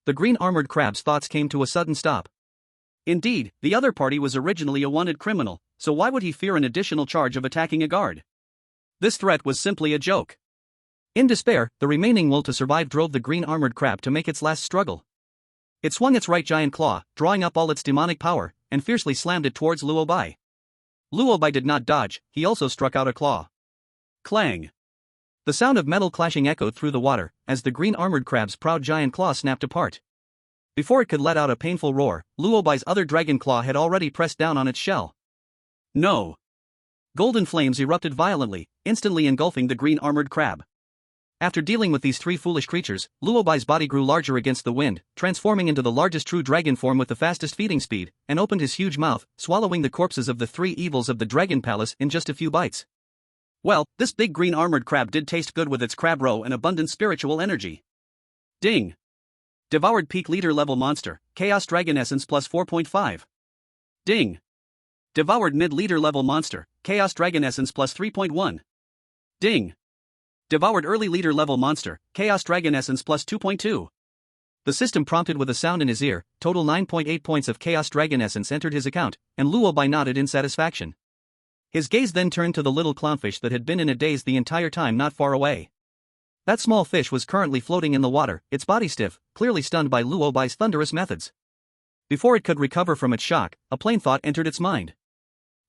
The green armored crab's thoughts came to a sudden stop. Indeed, the other party was originally a wanted criminal, so why would he fear an additional charge of attacking a guard? This threat was simply a joke. In despair, the remaining will to survive drove the green armored crab to make its last struggle. It swung its right giant claw, drawing up all its demonic power, and fiercely slammed it towards Luo Bai. Luo Bai did not dodge, he also struck out a claw. Clang! The sound of metal clashing echoed through the water, as the green armored crab's proud giant claw snapped apart. Before it could let out a painful roar, Luo Bai's other dragon claw had already pressed down on its shell. No! Golden flames erupted violently, instantly engulfing the green armored crab. After dealing with these 3 foolish creatures, Luo Bai's body grew larger against the wind, transforming into the largest true dragon form with the fastest feeding speed, and opened his huge mouth, swallowing the corpses of the 3 evils of the Dragon Palace in just a few bites. Well, this big green armored crab did taste good with its crab roe and abundant spiritual energy. Ding! Devoured peak leader level monster, Chaos Dragon Essence plus 4.5. Ding! Devoured mid-leader level monster, Chaos Dragon Essence plus 3.1. Ding! Devoured early leader level monster, Chaos Dragon Essence plus 2.2. The system prompted with a sound in his ear. Total 9.8 points of Chaos Dragon Essence entered his account, and Luo Bai nodded in satisfaction. His gaze then turned to the little clownfish that had been in a daze the entire time not far away. That small fish was currently floating in the water, its body stiff, clearly stunned by Luo Bai's thunderous methods. Before it could recover from its shock, a plain thought entered its mind.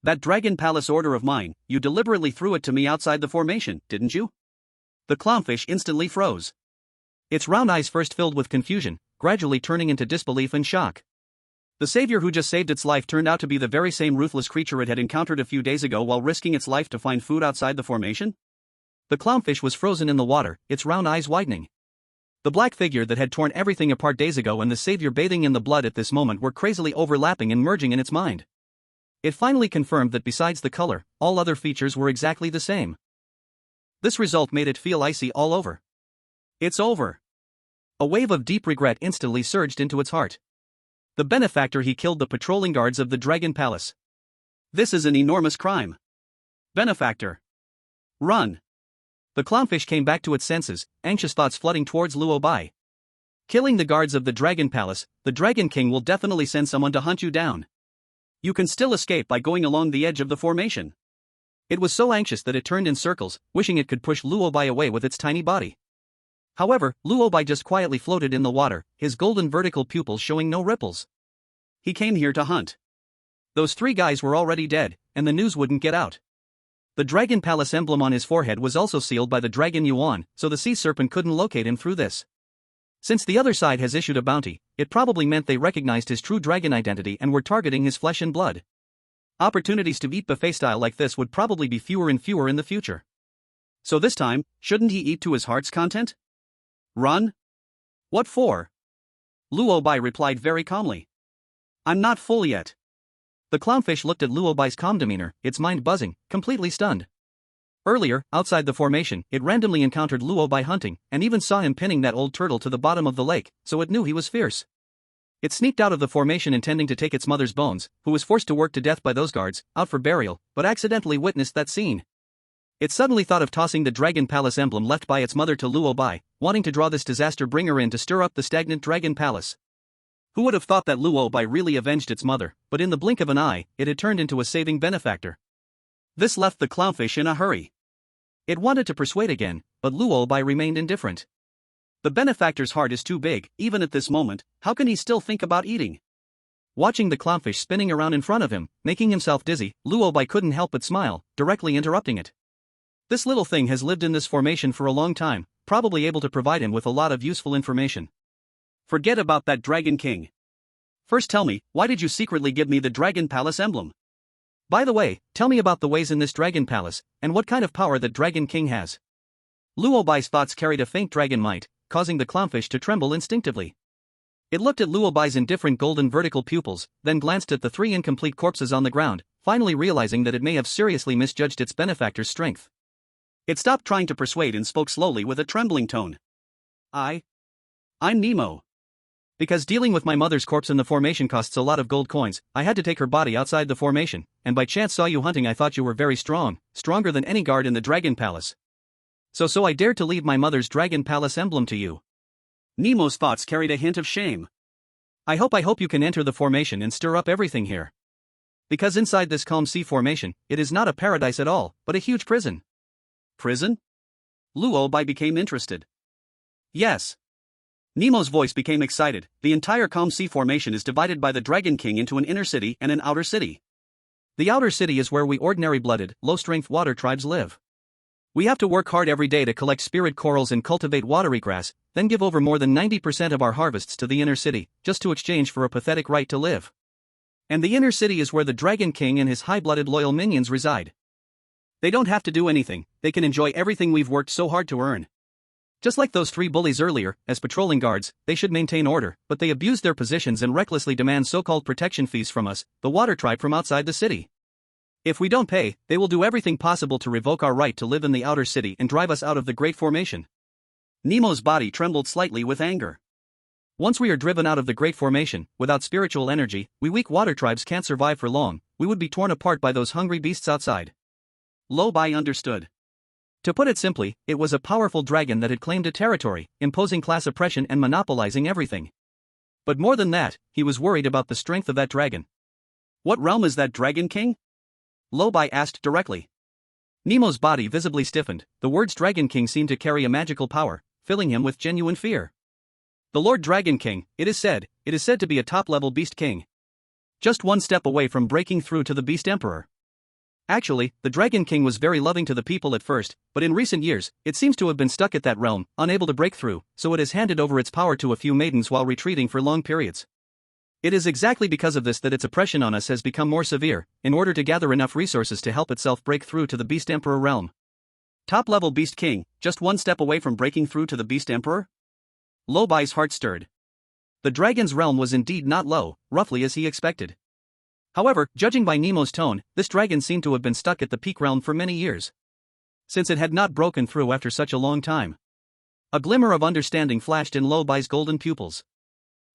That Dragon Palace order of mine, you deliberately threw it to me outside the formation, didn't you? The clownfish instantly froze. Its round eyes first filled with confusion, gradually turning into disbelief and shock. The savior who just saved its life turned out to be the very same ruthless creature it had encountered a few days ago while risking its life to find food outside the formation? The clownfish was frozen in the water, its round eyes widening. The black figure that had torn everything apart days ago and the savior bathing in the blood at this moment were crazily overlapping and merging in its mind. It finally confirmed that besides the color, all other features were exactly the same. This result made it feel icy all over. It's over. A wave of deep regret instantly surged into its heart. The benefactor he killed the patrolling guards of the Dragon Palace. This is an enormous crime. Benefactor. Run. The clownfish came back to its senses, anxious thoughts flooding towards Luo Bai. Killing the guards of the Dragon Palace, the Dragon King will definitely send someone to hunt you down. You can still escape by going along the edge of the formation. It was so anxious that it turned in circles, wishing it could push Luo Bai away with its tiny body. However, Luo Bai just quietly floated in the water, his golden vertical pupils showing no ripples. He came here to hunt. Those 3 guys were already dead, and the news wouldn't get out. The Dragon Palace emblem on his forehead was also sealed by the Dragon Yuan, so the sea serpent couldn't locate him through this. Since the other side has issued a bounty, it probably meant they recognized his true dragon identity and were targeting his flesh and blood. Opportunities to eat buffet style like this would probably be fewer and fewer in the future. So this time, shouldn't he eat to his heart's content? Run? What for? Luo Bai replied very calmly. I'm not full yet. The clownfish looked at Luo Bai's calm demeanor, its mind buzzing, completely stunned. Earlier, outside the formation, it randomly encountered Luo Bai hunting, and even saw him pinning that old turtle to the bottom of the lake, so it knew he was fierce. It sneaked out of the formation intending to take its mother's bones, who was forced to work to death by those guards, out for burial, but accidentally witnessed that scene. It suddenly thought of tossing the Dragon Palace emblem left by its mother to Luo Bai, wanting to draw this disaster bringer in to stir up the stagnant Dragon Palace. Who would have thought that Luo Bai really avenged its mother, but in the blink of an eye, it had turned into a saving benefactor. This left the clownfish in a hurry. It wanted to persuade again, but Luo Bai remained indifferent. The benefactor's heart is too big, even at this moment, how can he still think about eating? Watching the clownfish spinning around in front of him, making himself dizzy, Luo Bai couldn't help but smile, directly interrupting it. This little thing has lived in this formation for a long time, probably able to provide him with a lot of useful information. Forget about that Dragon King. First tell me, why did you secretly give me the Dragon Palace emblem? By the way, tell me about the ways in this Dragon Palace, and what kind of power that Dragon King has. Luo Bai's thoughts carried a faint dragon might, causing the clownfish to tremble instinctively. It looked at Luo Bai's indifferent golden vertical pupils, then glanced at the 3 incomplete corpses on the ground, finally realizing that it may have seriously misjudged its benefactor's strength. It stopped trying to persuade and spoke slowly with a trembling tone. I'm Nemo. Because dealing with my mother's corpse in the formation costs a lot of gold coins, I had to take her body outside the formation, and by chance saw you hunting. I thought you were very strong, stronger than any guard in the Dragon Palace. So I dared to leave my mother's Dragon Palace emblem to you. Nemo's thoughts carried a hint of shame. I hope you can enter the formation and stir up everything here. Because inside this calm sea formation, it is not a paradise at all, but a huge prison. Prison? Luo Bai became interested. Yes. Nemo's voice became excited. The entire calm sea formation is divided by the Dragon King into an inner city and an outer city. The outer city is where we ordinary-blooded, low-strength water tribes live. We have to work hard every day to collect spirit corals and cultivate watery grass, then give over more than 90% of our harvests to the inner city, just to exchange for a pathetic right to live. And the inner city is where the Dragon King and his high-blooded loyal minions reside. They don't have to do anything, they can enjoy everything we've worked so hard to earn. Just like those 3 bullies earlier, as patrolling guards, they should maintain order, but they abuse their positions and recklessly demand so-called protection fees from us, the water tribe from outside the city. If we don't pay, they will do everything possible to revoke our right to live in the outer city and drive us out of the Great Formation. Nemo's body trembled slightly with anger. Once we are driven out of the Great Formation, without spiritual energy, we weak water tribes can't survive for long, we would be torn apart by those hungry beasts outside. Luo Bai understood. To put it simply, it was a powerful dragon that had claimed a territory, imposing class oppression and monopolizing everything. But more than that, he was worried about the strength of that dragon. What realm is that Dragon King? Luo Bai asked directly. Nemo's body visibly stiffened. The words Dragon King seemed to carry a magical power, filling him with genuine fear. The Lord Dragon King, it is said to be a top-level beast king. Just one step away from breaking through to the Beast Emperor. Actually, the Dragon King was very loving to the people at first, but in recent years, it seems to have been stuck at that realm, unable to break through, so it has handed over its power to a few maidens while retreating for long periods. It is exactly because of this that its oppression on us has become more severe, in order to gather enough resources to help itself break through to the Beast Emperor realm. Top-level Beast King, just one step away from breaking through to the Beast Emperor? Luo Bai's heart stirred. The dragon's realm was indeed not low, roughly as he expected. However, judging by Nemo's tone, this dragon seemed to have been stuck at the peak realm for many years. since it had not broken through after such a long time. A glimmer of understanding flashed in Luo Bai's golden pupils.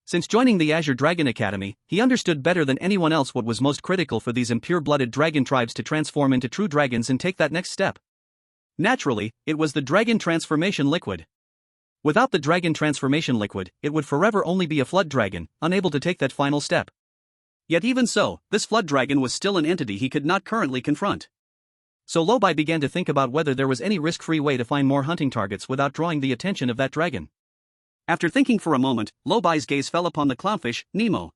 Since joining the Azure Dragon Academy, he understood better than anyone else what was most critical for these impure-blooded dragon tribes to transform into true dragons and take that next step. Naturally, it was the Dragon Transformation Liquid. Without the Dragon Transformation Liquid, it would forever only be a flood dragon, unable to take that final step. Yet even so, this flood dragon was still an entity he could not currently confront. So Luo Bai began to think about whether there was any risk-free way to find more hunting targets without drawing the attention of that dragon. After thinking for a moment, Luo Bai's gaze fell upon the clownfish, Nemo.